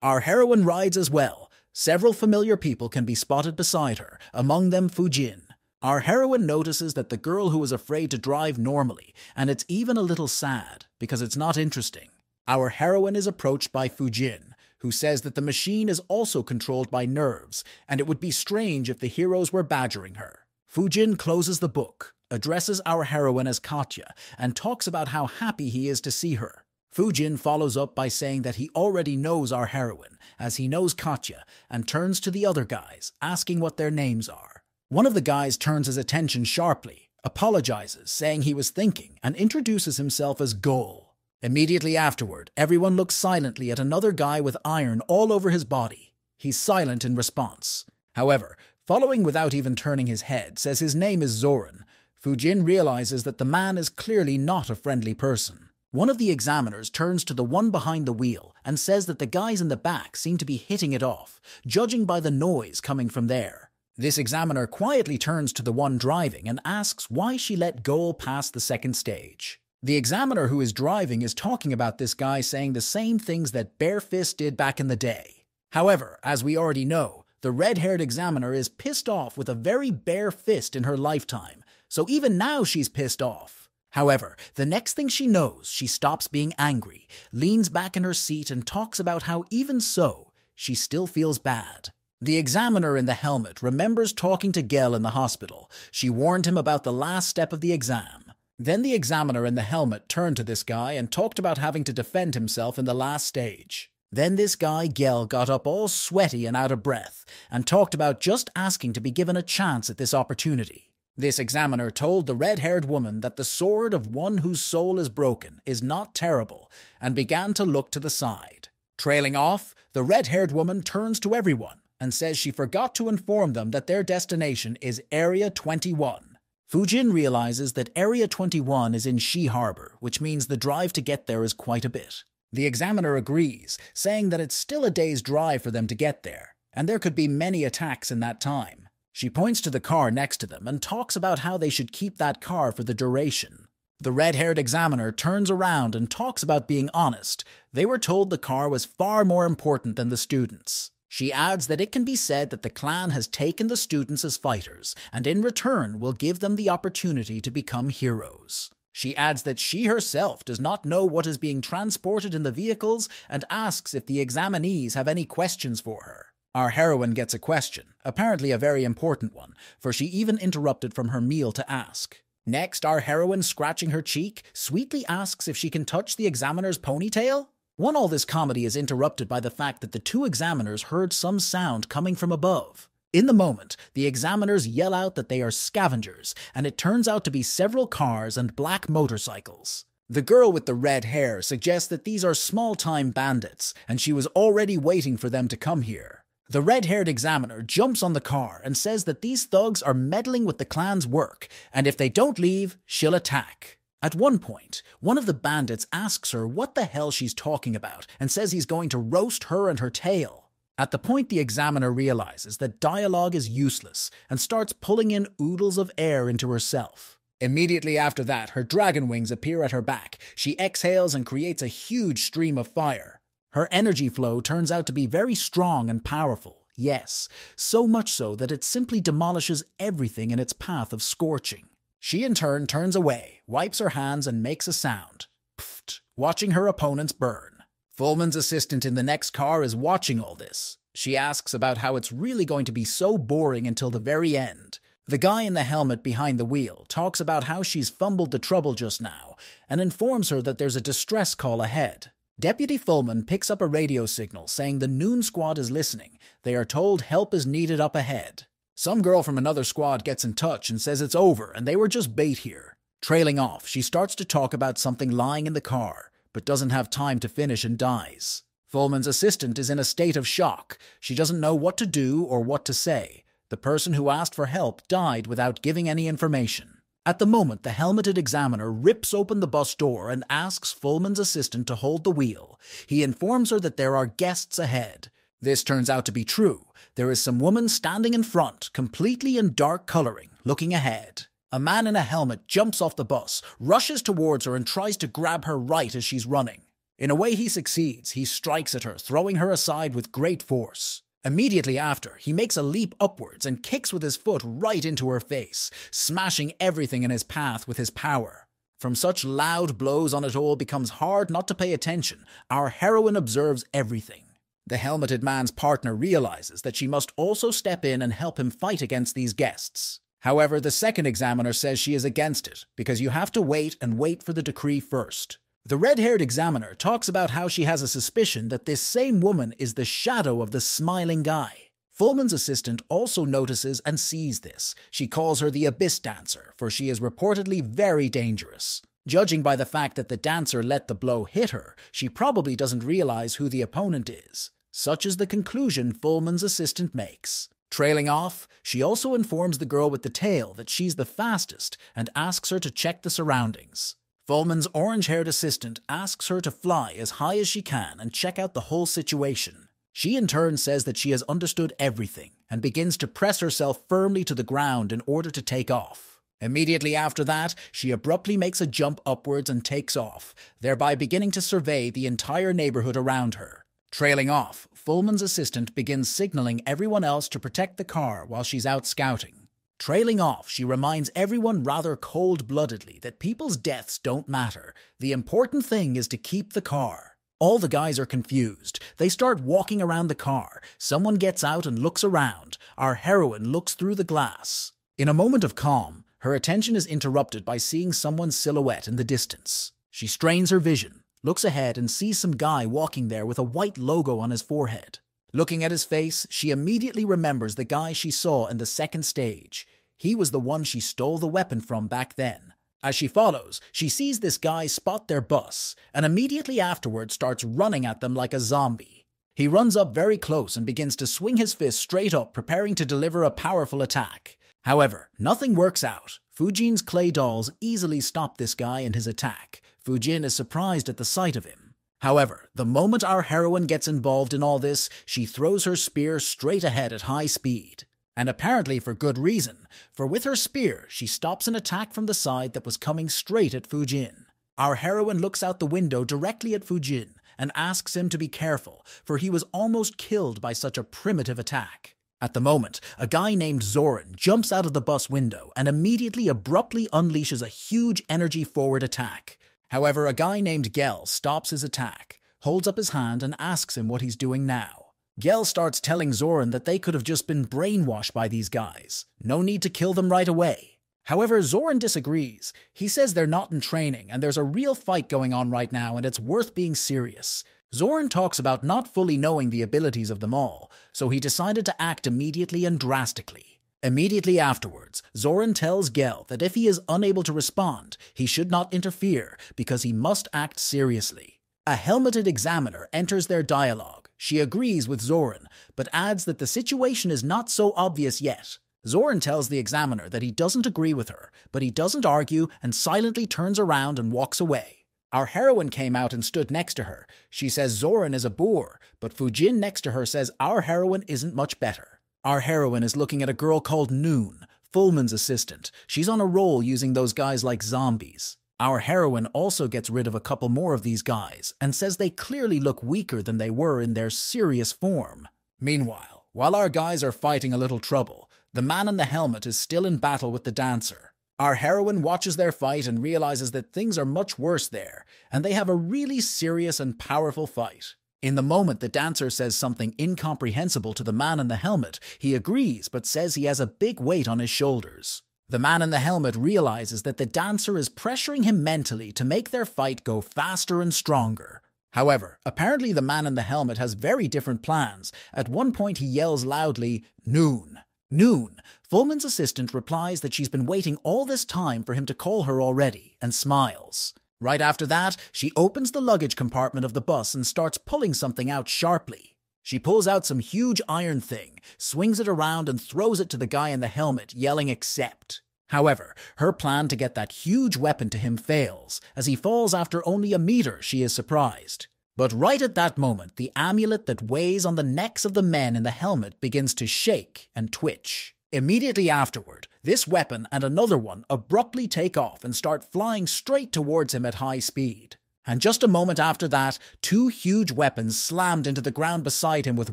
Our heroine rides as well. Several familiar people can be spotted beside her, among them Fujin. Our heroine notices that the girl who is afraid to drive normally, and it's even a little sad, because it's not interesting. Our heroine is approached by Fujin, who says that the machine is also controlled by nerves, and it would be strange if the heroes were badgering her. Fujin closes the book, addresses our heroine as Katya, and talks about how happy he is to see her. Fujin follows up by saying that he already knows our heroine, as he knows Katya, and turns to the other guys, asking what their names are. One of the guys turns his attention sharply, apologizes, saying he was thinking, and introduces himself as Goal. Immediately afterward, everyone looks silently at another guy with iron all over his body. He's silent in response. However, following without even turning his head, says his name is Zoran. Fujin realizes that the man is clearly not a friendly person. One of the examiners turns to the one behind the wheel and says that the guys in the back seem to be hitting it off, judging by the noise coming from there. This examiner quietly turns to the one driving and asks why she let Goal pass the 2nd stage. The examiner who is driving is talking about this guy saying the same things that Bare Fist did back in the day. However, as we already know, the red-haired examiner is pissed off with a very bare fist in her lifetime, so even now she's pissed off. However, the next thing she knows, she stops being angry, leans back in her seat and talks about how even so, she still feels bad. The examiner in the helmet remembers talking to Gel in the hospital. She warned him about the last step of the exam. Then the examiner in the helmet turned to this guy and talked about having to defend himself in the last stage. Then this guy, Gel, got up all sweaty and out of breath and talked about just asking to be given a chance at this opportunity. This examiner told the red-haired woman that the sword of one whose soul is broken is not terrible and began to look to the side. Trailing off, the red-haired woman turns to everyone and says she forgot to inform them that their destination is Area 21. Fujin realizes that Area 21 is in Shi Harbor, which means the drive to get there is quite a bit. The examiner agrees, saying that it's still a day's drive for them to get there, and there could be many attacks in that time. She points to the car next to them and talks about how they should keep that car for the duration. The red-haired examiner turns around and talks about being honest. They were told the car was far more important than the students. She adds that it can be said that the clan has taken the students as fighters, and in return will give them the opportunity to become heroes. She adds that she herself does not know what is being transported in the vehicles and asks if the examinees have any questions for her. Our heroine gets a question, apparently a very important one, for she even interrupted from her meal to ask. Next, our heroine, scratching her cheek, sweetly asks if she can touch the examiner's ponytail. All this comedy is interrupted by the fact that the two examiners heard some sound coming from above. In the moment, the examiners yell out that they are scavengers, and it turns out to be several cars and black motorcycles. The girl with the red hair suggests that these are small-time bandits, and she was already waiting for them to come here. The red-haired examiner jumps on the car and says that these thugs are meddling with the clan's work, and if they don't leave, she'll attack. At one point, one of the bandits asks her what the hell she's talking about and says he's going to roast her and her tail. At the point, the examiner realizes that dialogue is useless and starts pulling in oodles of air into herself. Immediately after that, her dragon wings appear at her back. She exhales and creates a huge stream of fire. Her energy flow turns out to be very strong and powerful. Yes, so much so that it simply demolishes everything in its path of scorching. She in turn turns away, wipes her hands and makes a sound. Pfft, watching her opponents burn. Fullman's assistant in the next car is watching all this. She asks about how it's really going to be so boring until the very end. The guy in the helmet behind the wheel talks about how she's fumbled the trouble just now and informs her that there's a distress call ahead. Deputy Fullman picks up a radio signal saying the noon squad is listening. They are told help is needed up ahead. Some girl from another squad gets in touch and says it's over and they were just bait here. Trailing off, she starts to talk about something lying in the car, but doesn't have time to finish and dies. Fullman's assistant is in a state of shock. She doesn't know what to do or what to say. The person who asked for help died without giving any information. At the moment, the helmeted examiner rips open the bus door and asks Fullman's assistant to hold the wheel. He informs her that there are guests ahead. This turns out to be true. There is some woman standing in front, completely in dark coloring, looking ahead. A man in a helmet jumps off the bus, rushes towards her and tries to grab her right as she's running. In a way he succeeds. He strikes at her, throwing her aside with great force. Immediately after, he makes a leap upwards and kicks with his foot right into her face, smashing everything in his path with his power. From such loud blows on it all becomes hard not to pay attention. Our heroine observes everything. The helmeted man's partner realizes that she must also step in and help him fight against these guests. However, the second examiner says she is against it, because you have to wait and wait for the decree first. The red-haired examiner talks about how she has a suspicion that this same woman is the shadow of the smiling guy. Fullman's assistant also notices and sees this. She calls her the Abyss Dancer, for she is reportedly very dangerous. Judging by the fact that the dancer let the blow hit her, she probably doesn't realize who the opponent is. Such is the conclusion Fullman's assistant makes. Trailing off, she also informs the girl with the tail that she's the fastest and asks her to check the surroundings. Fullman's orange-haired assistant asks her to fly as high as she can and check out the whole situation. She in turn says that she has understood everything and begins to press herself firmly to the ground in order to take off. Immediately after that, she abruptly makes a jump upwards and takes off, thereby beginning to survey the entire neighborhood around her. Trailing off, Fullman's assistant begins signaling everyone else to protect the car while she's out scouting. Trailing off, she reminds everyone rather cold-bloodedly that people's deaths don't matter. The important thing is to keep the car. All the guys are confused. They start walking around the car. Someone gets out and looks around. Our heroine looks through the glass. In a moment of calm, her attention is interrupted by seeing someone's silhouette in the distance. She strains her vision, looks ahead and sees some guy walking there with a white logo on his forehead. Looking at his face, she immediately remembers the guy she saw in the second stage. He was the one she stole the weapon from back then. As she follows, she sees this guy spot their bus, and immediately afterwards starts running at them like a zombie. He runs up very close and begins to swing his fist straight up, preparing to deliver a powerful attack. However, nothing works out. Fujin's clay dolls easily stop this guy and his attack. Fujin is surprised at the sight of him. However, the moment our heroine gets involved in all this, she throws her spear straight ahead at high speed. And apparently for good reason, for with her spear, she stops an attack from the side that was coming straight at Fujin. Our heroine looks out the window directly at Fujin and asks him to be careful, for he was almost killed by such a primitive attack. At the moment, a guy named Zoran jumps out of the bus window and immediately abruptly unleashes a huge energy-forward attack. However, a guy named Gel stops his attack, holds up his hand and asks him what he's doing now. Gel starts telling Zoran that they could have just been brainwashed by these guys. No need to kill them right away. However, Zoran disagrees. He says they're not in training and there's a real fight going on right now and it's worth being serious. Zoran talks about not fully knowing the abilities of them all, so he decided to act immediately and drastically. Immediately afterwards, Zoran tells Gel that if he is unable to respond, he should not interfere because he must act seriously. A helmeted examiner enters their dialogue. She agrees with Zoran, but adds that the situation is not so obvious yet. Zoran tells the examiner that he doesn't agree with her, but he doesn't argue and silently turns around and walks away. Our heroine came out and stood next to her. She says Zoran is a boor, but Fujin next to her says our heroine isn't much better. Our heroine is looking at a girl called Noon, Fullman's assistant. She's on a roll using those guys like zombies. Our heroine also gets rid of a couple more of these guys and says they clearly look weaker than they were in their serious form. Meanwhile, while our guys are fighting a little trouble, the man in the helmet is still in battle with the dancer. Our heroine watches their fight and realizes that things are much worse there, and they have a really serious and powerful fight. In the moment the dancer says something incomprehensible to the man in the helmet, he agrees but says he has a big weight on his shoulders. The man in the helmet realizes that the dancer is pressuring him mentally to make their fight go faster and stronger. However, apparently the man in the helmet has very different plans. At one point he yells loudly, "Noon! Noon!" Fullman's assistant replies that she's been waiting all this time for him to call her already, and smiles. Right after that, she opens the luggage compartment of the bus and starts pulling something out sharply. She pulls out some huge iron thing, swings it around and throws it to the guy in the helmet, yelling accept. However, her plan to get that huge weapon to him fails. As he falls after only a meter, she is surprised. But right at that moment, the amulet that weighs on the necks of the men in the helmet begins to shake and twitch. Immediately afterward, this weapon and another one abruptly take off and start flying straight towards him at high speed. And just a moment after that, two huge weapons slammed into the ground beside him with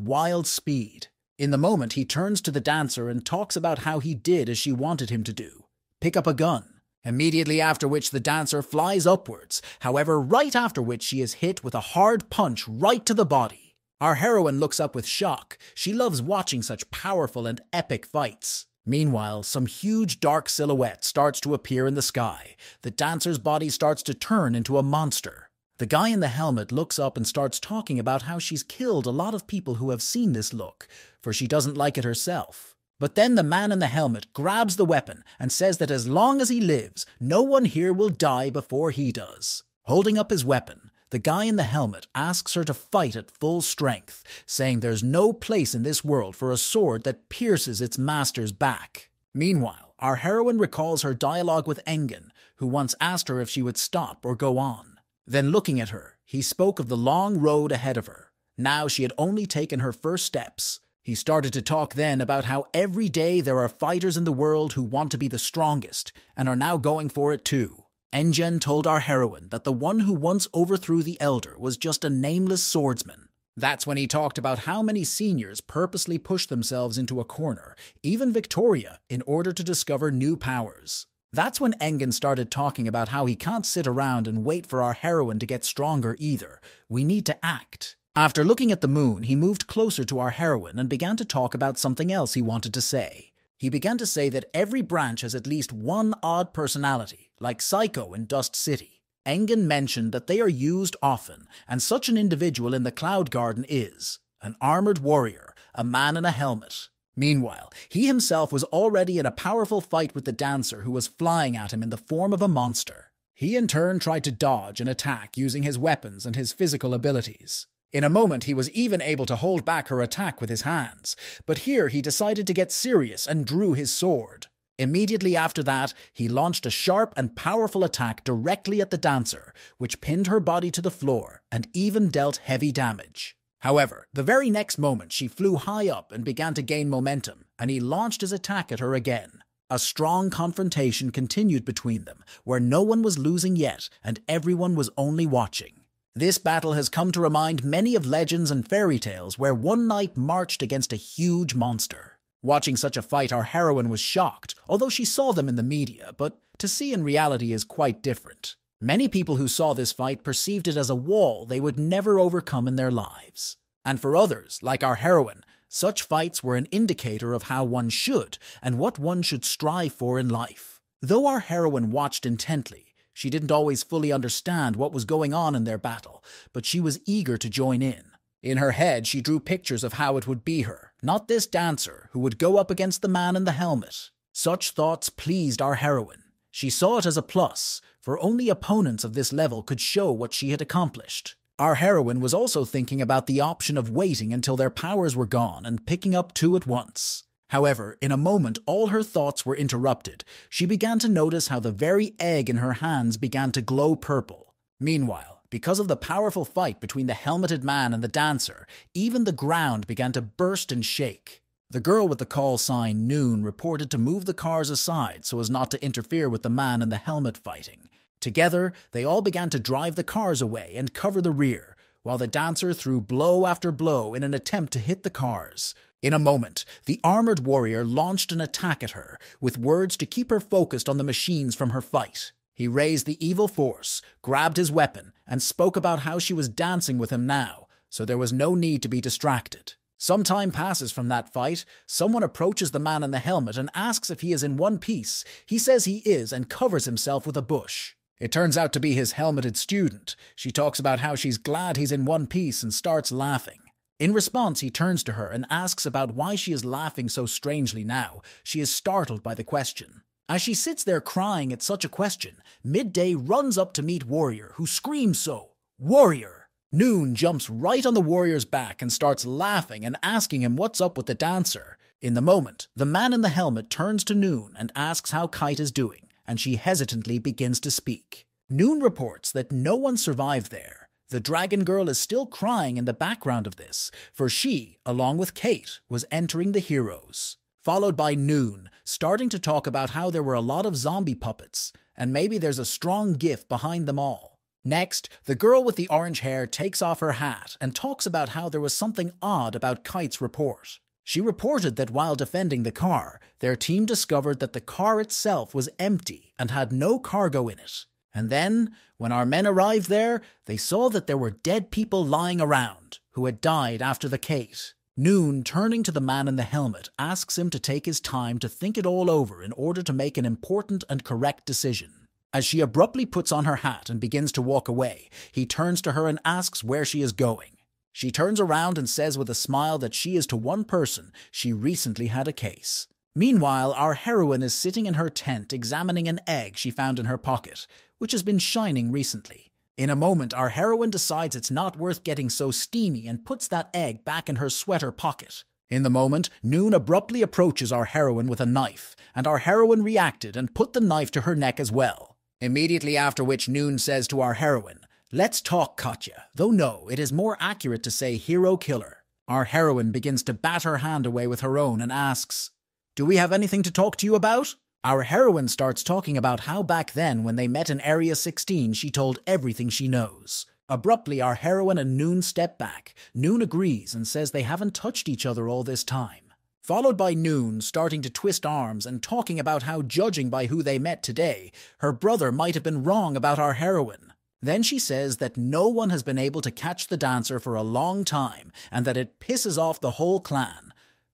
wild speed. In the moment, he turns to the dancer and talks about how he did as she wanted him to do. Pick up a gun. Immediately after which the dancer flies upwards, however right after which she is hit with a hard punch right to the body. Our heroine looks up with shock. She loves watching such powerful and epic fights. Meanwhile, some huge dark silhouette starts to appear in the sky. The dancer's body starts to turn into a monster. The guy in the helmet looks up and starts talking about how she's killed a lot of people who have seen this look, for she doesn't like it herself. But then the man in the helmet grabs the weapon and says that as long as he lives, no one here will die before he does. Holding up his weapon, the guy in the helmet asks her to fight at full strength, saying there's no place in this world for a sword that pierces its master's back. Meanwhile, our heroine recalls her dialogue with Engen, who once asked her if she would stop or go on. Then looking at her, he spoke of the long road ahead of her. Now she had only taken her first steps. He started to talk then about how every day there are fighters in the world who want to be the strongest and are now going for it too. Engen told our heroine that the one who once overthrew the elder was just a nameless swordsman. That's when he talked about how many seniors purposely push themselves into a corner, even Victoria, in order to discover new powers. That's when Engen started talking about how he can't sit around and wait for our heroine to get stronger either. We need to act. After looking at the moon, he moved closer to our heroine and began to talk about something else he wanted to say. He began to say that every branch has at least one odd personality, like Psycho in Dust City. Engen mentioned that they are used often, and such an individual in the Cloud Garden is an armored warrior, a man in a helmet. Meanwhile, he himself was already in a powerful fight with the dancer who was flying at him in the form of a monster. He in turn tried to dodge and attack using his weapons and his physical abilities. In a moment, he was even able to hold back her attack with his hands, but here he decided to get serious and drew his sword. Immediately after that, he launched a sharp and powerful attack directly at the dancer, which pinned her body to the floor and even dealt heavy damage. However, the very next moment she flew high up and began to gain momentum, and he launched his attack at her again. A strong confrontation continued between them, where no one was losing yet and everyone was only watching. This battle has come to remind many of legends and fairy tales where one knight marched against a huge monster. Watching such a fight, our heroine was shocked, although she saw them in the media, but to see in reality is quite different. Many people who saw this fight perceived it as a wall they would never overcome in their lives. And for others, like our heroine, such fights were an indicator of how one should and what one should strive for in life. Though our heroine watched intently, she didn't always fully understand what was going on in their battle, but she was eager to join in. In her head, she drew pictures of how it would be her, not this dancer, who would go up against the man in the helmet. Such thoughts pleased our heroine. She saw it as a plus, for only opponents of this level could show what she had accomplished. Our heroine was also thinking about the option of waiting until their powers were gone and picking up two at once. However, in a moment all her thoughts were interrupted. She began to notice how the very egg in her hands began to glow purple. Meanwhile, because of the powerful fight between the helmeted man and the dancer, even the ground began to burst and shake. The girl with the call sign Noon reported to move the cars aside so as not to interfere with the man in the helmet fighting. Together, they all began to drive the cars away and cover the rear, while the dancer threw blow after blow in an attempt to hit the cars. In a moment, the armored warrior launched an attack at her, with words to keep her focused on the machines from her fight. He raised the evil force, grabbed his weapon, and spoke about how she was dancing with him now, so there was no need to be distracted. Some time passes from that fight. Someone approaches the man in the helmet and asks if he is in one piece. He says he is and covers himself with a bush. It turns out to be his helmeted student. She talks about how she's glad he's in one piece and starts laughing. In response, he turns to her and asks about why she is laughing so strangely now. She is startled by the question. As she sits there crying at such a question, Midday runs up to meet Warrior, who screams so, "Warrior!" Noon jumps right on the warrior's back and starts laughing and asking him what's up with the dancer. In the moment, the man in the helmet turns to Noon and asks how Kite is doing, and she hesitantly begins to speak. Noon reports that no one survived there. The dragon girl is still crying in the background of this, for she, along with Kate, was entering the heroes. Followed by Noon, starting to talk about how there were a lot of zombie puppets, and maybe there's a strong gift behind them all. Next, the girl with the orange hair takes off her hat and talks about how there was something odd about Kite's report. She reported that while defending the car, their team discovered that the car itself was empty and had no cargo in it. And then, when our men arrived there, they saw that there were dead people lying around, who had died after the Kate. Noon, turning to the man in the helmet, asks him to take his time to think it all over in order to make an important and correct decision. As she abruptly puts on her hat and begins to walk away, he turns to her and asks where she is going. She turns around and says with a smile that she is to one person she recently had a case. Meanwhile, our heroine is sitting in her tent examining an egg she found in her pocket, which has been shining recently. In a moment, our heroine decides it's not worth getting so steamy and puts that egg back in her sweater pocket. In the moment, Noon abruptly approaches our heroine with a knife, and our heroine reacted and put the knife to her neck as well. Immediately after which Noon says to our heroine, "Let's talk, Katya, though no, it is more accurate to say hero killer." Our heroine begins to bat her hand away with her own and asks, "Do we have anything to talk to you about?" Our heroine starts talking about how back then when they met in Area 16 she told everything she knows. Abruptly, our heroine and Noon step back. Noon agrees and says they haven't touched each other all this time. Followed by Noon starting to twist arms and talking about how, judging by who they met today, her brother might have been wrong about our heroine. Then she says that no one has been able to catch the dancer for a long time and that it pisses off the whole clan.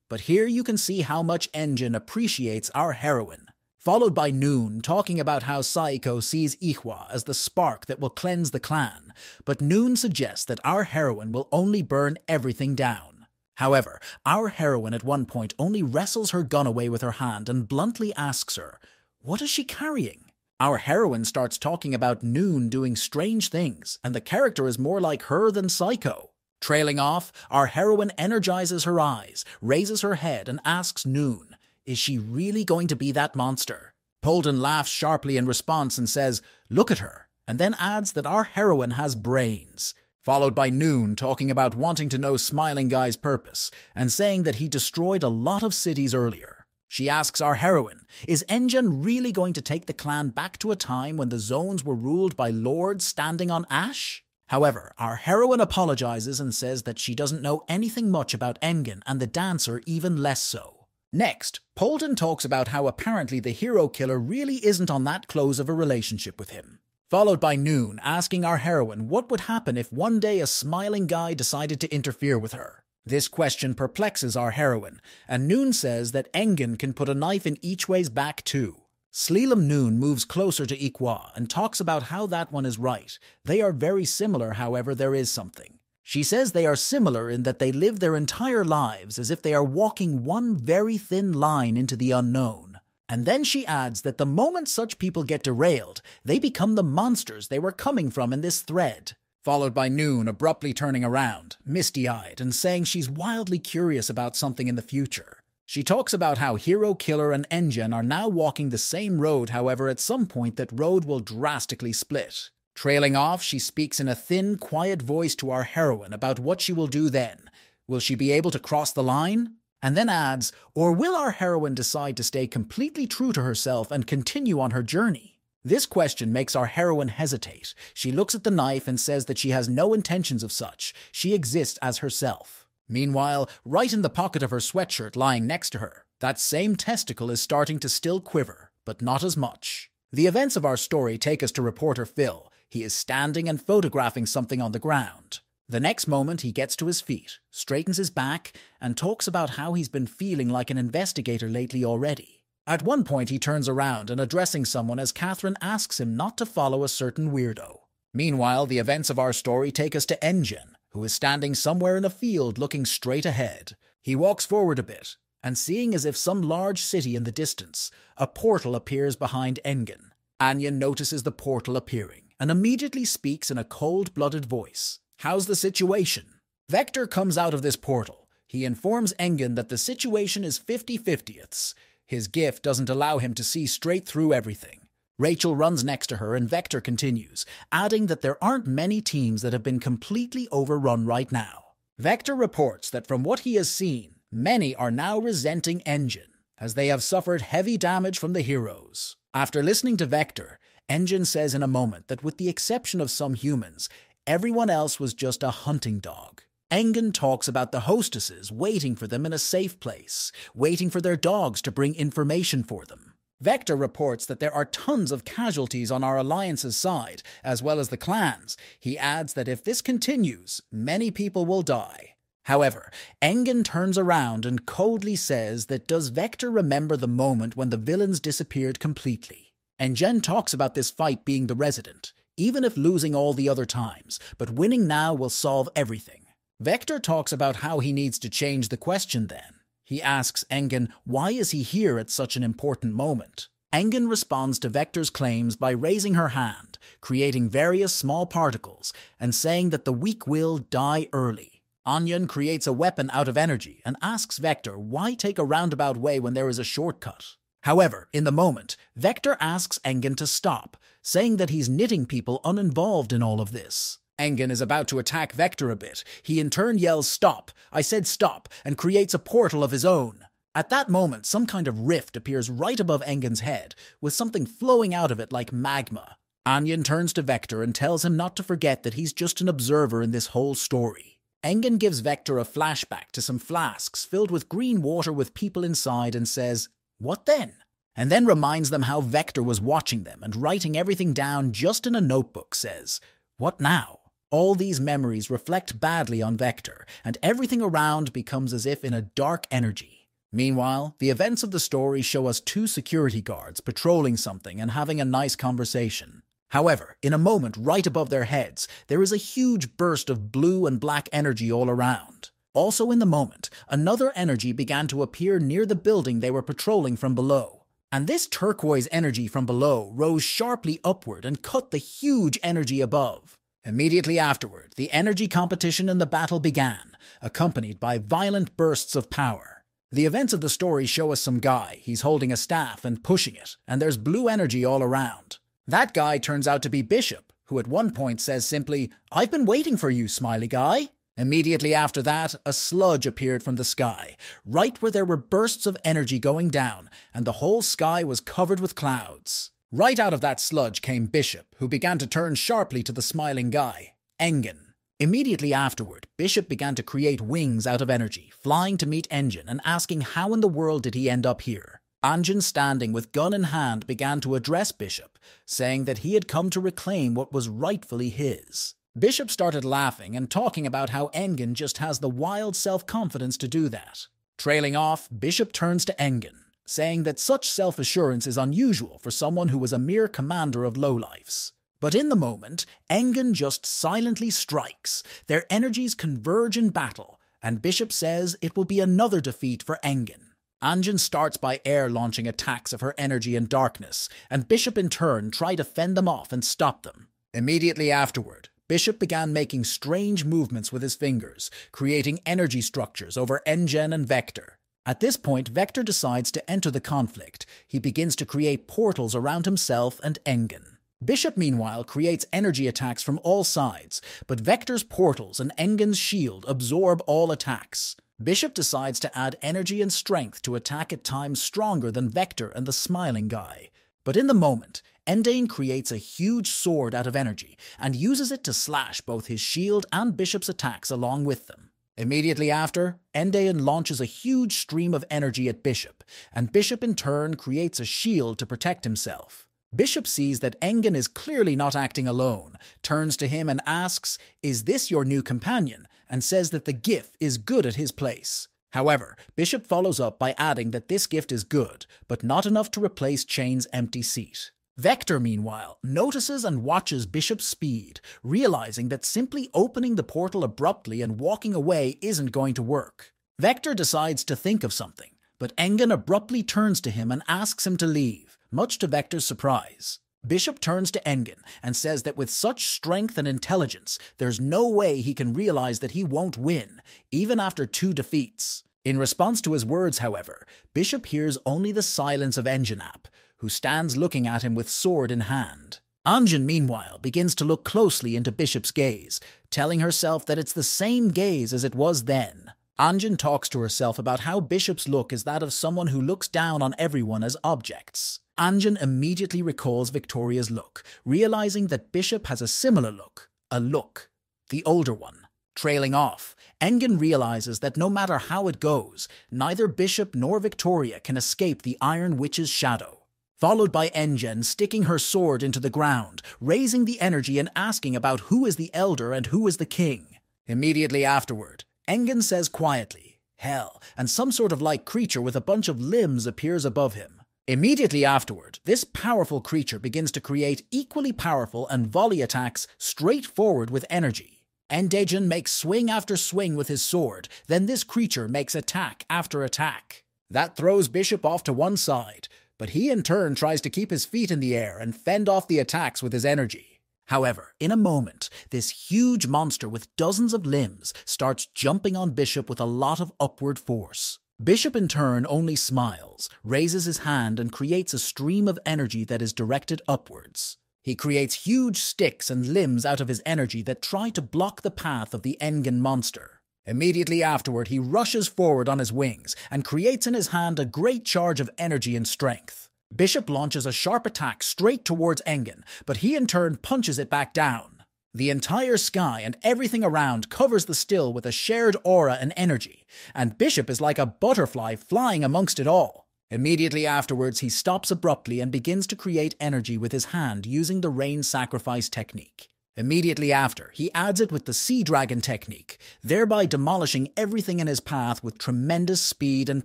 But here you can see how much Engin appreciates our heroine. Followed by Noon talking about how Saiko sees Ihwa as the spark that will cleanse the clan, but Noon suggests that our heroine will only burn everything down. However, our heroine at one point only wrestles her gun away with her hand and bluntly asks her, "What is she carrying?" Our heroine starts talking about Noon doing strange things, and the character is more like her than Saiko. Trailing off, our heroine energizes her eyes, raises her head, and asks Noon, "Is she really going to be that monster?" Polden laughs sharply in response and says, "Look at her," and then adds that our heroine has brains. Followed by Noon talking about wanting to know Smiling Guy's purpose and saying that he destroyed a lot of cities earlier. She asks our heroine, is Engin really going to take the clan back to a time when the zones were ruled by lords standing on ash? However, our heroine apologizes and says that she doesn't know anything much about Engin and the dancer even less so. Next, Polden talks about how apparently the hero killer really isn't on that close of a relationship with him. Followed by Noon asking our heroine what would happen if one day a Smiling Guy decided to interfere with her. This question perplexes our heroine, and Noon says that Engin can put a knife in Ichway's back too. Sleelam Noon moves closer to Ihwa and talks about how that one is right. They are very similar, however there is something. She says they are similar in that they live their entire lives as if they are walking one very thin line into the unknown. And then she adds that the moment such people get derailed, they become the monsters they were coming from in this thread. Followed by Noon abruptly turning around, misty-eyed, and saying she's wildly curious about something in the future. She talks about how Hero Killer and Engin are now walking the same road, however at some point that road will drastically split. Trailing off, she speaks in a thin, quiet voice to our heroine about what she will do then. Will she be able to cross the line? And then adds, or will our heroine decide to stay completely true to herself and continue on her journey? This question makes our heroine hesitate. She looks at the knife and says that she has no intentions of such. She exists as herself. Meanwhile, right in the pocket of her sweatshirt lying next to her, that same testicle is starting to still quiver, but not as much. The events of our story take us to reporter Phil. He is standing and photographing something on the ground. The next moment he gets to his feet, straightens his back, and talks about how he's been feeling like an investigator lately already. At one point he turns around and addressing someone as Catherine asks him not to follow a certain weirdo. Meanwhile, the events of our story take us to Engin, who is standing somewhere in a field looking straight ahead. He walks forward a bit, and seeing as if some large city in the distance, a portal appears behind Engin. Anyan notices the portal appearing and immediately speaks in a cold-blooded voice. How's the situation? Vector comes out of this portal. He informs Engin that the situation is 50-50ths. His gift doesn't allow him to see straight through everything. Rachel runs next to her and Vector continues, adding that there aren't many teams that have been completely overrun right now. Vector reports that from what he has seen, many are now resenting Engin, as they have suffered heavy damage from the heroes. After listening to Vector, Engin says in a moment that with the exception of some humans, everyone else was just a hunting dog. Engin talks about the hostesses waiting for them in a safe place, waiting for their dogs to bring information for them. Vector reports that there are tons of casualties on our alliance's side, as well as the clans. He adds that if this continues, many people will die. However, Engin turns around and coldly says that does Vector remember the moment when the villains disappeared completely? Engin talks about this fight being the resident, even if losing all the other times, but winning now will solve everything. Vector talks about how he needs to change the question then. He asks Engin why is he here at such an important moment. Engin responds to Vector's claims by raising her hand, creating various small particles, and saying that the weak will die early. Anyan creates a weapon out of energy and asks Vector why take a roundabout way when there is a shortcut. However, in the moment, Vector asks Engin to stop, saying that he's knitting people uninvolved in all of this. Engen is about to attack Vector a bit. He in turn yells, "Stop! I said stop!" and creates a portal of his own. At that moment, some kind of rift appears right above Engen's head, with something flowing out of it like magma. Anyan turns to Vector and tells him not to forget that he's just an observer in this whole story. Engen gives Vector a flashback to some flasks filled with green water with people inside and says, "What then?" And then reminds them how Vector was watching them and writing everything down just in a notebook says, "What now?" All these memories reflect badly on Vector, and everything around becomes as if in a dark energy. Meanwhile, the events of the story show us two security guards patrolling something and having a nice conversation. However, in a moment right above their heads, there is a huge burst of blue and black energy all around. Also in the moment, another energy began to appear near the building they were patrolling from below. And this turquoise energy from below rose sharply upward and cut the huge energy above. Immediately afterward, the energy competition in the battle began, accompanied by violent bursts of power. The events of the story show us some guy. He's holding a staff and pushing it, and there's blue energy all around. That guy turns out to be Bishop, who at one point says simply, "I've been waiting for you, smiley guy." Immediately after that, a sludge appeared from the sky, right where there were bursts of energy going down, and the whole sky was covered with clouds. Right out of that sludge came Bishop, who began to turn sharply to the smiling guy, Engen. Immediately afterward, Bishop began to create wings out of energy, flying to meet Engen and asking how in the world did he end up here. Anjan, standing with gun in hand, began to address Bishop, saying that he had come to reclaim what was rightfully his. Bishop started laughing and talking about how Engen just has the wild self-confidence to do that. Trailing off, Bishop turns to Engen, saying that such self-assurance is unusual for someone who was a mere commander of lowlifes. But in the moment, Engen just silently strikes. Their energies converge in battle, and Bishop says it will be another defeat for Engen. Anjan starts by air-launching attacks of her energy and darkness, and Bishop in turn tried to fend them off and stop them. Immediately afterward, Bishop began making strange movements with his fingers, creating energy structures over Engen and Vector. At this point, Vector decides to enter the conflict. He begins to create portals around himself and Engen. Bishop, meanwhile, creates energy attacks from all sides, but Vector's portals and Engen's shield absorb all attacks. Bishop decides to add energy and strength to attack at times stronger than Vector and the smiling guy. But in the moment, Endane creates a huge sword out of energy and uses it to slash both his shield and Bishop's attacks along with them. Immediately after, Endane launches a huge stream of energy at Bishop, and Bishop in turn creates a shield to protect himself. Bishop sees that Engen is clearly not acting alone, turns to him and asks, "Is this your new companion?" and says that the gift is good at his place. However, Bishop follows up by adding that this gift is good, but not enough to replace Chain's empty seat. Vector, meanwhile, notices and watches Bishop's speed, realizing that simply opening the portal abruptly and walking away isn't going to work. Vector decides to think of something, but Engen abruptly turns to him and asks him to leave, much to Vector's surprise. Bishop turns to Engen and says that with such strength and intelligence, there's no way he can realize that he won't win, even after 2 defeats. In response to his words, however, Bishop hears only the silence of Engenap, who stands looking at him with sword in hand. Anjan, meanwhile, begins to look closely into Bishop's gaze, telling herself that it's the same gaze as it was then. Anjan talks to herself about how Bishop's look is that of someone who looks down on everyone as objects. Anjan immediately recalls Victoria's look, realizing that Bishop has a similar look, the older one. Trailing off, Engen realizes that no matter how it goes, neither Bishop nor Victoria can escape the Iron Witch's shadow. Followed by Engen sticking her sword into the ground, raising the energy and asking about who is the elder and who is the king. Immediately afterward, Engen says quietly, "Hell," and some sort of like creature with a bunch of limbs appears above him. Immediately afterward, this powerful creature begins to create equally powerful and volley attacks straight forward with energy. Endagen makes swing after swing with his sword, then this creature makes attack after attack. That throws Bishop off to one side, but he in turn tries to keep his feet in the air and fend off the attacks with his energy. However, in a moment, this huge monster with dozens of limbs starts jumping on Bishop with a lot of upward force. Bishop in turn only smiles, raises his hand and creates a stream of energy that is directed upwards. He creates huge sticks and limbs out of his energy that try to block the path of the Engen monster. Immediately afterward, he rushes forward on his wings and creates in his hand a great charge of energy and strength. Bishop launches a sharp attack straight towards Engen, but he in turn punches it back down. The entire sky and everything around covers the still with a shared aura and energy, and Bishop is like a butterfly flying amongst it all. Immediately afterwards, he stops abruptly and begins to create energy with his hand using the rain sacrifice technique. Immediately after, he adds it with the sea dragon technique, thereby demolishing everything in his path with tremendous speed and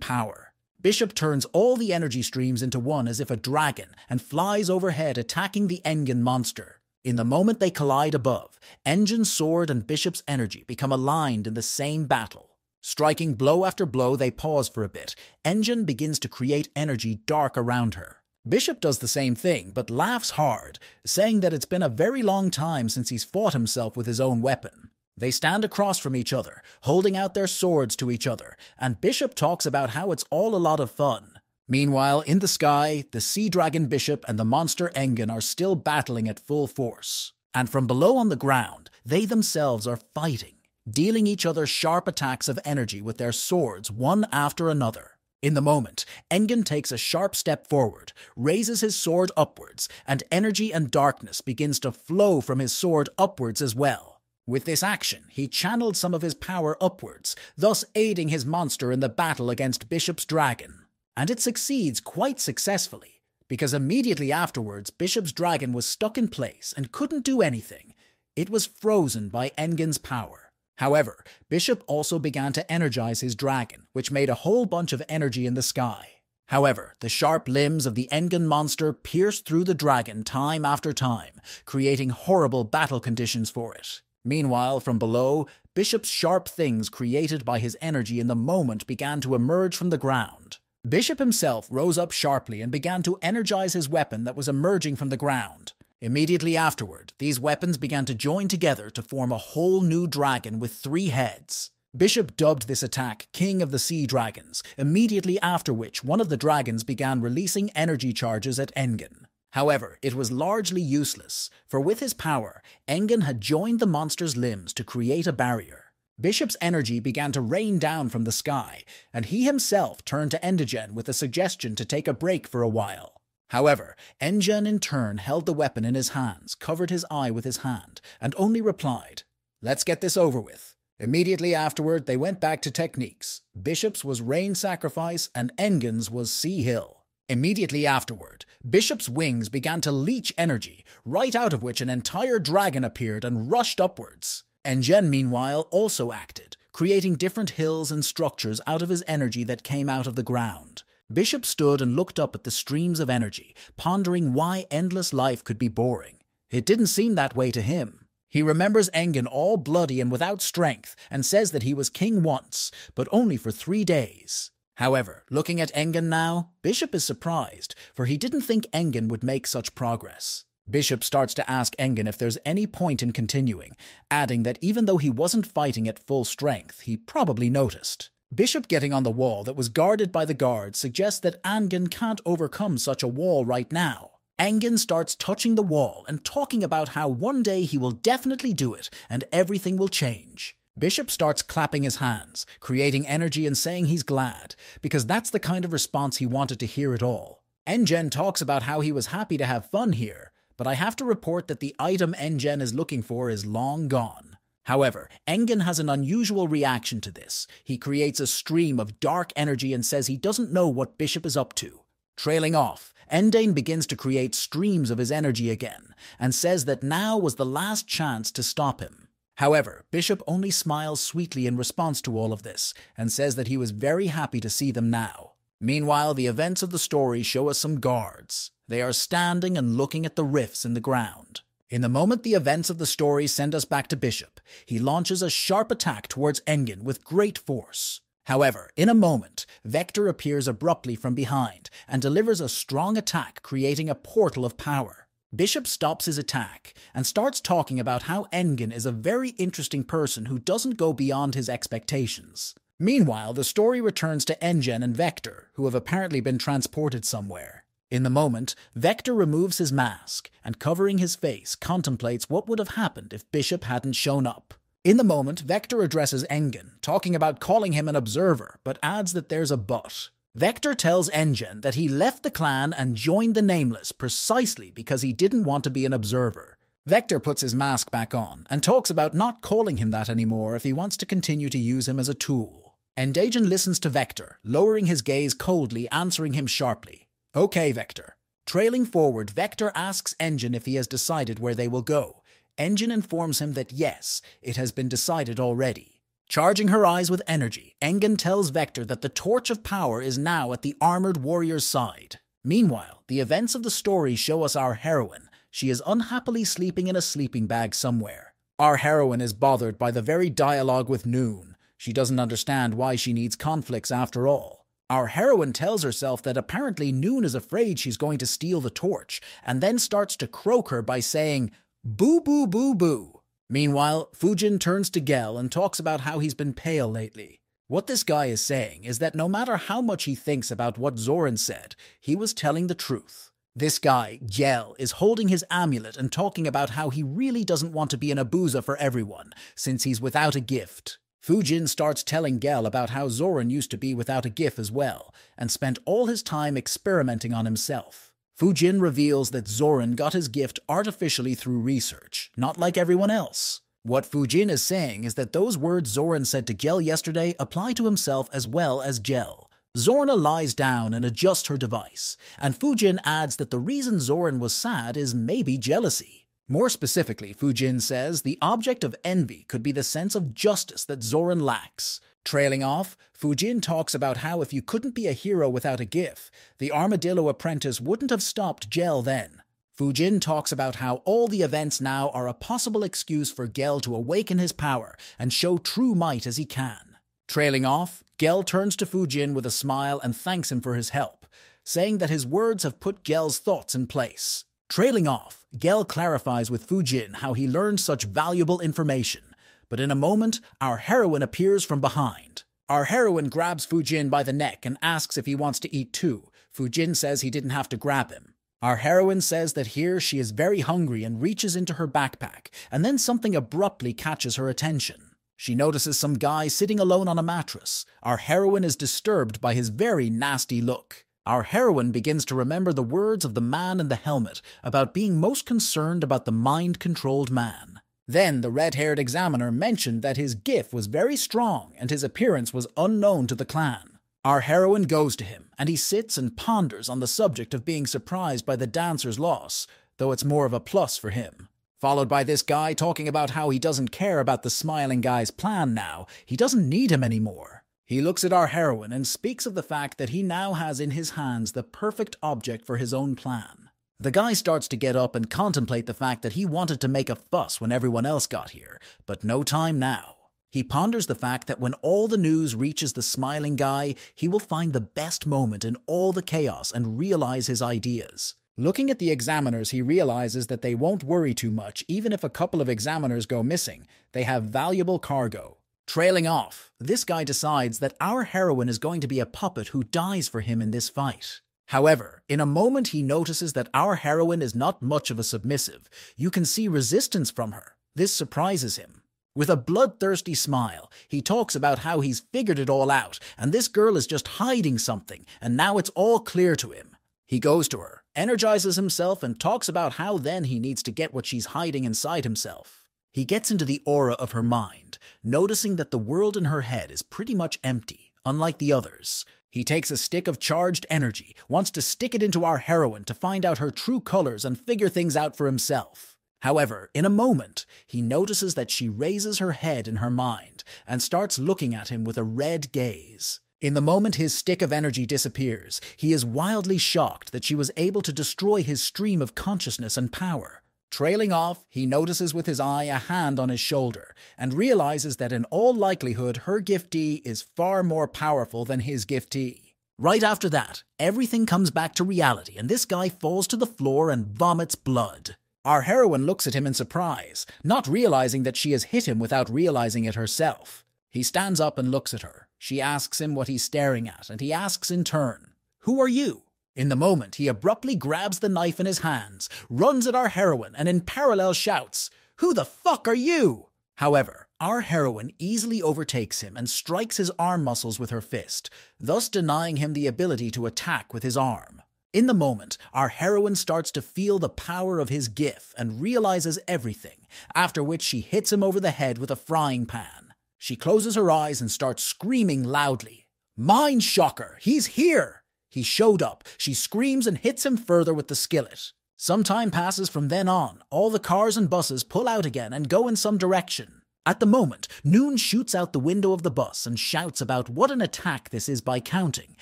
power. Bishop turns all the energy streams into one as if a dragon and flies overhead attacking the Engen monster. In the moment they collide above, Engen's sword and Bishop's energy become aligned in the same battle. Striking blow after blow, they pause for a bit. Engen begins to create energy dark around her. Bishop does the same thing, but laughs hard, saying that it's been a very long time since he's fought himself with his own weapon. They stand across from each other, holding out their swords to each other, and Bishop talks about how it's all a lot of fun. Meanwhile, in the sky, the sea dragon Bishop and the monster Engen are still battling at full force. And from below on the ground, they themselves are fighting, dealing each other sharp attacks of energy with their swords one after another. In the moment, Engen takes a sharp step forward, raises his sword upwards, and energy and darkness begins to flow from his sword upwards as well. With this action, he channeled some of his power upwards, thus aiding his monster in the battle against Bishop's dragon. And it succeeds quite successfully, because immediately afterwards Bishop's dragon was stuck in place and couldn't do anything. It was frozen by Engen's power. However, Bishop also began to energize his dragon, which made a whole bunch of energy in the sky. However, the sharp limbs of the Engen monster pierced through the dragon time after time, creating horrible battle conditions for it. Meanwhile, from below, Bishop's sharp things created by his energy in the moment began to emerge from the ground. Bishop himself rose up sharply and began to energize his weapon that was emerging from the ground. Immediately afterward, these weapons began to join together to form a whole new dragon with 3 heads. Bishop dubbed this attack King of the Sea Dragons, immediately after which one of the dragons began releasing energy charges at Engen. However, it was largely useless, for with his power, Engen had joined the monster's limbs to create a barrier. Bishop's energy began to rain down from the sky, and he himself turned to Engen with a suggestion to take a break for a while. However, Engen in turn held the weapon in his hands, covered his eye with his hand, and only replied, "Let's get this over with." Immediately afterward, they went back to techniques. Bishop's was Rain Sacrifice, and Engen's was Sea Hill. Immediately afterward, Bishop's wings began to leach energy, right out of which an entire dragon appeared and rushed upwards. Engen, meanwhile, also acted, creating different hills and structures out of his energy that came out of the ground. Bishop stood and looked up at the streams of energy, pondering why endless life could be boring. It didn't seem that way to him. He remembers Engen all bloody and without strength, and says that he was king once, but only for 3 days. However, looking at Engen now, Bishop is surprised, for he didn't think Engen would make such progress. Bishop starts to ask Engen if there's any point in continuing, adding that even though he wasn't fighting at full strength, he probably noticed. Bishop getting on the wall that was guarded by the guards suggests that Engen can't overcome such a wall right now. Engen starts touching the wall and talking about how one day he will definitely do it and everything will change. Bishop starts clapping his hands, creating energy and saying he's glad, because that's the kind of response he wanted to hear at all. Engen talks about how he was happy to have fun here, but I have to report that the item Engen is looking for is long gone. However, Engen has an unusual reaction to this. He creates a stream of dark energy and says he doesn't know what Bishop is up to. Trailing off, Engen begins to create streams of his energy again, and says that now was the last chance to stop him. However, Bishop only smiles sweetly in response to all of this, and says that he was very happy to see them now. Meanwhile, the events of the story show us some guards. They are standing and looking at the rifts in the ground. In the moment the events of the story send us back to Bishop, he launches a sharp attack towards Engen with great force. However, in a moment, Vector appears abruptly from behind and delivers a strong attack, creating a portal of power. Bishop stops his attack and starts talking about how Engen is a very interesting person who doesn't go beyond his expectations. Meanwhile, the story returns to Engen and Vector, who have apparently been transported somewhere. In the moment, Vector removes his mask and, covering his face, contemplates what would have happened if Bishop hadn't shown up. In the moment, Vector addresses Engen, talking about calling him an observer, but adds that there's a but. Vector tells Engen that he left the clan and joined the Nameless precisely because he didn't want to be an observer. Vector puts his mask back on and talks about not calling him that anymore if he wants to continue to use him as a tool. Endagen listens to Vector, lowering his gaze coldly, answering him sharply. Okay, Vector. Trailing forward, Vector asks Engen if he has decided where they will go. Engen informs him that yes, it has been decided already. Charging her eyes with energy, Engen tells Vector that the torch of power is now at the armored warrior's side. Meanwhile, the events of the story show us our heroine. She is unhappily sleeping in a sleeping bag somewhere. Our heroine is bothered by the very dialogue with Noon. She doesn't understand why she needs conflicts after all. Our heroine tells herself that apparently Noon is afraid she's going to steal the torch, and then starts to croak her by saying, "Boo boo boo boo." Meanwhile, Fujin turns to Gel and talks about how he's been pale lately. What this guy is saying is that no matter how much he thinks about what Zoran said, he was telling the truth. This guy, Gel, is holding his amulet and talking about how he really doesn't want to be an abusa for everyone, since he's without a gift. Fujin starts telling Gel about how Zoran used to be without a gift as well, and spent all his time experimenting on himself. Fujin reveals that Zoran got his gift artificially through research, not like everyone else. What Fujin is saying is that those words Zoran said to Gel yesterday apply to himself as well as Gel. Zorna lies down and adjusts her device, and Fujin adds that the reason Zoran was sad is maybe jealousy. More specifically, Fujin says the object of envy could be the sense of justice that Zoran lacks. Trailing off, Fujin talks about how if you couldn't be a hero without a GIF, the Armadillo Apprentice wouldn't have stopped Gel then. Fujin talks about how all the events now are a possible excuse for Gel to awaken his power and show true might as he can. Trailing off, Gel turns to Fujin with a smile and thanks him for his help, saying that his words have put Gel's thoughts in place. Trailing off, Gel clarifies with Fujin how he learned such valuable information, but in a moment, our heroine appears from behind. Our heroine grabs Fujin by the neck and asks if he wants to eat too. Fujin says he didn't have to grab him. Our heroine says that here she is very hungry and reaches into her backpack, and then something abruptly catches her attention. She notices some guy sitting alone on a mattress. Our heroine is disturbed by his very nasty look. Our heroine begins to remember the words of the man in the helmet about being most concerned about the mind-controlled man. Then the red-haired examiner mentioned that his GIF was very strong and his appearance was unknown to the clan. Our heroine goes to him, and he sits and ponders on the subject of being surprised by the dancer's loss, though it's more of a plus for him. Followed by this guy talking about how he doesn't care about the smiling guy's plan now. He doesn't need him anymore. He looks at our heroine and speaks of the fact that he now has in his hands the perfect object for his own plan. The guy starts to get up and contemplate the fact that he wanted to make a fuss when everyone else got here, but no time now. He ponders the fact that when all the news reaches the smiling guy, he will find the best moment in all the chaos and realize his ideas. Looking at the examiners, he realizes that they won't worry too much even if a couple of examiners go missing. They have valuable cargo. Trailing off, this guy decides that our heroine is going to be a puppet who dies for him in this fight. However, in a moment he notices that our heroine is not much of a submissive. You can see resistance from her. This surprises him. With a bloodthirsty smile, he talks about how he's figured it all out, and this girl is just hiding something, and now it's all clear to him. He goes to her, energizes himself, and talks about how then he needs to get what she's hiding inside himself. He gets into the aura of her mind, noticing that the world in her head is pretty much empty, unlike the others. He takes a stick of charged energy, wants to stick it into our heroine to find out her true colors and figure things out for himself. However, in a moment, he notices that she raises her head in her mind and starts looking at him with a red gaze. In the moment his stick of energy disappears, he is wildly shocked that she was able to destroy his stream of consciousness and power. Trailing off, he notices with his eye a hand on his shoulder and realizes that in all likelihood her giftee is far more powerful than his giftee. Right after that, everything comes back to reality and this guy falls to the floor and vomits blood. Our heroine looks at him in surprise, not realizing that she has hit him without realizing it herself. He stands up and looks at her. She asks him what he's staring at, and he asks in turn, "Who are you?" In the moment, he abruptly grabs the knife in his hands, runs at our heroine, and in parallel shouts, "Who the fuck are you?" However, our heroine easily overtakes him and strikes his arm muscles with her fist, thus denying him the ability to attack with his arm. In the moment, our heroine starts to feel the power of his gif and realizes everything, after which she hits him over the head with a frying pan. She closes her eyes and starts screaming loudly. "Mind shocker! He's here!" He showed up. She screams and hits him further with the skillet. Some time passes from then on. All the cars and buses pull out again and go in some direction. At the moment, Noon shoots out the window of the bus and shouts about what an attack this is by counting,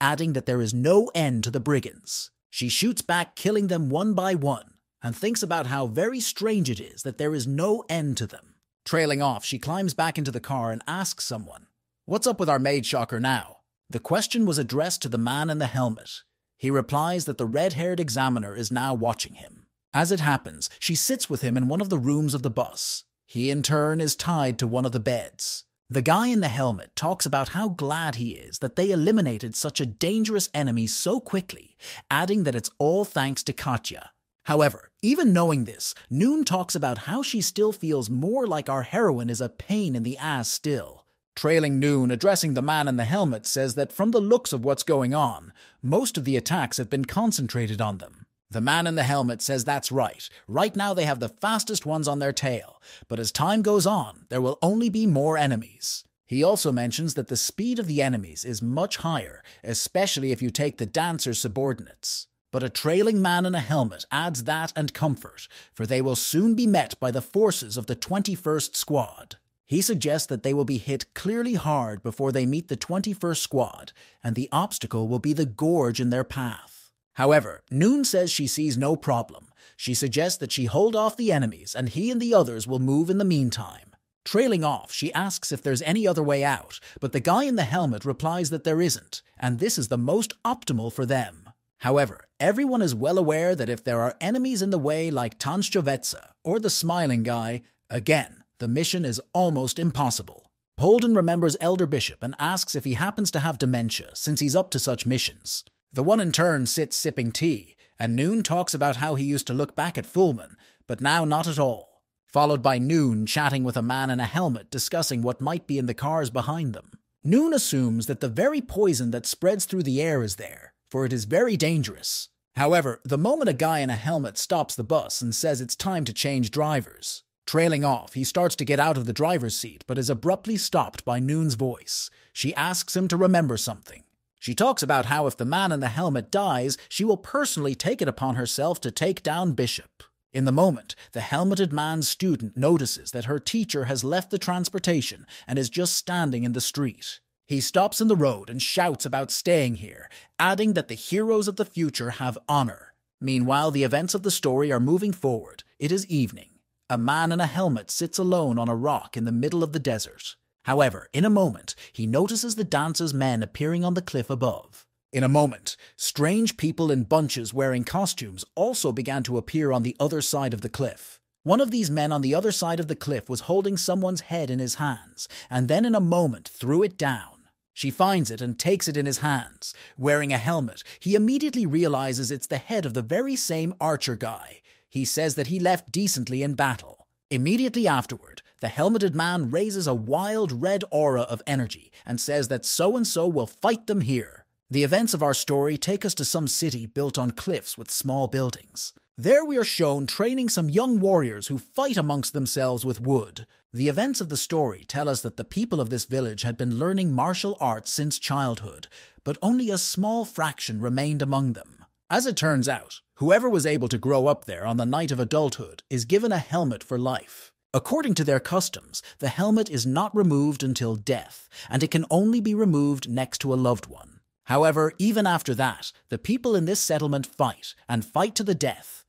adding that there is no end to the brigands. She shoots back, killing them one by one, and thinks about how very strange it is that there is no end to them. Trailing off, she climbs back into the car and asks someone, "What's up with our maid shocker now?" The question was addressed to the man in the helmet. He replies that the red-haired examiner is now watching him. As it happens, she sits with him in one of the rooms of the bus. He, in turn, is tied to one of the beds. The guy in the helmet talks about how glad he is that they eliminated such a dangerous enemy so quickly, adding that it's all thanks to Katya. However, even knowing this, Noon talks about how she still feels more like our heroine is a pain in the ass still. Trailing Noon, addressing the man in the helmet, says that from the looks of what's going on, most of the attacks have been concentrated on them. The man in the helmet says that's right. Right now they have the fastest ones on their tail, but as time goes on, there will only be more enemies. He also mentions that the speed of the enemies is much higher, especially if you take the dancer's subordinates. But a trailing man in a helmet adds that and comfort, for they will soon be met by the forces of the 21st Squad. He suggests that they will be hit clearly hard before they meet the 21st Squad, and the obstacle will be the gorge in their path. However, Noon says she sees no problem. She suggests that she hold off the enemies, and he and the others will move in the meantime. Trailing off, she asks if there's any other way out, but the guy in the helmet replies that there isn't, and this is the most optimal for them. However, everyone is well aware that if there are enemies in the way like Tanzjovetsa or the smiling guy, again, the mission is almost impossible. Holden remembers Elder Bishop and asks if he happens to have dementia since he's up to such missions. The one in turn sits sipping tea, and Noon talks about how he used to look back at Fullman, but now not at all. Followed by Noon chatting with a man in a helmet discussing what might be in the cars behind them. Noon assumes that the very poison that spreads through the air is there, for it is very dangerous. However, the moment a guy in a helmet stops the bus and says it's time to change drivers. Trailing off, he starts to get out of the driver's seat but is abruptly stopped by Noon's voice. She asks him to remember something. She talks about how if the man in the helmet dies, she will personally take it upon herself to take down Bishop. In the moment, the helmeted man's student notices that her teacher has left the transportation and is just standing in the street. He stops in the road and shouts about staying here, adding that the heroes of the future have honor. Meanwhile, the events of the story are moving forward. It is evening. A man in a helmet sits alone on a rock in the middle of the desert. However, in a moment, he notices the dancer's men appearing on the cliff above. In a moment, strange people in bunches wearing costumes also began to appear on the other side of the cliff. One of these men on the other side of the cliff was holding someone's head in his hands, and then in a moment threw it down. She finds it and takes it in his hands. Wearing a helmet, he immediately realizes it's the head of the very same archer guy. He says that he left decently in battle. Immediately afterward, the helmeted man raises a wild red aura of energy and says that so-and-so will fight them here. The events of our story take us to some city built on cliffs with small buildings. There we are shown training some young warriors who fight amongst themselves with wood. The events of the story tell us that the people of this village had been learning martial arts since childhood, but only a small fraction remained among them. As it turns out, whoever was able to grow up there on the night of adulthood is given a helmet for life. According to their customs, the helmet is not removed until death, and it can only be removed next to a loved one. However, even after that, the people in this settlement fight, and fight to the death,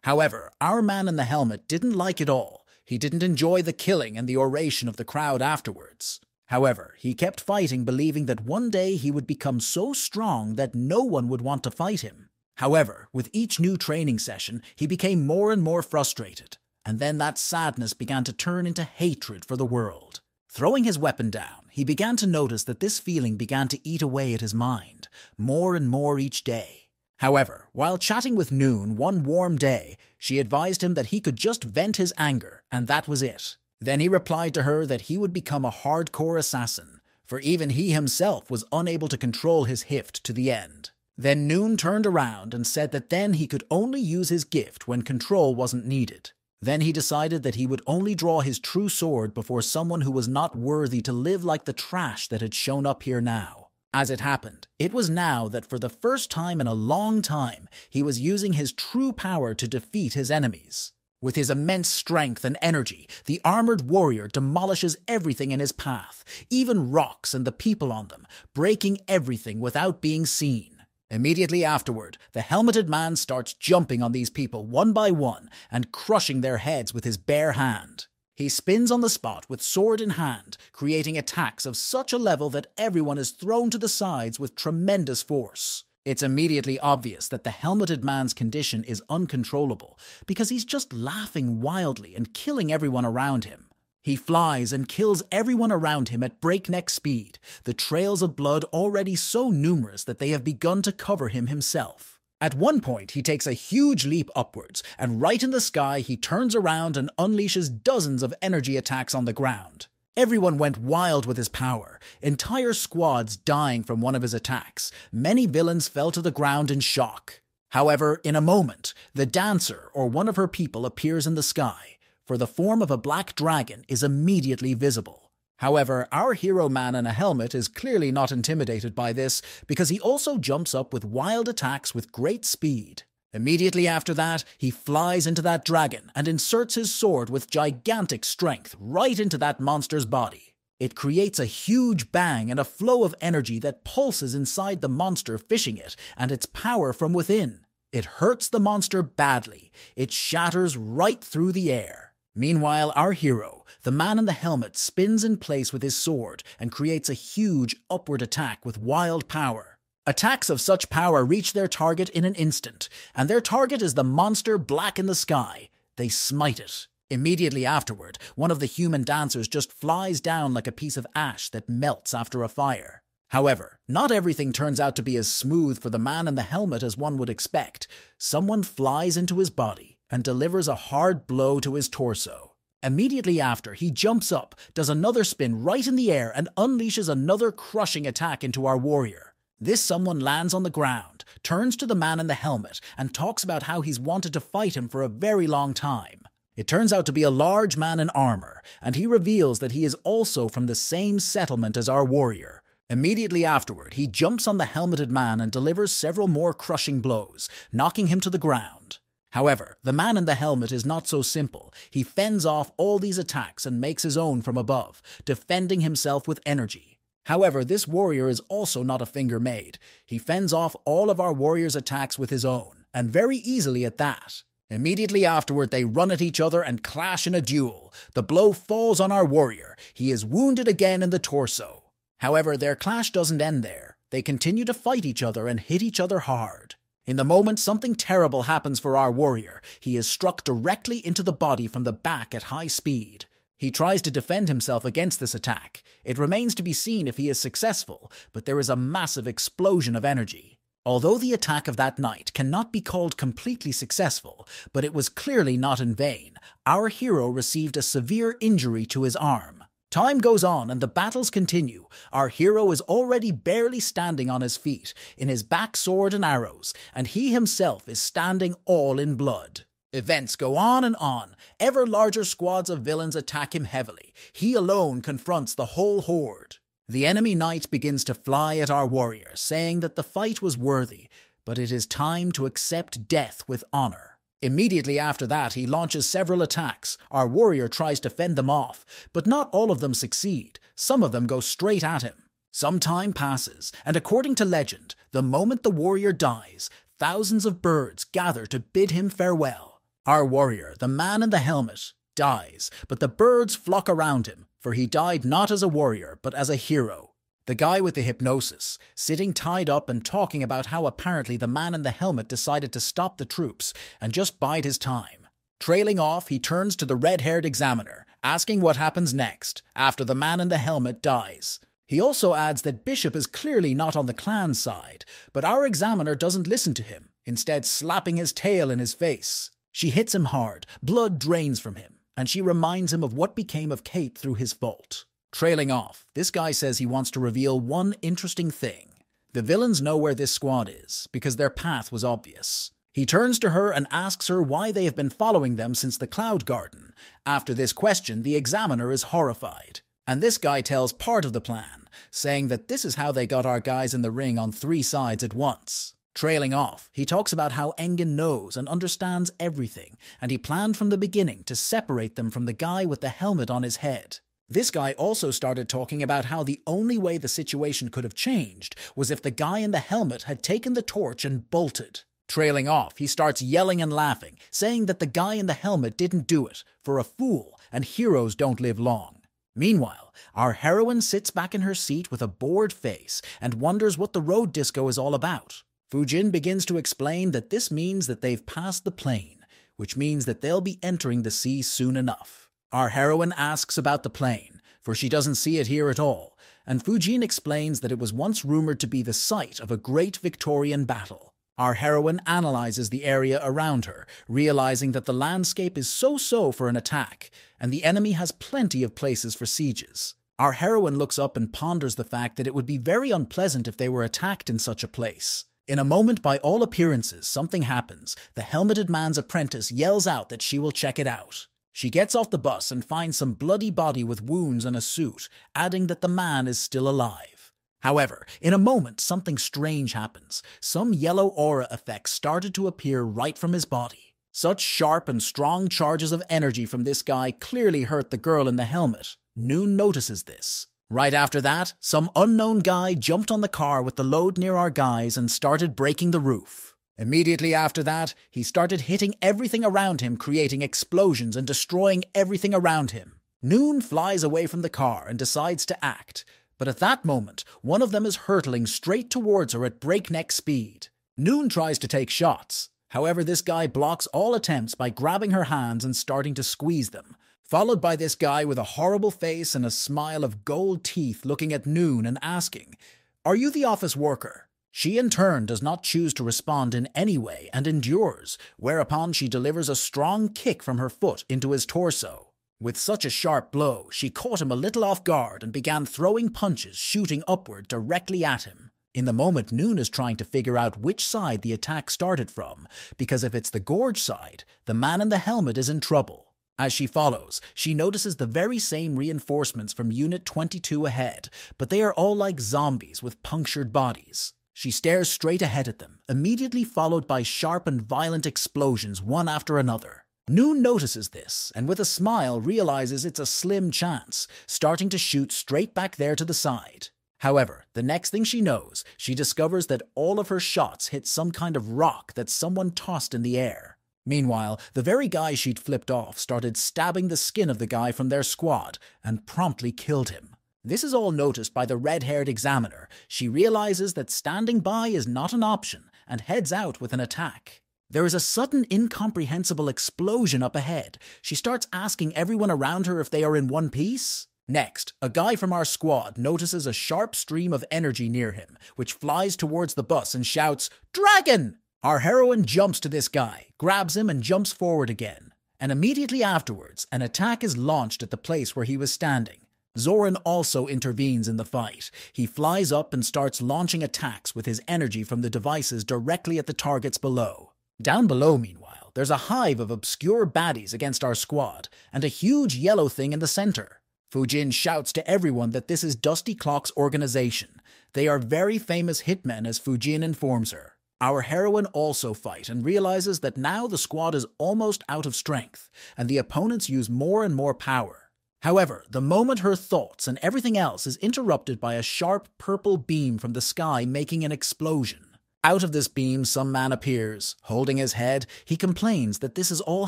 However, our man in the helmet didn't like it all. He didn't enjoy the killing and the oration of the crowd afterwards. However, he kept fighting, believing that one day he would become so strong that no one would want to fight him. However, with each new training session, he became more and more frustrated, and then that sadness began to turn into hatred for the world. Throwing his weapon down, he began to notice that this feeling began to eat away at his mind, more and more each day. However, while chatting with Noon one warm day, she advised him that he could just vent his anger, and that was it. Then he replied to her that he would become a hardcore assassin, for even he himself was unable to control his gift to the end. Then Noon turned around and said that then he could only use his gift when control wasn't needed. Then he decided that he would only draw his true sword before someone who was not worthy to live like the trash that had shown up here now. As it happened, it was now that for the first time in a long time, he was using his true power to defeat his enemies. With his immense strength and energy, the armored warrior demolishes everything in his path, even rocks and the people on them, breaking everything without being seen. Immediately afterward, the helmeted man starts jumping on these people one by one and crushing their heads with his bare hand. He spins on the spot with sword in hand, creating attacks of such a level that everyone is thrown to the sides with tremendous force. It's immediately obvious that the helmeted man's condition is uncontrollable because he's just laughing wildly and killing everyone around him. He flies and kills everyone around him at breakneck speed, the trails of blood already so numerous that they have begun to cover him himself. At one point, he takes a huge leap upwards, and right in the sky, he turns around and unleashes dozens of energy attacks on the ground. Everyone went wild with his power, entire squads dying from one of his attacks. Many villains fell to the ground in shock. However, in a moment, the dancer or one of her people appears in the sky, for the form of a black dragon is immediately visible. However, our hero man in a helmet is clearly not intimidated by this because he also jumps up with wild attacks with great speed. Immediately after that, he flies into that dragon and inserts his sword with gigantic strength right into that monster's body. It creates a huge bang and a flow of energy that pulses inside the monster fishing it and its power from within. It hurts the monster badly. It shatters right through the air. Meanwhile, our hero, the man in the helmet, spins in place with his sword and creates a huge upward attack with wild power. Attacks of such power reach their target in an instant, and their target is the monster black in the sky. They smite it. Immediately afterward, one of the human dancers just flies down like a piece of ash that melts after a fire. However, not everything turns out to be as smooth for the man in the helmet as one would expect. Someone flies into his body and delivers a hard blow to his torso. Immediately after, he jumps up, does another spin right in the air, and unleashes another crushing attack into our warrior. This someone lands on the ground, turns to the man in the helmet, and talks about how he's wanted to fight him for a very long time. It turns out to be a large man in armor, and he reveals that he is also from the same settlement as our warrior. Immediately afterward, he jumps on the helmeted man and delivers several more crushing blows, knocking him to the ground. However, the man in the helmet is not so simple. He fends off all these attacks and makes his own from above, defending himself with energy. However, this warrior is also not a finger maid. He fends off all of our warrior's attacks with his own, and very easily at that. Immediately afterward, they run at each other and clash in a duel. The blow falls on our warrior. He is wounded again in the torso. However, their clash doesn't end there. They continue to fight each other and hit each other hard. In the moment, something terrible happens for our warrior. He is struck directly into the body from the back at high speed. He tries to defend himself against this attack. It remains to be seen if he is successful, but there is a massive explosion of energy. Although the attack of that night cannot be called completely successful, but it was clearly not in vain, our hero received a severe injury to his arm. Time goes on and the battles continue. Our hero is already barely standing on his feet, in his back sword and arrows, and he himself is standing all in blood. Events go on and on. Ever larger squads of villains attack him heavily. He alone confronts the whole horde. The enemy knight begins to fly at our warrior, saying that the fight was worthy, but it is time to accept death with honor. Immediately after that, he launches several attacks. Our warrior tries to fend them off, but not all of them succeed. Some of them go straight at him. Some time passes, and according to legend, the moment the warrior dies, thousands of birds gather to bid him farewell. Our warrior, the man in the helmet, dies, but the birds flock around him, for he died not as a warrior, but as a hero. The guy with the hypnosis, sitting tied up and talking about how apparently the man in the helmet decided to stop the troops and just bide his time. Trailing off, he turns to the red-haired examiner, asking what happens next after the man in the helmet dies. He also adds that Bishop is clearly not on the clan's side, but our examiner doesn't listen to him, instead slapping his tail in his face. She hits him hard, blood drains from him, and she reminds him of what became of Kate through his fault. Trailing off, this guy says he wants to reveal one interesting thing. The villains know where this squad is, because their path was obvious. He turns to her and asks her why they have been following them since the Cloud Garden. After this question, the examiner is horrified. And this guy tells part of the plan, saying that this is how they got our guys in the ring on 3 sides at once. Trailing off, he talks about how Engen knows and understands everything, and he planned from the beginning to separate them from the guy with the helmet on his head. This guy also started talking about how the only way the situation could have changed was if the guy in the helmet had taken the torch and bolted. Trailing off, he starts yelling and laughing, saying that the guy in the helmet didn't do it, for a fool, and heroes don't live long. Meanwhile, our heroine sits back in her seat with a bored face and wonders what the road disco is all about. Fujin begins to explain that this means that they've passed the plane, which means that they'll be entering the sea soon enough. Our heroine asks about the plane, for she doesn't see it here at all, and Fujin explains that it was once rumored to be the site of a great Victorian battle. Our heroine analyzes the area around her, realizing that the landscape is so-so for an attack, and the enemy has plenty of places for sieges. Our heroine looks up and ponders the fact that it would be very unpleasant if they were attacked in such a place. In a moment, by all appearances, something happens. The helmeted man's apprentice yells out that she will check it out. She gets off the bus and finds some bloody body with wounds and a suit, adding that the man is still alive. However, in a moment, something strange happens. Some yellow aura effects started to appear right from his body. Such sharp and strong charges of energy from this guy clearly hurt the girl in the helmet. Noon notices this. Right after that, some unknown guy jumped on the car with the load near our guys and started breaking the roof. Immediately after that, he started hitting everything around him, creating explosions and destroying everything around him. Noon flies away from the car and decides to act. But at that moment, one of them is hurtling straight towards her at breakneck speed. Noon tries to take shots. However, this guy blocks all attempts by grabbing her hands and starting to squeeze them, followed by this guy with a horrible face and a smile of gold teeth looking at Noon and asking, "Are you the office worker?" She in turn does not choose to respond in any way and endures, whereupon she delivers a strong kick from her foot into his torso. With such a sharp blow, she caught him a little off guard and began throwing punches shooting upward directly at him. In the moment, Noon is trying to figure out which side the attack started from, because if it's the gorge side, the man in the helmet is in trouble. As she follows, she notices the very same reinforcements from Unit 22 ahead, but they are all like zombies with punctured bodies. She stares straight ahead at them, immediately followed by sharp and violent explosions one after another. Noon notices this, and with a smile realizes it's a slim chance, starting to shoot straight back there to the side. However, the next thing she knows, she discovers that all of her shots hit some kind of rock that someone tossed in the air. Meanwhile, the very guy she'd flipped off started stabbing the skin of the guy from their squad and promptly killed him. This is all noticed by the red-haired examiner. She realizes that standing by is not an option and heads out with an attack. There is a sudden incomprehensible explosion up ahead. She starts asking everyone around her if they are in one piece. Next, a guy from our squad notices a sharp stream of energy near him, which flies towards the bus and shouts, "Dragon!" Our heroine jumps to this guy, grabs him and jumps forward again. And immediately afterwards, an attack is launched at the place where he was standing. Zoran also intervenes in the fight. He flies up and starts launching attacks with his energy from the devices directly at the targets below. Down below, meanwhile, there's a hive of obscure baddies against our squad, and a huge yellow thing in the center. Fujin shouts to everyone that this is Dusty Clock's organization. They are very famous hitmen, as Fujin informs her. Our heroine also fight and realizes that now the squad is almost out of strength, and the opponents use more and more power. However, the moment her thoughts and everything else is interrupted by a sharp purple beam from the sky making an explosion. Out of this beam, some man appears. Holding his head, he complains that this is all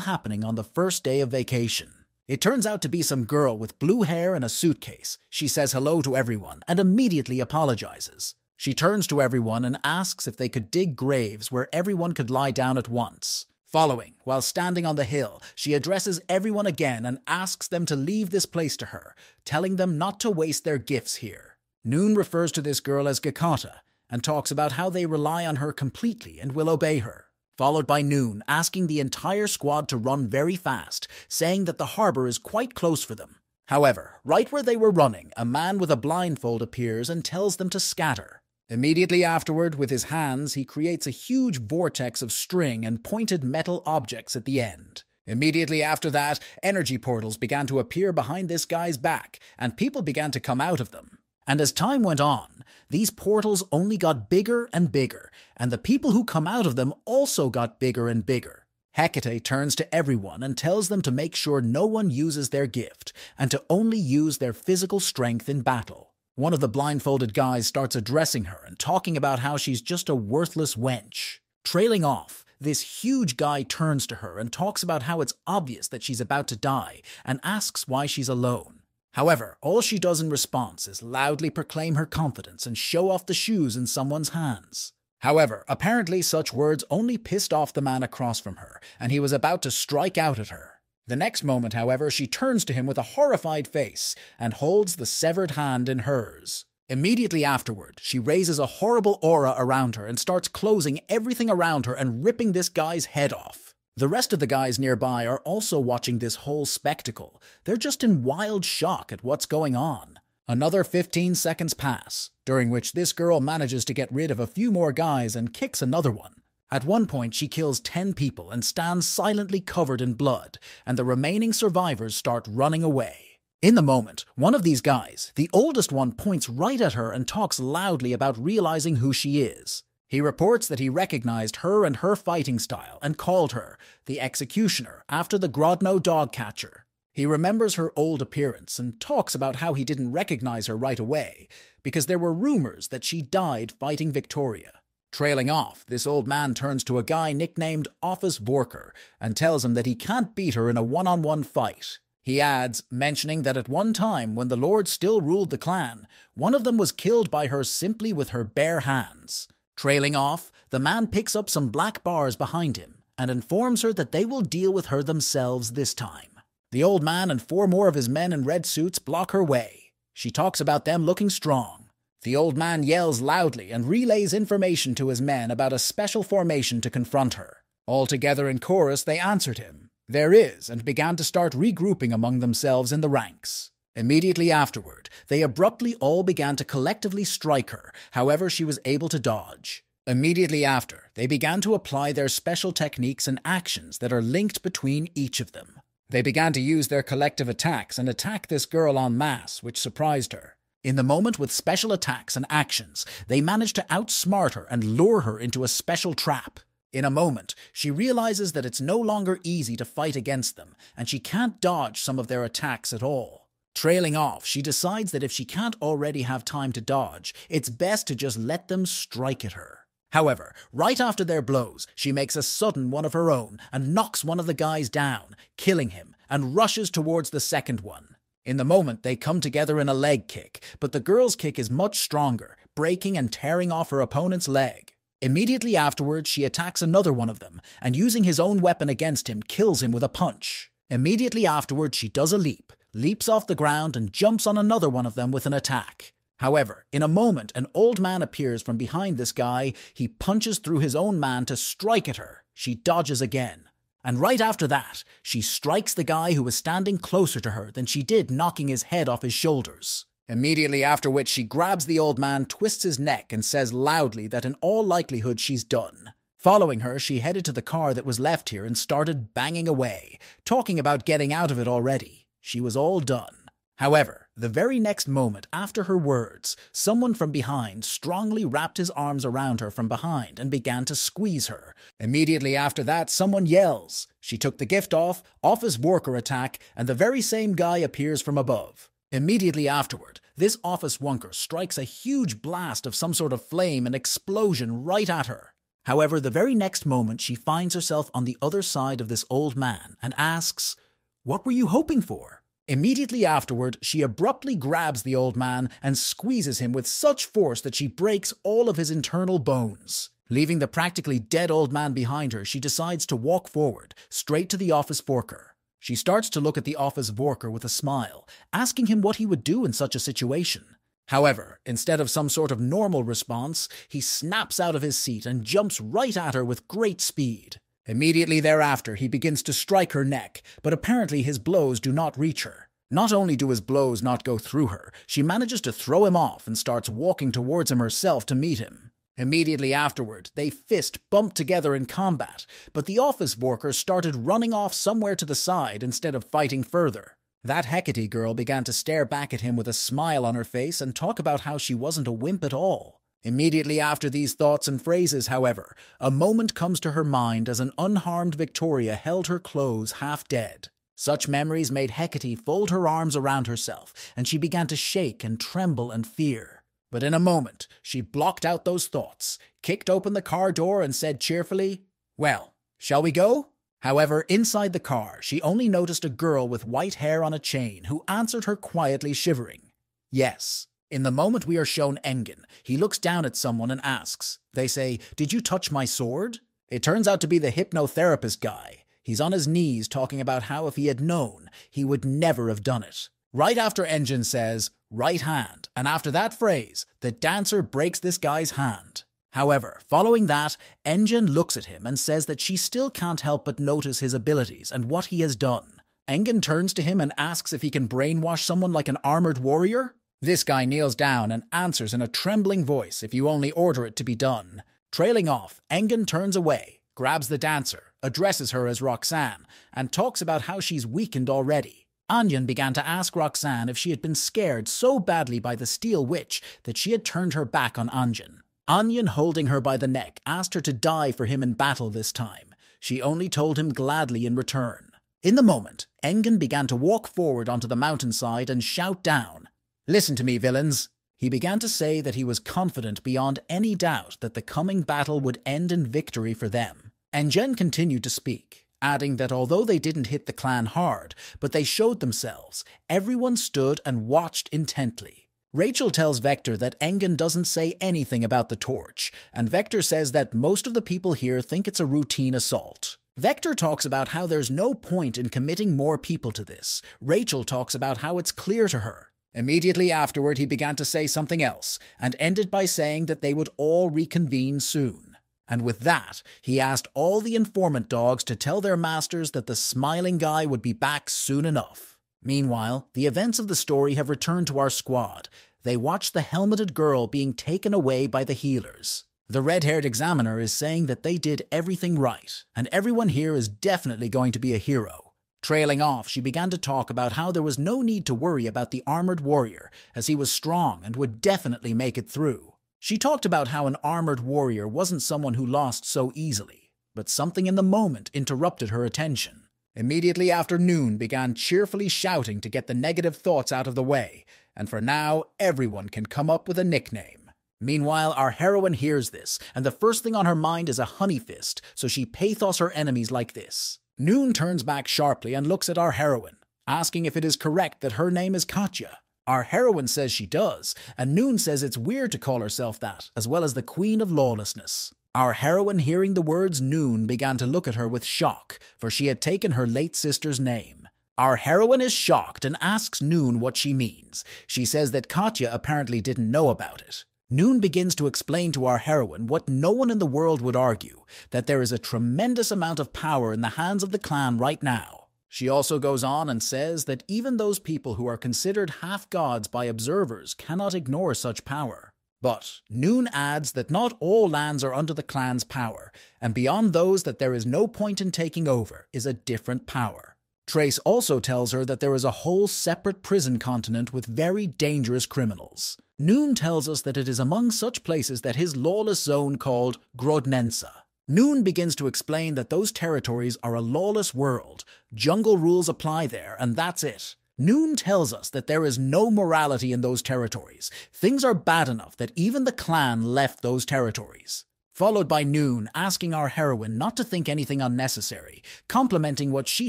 happening on the first day of vacation. It turns out to be some girl with blue hair and a suitcase. She says hello to everyone and immediately apologizes. She turns to everyone and asks if they could dig graves where everyone could lie down at once. Following, while standing on the hill, she addresses everyone again and asks them to leave this place to her, telling them not to waste their gifts here. Noon refers to this girl as Gakata and talks about how they rely on her completely and will obey her. Followed by Noon asking the entire squad to run very fast, saying that the harbor is quite close for them. However, right where they were running, a man with a blindfold appears and tells them to scatter. Immediately afterward, with his hands, he creates a huge vortex of string and pointed metal objects at the end. Immediately after that, energy portals began to appear behind this guy's back, and people began to come out of them. And as time went on, these portals only got bigger and bigger, and the people who come out of them also got bigger and bigger. Hecate turns to everyone and tells them to make sure no one uses their gift, and to only use their physical strength in battle. One of the blindfolded guys starts addressing her and talking about how she's just a worthless wench. Trailing off, this huge guy turns to her and talks about how it's obvious that she's about to die and asks why she's alone. However, all she does in response is loudly proclaim her confidence and show off the shoes in someone's hands. However, apparently such words only pissed off the man across from her, and he was about to strike out at her. The next moment, however, she turns to him with a horrified face and holds the severed hand in hers. Immediately afterward, she raises a horrible aura around her and starts closing everything around her and ripping this guy's head off. The rest of the guys nearby are also watching this whole spectacle. They're just in wild shock at what's going on. Another 15 seconds pass, during which this girl manages to get rid of a few more guys and kicks another one. At one point, she kills 10 people and stands silently covered in blood, and the remaining survivors start running away. In the moment, one of these guys, the oldest one, points right at her and talks loudly about realizing who she is. He reports that he recognized her and her fighting style and called her the Executioner after the Grodno dog catcher. He remembers her old appearance and talks about how he didn't recognize her right away because there were rumors that she died fighting Victoria. Trailing off, this old man turns to a guy nicknamed Office Worker and tells him that he can't beat her in a one-on-one fight. He adds, mentioning that at one time when the Lord still ruled the clan, one of them was killed by her simply with her bare hands. Trailing off, the man picks up some black bars behind him and informs her that they will deal with her themselves this time. The old man and 4 more of his men in red suits block her way. She talks about them looking strong. The old man yells loudly and relays information to his men about a special formation to confront her. All together in chorus, they answered him, "There is," and began to start regrouping among themselves in the ranks. Immediately afterward, they abruptly all began to collectively strike her, however she was able to dodge. Immediately after, they began to apply their special techniques and actions that are linked between each of them. They began to use their collective attacks and attack this girl en masse, which surprised her. In the moment, with special attacks and actions, they managed to outsmart her and lure her into a special trap. In a moment, she realizes that it's no longer easy to fight against them, and she can't dodge some of their attacks at all. Trailing off, she decides that if she can't already have time to dodge, it's best to just let them strike at her. However, right after their blows, she makes a sudden one of her own and knocks one of the guys down, killing him, and rushes towards the second one. In the moment, they come together in a leg kick, but the girl's kick is much stronger, breaking and tearing off her opponent's leg. Immediately afterwards, she attacks another one of them, and using his own weapon against him, kills him with a punch. Immediately afterwards, she does a leap, leaps off the ground, and jumps on another one of them with an attack. However, in a moment, an old man appears from behind this guy. He punches through his own man to strike at her. She dodges again. And right after that, she strikes the guy who was standing closer to her than she did, knocking his head off his shoulders. Immediately after which, she grabs the old man, twists his neck, and says loudly that in all likelihood she's done. Following her, she headed to the car that was left here and started banging away, talking about getting out of it already. She was all done. However, the very next moment after her words, someone from behind strongly wrapped his arms around her from behind and began to squeeze her. Immediately after that, someone yells. She took the gift off, Office Worker attack, and the very same guy appears from above. Immediately afterward, this Office Worker strikes a huge blast of some sort of flame and explosion right at her. However, the very next moment, she finds herself on the other side of this old man and asks, "What were you hoping for?" Immediately afterward, she abruptly grabs the old man and squeezes him with such force that she breaks all of his internal bones. Leaving the practically dead old man behind her, she decides to walk forward, straight to the office worker. She starts to look at the office worker with a smile, asking him what he would do in such a situation. However, instead of some sort of normal response, he snaps out of his seat and jumps right at her with great speed. Immediately thereafter, he begins to strike her neck, but apparently his blows do not reach her. Not only do his blows not go through her, she manages to throw him off and starts walking towards him herself to meet him. Immediately afterward, they fist bumped together in combat, but the office worker started running off somewhere to the side instead of fighting further. That Hecate girl began to stare back at him with a smile on her face and talk about how she wasn't a wimp at all. Immediately after these thoughts and phrases, however, a moment comes to her mind as an unharmed Victoria held her clothes half dead. Such memories made Hecate fold her arms around herself, and she began to shake and tremble and fear. But in a moment, she blocked out those thoughts, kicked open the car door and said cheerfully, "Well, shall we go?" However, inside the car, she only noticed a girl with white hair on a chain who answered her quietly, shivering. Yes. In the moment we are shown Engen, he looks down at someone and asks. They say, "Did you touch my sword?" It turns out to be the hypnotherapist guy. He's on his knees talking about how if he had known, he would never have done it. Right after Engen says, "right hand," and after that phrase, the dancer breaks this guy's hand. However, following that, Engen looks at him and says that she still can't help but notice his abilities and what he has done. Engen turns to him and asks if he can brainwash someone like an armored warrior. This guy kneels down and answers in a trembling voice if you only order it to be done. Trailing off, Engen turns away, grabs the dancer, addresses her as Roxanne, and talks about how she's weakened already. Anyan began to ask Roxanne if she had been scared so badly by the Steel Witch that she had turned her back on Anyan. Anyan, holding her by the neck, asked her to die for him in battle this time. She only told him gladly in return. In the moment, Engen began to walk forward onto the mountainside and shout down, "Listen to me, villains." He began to say that he was confident beyond any doubt that the coming battle would end in victory for them. Engen continued to speak, adding that although they didn't hit the clan hard, but they showed themselves, everyone stood and watched intently. Rachel tells Vector that Engen doesn't say anything about the torch, and Vector says that most of the people here think it's a routine assault. Vector talks about how there's no point in committing more people to this. Rachel talks about how it's clear to her. Immediately afterward, he began to say something else, and ended by saying that they would all reconvene soon. And with that, he asked all the informant dogs to tell their masters that the smiling guy would be back soon enough. Meanwhile, the events of the story have returned to our squad. They watch the helmeted girl being taken away by the healers. The red-haired examiner is saying that they did everything right, and everyone here is definitely going to be a hero. Trailing off, she began to talk about how there was no need to worry about the armored warrior, as he was strong and would definitely make it through. She talked about how an armored warrior wasn't someone who lost so easily, but something in the moment interrupted her attention. Immediately after Noon began cheerfully shouting to get the negative thoughts out of the way, and for now, everyone can come up with a nickname. Meanwhile, our heroine hears this, and the first thing on her mind is a honey fist, so she pathos her enemies like this. Noon turns back sharply and looks at our heroine, asking if it is correct that her name is Katya. Our heroine says she does, and Noon says it's weird to call herself that, as well as the Queen of Lawlessness. Our heroine, hearing the words Noon, began to look at her with shock, for she had taken her late sister's name. Our heroine is shocked and asks Noon what she means. She says that Katya apparently didn't know about it. Noon begins to explain to our heroine what no one in the world would argue, that there is a tremendous amount of power in the hands of the clan right now. She also goes on and says that even those people who are considered half-gods by observers cannot ignore such power. But Noon adds that not all lands are under the clan's power, and beyond those that there is no point in taking over is a different power. Trace also tells her that there is a whole separate prison continent with very dangerous criminals. Noon tells us that it is among such places that his lawless zone called Grodnensa. Noon begins to explain that those territories are a lawless world, jungle rules apply there, and that's it. Noon tells us that there is no morality in those territories. Things are bad enough that even the clan left those territories. Followed by Noon asking our heroine not to think anything unnecessary, complimenting what she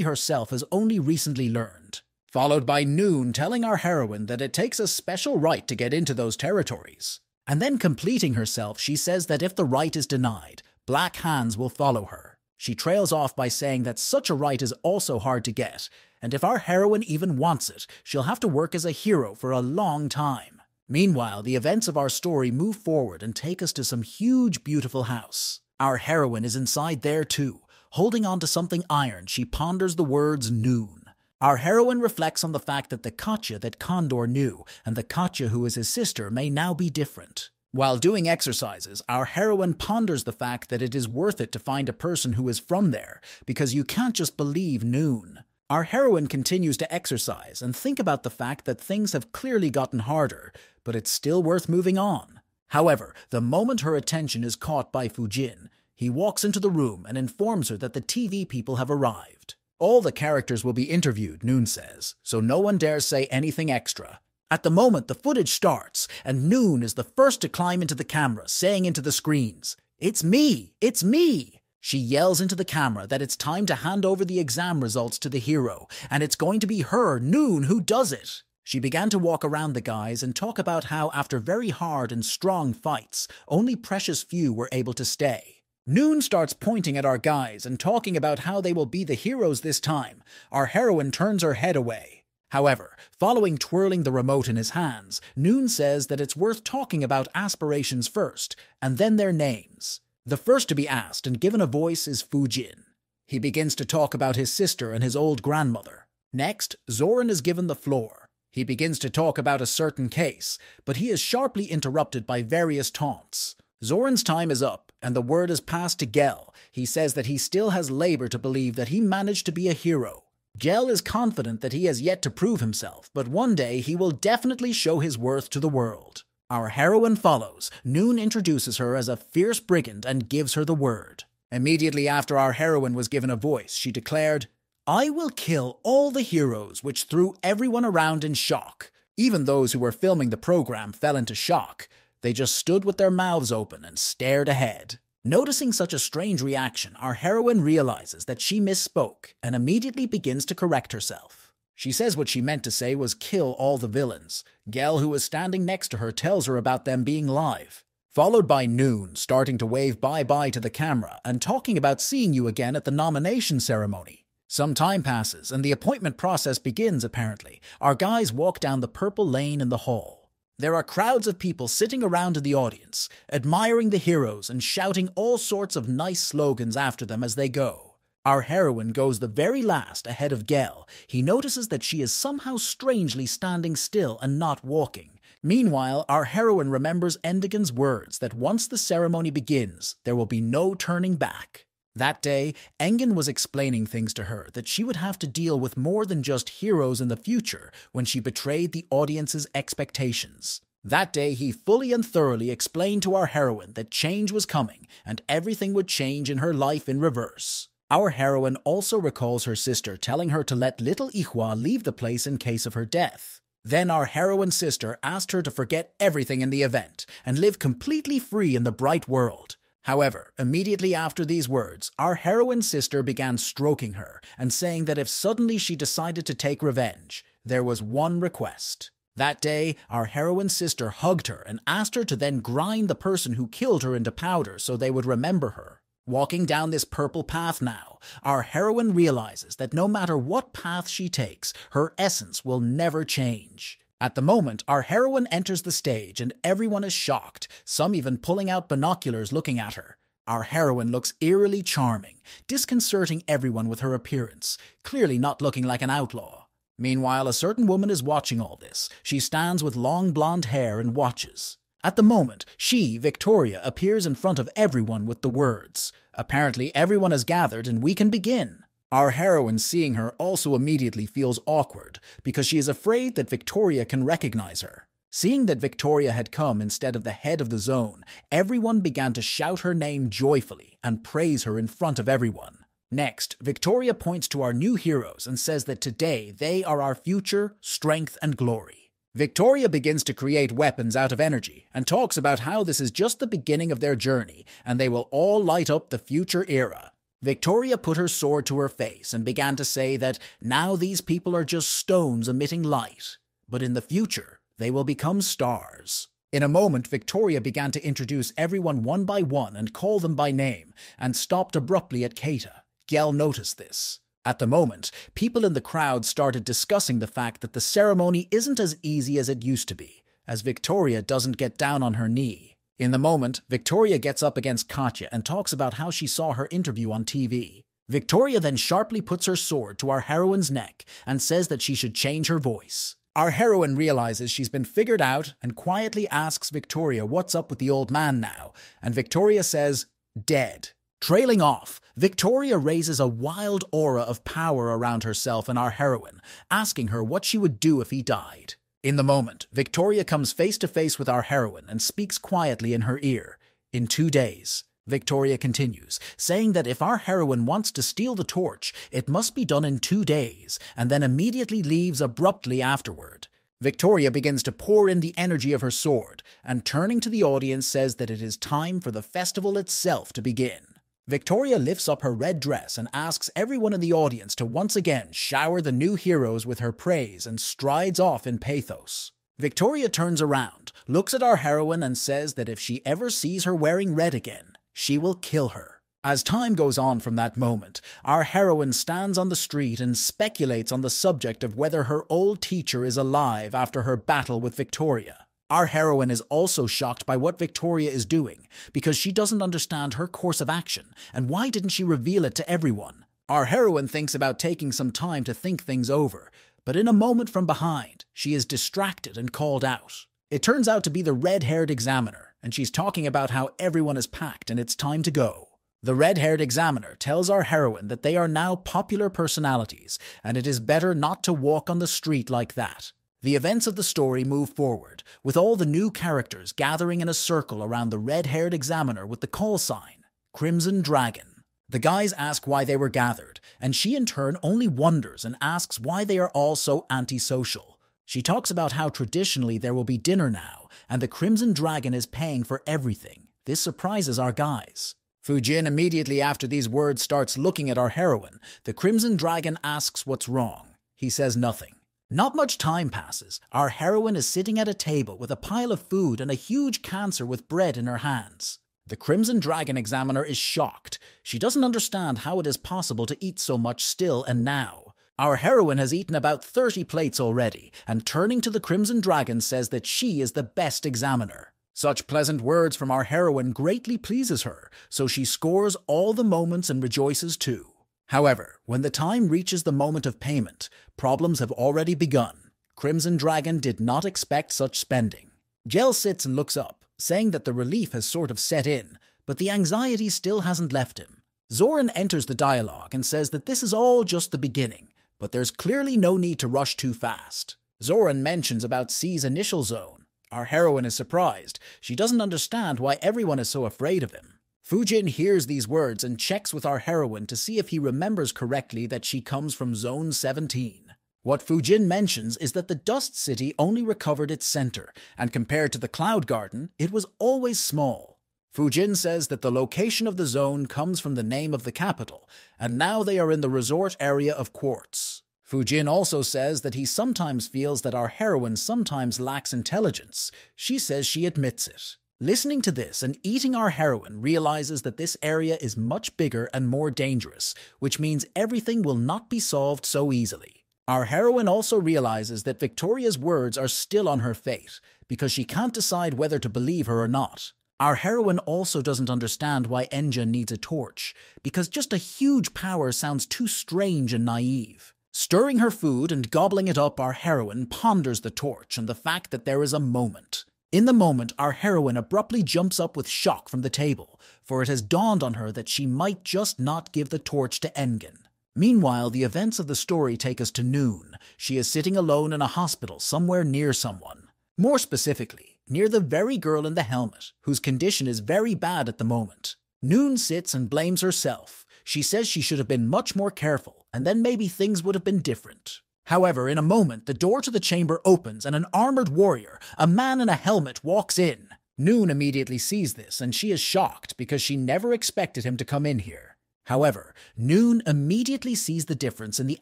herself has only recently learned. Followed by Noon telling our heroine that it takes a special right to get into those territories. And then completing herself, she says that if the right is denied, black hands will follow her. She trails off by saying that such a right is also hard to get, and if our heroine even wants it, she'll have to work as a hero for a long time. Meanwhile, the events of our story move forward and take us to some huge, beautiful house. Our heroine is inside there too. Holding on to something iron, she ponders the words noon. Our heroine reflects on the fact that the Katya that Condor knew and the Katya who is his sister may now be different. While doing exercises, our heroine ponders the fact that it is worth it to find a person who is from there, because you can't just believe noon. Our heroine continues to exercise and think about the fact that things have clearly gotten harder, but it's still worth moving on. However, the moment her attention is caught by Fujin, he walks into the room and informs her that the TV people have arrived. All the characters will be interviewed, Noon says, so no one dares say anything extra. At the moment, the footage starts, and Noon is the first to climb into the camera, saying into the screens, "It's me! It's me!" She yells into the camera that it's time to hand over the exam results to the hero, and it's going to be her, Noon, who does it. She began to walk around the guys and talk about how after very hard and strong fights, only precious few were able to stay. Noon starts pointing at our guys and talking about how they will be the heroes this time. Our heroine turns her head away. However, following twirling the remote in his hands, Noon says that it's worth talking about aspirations first, and then their names. The first to be asked and given a voice is Fujin. He begins to talk about his sister and his old grandmother. Next, Zoran is given the floor. He begins to talk about a certain case, but he is sharply interrupted by various taunts. Zoran's time is up, and the word is passed to Gel. He says that he still has labor to believe that he managed to be a hero. Gel is confident that he has yet to prove himself, but one day he will definitely show his worth to the world. Our heroine follows. Noon introduces her as a fierce brigand and gives her the word. Immediately after our heroine was given a voice, she declared, "I will kill all the heroes," which threw everyone around in shock. Even those who were filming the program fell into shock. They just stood with their mouths open and stared ahead. Noticing such a strange reaction, our heroine realizes that she misspoke and immediately begins to correct herself. She says what she meant to say was kill all the villains. Gel, who is standing next to her, tells her about them being live. Followed by Noon, starting to wave bye-bye to the camera and talking about seeing you again at the nomination ceremony. Some time passes and the appointment process begins, apparently. Our guys walk down the purple lane in the hall. There are crowds of people sitting around in the audience, admiring the heroes and shouting all sorts of nice slogans after them as they go. Our heroine goes the very last ahead of Gel. He notices that she is somehow strangely standing still and not walking. Meanwhile, our heroine remembers Endigan's words that once the ceremony begins, there will be no turning back. That day, Engen was explaining things to her that she would have to deal with more than just heroes in the future when she betrayed the audience's expectations. That day, he fully and thoroughly explained to our heroine that change was coming and everything would change in her life in reverse. Our heroine also recalls her sister telling her to let little Ihwa leave the place in case of her death. Then our heroine's sister asked her to forget everything in the event and live completely free in the bright world. However, immediately after these words, our heroine's sister began stroking her and saying that if suddenly she decided to take revenge, there was one request. That day, our heroine's sister hugged her and asked her to then grind the person who killed her into powder so they would remember her. Walking down this purple path now, our heroine realizes that no matter what path she takes, her essence will never change. At the moment, our heroine enters the stage and everyone is shocked, some even pulling out binoculars looking at her. Our heroine looks eerily charming, disconcerting everyone with her appearance, clearly not looking like an outlaw. Meanwhile, a certain woman is watching all this. She stands with long blonde hair and watches. At the moment, she, Victoria, appears in front of everyone with the words, "Apparently everyone has gathered and we can begin." Our heroine, seeing her, also immediately feels awkward because she is afraid that Victoria can recognize her. Seeing that Victoria had come instead of the head of the zone, everyone began to shout her name joyfully and praise her in front of everyone. Next, Victoria points to our new heroes and says that today they are our future, strength, and glory. Victoria begins to create weapons out of energy and talks about how this is just the beginning of their journey and they will all light up the future era. Victoria put her sword to her face and began to say that now these people are just stones emitting light, but in the future they will become stars. In a moment, Victoria began to introduce everyone one by one and call them by name, and stopped abruptly at Keita. Gyal noticed this. At the moment, people in the crowd started discussing the fact that the ceremony isn't as easy as it used to be, as Victoria doesn't get down on her knee. In the moment, Victoria gets up against Katya and talks about how she saw her interview on TV. Victoria then sharply puts her sword to our heroine's neck and says that she should change her voice. Our heroine realizes she's been figured out and quietly asks Victoria what's up with the old man now, and Victoria says, "Dead." Trailing off, Victoria raises a wild aura of power around herself and our heroine, asking her what she would do if he died. In the moment, Victoria comes face to face with our heroine and speaks quietly in her ear. "In 2 days. Victoria continues, saying that if our heroine wants to steal the torch, it must be done in 2 days, and then immediately leaves abruptly afterward. Victoria begins to pour in the energy of her sword, and turning to the audience says that it is time for the festival itself to begin. Victoria lifts up her red dress and asks everyone in the audience to once again shower the new heroes with her praise and strides off in pathos. Victoria turns around, looks at our heroine and says that if she ever sees her wearing red again, she will kill her. As time goes on from that moment, our heroine stands on the street and speculates on the subject of whether her old teacher is alive after her battle with Victoria. Our heroine is also shocked by what Victoria is doing, because she doesn't understand her course of action, and why didn't she reveal it to everyone? Our heroine thinks about taking some time to think things over, but in a moment from behind, she is distracted and called out. It turns out to be the red-haired examiner, and she's talking about how everyone is packed and it's time to go. The red-haired examiner tells our heroine that they are now popular personalities, and it is better not to walk on the street like that. The events of the story move forward, with all the new characters gathering in a circle around the red-haired examiner with the call sign, Crimson Dragon. The guys ask why they were gathered, and she in turn only wonders and asks why they are all so antisocial. She talks about how traditionally there will be dinner now, and the Crimson Dragon is paying for everything. This surprises our guys. Fujin immediately after these words starts looking at our heroine. The Crimson Dragon asks what's wrong. He says nothing. Not much time passes. Our heroine is sitting at a table with a pile of food and a huge cancer with bread in her hands. The Crimson Dragon examiner is shocked. She doesn't understand how it is possible to eat so much still and now. Our heroine has eaten about 30 plates already, and turning to the Crimson Dragon says that she is the best examiner. Such pleasant words from our heroine greatly pleases her, so she scores all the moments and rejoices too. However, when the time reaches the moment of payment, problems have already begun. Crimson Dragon did not expect such spending. Gel sits and looks up, saying that the relief has sort of set in, but the anxiety still hasn't left him. Zoran enters the dialogue and says that this is all just the beginning, but there's clearly no need to rush too fast. Zoran mentions about C's initial zone. Our heroine is surprised. She doesn't understand why everyone is so afraid of him. Fujin hears these words and checks with our heroine to see if he remembers correctly that she comes from Zone 17. What Fujin mentions is that the Dust City only recovered its center, and compared to the Cloud Garden, it was always small. Fujin says that the location of the zone comes from the name of the capital, and now they are in the resort area of Quartz. Fujin also says that he sometimes feels that our heroine sometimes lacks intelligence. She says she admits it. Listening to this and eating our heroine realizes that this area is much bigger and more dangerous, which means everything will not be solved so easily. Our heroine also realizes that Victoria's words are still on her fate, because she can't decide whether to believe her or not. Our heroine also doesn't understand why Enja needs a torch, because just a huge power sounds too strange and naive. Stirring her food and gobbling it up, our heroine ponders the torch and the fact that there is a moment. In the moment, our heroine abruptly jumps up with shock from the table, for it has dawned on her that she might just not give the torch to Engen. Meanwhile, the events of the story take us to Noon. She is sitting alone in a hospital somewhere near someone. More specifically, near the very girl in the helmet, whose condition is very bad at the moment. Noon sits and blames herself. She says she should have been much more careful, and then maybe things would have been different. However, in a moment, the door to the chamber opens and an armored warrior, a man in a helmet, walks in. Noon immediately sees this, and she is shocked because she never expected him to come in here. However, Noon immediately sees the difference in the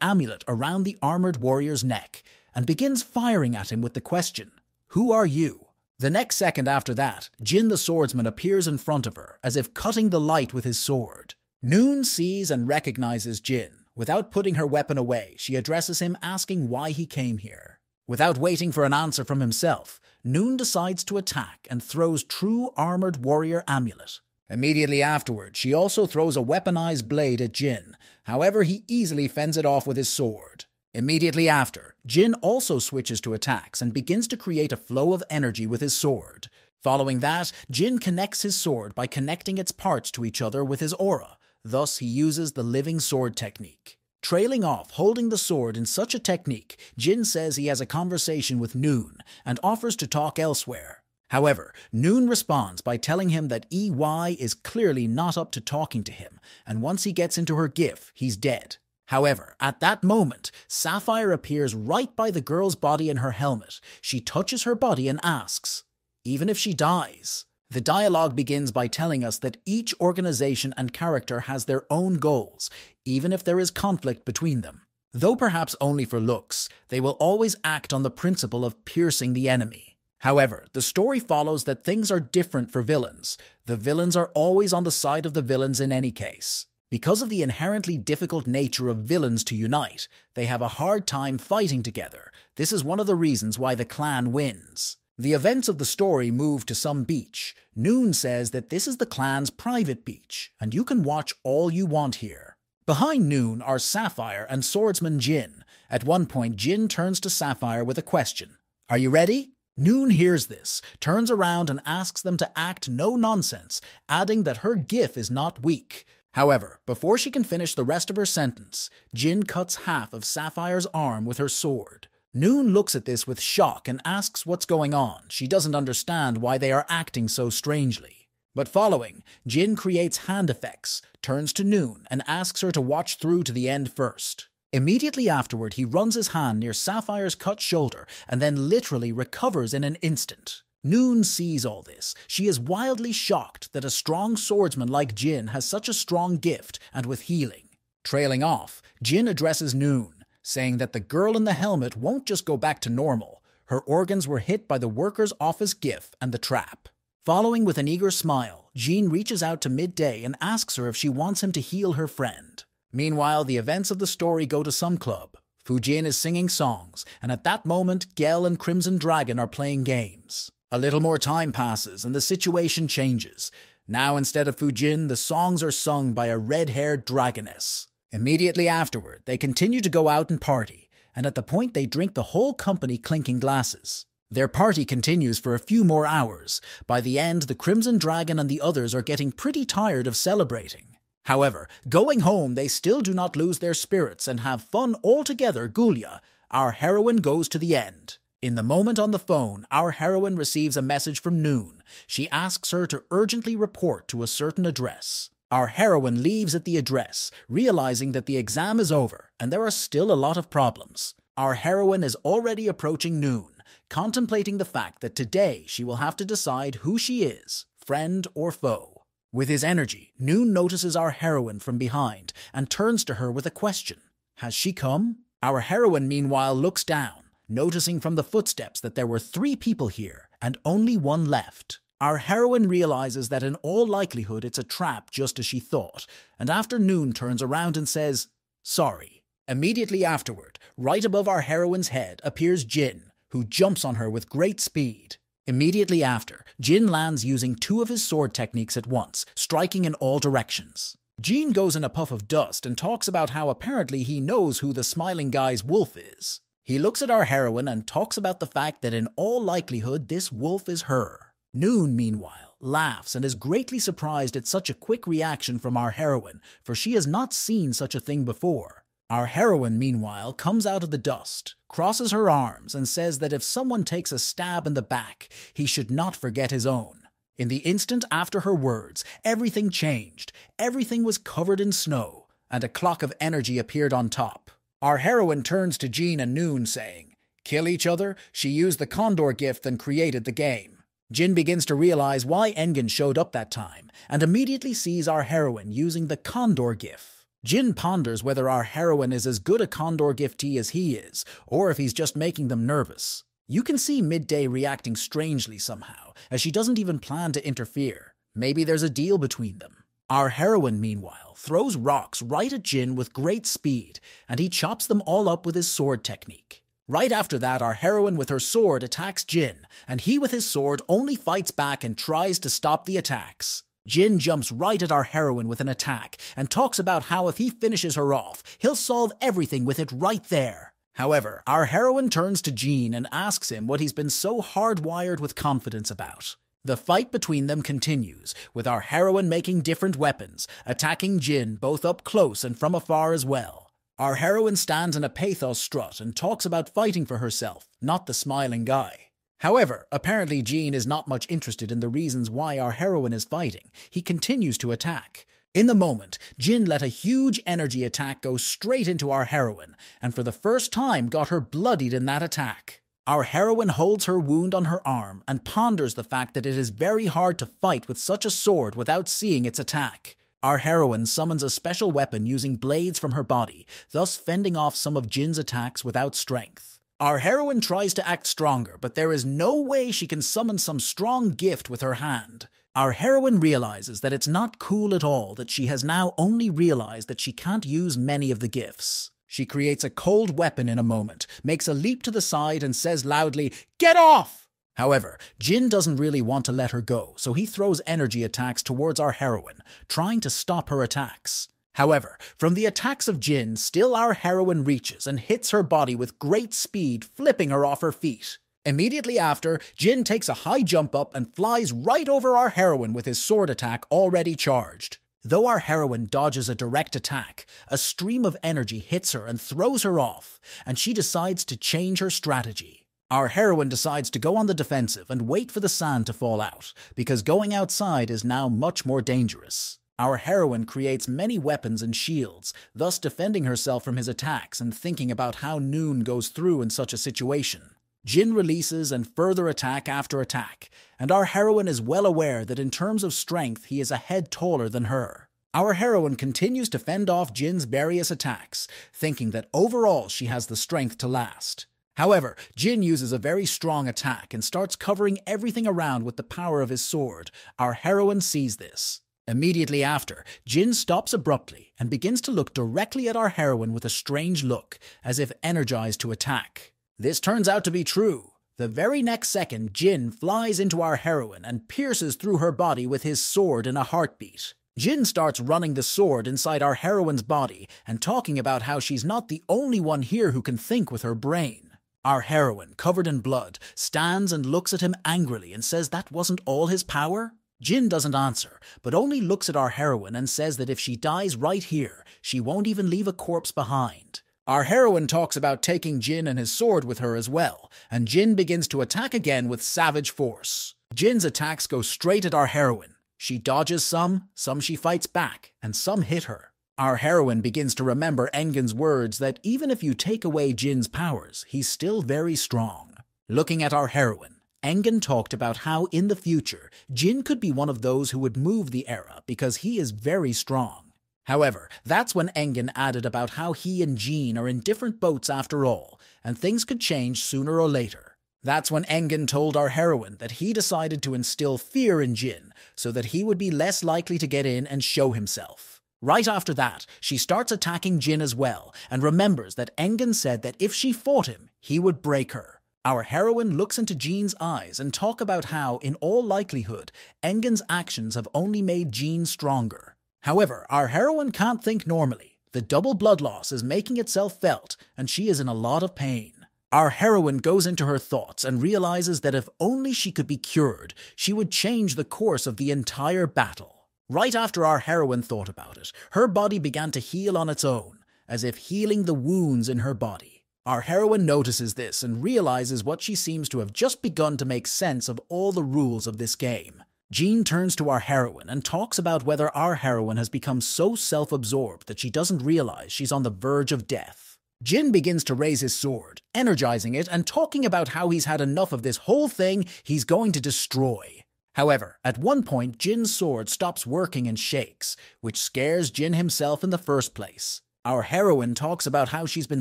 amulet around the armored warrior's neck and begins firing at him with the question, "Who are you?" The next second after that, Jin the swordsman appears in front of her, as if cutting the light with his sword. Noon sees and recognizes Jin. Without putting her weapon away, she addresses him asking why he came here. Without waiting for an answer from himself, Noon decides to attack and throws True Armored Warrior Amulet. Immediately afterward, she also throws a weaponized blade at Jin. However, he easily fends it off with his sword. Immediately after, Jin also switches to attacks and begins to create a flow of energy with his sword. Following that, Jin connects his sword by connecting its parts to each other with his aura. Thus, he uses the living sword technique. Trailing off, holding the sword in such a technique, Jin says he has a conversation with Noon and offers to talk elsewhere. However, Noon responds by telling him that EY is clearly not up to talking to him, and once he gets into her GIF, he's dead. However, at that moment, Sapphire appears right by the girl's body in her helmet. She touches her body and asks, "Even if she dies?" The dialogue begins by telling us that each organization and character has their own goals, even if there is conflict between them. Though perhaps only for looks, they will always act on the principle of piercing the enemy. However, the story follows that things are different for villains. The villains are always on the side of the villains in any case. Because of the inherently difficult nature of villains to unite, they have a hard time fighting together. This is one of the reasons why the clan wins. The events of the story move to some beach. Noon says that this is the clan's private beach, and you can watch all you want here. Behind Noon are Sapphire and swordsman Jin. At one point, Jin turns to Sapphire with a question. "Are you ready?" Noon hears this, turns around and asks them to act no nonsense, adding that her GIF is not weak. However, before she can finish the rest of her sentence, Jin cuts half of Sapphire's arm with her sword. Noon looks at this with shock and asks what's going on. She doesn't understand why they are acting so strangely. But following, Jin creates hand effects, turns to Noon, and asks her to watch through to the end first. Immediately afterward, he runs his hand near Sapphire's cut shoulder and then literally recovers in an instant. Noon sees all this. She is wildly shocked that a strong swordsman like Jin has such a strong gift and with healing. Trailing off, Jin addresses Noon, saying that the girl in the helmet won't just go back to normal. Her organs were hit by the worker's office GIF and the trap. Following with an eager smile, Jin reaches out to Midday and asks her if she wants him to heal her friend. Meanwhile, the events of the story go to some club. Fujin is singing songs, and at that moment, Gel and Crimson Dragon are playing games. A little more time passes, and the situation changes. Now, instead of Fujin, the songs are sung by a red-haired dragoness. Immediately afterward, they continue to go out and party, and at the point they drink the whole company clinking glasses. Their party continues for a few more hours. By the end, the Crimson Dragon and the others are getting pretty tired of celebrating. However, going home, they still do not lose their spirits and have fun all together. Gulya, our heroine, goes to the end. In the moment on the phone, our heroine receives a message from Noon. She asks her to urgently report to a certain address. Our heroine leaves at the address, realizing that the exam is over and there are still a lot of problems. Our heroine is already approaching Noon, contemplating the fact that today she will have to decide who she is, friend or foe. With his energy, Noon notices our heroine from behind and turns to her with a question. Has she come? Our heroine, meanwhile, looks down, noticing from the footsteps that there were 3 people here and only 1 left. Our heroine realizes that in all likelihood it's a trap just as she thought, and after Noon turns around and says, "Sorry." Immediately afterward, right above our heroine's head appears Jin, who jumps on her with great speed. Immediately after, Jin lands using 2 of his sword techniques at once, striking in all directions. Jin goes in a puff of dust and talks about how apparently he knows who the smiling guy's wolf is. He looks at our heroine and talks about the fact that in all likelihood this wolf is her. Noon, meanwhile, laughs and is greatly surprised at such a quick reaction from our heroine, for she has not seen such a thing before. Our heroine, meanwhile, comes out of the dust, crosses her arms, and says that if someone takes a stab in the back, he should not forget his own. In the instant after her words, everything changed. Everything was covered in snow, and a clock of energy appeared on top. Our heroine turns to Jin and Noon, saying, "Kill each other? She used the Condor gift and created the game." Jin begins to realize why Engen showed up that time, and immediately sees our heroine using the Condor gift. Jin ponders whether our heroine is as good a Condor giftee as he is, or if he's just making them nervous. You can see Midday reacting strangely somehow, as she doesn't even plan to interfere. Maybe there's a deal between them. Our heroine, meanwhile, throws rocks right at Jin with great speed, and he chops them all up with his sword technique. Right after that, our heroine with her sword attacks Jin, and he with his sword only fights back and tries to stop the attacks. Jin jumps right at our heroine with an attack, and talks about how if he finishes her off, he'll solve everything with it right there. However, our heroine turns to Jin and asks him what he's been so hardwired with confidence about. The fight between them continues, with our heroine making different weapons, attacking Jin both up close and from afar as well. Our heroine stands in a pathos strut and talks about fighting for herself, not the smiling guy. However, apparently Jin is not much interested in the reasons why our heroine is fighting. He continues to attack. In the moment, Jin let a huge energy attack go straight into our heroine, and for the first time got her bloodied in that attack. Our heroine holds her wound on her arm and ponders the fact that it is very hard to fight with such a sword without seeing its attack. Our heroine summons a special weapon using blades from her body, thus fending off some of Jin's attacks without strength. Our heroine tries to act stronger, but there is no way she can summon some strong gift with her hand. Our heroine realizes that it's not cool at all that she has now only realized that she can't use many of the gifts. She creates a cold weapon in a moment, makes a leap to the side and says loudly, "Get off!" However, Jin doesn't really want to let her go, so he throws energy attacks towards our heroine, trying to stop her attacks. However, from the attacks of Jin, still our heroine reaches and hits her body with great speed, flipping her off her feet. Immediately after, Jin takes a high jump up and flies right over our heroine with his sword attack already charged. Though our heroine dodges a direct attack, a stream of energy hits her and throws her off, and she decides to change her strategy. Our heroine decides to go on the defensive and wait for the sand to fall out, because going outside is now much more dangerous. Our heroine creates many weapons and shields, thus defending herself from his attacks and thinking about how Noon goes through in such a situation. Jin releases and further attack after attack, and our heroine is well aware that in terms of strength he is a head taller than her. Our heroine continues to fend off Jin's various attacks, thinking that overall she has the strength to last. However, Jin uses a very strong attack and starts covering everything around with the power of his sword. Our heroine sees this. Immediately after, Jin stops abruptly and begins to look directly at our heroine with a strange look, as if energized to attack. This turns out to be true. The very next second, Jin flies into our heroine and pierces through her body with his sword in a heartbeat. Jin starts running the sword inside our heroine's body and talking about how she's not the only one here who can think with her brain. Our heroine, covered in blood, stands and looks at him angrily and says that wasn't all his power? Jin doesn't answer, but only looks at our heroine and says that if she dies right here, she won't even leave a corpse behind. Our heroine talks about taking Jin and his sword with her as well, and Jin begins to attack again with savage force. Jin's attacks go straight at our heroine. She dodges some she fights back, and some hit her. Our heroine begins to remember Engin's words that even if you take away Jin's powers, he's still very strong. Looking at our heroine, Engin talked about how in the future, Jin could be one of those who would move the era because he is very strong. However, that's when Engin added about how he and Jin are in different boats after all, and things could change sooner or later. That's when Engin told our heroine that he decided to instill fear in Jin so that he would be less likely to get in and show himself. Right after that, she starts attacking Jin as well, and remembers that Engin said that if she fought him, he would break her. Our heroine looks into Jin's eyes and talk about how, in all likelihood, Engin's actions have only made Jin stronger. However, our heroine can't think normally. The double blood loss is making itself felt, and she is in a lot of pain. Our heroine goes into her thoughts and realizes that if only she could be cured, she would change the course of the entire battle. Right after our heroine thought about it, her body began to heal on its own, as if healing the wounds in her body. Our heroine notices this and realizes what she seems to have just begun to make sense of all the rules of this game. Jin turns to our heroine and talks about whether our heroine has become so self-absorbed that she doesn't realize she's on the verge of death. Jin begins to raise his sword, energizing it and talking about how he's had enough of this whole thing he's going to destroy. However, at one point, Jin's sword stops working and shakes, which scares Jin himself in the first place. Our heroine talks about how she's been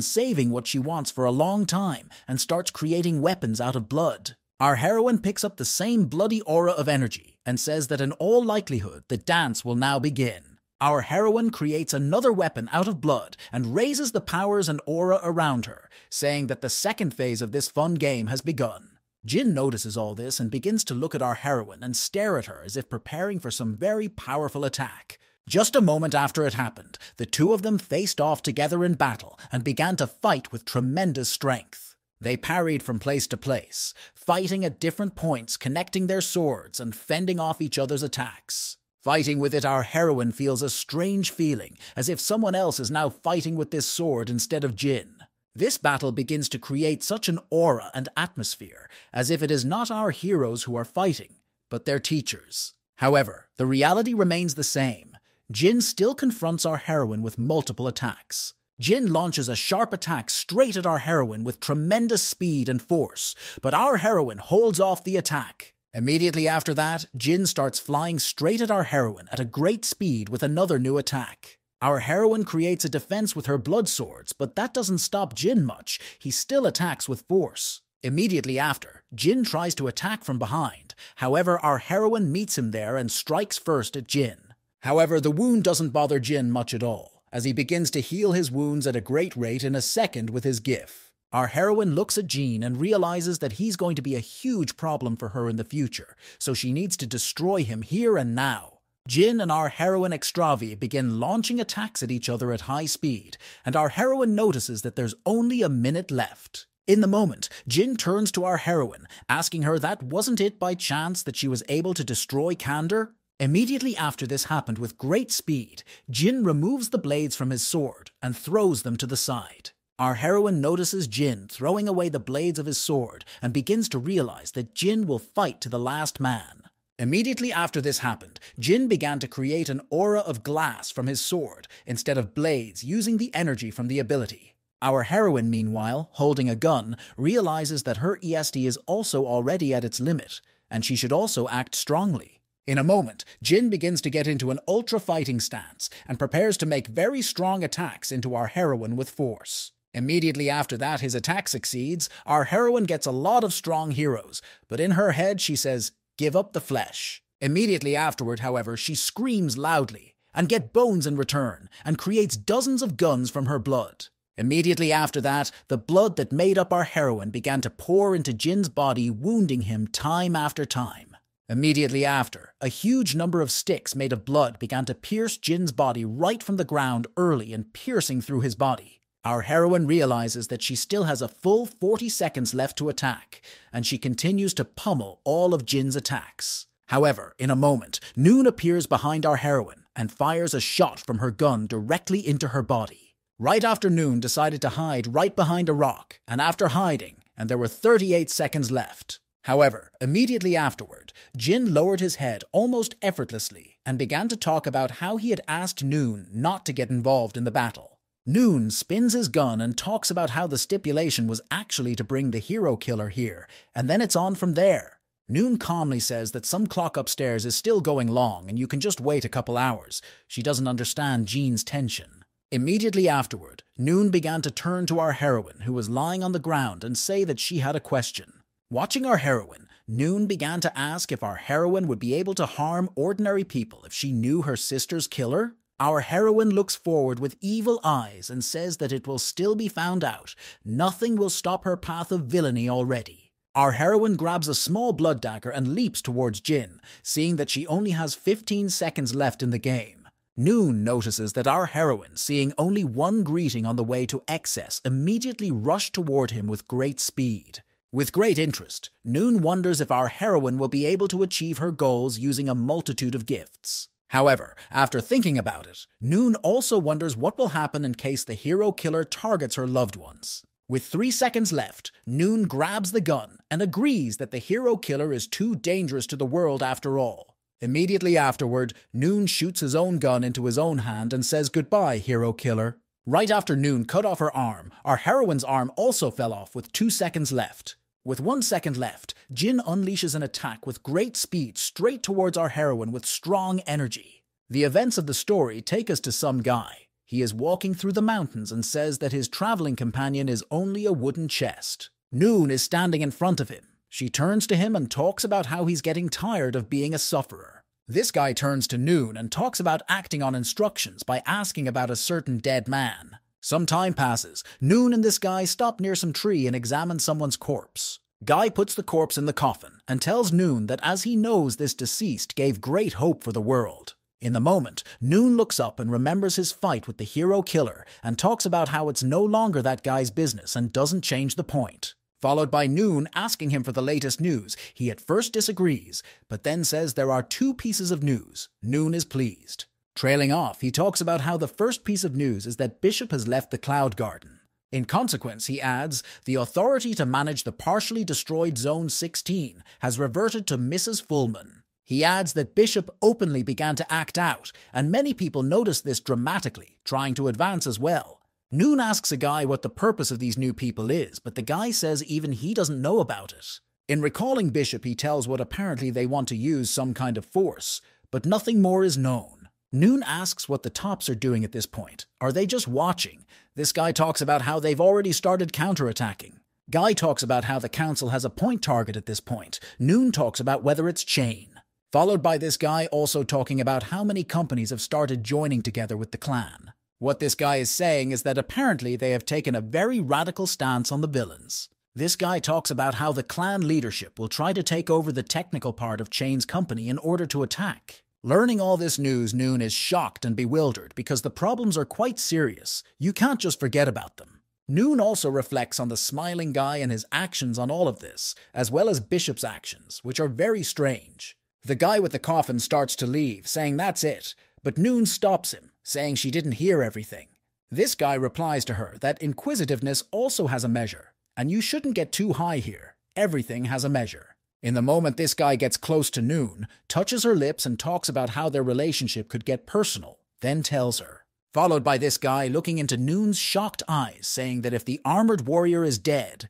saving what she wants for a long time and starts creating weapons out of blood. Our heroine picks up the same bloody aura of energy and says that in all likelihood the dance will now begin. Our heroine creates another weapon out of blood and raises the powers and aura around her, saying that the second phase of this fun game has begun. Jin notices all this and begins to look at our heroine and stare at her as if preparing for some very powerful attack. Just a moment after it happened, the two of them faced off together in battle and began to fight with tremendous strength. They parried from place to place, fighting at different points, connecting their swords and fending off each other's attacks. Fighting with it, our heroine feels a strange feeling, as if someone else is now fighting with this sword instead of Jin. This battle begins to create such an aura and atmosphere, as if it is not our heroes who are fighting, but their teachers. However, the reality remains the same. Jin still confronts our heroine with multiple attacks. Jin launches a sharp attack straight at our heroine with tremendous speed and force, but our heroine holds off the attack. Immediately after that, Jin starts flying straight at our heroine at a great speed with another new attack. Our heroine creates a defense with her blood swords, but that doesn't stop Jin much. He still attacks with force. Immediately after, Jin tries to attack from behind. However, our heroine meets him there and strikes first at Jin. However, the wound doesn't bother Jin much at all, as he begins to heal his wounds at a great rate in a second with his gif. Our heroine looks at Jin and realizes that he's going to be a huge problem for her in the future, so she needs to destroy him here and now. Jin and our heroine Extravi begin launching attacks at each other at high speed, and our heroine notices that there's only a minute left. In the moment, Jin turns to our heroine, asking her that wasn't it by chance that she was able to destroy Kandor? Immediately after this happened with great speed, Jin removes the blades from his sword and throws them to the side. Our heroine notices Jin throwing away the blades of his sword and begins to realize that Jin will fight to the last man. Immediately after this happened, Jin began to create an aura of glass from his sword instead of blades, using the energy from the ability. Our heroine, meanwhile, holding a gun, realizes that her ESD is also already at its limit, and she should also act strongly. In a moment, Jin begins to get into an ultra-fighting stance and prepares to make very strong attacks into our heroine with force. Immediately after that, his attack succeeds. Our heroine gets a lot of strong heroes, but in her head she says, "Give up the flesh." Immediately afterward, however, she screams loudly and gets bones in return and creates dozens of guns from her blood. Immediately after that, the blood that made up our heroine began to pour into Jin's body, wounding him time after time. Immediately after, a huge number of sticks made of blood began to pierce Jin's body right from the ground early and piercing through his body. Our heroine realizes that she still has a full 40 seconds left to attack, and she continues to pummel all of Jin's attacks. However, in a moment, Noon appears behind our heroine and fires a shot from her gun directly into her body. Right after Noon decided to hide right behind a rock, and after hiding, and there were 38 seconds left. However, immediately afterward, Jin lowered his head almost effortlessly and began to talk about how he had asked Noon not to get involved in the battle. Noon spins his gun and talks about how the stipulation was actually to bring the hero killer here, and then it's on from there. Noon calmly says that some clock upstairs is still going long and you can just wait a couple hours. She doesn't understand Jin's tension. Immediately afterward, Noon began to turn to our heroine, who was lying on the ground, and say that she had a question. Watching our heroine, Noon began to ask if our heroine would be able to harm ordinary people if she knew her sister's killer. Our heroine looks forward with evil eyes and says that it will still be found out. Nothing will stop her path of villainy already. Our heroine grabs a small blood dagger and leaps towards Jin, seeing that she only has 15 seconds left in the game. Noon notices that our heroine, seeing only one greeting on the way to excess, immediately rushed toward him with great speed. With great interest, Noon wonders if our heroine will be able to achieve her goals using a multitude of gifts. However, after thinking about it, Noon also wonders what will happen in case the hero killer targets her loved ones. With 3 seconds left, Noon grabs the gun and agrees that the hero killer is too dangerous to the world after all. Immediately afterward, Noon shoots his own gun into his own hand and says goodbye, hero killer. Right after Noon cut off her arm, our heroine's arm also fell off with 2 seconds left. With 1 second left, Jin unleashes an attack with great speed straight towards our heroine with strong energy. The events of the story take us to some guy. He is walking through the mountains and says that his traveling companion is only a wooden chest. Noon is standing in front of him. She turns to him and talks about how he's getting tired of being a sufferer. This guy turns to Noon and talks about acting on instructions by asking about a certain dead man. Some time passes. Noon and this guy stop near some tree and examine someone's corpse. Guy puts the corpse in the coffin and tells Noon that as he knows this deceased gave great hope for the world. In the moment, Noon looks up and remembers his fight with the hero killer and talks about how it's no longer that guy's business and doesn't change the point. Followed by Noon asking him for the latest news. He at first disagrees, but then says there are 2 pieces of news. Noon is pleased. Trailing off, he talks about how the first piece of news is that Bishop has left the Cloud Garden. In consequence, he adds, the authority to manage the partially destroyed Zone 16 has reverted to Mrs. Fullman. He adds that Bishop openly began to act out, and many people notice this dramatically, trying to advance as well. Noon asks a guy what the purpose of these new people is, but the guy says even he doesn't know about it. In recalling Bishop, he tells what apparently they want to use some kind of force, but nothing more is known. Noon asks what the tops are doing at this point. Are they just watching? This guy talks about how they've already started counterattacking. Guy talks about how the council has a point target at this point. Noon talks about whether it's Chain. Followed by this guy also talking about how many companies have started joining together with the clan. What this guy is saying is that apparently they have taken a very radical stance on the villains. This guy talks about how the clan leadership will try to take over the technical part of Chain's company in order to attack. Learning all this news, Noon is shocked and bewildered because the problems are quite serious. You can't just forget about them. Noon also reflects on the smiling guy and his actions on all of this, as well as Bishop's actions, which are very strange. The guy with the coffin starts to leave, saying that's it, but Noon stops him, saying she didn't hear everything. This guy replies to her that inquisitiveness also has a measure, and you shouldn't get too high here. Everything has a measure. In the moment this guy gets close to Noon, touches her lips and talks about how their relationship could get personal, then tells her. Followed by this guy looking into Noon's shocked eyes, saying that if the armored warrior is dead,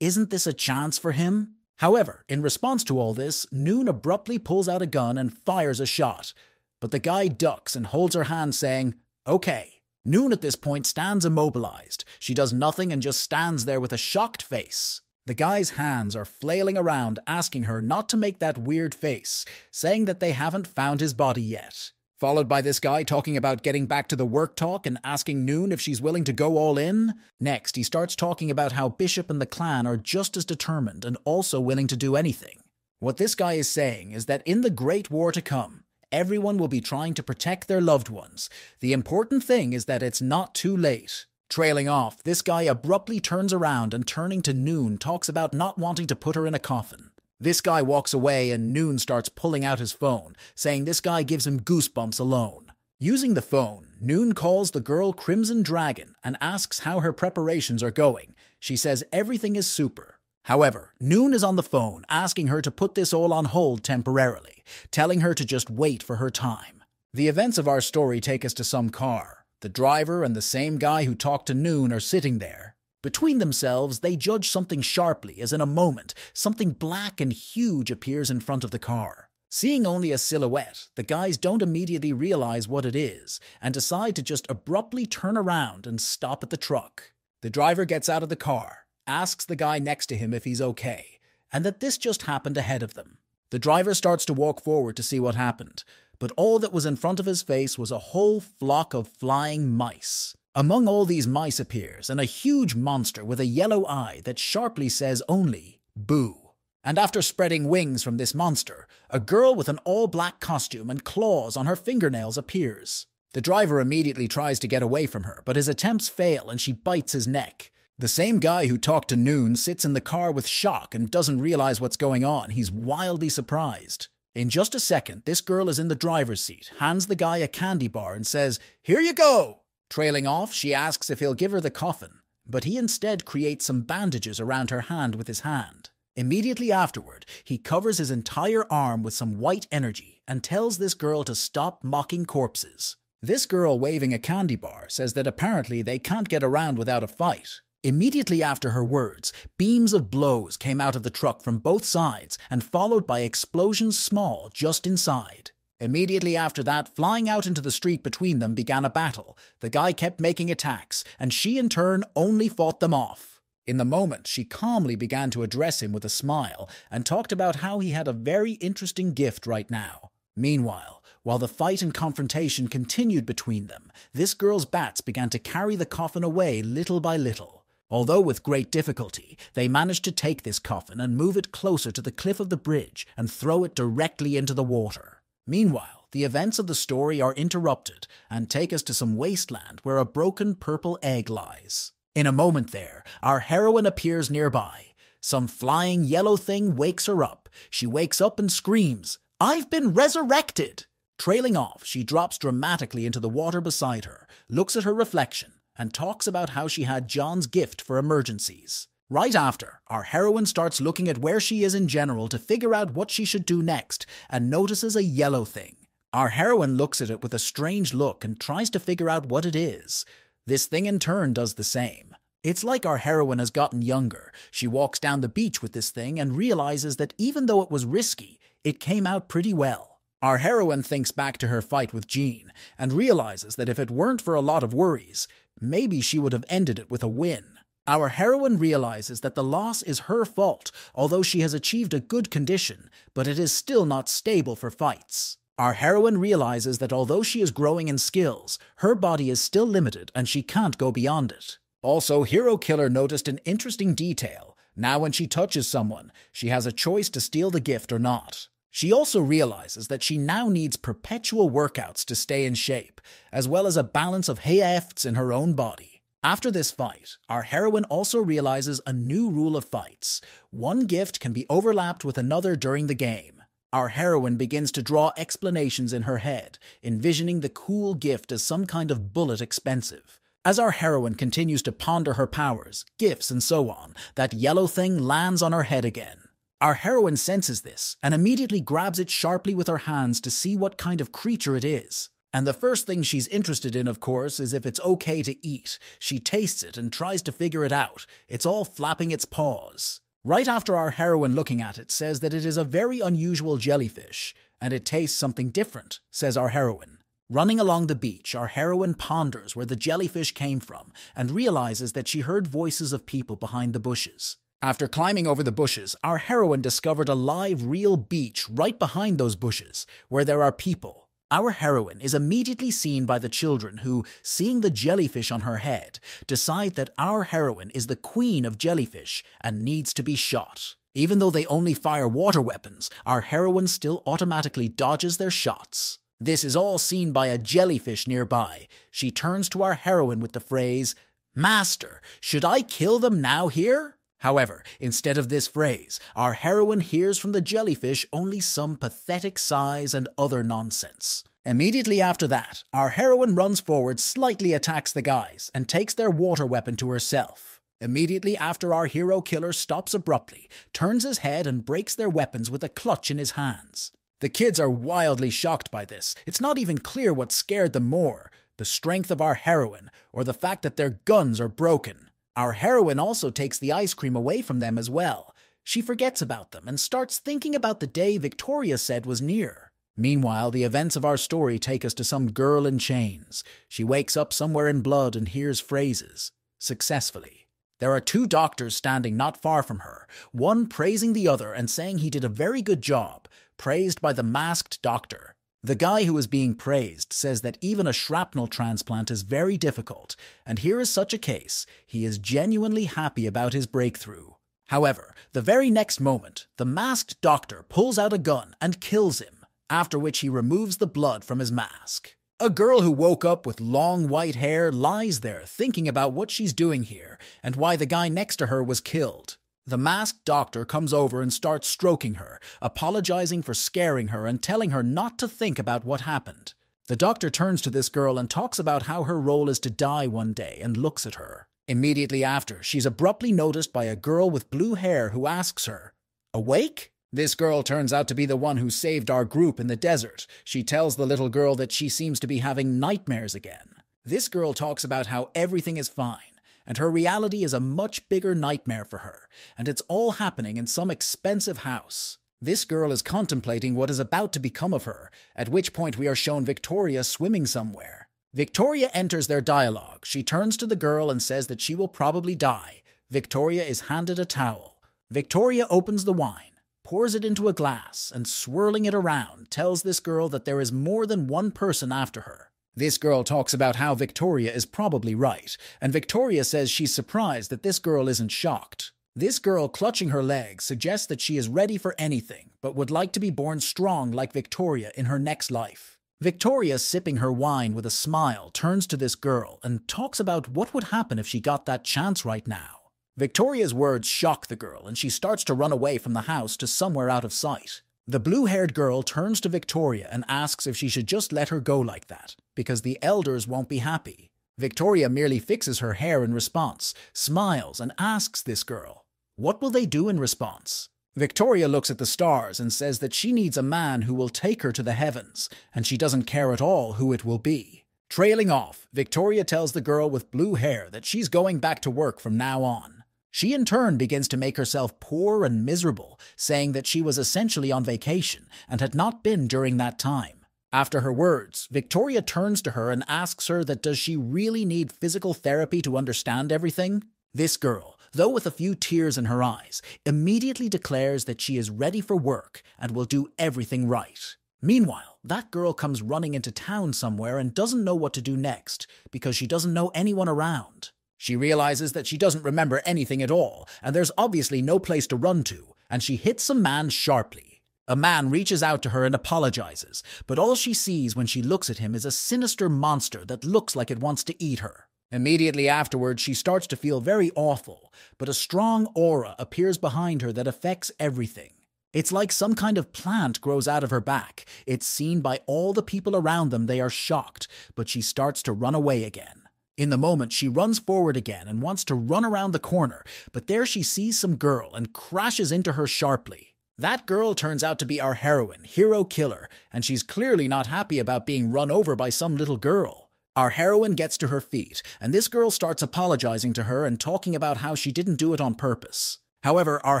isn't this a chance for him? However, in response to all this, Noon abruptly pulls out a gun and fires a shot, but the guy ducks and holds her hand saying, okay. Noon at this point stands immobilized. She does nothing and just stands there with a shocked face. The guy's hands are flailing around, asking her not to make that weird face, saying that they haven't found his body yet. Followed by this guy talking about getting back to the work talk and asking Noon if she's willing to go all in. Next, he starts talking about how Bishop and the clan are just as determined and also willing to do anything. What this guy is saying is that in the Great War to come, everyone will be trying to protect their loved ones. The important thing is that it's not too late. Trailing off, this guy abruptly turns around and turning to Noon talks about not wanting to put her in a coffin. This guy walks away and Noon starts pulling out his phone, saying this guy gives him goosebumps alone. Using the phone, Noon calls the girl Crimson Dragon and asks how her preparations are going. She says everything is super. However, Noon is on the phone asking her to put this all on hold temporarily, telling her to just wait for her time. The events of our story take us to some car. The driver and the same guy who talked to Noon are sitting there. Between themselves, they judge something sharply as in a moment, something black and huge appears in front of the car. Seeing only a silhouette, the guys don't immediately realize what it is and decide to just abruptly turn around and stop at the truck. The driver gets out of the car, asks the guy next to him if he's okay, and that this just happened ahead of them. The driver starts to walk forward to see what happened, but all that was in front of his face was a whole flock of flying mice. Among all these mice appears a huge monster with a yellow eye that sharply says only, "Boo." And after spreading wings from this monster, a girl with an all-black costume and claws on her fingernails appears. The driver immediately tries to get away from her, but his attempts fail and she bites his neck. The same guy who talked to Noon sits in the car with shock and doesn't realize what's going on. He's wildly surprised. In just a second, this girl is in the driver's seat, hands the guy a candy bar and says, "Here you go." Trailing off, she asks if he'll give her the coffin, but he instead creates some bandages around her hand with his hand. Immediately afterward, he covers his entire arm with some white energy and tells this girl to stop mocking corpses. This girl waving a candy bar says that apparently they can't get around without a fight. Immediately after her words, beams of blows came out of the truck from both sides and followed by explosions small just inside. Immediately after that, flying out into the street between them began a battle. The guy kept making attacks, and she in turn only fought them off. In the moment, she calmly began to address him with a smile and talked about how he had a very interesting gift right now. Meanwhile, while the fight and confrontation continued between them, this girl's bats began to carry the coffin away little by little. Although with great difficulty, they managed to take this coffin and move it closer to the cliff of the bridge and throw it directly into the water. Meanwhile, the events of the story are interrupted and take us to some wasteland where a broken purple egg lies. In a moment there, our heroine appears nearby. Some flying yellow thing wakes her up. She wakes up and screams, "I've been resurrected!" Trailing off, she drops dramatically into the water beside her, looks at her reflection, and talks about how she had John's gift for emergencies. Right after, our heroine starts looking at where she is in general to figure out what she should do next, and notices a yellow thing. Our heroine looks at it with a strange look and tries to figure out what it is. This thing in turn does the same. It's like our heroine has gotten younger. She walks down the beach with this thing and realizes that even though it was risky, it came out pretty well. Our heroine thinks back to her fight with Jean and realizes that if it weren't for a lot of worries, maybe she would have ended it with a win. Our heroine realizes that the loss is her fault, although she has achieved a good condition, but it is still not stable for fights. Our heroine realizes that although she is growing in skills, her body is still limited and she can't go beyond it. Also, Hero Killer noticed an interesting detail. Now when she touches someone, she has a choice to steal the gift or not. She also realizes that she now needs perpetual workouts to stay in shape, as well as a balance of hefts in her own body. After this fight, our heroine also realizes a new rule of fights. One gift can be overlapped with another during the game. Our heroine begins to draw explanations in her head, envisioning the cool gift as some kind of bullet expensive. As our heroine continues to ponder her powers, gifts, and so on, that yellow thing lands on her head again. Our heroine senses this and immediately grabs it sharply with her hands to see what kind of creature it is. And the first thing she's interested in, of course, is if it's okay to eat. She tastes it and tries to figure it out. It's all flapping its paws. Right after our heroine looking at it says that it is a very unusual jellyfish, and it tastes something different, says our heroine. Running along the beach, our heroine ponders where the jellyfish came from and realizes that she heard voices of people behind the bushes. After climbing over the bushes, our heroine discovered a live, real beach right behind those bushes, where there are people. Our heroine is immediately seen by the children who, seeing the jellyfish on her head, decide that our heroine is the queen of jellyfish and needs to be shot. Even though they only fire water weapons, our heroine still automatically dodges their shots. This is all seen by a jellyfish nearby. She turns to our heroine with the phrase, "Master, should I kill them now here?" However, instead of this phrase, our heroine hears from the jellyfish only some pathetic sighs and other nonsense. Immediately after that, our heroine runs forward, slightly attacks the guys, and takes their water weapon to herself. Immediately after, our hero killer stops abruptly, turns his head and breaks their weapons with a clutch in his hands. The kids are wildly shocked by this. It's not even clear what scared them more, the strength of our heroine, or the fact that their guns are broken. Our heroine also takes the ice cream away from them as well. She forgets about them and starts thinking about the day Victoria said was near. Meanwhile, the events of our story take us to some girl in chains. She wakes up somewhere in blood and hears phrases. Successfully. There are two doctors standing not far from her, one praising the other and saying he did a very good job, praised by the masked doctor. The guy who is being praised says that even a shrapnel transplant is very difficult, and here is such a case. He is genuinely happy about his breakthrough. However, the very next moment, the masked doctor pulls out a gun and kills him, after which he removes the blood from his mask. A girl who woke up with long white hair lies there thinking about what she's doing here and why the guy next to her was killed. The masked doctor comes over and starts stroking her, apologizing for scaring her and telling her not to think about what happened. The doctor turns to this girl and talks about how her role is to die one day and looks at her. Immediately after, she's abruptly noticed by a girl with blue hair who asks her, "Awake?" This girl turns out to be the one who saved our group in the desert. She tells the little girl that she seems to be having nightmares again. This girl talks about how everything is fine, and her reality is a much bigger nightmare for her, and it's all happening in some expensive house. This girl is contemplating what is about to become of her, at which point we are shown Victoria swimming somewhere. Victoria enters their dialogue. She turns to the girl and says that she will probably die. Victoria is handed a towel. Victoria opens the wine, pours it into a glass, and swirling it around, tells this girl that there is more than one person after her. This girl talks about how Victoria is probably right, and Victoria says she's surprised that this girl isn't shocked. This girl, clutching her legs, suggests that she is ready for anything, but would like to be born strong like Victoria in her next life. Victoria, sipping her wine with a smile, turns to this girl and talks about what would happen if she got that chance right now. Victoria's words shock the girl, and she starts to run away from the house to somewhere out of sight. The blue-haired girl turns to Victoria and asks if she should just let her go like that, because the elders won't be happy. Victoria merely fixes her hair in response, smiles, and asks this girl, what will they do in response? Victoria looks at the stars and says that she needs a man who will take her to the heavens, and she doesn't care at all who it will be. Trailing off, Victoria tells the girl with blue hair that she's going back to work from now on. She in turn begins to make herself poor and miserable, saying that she was essentially on vacation and had not been during that time. After her words, Victoria turns to her and asks her that does she really need physical therapy to understand everything? This girl, though with a few tears in her eyes, immediately declares that she is ready for work and will do everything right. Meanwhile, that girl comes running into town somewhere and doesn't know what to do next because she doesn't know anyone around. She realizes that she doesn't remember anything at all, and there's obviously no place to run to, and she hits a man sharply. A man reaches out to her and apologizes, but all she sees when she looks at him is a sinister monster that looks like it wants to eat her. Immediately afterwards, she starts to feel very awful, but a strong aura appears behind her that affects everything. It's like some kind of plant grows out of her back. It's seen by all the people around them. They are shocked, but she starts to run away again. In the moment, she runs forward again and wants to run around the corner, but there she sees some girl and crashes into her sharply. That girl turns out to be our heroine, Hero Killer, and she's clearly not happy about being run over by some little girl. Our heroine gets to her feet, and this girl starts apologizing to her and talking about how she didn't do it on purpose. However, our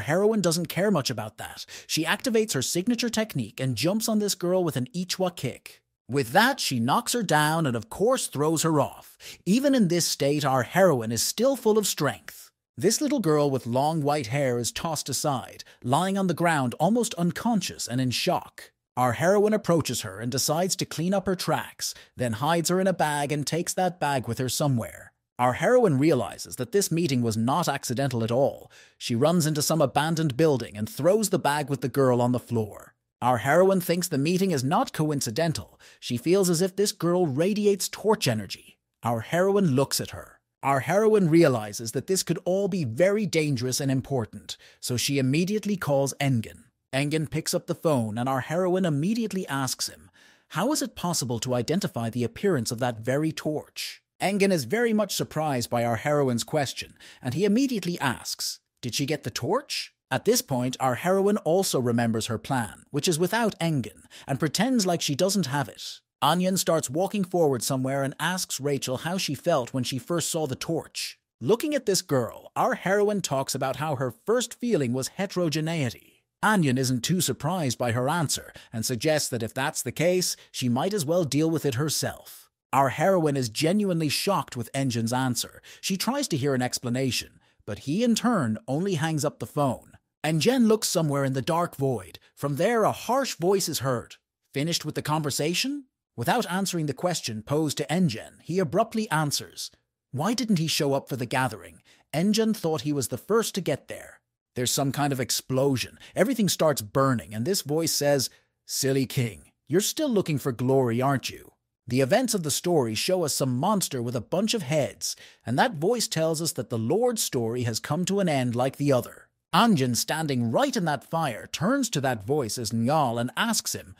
heroine doesn't care much about that. She activates her signature technique and jumps on this girl with an Ichwa kick. With that, she knocks her down and of course throws her off. Even in this state, our heroine is still full of strength. This little girl with long white hair is tossed aside, lying on the ground almost unconscious and in shock. Our heroine approaches her and decides to clean up her tracks, then hides her in a bag and takes that bag with her somewhere. Our heroine realizes that this meeting was not accidental at all. She runs into some abandoned building and throws the bag with the girl on the floor. Our heroine thinks the meeting is not coincidental. She feels as if this girl radiates torch energy. Our heroine looks at her. Our heroine realizes that this could all be very dangerous and important, so she immediately calls Engen. Engen picks up the phone and our heroine immediately asks him, how is it possible to identify the appearance of that very torch? Engen is very much surprised by our heroine's question, and he immediately asks, did she get the torch? At this point, our heroine also remembers her plan, which is without Engen, and pretends like she doesn't have it. Anyan starts walking forward somewhere and asks Rachel how she felt when she first saw the torch. Looking at this girl, our heroine talks about how her first feeling was heterogeneity. Anyan isn't too surprised by her answer and suggests that if that's the case, she might as well deal with it herself. Our heroine is genuinely shocked with Engen's answer. She tries to hear an explanation, but he in turn only hangs up the phone. Engen looks somewhere in the dark void. From there, a harsh voice is heard. Finished with the conversation? Without answering the question posed to Engen, he abruptly answers. Why didn't he show up for the gathering? Engen thought he was the first to get there. There's some kind of explosion. Everything starts burning, and this voice says, Silly king, you're still looking for glory, aren't you? The events of the story show us some monster with a bunch of heads, and that voice tells us that the Lord's story has come to an end like the other. Anjan, standing right in that fire, turns to that voice as Ngal and asks him,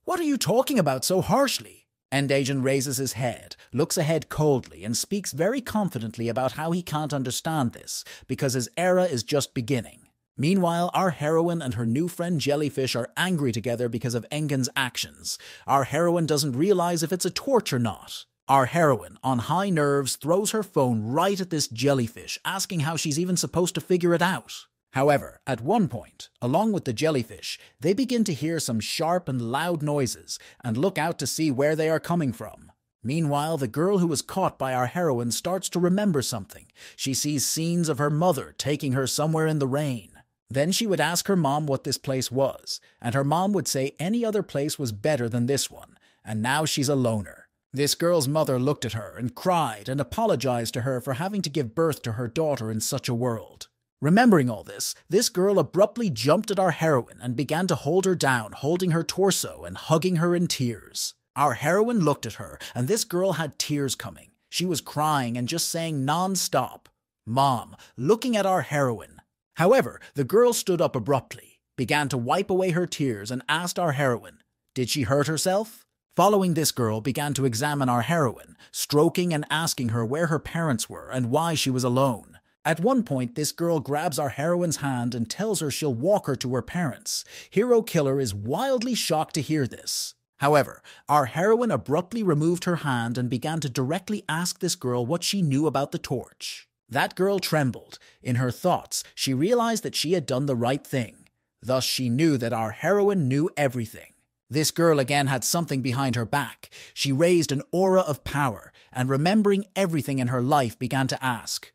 What are you talking about so harshly? Endajan raises his head, looks ahead coldly, and speaks very confidently about how he can't understand this, because his era is just beginning. Meanwhile, our heroine and her new friend Jellyfish are angry together because of Engen's actions. Our heroine doesn't realize if it's a torch or not. Our heroine, on high nerves, throws her phone right at this jellyfish, asking how she's even supposed to figure it out. However, at one point, along with the jellyfish, they begin to hear some sharp and loud noises and look out to see where they are coming from. Meanwhile, the girl who was caught by our heroine starts to remember something. She sees scenes of her mother taking her somewhere in the rain. Then she would ask her mom what this place was, and her mom would say any other place was better than this one, and now she's a loner. This girl's mother looked at her and cried and apologized to her for having to give birth to her daughter in such a world. Remembering all this girl abruptly jumped at our heroine and began to hold her down, holding her torso and hugging her in tears. Our heroine looked at her, and this girl had tears coming. She was crying and just saying non-stop, "Mom," looking at our heroine. However, the girl stood up abruptly, began to wipe away her tears, and asked our heroine, did she hurt herself? Following this girl began to examine our heroine, stroking and asking her where her parents were and why she was alone. At one point, this girl grabs our heroine's hand and tells her she'll walk her to her parents. Hero Killer is wildly shocked to hear this. However, our heroine abruptly removed her hand and began to directly ask this girl what she knew about the torch. That girl trembled. In her thoughts, she realized that she had done the right thing. Thus, she knew that our heroine knew everything. This girl again had something behind her back. She raised an aura of power, and remembering everything in her life began to ask,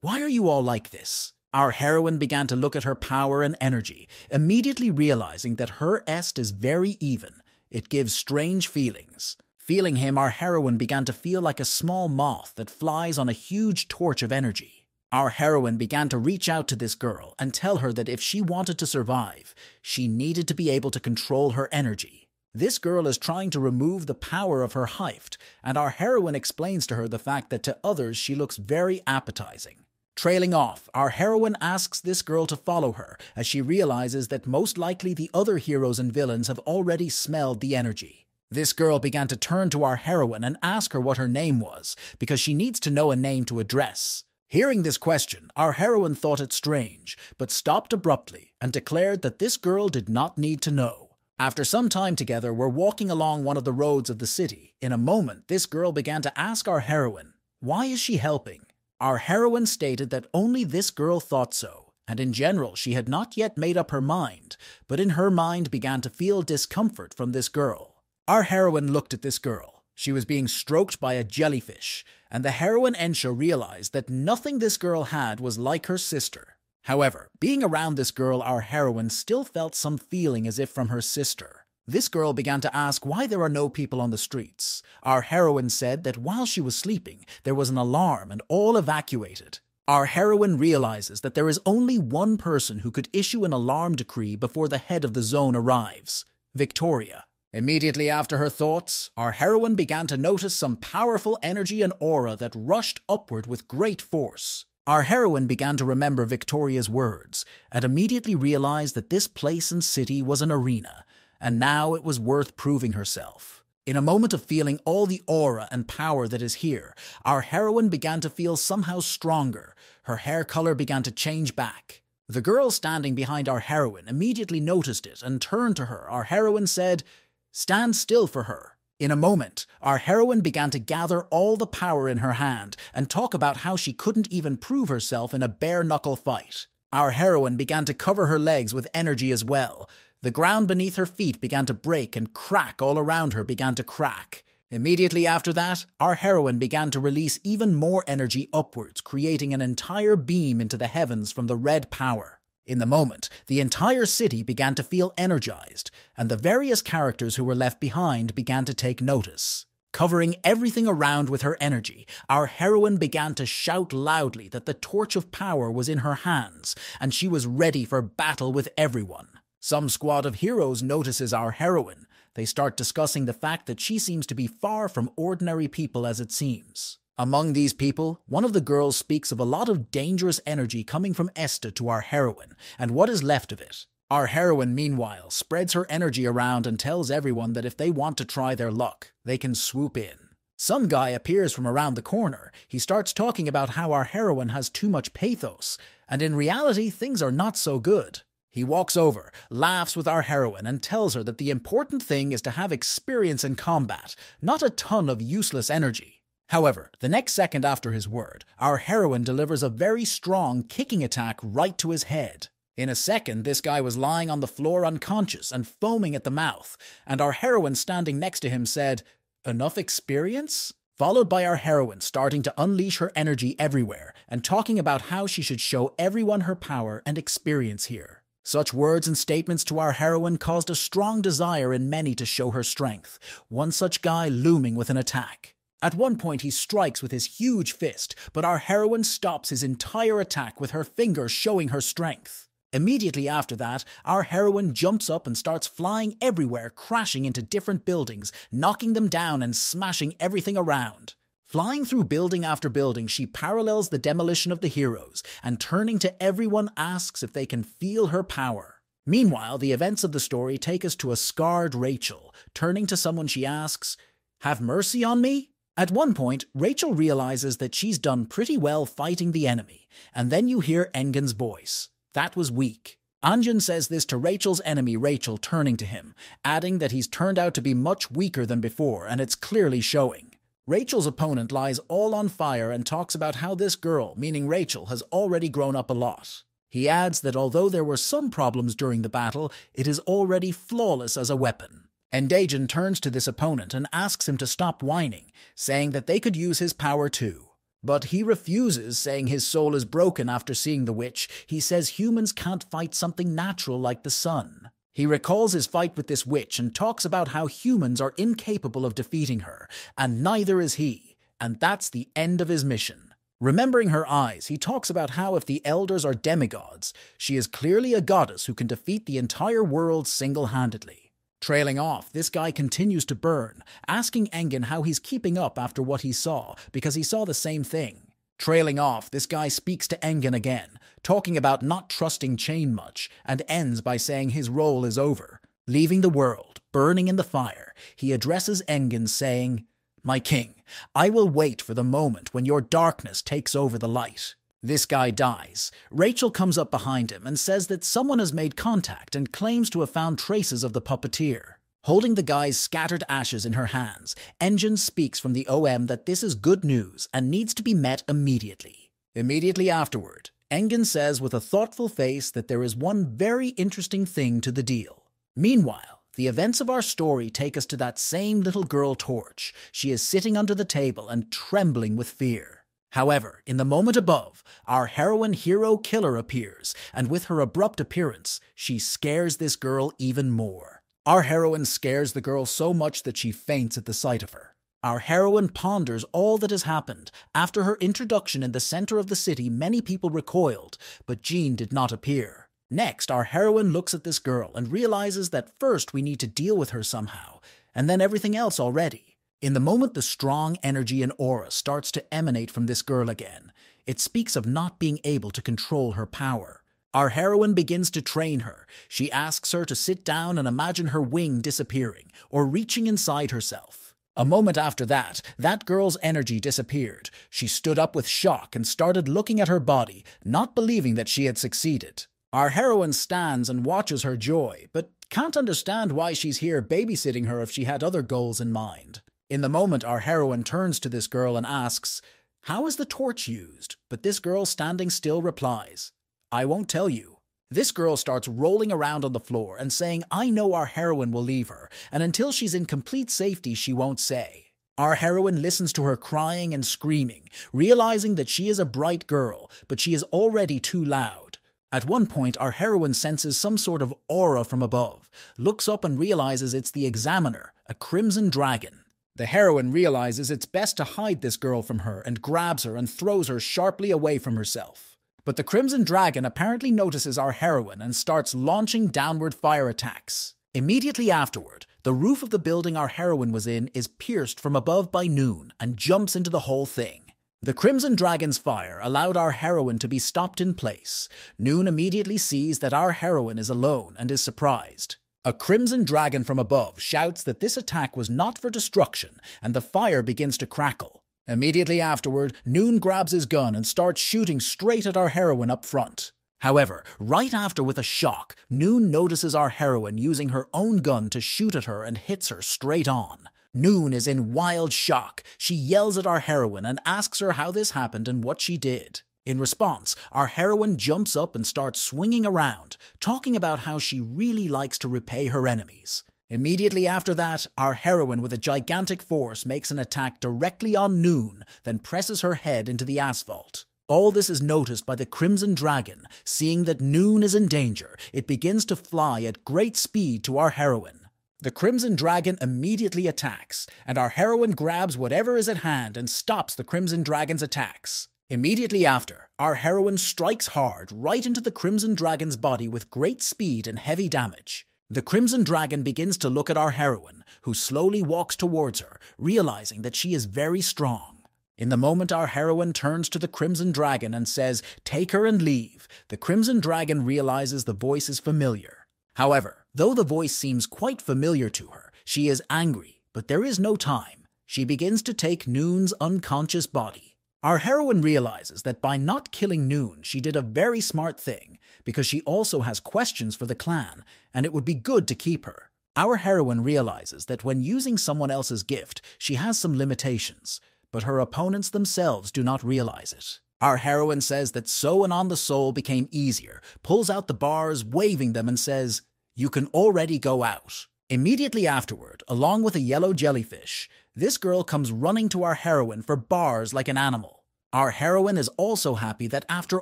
"Why are you all like this?" Our heroine began to look at her power and energy, immediately realizing that her est is very even. It gives strange feelings. Feeling him, our heroine began to feel like a small moth that flies on a huge torch of energy. Our heroine began to reach out to this girl and tell her that if she wanted to survive, she needed to be able to control her energy. This girl is trying to remove the power of her hift, and our heroine explains to her the fact that to others she looks very appetizing. Trailing off, our heroine asks this girl to follow her, as she realizes that most likely the other heroes and villains have already smelled the energy. This girl began to turn to our heroine and ask her what her name was, because she needs to know a name to address. Hearing this question, our heroine thought it strange, but stopped abruptly and declared that this girl did not need to know. After some time together, we're walking along one of the roads of the city. In a moment, this girl began to ask our heroine, why is she helping? Our heroine stated that only this girl thought so, and in general she had not yet made up her mind, but in her mind began to feel discomfort from this girl. Our heroine looked at this girl. She was being stroked by a jellyfish, and the heroine Ensha realized that nothing this girl had was like her sister. However, being around this girl, our heroine still felt some feeling as if from her sister. This girl began to ask why there are no people on the streets. Our heroine said that while she was sleeping, there was an alarm and all evacuated. Our heroine realizes that there is only one person who could issue an alarm decree before the head of the zone arrives, Victoria. Immediately after her thoughts, our heroine began to notice some powerful energy and aura that rushed upward with great force. Our heroine began to remember Victoria's words and immediately realized that this place and city was an arena, and now it was worth proving herself. In a moment of feeling all the aura and power that is here, our heroine began to feel somehow stronger. Her hair color began to change back. The girl standing behind our heroine immediately noticed it and turned to her. Our heroine said, "Stand still for her." In a moment, our heroine began to gather all the power in her hand and talk about how she couldn't even prove herself in a bare-knuckle fight. Our heroine began to cover her legs with energy as well. The ground beneath her feet began to break and crack all around her began to crack. Immediately after that, our heroine began to release even more energy upwards, creating an entire beam into the heavens from the red power. In the moment, the entire city began to feel energized, and the various characters who were left behind began to take notice. Covering everything around with her energy, our heroine began to shout loudly that the torch of power was in her hands, and she was ready for battle with everyone. Some squad of heroes notices our heroine. They start discussing the fact that she seems to be far from ordinary people as it seems. Among these people, one of the girls speaks of a lot of dangerous energy coming from Esta to our heroine, and what is left of it. Our heroine, meanwhile, spreads her energy around and tells everyone that if they want to try their luck, they can swoop in. Some guy appears from around the corner. He starts talking about how our heroine has too much pathos, and in reality, things are not so good. He walks over, laughs with our heroine, and tells her that the important thing is to have experience in combat, not a ton of useless energy. However, the next second after his word, our heroine delivers a very strong kicking attack right to his head. In a second, this guy was lying on the floor unconscious and foaming at the mouth, and our heroine standing next to him said, "Enough experience?" Followed by our heroine starting to unleash her energy everywhere and talking about how she should show everyone her power and experience here. Such words and statements to our heroine caused a strong desire in many to show her strength, one such guy looming with an attack. At one point he strikes with his huge fist, but our heroine stops his entire attack with her finger showing her strength. Immediately after that, our heroine jumps up and starts flying everywhere, crashing into different buildings, knocking them down and smashing everything around. Flying through building after building, she parallels the demolition of the heroes, and turning to everyone asks if they can feel her power. Meanwhile, the events of the story take us to a scarred Rachel. Turning to someone she asks, "Have mercy on me?" At one point, Rachel realizes that she's done pretty well fighting the enemy, and then you hear Engin's voice. That was weak. Anjin says this to Rachel's enemy Rachel, turning to him, adding that he's turned out to be much weaker than before, and it's clearly showing. Rachel's opponent lies all on fire and talks about how this girl, meaning Rachel, has already grown up a lot. He adds that although there were some problems during the battle, it is already flawless as a weapon. Endajin turns to this opponent and asks him to stop whining, saying that they could use his power too. But he refuses, saying his soul is broken after seeing the witch. He says humans can't fight something natural like the sun. He recalls his fight with this witch and talks about how humans are incapable of defeating her, and neither is he, and that's the end of his mission. Remembering her eyes, he talks about how if the elders are demigods, she is clearly a goddess who can defeat the entire world single-handedly. Trailing off, this guy continues to burn, asking Engin how he's keeping up after what he saw, because he saw the same thing. Trailing off, this guy speaks to Engin again, talking about not trusting Chain much, and ends by saying his role is over. Leaving the world, burning in the fire, he addresses Engin saying, "My king, I will wait for the moment when your darkness takes over the light." This guy dies. Rachel comes up behind him and says that someone has made contact and claims to have found traces of the puppeteer. Holding the guy's scattered ashes in her hands, Engin speaks from the OM that this is good news and needs to be met immediately. Immediately afterward, Engin says with a thoughtful face that there is one very interesting thing to the deal. Meanwhile, the events of our story take us to that same little girl Torch. She is sitting under the table and trembling with fear. However, in the moment above, our heroine hero killer appears, and with her abrupt appearance, she scares this girl even more. Our heroine scares the girl so much that she faints at the sight of her. Our heroine ponders all that has happened. After her introduction in the center of the city, many people recoiled, but Jean did not appear. Next, our heroine looks at this girl and realizes that first we need to deal with her somehow, and then everything else already. In the moment the strong energy and aura starts to emanate from this girl again, it speaks of not being able to control her power. Our heroine begins to train her. She asks her to sit down and imagine her wing disappearing, or reaching inside herself. A moment after that girl's energy disappeared. She stood up with shock and started looking at her body, not believing that she had succeeded. Our heroine stands and watches her joy, but can't understand why she's here babysitting her if she had other goals in mind. In the moment, our heroine turns to this girl and asks, "How is the torch used?" But this girl standing still replies, "I won't tell you." This girl starts rolling around on the floor and saying, "I know our heroine will leave her, and until she's in complete safety, she won't say." Our heroine listens to her crying and screaming, realizing that she is a bright girl, but she is already too loud. At one point, our heroine senses some sort of aura from above, looks up and realizes it's the Examiner, a crimson dragon. The heroine realizes it's best to hide this girl from her and grabs her and throws her sharply away from herself. But the Crimson Dragon apparently notices our heroine and starts launching downward fire attacks. Immediately afterward, the roof of the building our heroine was in is pierced from above by Noon and jumps into the whole thing. The Crimson Dragon's fire allowed our heroine to be stopped in place. Noon immediately sees that our heroine is alone and is surprised. A crimson dragon from above shouts that this attack was not for destruction, and the fire begins to crackle. Immediately afterward, Noon grabs his gun and starts shooting straight at our heroine up front. However, right after with a shock, Noon notices our heroine using her own gun to shoot at her and hits her straight on. Noon is in wild shock. She yells at our heroine and asks her how this happened and what she did. In response, our heroine jumps up and starts swinging around, talking about how she really likes to repay her enemies. Immediately after that, our heroine with a gigantic force makes an attack directly on Noon, then presses her head into the asphalt. All this is noticed by the Crimson Dragon. Seeing that Noon is in danger, it begins to fly at great speed to our heroine. The Crimson Dragon immediately attacks, and our heroine grabs whatever is at hand and stops the Crimson Dragon's attacks. Immediately after, our heroine strikes hard right into the Crimson Dragon's body with great speed and heavy damage. The Crimson Dragon begins to look at our heroine, who slowly walks towards her, realizing that she is very strong. In the moment our heroine turns to the Crimson Dragon and says, "Take her and leave," the Crimson Dragon realizes the voice is familiar. However, though the voice seems quite familiar to her, she is angry, but there is no time. She begins to take Noon's unconscious body. Our heroine realizes that by not killing Noon, she did a very smart thing, because she also has questions for the clan, and it would be good to keep her. Our heroine realizes that when using someone else's gift, she has some limitations, but her opponents themselves do not realize it. Our heroine says that sewing on the soul became easier, pulls out the bars, waving them, and says, "You can already go out." Immediately afterward, along with a yellow jellyfish, this girl comes running to our heroine for bars like an animal. Our heroine is also happy that after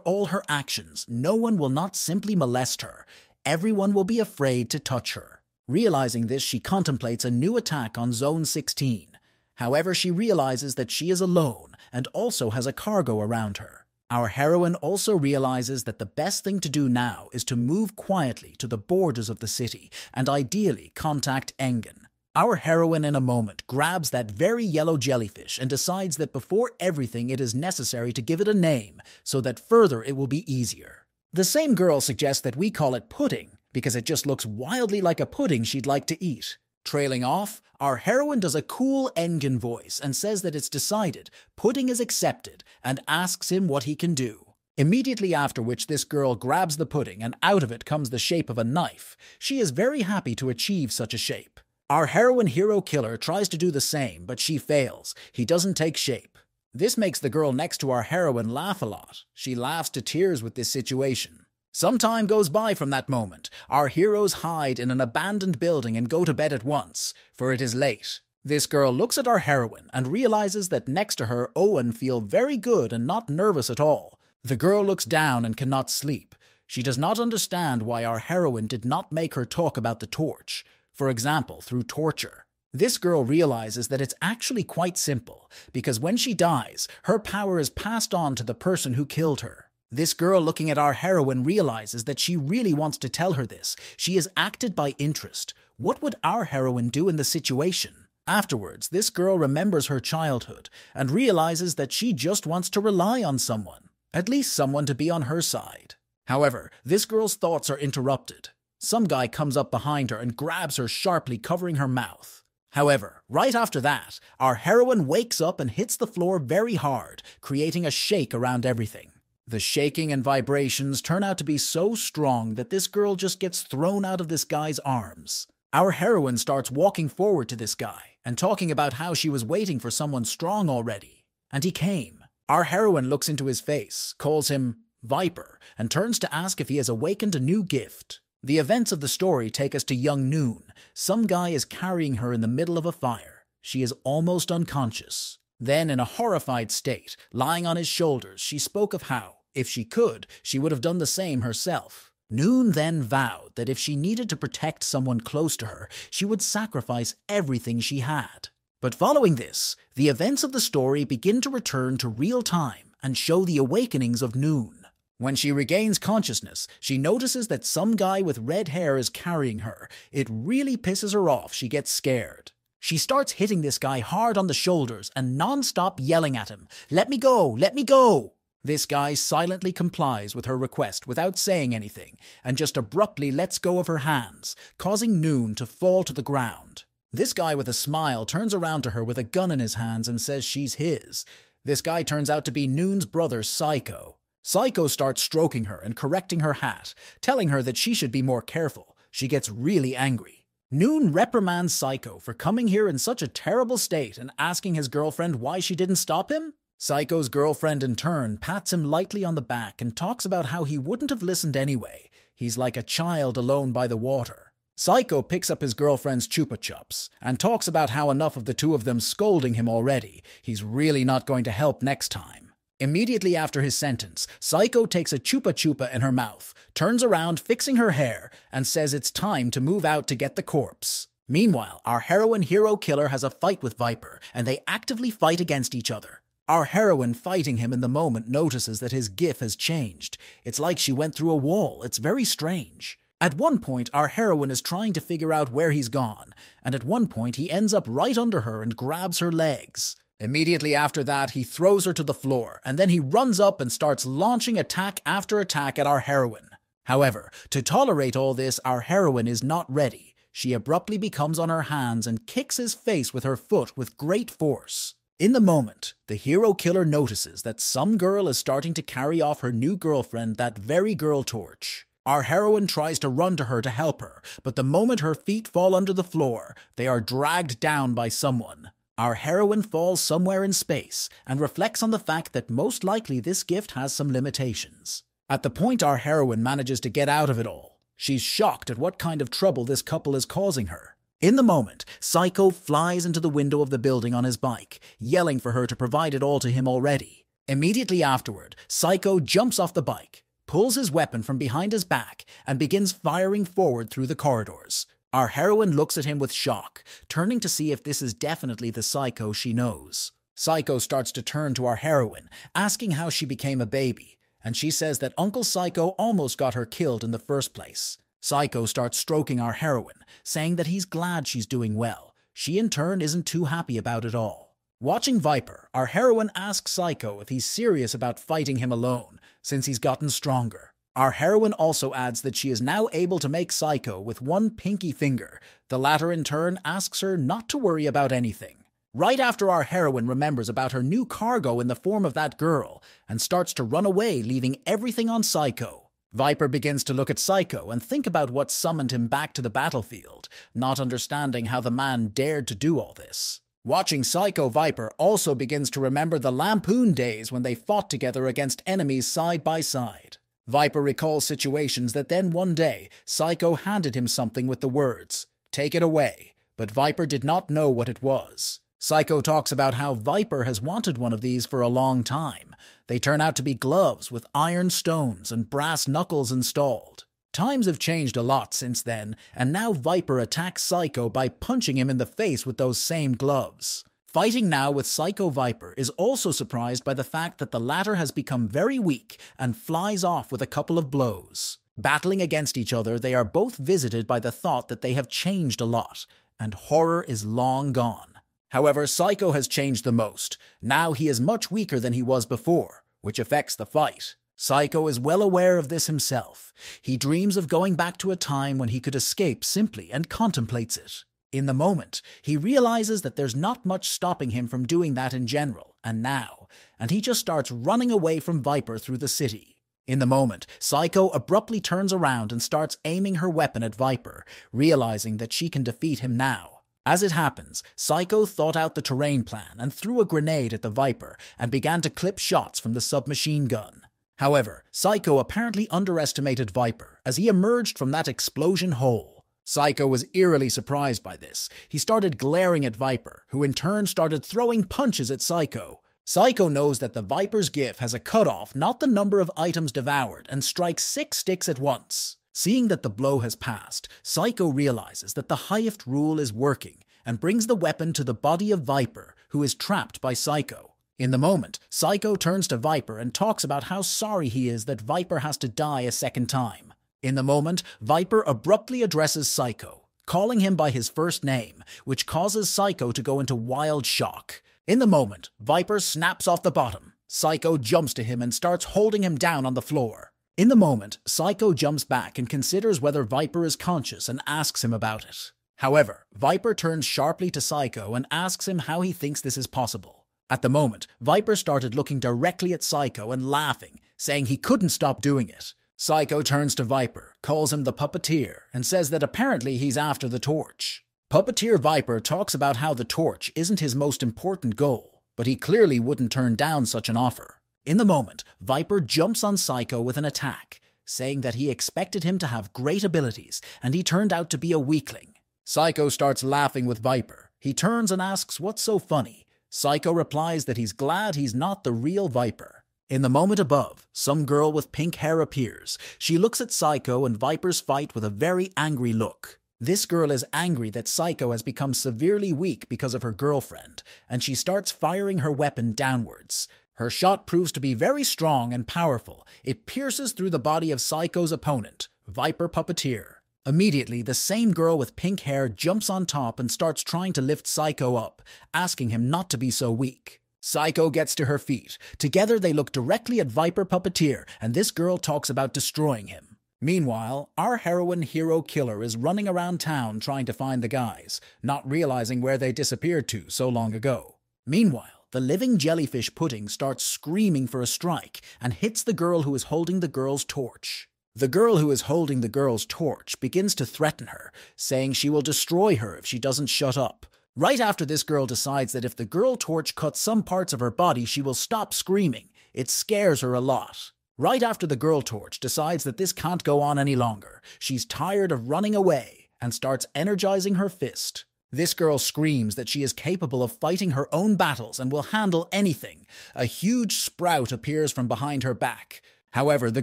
all her actions, no one will not simply molest her. Everyone will be afraid to touch her. Realizing this, she contemplates a new attack on Zone 16. However, she realizes that she is alone and also has a cargo around her. Our heroine also realizes that the best thing to do now is to move quietly to the borders of the city and ideally contact Engen. Our heroine in a moment grabs that very yellow jellyfish and decides that before everything it is necessary to give it a name so that further it will be easier. The same girl suggests that we call it pudding because it just looks wildly like a pudding she'd like to eat. Trailing off, our heroine does a cool Engen voice and says that it's decided, pudding is accepted, and asks him what he can do. Immediately after which this girl grabs the pudding and out of it comes the shape of a knife. She is very happy to achieve such a shape. Our heroine hero killer tries to do the same, but she fails. He doesn't take shape. This makes the girl next to our heroine laugh a lot. She laughs to tears with this situation. Some time goes by from that moment. Our heroes hide in an abandoned building and go to bed at once, for it is late. This girl looks at our heroine and realizes that next to her Owen feels very good and not nervous at all. The girl looks down and cannot sleep. She does not understand why our heroine did not make her talk about the torch, for example, through torture. This girl realizes that it's actually quite simple, because when she dies, her power is passed on to the person who killed her. This girl looking at our heroine realizes that she really wants to tell her this. She is acted by interest. What would our heroine do in the situation? Afterwards, this girl remembers her childhood and realizes that she just wants to rely on someone, at least someone to be on her side. However, this girl's thoughts are interrupted. Some guy comes up behind her and grabs her sharply, covering her mouth. However, right after that, our heroine wakes up and hits the floor very hard, creating a shake around everything. The shaking and vibrations turn out to be so strong that this girl just gets thrown out of this guy's arms. Our heroine starts walking forward to this guy and talking about how she was waiting for someone strong already. And he came. Our heroine looks into his face, calls him Viper, and turns to ask if he has awakened a new gift. The events of the story take us to young Noon. Some guy is carrying her in the middle of a fire. She is almost unconscious. Then, in a horrified state, lying on his shoulders, she spoke of how, if she could, she would have done the same herself. Noon then vowed that if she needed to protect someone close to her, she would sacrifice everything she had. But following this, the events of the story begin to return to real time and show the awakenings of Noon. When she regains consciousness, she notices that some guy with red hair is carrying her. It really pisses her off. She gets scared. She starts hitting this guy hard on the shoulders and non-stop yelling at him, "Let me go! Let me go!" This guy silently complies with her request without saying anything and just abruptly lets go of her hands, causing Noon to fall to the ground. This guy with a smile turns around to her with a gun in his hands and says she's his. This guy turns out to be Noon's brother, Psycho. Psycho starts stroking her and correcting her hat, telling her that she should be more careful. She gets really angry. Noon reprimands Psycho for coming here in such a terrible state and asking his girlfriend why she didn't stop him. Psycho's girlfriend in turn pats him lightly on the back and talks about how he wouldn't have listened anyway. He's like a child alone by the water. Psycho picks up his girlfriend's chupa chups and talks about how enough of the two of them scolding him already. He's really not going to help next time. Immediately after his sentence, Psycho takes a chupa chupa in her mouth, turns around fixing her hair, and says it's time to move out to get the corpse. Meanwhile, our heroine hero killer has a fight with Viper, and they actively fight against each other. Our heroine fighting him in the moment notices that his gif has changed. It's like she went through a wall. It's very strange. At one point, our heroine is trying to figure out where he's gone, and at one point he ends up right under her and grabs her legs. Immediately after that, he throws her to the floor, and then he runs up and starts launching attack after attack at our heroine. However, to tolerate all this, our heroine is not ready. She abruptly becomes on her hands and kicks his face with her foot with great force. In the moment, the hero killer notices that some girl is starting to carry off her new girlfriend, that very girl Torch. Our heroine tries to run to her to help her, but the moment her feet fall under the floor, they are dragged down by someone. Our heroine falls somewhere in space and reflects on the fact that most likely this gift has some limitations. At the point our heroine manages to get out of it all, she's shocked at what kind of trouble this couple is causing her. In the moment, Psycho flies into the window of the building on his bike, yelling for her to provide it all to him already. Immediately afterward, Psycho jumps off the bike, pulls his weapon from behind his back, and begins firing forward through the corridors. Our heroine looks at him with shock, turning to see if this is definitely the Psycho she knows. Psycho starts to turn to our heroine, asking how she became a baby, and she says that Uncle Psycho almost got her killed in the first place. Psycho starts stroking our heroine, saying that he's glad she's doing well. She in turn isn't too happy about it all. Watching Viper, our heroine asks Psycho if he's serious about fighting him alone, since he's gotten stronger. Our heroine also adds that she is now able to make Psycho with one pinky finger. The latter in turn asks her not to worry about anything. Right after our heroine remembers about her new cargo in the form of that girl, and starts to run away, leaving everything on Psycho. Viper begins to look at Psycho and think about what summoned him back to the battlefield, not understanding how the man dared to do all this. Watching Psycho, Viper also begins to remember the Lampoon days when they fought together against enemies side by side. Viper recalls situations that then one day, Psycho handed him something with the words, "Take it away," but Viper did not know what it was. Psycho talks about how Viper has wanted one of these for a long time. They turn out to be gloves with iron stones and brass knuckles installed. Times have changed a lot since then, and now Viper attacks Psycho by punching him in the face with those same gloves. Fighting now with Psycho, Viper is also surprised by the fact that the latter has become very weak and flies off with a couple of blows. Battling against each other, they are both visited by the thought that they have changed a lot, and horror is long gone. However, Psycho has changed the most. Now he is much weaker than he was before, which affects the fight. Psycho is well aware of this himself. He dreams of going back to a time when he could escape simply and contemplates it. In the moment, he realizes that there's not much stopping him from doing that in general, and he just starts running away from Viper through the city. In the moment, Psycho abruptly turns around and starts aiming her weapon at Viper, realizing that she can defeat him now. As it happens, Psycho thought out the terrain plan and threw a grenade at the Viper and began to clip shots from the submachine gun. However, Psycho apparently underestimated Viper as he emerged from that explosion hole. Psycho was eerily surprised by this. He started glaring at Viper, who in turn started throwing punches at Psycho. Psycho knows that the Viper's gif has a cutoff, not the number of items devoured, and strikes 6 sticks at once. Seeing that the blow has passed, Psycho realizes that the Hift rule is working and brings the weapon to the body of Viper, who is trapped by Psycho. In the moment, Psycho turns to Viper and talks about how sorry he is that Viper has to die a second time. In the moment, Viper abruptly addresses Psycho, calling him by his first name, which causes Psycho to go into wild shock. In the moment, Viper snaps off the bottom. Psycho jumps to him and starts holding him down on the floor. In the moment, Psycho jumps back and considers whether Viper is conscious and asks him about it. However, Viper turns sharply to Psycho and asks him how he thinks this is possible. At the moment, Viper started looking directly at Psycho and laughing, saying he couldn't stop doing it. Psycho turns to Viper, calls him the puppeteer, and says that apparently he's after the torch. Puppeteer Viper talks about how the torch isn't his most important goal, but he clearly wouldn't turn down such an offer. In the moment, Viper jumps on Psycho with an attack, saying that he expected him to have great abilities, and he turned out to be a weakling. Psycho starts laughing with Viper. He turns and asks what's so funny. Psycho replies that he's glad he's not the real Viper. In the moment above, some girl with pink hair appears. She looks at Psycho and Viper's fight with a very angry look. This girl is angry that Psycho has become severely weak because of her girlfriend, and she starts firing her weapon downwards. Her shot proves to be very strong and powerful. It pierces through the body of Psycho's opponent, Viper Puppeteer. Immediately, the same girl with pink hair jumps on top and starts trying to lift Psycho up, asking him not to be so weak. Psycho gets to her feet. Together they look directly at Viper Puppeteer, and this girl talks about destroying him. Meanwhile, our heroine hero killer is running around town trying to find the guys, not realizing where they disappeared to so long ago. Meanwhile, the living jellyfish pudding starts screaming for a strike and hits the girl who is holding the girl's torch. The girl who is holding the girl's torch begins to threaten her, saying she will destroy her if she doesn't shut up. Right after this girl decides that if the girl torch cuts some parts of her body, she will stop screaming. It scares her a lot. Right after the girl torch decides that this can't go on any longer, she's tired of running away and starts energizing her fist. This girl screams that she is capable of fighting her own battles and will handle anything. A huge sprout appears from behind her back. However, the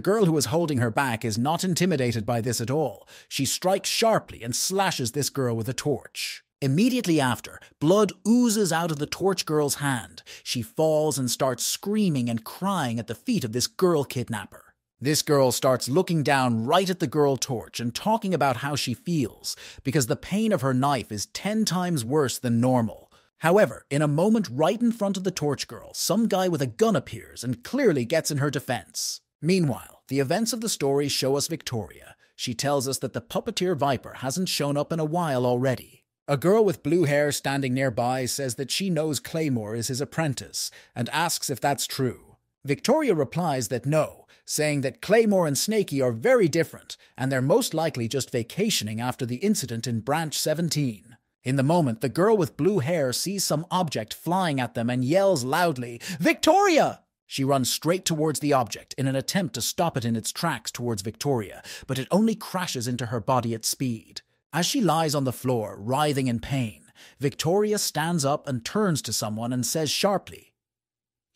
girl who is holding her back is not intimidated by this at all. She strikes sharply and slashes this girl with a torch. Immediately after, blood oozes out of the torch girl's hand. She falls and starts screaming and crying at the feet of this girl kidnapper. This girl starts looking down right at the girl torch and talking about how she feels, because the pain of her knife is 10 times worse than normal. However, in a moment right in front of the torch girl, some guy with a gun appears and clearly gets in her defense. Meanwhile, the events of the story show us Victoria. She tells us that the puppeteer Viper hasn't shown up in a while already. A girl with blue hair standing nearby says that she knows Claymore is his apprentice and asks if that's true. Victoria replies that no, saying that Claymore and Snakey are very different and they're most likely just vacationing after the incident in Branch 17. In the moment, the girl with blue hair sees some object flying at them and yells loudly, "Victoria!" She runs straight towards the object in an attempt to stop it in its tracks towards Victoria, but it only crashes into her body at speed. As she lies on the floor, writhing in pain, Victoria stands up and turns to someone and says sharply,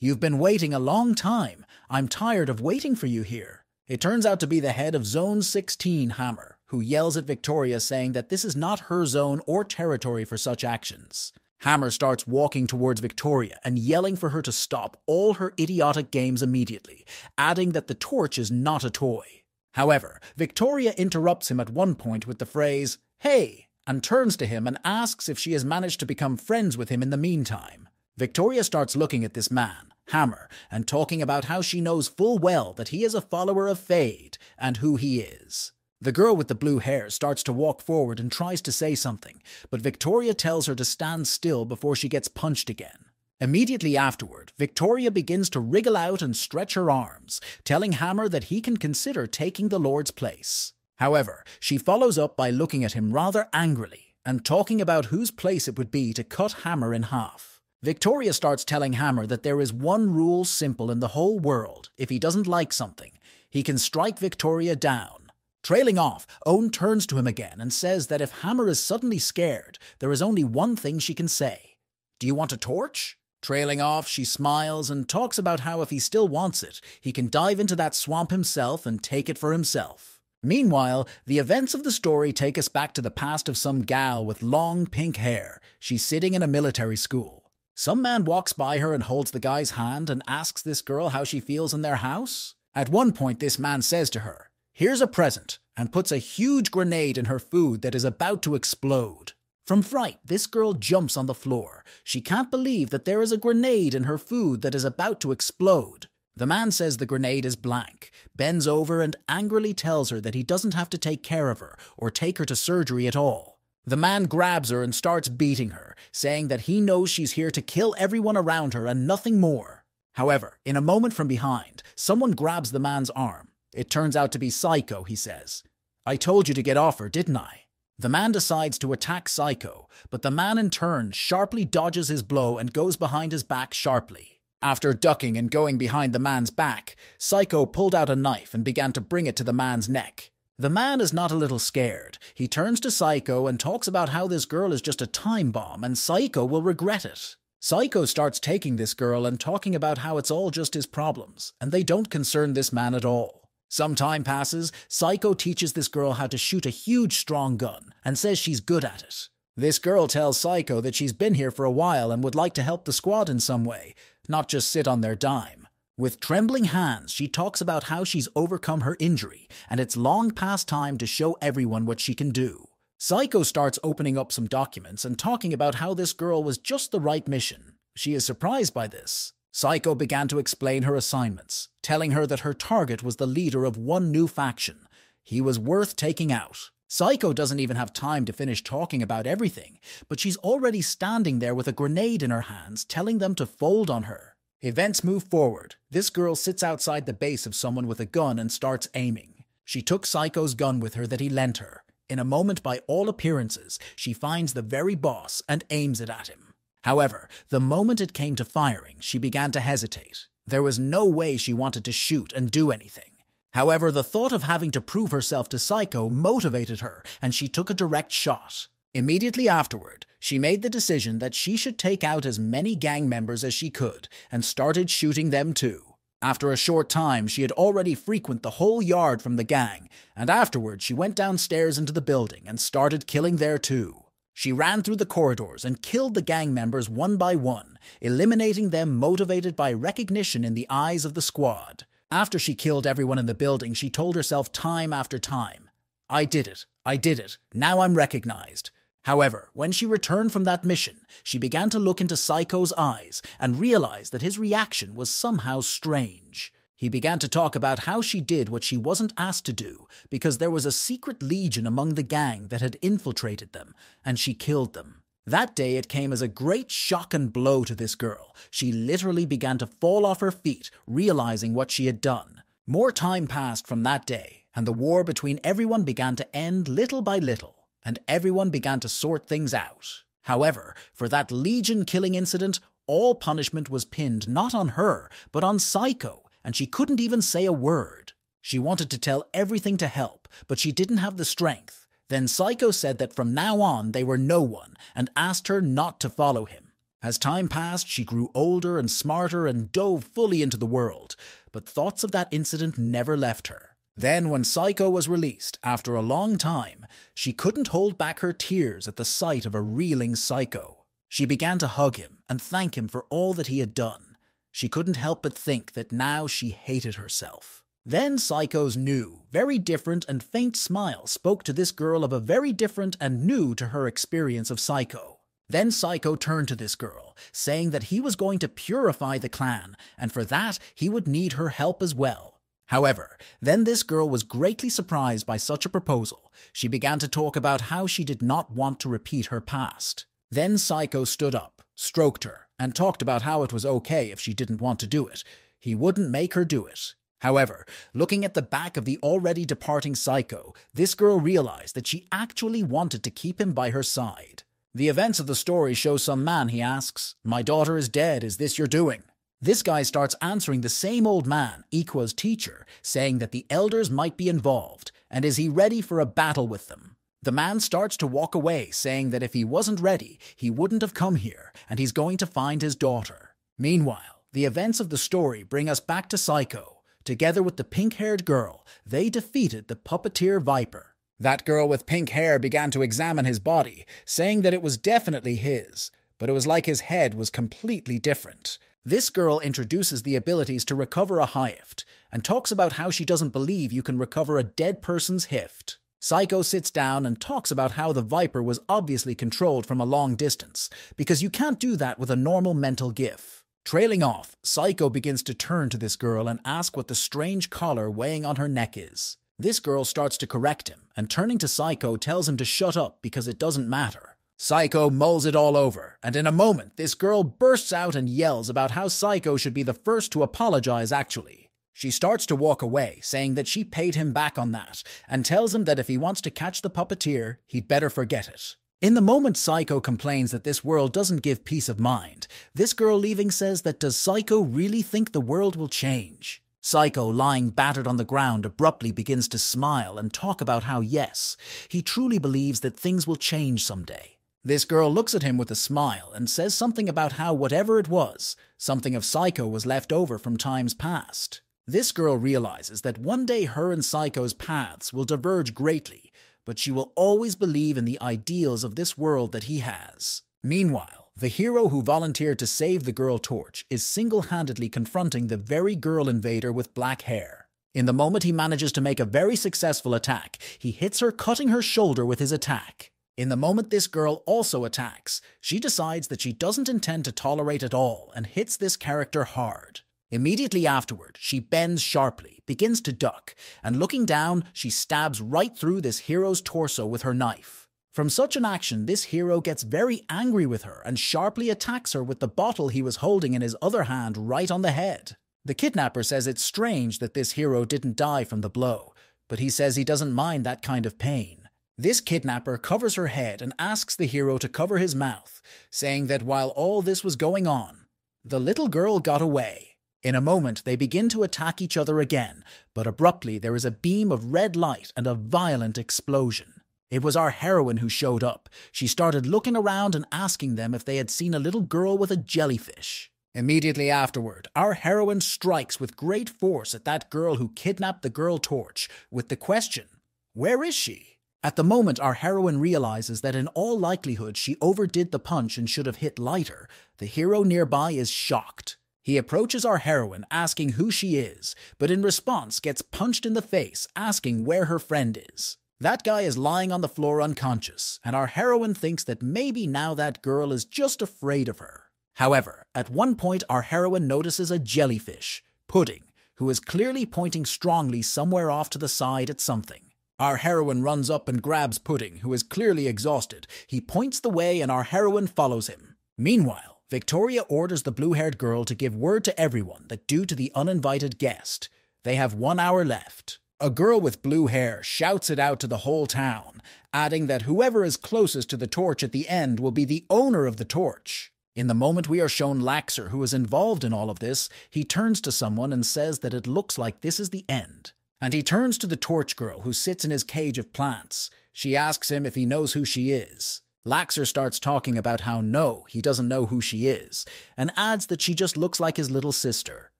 "You've been waiting a long time. I'm tired of waiting for you here." It turns out to be the head of Zone 16, Hammer, who yells at Victoria saying that this is not her zone or territory for such actions. Hammer starts walking towards Victoria and yelling for her to stop all her idiotic games immediately, adding that the torch is not a toy. However, Victoria interrupts him at one point with the phrase, "Hey," and turns to him and asks if she has managed to become friends with him in the meantime. Victoria starts looking at this man, Hammer, and talking about how she knows full well that he is a follower of Fade and who he is. The girl with the blue hair starts to walk forward and tries to say something, but Victoria tells her to stand still before she gets punched again. Immediately afterward, Victoria begins to wriggle out and stretch her arms, telling Hammer that he can consider taking the Lord's place. However, she follows up by looking at him rather angrily and talking about whose place it would be to cut Hammer in half. Victoria starts telling Hammer that there is one rule simple in the whole world. If he doesn't like something, he can strike Victoria down. Trailing off, Owen turns to him again and says that if Hammer is suddenly scared, there is only one thing she can say. "Do you want a torch?" Trailing off, she smiles and talks about how if he still wants it, he can dive into that swamp himself and take it for himself. Meanwhile, the events of the story take us back to the past of some gal with long pink hair. She's sitting in a military school. Some man walks by her and holds the guy's hand and asks this girl how she feels in their house. At one point, this man says to her, "Here's a present," and puts a huge grenade in her food that is about to explode. From fright, this girl jumps on the floor. She can't believe that there is a grenade in her food that is about to explode. The man says the grenade is blank, bends over and angrily tells her that he doesn't have to take care of her or take her to surgery at all. The man grabs her and starts beating her, saying that he knows she's here to kill everyone around her and nothing more. However, in a moment from behind, someone grabs the man's arm. It turns out to be Psycho, he says. I told you to get off her, didn't I? The man decides to attack Psycho, but the man in turn sharply dodges his blow and goes behind his back sharply. After ducking and going behind the man's back, Psycho pulled out a knife and began to bring it to the man's neck. The man is not a little scared. He turns to Psycho and talks about how this girl is just a time bomb and Psycho will regret it. Psycho starts taking this girl and talking about how it's all just his problems, and they don't concern this man at all. Some time passes, Psycho teaches this girl how to shoot a huge strong gun and says she's good at it. This girl tells Psycho that she's been here for a while and would like to help the squad in some way, not just sit on their dime. With trembling hands, she talks about how she's overcome her injury and it's long past time to show everyone what she can do. Psycho starts opening up some documents and talking about how this girl was just the right mission. She is surprised by this. Psycho began to explain her assignments, telling her that her target was the leader of one new faction. He was worth taking out. Psycho doesn't even have time to finish talking about everything, but she's already standing there with a grenade in her hands, telling them to fold on her. Events move forward. This girl sits outside the base of someone with a gun and starts aiming. She took Psycho's gun with her that he lent her. In a moment, by all appearances, she finds the very boss and aims it at him. However, the moment it came to firing, she began to hesitate. There was no way she wanted to shoot and do anything. However, the thought of having to prove herself to Psycho motivated her, and she took a direct shot. Immediately afterward, she made the decision that she should take out as many gang members as she could, and started shooting them too. After a short time, she had already frequented the whole yard from the gang, and afterward she went downstairs into the building and started killing there too. She ran through the corridors and killed the gang members one by one, eliminating them motivated by recognition in the eyes of the squad. After she killed everyone in the building, she told herself time after time, I did it, now I'm recognized. However, when she returned from that mission, she began to look into Psycho's eyes and realized that his reaction was somehow strange. He began to talk about how she did what she wasn't asked to do because there was a secret legion among the gang that had infiltrated them, and she killed them. That day it came as a great shock and blow to this girl. She literally began to fall off her feet, realizing what she had done. More time passed from that day, and the war between everyone began to end little by little, and everyone began to sort things out. However, for that legion-killing incident, all punishment was pinned not on her, but on Psycho, and she couldn't even say a word. She wanted to tell everything to help, but she didn't have the strength. Then Psycho said that from now on they were no one, and asked her not to follow him. As time passed, she grew older and smarter and dove fully into the world, but thoughts of that incident never left her. Then, when Psycho was released, after a long time, she couldn't hold back her tears at the sight of a reeling Psycho. She began to hug him and thank him for all that he had done. She couldn't help but think that now she hated herself. Then Psycho's new, very different and faint smile spoke to this girl of a very different and new to her experience of Psycho. Then Psycho turned to this girl, saying that he was going to purify the clan, and for that he would need her help as well. However, then this girl was greatly surprised by such a proposal. She began to talk about how she did not want to repeat her past. Then Psycho stood up, stroked her, and talked about how it was okay if she didn't want to do it. He wouldn't make her do it. However, looking at the back of the already departing Psycho, this girl realized that she actually wanted to keep him by her side. The events of the story show some man, he asks, "My daughter is dead, is this your doing?" This guy starts answering the same old man, Ikwa's teacher, saying that the elders might be involved, and is he ready for a battle with them? The man starts to walk away, saying that if he wasn't ready, he wouldn't have come here, and he's going to find his daughter. Meanwhile, the events of the story bring us back to Psycho. Together with the pink-haired girl, they defeated the puppeteer Viper. That girl with pink hair began to examine his body, saying that it was definitely his, but it was like his head was completely different. This girl introduces the abilities to recover a hift, and talks about how she doesn't believe you can recover a dead person's hift. Psycho sits down and talks about how the Viper was obviously controlled from a long distance, because you can't do that with a normal mental GIF. Trailing off, Psycho begins to turn to this girl and ask what the strange collar weighing on her neck is. This girl starts to correct him, and turning to Psycho tells him to shut up because it doesn't matter. Psycho mulls it all over, and in a moment, this girl bursts out and yells about how Psycho should be the first to apologize actually. She starts to walk away, saying that she paid him back on that, and tells him that if he wants to catch the puppeteer, he'd better forget it. In the moment Psycho complains that this world doesn't give peace of mind, this girl leaving says that does Psycho really think the world will change? Psycho, lying battered on the ground, abruptly begins to smile and talk about how yes, he truly believes that things will change someday. This girl looks at him with a smile and says something about how whatever it was, something of Psycho was left over from times past. This girl realizes that one day her and Psycho's paths will diverge greatly, but she will always believe in the ideals of this world that he has. Meanwhile, the hero who volunteered to save the girl Torch is single-handedly confronting the very girl invader with black hair. In the moment he manages to make a very successful attack, he hits her, cutting her shoulder with his attack. In the moment this girl also attacks, she decides that she doesn't intend to tolerate at all and hits this character hard. Immediately afterward, she bends sharply, begins to duck, and looking down, she stabs right through this hero's torso with her knife. From such an action, this hero gets very angry with her and sharply attacks her with the bottle he was holding in his other hand right on the head. The kidnapper says it's strange that this hero didn't die from the blow, but he says he doesn't mind that kind of pain. This kidnapper covers her head and asks the hero to cover his mouth, saying that while all this was going on, the little girl got away. In a moment, they begin to attack each other again, but abruptly there is a beam of red light and a violent explosion. It was our heroine who showed up. She started looking around and asking them if they had seen a little girl with a jellyfish. Immediately afterward, our heroine strikes with great force at that girl who kidnapped the girl Torch with the question, "Where is she?" At the moment, our heroine realizes that in all likelihood she overdid the punch and should have hit lighter. The hero nearby is shocked. He approaches our heroine asking who she is, but in response gets punched in the face asking where her friend is. That guy is lying on the floor unconscious, and our heroine thinks that maybe now that girl is just afraid of her. However, at one point our heroine notices a jellyfish, Pudding, who is clearly pointing strongly somewhere off to the side at something. Our heroine runs up and grabs Pudding, who is clearly exhausted. He points the way and our heroine follows him. Meanwhile, Victoria orders the blue-haired girl to give word to everyone that due to the uninvited guest, they have 1 hour left. A girl with blue hair shouts it out to the whole town, adding that whoever is closest to the torch at the end will be the owner of the torch. In the moment we are shown Laxer, who is involved in all of this, he turns to someone and says that it looks like this is the end. And he turns to the torch girl who sits in his cage of plants. She asks him if he knows who she is. Laxer starts talking about how no, he doesn't know who she is, and adds that she just looks like his little sister.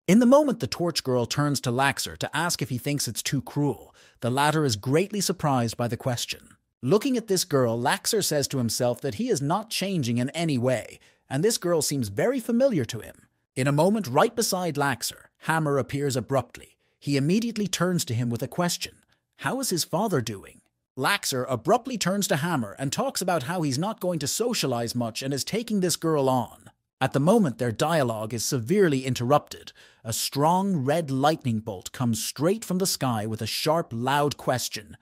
In the moment the torch girl turns to Laxer to ask if he thinks it's too cruel, the latter is greatly surprised by the question. Looking at this girl, Laxer says to himself that he is not changing in any way, and this girl seems very familiar to him. In a moment right beside Laxer, Hammer appears abruptly. He immediately turns to him with a question. How is his father doing? Laxer abruptly turns to Hammer and talks about how he's not going to socialize much and is taking this girl on. At the moment their dialogue is severely interrupted. A strong red lightning bolt comes straight from the sky with a sharp, loud question.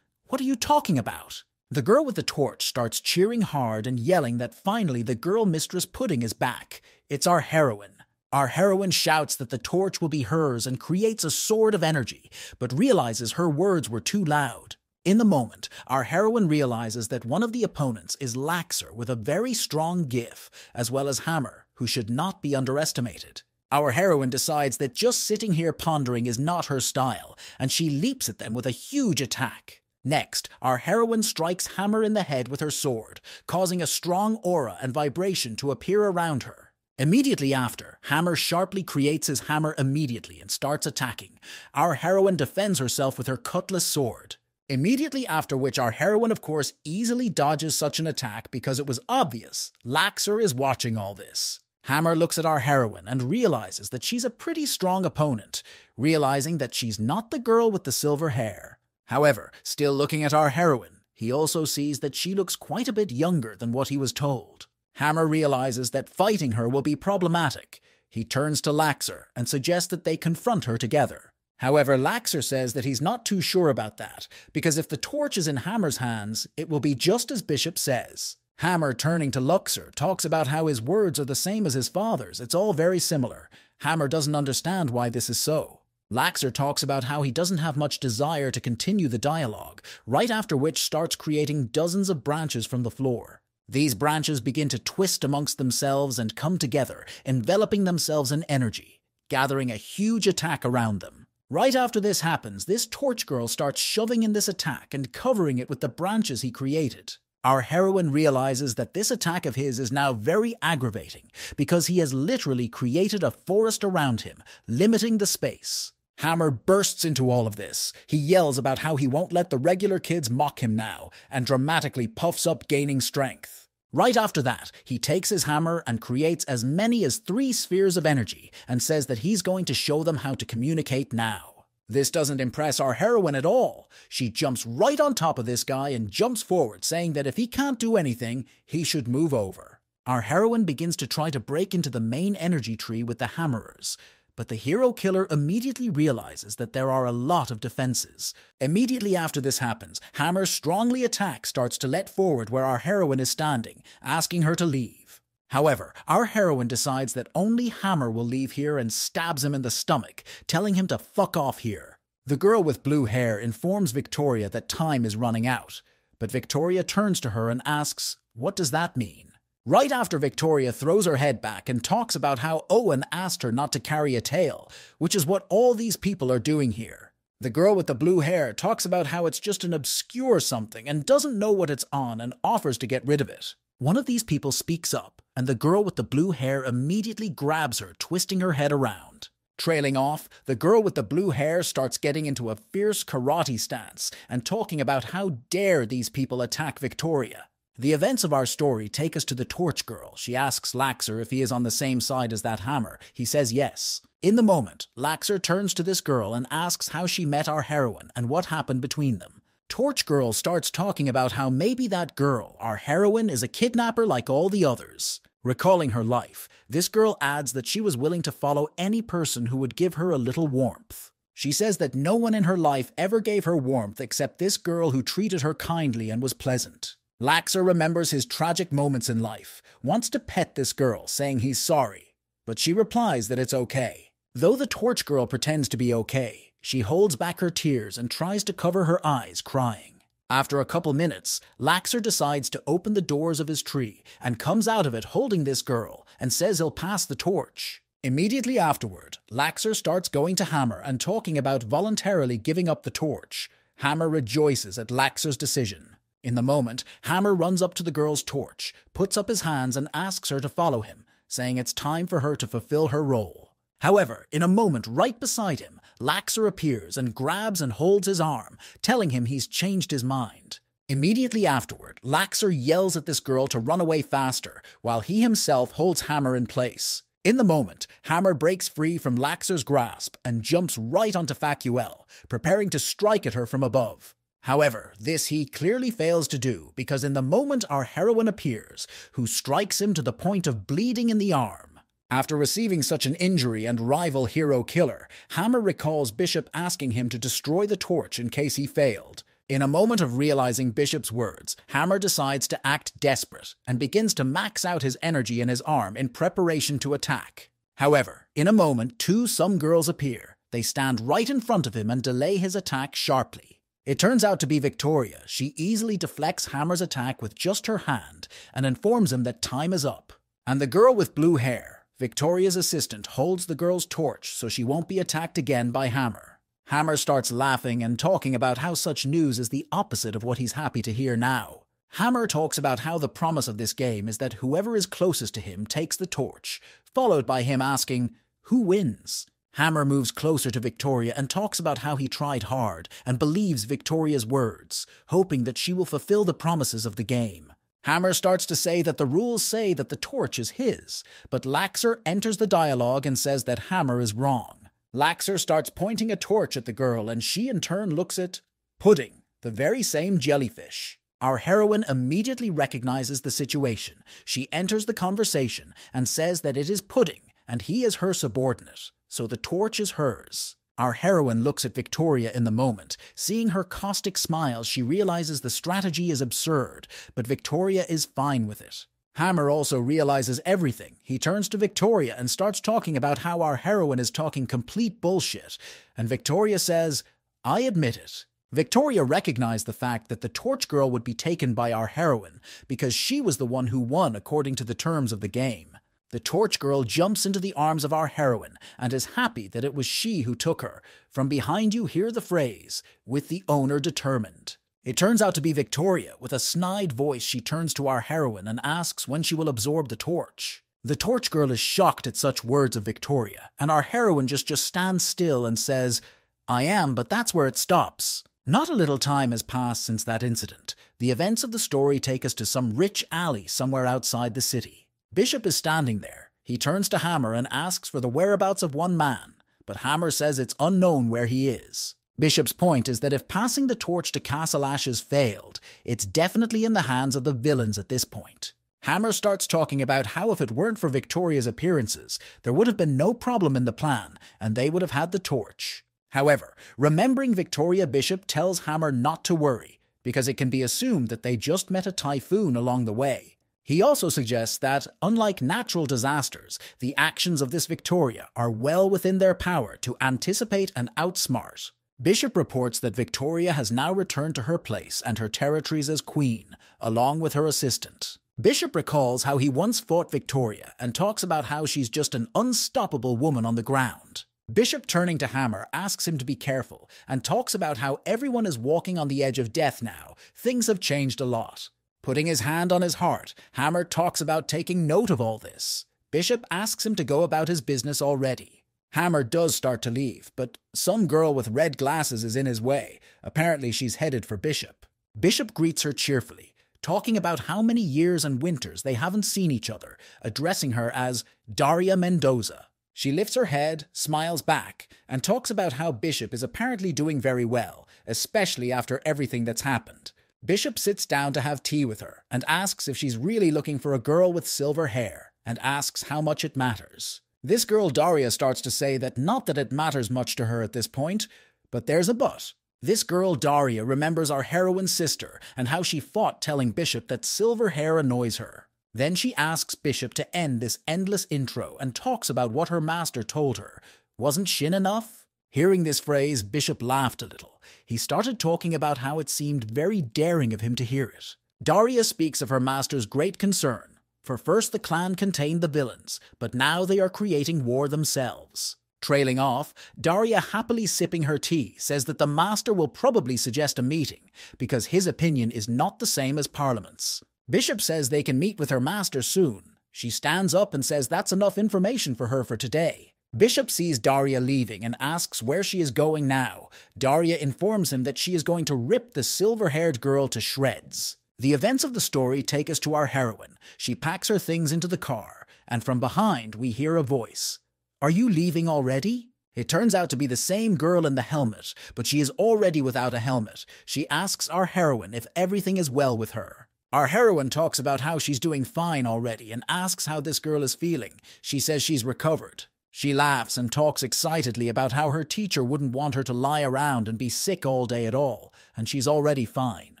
What are you talking about? The girl with the torch starts cheering hard and yelling that finally the girl Mistress Pudding is back. It's our heroine. Our heroine shouts that the torch will be hers and creates a sword of energy, but realizes her words were too loud. In the moment, our heroine realizes that one of the opponents is Laxer with a very strong gif, as well as Hammer, who should not be underestimated. Our heroine decides that just sitting here pondering is not her style, and she leaps at them with a huge attack. Next, our heroine strikes Hammer in the head with her sword, causing a strong aura and vibration to appear around her. Immediately after, Hammer sharply creates his hammer immediately and starts attacking. Our heroine defends herself with her cutlass sword. Immediately after which our heroine of course easily dodges such an attack because it was obvious Laxer is watching all this. Hammer looks at our heroine and realizes that she's a pretty strong opponent, realizing that she's not the girl with the silver hair. However, still looking at our heroine, he also sees that she looks quite a bit younger than what he was told. Hammer realizes that fighting her will be problematic. He turns to Laxer and suggests that they confront her together. However, Laxer says that he's not too sure about that, because if the torch is in Hammer's hands, it will be just as Bishop says. Hammer, turning to Luxor, talks about how his words are the same as his father's. It's all very similar. Hammer doesn't understand why this is so. Laxer talks about how he doesn't have much desire to continue the dialogue, right after which starts creating dozens of branches from the floor. These branches begin to twist amongst themselves and come together, enveloping themselves in energy, gathering a huge attack around them. Right after this happens, this torch girl starts shoving in this attack and covering it with the branches he created. Our heroine realizes that this attack of his is now very aggravating because he has literally created a forest around him, limiting the space. Hammer bursts into all of this. He yells about how he won't let the regular kids mock him now, and dramatically puffs up, gaining strength. Right after that, he takes his hammer and creates as many as 3 spheres of energy and says that he's going to show them how to communicate now. This doesn't impress our heroine at all. She jumps right on top of this guy and jumps forward, saying that if he can't do anything, he should move over. Our heroine begins to try to break into the main energy tree with the hammerers, but the hero killer immediately realizes that there are a lot of defenses. Immediately after this happens, Hammer's strongly attack starts to let forward where our heroine is standing, asking her to leave. However, our heroine decides that only Hammer will leave here and stabs him in the stomach, telling him to fuck off here. The girl with blue hair informs Victoria that time is running out, but Victoria turns to her and asks, "What does that mean?" Right after Victoria throws her head back and talks about how Owen asked her not to carry a tail, which is what all these people are doing here. The girl with the blue hair talks about how it's just an obscure something and doesn't know what it's on and offers to get rid of it. One of these people speaks up, and the girl with the blue hair immediately grabs her, twisting her head around. Trailing off, the girl with the blue hair starts getting into a fierce karate stance and talking about how dare these people attack Victoria. The events of our story take us to the torch girl. She asks Laxer if he is on the same side as that hammer. He says yes. In the moment, Laxer turns to this girl and asks how she met our heroine and what happened between them. Torch girl starts talking about how maybe that girl, our heroine, is a kidnapper like all the others. Recalling her life, this girl adds that she was willing to follow any person who would give her a little warmth. She says that no one in her life ever gave her warmth except this girl who treated her kindly and was pleasant. Laxer remembers his tragic moments in life, wants to pet this girl, saying he's sorry, but she replies that it's okay. Though the torch girl pretends to be okay, she holds back her tears and tries to cover her eyes, crying. After a couple minutes, Laxer decides to open the doors of his tree and comes out of it holding this girl and says he'll pass the torch. Immediately afterward, Laxer starts going to Hammer and talking about voluntarily giving up the torch. Hammer rejoices at Laxer's decision. In the moment, Hammer runs up to the girl's torch, puts up his hands and asks her to follow him, saying it's time for her to fulfill her role. However, in a moment right beside him, Laxer appears and grabs and holds his arm, telling him he's changed his mind. Immediately afterward, Laxer yells at this girl to run away faster, while he himself holds Hammer in place. In the moment, Hammer breaks free from Laxer's grasp and jumps right onto Facuel, preparing to strike at her from above. However, this he clearly fails to do because in the moment our heroine appears, who strikes him to the point of bleeding in the arm. After receiving such an injury and rival hero killer, Hammer recalls Bishop asking him to destroy the torch in case he failed. In a moment of realizing Bishop's words, Hammer decides to act desperate and begins to max out his energy in his arm in preparation to attack. However, in a moment, 2 some girls appear. They stand right in front of him and delay his attack sharply. It turns out to be Victoria. She easily deflects Hammer's attack with just her hand and informs him that time is up. And the girl with blue hair, Victoria's assistant, holds the girl's torch so she won't be attacked again by Hammer. Hammer starts laughing and talking about how such news is the opposite of what he's happy to hear now. Hammer talks about how the promise of this game is that whoever is closest to him takes the torch, followed by him asking, "Who wins?" Hammer moves closer to Victoria and talks about how he tried hard and believes Victoria's words, hoping that she will fulfill the promises of the game. Hammer starts to say that the rules say that the torch is his, but Laxer enters the dialogue and says that Hammer is wrong. Laxer starts pointing a torch at the girl and she in turn looks at Pudding, the very same jellyfish. Our heroine immediately recognizes the situation. She enters the conversation and says that it is Pudding and he is her subordinate. So the torch is hers. Our heroine looks at Victoria in the moment. Seeing her caustic smile, she realizes the strategy is absurd, but Victoria is fine with it. Hammer also realizes everything. He turns to Victoria and starts talking about how our heroine is talking complete bullshit, and Victoria says, "I admit it." Victoria recognized the fact that the Torch Girl would be taken by our heroine because she was the one who won according to the terms of the game. The Torch Girl jumps into the arms of our heroine and is happy that it was she who took her. From behind you hear the phrase, "with the owner determined." It turns out to be Victoria. With a snide voice, she turns to our heroine and asks when she will absorb the torch. The Torch Girl is shocked at such words of Victoria, and our heroine just stands still and says, "I am, but that's where it stops." Not a little time has passed since that incident. The events of the story take us to some rich alley somewhere outside the city. Bishop is standing there. He turns to Hammer and asks for the whereabouts of one man, but Hammer says it's unknown where he is. Bishop's point is that if passing the torch to Castle Ashes failed, it's definitely in the hands of the villains at this point. Hammer starts talking about how if it weren't for Victoria's appearances, there would have been no problem in the plan, and they would have had the torch. However, remembering Victoria, Bishop tells Hammer not to worry, because it can be assumed that they just met a typhoon along the way. He also suggests that, unlike natural disasters, the actions of this Victoria are well within their power to anticipate and outsmart. Bishop reports that Victoria has now returned to her place and her territories as queen, along with her assistant. Bishop recalls how he once fought Victoria and talks about how she's just an unstoppable woman on the ground. Bishop, turning to Hammer, asks him to be careful and talks about how everyone is walking on the edge of death now. Things have changed a lot. Putting his hand on his heart, Hammer talks about taking note of all this. Bishop asks him to go about his business already. Hammer does start to leave, but some girl with red glasses is in his way. Apparently she's headed for Bishop. Bishop greets her cheerfully, talking about how many years and winters they haven't seen each other, addressing her as Daria Mendoza. She lifts her head, smiles back, and talks about how Bishop is apparently doing very well, especially after everything that's happened. Bishop sits down to have tea with her, and asks if she's really looking for a girl with silver hair, and asks how much it matters. This girl Daria starts to say that not that it matters much to her at this point, but there's a but. This girl Daria remembers our heroine's sister and how she fought telling Bishop that silver hair annoys her. Then she asks Bishop to end this endless intro and talks about what her master told her. Wasn't Shin enough? Hearing this phrase, Bishop laughed a little. He started talking about how it seemed very daring of him to hear it. Daria speaks of her master's great concern. For first the clan contained the villains, but now they are creating war themselves. Trailing off, Daria, happily sipping her tea, says that the master will probably suggest a meeting, because his opinion is not the same as Parliament's. Bishop says they can meet with her master soon. She stands up and says that's enough information for her for today. Bishop sees Daria leaving and asks where she is going now. Daria informs him that she is going to rip the silver-haired girl to shreds. The events of the story take us to our heroine. She packs her things into the car, and from behind we hear a voice. "Are you leaving already?" It turns out to be the same girl in the helmet, but she is already without a helmet. She asks our heroine if everything is well with her. Our heroine talks about how she's doing fine already and asks how this girl is feeling. She says she's recovered. She laughs and talks excitedly about how her teacher wouldn't want her to lie around and be sick all day at all, and she's already fine.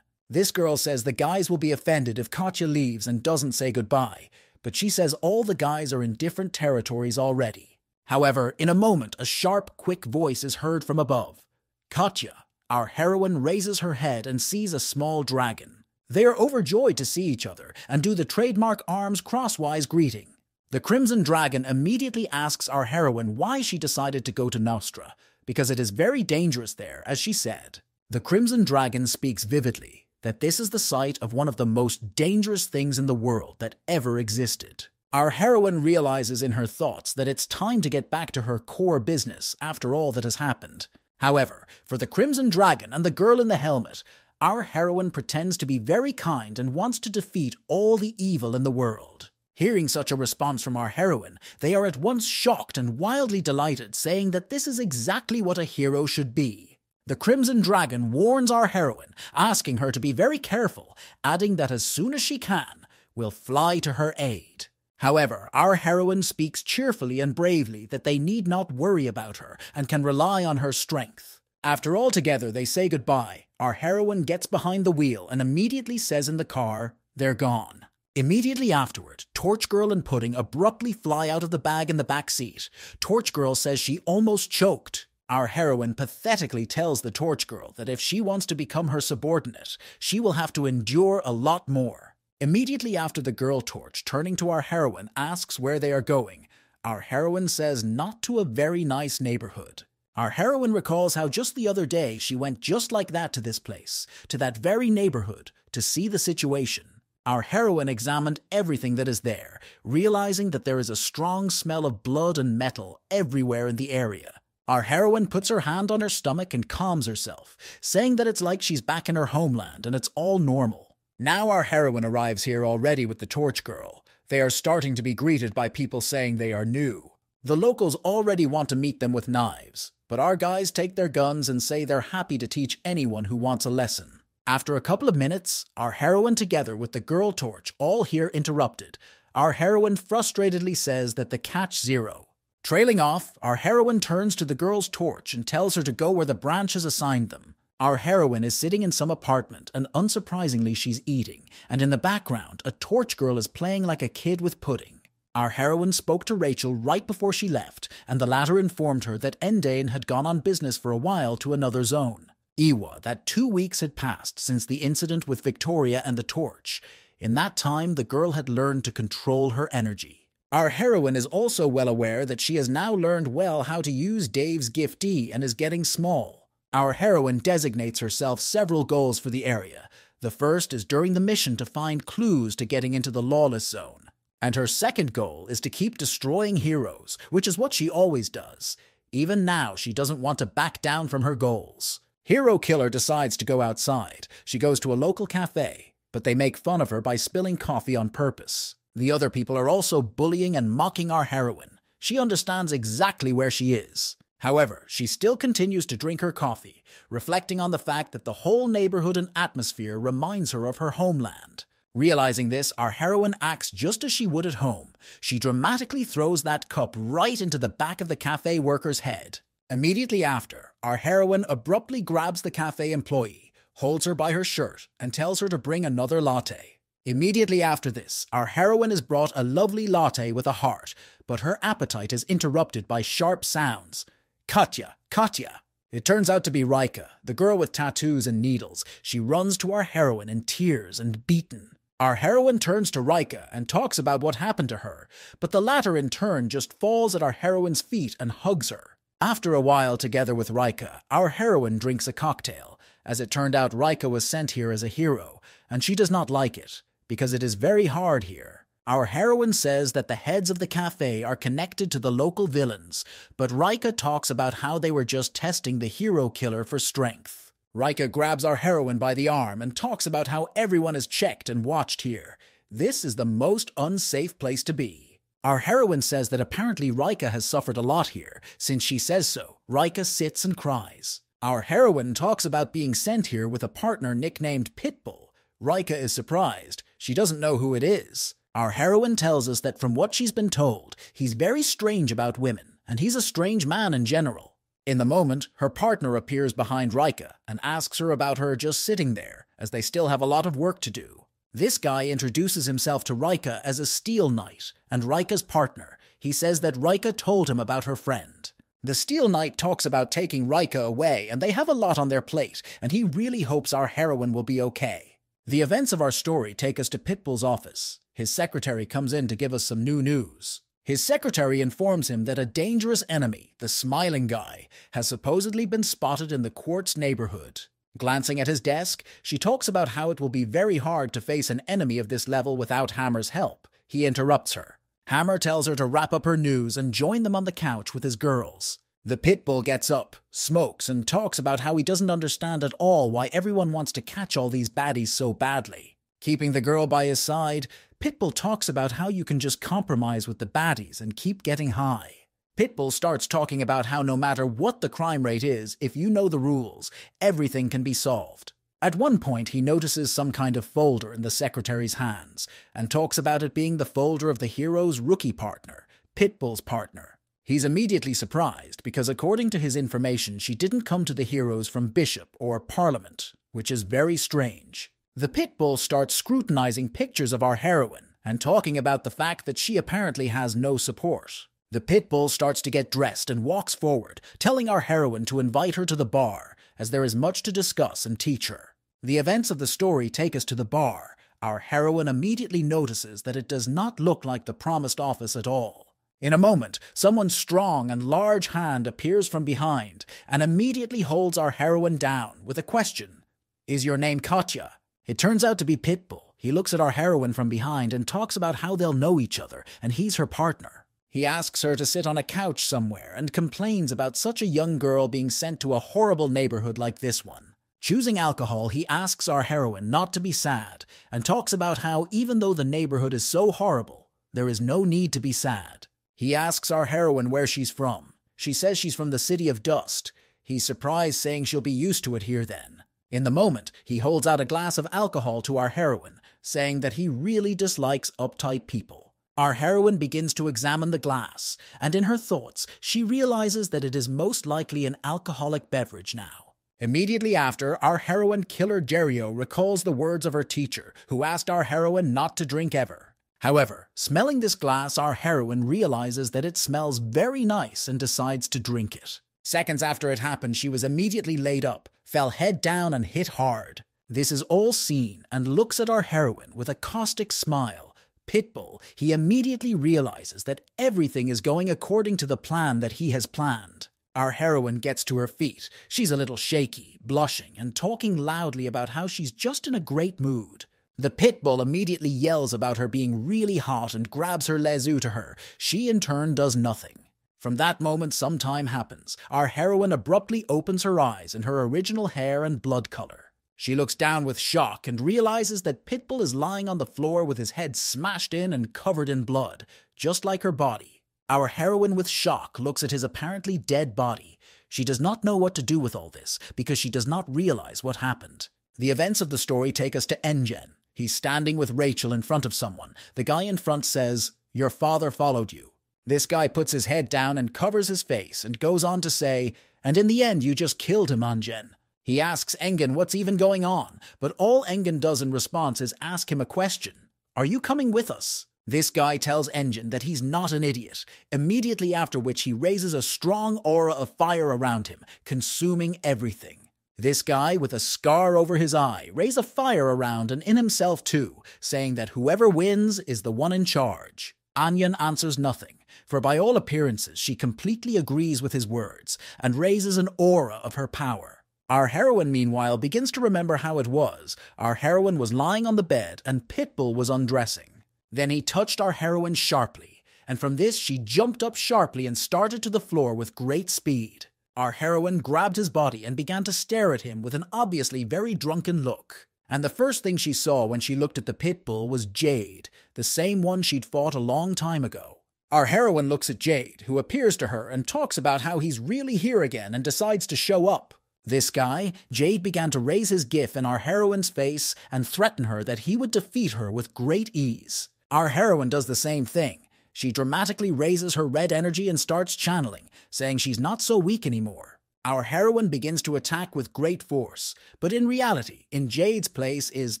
This girl says the guys will be offended if Katya leaves and doesn't say goodbye, but she says all the guys are in different territories already. However, in a moment, a sharp, quick voice is heard from above. Katya, our heroine, raises her head and sees a small dragon. They are overjoyed to see each other and do the trademark arms crosswise greeting. The Crimson Dragon immediately asks our heroine why she decided to go to Nostra, because it is very dangerous there, as she said. The Crimson Dragon speaks vividly that this is the site of one of the most dangerous things in the world that ever existed. Our heroine realizes in her thoughts that it's time to get back to her core business after all that has happened. However, for the Crimson Dragon and the girl in the helmet, our heroine pretends to be very kind and wants to defeat all the evil in the world. Hearing such a response from our heroine, they are at once shocked and wildly delighted, saying that this is exactly what a hero should be. The Crimson Dragon warns our heroine, asking her to be very careful, adding that as soon as she can, will fly to her aid. However, our heroine speaks cheerfully and bravely that they need not worry about her and can rely on her strength. After all together they say goodbye, our heroine gets behind the wheel and immediately says in the car, "They're gone." Immediately afterward, Torch Girl and Pudding abruptly fly out of the bag in the back seat. Torch Girl says she almost choked. Our heroine pathetically tells the Torch Girl that if she wants to become her subordinate, she will have to endure a lot more. Immediately after, the girl Torch, turning to our heroine, asks where they are going. Our heroine says not to a very nice neighborhood. Our heroine recalls how just the other day she went just like that to this place, to that very neighborhood, to see the situation. Our heroine examined everything that is there, realizing that there is a strong smell of blood and metal everywhere in the area. Our heroine puts her hand on her stomach and calms herself, saying that it's like she's back in her homeland and it's all normal. Now our heroine arrives here already with the Torch Girl. They are starting to be greeted by people saying they are new. The locals already want to meet them with knives, but our guys take their guns and say they're happy to teach anyone who wants a lesson. After a couple of minutes, our heroine together with the girl Torch all hear interrupted. Our heroine frustratedly says that the catch zero. Trailing off, our heroine turns to the girl's Torch and tells her to go where the branch has assigned them. Our heroine is sitting in some apartment and unsurprisingly she's eating, and in the background a Torch Girl is playing like a kid with Pudding. Our heroine spoke to Rachel right before she left, and the latter informed her that Endane had gone on business for a while to another zone. Iwa, that 2 weeks had passed since the incident with Victoria and the Torch. In that time, the girl had learned to control her energy. Our heroine is also well aware that she has now learned well how to use Dave's giftee and is getting small. Our heroine designates herself several goals for the area. The first is during the mission to find clues to getting into the lawless zone. And her second goal is to keep destroying heroes, which is what she always does. Even now, she doesn't want to back down from her goals. Hero Killer decides to go outside. She goes to a local cafe, but they make fun of her by spilling coffee on purpose. The other people are also bullying and mocking our heroine. She understands exactly where she is. However, she still continues to drink her coffee, reflecting on the fact that the whole neighborhood and atmosphere reminds her of her homeland. Realizing this, our heroine acts just as she would at home. She dramatically throws that cup right into the back of the cafe worker's head. Immediately after, our heroine abruptly grabs the cafe employee, holds her by her shirt, and tells her to bring another latte. Immediately after this, our heroine is brought a lovely latte with a heart, but her appetite is interrupted by sharp sounds. Katya, Katya! It turns out to be Rika, the girl with tattoos and needles. She runs to our heroine in tears and beaten. Our heroine turns to Rika and talks about what happened to her, but the latter in turn just falls at our heroine's feet and hugs her. After a while together with Rika, our heroine drinks a cocktail. As it turned out, Rika was sent here as a hero, and she does not like it, because it is very hard here. Our heroine says that the heads of the cafe are connected to the local villains, but Rika talks about how they were just testing the hero killer for strength. Rika grabs our heroine by the arm and talks about how everyone is checked and watched here. This is the most unsafe place to be. Our heroine says that apparently Rika has suffered a lot here. Since she says so, Rika sits and cries. Our heroine talks about being sent here with a partner nicknamed Pitbull. Rika is surprised. She doesn't know who it is. Our heroine tells us that from what she's been told, he's very strange about women, and he's a strange man in general. In the moment, her partner appears behind Rika and asks her about her just sitting there, as they still have a lot of work to do. This guy introduces himself to Rika as a Steel Knight, and Rika's partner. He says that Rika told him about her friend. The Steel Knight talks about taking Rika away, and they have a lot on their plate, and he really hopes our heroine will be okay. The events of our story take us to Pitbull's office. His secretary comes in to give us some new news. His secretary informs him that a dangerous enemy, the Smiling Guy, has supposedly been spotted in the Quartz neighborhood. Glancing at his desk, she talks about how it will be very hard to face an enemy of this level without Hammer's help. He interrupts her. Hammer tells her to wrap up her news and join them on the couch with his girls. The Pitbull gets up, smokes, and talks about how he doesn't understand at all why everyone wants to catch all these baddies so badly. Keeping the girl by his side, Pitbull talks about how you can just compromise with the baddies and keep getting high. Pitbull starts talking about how no matter what the crime rate is, if you know the rules, everything can be solved. At one point, he notices some kind of folder in the secretary's hands, and talks about it being the folder of the hero's rookie partner, Pitbull's partner. He's immediately surprised, because according to his information, she didn't come to the heroes from Bishop or Parliament, which is very strange. The pit bull starts scrutinizing pictures of our heroine and talking about the fact that she apparently has no support. The pit bull starts to get dressed and walks forward, telling our heroine to invite her to the bar, as there is much to discuss and teach her. The events of the story take us to the bar. Our heroine immediately notices that it does not look like the promised office at all. In a moment, someone's strong and large hand appears from behind and immediately holds our heroine down with a question. "Is your name Katya?" It turns out to be Pitbull. He looks at our heroine from behind and talks about how they'll know each other and he's her partner. He asks her to sit on a couch somewhere and complains about such a young girl being sent to a horrible neighborhood like this one. Choosing alcohol, he asks our heroine not to be sad and talks about how even though the neighborhood is so horrible, there is no need to be sad. He asks our heroine where she's from. She says she's from the city of Dust. He's surprised, saying she'll be used to it here then. In the moment, he holds out a glass of alcohol to our heroine, saying that he really dislikes uptight people. Our heroine begins to examine the glass, and in her thoughts, she realizes that it is most likely an alcoholic beverage now. Immediately after, our heroine killer Jerio recalls the words of her teacher, who asked our heroine not to drink ever. However, smelling this glass, our heroine realizes that it smells very nice and decides to drink it. Seconds after it happened, she was immediately laid up, fell head down and hit hard. This is all seen and looks at our heroine with a caustic smile. Pitbull, he immediately realizes that everything is going according to the plan that he has planned. Our heroine gets to her feet. She's a little shaky, blushing, and talking loudly about how she's just in a great mood. The pitbull immediately yells about her being really hot and grabs her lezu to her. She in turn does nothing. From that moment, some time happens. Our heroine abruptly opens her eyes in her original hair and blood color. She looks down with shock and realizes that Pitbull is lying on the floor with his head smashed in and covered in blood, just like her body. Our heroine with shock looks at his apparently dead body. She does not know what to do with all this because she does not realize what happened. The events of the story take us to Engen. He's standing with Rachel in front of someone. The guy in front says, "Your father followed you." This guy puts his head down and covers his face and goes on to say, "And in the end you just killed him, Engen." He asks Engen what's even going on, but all Engen does in response is ask him a question. "Are you coming with us?" This guy tells Engen that he's not an idiot, immediately after which he raises a strong aura of fire around him, consuming everything. This guy, with a scar over his eye, raises a fire around and in himself too, saying that whoever wins is the one in charge. Anyan answers nothing, for by all appearances she completely agrees with his words and raises an aura of her power. Our heroine, meanwhile, begins to remember how it was. Our heroine was lying on the bed and Pitbull was undressing. Then he touched our heroine sharply, and from this she jumped up sharply and started to the floor with great speed. Our heroine grabbed his body and began to stare at him with an obviously very drunken look. And the first thing she saw when she looked at the Pitbull was Jade, the same one she'd fought a long time ago. Our heroine looks at Jade, who appears to her and talks about how he's really here again and decides to show up. This guy, Jade, began to raise his gif in our heroine's face and threaten her that he would defeat her with great ease. Our heroine does the same thing. She dramatically raises her red energy and starts channeling, saying she's not so weak anymore. Our heroine begins to attack with great force, but in reality, in Jade's place is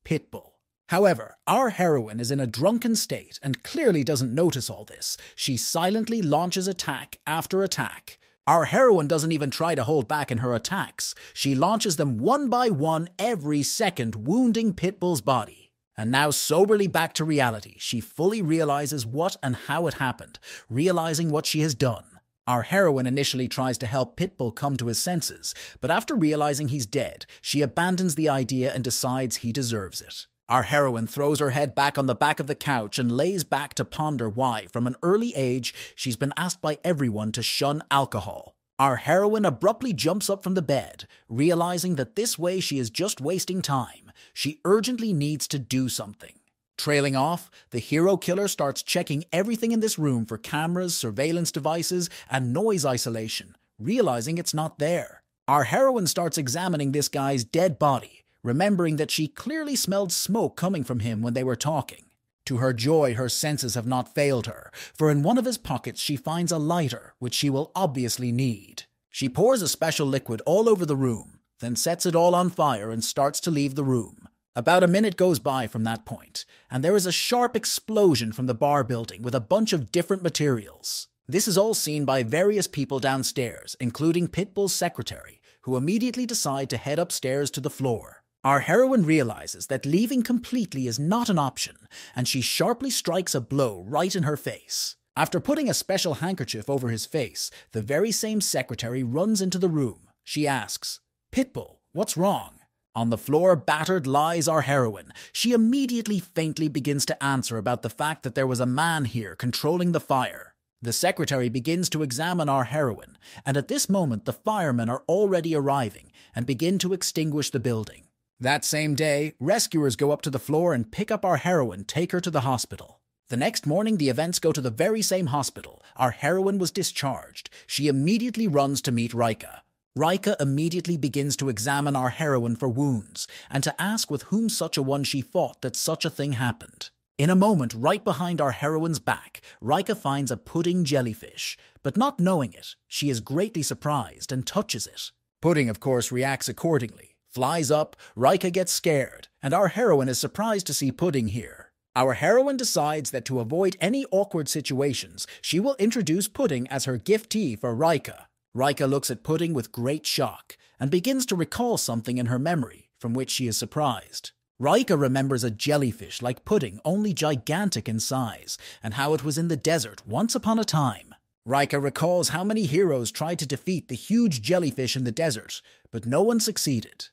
Pitbull. However, our heroine is in a drunken state and clearly doesn't notice all this. She silently launches attack after attack. Our heroine doesn't even try to hold back in her attacks. She launches them one by one every second, wounding Pitbull's body. And now, soberly back to reality, she fully realizes what and how it happened, realizing what she has done. Our heroine initially tries to help Pitbull come to his senses, but after realizing he's dead, she abandons the idea and decides he deserves it. Our heroine throws her head back on the back of the couch and lays back to ponder why, from an early age, she's been asked by everyone to shun alcohol. Our heroine abruptly jumps up from the bed, realizing that this way she is just wasting time. She urgently needs to do something. Trailing off, the hero killer starts checking everything in this room for cameras, surveillance devices, and noise isolation, realizing it's not there. Our heroine starts examining this guy's dead body, remembering that she clearly smelled smoke coming from him when they were talking. To her joy, her senses have not failed her, for in one of his pockets she finds a lighter, which she will obviously need. She pours a special liquid all over the room, then sets it all on fire and starts to leave the room. About a minute goes by from that point, and there is a sharp explosion from the bar building with a bunch of different materials. This is all seen by various people downstairs, including Pitbull's secretary, who immediately decide to head upstairs to the floor. Our heroine realizes that leaving completely is not an option, and she sharply strikes a blow right in her face. After putting a special handkerchief over his face, the very same secretary runs into the room. She asks, "Pitbull, what's wrong?" On the floor, battered, lies our heroine. She immediately faintly begins to answer about the fact that there was a man here controlling the fire. The secretary begins to examine our heroine, and at this moment the firemen are already arriving and begin to extinguish the building. That same day, rescuers go up to the floor and pick up our heroine, take her to the hospital. The next morning, the events go to the very same hospital. Our heroine was discharged. She immediately runs to meet Rika. Rika immediately begins to examine our heroine for wounds and to ask with whom such a one she fought that such a thing happened. In a moment, right behind our heroine's back, Rika finds a pudding jellyfish, but not knowing it, she is greatly surprised and touches it. Pudding, of course, reacts accordingly. Flies up, Rika gets scared, and our heroine is surprised to see Pudding here. Our heroine decides that to avoid any awkward situations, she will introduce Pudding as her giftee for Rika. Rika looks at Pudding with great shock, and begins to recall something in her memory, from which she is surprised. Rika remembers a jellyfish like Pudding, only gigantic in size, and how it was in the desert once upon a time. Rika recalls how many heroes tried to defeat the huge jellyfish in the desert, but no one succeeded.